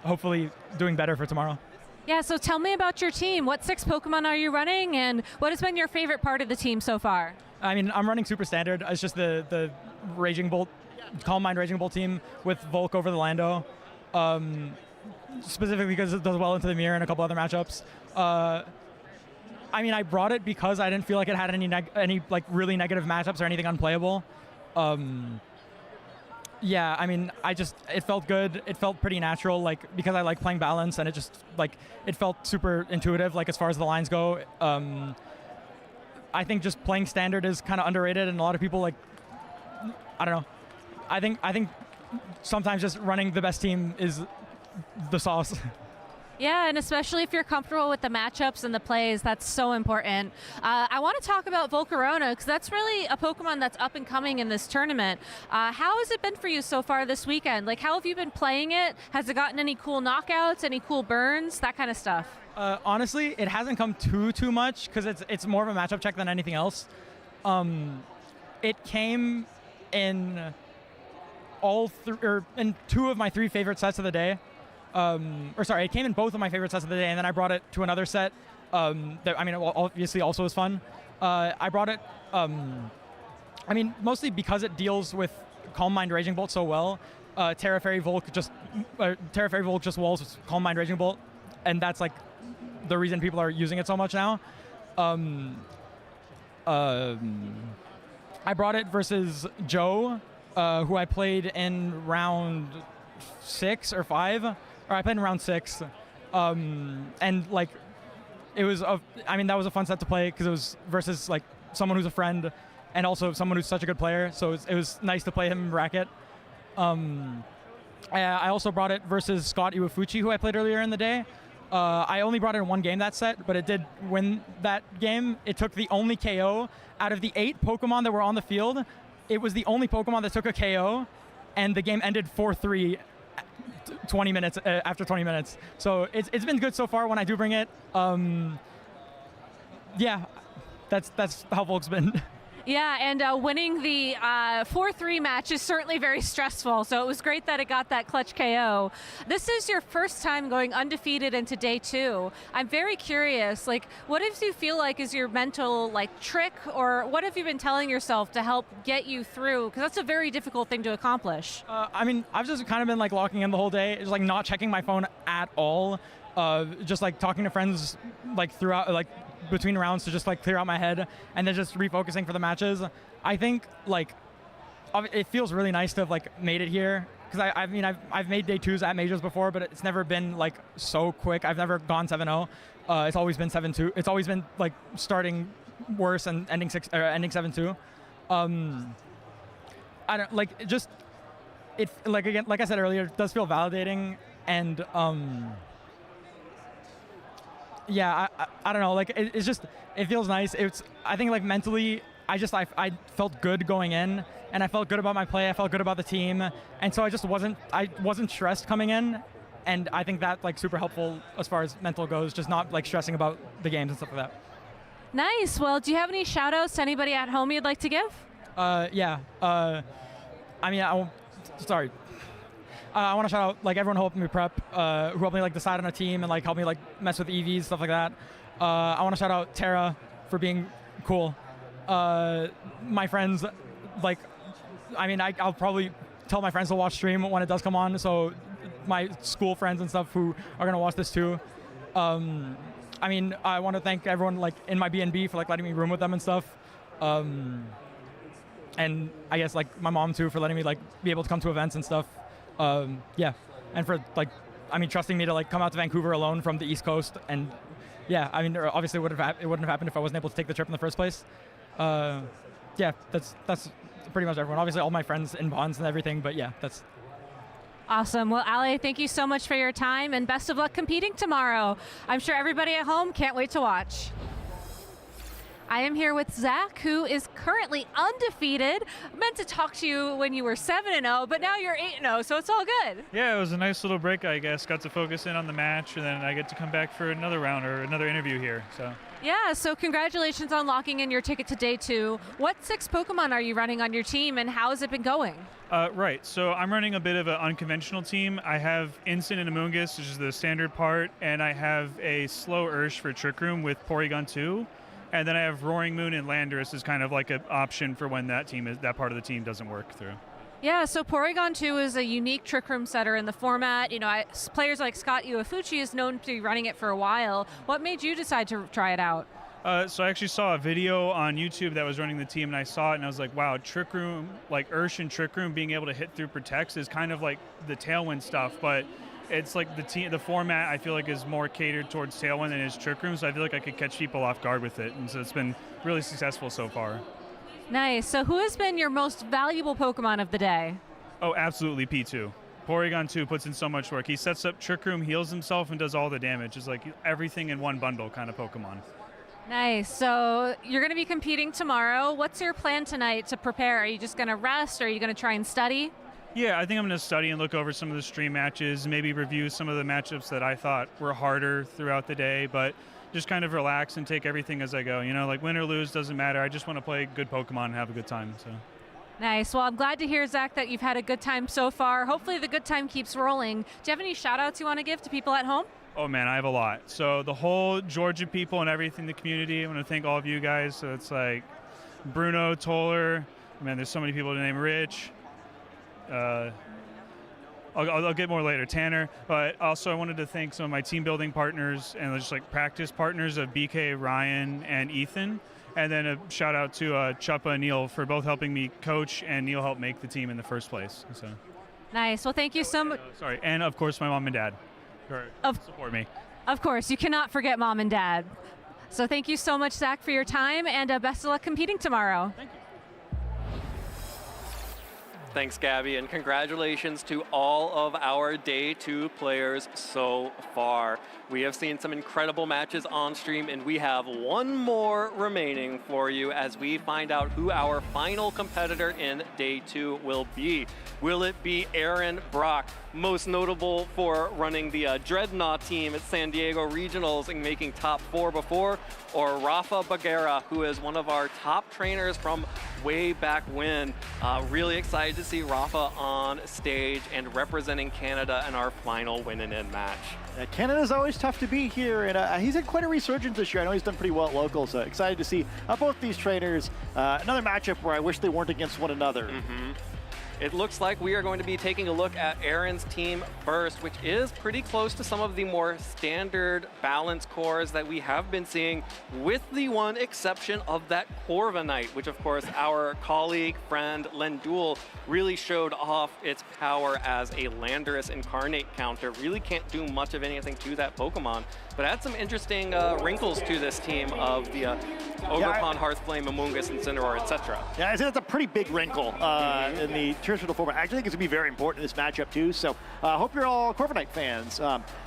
Speaker 1: hopefully doing better for tomorrow.
Speaker 2: Yeah, so tell me about your team. What 6 Pokemon are you running, and what has been your favorite part of the team so far?
Speaker 1: I mean, I'm running super standard. It's just the Raging Bolt, Calm Mind Raging Bolt team with Volk over the Lando, specifically because it does well into the mirror and a couple other matchups. I mean, I brought it because I didn't feel like it had any like really negative matchups or anything unplayable. Yeah, I mean, it felt good. It felt pretty natural, like, because I like playing balance, and it just, like, it felt super intuitive, like, as far as the lines go. I think just playing standard is kind of underrated, and a lot of people, like, I don't know. I think sometimes just running the best team is the sauce.
Speaker 2: Yeah, and especially if you're comfortable with the matchups and the plays, that's so important. I want to talk about Volcarona, because that's really a Pokemon that's up and coming in this tournament. How has it been for you so far this weekend? Like, how have you been playing it? Has it gotten any cool knockouts, any cool burns, that kind of stuff?
Speaker 1: Honestly, it hasn't come too much, because it's more of a matchup check than anything else. It came in in 2 of my 3 favorite sets of the day. It came in both of my favorite sets of the day, and then I brought it to another set that, I mean, obviously also was fun. I brought it, I mean, mostly because it deals with Calm Mind Raging Bolt so well. Terra Fairy Volk just walls with Calm Mind Raging Bolt, and that's like the reason people are using it so much now. I brought it versus Joe, who I played in round 6 or 5, or I played in round 6, and like it was that was a fun set to play because it was versus like someone who's a friend and also someone who's such a good player, so it was nice to play him in bracket. I also brought it versus Scott Iwafuchi, who I played earlier in the day. I only brought it in one game that set, but it did win that game. It took the only KO out of the 8 Pokemon that were on the field. It was the only Pokemon that took a KO, and the game ended 4-3 20 minutes after 20 minutes. So it's been good so far when I do bring it. Yeah, that's how Volk's been.
Speaker 2: Yeah, and winning the 4-3 match is certainly very stressful, so it was great that it got that clutch KO. This is your first time going undefeated into day 2. I'm very curious, like, what do you feel like is your mental, like, trick, or what have you been telling yourself to help get you through? Because that's a very difficult thing to accomplish.
Speaker 1: I've just kind of been, like, locking in the whole day, just, like, not checking my phone at all, just, like, talking to friends, like, throughout, like, between rounds to just like clear out my head and then just refocusing for the matches. I think like it feels really nice to have like made it here because I've made day 2s at majors before, but it's never been like so quick. I've never gone 7-0. It's always been 7-2. It's always been like starting worse and ending 7-2. I don't like it, just it like again like I said earlier, it does feel validating and yeah, I don't know, like it's just, it feels nice. I think like mentally, I felt good going in, and I felt good about my play, I felt good about the team, and so I wasn't stressed coming in, and I think that like super helpful as far as mental goes, just not like stressing about the games and stuff like that.
Speaker 2: Nice. Well, do you have any shout outs to anybody at home you'd like to give?
Speaker 1: Yeah. Sorry. I want to shout out like everyone who helped me prep, who helped me like decide on a team and like helped me like mess with EVs, stuff like that. I want to shout out Tara for being cool. My friends, like, I'll probably tell my friends to watch stream when it does come on. So my school friends and stuff who are gonna watch this too. I want to thank everyone like in my B&B for like letting me room with them and stuff. And I guess like my mom too for letting me like be able to come to events and stuff. Yeah, and for like, trusting me to like come out to Vancouver alone from the East Coast, and yeah, obviously it wouldn't have happened if I wasn't able to take the trip in the first place. Yeah, that's pretty much everyone. Obviously all my friends in bonds and everything, but yeah, that's
Speaker 2: awesome. Well, Ali, thank you so much for your time, and best of luck competing tomorrow. I'm sure everybody at home can't wait to watch. I am here with Zach, who is currently undefeated. I meant to talk to you when you were 7-0, but now you're 8-0, so it's all good.
Speaker 4: Yeah, it was a nice little break, I guess. Got to focus in on the match, and then I get to come back for another round or another interview here. So.
Speaker 2: Yeah, so congratulations on locking in your ticket to day 2. What 6 Pokemon are you running on your team, and how has it been going?
Speaker 4: Right, so I'm running a bit of an unconventional team. I have Instant and Amoonguss, which is the standard part, and I have a slow Ursh for Trick Room with Porygon 2. And then I have Roaring Moon and Landorus as kind of like an option for when that part of the team doesn't work through.
Speaker 2: Yeah, so Porygon 2 is a unique Trick Room setter in the format. Players like Scott Iwafuchi is known to be running it for a while. What made you decide to try it out?
Speaker 4: So I actually saw a video on YouTube that was running the team, and I saw it, and I was like, wow, Trick Room, like Ursh and Trick Room being able to hit through Protects is kind of like the Tailwind stuff, but it's like the format I feel like is more catered towards Tailwind than is Trick Room, so I feel like I could catch people off guard with it, and so it's been really successful so far.
Speaker 2: Nice. So who has been your most valuable Pokemon of the day?
Speaker 4: Oh, absolutely P2. Porygon 2 puts in so much work. He sets up Trick Room, heals himself, and does all the damage. It's like everything in one bundle kind of Pokemon.
Speaker 2: Nice. So you're going to be competing tomorrow. What's your plan tonight to prepare? Are you just going to rest, or are you going to try and study?
Speaker 4: Yeah, I think I'm going to study and look over some of the stream matches, maybe review some of the matchups that I thought were harder throughout the day, but just kind of relax and take everything as I go. Like win or lose, doesn't matter. I just want to play good Pokemon and have a good time. So.
Speaker 2: Nice. Well, I'm glad to hear, Zach, that you've had a good time so far. Hopefully the good time keeps rolling. Do you have any shout-outs you want to give to people at home?
Speaker 4: Oh, man, I have a lot. So the whole Georgia people and everything, the community, I want to thank all of you guys. So it's like Bruno, Toller, man, there's so many people to name, Rich. I'll get more later, Tanner. But also I wanted to thank some of my team building partners and just like practice partners of BK, Ryan, and Ethan. And then a shout out to Chuppa and Neil for both helping me coach, and Neil helped make the team in the first place. So.
Speaker 2: Nice. Well, thank you so much.
Speaker 4: Sorry, and of course my mom and dad for support me.
Speaker 2: Of course, you cannot forget mom and dad. So thank you so much, Zach, for your time, and best of luck competing tomorrow.
Speaker 4: Thank you.
Speaker 3: Thanks, Gabby, and congratulations to all of our Day 2 players so far. We have seen some incredible matches on stream, and we have one more remaining for you as we find out who our final competitor in Day 2 will be. Will it be Aaron Brock, most notable for running the Dreadnought team at San Diego Regionals and making top 4 before, or Rafa Bagheera, who is one of our top trainers from way back when? Really excited to see Rafa on stage and representing Canada in our final win-and-in match.
Speaker 9: Canada's always tough to beat here, and he's had quite a resurgence this year. I know he's done pretty well at local, so excited to see both these trainers. Another matchup where I wish they weren't against one another.
Speaker 3: It looks like we are going to be taking a look at Aaron's team first, which is pretty close to some of the more standard balance cores that we have been seeing, with the one exception of that Corviknight, which of course our colleague, friend, Lendul really showed off its power as a Landorus incarnate counter. Really can't do much of anything to that Pokemon, but had some interesting wrinkles to this team of the Ogerpon, Hearthflame, Amoonguss, Incineroar, etc.
Speaker 9: Yeah, I think that's a pretty big wrinkle in the traditional format. I actually think it's going to be very important in this matchup, too. So I hope you're all Corviknight fans.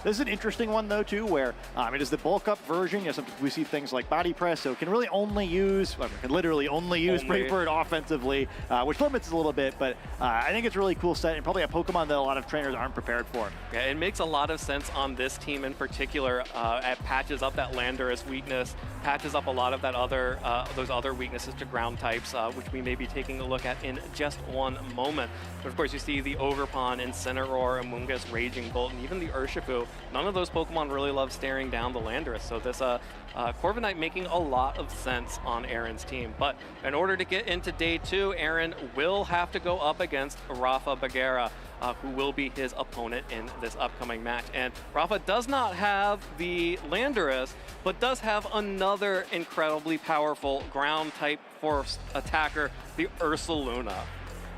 Speaker 9: This is an interesting one, though, too, where it is the bulk-up version. You know, sometimes we see things like body press, so it can really only use, can literally only use Brave Bird offensively, which limits it a little bit. But I think it's a really cool set, and probably a Pokemon that a lot of trainers aren't prepared for.
Speaker 3: Yeah, it makes a lot of sense on this team in particular. It patches up that Landorus weakness, patches up a lot of that other those other weaknesses to ground types, which we may be taking a look at in just one moment. But of course, you see the Ogerpon, Incineroar, Amoonguss, Raging Bolt, and even the Urshifu. None of those Pokemon really love staring down the Landorus. So this Corviknight making a lot of sense on Aaron's team. But in order to get into Day 2, Aaron will have to go up against Rafa Bagheera, who will be his opponent in this upcoming match. And Rafa does not have the Landorus, but does have another incredibly powerful ground type force attacker, the Ursaluna.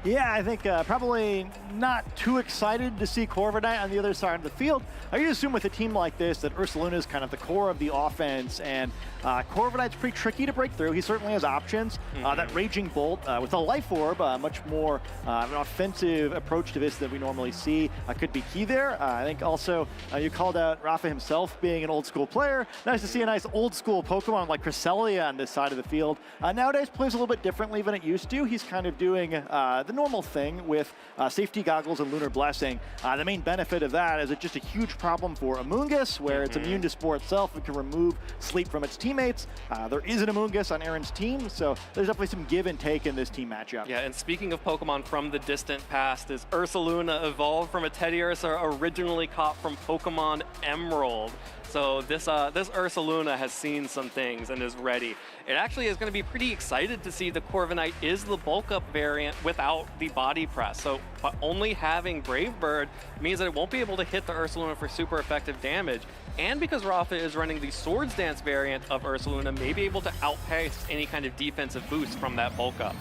Speaker 9: Yeah, I think probably not too excited to see Corviknight on the other side of the field. I usually assume with a team like this that Ursaluna is kind of the core of the offense, and Corviknight's pretty tricky to break through. He certainly has options. That Raging Bolt with a Life Orb, much more an offensive approach to this than we normally see, could be key there. I think also you called out Rafa himself being an old school player. Nice to see a nice old school Pokemon like Cresselia on this side of the field. Nowadays plays a little bit differently than it used to. He's kind of doing the normal thing with safety goggles and Lunar Blessing. The main benefit of that is it's just a huge problem for Amoonguss, where it's immune to Spore itself. It can remove sleep from its teammates. There is an Amoonguss on Aaron's team, so there's definitely some give and take in this team matchup.
Speaker 3: Yeah, and speaking of Pokemon from the distant past, is Ursaluna evolved from a Teddiursa originally caught from Pokemon Emerald. So this Ursaluna has seen some things and is ready. It actually is going to be pretty excited to see the Corviknight is the bulk up variant without the body press. So by only having Brave Bird means that it won't be able to hit the Ursaluna for super effective damage. And because Rafa is running the Swords Dance variant of Ursaluna, may be able to outpace any kind of defensive boost from that bulk up.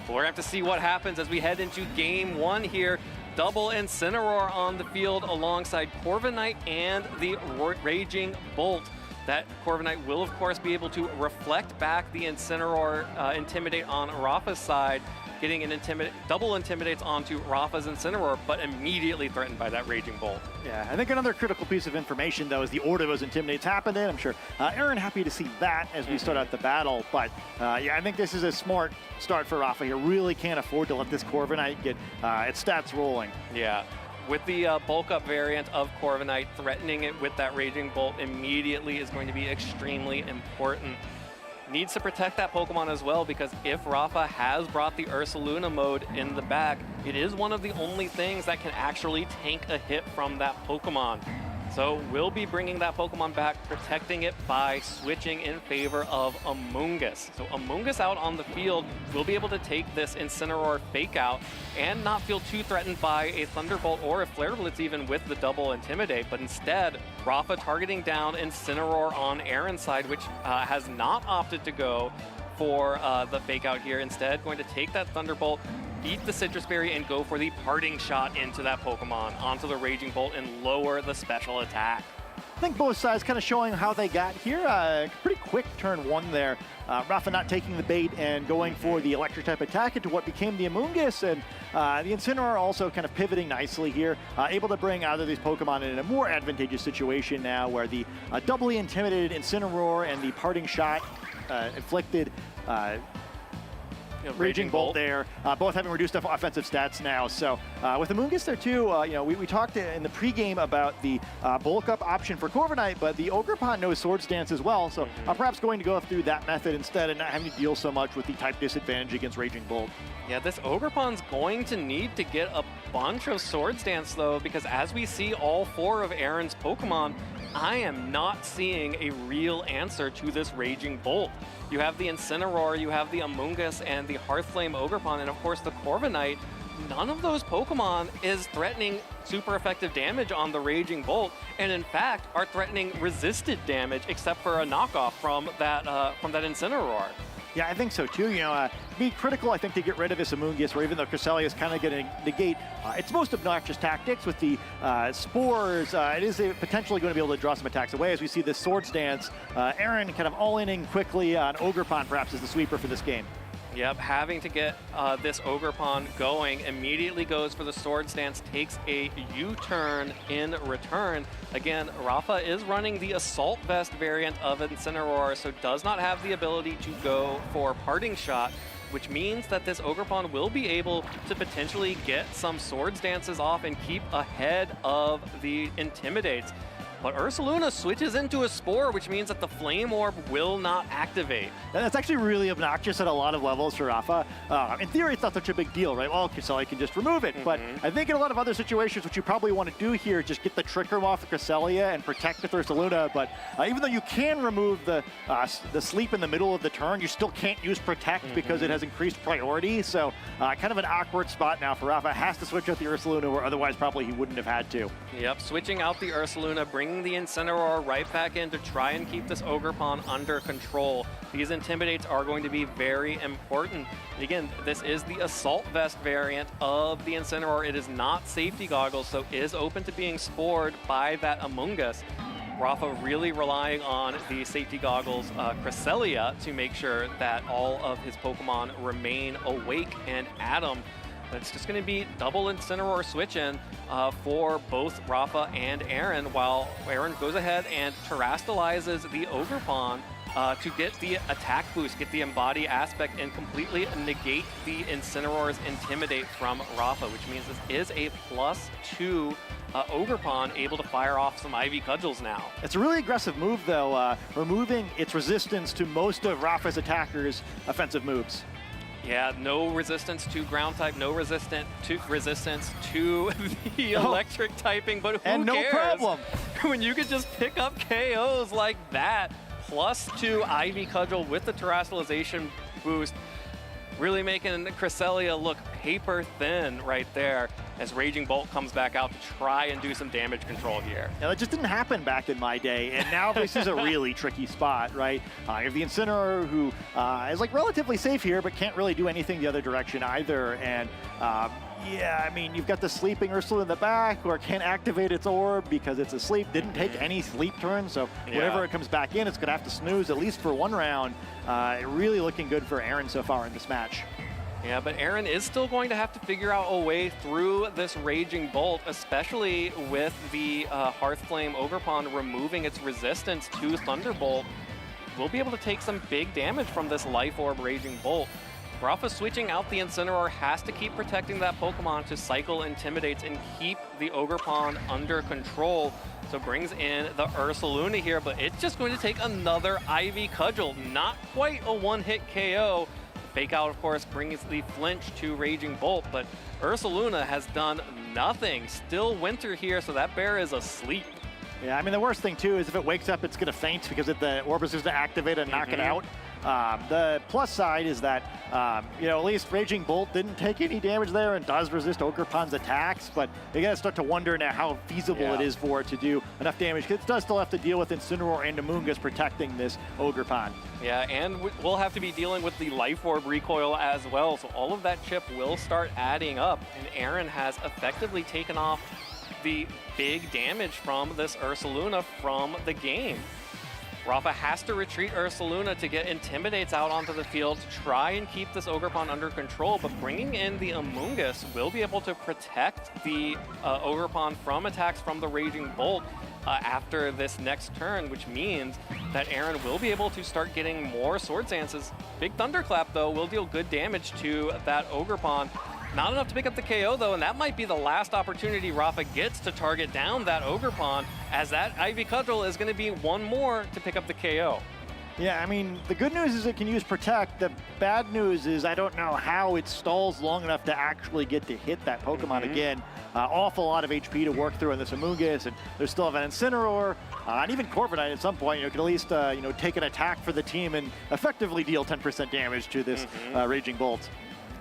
Speaker 3: But we're going to have to see what happens as we head into game 1 here. Double Incineroar on the field alongside Corviknight and the Raging Bolt. That Corviknight will, of course, be able to reflect back the Incineroar Intimidate on Rafa's side, getting an double Intimidates onto Rafa's Incineroar, but immediately threatened by that Raging Bolt.
Speaker 9: Yeah, I think another critical piece of information, though, is the order those Intimidates happened in. I'm sure Aaron happy to see that as we start out the battle, but yeah, I think this is a smart start for Rafa here. Really can't afford to let this Corviknight get its stats rolling.
Speaker 3: Yeah. With the bulk up variant of Corviknight, threatening it with that Raging Bolt immediately is going to be extremely important. Needs to protect that Pokemon as well, because if Rafa has brought the Ursaluna mode in the back, it is one of the only things that can actually tank a hit from that Pokemon. So we'll be bringing that Pokemon back, protecting it by switching in favor of Amoonguss. So Amoonguss out on the field will be able to take this Incineroar Fake Out and not feel too threatened by a Thunderbolt or a Flare Blitz even with the double Intimidate, but instead Rafa targeting down Incineroar on Aaron's side, which has not opted to go for the fake out here. Instead, going to take that Thunderbolt, eat the Citrus Berry, and go for the parting shot into that Pokemon, onto the Raging Bolt, and lower the special attack.
Speaker 9: I think both sides kind of showing how they got here. Pretty quick turn one there. Rafa not taking the bait and going for the electric type attack into what became the Amoonguss, and the Incineroar also kind of pivoting nicely here, able to bring either of these Pokemon in a more advantageous situation now where the doubly intimidated Incineroar and the parting shot inflicted Raging Bolt there, both having reduced offensive stats now. So with the Amoonguss there too, we talked in the pregame about the bulk up option for Corviknight, but the Ogerpon knows Swords Dance as well. So perhaps going to go through that method instead and not having to deal so much with the type disadvantage against Raging Bolt.
Speaker 3: Yeah, this Ogerpon's going to need to get a bunch of Swords Dance though, because as we see all 4 of Aaron's Pokemon, I am not seeing a real answer to this Raging Bolt. You have the Incineroar, you have the Amoonguss, and the Hearthflame Ogerpon, and of course the Corviknight. None of those Pokemon is threatening super effective damage on the Raging Bolt, and in fact are threatening resisted damage except for a knockoff from that Incineroar.
Speaker 9: Yeah, I think so too. Be critical, I think, to get rid of this Amoonguss, where even though Cresselia is kind of going to negate its most obnoxious tactics with the spores, it is potentially going to be able to draw some attacks away as we see this Swords Dance. Aaron kind of all-inning quickly on Ogerpon, perhaps, as the sweeper for this game.
Speaker 3: Yep, having to get this Ogerpon going, immediately goes for the Swords Dance, takes a U-turn in return. Again, Rafa is running the Assault Vest variant of Incineroar, so does not have the ability to go for Parting Shot, which means that this Ogerpon will be able to potentially get some Swords Dances off and keep ahead of the Intimidates. But Ursaluna switches into a Spore, which means that the Flame Orb will not activate.
Speaker 9: And that's actually really obnoxious at a lot of levels for Rafa. In theory, it's not such a big deal, right? Well, Cresselia can just remove it. But I think in a lot of other situations, what you probably want to do here is just get the Trick Room off of Cresselia and protect with Ursaluna. But even though you can remove the sleep in the middle of the turn, you still can't use Protect because it has increased priority. So kind of an awkward spot now for Rafa. Has to switch out the Ursaluna, where otherwise probably he wouldn't have had to.
Speaker 3: Yep, switching out the Ursaluna, bringing the Incineroar right back in to try and keep this Ogerpon under control. These Intimidates are going to be very important. Again, this is the Assault Vest variant of the Incineroar. It is not Safety Goggles, so is open to being spored by that Amoonguss. Rafa really relying on the Safety Goggles Cresselia to make sure that all of his Pokemon remain awake and at him. But it's just going to be double Incineroar switch in for both Rafa and Aaron, while Aaron goes ahead and terastallizes the Ogerpon to get the attack boost, get the Embody aspect, and completely negate the Incineroar's Intimidate from Rafa, which means this is a +2 Ogerpon able to fire off some Ivy Cudgels now.
Speaker 9: It's a really aggressive move, though, removing its resistance to most of Rafa's attackers' offensive moves.
Speaker 3: Yeah, no resistance to ground type, no resistance to the electric typing, but who
Speaker 9: and no
Speaker 3: cares?
Speaker 9: Problem.
Speaker 3: When you could just pick up KOs like that, +2 Ivy Cudgel with the terastallization boost, really making Cresselia look paper thin right there as Raging Bolt comes back out to try and do some damage control here.
Speaker 9: Yeah, that just didn't happen back in my day, and now this is a really tricky spot, right? You have the Incineroar, who is like relatively safe here, but can't really do anything the other direction either, and yeah, I mean, you've got the sleeping Ursula in the back, or can't activate its orb because it's asleep. Didn't take any sleep turn, so whenever it comes back in, it's going to have to snooze at least for one round. Really looking good for Aaron so far in this match.
Speaker 3: Yeah, but Aaron is still going to have to figure out a way through this Raging Bolt, especially with the Hearthflame Ogerpon removing its resistance to Thunderbolt. We'll be able to take some big damage from this Life Orb Raging Bolt. Rafa switching out the Incineroar, has to keep protecting that Pokemon to cycle Intimidates and keep the Ogerpon under control. So brings in the Ursaluna here, but it's just going to take another Ivy Cudgel. Not quite a one-hit KO. Fake out, of course, brings the flinch to Raging Bolt, but Ursaluna has done nothing. Still winter here, so that bear is asleep.
Speaker 9: Yeah, I mean, the worst thing, too, is if it wakes up, it's going to faint because the orb is going to activate and knock it out. The plus side is that, at least Raging Bolt didn't take any damage there and does resist Ogerpon's attacks, but you gotta start to wonder now how feasible it is for it to do enough damage, because it does still have to deal with Incineroar and Amoonguss protecting this Ogerpon.
Speaker 3: Yeah, and we'll have to be dealing with the Life Orb recoil as well, so all of that chip will start adding up, and Aaron has effectively taken off the big damage from this Ursaluna from the game. Rafa has to retreat Ursaluna to get Intimidates out onto the field to try and keep this Ogerpon under control, but bringing in the Amoonguss will be able to protect the Ogerpon from attacks from the Raging Bolt after this next turn, which means that Aaron will be able to start getting more Swords Dances. Big Thunderclap, though, will deal good damage to that Ogerpon. Not enough to pick up the KO, though, and that might be the last opportunity Rafa gets to target down that Ogerpon, as that Ivy Cudgel is going to be one more to pick up the KO.
Speaker 9: Yeah, I mean, the good news is it can use Protect. The bad news is I don't know how it stalls long enough to actually get to hit that Pokemon again. Awful lot of HP to work through on this Amoonguss, and there's still an Incineroar, and even Corviknight at some point, can at least, take an attack for the team and effectively deal 10% damage to this Raging Bolt.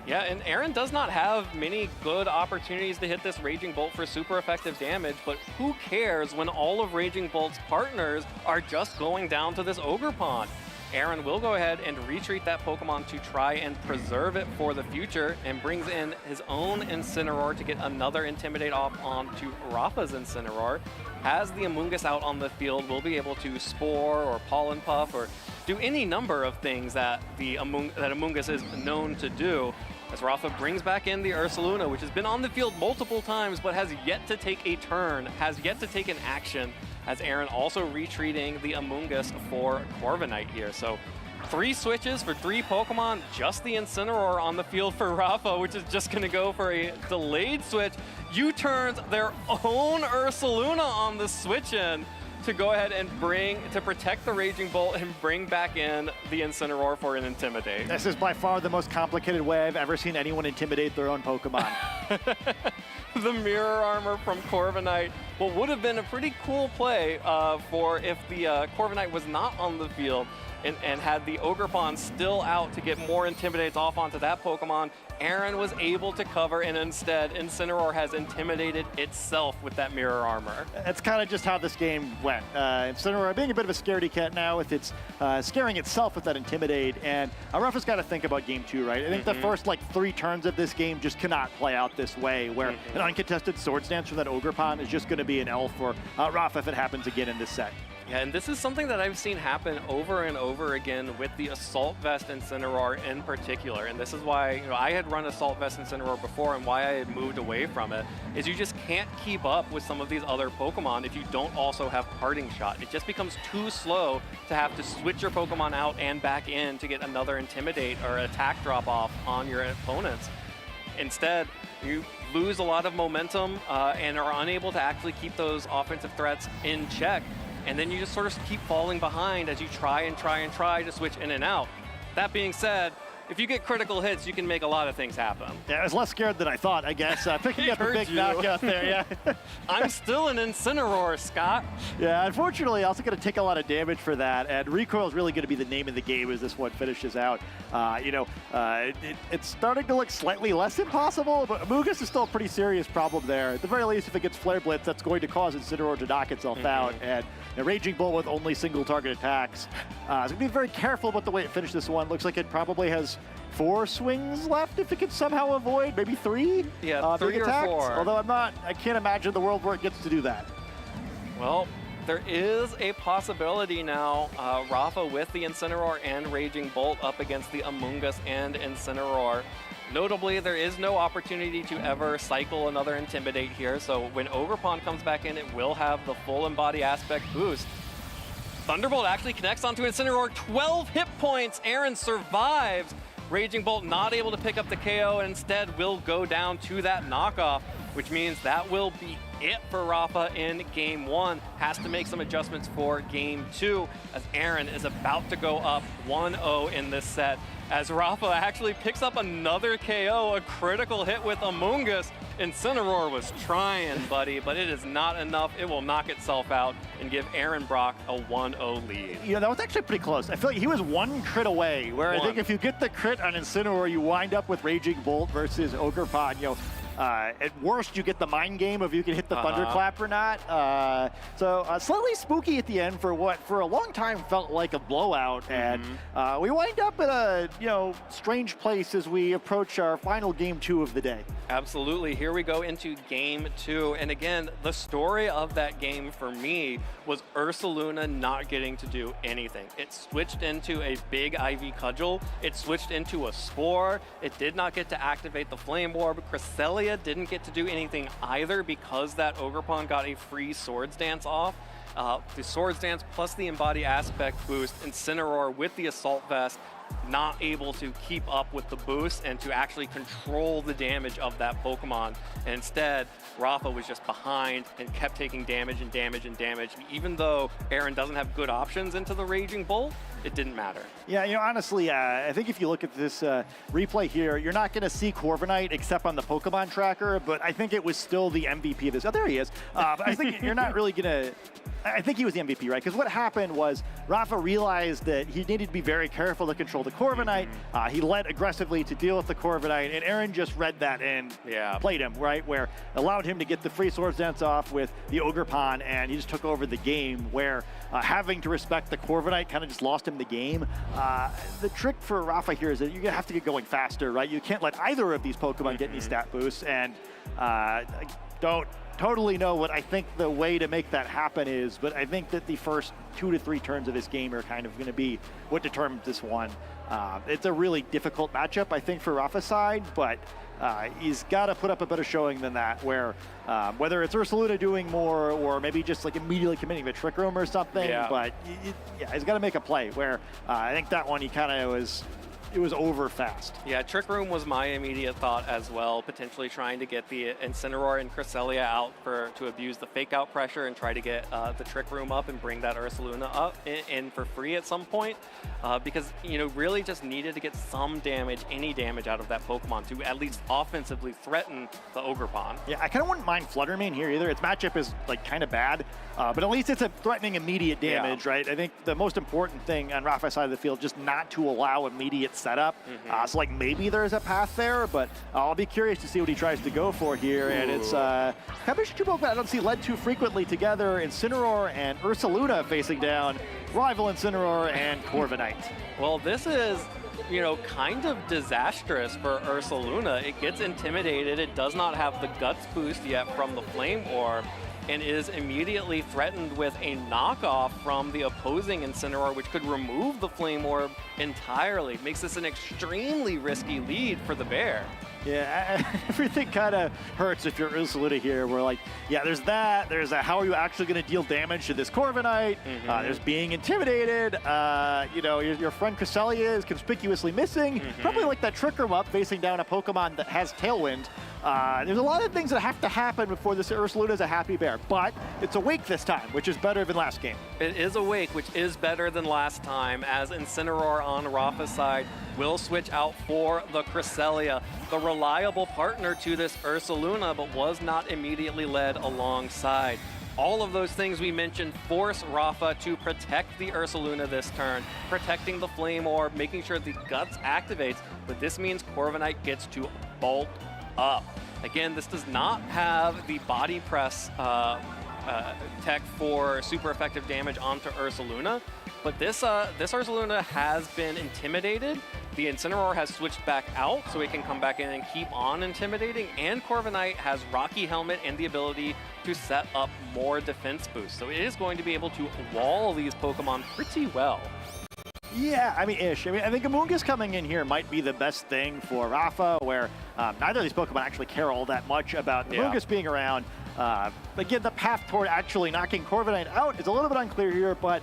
Speaker 3: Yeah, and Aaron does not have many good opportunities to hit this Raging Bolt for super effective damage, but who cares when all of Raging Bolt's partners are just going down to this Ogerpon? Aaron will go ahead and retreat that Pokemon to try and preserve it for the future, and brings in his own Incineroar to get another Intimidate off onto Rafa's Incineroar. Has the Amoonguss out on the field, will be able to Spore or Pollen Puff or do any number of things that Amoonguss is known to do. As Rafa brings back in the Ursaluna, which has been on the field multiple times but has yet to take a turn, has yet to take an action, as Aaron also retreating the Amoonguss for Corviknight here. So 3 switches for 3 Pokemon, just the Incineroar on the field for Rafa, which is just going to go for a delayed switch. U-turns their own Ursaluna on the switch-in to go ahead and protect the Raging Bolt and bring back in the Incineroar for an Intimidate.
Speaker 9: This is by far the most complicated way I've ever seen anyone intimidate their own Pokemon.
Speaker 3: The Mirror Armor from Corviknight, what would have been a pretty cool play for if the Corviknight was not on the field and had the Ogerpon still out to get more Intimidates off onto that Pokemon. Aaron was able to cover, and instead Incineroar has intimidated itself with that Mirror Armor.
Speaker 9: That's kind of just how this game went. Incineroar being a bit of a scaredy cat now with its scaring itself with that Intimidate, and Rafa's got to think about game 2, right? I think the first 3 turns of this game just cannot play out this way, where an uncontested Swords Dance from that Ogerpon is just going to be an L for Rafa if it happens again in this set.
Speaker 3: Yeah, and this is something that I've seen happen over and over again with the Assault Vest Incineroar in particular. And this is why, I had run Assault Vest Incineroar before, and why I had moved away from it, is you just can't keep up with some of these other Pokemon if you don't also have Parting Shot. It just becomes too slow to have to switch your Pokemon out and back in to get another Intimidate or attack drop off on your opponents. Instead, you lose a lot of momentum and are unable to actually keep those offensive threats in check. And then you just sort of keep falling behind as you try to switch in and out. That being said, if you get critical hits, you can make a lot of things happen.
Speaker 9: Yeah, I was less scared than I thought, I guess. Picking up a big knockout there, yeah.
Speaker 3: I'm still an Incineroar, Scott.
Speaker 9: Yeah, unfortunately, also going to take a lot of damage for that, and recoil is really going to be the name of the game as this one finishes out. It's starting to look slightly less impossible, but Amoonguss is still a pretty serious problem there. At the very least, if it gets Flare Blitz, that's going to cause Incineroar to knock itself out, and a Raging Bolt with only single target attacks. So going to be very careful about the way it finished this one. Looks like it probably has 4 swings left if it can somehow avoid, maybe 3?
Speaker 3: Yeah, 3 or 4.
Speaker 9: Although I can't imagine the world where it gets to do that.
Speaker 3: Well, there is a possibility now, Rafa with the Incineroar and Raging Bolt up against the Amoonguss and Incineroar. Notably, there is no opportunity to ever cycle another Intimidate here, so when Ogerpon comes back in, it will have the full Embody Aspect boost. Thunderbolt actually connects onto Incineroar, 12 hit points. Aaron survives. Raging Bolt not able to pick up the KO, and instead will go down to that knockoff. which means that will be it for Rafa in game 1. Has to make some adjustments for game 2, as Aaron is about to go up 1-0 in this set, as Rafa actually picks up another KO, a critical hit with Amoonguss. Incineroar was trying, buddy, but it is not enough. It will knock itself out and give Aaron Brock a 1-0 lead.
Speaker 9: Yeah, that was actually pretty close. I feel like he was one crit away, where I think if you get the crit on Incineroar, you wind up with Raging Bolt versus Ogerpon. You know, at worst, you get the mind game of you can hit the Thunderclap or not. So slightly spooky at the end for what for a long time felt like a blowout, and we wind up at a strange place as we approach our final game 2 of the day.
Speaker 3: Absolutely. Here we go into game 2. And again, the story of that game for me was Ursaluna not getting to do anything. It switched into a big IV Cudgel. It switched into a Spore. It did not get to activate the Flame Orb. Cresselia didn't get to do anything either because that Ogerpon got a free Swords Dance off. The Swords Dance plus the Embody Aspect boost, Incineroar with the Assault Vest, not able to keep up with the boost and to actually control the damage of that Pokemon. And instead, Rafa was just behind and kept taking damage and damage and damage. And even though Aaron doesn't have good options into the Raging Bolt, it didn't matter.
Speaker 9: Yeah, honestly, I think if you look at this replay here, you're not going to see Corviknight except on the Pokemon tracker, but I think it was still the MVP of this. Oh, there he is. But I think you're not really going to... I think he was the MVP, right? Because what happened was Rafa realized that he needed to be very careful to control the Corviknight. He led aggressively to deal with the Corviknight, and Aaron just read that and played him, right? Where allowed him to get the free Swords Dance off with the Ogerpon, and he just took over the game, where having to respect the Corviknight kind of just lost him the game. The trick for Rafa here is that you're going to have to get going faster, right? You can't let either of these Pokemon get any stat boosts, and don't totally know what I think the way to make that happen is, but I think that the first 2 to 3 turns of this game are kind of going to be what determines this one. It's a really difficult matchup, I think, for Rafa's side, but he's got to put up a better showing than that, where whether it's Ursaluna doing more or maybe just like immediately committing to Trick Room or something, but he's got to make a play, where I think that one he kind of it was over fast.
Speaker 3: Yeah, Trick Room was my immediate thought as well, potentially trying to get the Incineroar and Cresselia out to abuse the fake out pressure and try to get the Trick Room up and bring that Ursaluna up in for free at some point, because really just needed to get some damage, any damage out of that Pokemon to at least offensively threaten the Ogerpon.
Speaker 9: Yeah, I kind of wouldn't mind Fluttermane here either. Its matchup is like kind of bad, but at least it's a threatening immediate damage, right? I think the most important thing on Rafa's side of the field, just not to allow immediate setup. So like maybe there's a path there, but I'll be curious to see what he tries to go for here. And it's Kabish two Pokemon I don't see led too frequently together. Incineroar and Ursaluna facing down rival Incineroar and Corviknight.
Speaker 3: Well, this is kind of disastrous for Ursaluna. It gets intimidated. It does not have the Guts boost yet from the Flame Orb, and is immediately threatened with a knockoff from the opposing Incineroar, which could remove the Flame Orb entirely. Makes this an extremely risky lead for the Bear.
Speaker 9: Yeah, everything kind of hurts if you're Ursaluna here. We're like, yeah, there's that. There's a, how are you actually going to deal damage to this Corviknight? There's being intimidated. Your friend Cresselia is conspicuously missing. Probably like that Trick Room up facing down a Pokemon that has Tailwind. There's a lot of things that have to happen before this Ursaluna is a happy bear, but it's awake this time, which is better than last game.
Speaker 3: It is awake, which is better than last time, as Incineroar on Rafa's side will switch out for the Cresselia, the reliable partner to this Ursaluna, but was not immediately led alongside. All of those things we mentioned force Rafa to protect the Ursaluna this turn, protecting the Flame Orb, making sure the Guts activates, but this means Corviknight gets to bolt up. Again, this does not have the body press tech for super effective damage onto Ursaluna, but this Ursaluna has been intimidated. The Incineroar has switched back out, so it can come back in and keep on intimidating, and Corviknight has Rocky Helmet and the ability to set up more defense boosts. So it is going to be able to wall these Pokemon pretty well.
Speaker 9: Yeah, I mean, ish. I mean, I think Amoonguss coming in here might be the best thing for Rafa, where neither of these Pokemon actually care all that much about Amoonguss being around. Again, the path toward actually knocking Corviknight out is a little bit unclear here, but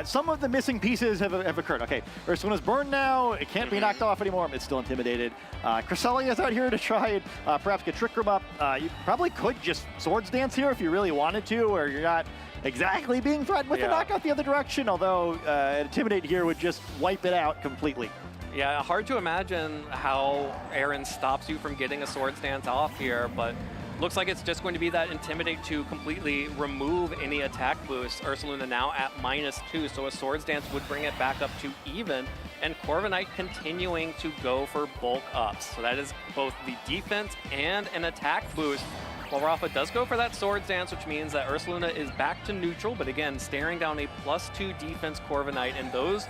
Speaker 9: some of the missing pieces have occurred. Okay, Ursaluna's burned now. It can't be knocked off anymore. It's still intimidated. Cresselia is out here to try and perhaps get Trick Room up. You probably could just Swords Dance here if you really wanted to, or you're not exactly being threatened with a knockout the other direction, although Intimidate here would just wipe it out completely.
Speaker 3: Yeah, hard to imagine how Aaron stops you from getting a Swords Dance off here, but looks like it's just going to be that Intimidate to completely remove any attack boost. Ursaluna now at -2, so a Swords Dance would bring it back up to even, and Corviknight continuing to go for bulk ups. So that is both the defense and an attack boost. Well, Rafa does go for that Swords Dance, which means that Ursaluna is back to neutral, but again, staring down a +2 defense Corviknight, and those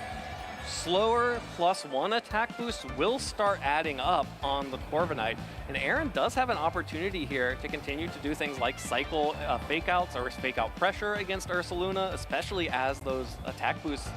Speaker 3: slower +1 attack boosts will start adding up on the Corviknight. And Aaron does have an opportunity here to continue to do things like cycle fake outs or fake out pressure against Ursaluna, especially as those attack boosts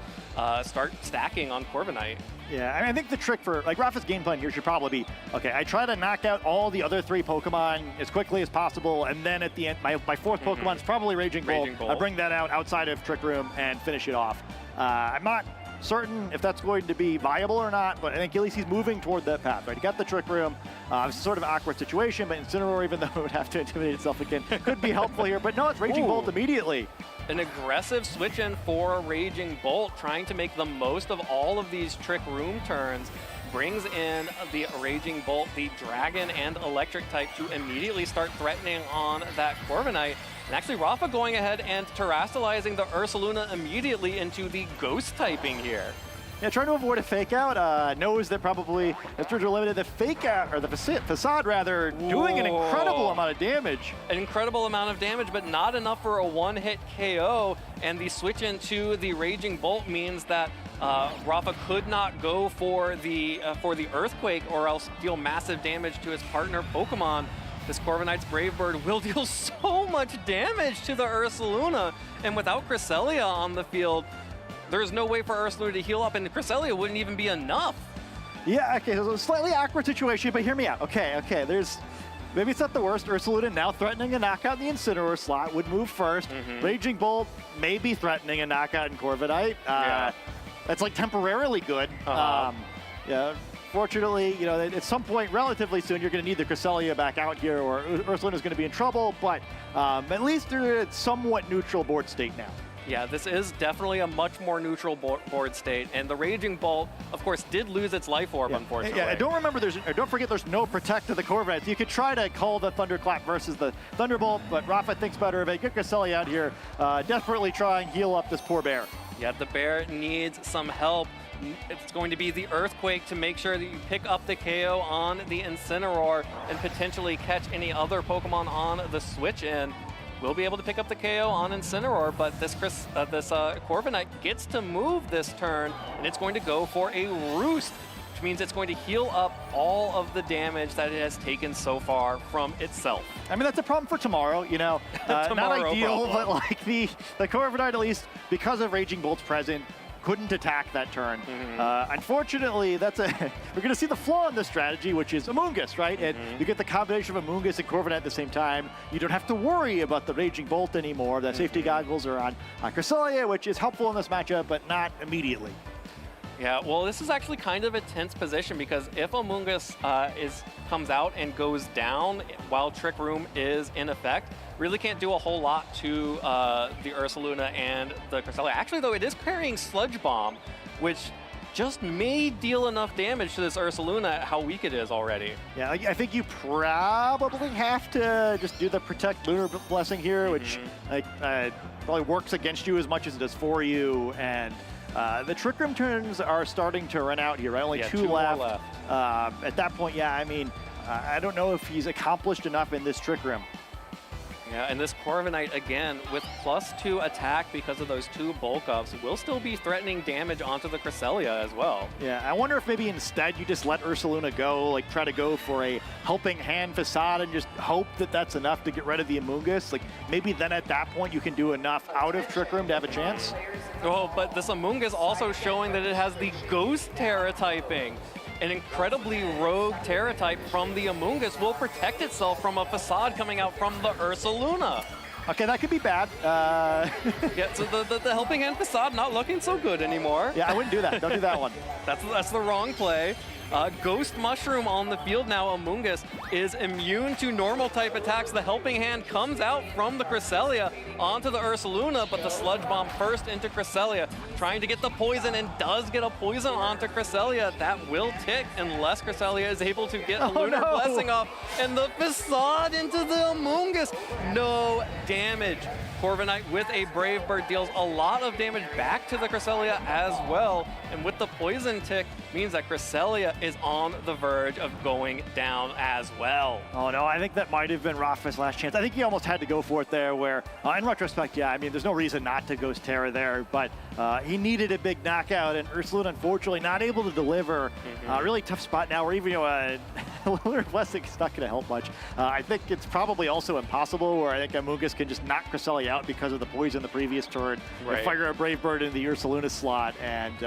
Speaker 3: start stacking on Corviknight.
Speaker 9: Yeah, I mean, I think the trick for, like, Rafa's game plan here should probably be, okay, I try to knock out all the other 3 Pokemon as quickly as possible, and then at the end, my 4th Pokemon is probably Raging Bolt. I bring that out outside of Trick Room and finish it off. I'm not certain if that's going to be viable or not, but I think at least he's moving toward that path, right? He got the Trick Room. It's sort of an awkward situation, but Incineroar, even though it would have to intimidate itself again, could be helpful here. But no, it's Raging Bolt immediately.
Speaker 3: An aggressive switch in for Raging Bolt, trying to make the most of all of these Trick Room turns. Brings in the Raging Bolt, the Dragon and Electric type, to immediately start threatening on that Corviknight. And actually, Rafa going ahead and terastallizing the Ursaluna immediately into the Ghost typing here.
Speaker 9: Yeah, trying to avoid a fake out. Knows that probably, as Georgia limited, the fake out, or the facade rather, doing an incredible amount of damage.
Speaker 3: An incredible amount of damage, but not enough for a one-hit KO. And the switch into the Raging Bolt means that Rafa could not go for the Earthquake or else deal massive damage to his partner Pokemon. This Corviknight's Brave Bird will deal so much damage to the Ursaluna, and without Cresselia on the field, there's no way for Ursaluna to heal up, and Cresselia wouldn't even be enough.
Speaker 9: Yeah, okay, so it's a slightly awkward situation, but hear me out. Okay, there's, maybe it's not the worst. Ursaluna now threatening a knockout in the Incineroar slot, would move first. Raging Bolt maybe threatening a knockout in Corviknight. That's like temporarily good. Yeah. Fortunately, you know, at some point relatively soon, you're going to need the Cresselia back out here, or Ursaluna's going to be in trouble, but at least they're at somewhat neutral board state now.
Speaker 3: Yeah, this is definitely a much more neutral board state, and the Raging Bolt, of course, did lose its life orb, unfortunately.
Speaker 9: Yeah, don't forget there's no Protect to the Corviknight. You could try to call the Thunderclap versus the Thunderbolt, but Rafa thinks better of it. Get Cresselia out here, desperately try and heal up this poor bear.
Speaker 3: Yeah, the bear needs some help. It's going to be the Earthquake to make sure that you pick up the KO on the Incineroar and potentially catch any other Pokemon on the switch in. We'll be able to pick up the KO on Incineroar, but this Corviknight gets to move this turn, and it's going to go for a Roost, which means it's going to heal up all of the damage that it has taken so far from itself.
Speaker 9: I mean, that's a problem for tomorrow, you know. Not ideal, but like the Corviknight, at least because of Raging Bolt's present, couldn't attack that turn. Unfortunately, we're going to see the flaw in this strategy, which is Amoonguss, right? And you get the combination of Amoonguss and Corviknight at the same time. You don't have to worry about the Raging Bolt anymore. The safety goggles are on Cresselia, which is helpful in this matchup, but not immediately.
Speaker 3: Yeah, well, this is actually kind of a tense position because if Amoonguss comes out and goes down while Trick Room is in effect, really can't do a whole lot to the Ursaluna and the Cresselia. Actually, though, it is carrying Sludge Bomb, which just may deal enough damage to this Ursaluna at how weak it is already.
Speaker 9: Yeah, I think you probably have to just do the Protect Lunar Blessing here, which probably works against you as much as it does for you. And the Trick Room turns are starting to run out here, right? Only two left. At that point, yeah, I mean, I don't know if he's accomplished enough in this Trick Room.
Speaker 3: Yeah, and this Corviknight, again, with +2 attack because of those 2 bulk ups, will still be threatening damage onto the Cresselia as well.
Speaker 9: Yeah, I wonder if maybe instead you just let Ursaluna go, like try to go for a helping hand facade and just hope that that's enough to get rid of the Amoonguss. Like maybe then at that point you can do enough out of Trick Room to have a chance.
Speaker 3: Oh, but this Amoonguss also showing that it has the Ghost Terra typing. an incredibly rogue Terra type from the Amoonguss will protect itself from a Facade coming out from the Ursaluna.
Speaker 9: Okay, that could be bad.
Speaker 3: Yeah, so the Helping Hand Facade not looking so good anymore.
Speaker 9: Yeah, I wouldn't do that. Don't do that one.
Speaker 3: That's the wrong play. Ghost Mushroom on the field now. Amoonguss is immune to normal type attacks. The Helping Hand comes out from the Cresselia onto the Ursaluna, but the Sludge Bomb first into Cresselia, trying to get the poison, and does get a poison onto Cresselia. That will tick unless Cresselia is able to get a Lunar Blessing off, and the Facade into the Amoonguss. No damage. Corviknight with a Brave Bird deals a lot of damage back to the Cresselia as well, and with the poison tick means that Cresselia is on the verge of going down as well.
Speaker 9: Oh no, I think that might have been Rafa's last chance. I think he almost had to go for it there where, in retrospect, yeah, I mean, there's no reason not to Ghost Terra there, but he needed a big knockout, and Ursaluna, unfortunately, not able to deliver. Really tough spot now where even, Lunar Blessing is not going to help much. I think it's probably also impossible where I think Amoonguss can just knock Cresselia out because of the poison the previous turn, and fire a Brave Bird in the Ursaluna slot, and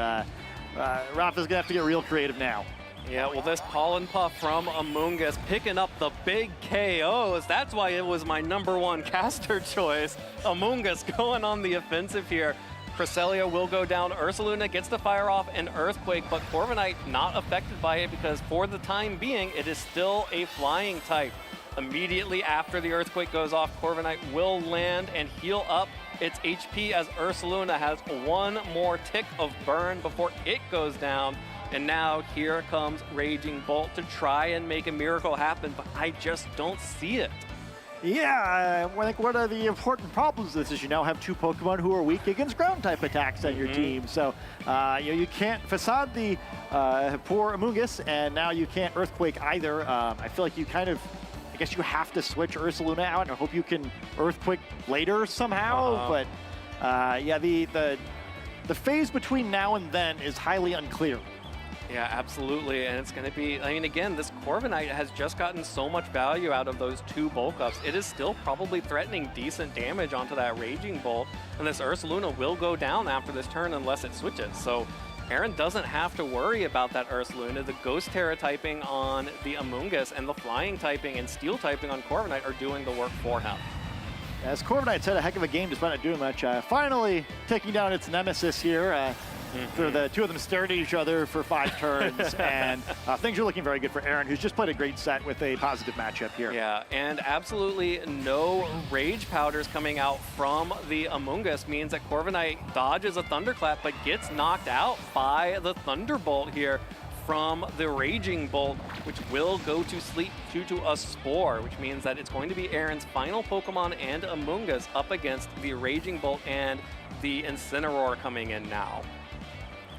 Speaker 9: Rafa's gonna have to get real creative now.
Speaker 3: Yeah, well, this Pollen Puff from Amoonguss picking up the big KOs. That's why it was my #1 caster choice. Amoonguss going on the offensive here. Cresselia will go down. Ursaluna gets to fire off an Earthquake, but Corviknight not affected by it because for the time being, it is still a flying type. Immediately after the Earthquake goes off, Corviknight will land and heal up its HP as Ursaluna has one more tick of burn before it goes down. And now here comes Raging Bolt to try and make a miracle happen, but I just don't see it.
Speaker 9: Yeah, I think one of the important problems with this is you now have two Pokemon who are weak against ground type attacks on your team. So you can't Facade the poor Amoonguss, and now you can't Earthquake either. I feel like you kind of, I guess you have to switch Ursaluna out and I hope you can Earthquake later somehow. But yeah, the phase between now and then is highly unclear.
Speaker 3: Yeah, absolutely, and it's going to be, I mean, again, this Corviknight has just gotten so much value out of those two bulk ups. It is still probably threatening decent damage onto that Raging Bolt, and this Ursaluna will go down after this turn unless it switches. So Aaron doesn't have to worry about that Ursaluna. The Ghost Terra typing on the Amoonguss and the Flying typing and Steel typing on Corviknight are doing the work for him.
Speaker 9: As Corviknight's had a heck of a game despite not doing much. Finally taking down its nemesis here. The two of them stared at each other for 5 turns, and things are looking very good for Aaron, who's just played a great set with a positive matchup here.
Speaker 3: Yeah, and absolutely no Rage Powders coming out from the Amoonguss means that Corviknight dodges a Thunderclap, but gets knocked out by the Thunderbolt here from the Raging Bolt, which will go to sleep due to a Spore, which means that it's going to be Aaron's final Pokemon and Amoonguss up against the Raging Bolt and the Incineroar coming in now.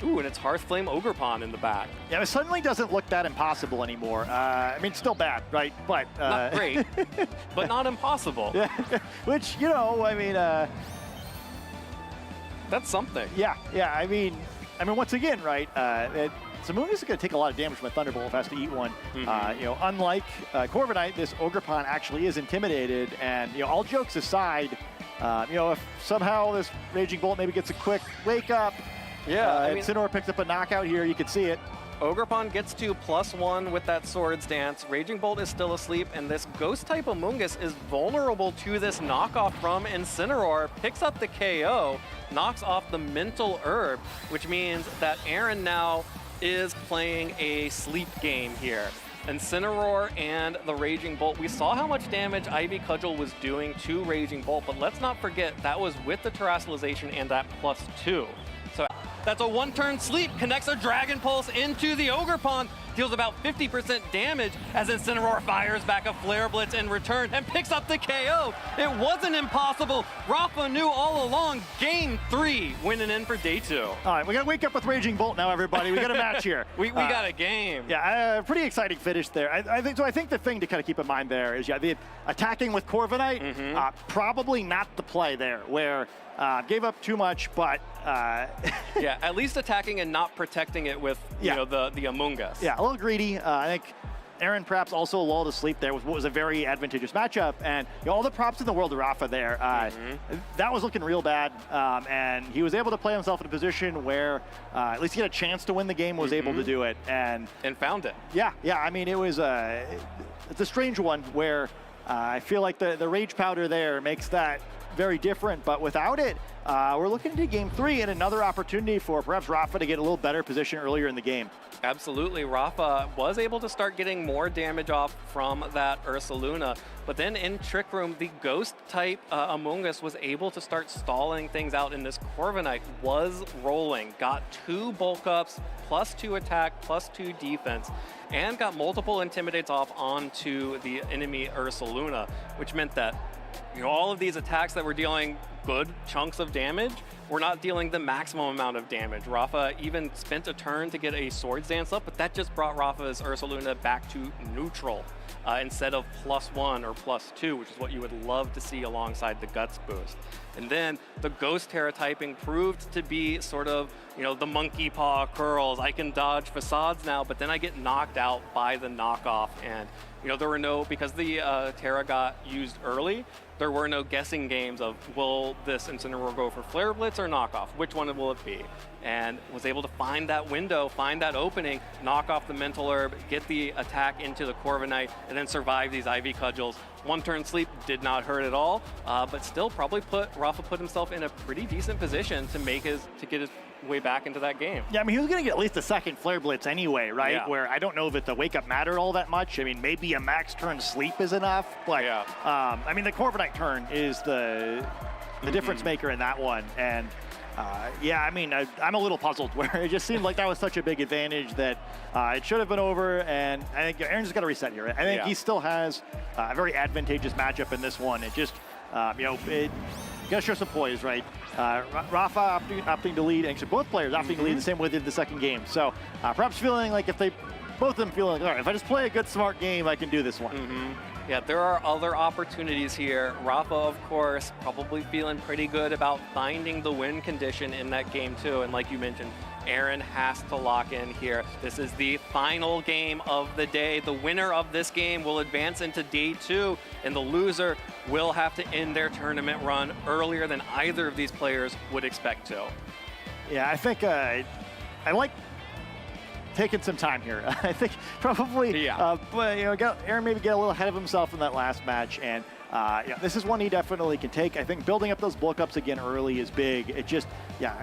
Speaker 3: Ooh, and it's Hearthflame Ogerpon in the back.
Speaker 9: Yeah, it suddenly doesn't look that impossible anymore. I mean, still bad, right? But
Speaker 3: not great, but not impossible.
Speaker 9: Yeah, which, I mean,
Speaker 3: that's something.
Speaker 9: Yeah. I mean, once again, right? Amoonguss is going to take a lot of damage from a Thunderbolt if it has to eat one. Unlike Corviknight, this Ogerpon actually is intimidated, and all jokes aside, if somehow this Raging Bolt maybe gets a quick wake up.
Speaker 3: Yeah,
Speaker 9: Incineroar picked up a knockout here. You can see it.
Speaker 3: Ogerpon gets to +1 with that Swords Dance. Raging Bolt is still asleep, and this Ghost-type Amoonguss is vulnerable to this knockoff from Incineroar. Picks up the KO, knocks off the Mental Herb, which means that Aaron now is playing a sleep game here. Incineroar and the Raging Bolt. We saw how much damage Ivy Cudgel was doing to Raging Bolt, but let's not forget that was with the Terrestrialization and that +2. So that's a 1-turn sleep, connects a Dragon Pulse into the Ogerpon, deals about 50% damage as Incineroar fires back a Flare Blitz in return and picks up the KO. It wasn't impossible. Rafa knew all along. Game 3, winning in for day 2.
Speaker 9: All right, we got to wake up with Raging Bolt now, everybody. We got a match here.
Speaker 3: we got a game.
Speaker 9: Yeah, pretty exciting finish there. I think the thing to kind of keep in mind there is, the attacking with Corviknight, probably not the play there, where gave up too much, but
Speaker 3: yeah, at least attacking and not protecting it with the Amoonguss.
Speaker 9: Yeah, a little greedy. I think Aaron perhaps also lulled to sleep there with what was a very advantageous matchup. And all the props in the world to Rafa there. That was looking real bad. And he was able to play himself in a position where at least he had a chance to win the game, was able to do it. And
Speaker 3: found it.
Speaker 9: Yeah. I mean, it was it's a strange one where I feel like the rage powder there makes that very different, but without it, we're looking into game 3 and another opportunity for perhaps Rafa to get a little better position earlier in the game.
Speaker 3: Absolutely. Rafa was able to start getting more damage off from that Ursaluna, but then in Trick Room, the ghost type Among Us was able to start stalling things out, and this Corviknight was rolling, got 2 bulk ups, +2 attack, +2 defense, and got multiple intimidates off onto the enemy Ursaluna, which meant that all of these attacks that were dealing good chunks of damage were not dealing the maximum amount of damage. Rafa even spent a turn to get a Swords Dance up, but that just brought Rafa's Ursaluna back to neutral instead of +1 or +2, which is what you would love to see alongside the Guts boost. And then the Ghost Terra typing proved to be sort of, the monkey paw curls. I can dodge facades now, but then I get knocked out by the knockoff. And, there were no, because the Terra got used early, there were no guessing games of, will this Incineroar go for Flare Blitz or knockoff? Which one will it be? And was able to find that window, find that opening, knock off the Mental Herb, get the attack into the Corviknight, and then survive these Ivy Cudgels. 1 turn sleep did not hurt at all, but still probably Rafa put himself in a pretty decent position to get his way back into that game.
Speaker 9: Yeah, I mean, he was going to get at least a second Flare Blitz anyway, right?
Speaker 3: Yeah.
Speaker 9: Where I don't know that the wake up mattered all that much. I mean, maybe a max turn sleep is enough, but I mean, the Corviknight turn is the difference maker in that one. And yeah, I mean, I'm a little puzzled where it just seemed like that was such a big advantage that it should have been over. And I think Aaron's just got to reset here. I think he still has a very advantageous matchup in this one. It just, it got to show some poise, right? Rafa opting to lead, and both players opting to lead the same way they did the second game. So perhaps feeling like if they, both of them feeling like, all right, if I just play a good, smart game, I can do this one.
Speaker 3: Yeah, there are other opportunities here. Rafa, of course, probably feeling pretty good about finding the win condition in that game too. And like you mentioned, Aaron has to lock in here. This is the final game of the day. The winner of this game will advance into day 2, and the loser will have to end their tournament run earlier than either of these players would expect to.
Speaker 9: Yeah, I think I like taking some time here. I think probably, but Aaron maybe get a little ahead of himself in that last match, and this is one he definitely can take. I think building up those bulk ups again early is big. It just,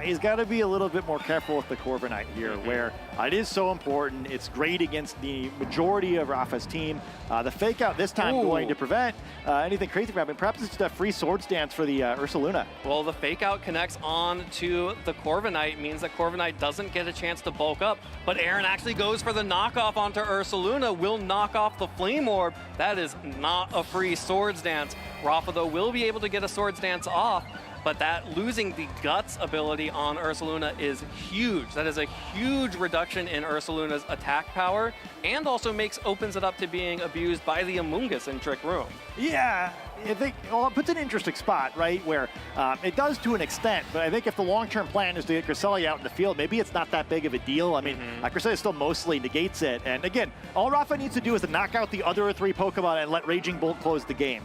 Speaker 9: he's got to be a little bit more careful with the Corviknight here, where it is so important. It's great against the majority of Rafa's team. The fake out this time going to prevent anything crazy from happening. Perhaps it's just a free Swords Dance for the Ursaluna.
Speaker 3: Well, the fake out connects on to the Corviknight, means that Corviknight doesn't get a chance to bulk up, but Aaron actually goes for the knockoff onto Ursaluna, will knock off the Flame Orb. That is not a free Swords Dance. Rafa, though, will be able to get a Swords Dance off, but that losing the Guts ability on Ursaluna is huge. That is a huge reduction in Ursaluna's attack power, and also opens it up to being abused by the Among Us in Trick Room.
Speaker 9: Yeah, I think, well, it puts an interesting spot, right, where it does to an extent, but I think if the long-term plan is to get Cresselia out in the field, maybe it's not that big of a deal. I mean, Cresselia still mostly negates it, and again, all Rafa needs to do is to knock out the other 3 Pokemon and let Raging Bolt close the game.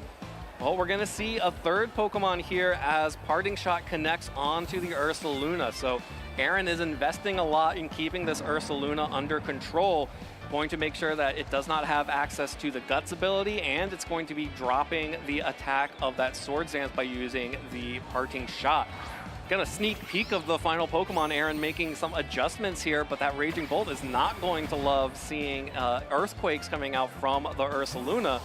Speaker 3: Well, we're going to see a third Pokemon here as Parting Shot connects onto the Ursaluna. So Aaron is investing a lot in keeping this Ursaluna under control, going to make sure that it does not have access to the Guts ability, and it's going to be dropping the attack of that Swords Dance by using the Parting Shot. Got a sneak peek of the final Pokemon, Aaron making some adjustments here, but that Raging Bolt is not going to love seeing Earthquakes coming out from the Ursaluna.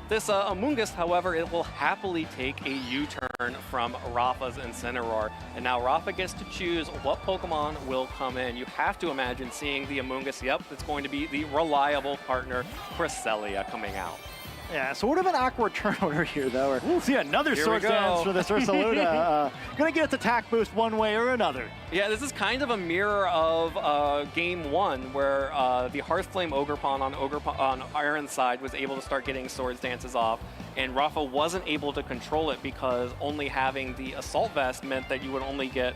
Speaker 3: This Among Us, however, it will happily take a U-turn from Rafa's Incineroar. And now Rafa gets to choose what Pokemon will come in. You have to imagine seeing the Among Us, it's going to be the reliable partner, Cresselia, coming out.
Speaker 9: Yeah, sort of an awkward turn order here, though. We'll see another Swords Dance for this Ursaluna. Gonna get its attack boost one way or another.
Speaker 3: Yeah, this is kind of a mirror of Game 1, where the Hearthflame Ogerpon on Aaron's side was able to start getting Swords Dances off, and Rafa wasn't able to control it because only having the Assault Vest meant that you would only get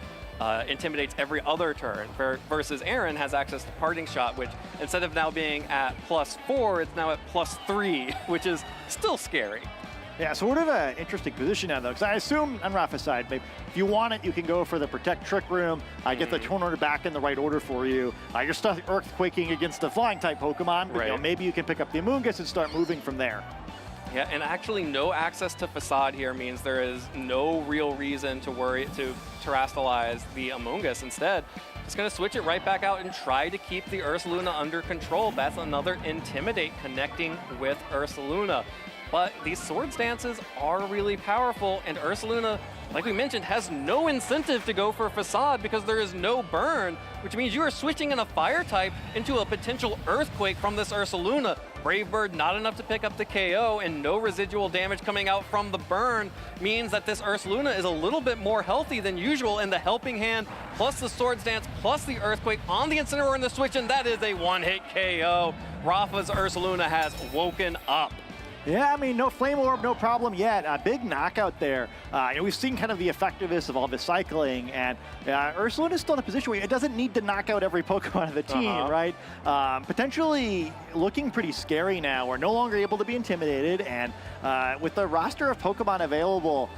Speaker 3: intimidates every other turn, versus Aaron has access to Parting Shot, which instead of now being at +4, it's now at +3, which is still scary.
Speaker 9: Yeah, sort of an interesting position now, though, because I assume on Rafa's side, maybe if you want it, you can go for the Protect Trick Room, get the turn order back in the right order for you. You're still Earthquaking against the Flying-type Pokemon, but you know, maybe you can pick up the Amoonguss and start moving from there.
Speaker 3: Yeah, and actually no access to Facade here means there is no real reason to worry to terrestrialize the Amoonguss. Instead, just going to switch it right back out and try to keep the Ursaluna under control. That's another Intimidate connecting with Ursaluna. But these Swords Dances are really powerful, and Ursaluna, like we mentioned, has no incentive to go for Facade because there is no burn, which means you are switching in a Fire type into a potential Earthquake from this Ursaluna. Brave Bird not enough to pick up the KO, and no residual damage coming out from the burn means that this Ursaluna is a little bit more healthy than usual, and the Helping Hand plus the Swords Dance plus the Earthquake on the Incineroar and the switch, and that is a one-hit KO. Rafa's Ursaluna has woken up.
Speaker 9: Yeah, I mean, no Flame Orb, no problem yet. A big knockout there. We've seen kind of the effectiveness of all this cycling, and Ursaluna is still in a position where it doesn't need to knock out every Pokemon of the team, right? Potentially looking pretty scary now. We're no longer able to be intimidated, and with the roster of Pokemon available,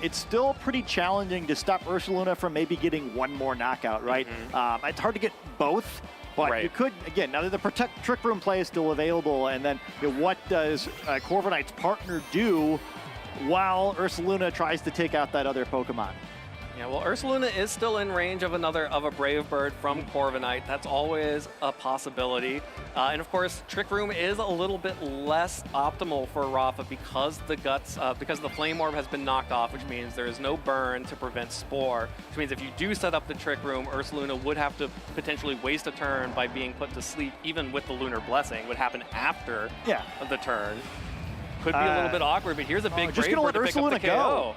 Speaker 9: it's still pretty challenging to stop Ursaluna from maybe getting one more knockout, right? It's hard to get both. But you could, again, now that the Protect Trick Room play is still available, and then what does Corviknight's partner do while Ursaluna tries to take out that other Pokemon?
Speaker 3: Yeah, well, Ursaluna is still in range of a Brave Bird from Corviknight. That's always a possibility. And of course, Trick Room is a little bit less optimal for Rafa because the Flame Orb has been knocked off, which means there is no burn to prevent Spore. Which means if you do set up the Trick Room, Ursaluna would have to potentially waste a turn by being put to sleep, even with the Lunar Blessing. It would happen after the turn. Could be a little bit awkward, but here's a big Brave Bird to pick up the KO.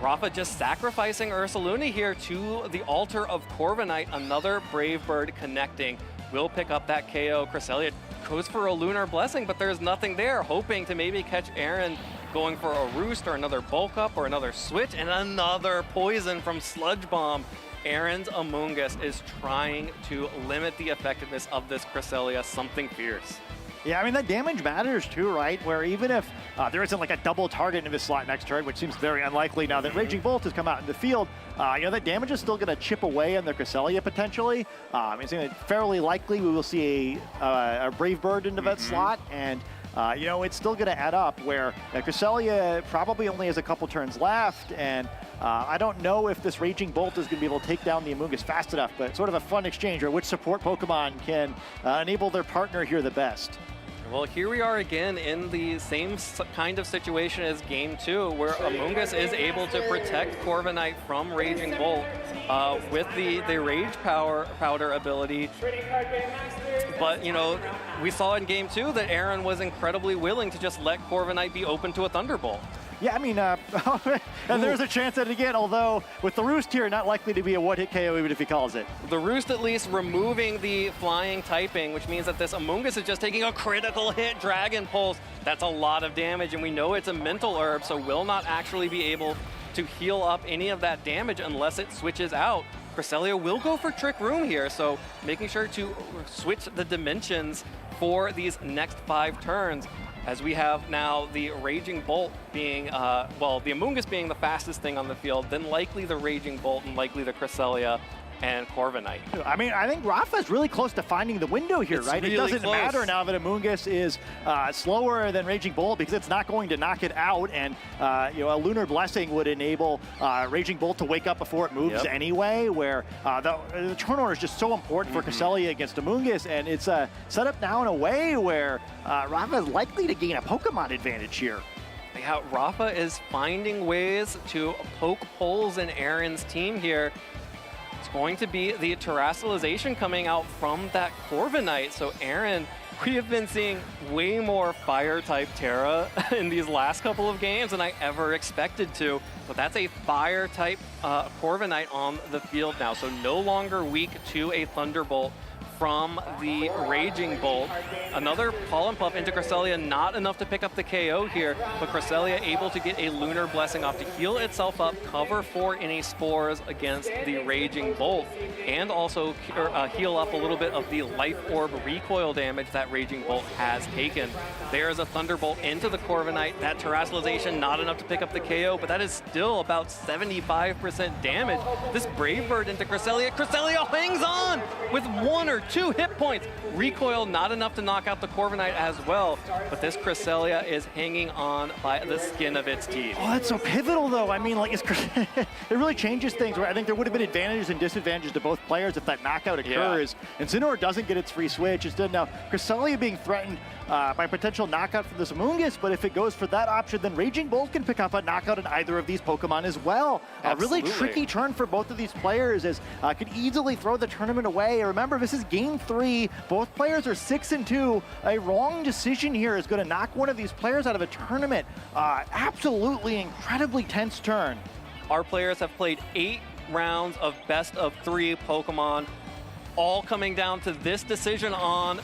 Speaker 3: Rafa just sacrificing Ursaluna here to the altar of Corviknight. Another Brave Bird connecting. Will pick up that KO. Cresselia goes for a Lunar Blessing, but there's nothing there. Hoping to maybe catch Aaron going for a Roost or another Bulk Up or another Switch, and another Poison from Sludge Bomb. Aaron's Amoonguss is trying to limit the effectiveness of this Cresselia. Something fierce.
Speaker 9: Yeah, I mean, that damage matters too, right? Where even if there isn't like a double target in this slot next turn, which seems very unlikely now that Raging Bolt has come out in the field, that damage is still going to chip away on the Cresselia potentially. It's fairly likely we will see a Brave Bird into that slot, and it's still going to add up where Cresselia probably only has a couple turns left, and I don't know if this Raging Bolt is going to be able to take down the Amoonguss fast enough, but sort of a fun exchange where which support Pokemon can enable their partner here the best.
Speaker 3: Well, here we are again in the same kind of situation as Game 2, where Amoonguss is able to protect Corviknight from Raging Bolt with the Rage Powder ability. But, we saw in Game 2 that Aaron was incredibly willing to just let Corviknight be open to a Thunderbolt.
Speaker 9: Yeah, I mean, and there's a chance at it again, although with the Roost here, not likely to be a one-hit KO even if he calls it.
Speaker 3: The Roost at least removing the flying typing, which means that this Amoonguss is just taking a critical hit Dragon Pulse. That's a lot of damage, and we know it's a mental herb, so will not actually be able to heal up any of that damage unless it switches out. Cresselia will go for Trick Room here, so making sure to switch the dimensions for these next 5 turns. As we have now the Raging Bolt being, the Amoonguss being the fastest thing on the field, then likely the Raging Bolt and likely the Cresselia and Corviknight.
Speaker 9: I mean, I think Rafa's really close to finding the window here, right? Really, it doesn't matter now that Amoonguss is slower than Raging Bolt because it's not going to knock it out, and a Lunar Blessing would enable Raging Bolt to wake up before it moves anyway, where the turn order is just so important for Cresselia against Amoonguss, and it's set up now in a way where Rafa is likely to gain a Pokemon advantage here.
Speaker 3: Yeah, Rafa is finding ways to poke holes in Aaron's team here. It's going to be the terrestrialization coming out from that Corviknight. So Aaron, we have been seeing way more Fire-type Terra in these last couple of games than I ever expected to. But that's a Fire-type Corviknight on the field now. So no longer weak to a Thunderbolt from the Raging Bolt. Another Pollen Puff into Cresselia, not enough to pick up the KO here, but Cresselia able to get a Lunar Blessing off to heal itself up, cover for any spores against the Raging Bolt, and also heal up a little bit of the Life Orb recoil damage that Raging Bolt has taken. There's a Thunderbolt into the Corviknight. That Terrestrialization not enough to pick up the KO, but that is still about 75% damage. This Brave Bird into Cresselia. Cresselia hangs on with 1 or 2 hit points. Recoil not enough to knock out the Corviknight as well, but this Cresselia is hanging on by the skin of its teeth.
Speaker 9: Oh, that's so pivotal, though. I mean, like, it really changes things. Where I think there would have been advantages and disadvantages to both players if that knockout occurs. And Incineroar doesn't get its free switch. Instead, now Cresselia being threatened by potential knockout from this Amoonguss, but if it goes for that option, then Raging Bolt can pick up a knockout in either of these Pokemon as well. A really tricky turn for both of these players, as could easily throw the tournament away. Remember, this is game 3. Both players are 6-2. A wrong decision here is going to knock one of these players out of a tournament. Absolutely incredibly tense turn.
Speaker 3: Our players have played 8 rounds of best of 3 Pokemon, all coming down to this decision on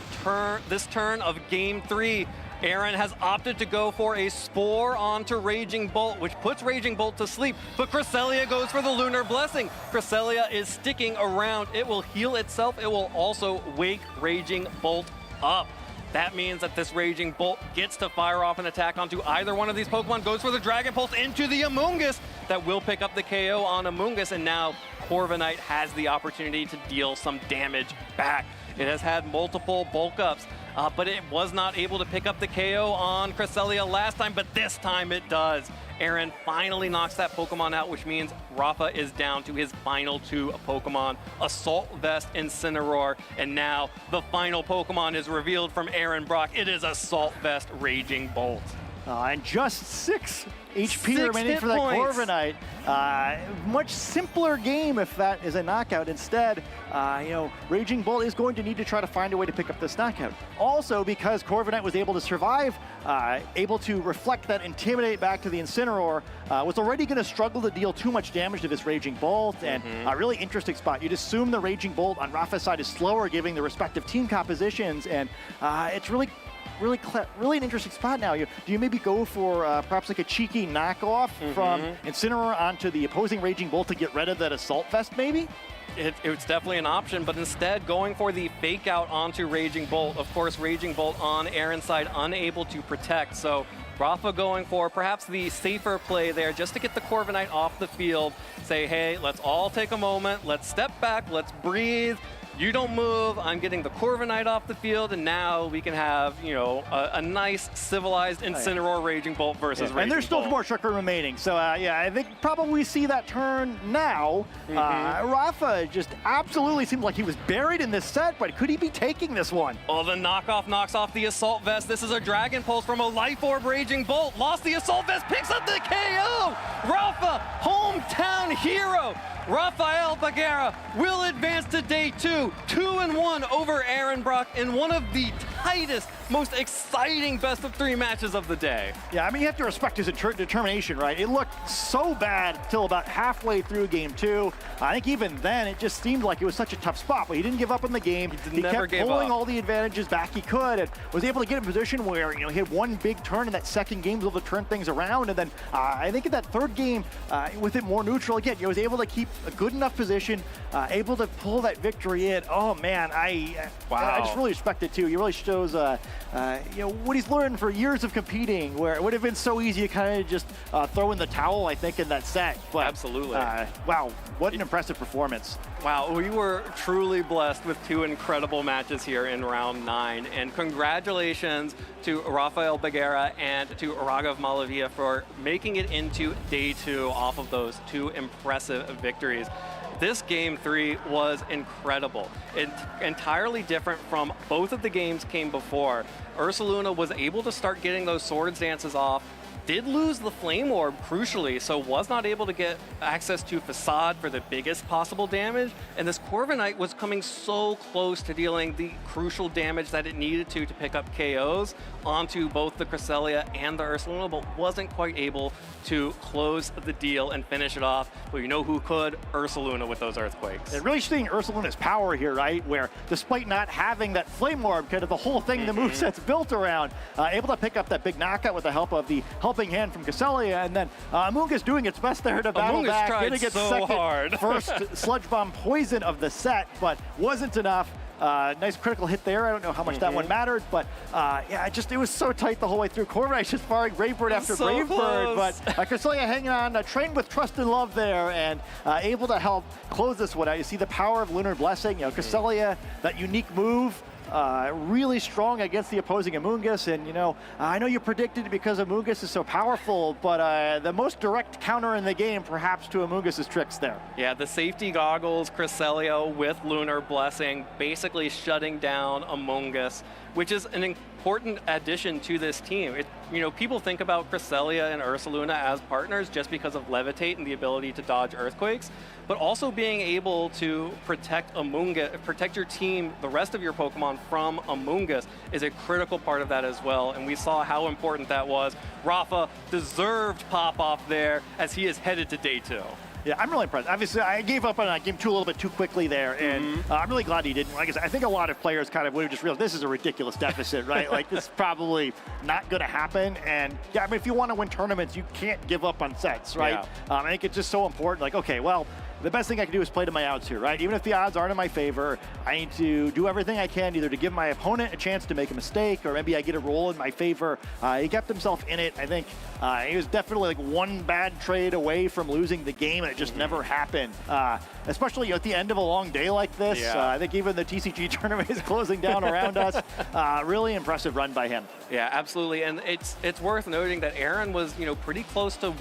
Speaker 3: this turn of game 3. Aaron has opted to go for a Spore onto Raging Bolt, which puts Raging Bolt to sleep, but Cresselia goes for the Lunar Blessing. Cresselia is sticking around. It will heal itself. It will also wake Raging Bolt up. That means that this Raging Bolt gets to fire off an attack onto either one of these Pokemon, goes for the Dragon Pulse into the Amoonguss. That will pick up the KO on Amoonguss, and now Corviknight has the opportunity to deal some damage back. It has had multiple bulk ups, but it was not able to pick up the KO on Cresselia last time, but this time it does. Aaron finally knocks that Pokemon out, which means Rafa is down to his final 2 Pokemon, Assault Vest, Incineroar, and now the final Pokemon is revealed from Aaron Brock. It is Assault Vest Raging Bolt.
Speaker 9: And just 6 HP remaining for that Corviknight. Much simpler game if that is a knockout. Instead, Raging Bolt is going to need to try to find a way to pick up this knockout. Also, because Corviknight was able to survive, able to reflect that Intimidate back to the Incineroar, was already going to struggle to deal too much damage to this Raging Bolt. And a really interesting spot. You'd assume the Raging Bolt on Rafa's side is slower, giving the respective team compositions, and it's really an interesting spot now. Do you maybe go for perhaps like a cheeky knockoff from Incineroar onto the opposing Raging Bolt to get rid of that Assault Vest, maybe?
Speaker 3: It's definitely an option, but instead going for the fake out onto Raging Bolt. Of course, Raging Bolt on Aaron's side, unable to protect. So Rafa going for perhaps the safer play there just to get the Corviknight off the field. Say, hey, let's all take a moment. Let's step back. Let's breathe. You don't move, I'm getting the Corviknight off the field, and now we can have, a nice, civilized Incineroar Raging Bolt versus Raging Bolt.
Speaker 9: And there's still more Trick Room remaining, so yeah, I think probably we see that turn now. Rafa just absolutely seemed like he was buried in this set, but could he be taking this one?
Speaker 3: Oh, the knockoff knocks off the Assault Vest. This is a Dragon Pulse from a Life Orb Raging Bolt. Lost the Assault Vest, picks up the KO! Rafa, hometown hero! Rafael Bagheera will advance to day 2, 2-1 over Aaron Brock in one of the tightest, most exciting best of 3 matches of the day.
Speaker 9: Yeah, I mean, you have to respect his determination, right? It looked so bad till about halfway through game 2. I think even then, it just seemed like it was such a tough spot, but he didn't give up on the game. He kept pulling all the advantages back he could and was able to get in a position where, he had one big turn in that second game, was able to turn things around. And then I think in that third game, with it more neutral, again, he was able to keep a good enough position, able to pull that victory in. Oh man, I just really respect it too. He really shows what he's learned for years of competing, where it would have been so easy to kind of just throw in the towel, I think, in that set. But,
Speaker 3: absolutely.
Speaker 9: Wow, what an impressive performance.
Speaker 3: Wow, we were truly blessed with 2 incredible matches here in round 9. And congratulations to Rafael Bagheera and to Raghav Malavia for making it into day 2 off of those 2 impressive victories. This game 3 was incredible. Entirely different from both of the games came before. Ursaluna was able to start getting those Swords dances off did lose the Flame Orb, crucially, so was not able to get access to Facade for the biggest possible damage, and this Corviknight was coming so close to dealing the crucial damage that it needed to pick up KOs onto both the Cresselia and the Ursaluna, but wasn't quite able to close the deal and finish it off. But you know who could? Ursaluna with those Earthquakes.
Speaker 9: And really seeing Ursaluna's power here, right? Where despite not having that Flame Orb, kind of the whole thing the moveset's built around, able to pick up that big knockout with the help of the helping hand from Cresselia, and then Amoonguss doing its best there to battle
Speaker 3: Amoonguss
Speaker 9: back,
Speaker 3: tried
Speaker 9: getting its
Speaker 3: so
Speaker 9: second
Speaker 3: hard.
Speaker 9: first Sludge Bomb poison of the set, but wasn't enough. Nice critical hit there. I don't know how much that one mattered, but yeah, it was so tight the whole way through. Corviknight just firing Bravebird after
Speaker 3: so
Speaker 9: Bravebird,
Speaker 3: close.
Speaker 9: but Cresselia hanging on, trained with trust and love there, and able to help close this one out. You see the power of Lunar Blessing. You know, Cresselia, that unique move, really strong against the opposing Amoonguss, and you know, I know you predicted because Amoonguss is so powerful, but the most direct counter in the game perhaps to Amoonguss's tricks there.
Speaker 3: Yeah, the safety goggles, Cresselia with Lunar Blessing, basically shutting down Amoonguss, which is an important addition to this team. You know, people think about Cresselia and Ursaluna as partners just because of Levitate and the ability to dodge Earthquakes, but also being able to protect Amoonguss, protect your team, the rest of your Pokemon from Amoonguss is a critical part of that as well, and we saw how important that was. Rafa deserved pop-off there as he is headed to day 2.
Speaker 9: Yeah, I'm really impressed. Obviously, I gave up on game 2 a little bit too quickly there, and I'm really glad he didn't. Like I said, I think a lot of players kind of would have just realized this is a ridiculous deficit, right? Like, this is probably not going to happen. And yeah, I mean, if you want to win tournaments, you can't give up on sets, right?
Speaker 3: Yeah.
Speaker 9: I think it's just so important. Like, okay, well, the best thing I can do is play to my outs here, right? Even if the odds aren't in my favor, I need to do everything I can either to give my opponent a chance to make a mistake, or maybe I get a roll in my favor. He kept himself in it. I think he was definitely like one bad trade away from losing the game, and it just never happened. Especially at the end of a long day like this.
Speaker 3: Yeah.
Speaker 9: I think even the TCG tournament is closing down around us. Really impressive run by him.
Speaker 3: Yeah, absolutely, and it's worth noting that Aaron was, you know, pretty close to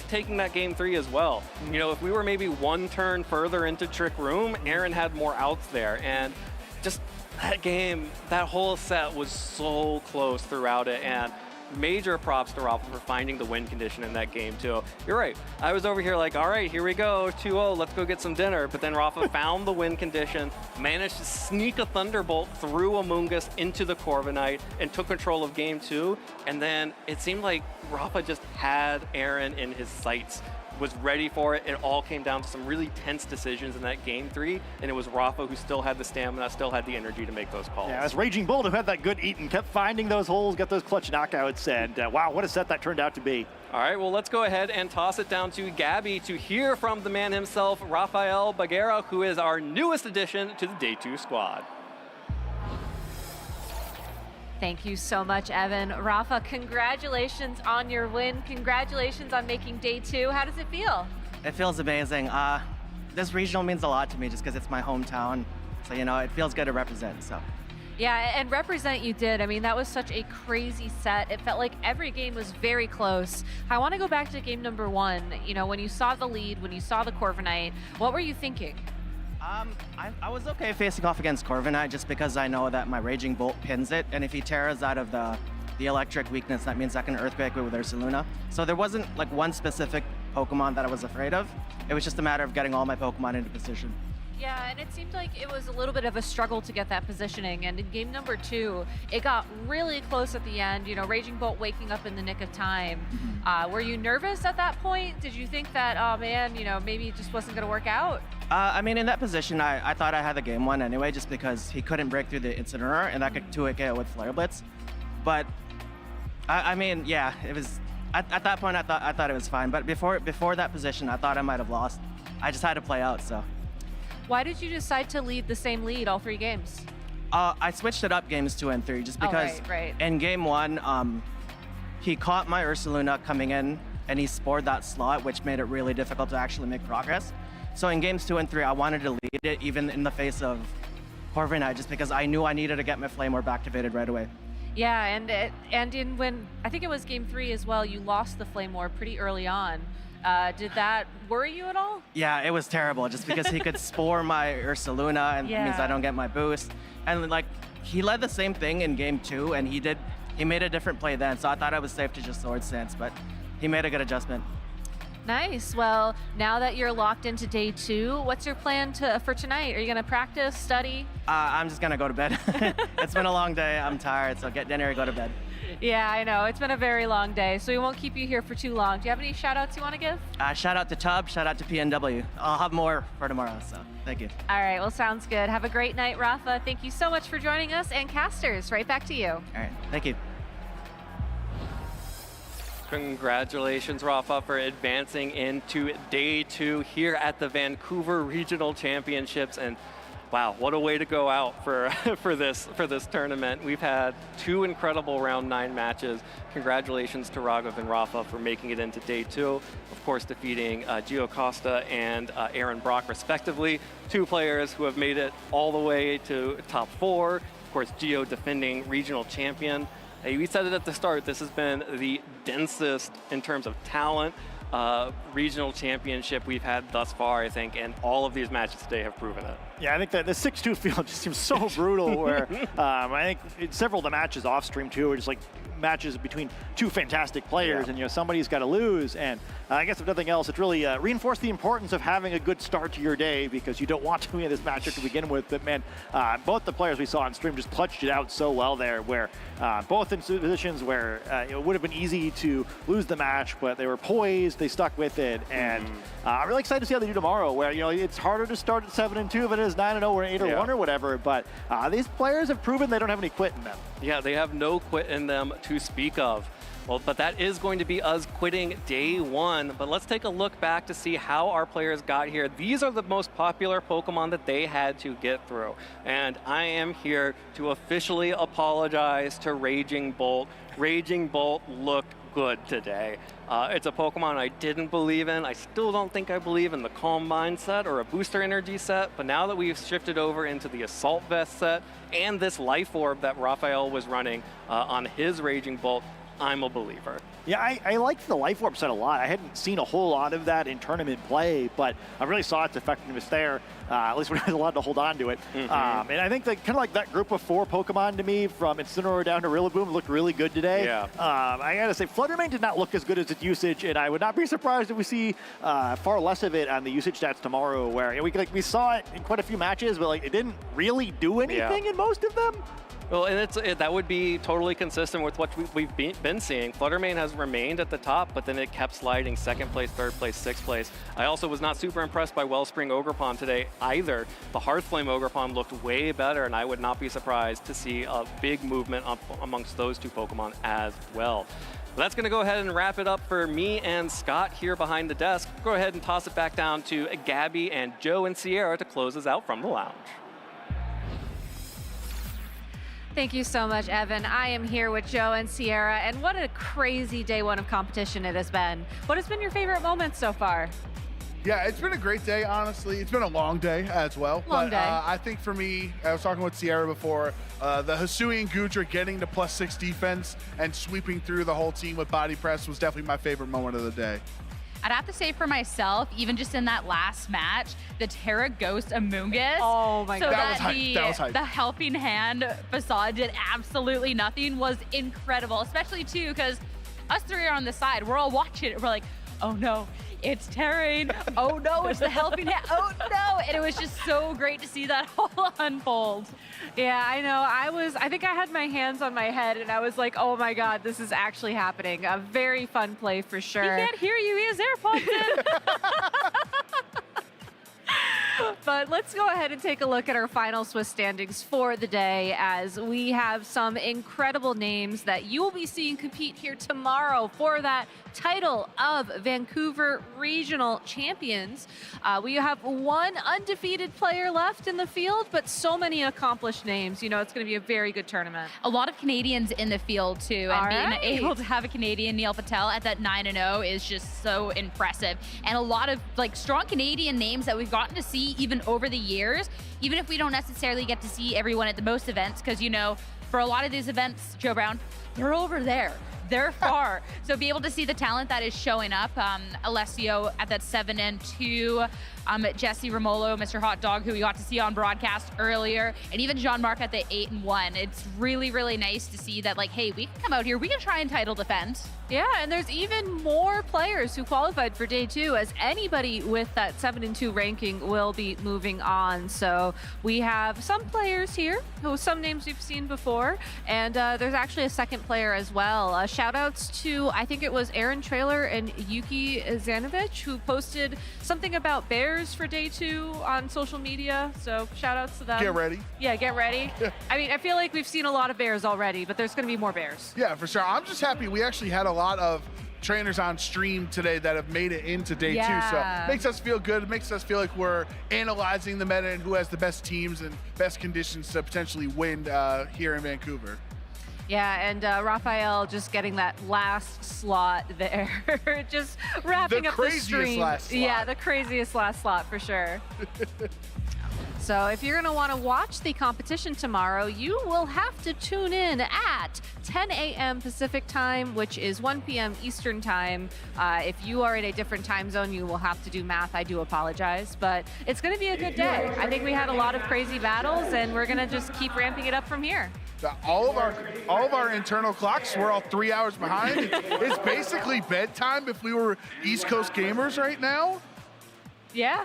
Speaker 3: taking that game 3 as well. You know, if we were maybe one turn further into Trick Room, Aaron had more outs there, and just that game, that whole set was so close throughout it, and major props to Rafa for finding the win condition in that game too. You're right, I was over here like, all right, here we go, 2-0, let's go get some dinner, but then Rafa found the win condition, managed to sneak a Thunderbolt through Amoonguss into the Corviknight, and took control of game 2, and then it seemed like Rafa just had Aaron in his sights, was ready for it. It all came down to some really tense decisions in that game 3, and it was Rafa who still had the stamina, still had the energy to make those calls.
Speaker 9: Yeah, it's Raging Bull who had that good eat and kept finding those holes, got those clutch knockouts, and wow, what a set that turned out to be.
Speaker 3: All right, well, let's go ahead and toss it down to Gabby to hear from the man himself, Rafael Baguera, who is our newest addition to the Day 2 squad.
Speaker 2: Thank you so much, Evan. Rafa, congratulations on your win. Congratulations on making day 2. How does it feel?
Speaker 5: It feels amazing. This regional means a lot to me just because it's my hometown. So, you know, it feels good to represent, so.
Speaker 2: Yeah, and represent you did. I mean, that was such a crazy set. It felt like every game was very close. I want to go back to game number 1. You know, when you saw the lead, when you saw the Corviknight, what were you thinking?
Speaker 5: I was okay facing off against Corviknight just because I know that my Raging Bolt pins it, and if he tears out of the electric weakness, that means I can Earthquake with Ursaluna. So there wasn't like one specific Pokemon that I was afraid of. It was just a matter of getting all my Pokemon into position.
Speaker 2: Yeah, and it seemed like it was a little bit of a struggle to get that positioning. And in game number 2, it got really close at the end. You know, Raging Bolt waking up in the nick of time. Were you nervous at that point? Did you think that, oh man, you know, maybe it just wasn't going to work out?
Speaker 5: I mean, in that position, I thought I had the game won anyway, just because he couldn't break through the Incineroar, and that could 2-hit KO with Flare Blitz. But I mean, yeah, it was. At that point, I thought it was fine. But before that position, I thought I might have lost. I just had to play out, so.
Speaker 2: Why did you decide to lead the same lead all 3 games?
Speaker 5: I switched it up games 2 and 3 just because
Speaker 2: right.
Speaker 5: In game 1, he caught my Ursaluna coming in and he spored that slot, which made it really difficult to actually make progress. So in games 2 and 3, I wanted to lead it even in the face of Corviknight just because I knew I needed to get my Flame Orb activated right away.
Speaker 2: Yeah, and in when I think it was game 3 as well, you lost the Flame Orb pretty early on. Did that worry you at all?
Speaker 5: Yeah, it was terrible just because he could spore my Ursaluna and it means I don't get my boost. And like he led the same thing in game 2 and he did he made a different play then, so I thought I was safe to just Sword Stance, but he made a good adjustment.
Speaker 2: Nice. Well, now that you're locked into day 2, what's your plan for tonight? Are you going to practice, study?
Speaker 5: I'm just going to go to bed. It's been a long day. I'm tired, so get dinner and go to bed.
Speaker 2: Yeah, I know. It's been a very long day, so we won't keep you here for too long. Do you have any shout-outs you want to give?
Speaker 5: Shout out to Tub, shout out to PNW. I'll have more for tomorrow, so thank you.
Speaker 2: All right, well, sounds good. Have a great night, Rafa. Thank you so much for joining us, and casters, right back to you.
Speaker 5: All right, thank you.
Speaker 3: Congratulations, Rafa, for advancing into day 2 here at the Vancouver Regional Championships. And wow, what a way to go out for this tournament. We've had 2 incredible round 9 matches. Congratulations to Raghav and Rafa for making it into day 2. Of course, defeating Gio Costa and Aaron Brock, respectively. 2 players who have made it all the way to top 4. Of course, Gio defending regional champion. We said it at the start, this has been the densest in terms of talent regional championship we've had thus far, I think, and all of these matches today have proven it.
Speaker 9: Yeah, I think that the 6-2 field just seems so brutal where I think several of the matches off stream too are just like matches between 2 fantastic players, and somebody's got to lose. And I guess if nothing else, it really reinforced the importance of having a good start to your day, because you don't want to win this matchup to begin with. But man, both the players we saw on stream just clutched it out so well there, where both in positions where it would have been easy to lose the match, but they were poised, they stuck with it, and I'm really excited to see how they do tomorrow, where it's harder to start at 7-2 than it is 9-0 or 8-1 or whatever, but these players have proven they don't have any quit in them.
Speaker 3: Yeah, they have no quit in them to speak of. Well, but that is going to be us quitting day 1. But let's take a look back to see how our players got here. These are the most popular Pokemon that they had to get through. And I am here to officially apologize to Raging Bolt. Raging Bolt looked good today. It's a Pokemon I didn't believe in. I still don't think I believe in the Calm Mind set or a Booster Energy set, but now that we've shifted over into the Assault Vest set and this Life Orb that Raphael was running on his Raging Bolt, I'm a believer.
Speaker 9: Yeah, I liked the Life Orb set a lot. I hadn't seen a whole lot of that in tournament play, but I really saw its effectiveness there, at least when I was allowed to hold on to it. And I think that kind of like that group of 4 Pokemon to me, from Incineroar down to Rillaboom, looked really good today.
Speaker 3: Yeah.
Speaker 9: I gotta say, Fluttermane did not look as good as its usage, and I would not be surprised if we see far less of it on the usage stats tomorrow, where we saw it in quite a few matches, but it didn't really do anything in most of them.
Speaker 3: Well, and that would be totally consistent with what we've been seeing. Fluttermane has remained at the top, but then it kept sliding 2nd place, 3rd place, 6th place. I also was not super impressed by Wellspring Ogerpon today either. The Hearthflame Ogerpon looked way better, and I would not be surprised to see a big movement up amongst those 2 Pokemon as well. That's going to go ahead and wrap it up for me and Scott here behind the desk. Go ahead and toss it back down to Gabby and Joe and Sierra to close us out from the lounge.
Speaker 2: Thank you so much, Evan. I am here with Joe and Sierra, and what a crazy day 1 of competition it has been. What has been your favorite moment so far?
Speaker 20: Yeah, it's been a great day, honestly. It's been a long day as well.
Speaker 2: Long day.
Speaker 20: I think for me, I was talking with Sierra before, the Hisui and Gudra getting to +6 defense and sweeping through the whole team with body press was definitely my favorite moment of the day.
Speaker 10: I'd have to say for myself, even just in that last match, the Terra Ghost Amoonguss.
Speaker 2: Oh my
Speaker 10: God. So
Speaker 20: that was hype.
Speaker 10: The helping hand facade did absolutely nothing was incredible, especially too, because us 3 are on the side. We're all watching it. We're like, oh no, it's Terrain. Oh no, it's the helping hand. Oh no. And it was just so great to see that all unfold.
Speaker 2: Yeah, I know. I think I had my hands on my head and I was like, oh my God, this is actually happening. A very fun play for sure.
Speaker 10: He can't hear you. He has AirPods in.
Speaker 2: But let's go ahead and take a look at our final Swiss standings for the day, as we have some incredible names that you will be seeing compete here tomorrow for that title of Vancouver Regional Champions. We have 1 undefeated player left in the field, but so many accomplished names. You know, it's going to be a very good tournament.
Speaker 10: A lot of Canadians in the field too, and being able to have a Canadian, Neil Patel, at that 9-0 is just so impressive. And a lot of strong Canadian names that we've gotten to see even over the years, even if we don't necessarily get to see everyone at the most events, because for a lot of these events, Joe Brown, they're over there. They're far. So be able to see the talent that is showing up. Alessio at that 7-2. Jesse Romolo, Mr. Hot Dog, who we got to see on broadcast earlier, and even Jean-Marc at the 8-1. It's really, really nice to see that, like, hey, we can come out here, we can try and title defend.
Speaker 2: Yeah, and there's even more players who qualified for day 2, as anybody with that 7-2 ranking will be moving on. So we have some players here, who some names we've seen before, and there's actually a second player as well. Shout outs to, I think it was Aaron Trailer and Yuki Zanovich, who posted something about bears for day 2 on social media. So shout outs to them.
Speaker 20: Get ready.
Speaker 2: Yeah, get ready. I mean, I feel like we've seen a lot of bears already, but there's going to be more bears.
Speaker 20: Yeah, for sure. I'm just happy we actually had a lot of trainers on stream today that have made it into day 2. So it makes us feel good. It makes us feel like we're analyzing the meta and who has the best teams and best conditions to potentially win here in Vancouver.
Speaker 2: Yeah, and Raphael just getting that last slot there. Just wrapping up the stream.
Speaker 20: Last slot.
Speaker 2: Yeah, the craziest last slot for sure. So if you're going to want to watch the competition tomorrow, you will have to tune in at 10 a.m. Pacific time, which is 1 p.m. Eastern time. If you are in a different time zone, you will have to do math. I do apologize, but it's going to be a good day. I think we had a lot of crazy battles, and we're going to just keep ramping it up from here.
Speaker 20: All of our internal clocks, we're all 3 hours behind. It's basically bedtime if we were East Coast gamers right now.
Speaker 2: Yeah.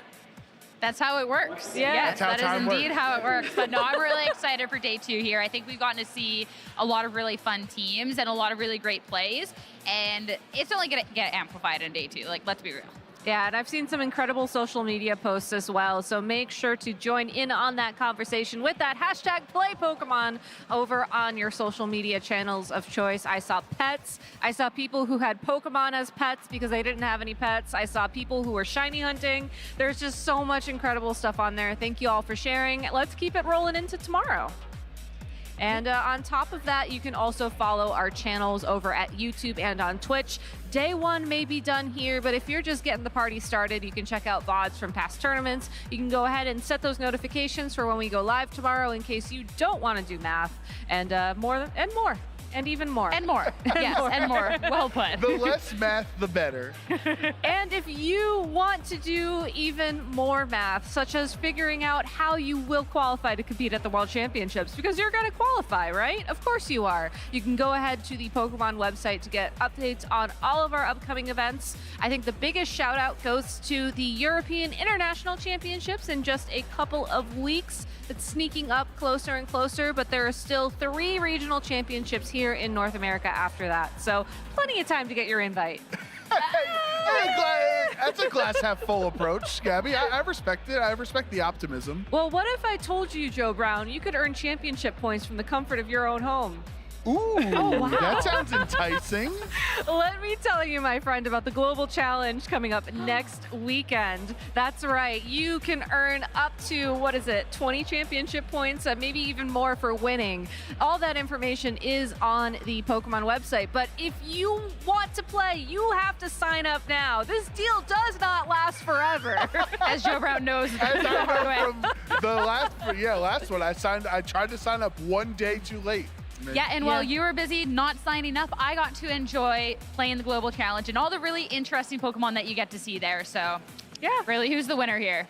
Speaker 10: That's how it works.
Speaker 2: Yeah.
Speaker 10: Yes,
Speaker 20: That's
Speaker 10: that
Speaker 20: how
Speaker 10: is
Speaker 20: time
Speaker 10: indeed
Speaker 20: works.
Speaker 10: how it works. But no, I'm really excited for day 2 here. I think we've gotten to see a lot of really fun teams and a lot of really great plays. And it's only going to get amplified in day 2. Like, let's be real.
Speaker 2: Yeah, and I've seen some incredible social media posts as well, so make sure to join in on that conversation with that hashtag #PlayPokemon over on your social media channels of choice. I saw pets. I saw people who had Pokemon as pets because they didn't have any pets. I saw people who were shiny hunting. There's just so much incredible stuff on there. Thank you all for sharing. Let's keep it rolling into tomorrow. And on top of that, you can also follow our channels over at YouTube and on Twitch. Day 1 may be done here, but if you're just getting the party started, you can check out VODs from past tournaments. You can go ahead and set those notifications for when we go live tomorrow in case you don't want to do math, and more and more. And even more.
Speaker 10: And more. Yes, and more. Well put.
Speaker 20: The less math, the better.
Speaker 2: And if you want to do even more math, such as figuring out how you will qualify to compete at the World Championships, because you're going to qualify, right? Of course you are. You can go ahead to the Pokemon website to get updates on all of our upcoming events. I think the biggest shout out goes to the European International Championships in just a couple of weeks. It's sneaking up closer and closer, but there are still 3 regional championships here in North America after that. So plenty of time to get your invite.
Speaker 20: That's a glass half full approach, Gabby. I respect it. I respect the optimism.
Speaker 2: Well, what if I told you, Joe Brown, you could earn championship points from the comfort of your own home?
Speaker 20: Ooh,
Speaker 2: wow.
Speaker 20: That sounds enticing.
Speaker 2: Let me tell you, my friend, about the Global Challenge coming up next weekend. That's right. You can earn up to, 20 championship points, maybe even more for winning. All that information is on the Pokemon website. But if you want to play, you have to sign up now. This deal does not last forever.
Speaker 10: As Joe Brown knows.
Speaker 20: As I know from the last one, I tried to sign up one day too late.
Speaker 10: Yeah, and while you were busy not signing up, I got to enjoy playing the Global Challenge and all the really interesting Pokemon that you get to see there. So, yeah, really, who's the winner here?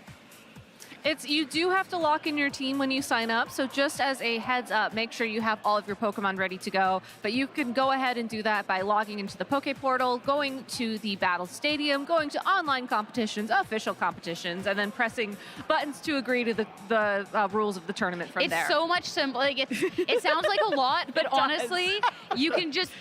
Speaker 2: You do have to lock in your team when you sign up, so just as a heads up, make sure you have all of your Pokemon ready to go. But you can go ahead and do that by logging into the Poke Portal, going to the Battle Stadium, going to online competitions, official competitions, and then pressing buttons to agree to the rules of the tournament from there.
Speaker 10: It's so much simpler. Like it sounds like a lot, but honestly, you can just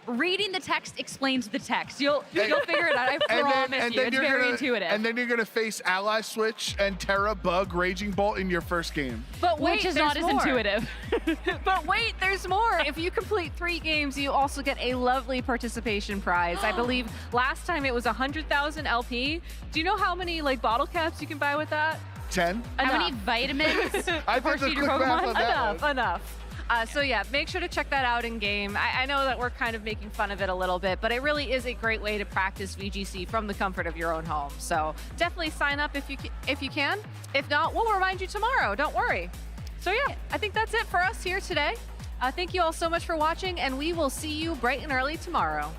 Speaker 10: reading the text explains the text. You'll figure it out. I promise you. It's very intuitive.
Speaker 20: And then you're going to face Ally Switch and Terra Bug Raging Bolt in your first game.
Speaker 2: But wait,
Speaker 10: which is not as intuitive.
Speaker 2: But wait, there's more. If you complete 3 games, you also get a lovely participation prize. I believe last time it was 100,000 LP. Do you know how many bottle caps you can buy with that?
Speaker 20: 10.
Speaker 10: How many vitamins?
Speaker 20: I think the quick math on that one.
Speaker 2: Enough. So yeah, make sure to check that out in game. I know that we're kind of making fun of it a little bit, but it really is a great way to practice VGC from the comfort of your own home. So definitely sign up if you can. If not, we'll remind you tomorrow. Don't worry. So yeah, I think that's it for us here today. Thank you all so much for watching, and we will see you bright and early tomorrow.